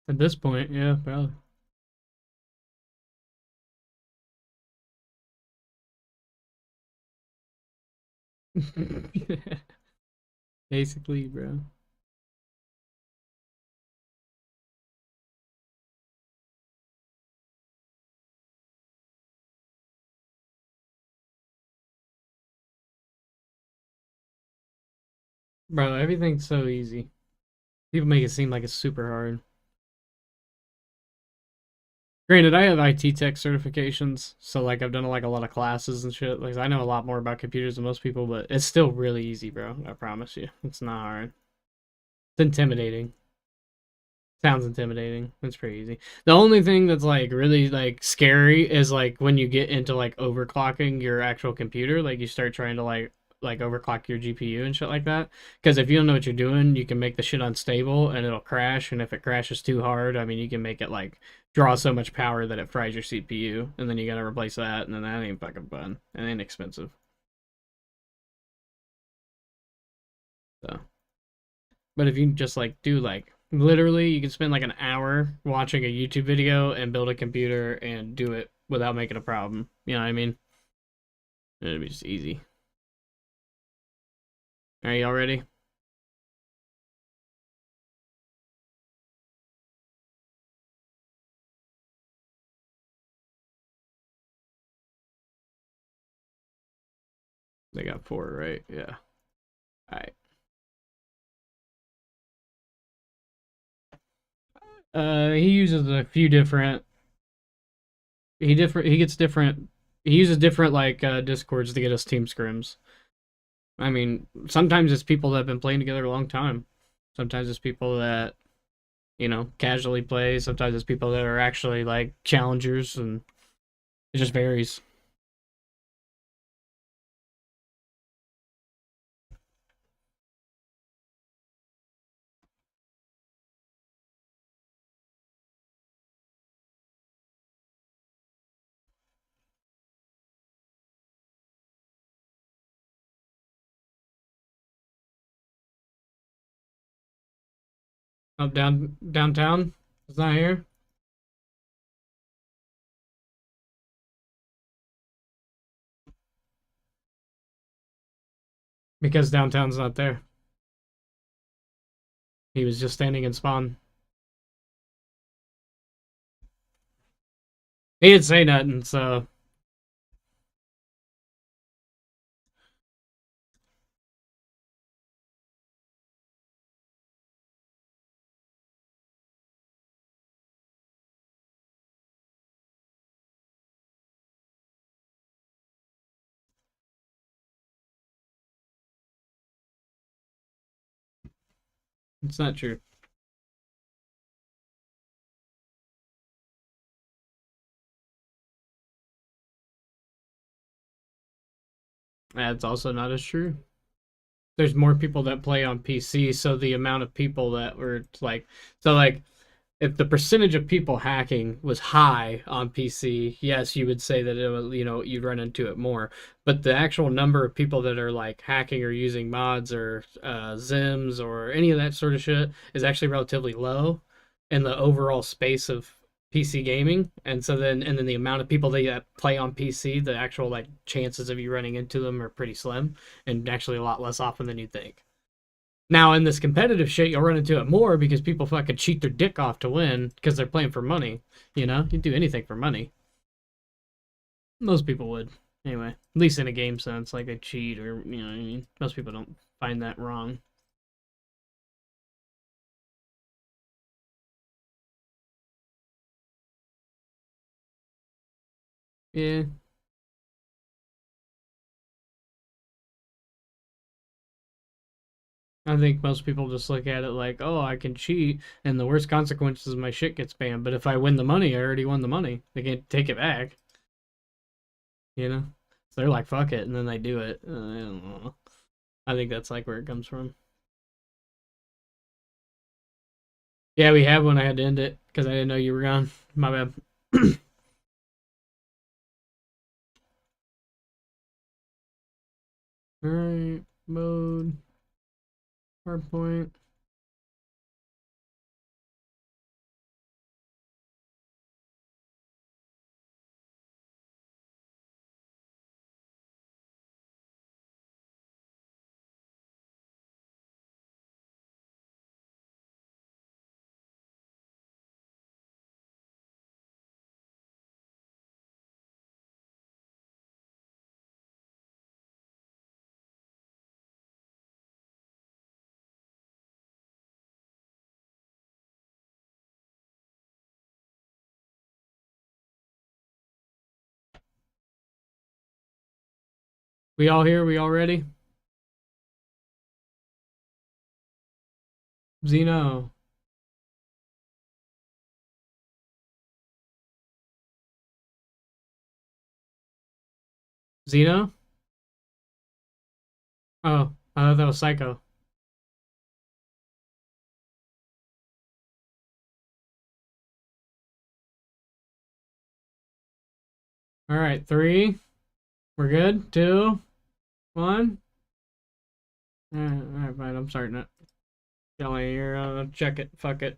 At this point, yeah, probably. Basically, bro. Bro, everything's so easy. People make it seem like it's super hard. Granted, I have IT tech certifications, so like I've done like a lot of classes and shit. Like I know a lot more about computers than most people, but it's still really easy, bro. I promise you, it's not hard. It's intimidating. Sounds intimidating. It's pretty easy. The only thing that's like really like scary is like when you get into like overclocking your actual computer, like you start trying to like overclock your GPU and shit like that. Because if you don't know what you're doing, you can make the shit unstable and it'll crash. And if it crashes too hard, I mean, you can make it like draw so much power that it fries your CPU, and then you gotta replace that, and then that ain't fucking fun and ain't expensive. So, but if you just like do like literally, you can spend like an hour watching a YouTube video and build a computer and do it without making a problem. You know what I mean? It'd be just easy. Are y'all ready? They got 4, right? Yeah. All right. He uses a few different. He gets different. He uses different like discords to get us team scrims. I mean, sometimes it's people that have been playing together a long time. Sometimes it's people that, you know, casually play. Sometimes it's people that are actually like challengers, and it just varies. Up downtown. It's not here. Because downtown's not there. He was just standing in spawn. He didn't say nothing, so. It's not true. That's also not as true. There's more people that play on PC, so the amount of people that were like, so like, if the percentage of people hacking was high on PC, yes, you would say that it was, you know, you'd run into it more. But the actual number of people that are like hacking or using mods or Zims or any of that sort of shit is actually relatively low, and the overall space of PC gaming, and then the amount of people that play on PC, the actual like chances of you running into them are pretty slim, and actually a lot less often than you think. Now in this competitive shit, you'll run into it more because people fucking cheat their dick off to win because they're playing for money. You know, you'd do anything for money. Most people would, anyway. At least in a game sense, like they cheat or you know what I mean. Most people don't find that wrong. Yeah. I think most people just look at it like, oh, I can cheat, and the worst consequence is my shit gets banned. But if I win the money, I already won the money. They can't take it back. You know? So they're like, fuck it, and then they do it. I don't know. I think that's like where it comes from. Yeah, we have one. I had to end it because I didn't know you were gone. My bad. Alright, mode. Hardpoint. We all here? We all ready? Zeno. Zeno? Oh, I thought that was Psycho. Alright, 3. We're good? 2, 1. Alright, fine. I'm starting it. Kelly, you're check it. Fuck it.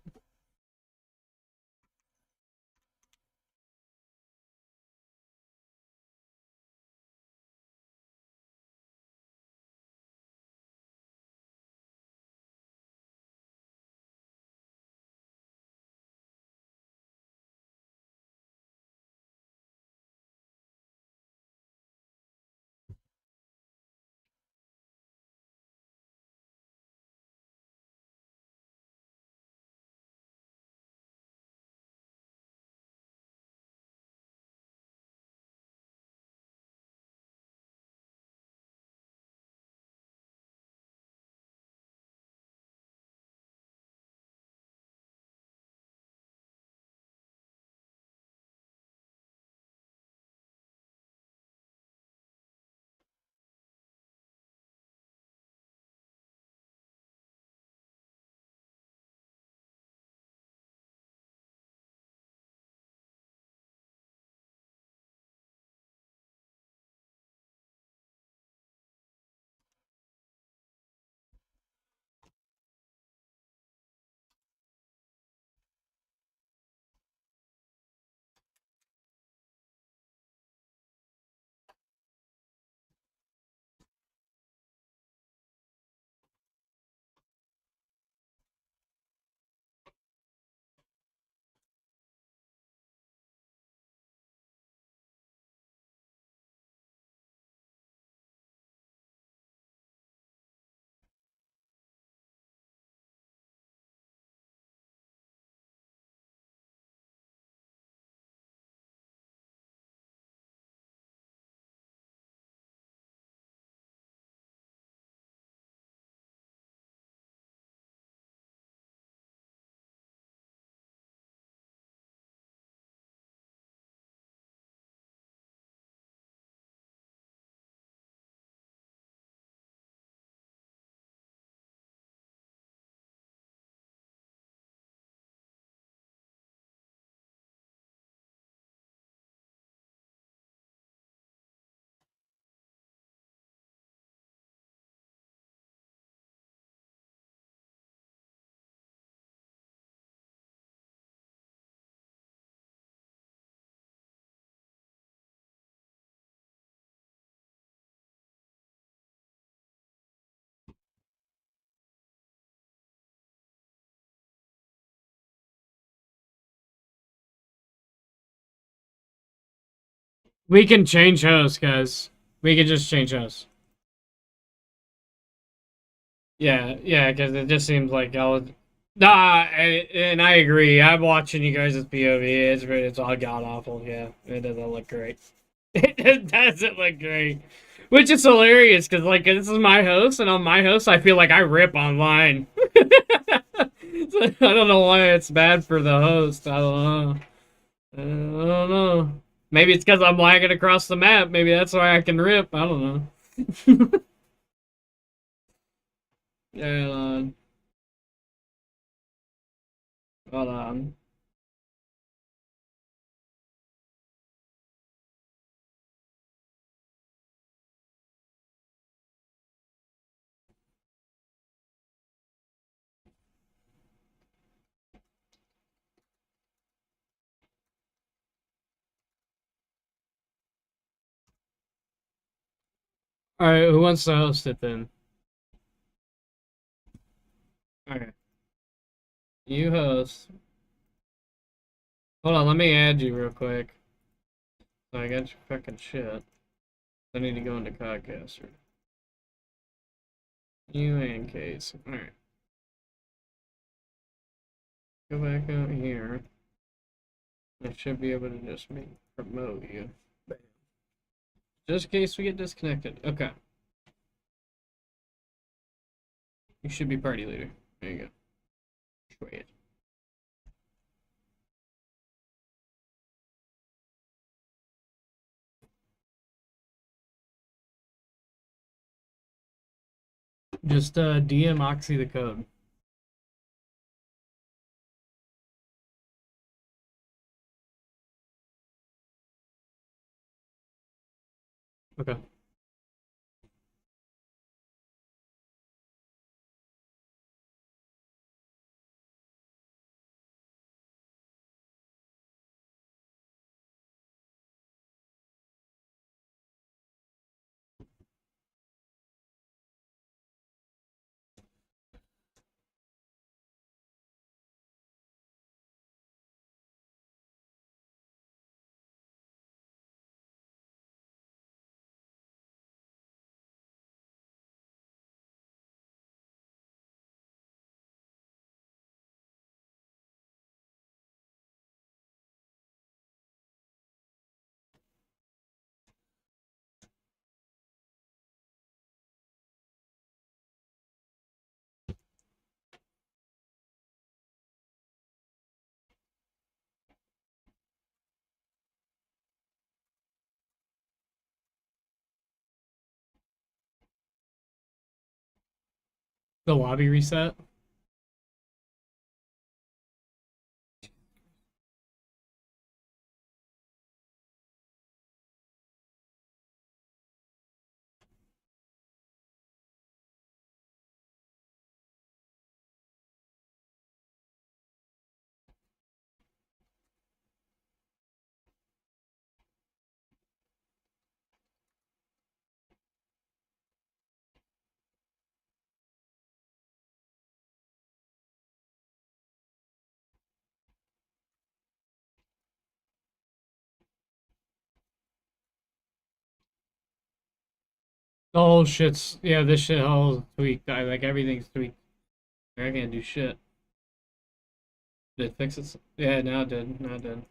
We can change hosts, guys. We can just change hosts. Yeah, because it just seems like I was. Nah, and I agree. I'm watching you guys' POV. It's all god awful. Yeah, it doesn't look great. It doesn't look great. Which is hilarious because, like, this is my host, and on my host, I feel like I rip online. So, I don't know why it's bad for the host. I don't know. I don't know. Maybe it's because I'm lagging across the map. Maybe that's why I can rip. I don't know. Yeah, hold on. Hold on. Alright, who wants to host it then? Alright. You host. Hold on, let me add you real quick. So I got your fucking shit. I need to go into Codcaster. You and Case. Alright. Go back out here. I should be able to just promote you. Bam. Just in case we get disconnected. Okay. You should be party leader. There you go. Try it. Just DM Oxy the code. Okay. The lobby reset? Oh shit's yeah, this shit all tweaked. Like everything's tweaked. I can't do shit. Did it fix it? Yeah, now it did. Now it did.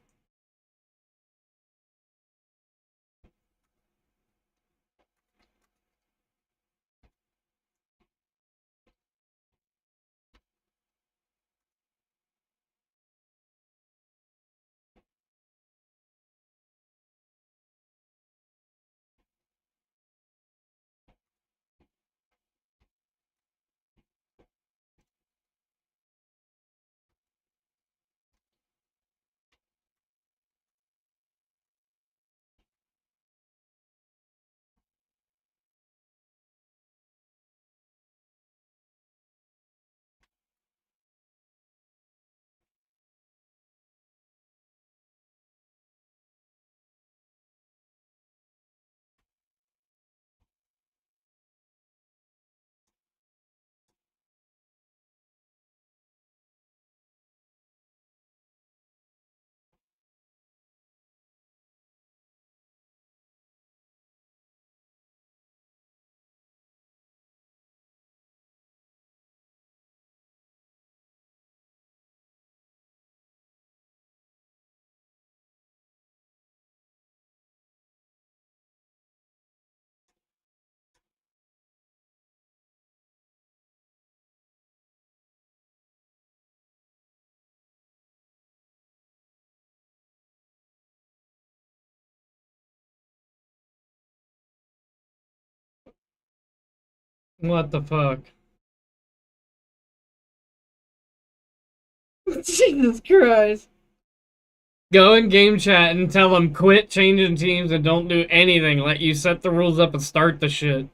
What the fuck? Jesus Christ. Go in game chat and tell them quit changing teams and don't do anything. Let you set the rules up and start the shit.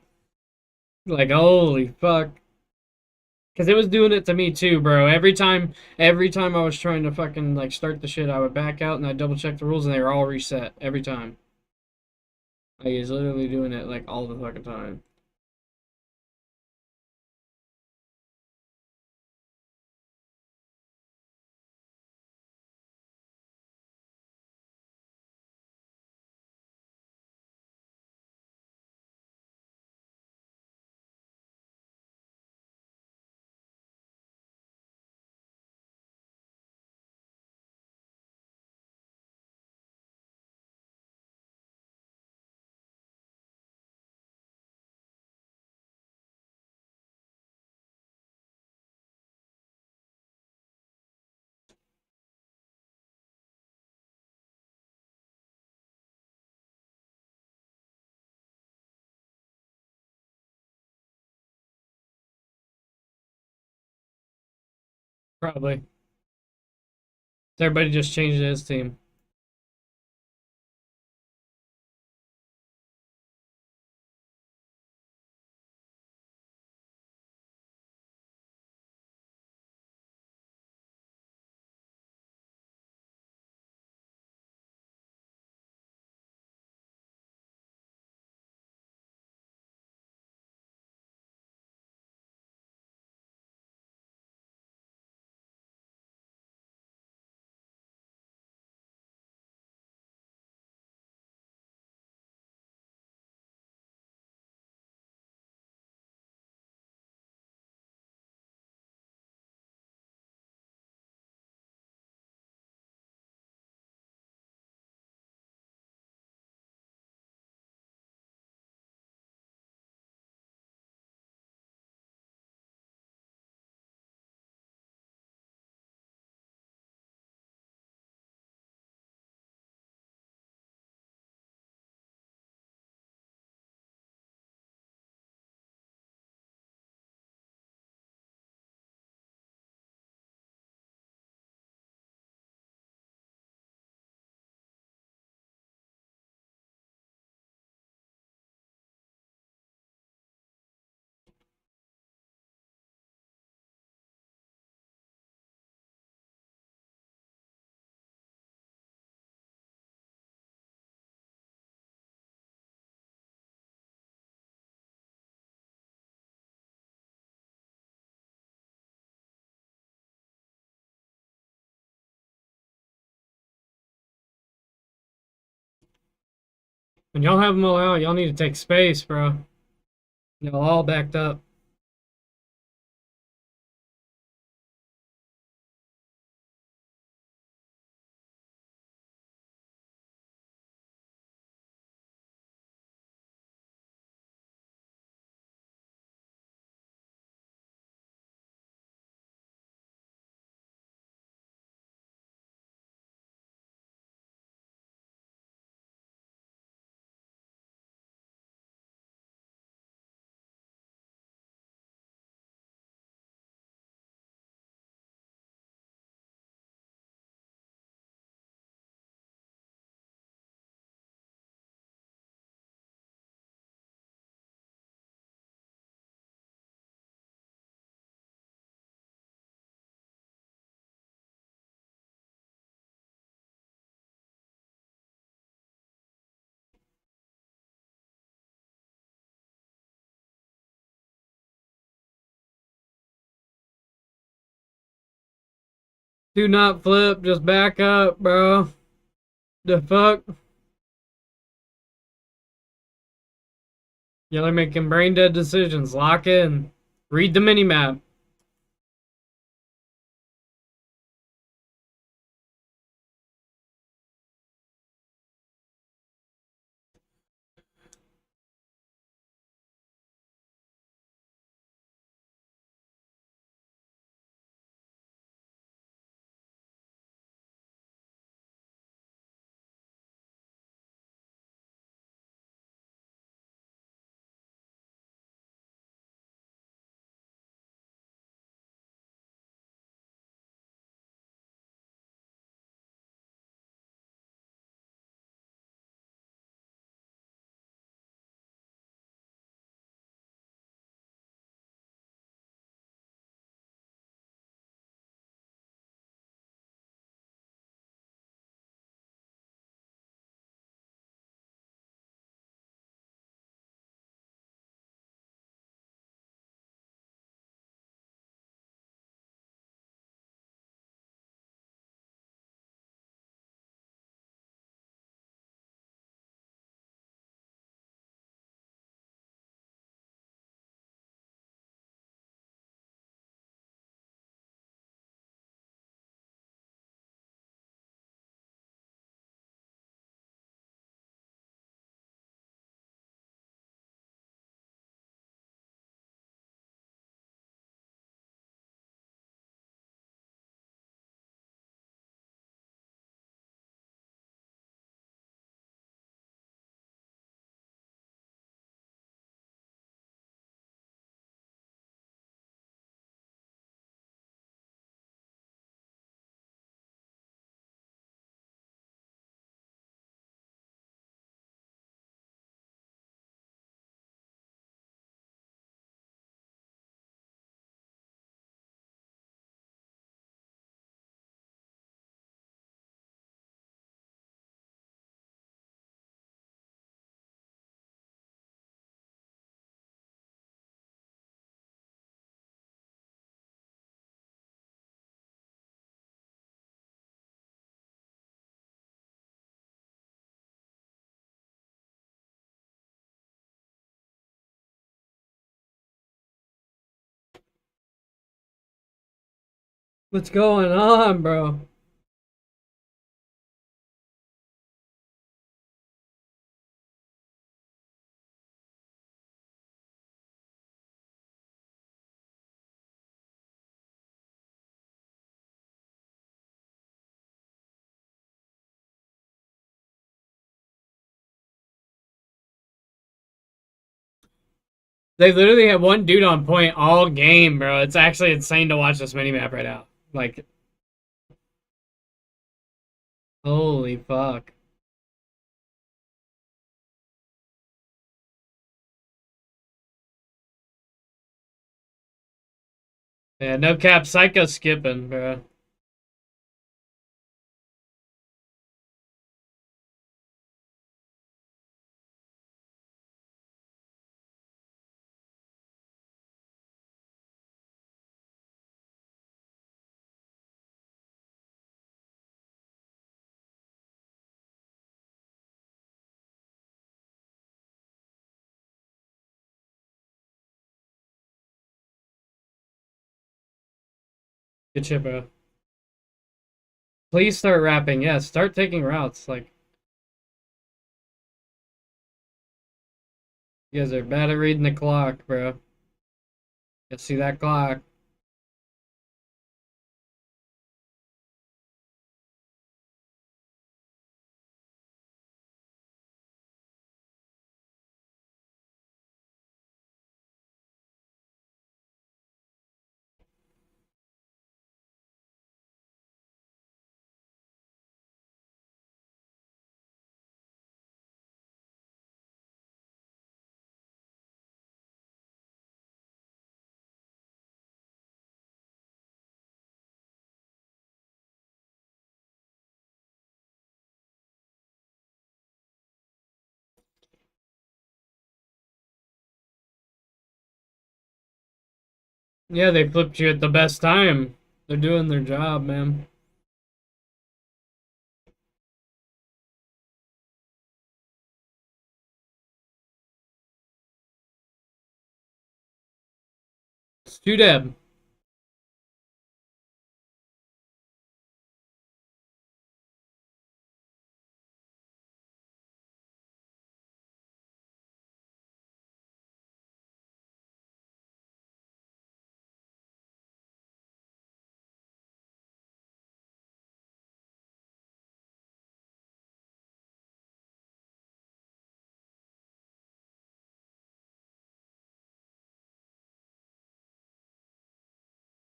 Like, holy fuck. Because it was doing it to me too, bro. Every time I was trying to fucking, like, start the shit, I would back out and I'd double check the rules and they were all reset. Every time. Like, he's literally doing it, like, all the fucking time. Probably. Everybody just changed his team. When y'all have them all out, y'all need to take space, bro. Y'all all backed up. Do not flip, just back up, bro. The fuck? Y'all are making brain dead decisions. Lock in. Read the minimap. What's going on, bro? They literally have one dude on point all game, bro. It's actually insane to watch this minimap right now. Like, holy fuck. Yeah, no cap, Psycho skipping, bro. Good shit, bro. Please start rapping. Yeah, start taking routes. Like, you guys are bad at reading the clock, bro. You see that clock. Yeah, they flipped you at the best time. They're doing their job, man. Studeb.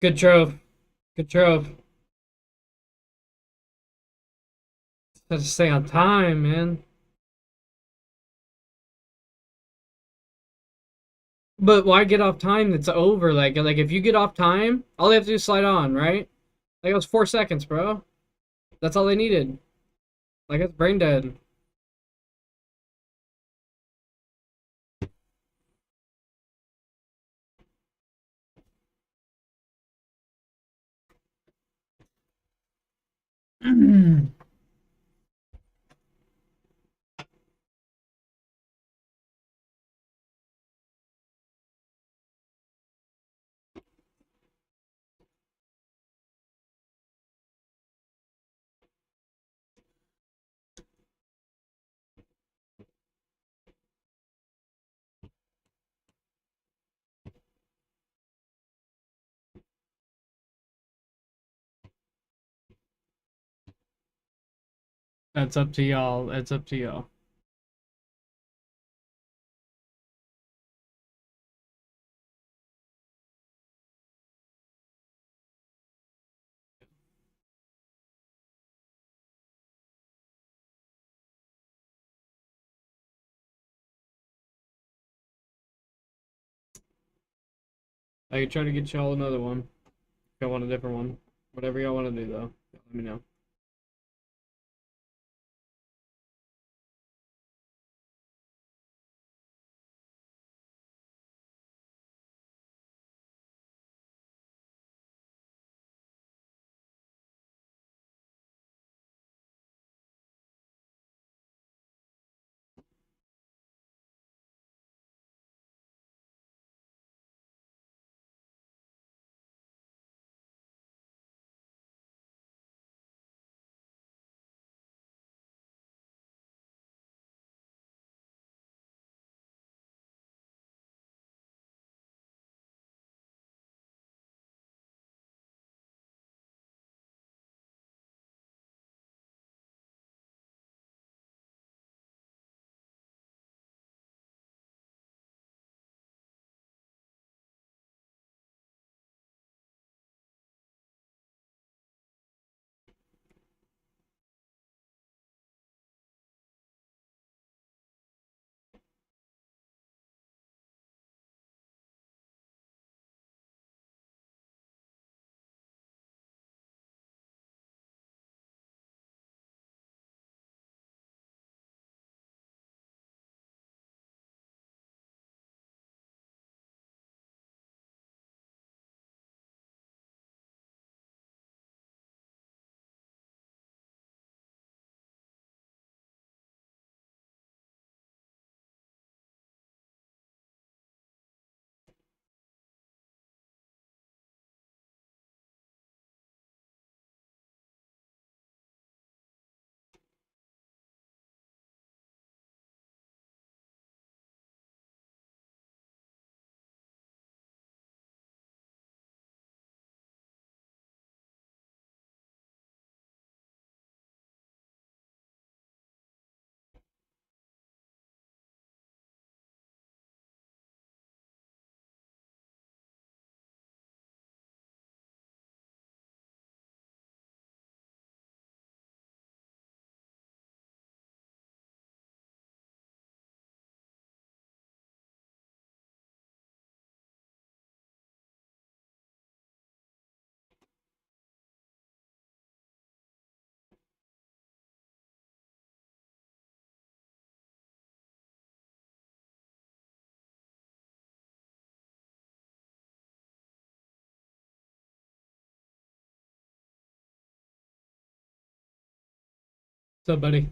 Good trove. Good trove. Gotta stay on time, man. But why get off time? That's over. Like if you get off time, all they have to do is slide on, right? Like it was 4 seconds, bro. That's all they needed. Like it's brain dead. That's up to y'all. That's up to y'all. I can try to get y'all another one. If y'all want a different one. Whatever y'all want to do, though. Let me know. What's up, buddy?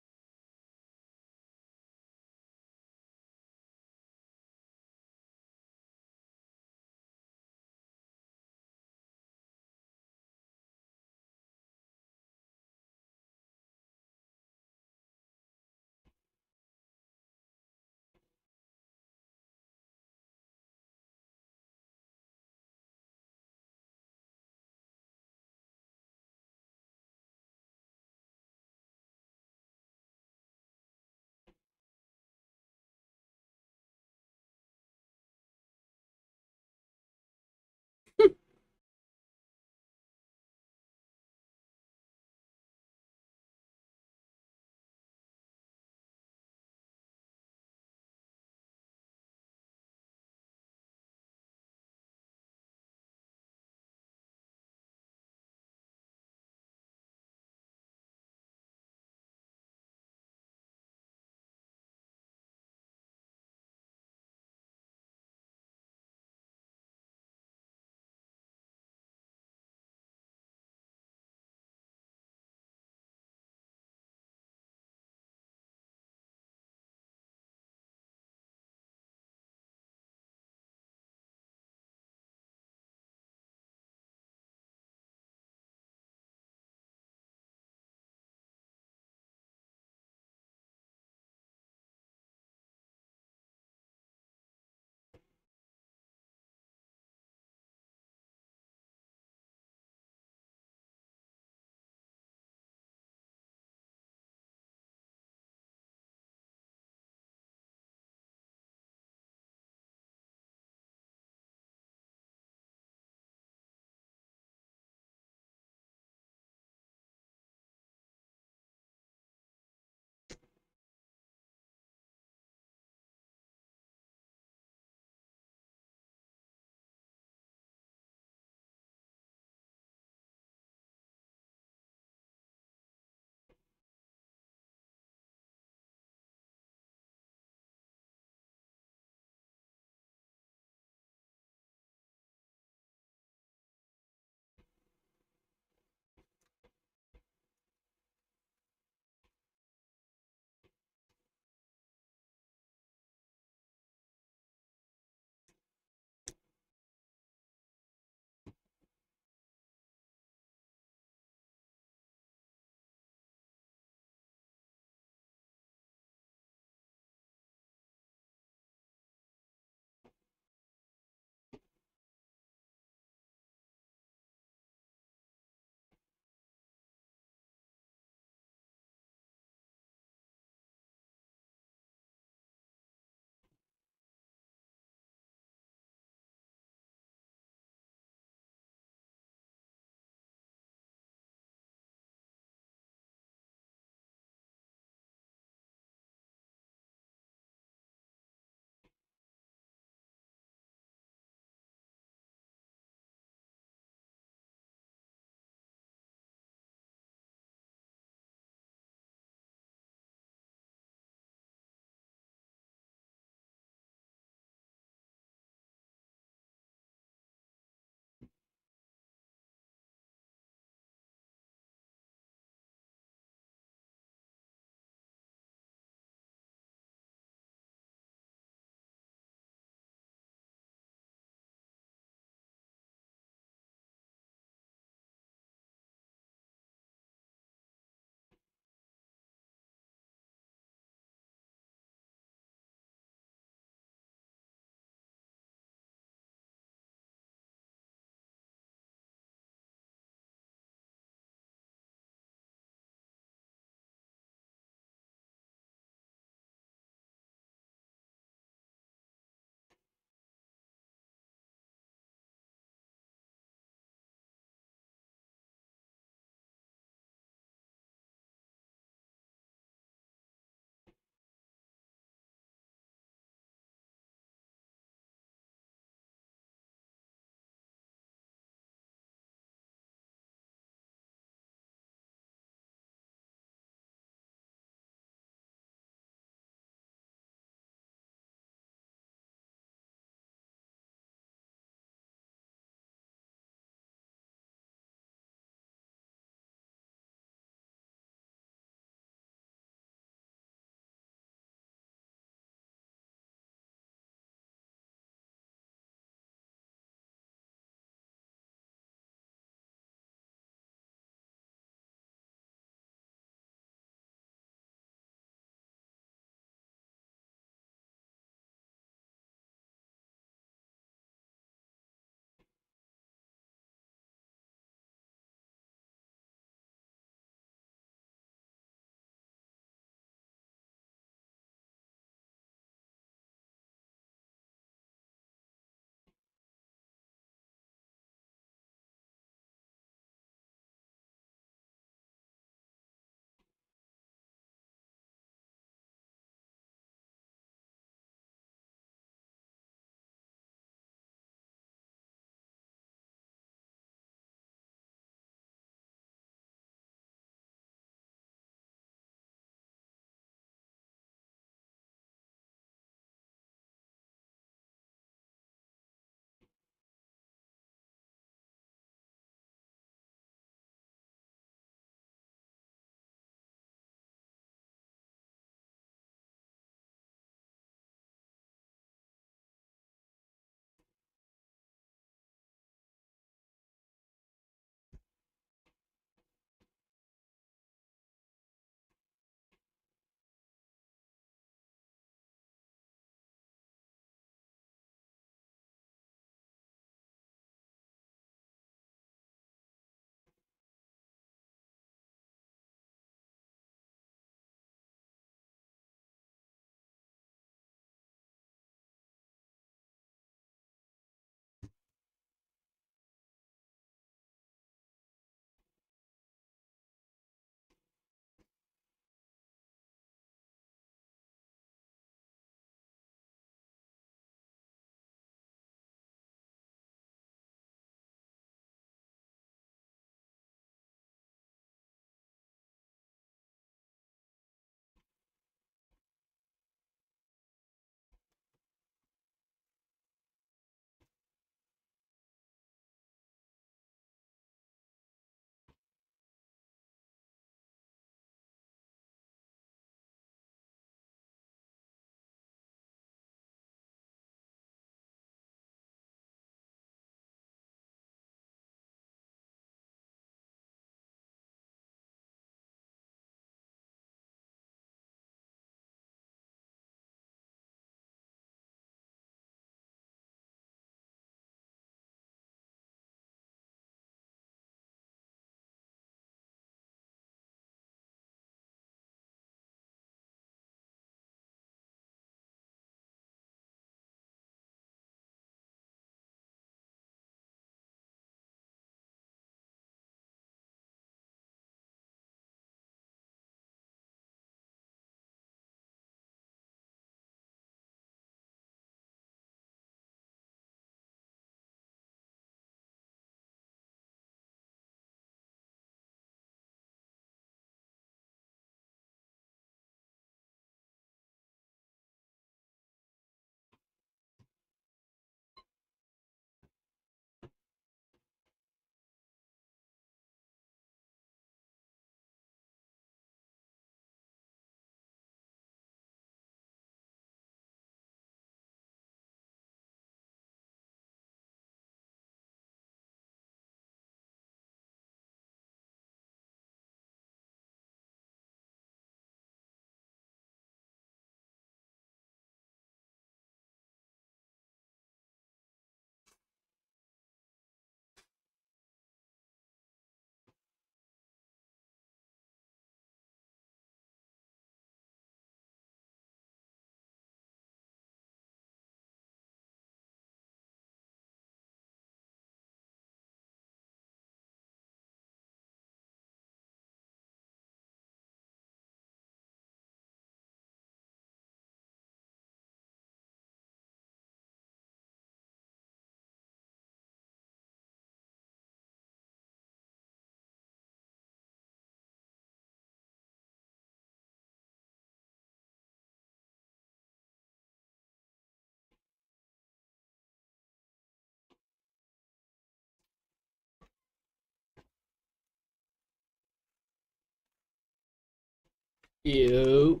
Yo.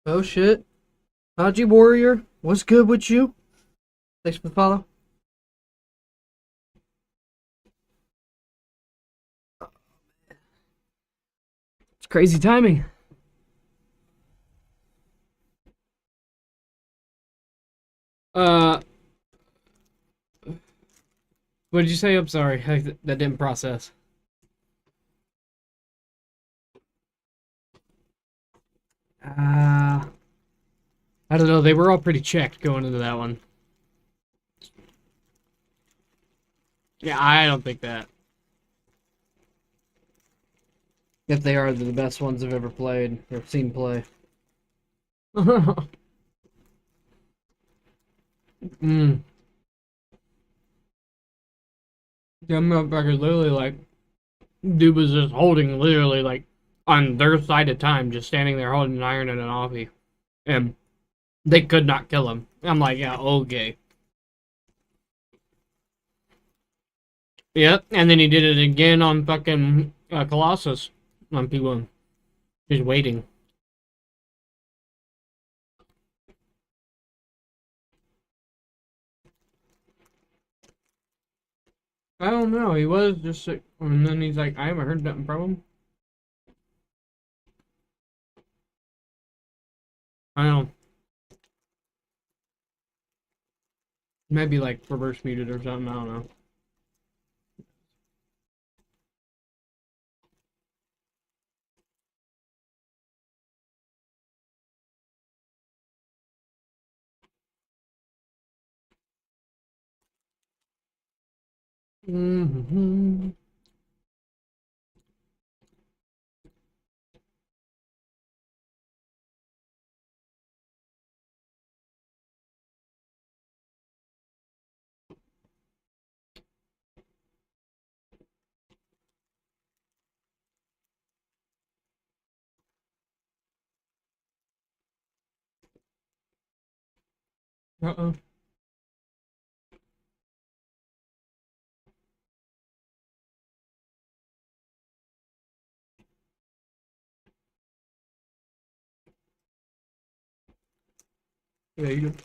Oh shit. Haji Warrior, what's good with you? Thanks for the follow. It's crazy timing. What did you say? I'm sorry. That didn't process. I don't know. They were all pretty checked going into that one. Yeah, I don't think that. If they are, they're the best ones I've ever played or seen play. Mm. Them motherfuckers literally like, dude was just holding literally like on their side of time, just standing there holding an iron and an offie, and they could not kill him. I'm like, yeah, okay. Yep, and then he did it again on fucking Colossus on P1. He's waiting. I don't know. He was just, and then he's like, I haven't heard nothing from him. I don't know. Maybe like reverse muted or something. I don't know. Mm-hmm. Uh-oh. There you go.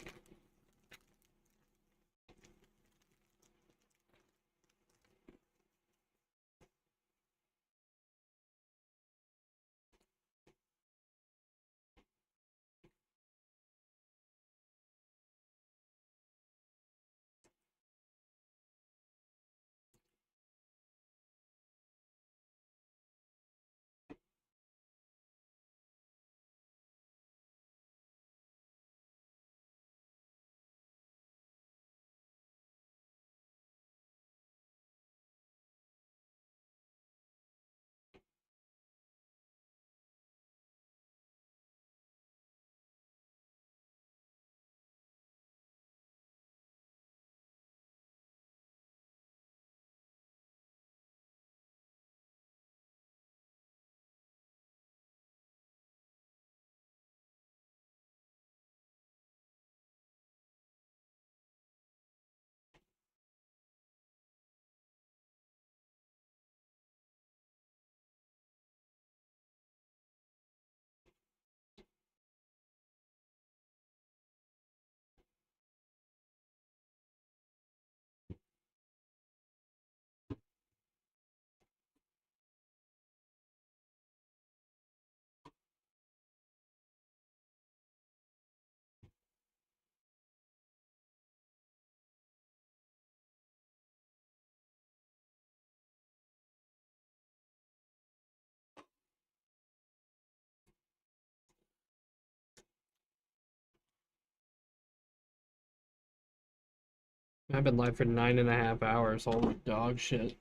I've been live for 9.5 hours. Holy dog shit.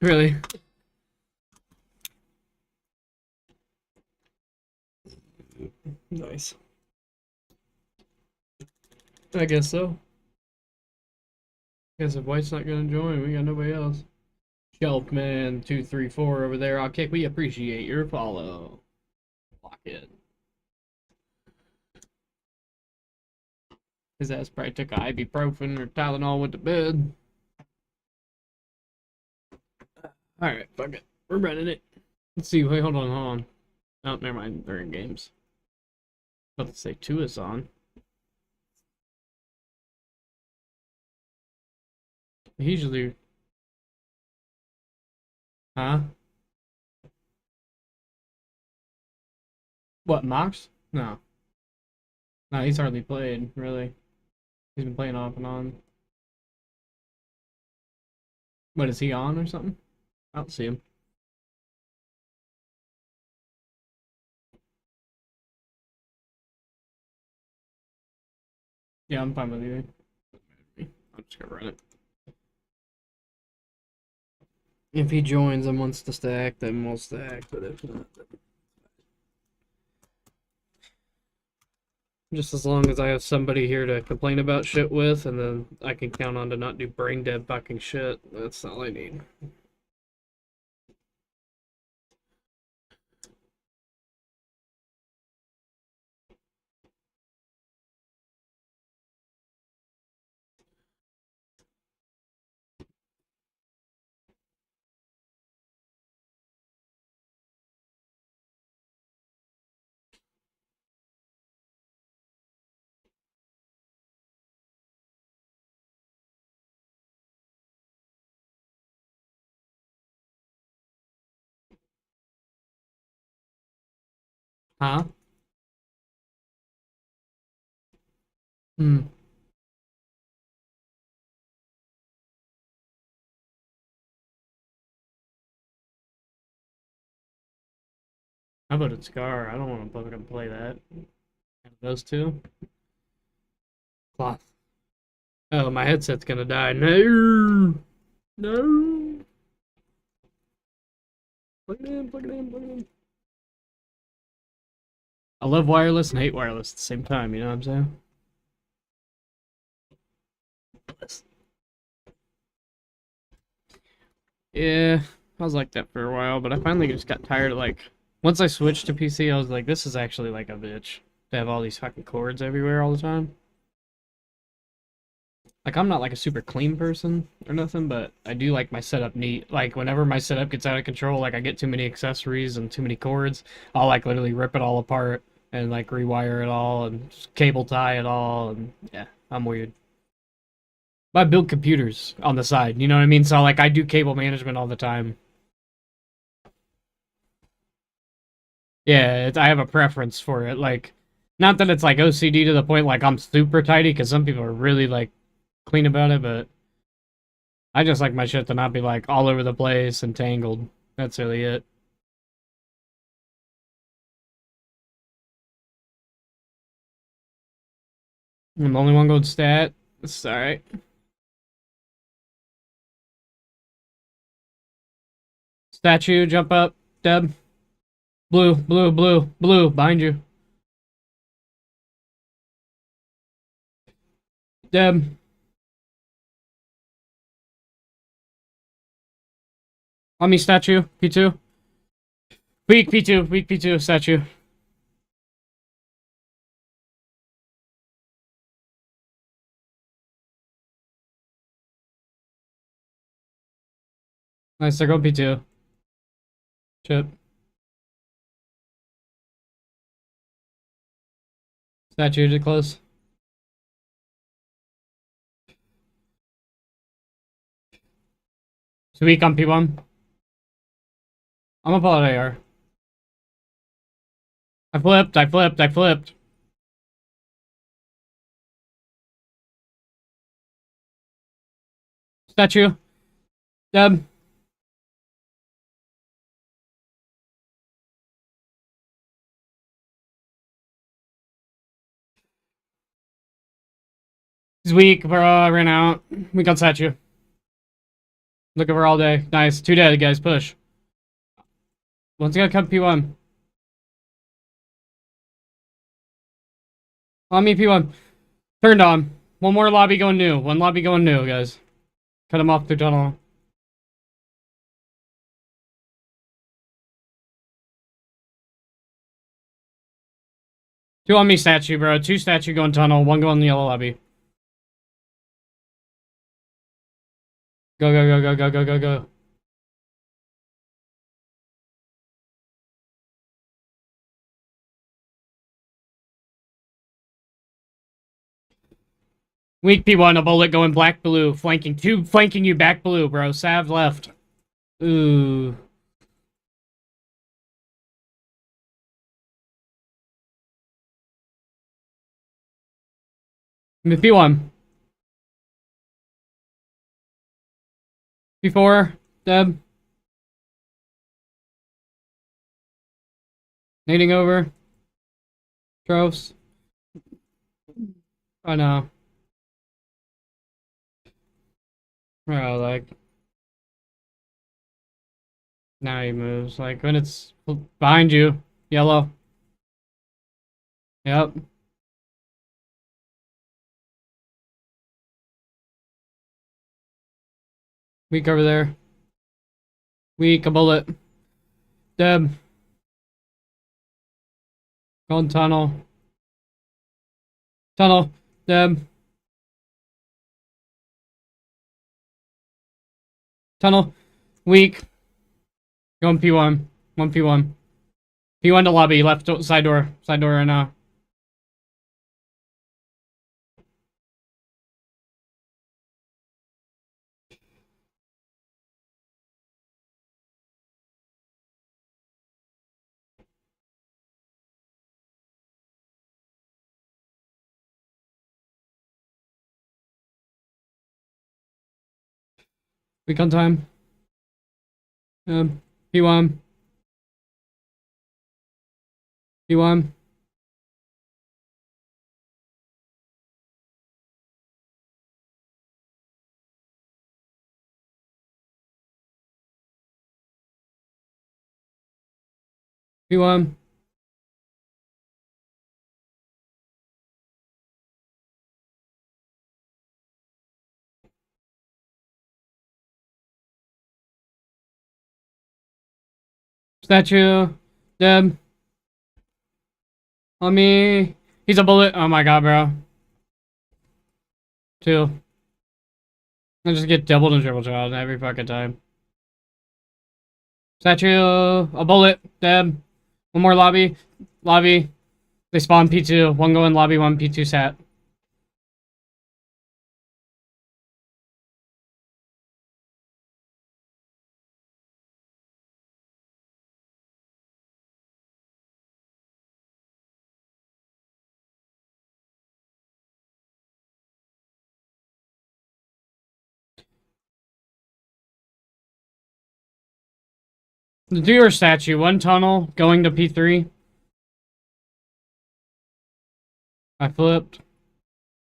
Really? Nice. I guess so. Guess if White's not gonna join, we got nobody else. Shelfman 234 over there. I'll kick. We appreciate your follow. Lock it. His ass probably took a ibuprofen or Tylenol, went to bed. Alright, fuck it. We're running it. Let's see. Wait, hold on. Oh, never mind. They're in games. About to say 2 is on. Usually. Huh? What, Mox? No. No, he's hardly played, really. He's been playing off and on. What, is he on or something? I don't see him. Yeah, I'm fine with you. I'm just gonna run it. If he joins and wants to stack, then we'll stack, but if not, then... Just as long as I have somebody here to complain about shit with, and then I can count on to not do brain dead fucking shit, that's all I need. Huh? Hmm. How about a Scar? I don't want to fucking play that. Those two? Cloth. Oh, my headset's gonna die. No! No! Plug it in, plug it in, plug it in. I love wireless and hate wireless at the same time, you know what I'm saying? Yeah, I was like that for a while, but I finally just got tired of, like... Once I switched to PC, I was like, this is actually like a bitch. To have all these fucking cords everywhere all the time. Like, I'm not like a super clean person or nothing, but I do like my setup neat. Like, whenever my setup gets out of control, like I get too many accessories and too many cords, I'll like literally rip it all apart and like rewire it all and just cable tie it all, and yeah, I'm weird. But I build computers on the side, you know what I mean? So like I do cable management all the time. Yeah, I have a preference for it. Like, not that it's like OCD to the point like I'm super tidy, because some people are really like clean about it, but I just like my shit to not be like all over the place and tangled. That's really it. I'm the only one going stat. It's alright. Statue, jump up, Deb. Blue, blue, blue, blue, behind you. Deb. On me, statue, P2. Weak P2, weak P2, statue. Nice, they're going P2. Chip. Statue to close. It's weak on P1. I'm gonna pull out AR. I flipped, I flipped, I flipped. Statue. Deb. He's weak, bro. I ran out. We got statue. Looking for all day. Nice. 2 dead, guys. Push. One's gonna come P1. On me, P1. Turned on. One more lobby going new. One lobby going new, guys. Cut him off through tunnel. Two on me, statue, bro. 2 statue going tunnel. 1 going in the yellow lobby. Go, go, go, go, go, go, go, go. Weak P1, a bullet going black blue, flanking two, flanking you back blue, bro. Sav left. Ooh. P1. P4. Deb. Nading over. Tropes. Oh no. Bro, like. Now he moves. Like when it's behind you. Yellow. Yep. Weak over there. Weak, a bullet. Deb. Going tunnel. Tunnel. Deb. Tunnel. Weak. Going P1. 1P1. P1 to lobby. Left side door. Side door right now. Weak on time. P1. P1. P1. Statue. Deb. On me. He's a bullet. Oh my god, bro. 2. I just get doubled and triple shot every fucking time. Statue. A bullet. Deb. One more lobby. Lobby. They spawn P2. One going lobby, one P2 sat. Do your statue. One tunnel going to P3. I flipped.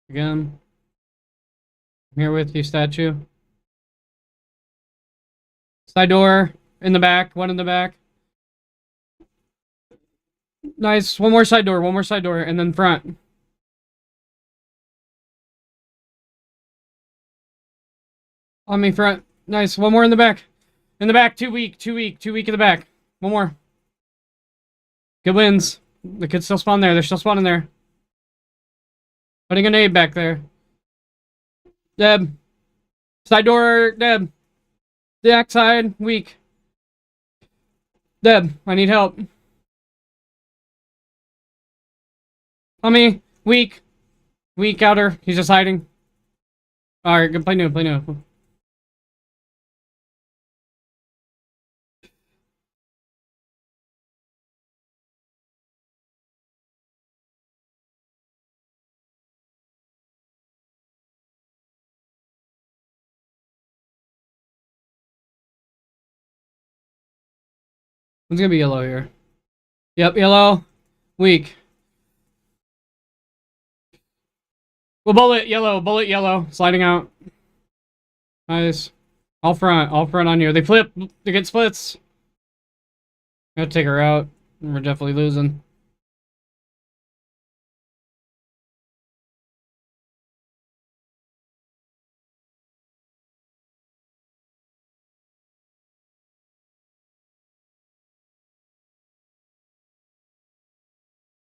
Again. I'm here with you, statue. Side door. In the back. One in the back. Nice. One more side door. One more side door. And then front. On me, front. Nice. One more in the back. In the back. 2 weak. 2 weak. 2 weak in the back. One more. Good wins. The kids still spawn there. They're still spawning there. Putting a nade back there. Deb. Side door. Deb. The back side. Weak. Deb. I need help. On me. Weak. Weak outer. He's just hiding. Alright, good. Play new. Play new. It's gonna be yellow here. Yep, yellow. Weak. Well, bullet yellow. Sliding out. Nice. All front on you. They flip. They get splits. Gotta take her out. We're definitely losing.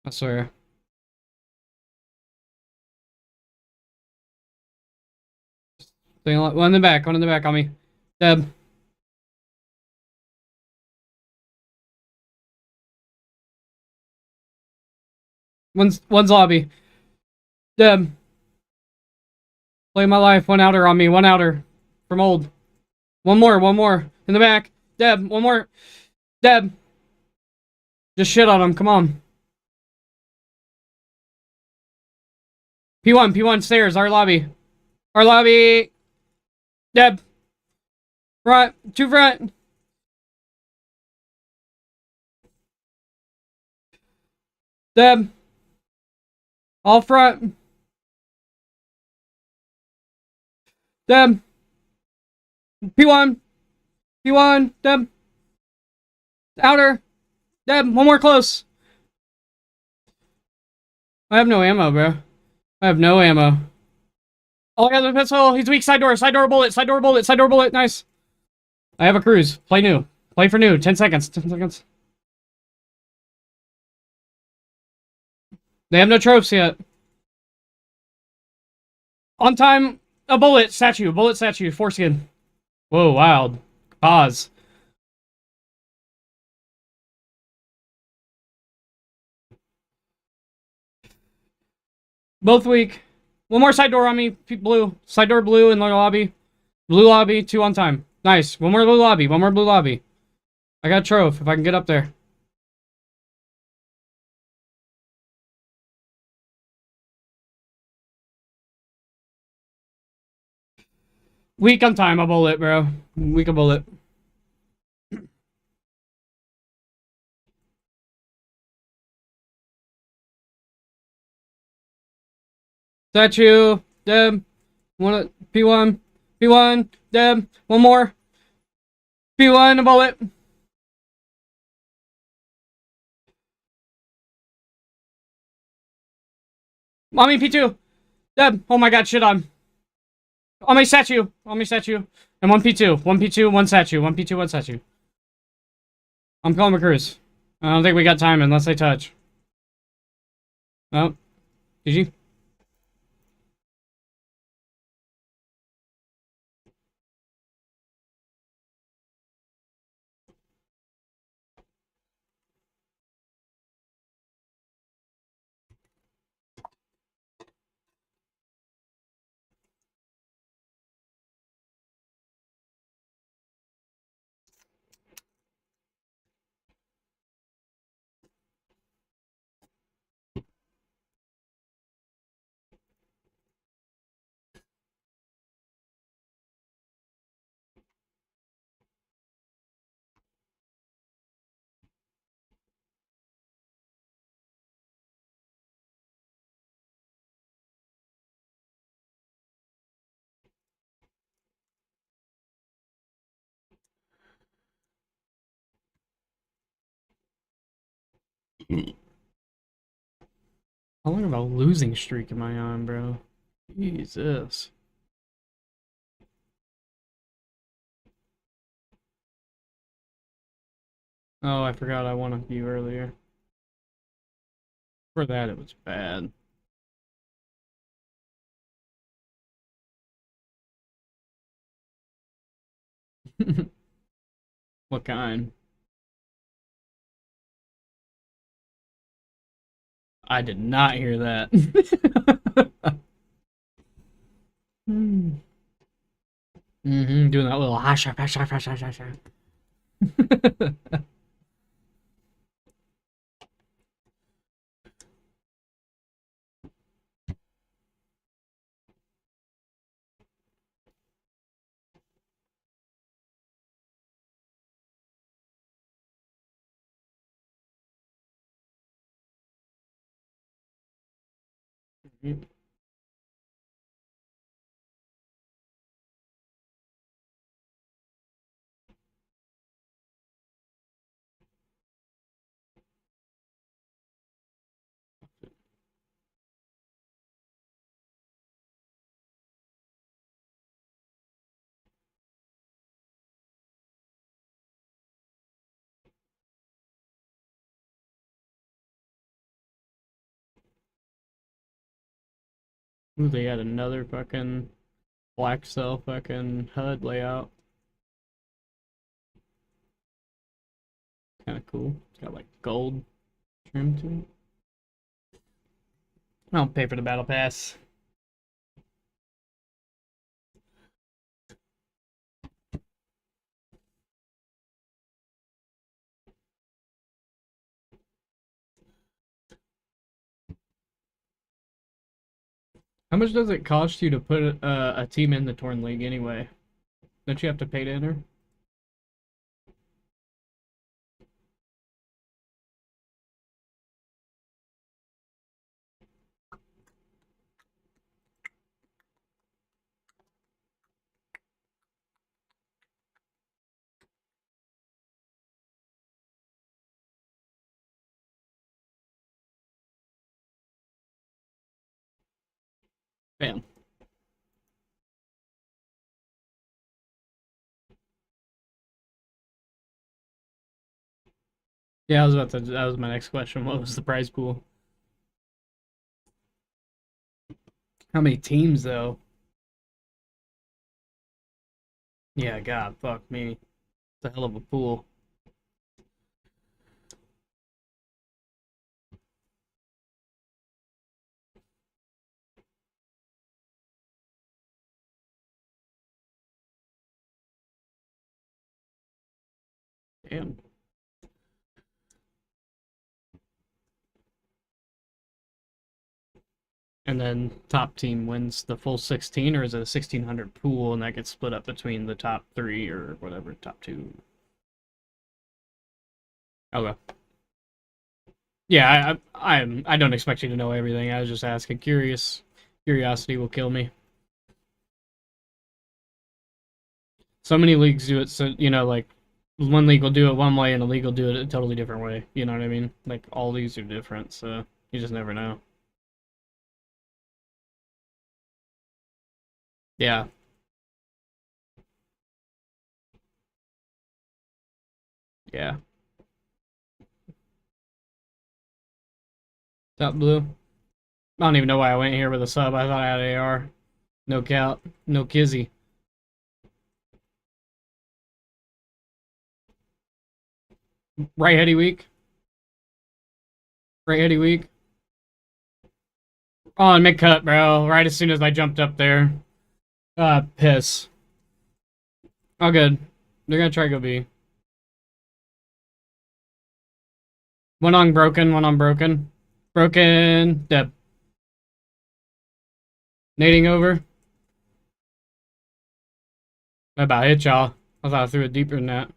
I swear. One in the back. One in the back on me. Deb. One's lobby. Deb. Play my life. One outer on me. One outer. From old. One more. One more. In the back. Deb. One more. Deb. Just shit on him. Come on. P1 stairs. Our lobby. Our lobby. Deb. Front. Two front. Deb. All front. Deb. P1. P1. Deb. Outer. Deb. One more close. I have no ammo, bro. I have no ammo. Oh, I got the pistol. He's weak. Side door. Side door bullet. Side door bullet. Side door bullet. Nice. I have a cruise. Play new. Play for new. 10 seconds. 10 seconds. They have no tropes yet. On time. A bullet. Statue. Bullet statue. Foreskin. Whoa, wild. Pause. Both weak. One more side door on me. Blue. Side door blue in the lobby. Blue lobby. 2 on time. Nice. One more blue lobby. One more blue lobby. I got a trophy if I can get up there. Weak on time. A bullet, bro. Weak a bullet. Statue. Deb. One. P1. P1. Deb. One more. P1. A bullet. Mommy, P2. Deb. Oh my god, shit on. On my statue. On my statue. And 1P2. 1P2, 1 statue. 1P2, 1 statue. I'm calling McCruise. I don't think we got time unless they touch. Oh. GG. How long of a losing streak am I on, bro? Jesus. Oh, I forgot I won a few earlier. For that, it was bad. What kind? I did not hear that. Doing that little hash. Ooh, they had another fucking black cell fucking HUD layout. Kind of cool. It's got like gold trim to it. I don't pay for the battle pass. How much does it cost you to put a team in the Torn League anyway? Don't you have to pay to enter? Bam. Yeah, I was about to. That was my next question. What was the prize pool? How many teams though? Yeah, God, fuck me. It's a hell of a pool. Damn. And then top team wins the full 16, or is it a 1600 pool and that gets split up between the top 3 or whatever, top 2? Okay. Yeah, I don't expect you to know everything. I was just asking. Curiosity will kill me. So many leagues do it, so you know, like one league will do it one way and a league will do it a totally different way. You know what I mean? Like all leagues are different, so you just never know. Yeah. Yeah. Top blue. I don't even know why I went here with a sub. I thought I had AR. No count. No kizzy. Right heady weak. Right heady weak. Oh, and mid cut, bro. Right as soon as I jumped up there. Piss. Oh, good. They're gonna try to go B. One on broken, one on broken. Broken. Deb. Nading over. I about hit y'all. I thought I threw it deeper than that.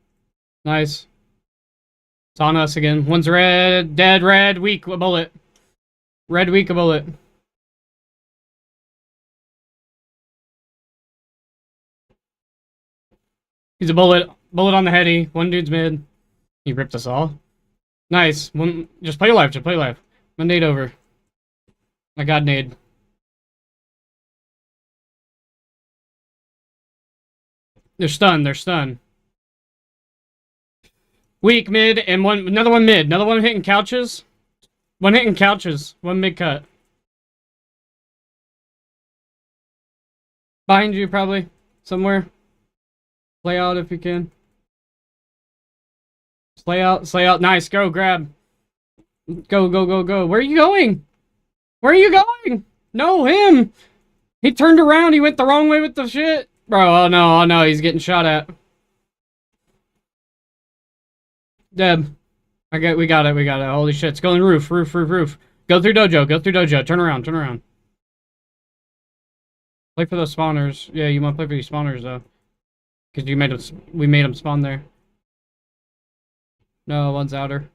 Nice. It's on us again. One's red. Dead red. Weak. A bullet. Red weak. A bullet. He's a bullet. Bullet on the heady. One dude's mid. He ripped us all. Nice. One. Just play live. Just play live. My nade over. I got nade. They're stunned. They're stunned. Weak mid and one. Another one mid. Another one hitting couches. One hitting couches. One mid cut. Behind you probably. Somewhere. Play out if you can. Slay out. Slay out. Nice. Go. Grab. Go. Go. Go. Go. Where are you going? Where are you going? No, him. He turned around. He went the wrong way with the shit. Bro, oh no. Oh no. He's getting shot at. Deb. We got it. We got it. Holy shit. It's going roof. Roof. Roof. Roof. Go through dojo. Go through dojo. Turn around. Turn around. Play for those spawners. Yeah, you want to play for these spawners though. Because you made them, we made them spawn there. No, one's outer.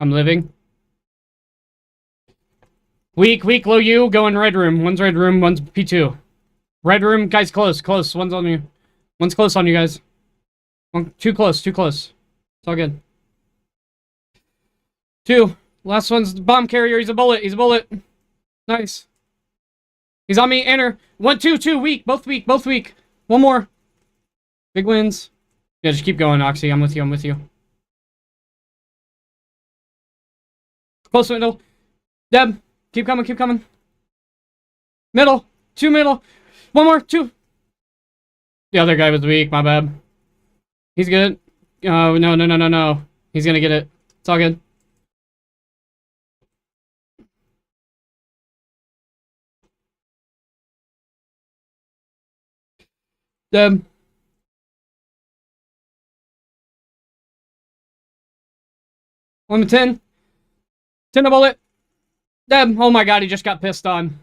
I'm living. Weak, weak, low you. Go in red room. One's red room, one's P2. Red room, guys, close, close. One's on you. One's close on you guys. One, too close, too close. It's all good. 2. Last one's the bomb carrier. He's a bullet. He's a bullet. Nice. He's on me. Enter. 1, 2, 2. Weak. Both weak. Both weak. One more. Big wins. Yeah, just keep going, Oxy. I'm with you. I'm with you. Close window. Deb. Keep coming. Keep coming. Middle. 2 middle. One more. 2. The other guy was weak. My bad. He's good. Oh, no, no, no, no, no. He's gonna get it. It's all good. Deb. One to 10. 10 a bullet. Deb. Oh my god, he just got pissed on.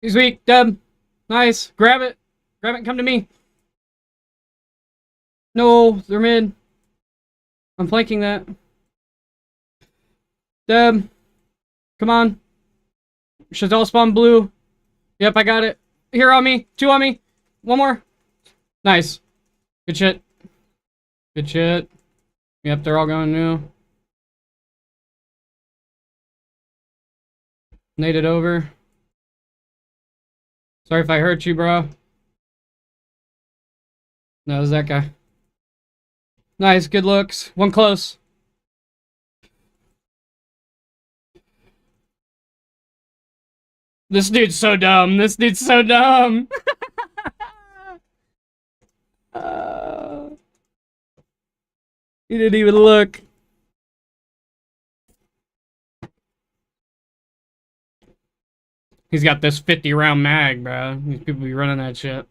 He's weak. Deb. Nice. Grab it. Grab it and come to me. No, they're mid. I'm flanking that. Deb. Come on. Should all spawn blue. Yep, I got it. Here on me. 2 on me. One more. Nice. Good shit. Good shit. Yep, they're all going new. Nade it over. Sorry if I hurt you, bro. No, it was that guy. Nice, good looks. One close. This dude's so dumb. This dude's so dumb. He didn't even look. He's got this 50 round mag, bro. These people be running that shit.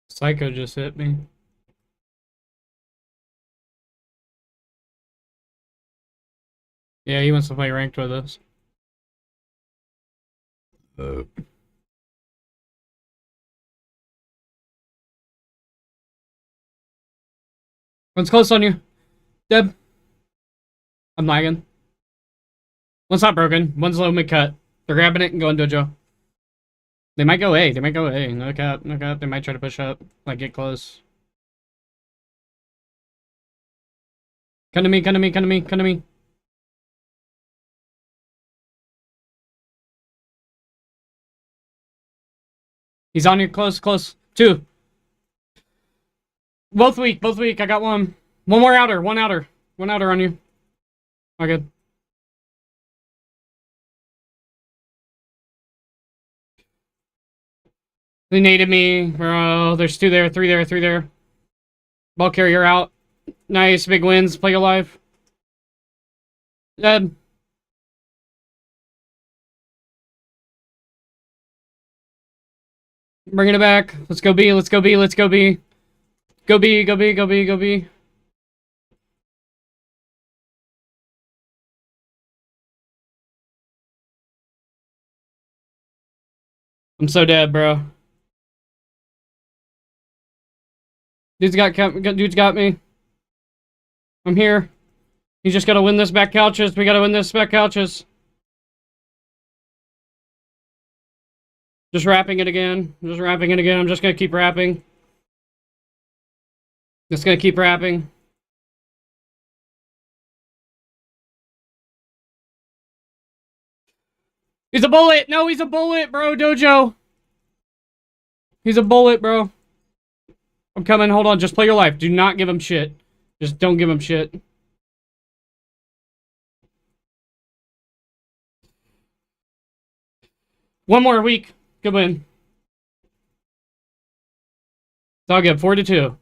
Psycho just hit me. Yeah, he wants to play ranked with us. One's close on you. Deb. I'm lagging. One's not broken. One's low mid cut. They're grabbing it and going dojo. They might go A. They might go A. No cap. No cap. They might try to push up. Like, get close. Come to me. Come to me. Come to me. Come to me. He's on you. Close. Close. 2. Both weak. Both weak. I got one. One more outer. One outer. One outer on you. All good. They naded me, bro. There's 2 there, 3 there, 3 there. Ball carrier out. Nice, big wins. Play your life. Dead. Bringing it back. Let's go B, let's go B, let's go B. Go B, go B, go B, go B. I'm so dead, bro. Dude's got me. I'm here. You just gotta win this back couches. We gotta win this back couches. Just wrapping it again. Just wrapping it again. I'm just gonna keep wrapping. Just gonna keep wrapping. He's a bullet! No, he's a bullet, bro, Dojo! He's a bullet, bro. I'm coming, hold on, just play your life. Do not give him shit. Just don't give him shit. One more week. Good win. It's all good, 4-2.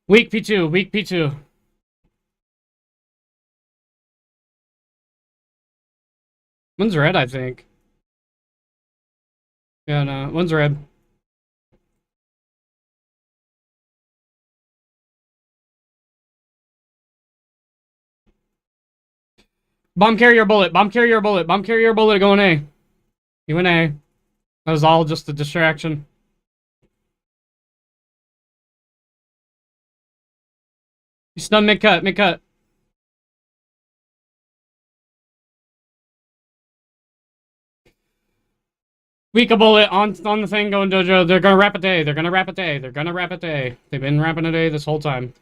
Weak P2, weak P2. One's red, I think. Yeah, no, one's red. Bomb carrier bullet. Bomb carrier bullet. Bomb carrier bullet going A. He went A. That was all just a distraction. He's stun mid cut. Mid cut. Weak a bullet on the thing going dojo. They're gonna wrap it A. They're gonna wrap it A. They're gonna wrap it A. They've been wrapping it A this whole time.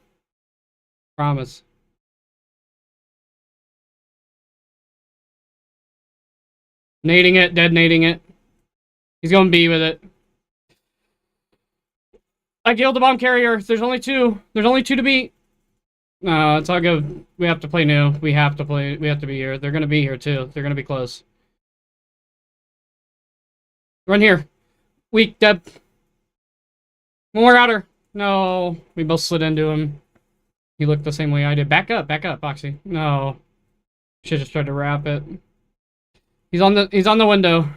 Promise. Nading it. Dead nading it. He's going B with it. I killed the bomb carrier. There's only two. There's only two to beat. No, it's all good. We have to play new. We have to play. We have to be here. They're gonna be here too. They're gonna be close. Run here. Weak, Deb. One more outer. No, we both slid into him. He looked the same way I did. Back up, Boxy. No. Should just tried to wrap it. He's on the window.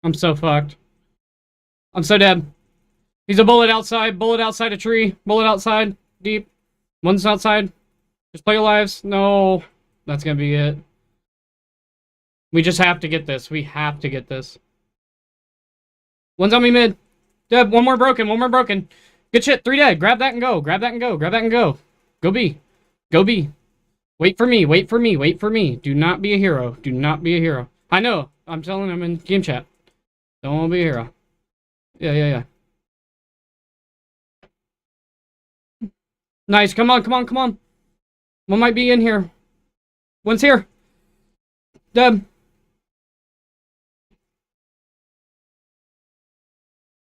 I'm so fucked. I'm so dead. He's a bullet outside a tree, bullet outside, deep. One's outside. Just play your lives. No. That's gonna be it. We just have to get this. We have to get this. One's on me mid. Deb, one more broken. Good shit. 3 dead. Grab that and go. Go B. Go B. Wait for me. Do not be a hero. I know. I'm telling him in game chat. Don't be a hero. Yeah. Nice. Come on. One might be in here. One's here. Deb.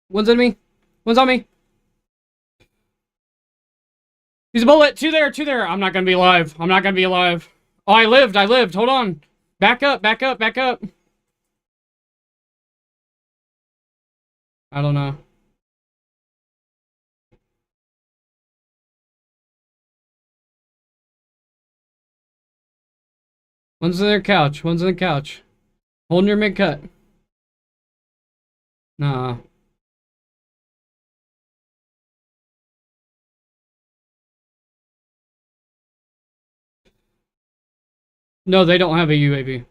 One's on me. He's a bullet. Two there. I'm not gonna be alive. Oh, I lived. Hold on. Back up. I don't know. One's in their couch. Holding your mid cut. Nah. No, they don't have a UAV.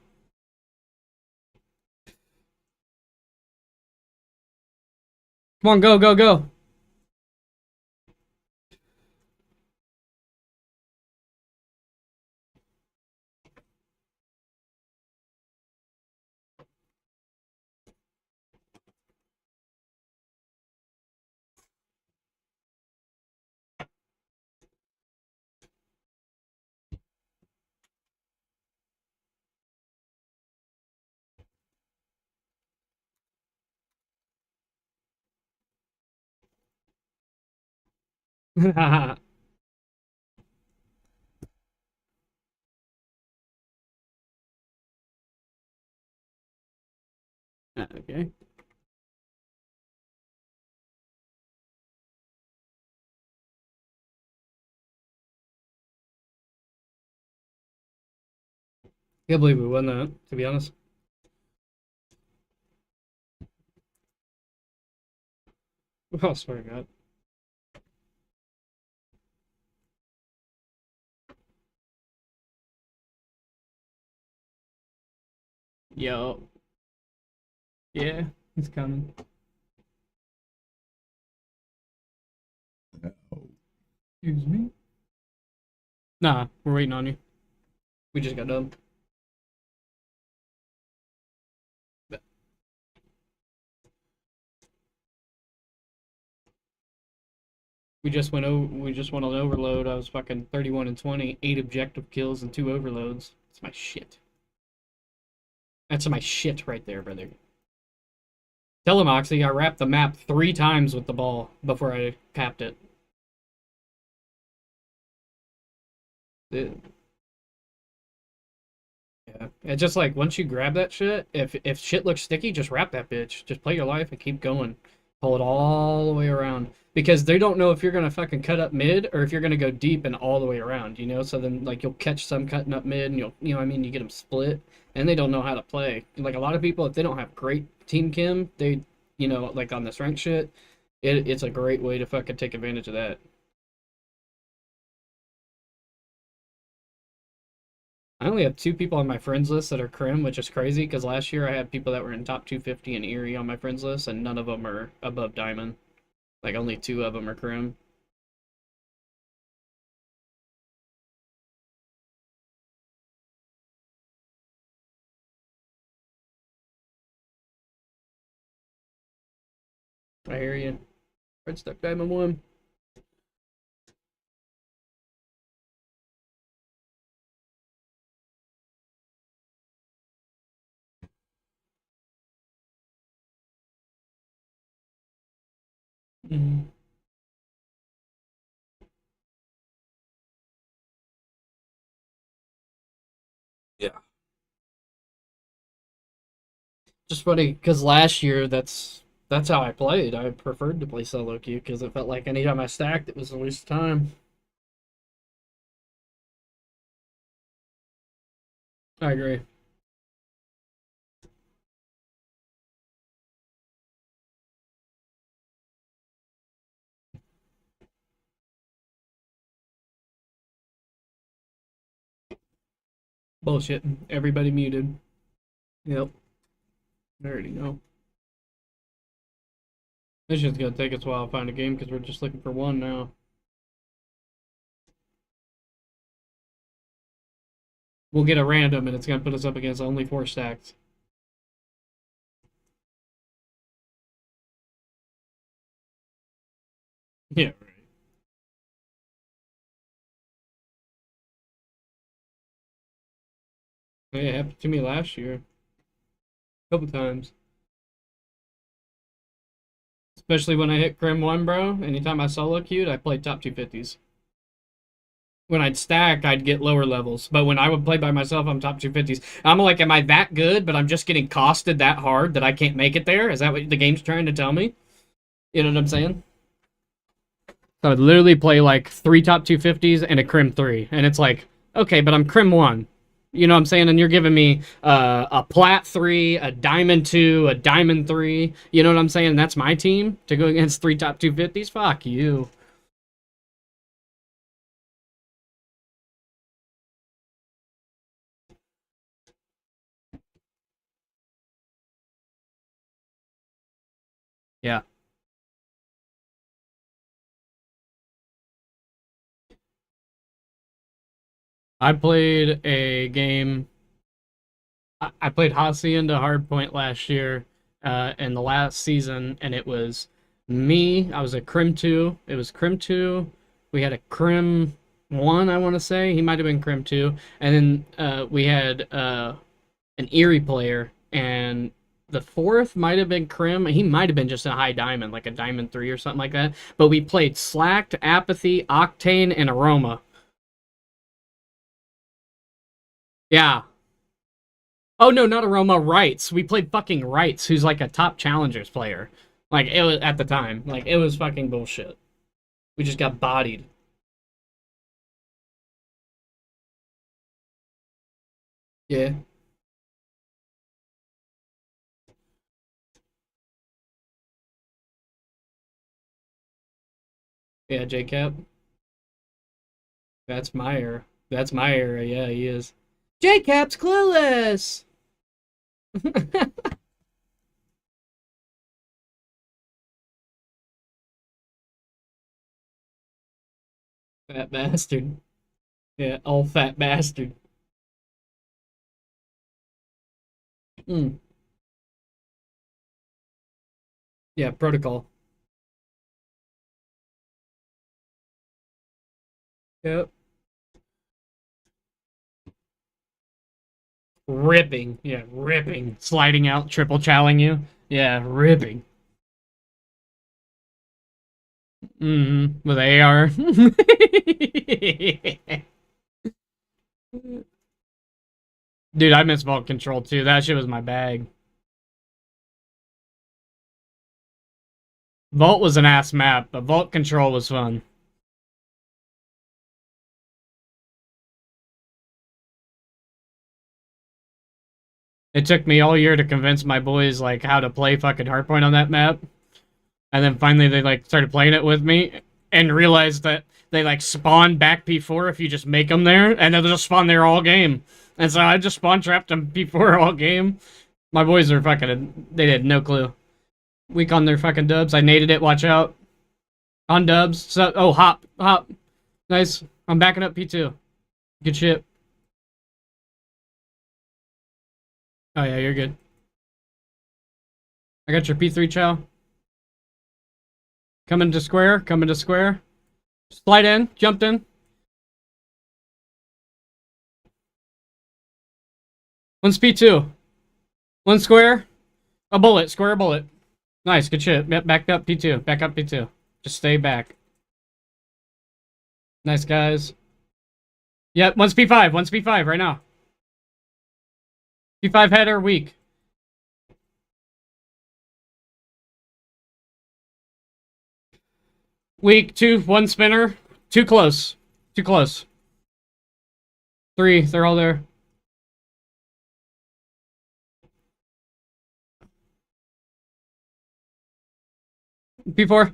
Come on, go. Okay. Can't believe we won that, to be honest. Oh, swear to God. Yo. Yeah, it's coming. Excuse me? Nah, we're waiting on you. We just got done. We just went on overload. I was fucking 31 and 20, 8 objective kills and 2 overloads. That's my shit. That's my shit right there, brother. Tell him, Oxy, I wrapped the map 3 times with the ball before I capped it. Yeah. It's just like, once you grab that shit, if shit looks sticky, just wrap that bitch. Just play your life and keep going. Pull it all the way around. Because they don't know if you're gonna fucking cut up mid or if you're gonna go deep and all the way around, you know? So then, like, you'll catch some cutting up mid and you know what I mean? You get them split. And they don't know how to play. Like, a lot of people, if they don't have great team chem, they, you know, like on this rank shit, it's a great way to fucking take advantage of that. I only have 2 people on my friends list that are Crim, which is crazy because last year I had people that were in top 250 and IRI on my friends list, and none of them are above Diamond. Like, only 2 of them are Crim. I hear you. Red Stuck Diamond 1. Mm-hmm. Yeah. Just funny, because last year, that's how I played. I preferred to play solo queue, because it felt like anytime I stacked, it was a waste of time. I agree. Bullshit. Everybody muted. Yep. I already know. This shit's gonna take us a while to find a game, because we're just looking for one now. We'll get a random, and it's gonna put us up against only 4 stacks. Yeah, right. It happened to me last year. A couple times. Especially when I hit Crim 1, bro. Anytime I solo queued, I played top 250s. When I'd stack, I'd get lower levels. But when I would play by myself, I'm top 250s. I'm like, am I that good, but I'm just getting costed that hard that I can't make it there? Is that what the game's trying to tell me? You know what I'm saying? So I'd literally play like 3 top 250s and a Crim 3. And it's like, okay, but I'm Crim 1. You know what I'm saying? And you're giving me a Plat 3, a Diamond 2, a Diamond 3. You know what I'm saying? And that's my team to go against 3 top 250s? Fuck you. Yeah. I played a game. I played Hacienda Hardpoint last year, in the last season, and it was me. I was a Crim 2. It was Crim 2. We had a Crim 1, I want to say. He might have been Crim 2. And then we had an IRI player, and the 4th might have been Crim. He might have been just a high diamond, like a Diamond 3 or something like that. But we played Slacked, Apathy, Octane, and Aroma. Yeah. Oh no, not Aroma, Rights. We played fucking Rights, who's like a top challengers player. Like, it was at the time. Like, it was fucking bullshit. We just got bodied. Yeah. Yeah, J-Cap. That's my era. That's my era, yeah, he is. J-Cap's clueless! Fat bastard. Yeah, old fat bastard. Mm. Yeah, protocol. Yep. Ripping. Yeah, ripping. Sliding out, triple chowing you. Yeah, ripping. Mm-hmm. With AR. Dude, I miss Vault Control too. That shit was my bag. Vault was an ass map, but Vault Control was fun. It took me all year to convince my boys, like, how to play fucking Hardpoint on that map. And then finally they, like, started playing it with me and realized that they, like, spawn back P4 if you just make them there, and they'll just spawn there all game. And so I just spawn trapped them before all game. My boys are fucking, they had no clue. Weak on their fucking dubs. I naded it, watch out. On dubs. So, oh, hop. Nice. I'm backing up P2. Good shit. Oh yeah, you're good. I got your P3 chow. Coming to square. Slide in. Jumped in. One's P2. One square. A bullet. Square a bullet. Nice. Good shit. Back up P2. Back up P2. Just stay back. Nice, guys. Yep, one's P5. One's P5 right now. P5 header, weak. Weak, 2, 1 spinner. Too close. Too close. 3, they're all there. P4.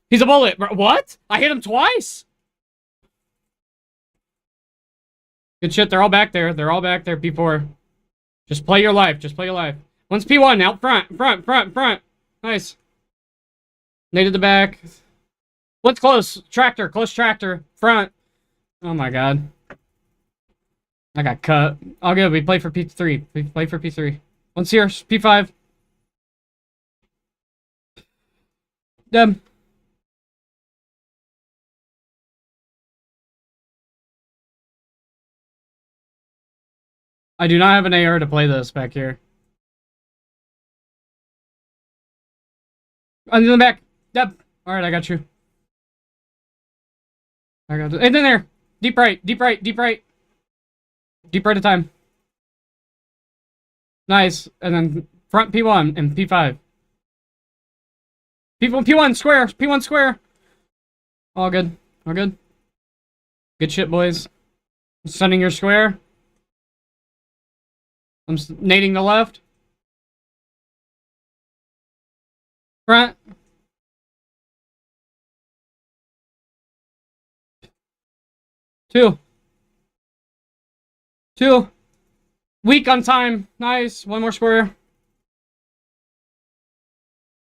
He's a bullet. What? I hit him twice? Good shit, they're all back there. They're all back there, P4. Just play your life. Just play your life. One's P1, out front. Nice. Naded the back. One's close. Tractor, close tractor. Front. Oh my god. I got cut. All good, we play for P3. We play for P3. One's here, P5. Them. I do not have an AR to play this back here. In the back. Yep. Alright, I got you. I got it. And in there. Deep right. Deep right of time. Nice. And then front P1 and P5. P1 square. P1 square. All good. All good. Good shit, boys. Sending your square. I'm nading the left. Front. Two. Weak on time. Nice. One more square.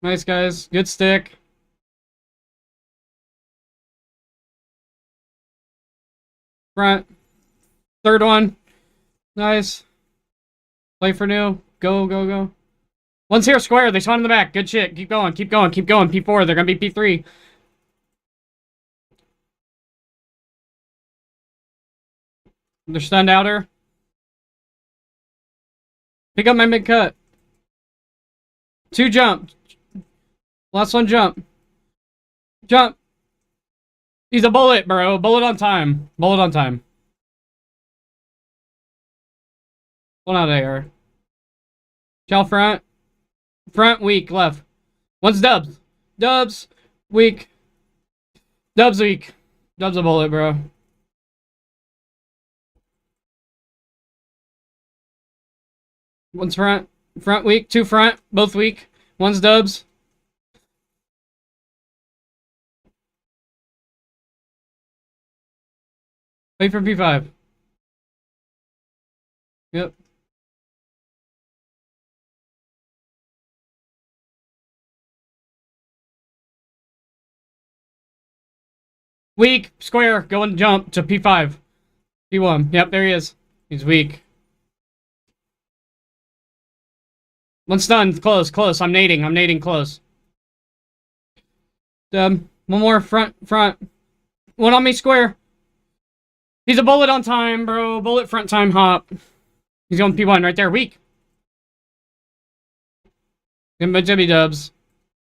Nice, guys. Good stick. Front. Third one. Nice. Play for new. Go. One's here, square. They spawn in the back. Good shit. Keep going. P4. They're gonna be P3. They're stunned outer. Pick up my mid cut. 2 jump. Last one jump. Jump. He's a bullet, bro. Bullet on time. One out AR. Chow front. Front weak. Left. One's dubs. Weak. Dubs weak. Dubs a bullet, bro. One's front. Front weak. 2 front. Both weak. One's dubs. Wait for P5. Yep. Weak. Square. Go and jump to P5. P1. Yep, there he is. He's weak. One stunned. Close. I'm nading close. One more. Front. One on me, square. He's a bullet on time, bro. Bullet front time hop. He's going P1 right there. Weak. It's gonna be dubs.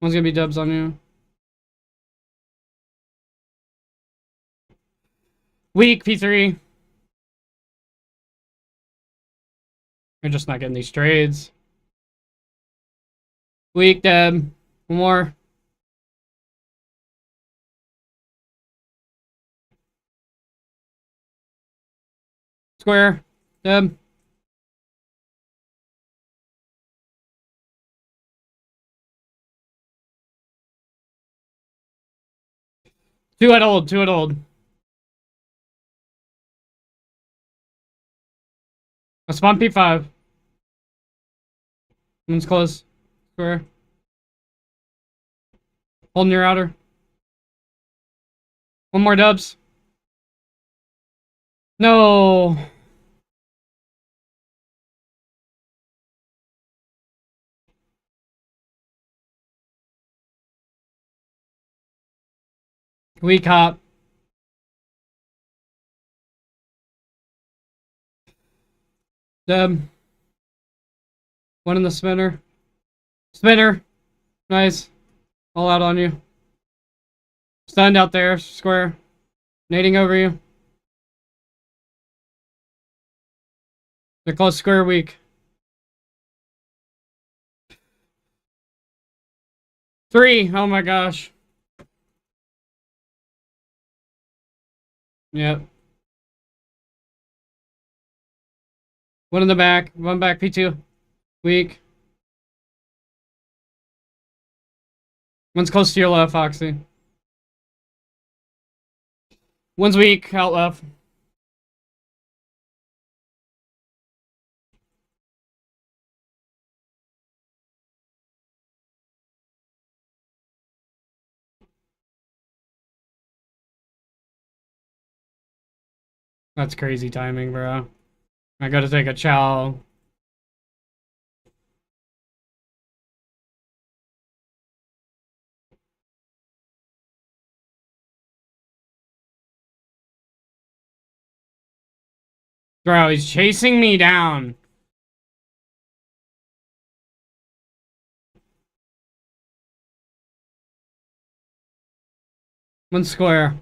One's gonna be dubs on you. Weak, P3. You're just not getting these trades. Weak, dead. One more. Square. Dead. Two at old. I spawn P5. One's close. Square. Holding your outer. One more dubs. No. Weak hop. Dub. One in the spinner. Spinner. Nice. All out on you. Stunned out there. Square. Nading over you. They're close. Square weak. 3. Oh my gosh. Yep. One in the back. One back. P2. Weak. One's close to your left, Foxy. One's weak. Out left. That's crazy timing, bro. I gotta take a chow. Bro, he's chasing me down. One square.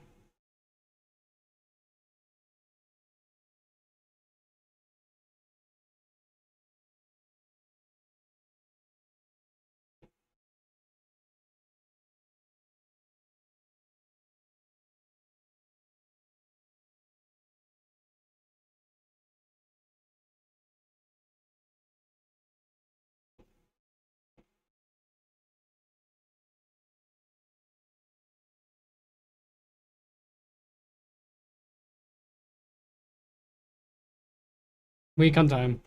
Weak on time.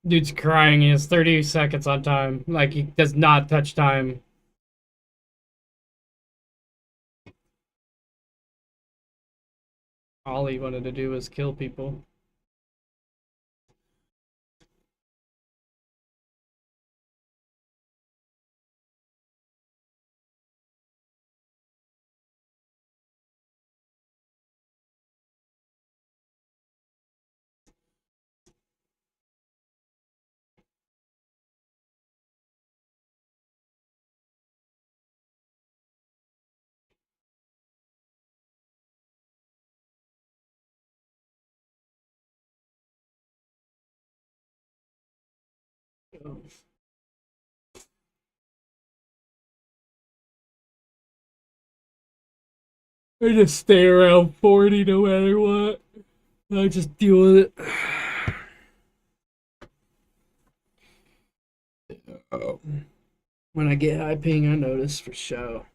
Dude's crying. He has 30 seconds on time. Like, he does not touch time. All he wanted to do was kill people. I just stay around 40 no matter what. I just deal with it. Oh. When I get high ping, I notice for sure.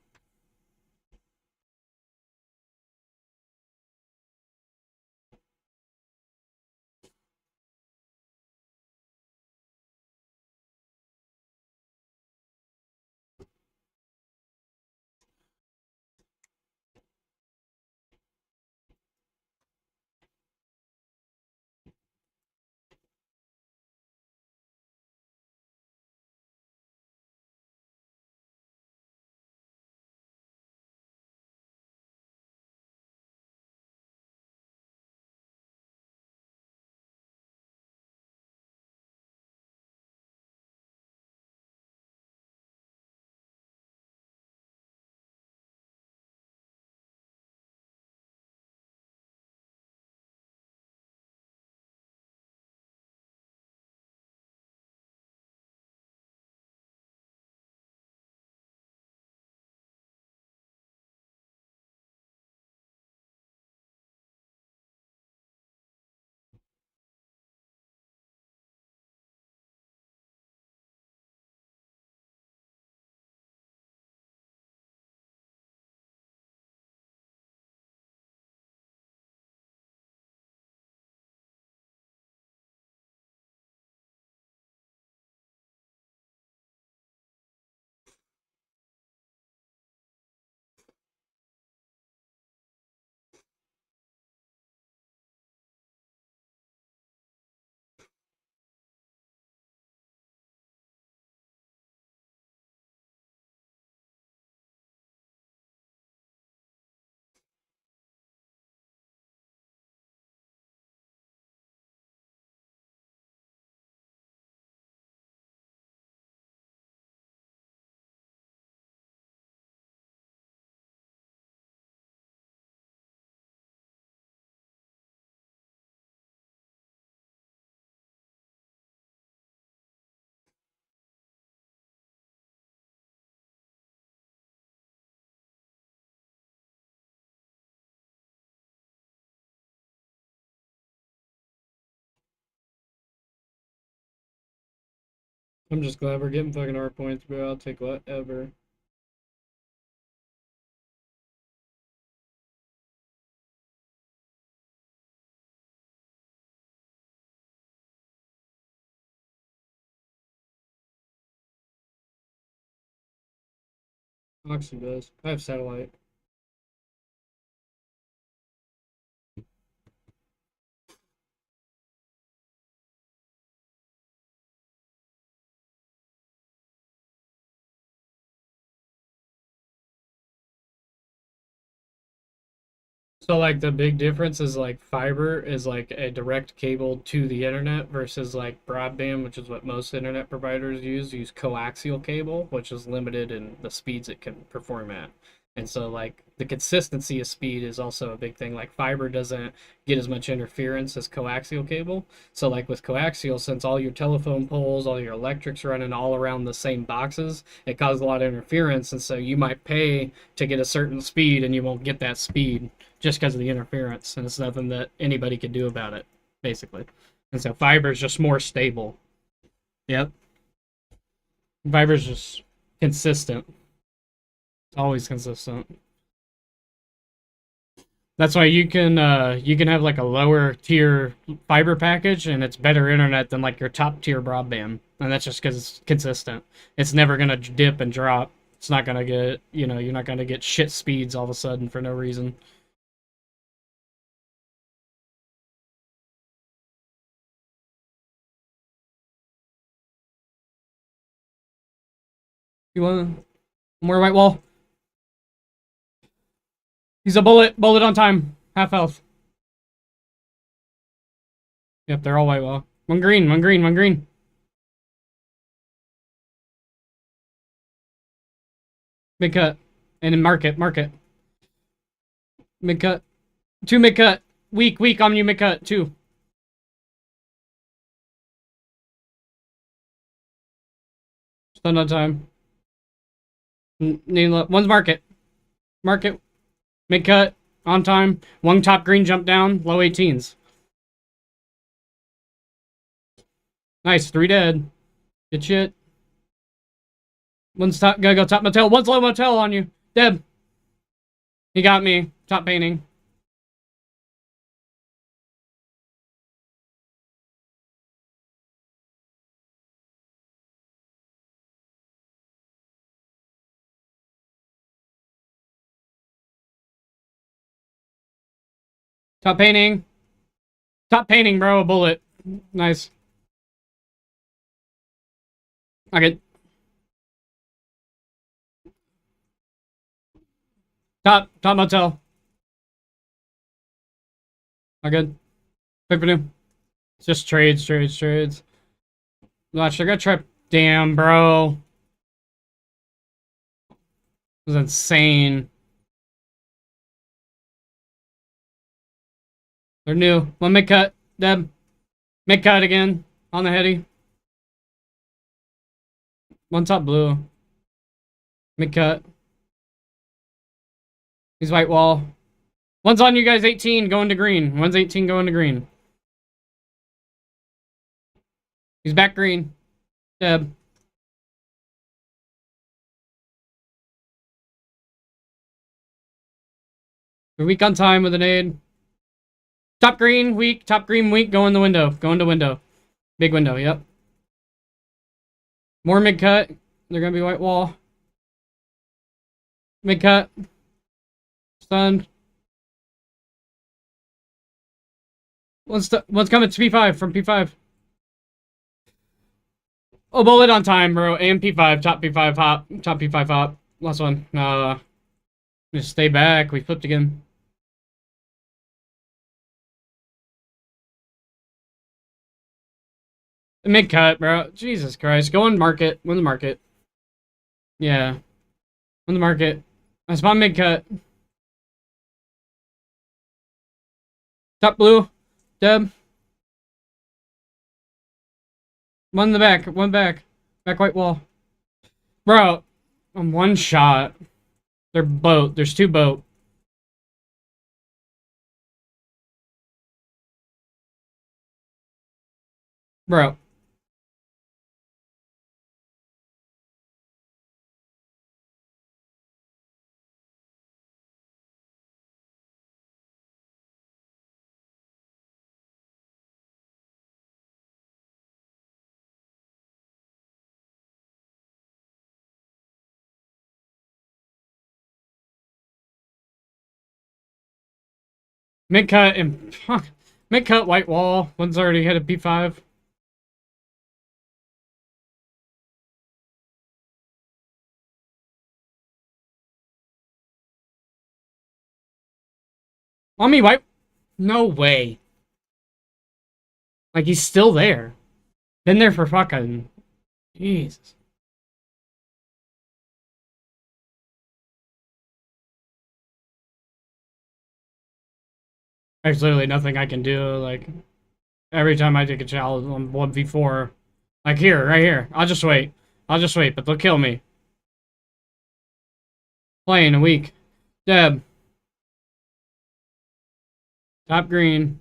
I'm just glad we're getting fucking hard points, bro. I'll take whatever. Oxy does. I have satellite. So like the big difference is like fiber is like a direct cable to the internet versus like broadband, which is what most internet providers use coaxial cable, which is limited in the speeds it can perform at. And so like the consistency of speed is also a big thing. Like fiber doesn't get as much interference as coaxial cable. So like with coaxial, since all your telephone poles, all your electrics running all around the same boxes, it causes a lot of interference. And so you might pay to get a certain speed and you won't get that speed just because of the interference, and it's nothing that anybody could do about it, basically. And so fiber is just more stable. Yep. Fiber's just consistent. It's always consistent. That's why you can have like a lower tier fiber package and it's better internet than like your top tier broadband. And that's just because it's consistent. It's never gonna dip and drop. It's not gonna get, you're not gonna get shit speeds all of a sudden for no reason. You want more white wall? He's a bullet. Bullet on time. Half health. Yep, they're all white wall. One green, one green, one green. Mid cut. And then mark it, mark it. Mid cut. 2 mid cut. Weak, weak on you, mid cut. 2. Stun on time. One's market. Market. Mid cut. On time. One top green jump down. Low 18s. Nice. 3 dead. Good shit. One's top. Gotta go top motel. One's low motel on you. Deb. He got me. Top painting. Top painting. Top painting, bro. A bullet. Nice. Okay. Top motel. All good. Quick for new. It's just trades. Watch, I got trapped. Damn, bro. It was insane. They're new. One mid cut. Deb. Mid cut again. On the heady. One top blue. Mid cut. He's white wall. One's on you guys, 18 going to green. One's 18 going to green. He's back green. Deb. We're weak on time with an aid. Top green, weak. Top green, weak. Go in the window. Go into window. Big window, yep. More mid cut. They're gonna be white wall. Mid cut. Stunned. One's coming to P5 from P5. Oh, bullet on time, bro. And P5. Top P5 hop. Top P5 hop. Last one. Just stay back. We flipped again. Mid cut, bro. Jesus Christ. Go on market. Win the market. Yeah. Win the market. I spawn mid cut. Top blue. Deb. One in the back. One back. Back white wall. Bro. I'm one shot. They're boat. There's 2 boat. Bro. Mid cut and mid cut white wall. One's already hit a P5. On me, white. No way. Like he's still there. Been there for fucking. Jesus. There's literally nothing I can do. Like every time I take a challenge on 1v4, like here, right here. I'll just wait. I'll just wait, but they'll kill me. Playing a week. Deb. Top green.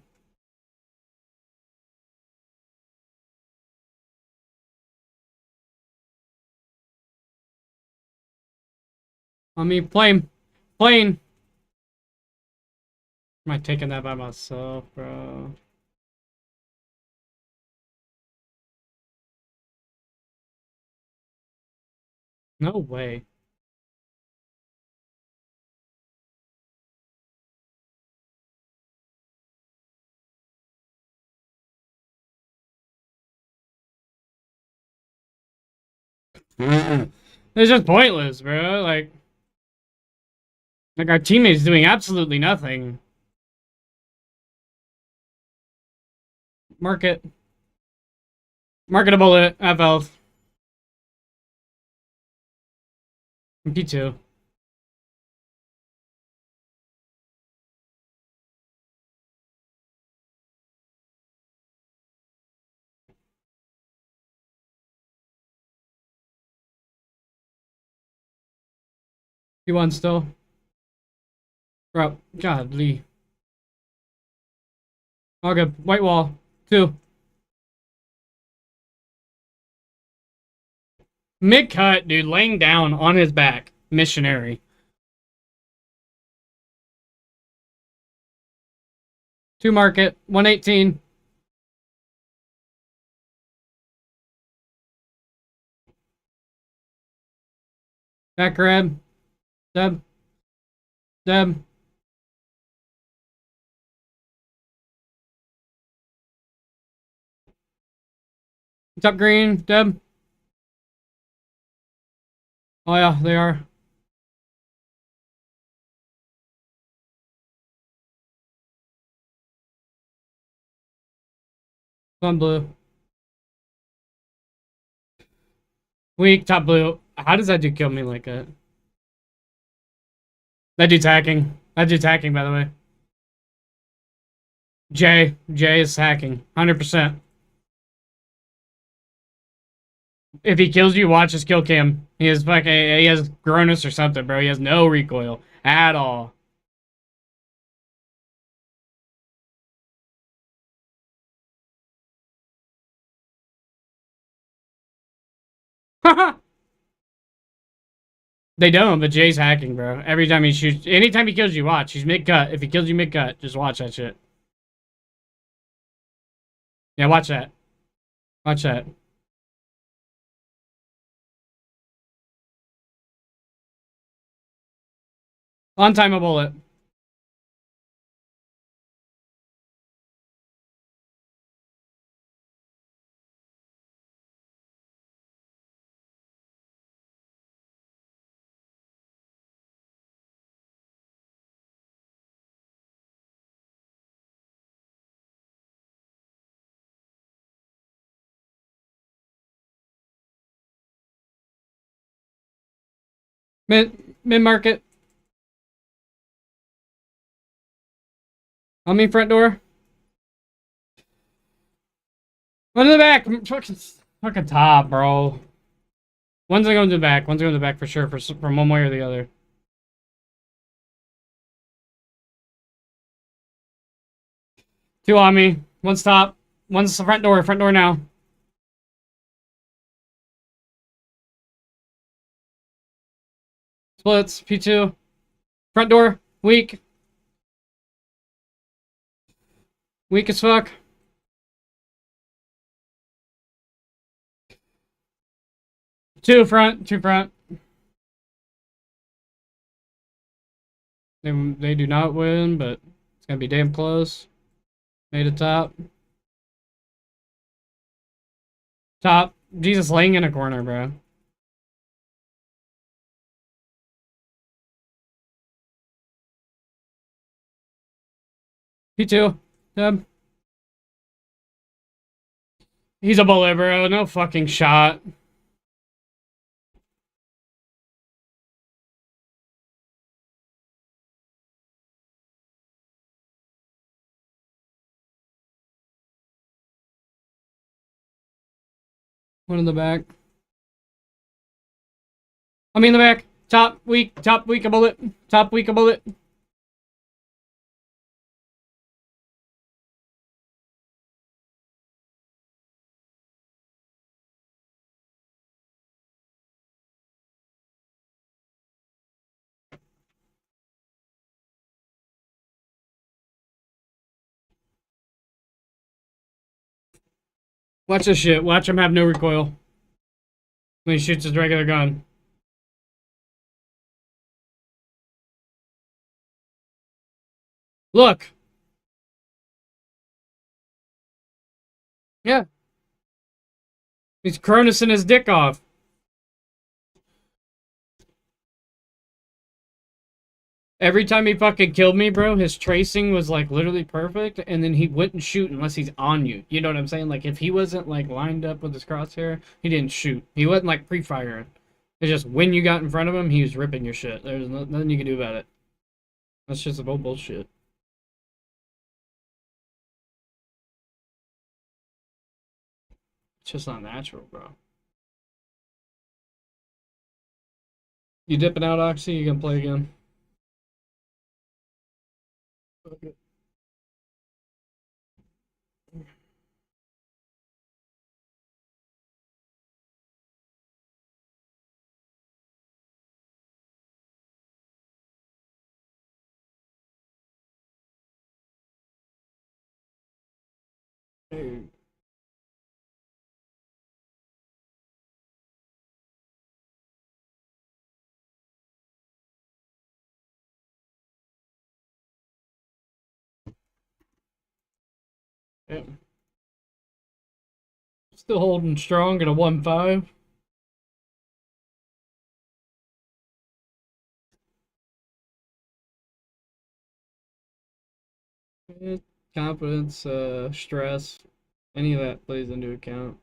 On me, plane. Plane. Am I taking that by myself, bro? No way. It's just pointless, bro. Like our teammates doing absolutely nothing. Market. Market a bullet. Have health. P2. P1 still. Bro, godly. Okay, white wall. 2. Mid cut, dude, laying down on his back. Missionary. Two market. 118. Back grab. Deb. Deb. Top green. Deb. Oh yeah, they are. Sun blue. Weak, top blue. How does that dude kill me like that? That dude's hacking. That dude's hacking, by the way. Jay is hacking. 100%. If he kills you, watch his kill cam. He has Gronus or something, bro. He has no recoil at all. They don't, but Jay's hacking, bro. Every time he shoots, anytime he kills you, watch. He's mid-cut. If he kills you mid-cut, just watch that shit. Yeah, watch that. Watch that. On time a bullet. Mid-market. On me, front door. One in the back. Fucking top, bro. One's going to the back. One's going to the back for sure, from one way or the other. Two on me. One's top. One's the front door. Front door now. Splits. P2. Front door. Weak. Weak as fuck. Two front. Two front. They do not win, but It's gonna be damn close. Made it top. Top. Jesus laying in a corner, bro. P2. He's a bullet, bro. No fucking shot. One in the back. I'm in the back. Top weak, a bullet. Top weak, a bullet. Watch this shit. Watch him have no recoil when he shoots his regular gun. Look. Yeah. He's Cronusing his dick off. Every time he fucking killed me, bro, his tracing was like literally perfect, and then he wouldn't shoot unless he's on you. You know what I'm saying? Like if he wasn't like lined up with his crosshair, he didn't shoot. He wasn't like pre-firing. It's just when you got in front of him, he was ripping your shit. There's nothing you can do about it. That's just about bullshit. It's just not natural, bro. You dipping out, Oxy? You gonna play again? Okay. Hey. Yeah. Still holding strong at a 1-5. Confidence, stress, any of that plays into account.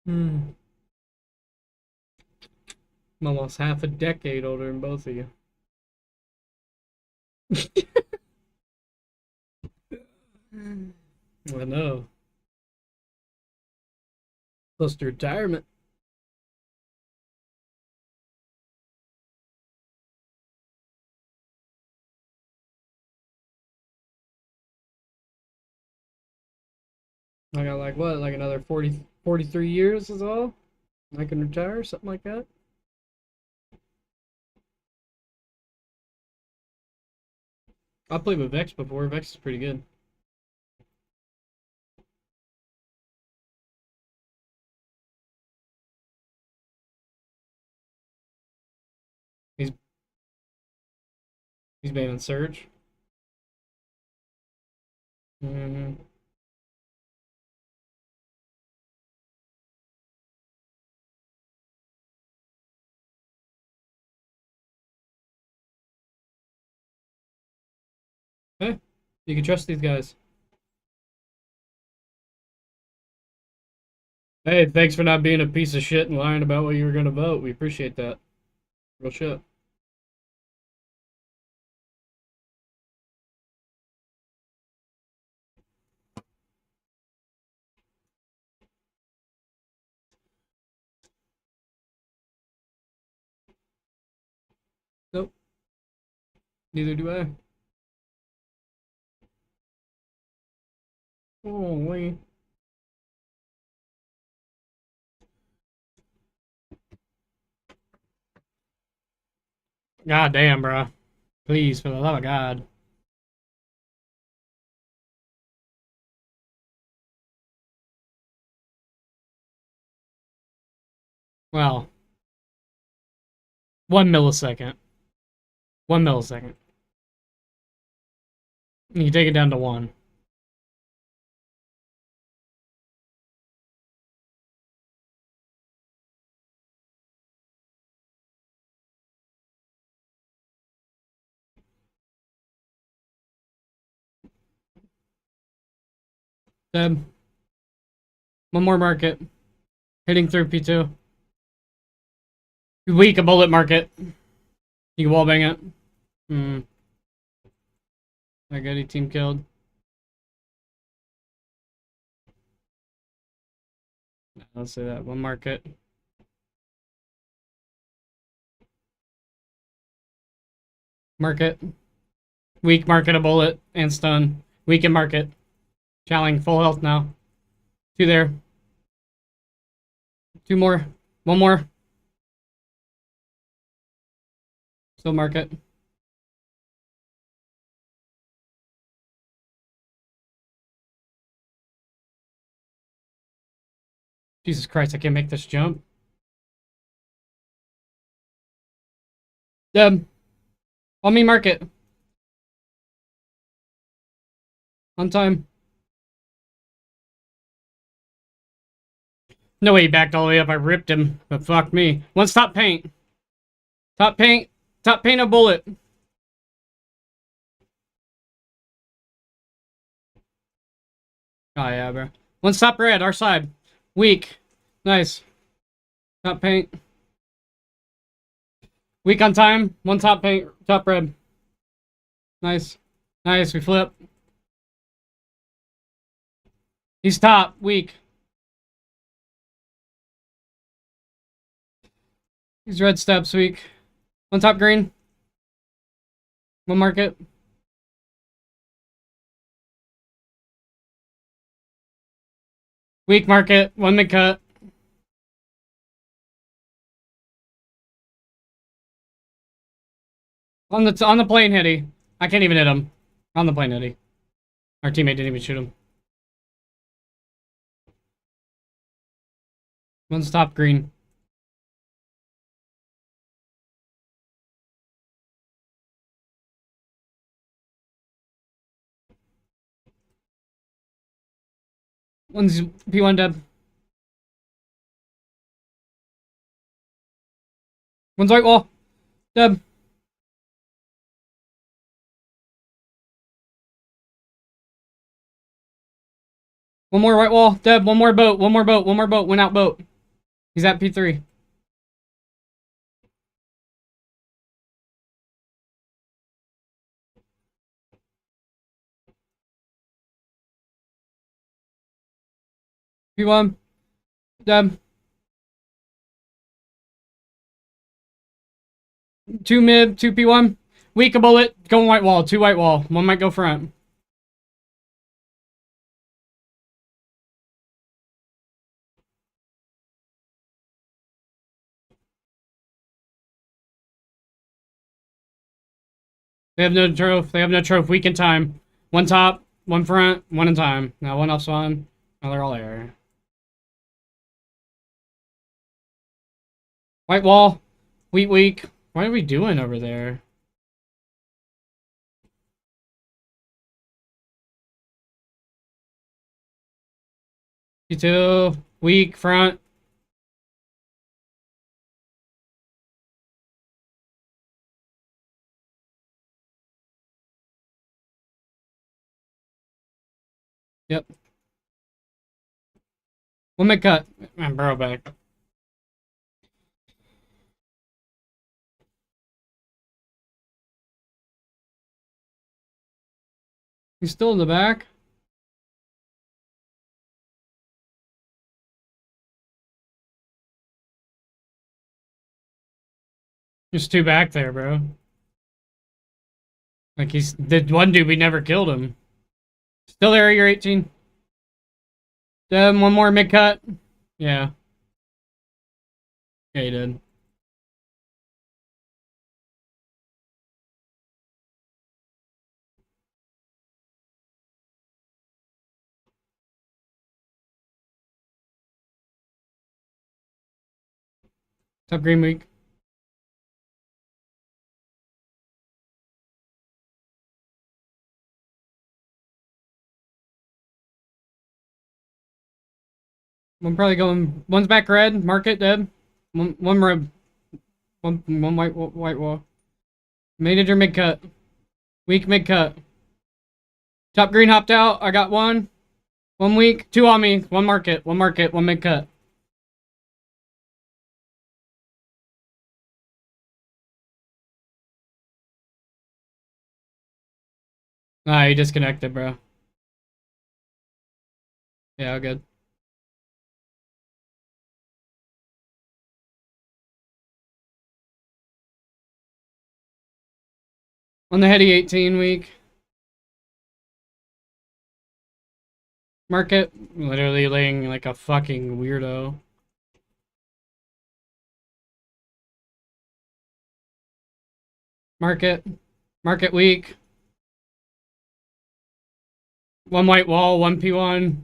I'm almost half a decade older than both of you. I know. Close to retirement. I got like what, like another 43 years is all? I can retire, something like that. I played with Vex before. Vex is pretty good. He's banning Surge. Mm-hmm. Hey, you can trust these guys. Hey, thanks for not being a piece of shit and lying about what you were gonna vote. We appreciate that. Real shit. Nope. Neither do I. Holy. God damn, bro. Please, for the love of God. Well, 1 millisecond. 1 millisecond. You can take it down to 1. Deb. One more market. Hitting through P2. Weak, a bullet market. You can wallbang it. Hmm. I got a team killed. Let's say that. One market. Market. Weak market, a bullet, and stun. Weaken market. Challenge, full health now. 2 there. 2 more. 1 more. Still market. Jesus Christ, I can't make this jump. Deb. On me, market. On time. No way he backed all the way up. I ripped him, but fuck me. One stop paint. Top paint. Top paint a bullet. Oh yeah, bro. One stop red, our side. Weak. Nice. Top paint. Weak on time. One top paint. Top red. Nice. Nice, we flip. He's top. Weak. He's red steps. Weak. One top green. One market. Weak market. One mid cut. On the plane, Hitty. I can't even hit him. On the plane, Hitty. Our teammate didn't even shoot him. One's top green. One's P1 Deb. One's white wall. Deb. One more white wall. Deb, one more boat. One more boat. One more boat. Went out boat. He's at P3. P1. Deb. 2 mid. 2 P1. Weak a bullet. Going white wall. 2 white wall. One might go front. They have no trophy. They have no trophy. Weak in time. One top, one front, one in time. Now one off spawn. Now they're all there. White wall. Weak. What are we doing over there? T2. Weak front. Yep. One mid cut. And burrow back. He's still in the back. There's two back there, bro. Like he's the one dude we never killed him. Still there, you're 18. One more mid cut. Yeah. Yeah, he did. Top green weak. One probably going. One's back red. Mark it dead. One red. One white wall. Manager mid cut. Weak mid cut. Top green hopped out. I got one. One weak. Two on me. One market. One market. One mid cut. Nah, he disconnected, bro. Yeah, all good. On the heady 18 week. Market. Literally laying like a fucking weirdo. Market. Market weak. One white wall, one P1.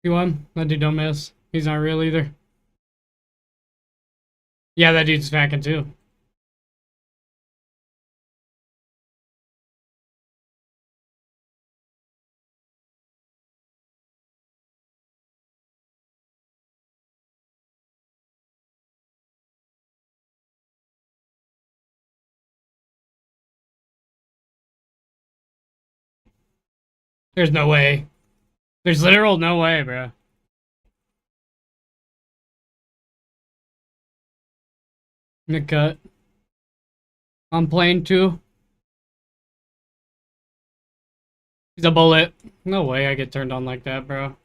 You That dude don't miss. He's not real either. Yeah, that dude's smacking too. There's no way. There's literal no way, bro. Mid cut. I'm playing too. He's a bullet. No way I get turned on like that, bro.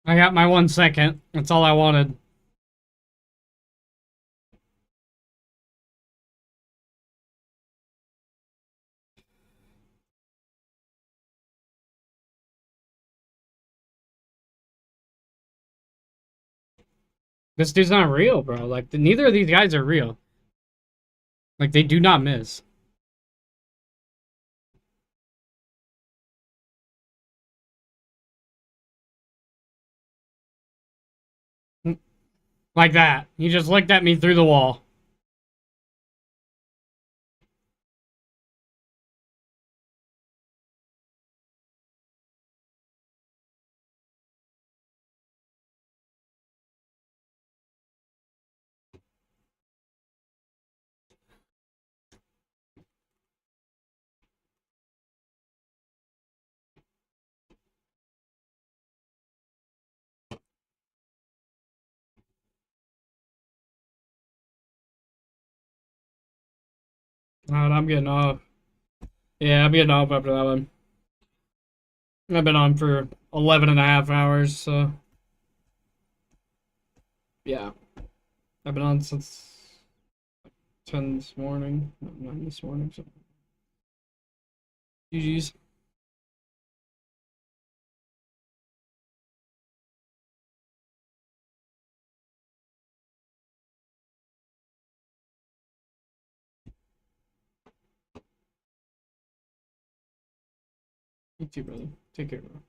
I got my 1 second. That's all I wanted. This dude's not real, bro. Like, neither of these guys are real. Like, they do not miss. Like that. He just looked at me through the wall. Alright, I'm getting off. Yeah, I'm getting off after that one. I've been on for 11 and a half hours, so... Yeah. I've been on since 10 this morning. 9 this morning, so... GG's. You too, brother. Take care, bro.